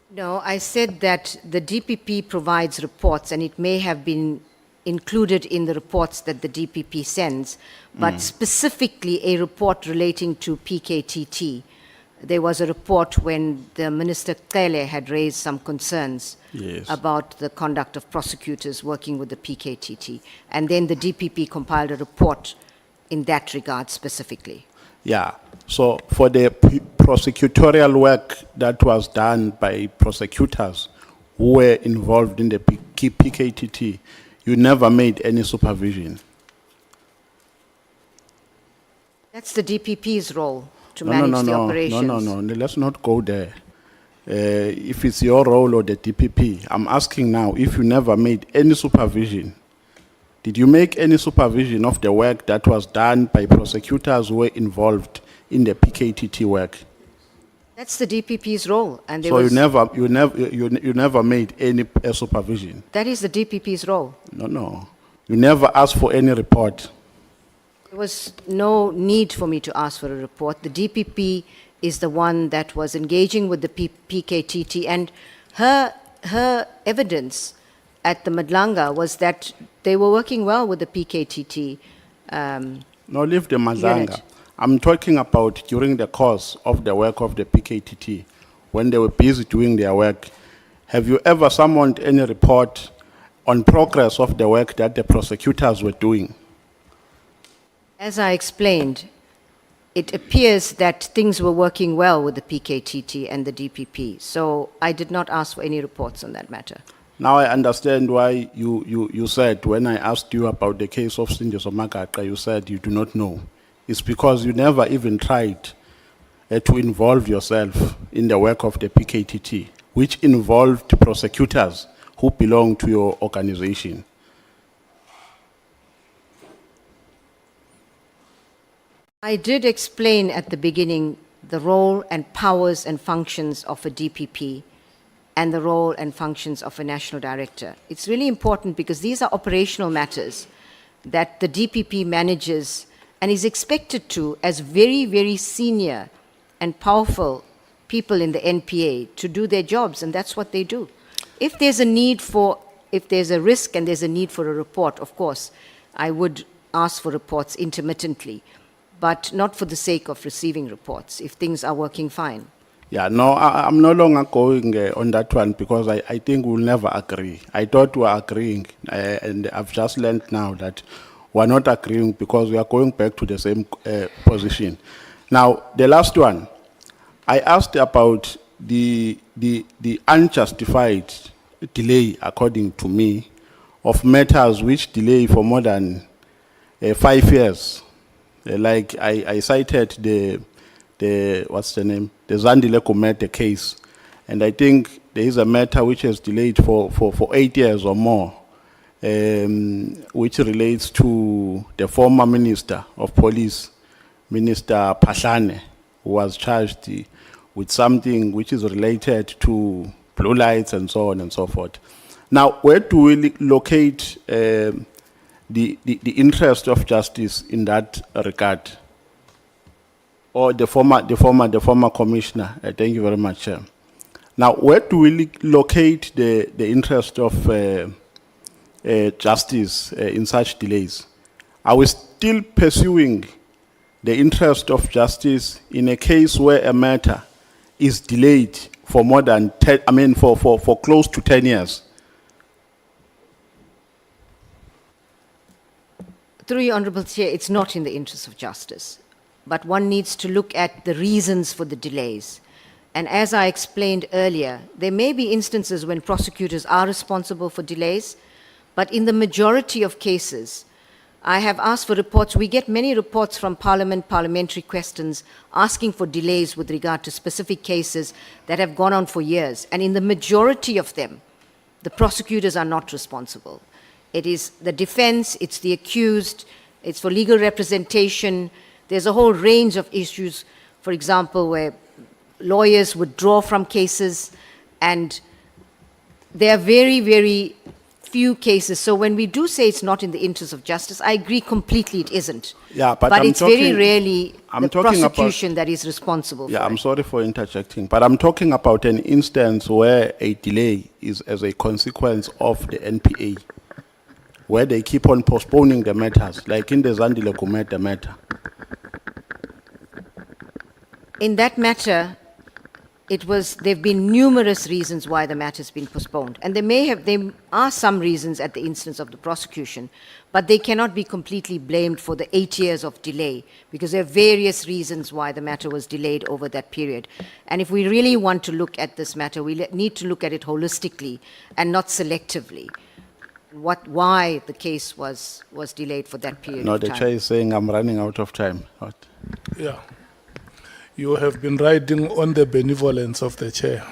No, I said that the DPP provides reports, and it may have been included in the reports that the DPP sends, but specifically a report relating to PKTT. There was a report when the Minister Cele had raised some concerns Yes. about the conduct of prosecutors working with the PKTT, and then the DPP compiled a report in that regard specifically. Yeah. So for the prosecutorial work that was done by prosecutors who were involved in the PKTT, you never made any supervision. That's the DPP's role, to manage the operations. No, let's not go there. If it's your role or the DPP, I'm asking now if you never made any supervision. Did you make any supervision of the work that was done by prosecutors who were involved in the PKTT work? That's the DPP's role, and there So was, you never made any supervision. that is the DPP's role. No. You never asked for any report. There was no need for me to ask for a report. The DPP is the one that was engaging with the PKTT, and her evidence at the Nhlanhla was that they were working well with the PKTT. No, leave the Mazanga. Unit. I'm talking about during the course of the work of the PKTT, when they were busy doing their work. Have you ever summoned any report on progress of the work that the prosecutors were doing? As I explained, it appears that things were working well with the PKTT and the DPP, so I did not ask for any reports on that matter. Now I understand why you said, when I asked you about the case of Sindiso Makaka, you said you do not know. It's because you never even tried to involve yourself in the work of the PKTT, which involved prosecutors who belong to your organization. I did explain at the beginning the role and powers and functions of a DPP and the role and functions of a national director. It's really important because these are operational matters that the DPP manages and is expected to as very, very senior and powerful people in the NPA to do their jobs, and that's what they do. If there's a risk and there's a need for a report, of course, I would ask for reports intermittently, but not for the sake of receiving reports, if things are working fine. Yeah, no, I'm no longer going on that one because I think we'll never agree. I thought we were agreeing, and I've just learned now that we're not agreeing because we are going back to the same position. Now, the last one, I asked about the unjustified delay, according to me, of matters which delay for more than 5 years. Like I cited the what's the name? The Zandile Kumete case. And I think there is a matter which has delayed for 8 years or more, which relates to the former Minister of Police, Minister Pashane, who was charged with something which is related to blue lights and so on and so forth. Now, where do we locate the interest of justice in that regard? Or the former commissioner? Thank you very much. Now, where do we locate the interest of justice in such delays? Are we still pursuing the interest of justice in a case where a matter is delayed for more than 10, for close to 10 years? Through you, Honourable Chair, it's not in the interest of justice, but one needs to look at the reasons for the delays. And as I explained earlier, there may be instances when prosecutors are responsible for delays, but in the majority of cases, I have asked for reports. We get many reports from Parliament, parliamentary questions, asking for delays with regard to specific cases that have gone on for years. And in the majority of them, the prosecutors are not responsible. It is the defense, it's the accused, it's for legal representation. There's a whole range of issues, for example, where lawyers withdraw from cases, and there are very, very few cases. So when we do say it's not in the interest of justice, I agree completely it isn't. Yeah, but it's very rarely the prosecution that is responsible for I'm it. sorry for interjecting, but I'm talking about an instance where a delay is as a consequence of the NPA, where they keep on postponing the matters, like in the Zandile Kumete matter. In that matter, there have been numerous reasons why the matter has been postponed. And there are some reasons at the instance of the prosecution, but they cannot be completely blamed for the 8 years of delay, because there are various reasons why the matter was delayed over that period. And if we really want to look at this matter, we need to look at it holistically and not selectively. Why the case was delayed for that period No, of the time. chair is saying I'm running out of time. What? Yeah. You have been riding on the benevolence of the chair.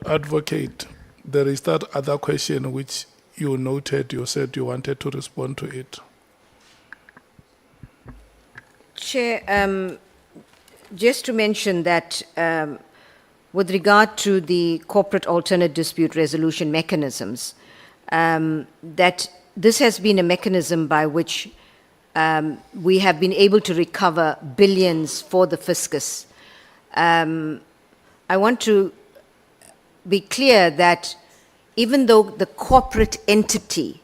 Advocate, there is that other question which you noted, you said you wanted to respond to it. Chair, just to mention that with regard to the corporate alternate dispute resolution mechanisms, that this has been a mechanism by which we have been able to recover billions for the fiscus. I want to be clear that even though the corporate entity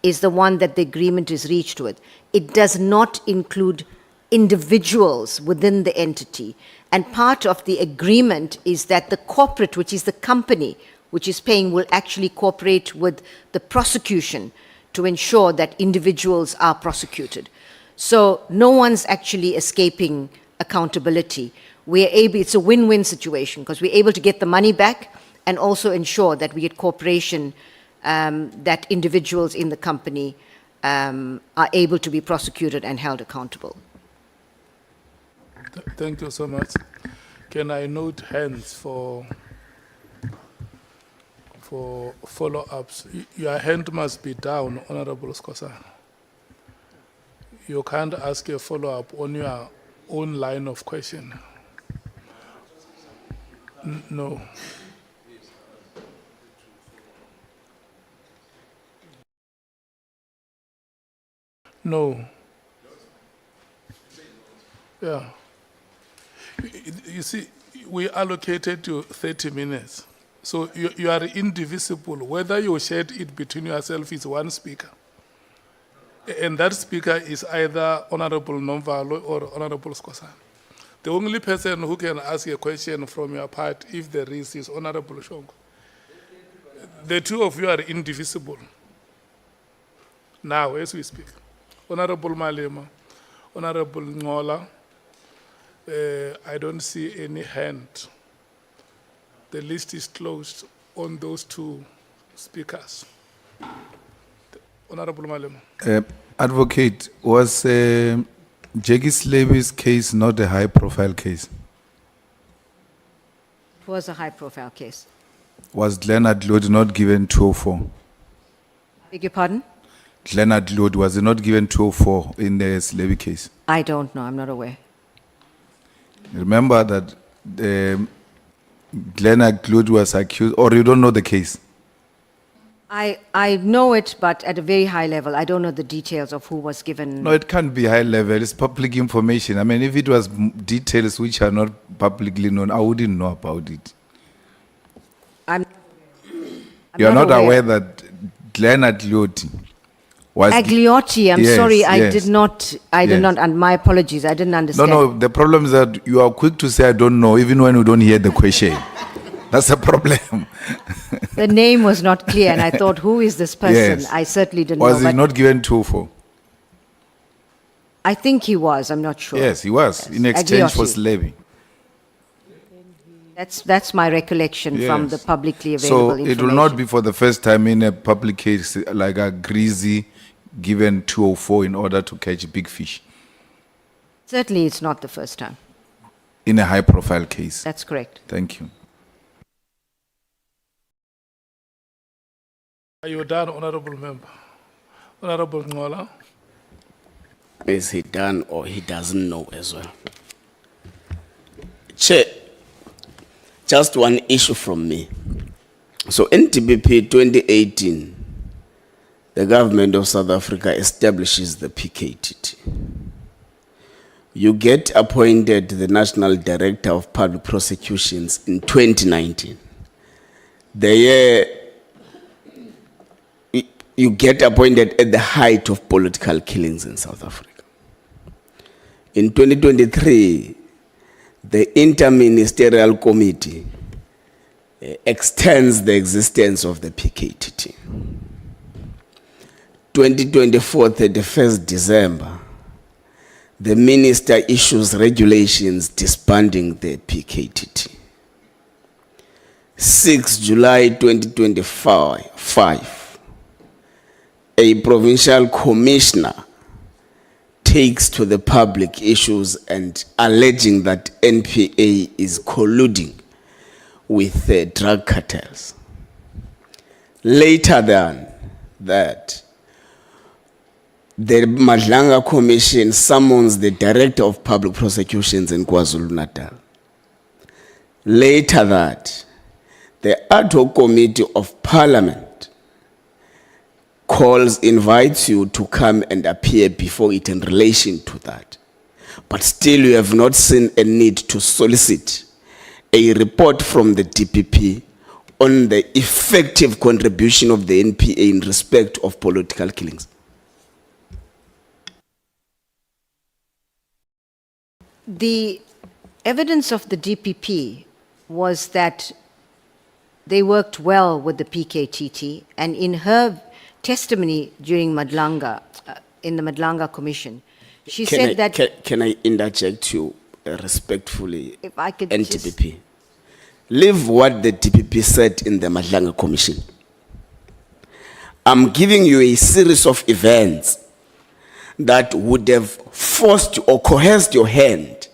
is the one that the agreement is reached with, it does not include individuals within the entity. And part of the agreement is that the corporate, which is the company which is paying, will actually cooperate with the prosecution to ensure that individuals are prosecuted. So no one's actually escaping accountability. It's a win-win situation because we're able to get the money back and also ensure that we get cooperation, that individuals in the company are able to be prosecuted and held accountable. Thank you so much. Can I note hands for follow-ups? Your hand must be down, Honorable Scosa. You can't ask a follow-up on your own line of question. No. No. Yeah. You see, we allocated you 30 minutes. So you are indivisible. Whether you shared it between yourself is one speaker. And that speaker is either Honorable Nomvalo or Honorable Skosana. The only person who can ask a question from your part, if there is Honorable Shongo. The two of you are indivisible. Now, as we speak, Honorable Malema, Honorable Nhlanhla, I don't see any hand. The list is closed on those two speakers. Honorable Malema. Advocate, was Jackie Slavy's case not a high-profile case? It was a high-profile case. Was Leonard Lord not given 204? Beg your pardon? Leonard Lord, was he not given 204 in the Slavy case? I don't know. I'm not aware. Remember that Leonard Lord was accused, or you don't know the case? I know it, but at a very high level. I don't know the details of who was given. No, it can't be high level. It's public information. I mean, if it was details which are not publicly known, I wouldn't know about it. You are not aware that Leonard Lodi was... Agliotti, I'm Yes, sorry, I yes. did not, and my apologies, I didn't understand. No, the problem is that you are quick to say, I don't know, even when you don't hear the question. That's a problem. The name was not clear, and I thought, who is this person? Yes. I certainly didn't Was know. he but not given 204? I think he was, I'm not sure. Yes, he was, in exchange for Agliotti. slavery. That's my recollection from Yes. the publicly available So information. it will not be for the first time in a public case like a greasy given 204 in order to catch big fish Certainly, it's not the first time. in a high-profile case. That's correct. Thank you. Are you done, Honorable Member? Honorable Nhlanhla? Is he done or he doesn't know as well? Chair, just one issue from me. So in TBP 2018, the government of South Africa establishes the PKTT. You get appointed the National Director of Public Prosecutions in 2019. The year you get appointed at the height of political killings in South Africa. In 2023, the Interministerial Committee extends the existence of the PKTT. 2024, 31st December, the minister issues regulations disbanding the PKTT. 6 July 2025, a provincial commissioner takes to the public issues and alleging that NPA is colluding with drug cartels. Later than that, the Nhlanhla Commission summons the Director of Public Prosecutions in KwaZulu-Natal. Later that, the Ad Hoc Committee of Parliament invites you to come and appear before it in relation to that. But still you have not seen a need to solicit a report from the DPP on the effective contribution of the NPA in respect of political killings. The evidence of the DPP was that they worked well with the PKTT, and in her testimony during Nhlanhla, in the Nhlanhla Commission, she said that... Can I interject you respectfully, If I could NTPP? Leave what the DPP said in the Nhlanhla Commission. I'm giving you a series of events that would have forced or coerced your hand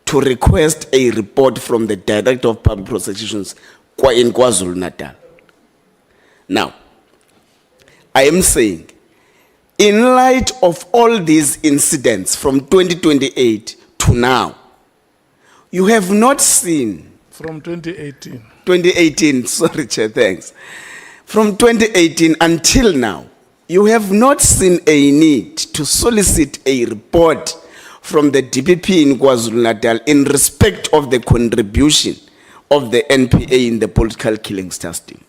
to request a report from the Director of Public Prosecutions in KwaZulu-Natal. Now, I am saying, in light of all these incidents from 2028 to now, you have not seen... From 2018. 2018, sorry, Chair, thanks. From 2018 until now, you have not seen a need to solicit a report from the DPP in KwaZulu-Natal in respect of the contribution of the NPA in the political killing testing?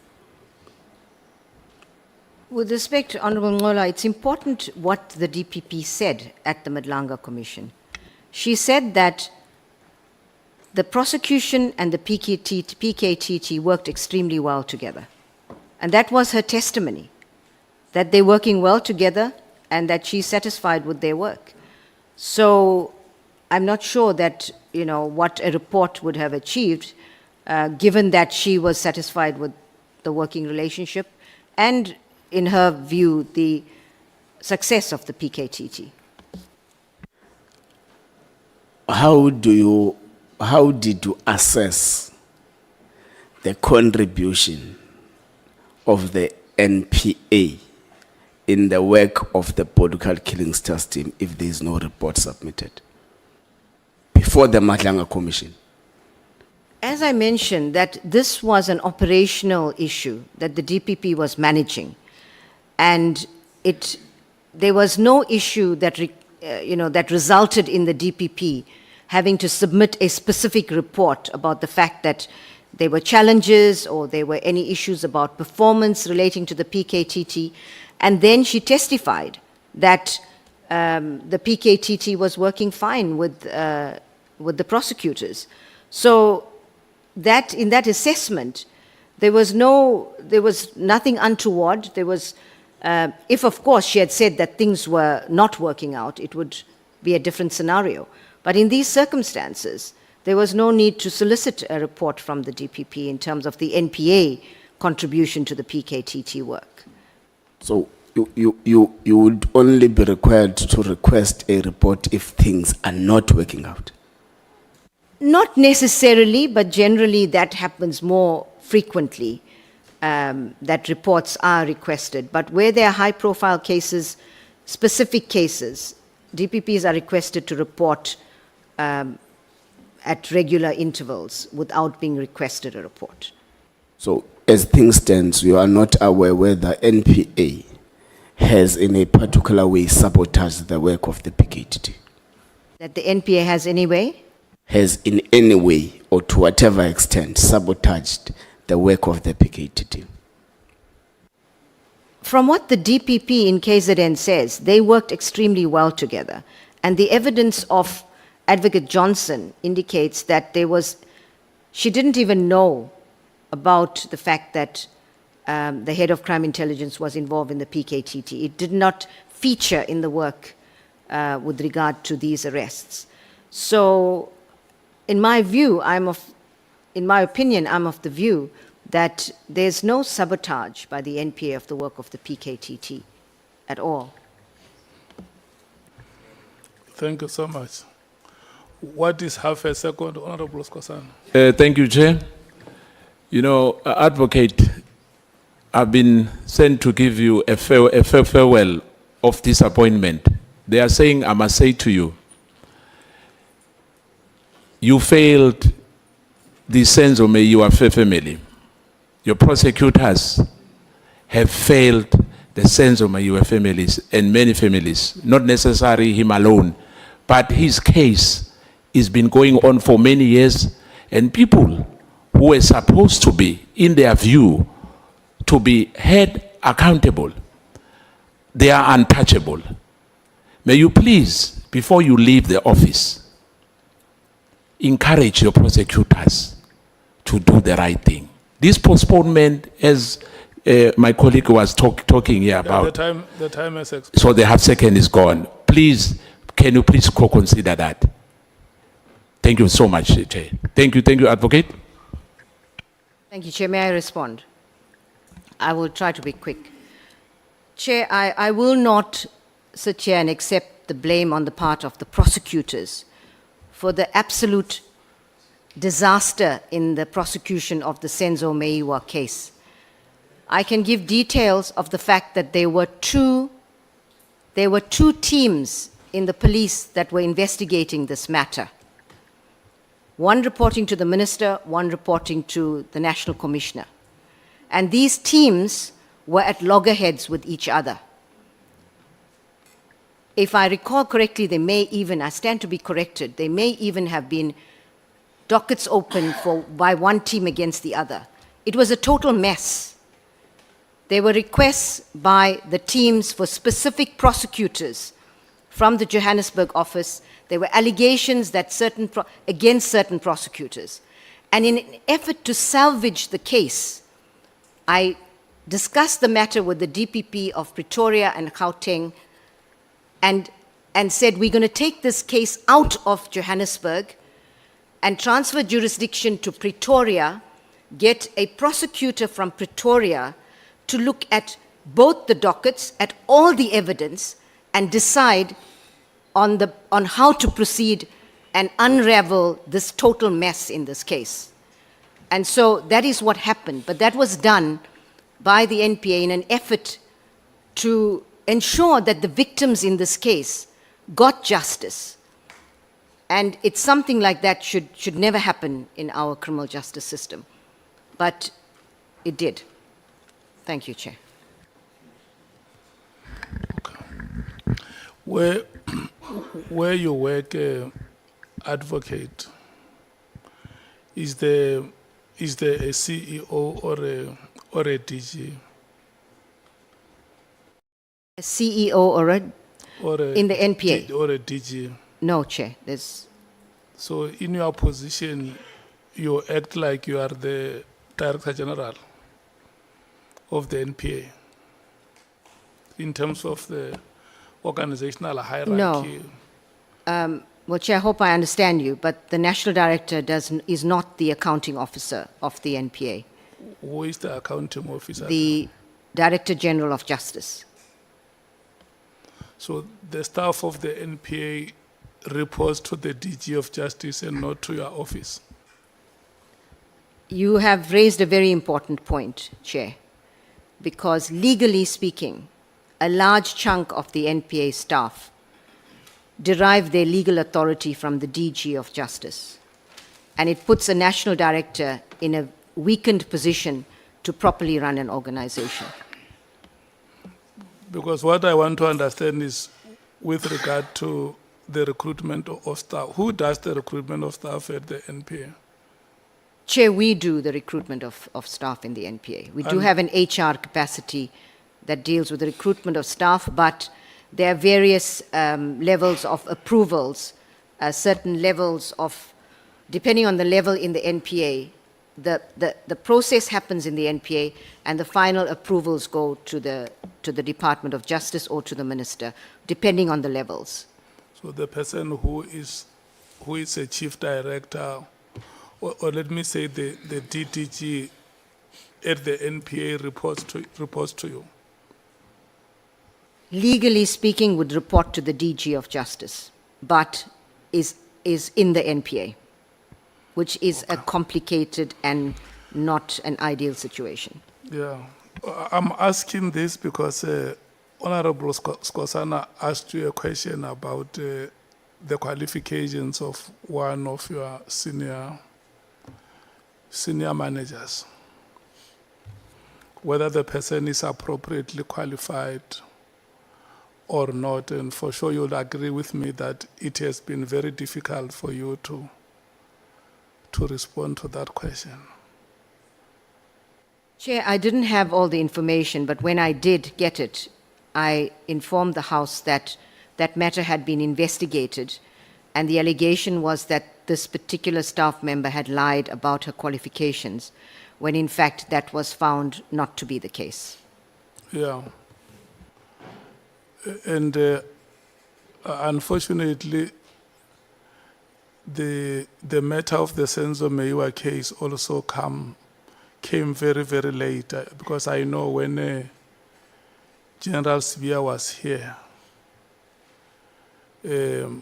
With respect, Honorable Nhlanhla, it's important what the DPP said at the Nhlanhla Commission. She said that the prosecution and the PKTT worked extremely well together. And that was her testimony, that they're working well together and that she's satisfied with their work. So I'm not sure that, what a report would have achieved, given that she was satisfied with the working relationship and, in her view, the success of the PKTT. How did you assess the contribution of the NPA in the work of the political killings task team if there is no report submitted before the Nhlanhla Commission? As I mentioned, that this was an operational issue that the DPP was managing, and there was no issue that that resulted in the DPP having to submit a specific report about the fact that there were challenges or there were any issues about performance relating to the PKTT. And then she testified that the PKTT was working fine with the prosecutors. So that in that assessment, there was nothing untoward. There was, if of course she had said that things were not working out, it would be a different scenario. But in these circumstances, there was no need to solicit a report from the DPP in terms of the NPA contribution to the PKTT work. So you would only be required to request a report if things are not working out? Not necessarily, but generally that happens more frequently, that reports are requested. But where there are high-profile cases, specific cases, DPPs are requested to report at regular intervals without being requested a report. So as things stand, you are not aware whether NPA has in a particular way sabotaged the work of the PKTT? That the NPA has anyway? Has in any way or to whatever extent sabotaged the work of the PKTT? From what the DPP in KZN says, they worked extremely well together. And the evidence of Advocate Johnson indicates that she didn't even know about the fact that the head of crime intelligence was involved in the PKTT. It did not feature in the work with regard to these arrests. So, in my view, in my opinion, I'm of the view that there's no sabotage by the NPA of the work of the PKTT at all. Thank you so much. What is half a second, Honorable Skosan? Thank you, Chair. Advocate, I've been sent to give you a farewell of disappointment. They are saying, I must say to you, you failed the Senzo Meyiwa family. Your prosecutors have failed the Senzo Meyiwa families and many families, not necessarily him alone, but his case has been going on for many years, and people who were supposed to be, in their view, to be held accountable, they are untouchable. May you please, before you leave the office, encourage your prosecutors to do the right thing. This postponement, as my colleague was talking here about, The time has expired. so the half second is gone. Please, can you please consider that? Thank you so much, Chair. Thank you, Advocate. Thank you, Chair. May I respond? I will try to be quick. Chair, I will not sit here and accept the blame on the part of the prosecutors for the absolute disaster in the prosecution of the Senzo Meyiwa case. I can give details of the fact that there were two teams in the police that were investigating this matter. One reporting to the minister, one reporting to the National Commissioner. And these teams were at loggerheads with each other. If I recall correctly, they may even, I stand to be corrected, they may even have been dockets open by one team against the other. It was a total mess. There were requests by the teams for specific prosecutors from the Johannesburg office. There were allegations that against certain prosecutors. And in an effort to salvage the case, I discussed the matter with the DPP of Pretoria and Gauteng and said, we're going to take this case out of Johannesburg and transfer jurisdiction to Pretoria, get a prosecutor from Pretoria to look at both the dockets, at all the evidence, and decide on how to proceed and unravel this total mess in this case. And so that is what happened. But that was done by the NPA in an effort to ensure that the victims in this case got justice. And it's something like that should never happen in our criminal justice system. But it did. Thank you, Chair. Where you work, advocate, is there a CEO or a DG? A CEO or in the NPA? Or a DG? No, Chair. So in your position, you act like you are the Director General of the NPA in terms of the organizational hierarchy? No. Well, Chair, I hope I understand you, but the National Director is not the accounting officer of the NPA. Who is the accounting officer? The Director General of Justice. So the staff of the NPA reports to the DG of Justice and not to your office? You have raised a very important point, Chair, because legally speaking, a large chunk of the NPA staff derive their legal authority from the DG of Justice. And it puts a national director in a weakened position to properly run an organization. Because what I want to understand is with regard to the recruitment of staff. Who does the recruitment of staff at the NPA? Chair, we do the recruitment of staff in the NPA. We do have an HR capacity that deals with the recruitment of staff, but there are various levels of approvals, certain levels of, depending on the level in the NPA, the process happens in the NPA and the final approvals go to the Department of Justice or to the Minister, depending on the levels. So the person who is a chief director, or let me say the DDG at the NPA reports to you? Legally speaking, would report to the DG of Justice, but is in the NPA, which is a complicated and not an ideal situation. Yeah, I'm asking this because Honorable Skosana asked you a question about the qualifications of one of your senior managers, whether the person is appropriately qualified or not, and for sure you'll agree with me that it has been very difficult for you to respond to that question. Chair, I didn't have all the information, but when I did get it, I informed the House that that matter had been investigated, and the allegation was that this particular staff member had lied about her qualifications, when in fact that was found not to be the case. Yeah. And unfortunately, the matter of the Senzo Meyiwa case also came very, very late, because I know when General Sibia was here, the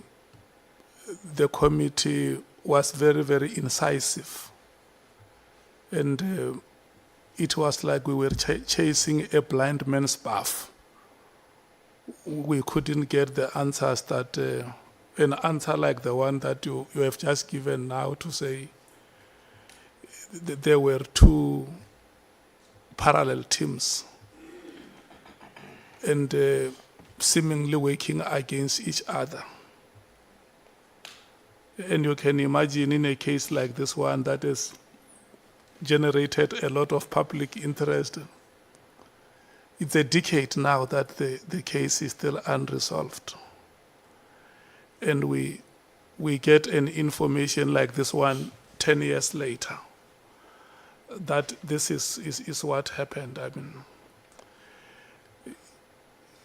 committee was very, very incisive. And it was like we were chasing a blind man's path. We couldn't get the answers that, an answer like the one that you have just given now, to say there were two parallel teams. And seemingly working against each other. And you can imagine in a case like this one that has generated a lot of public interest. It's a decade now that the case is still unresolved. And we get an information like this one 10 years later, that this is what happened. I mean,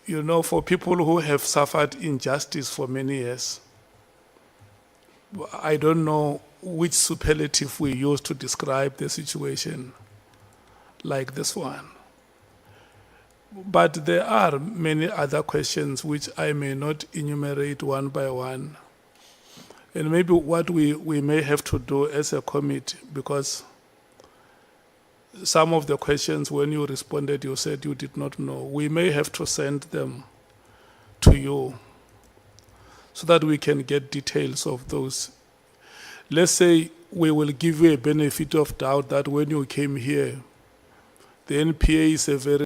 you know, for people who have suffered injustice for many years, I don't know which superlative we use to describe the situation like this one. But there are many other questions which I may not enumerate one by one. And maybe what we may have to do as a committee, because some of the questions when you responded, you said you did not know. We may have to send them to you so that we can get details of those. Let's say we will give you a benefit of doubt that when you came here, the NPA is a very